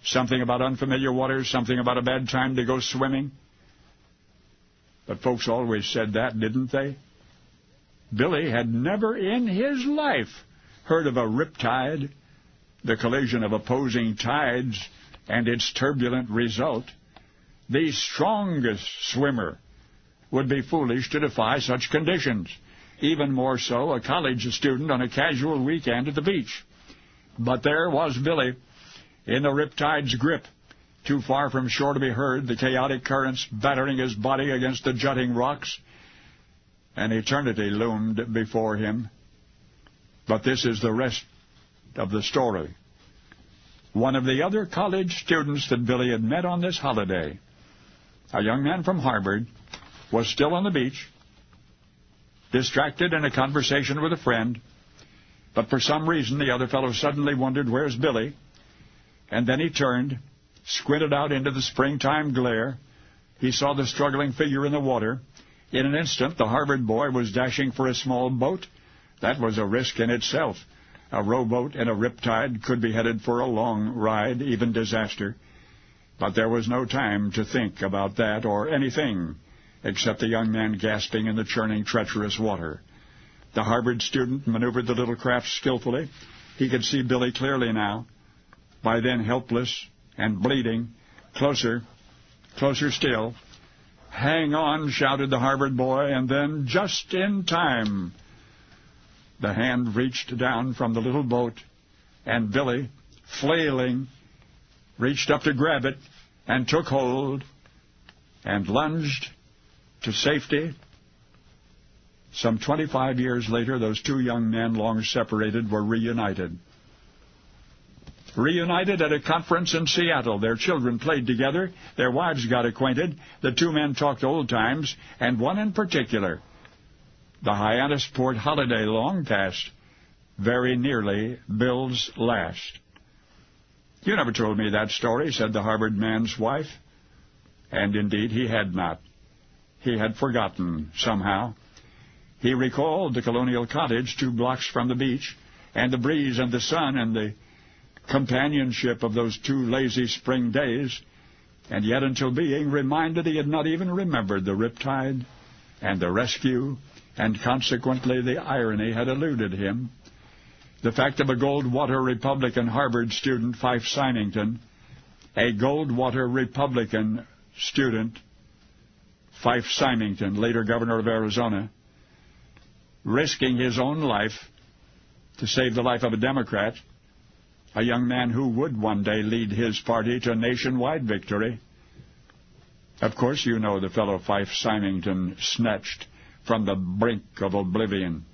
Something about unfamiliar waters, something about a bad time to go swimming. But folks always said that, didn't they? Billy had never in his life heard of a riptide, the collision of opposing tides, and its turbulent result. The strongest swimmer would be foolish to defy such conditions, even more so a college student on a casual weekend at the beach. But there was Billy, in the riptide's grip, too far from shore to be heard, the chaotic currents battering his body against the jutting rocks. An eternity loomed before him. But this is the rest of the story. One of the other college students that Billy had met on this holiday, a young man from Harvard, was still on the beach, distracted in a conversation with a friend. But for some reason, the other fellow suddenly wondered, "Where's Billy?" And then he turned, squinted out into the springtime glare. He saw the struggling figure in the water. In an instant, the Harvard boy was dashing for a small boat. That was a risk in itself. A rowboat in a riptide could be headed for a long ride, even disaster. But there was no time to think about that or anything except the young man gasping in the churning, treacherous water. The Harvard student maneuvered the little craft skillfully. He could see Billy clearly now, by then helpless and bleeding. Closer, closer still. "Hang on," shouted the Harvard boy, and then, just in time, the hand reached down from the little boat, and Billy, flailing, reached up to grab it and took hold and lunged to safety. Some 25 years later, those two young men, long separated, were reunited. Reunited at a conference in Seattle. Their children played together. Their wives got acquainted. The two men talked old times, and one in particular, the Hyannisport holiday long past, very nearly Bill's last. "You never told me that story," said the Harvard man's wife. And indeed he had not. He had forgotten somehow. He recalled the colonial cottage 2 blocks from the beach, and the breeze and the sun and the companionship of those 2 lazy spring days, and yet until being reminded he had not even remembered the riptide and the rescue, and consequently the irony had eluded him. The fact of a Goldwater Republican Harvard student, Fife Symington, a Goldwater Republican student, Fife Symington, later governor of Arizona, risking his own life to save the life of a Democrat, a young man who would one day lead his party to nationwide victory. Of course you know the fellow Fife Symington snatched from the brink of oblivion.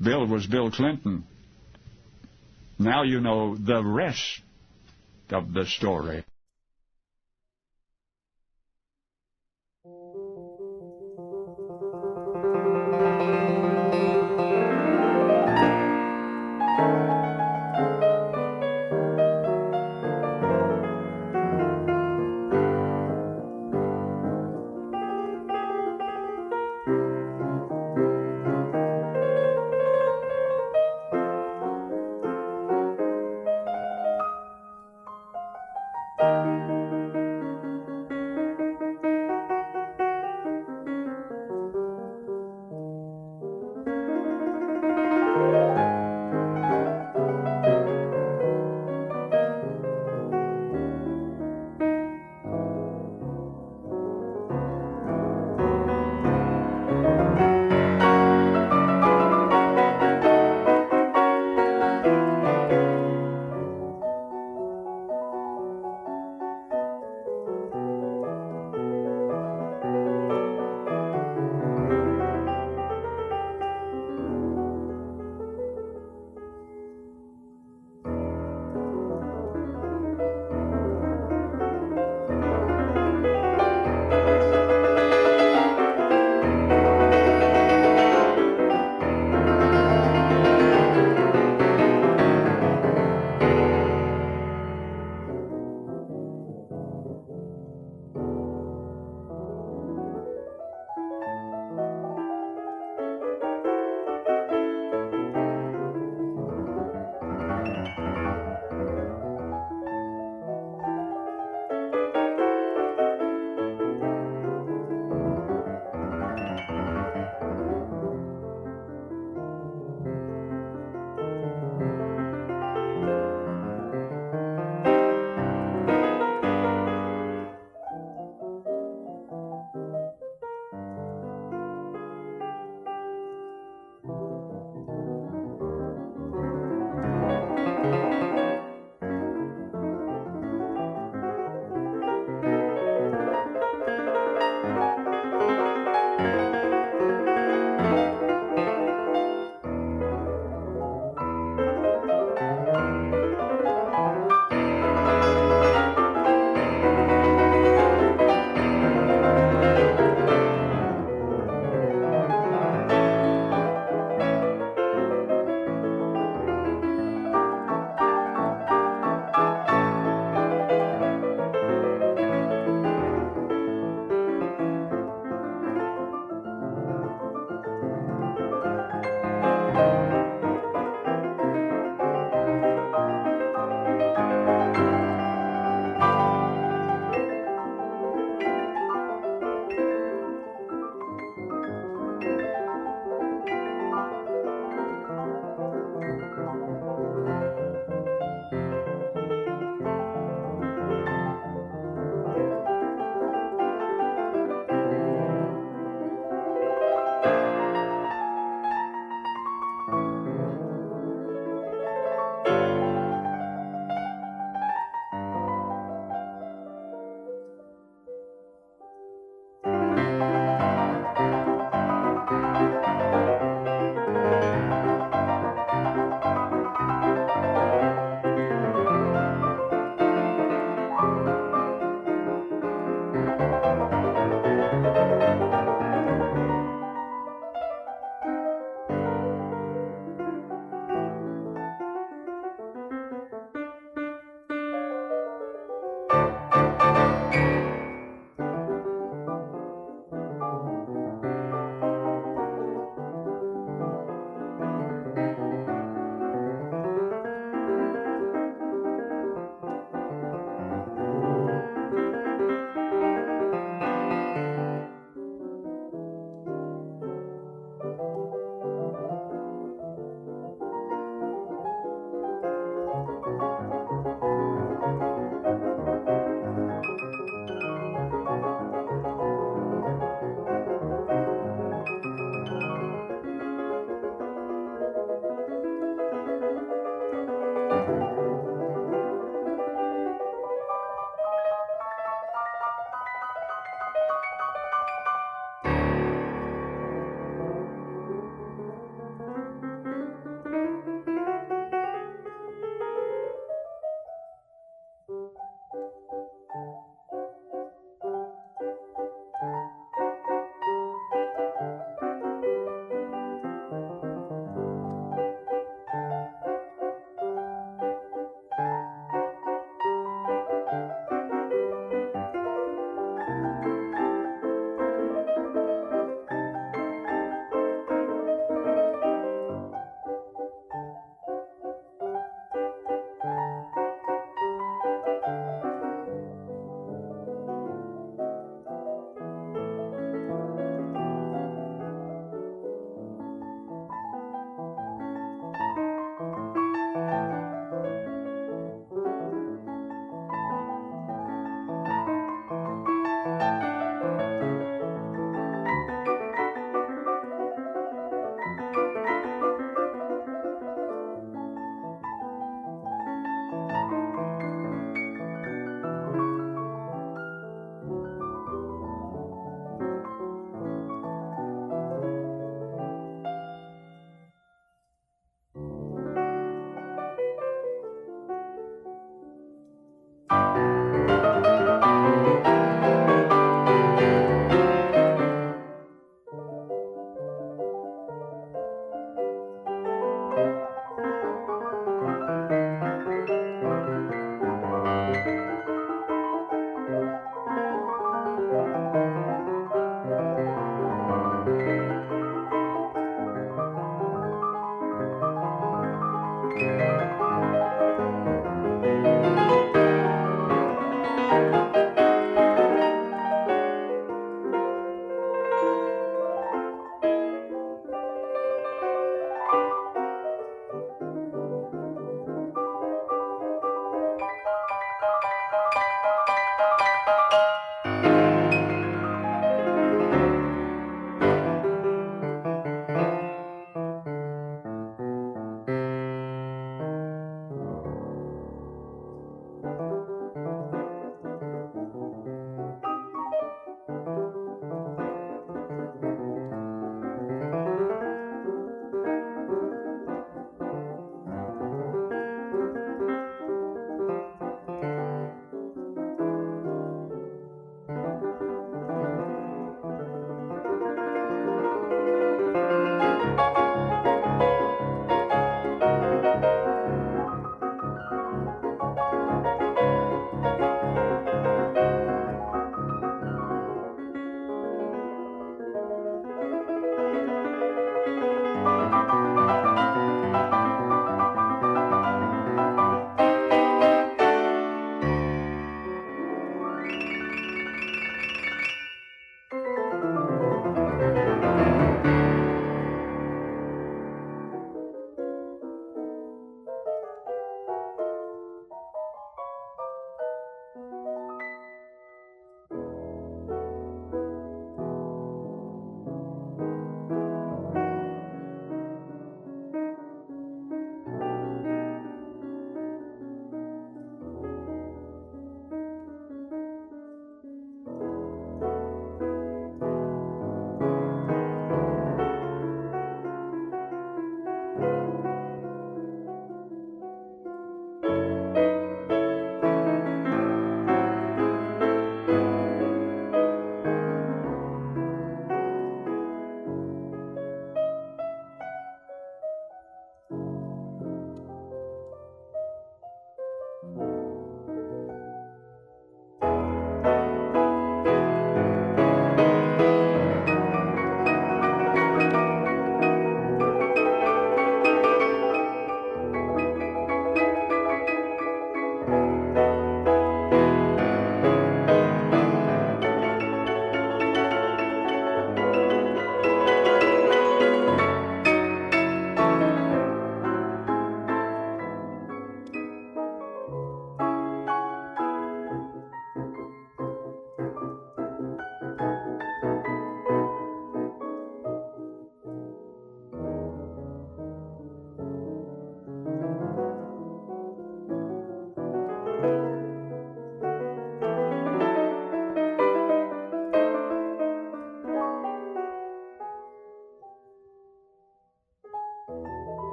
Bill was Bill Clinton. Now you know the rest of the story.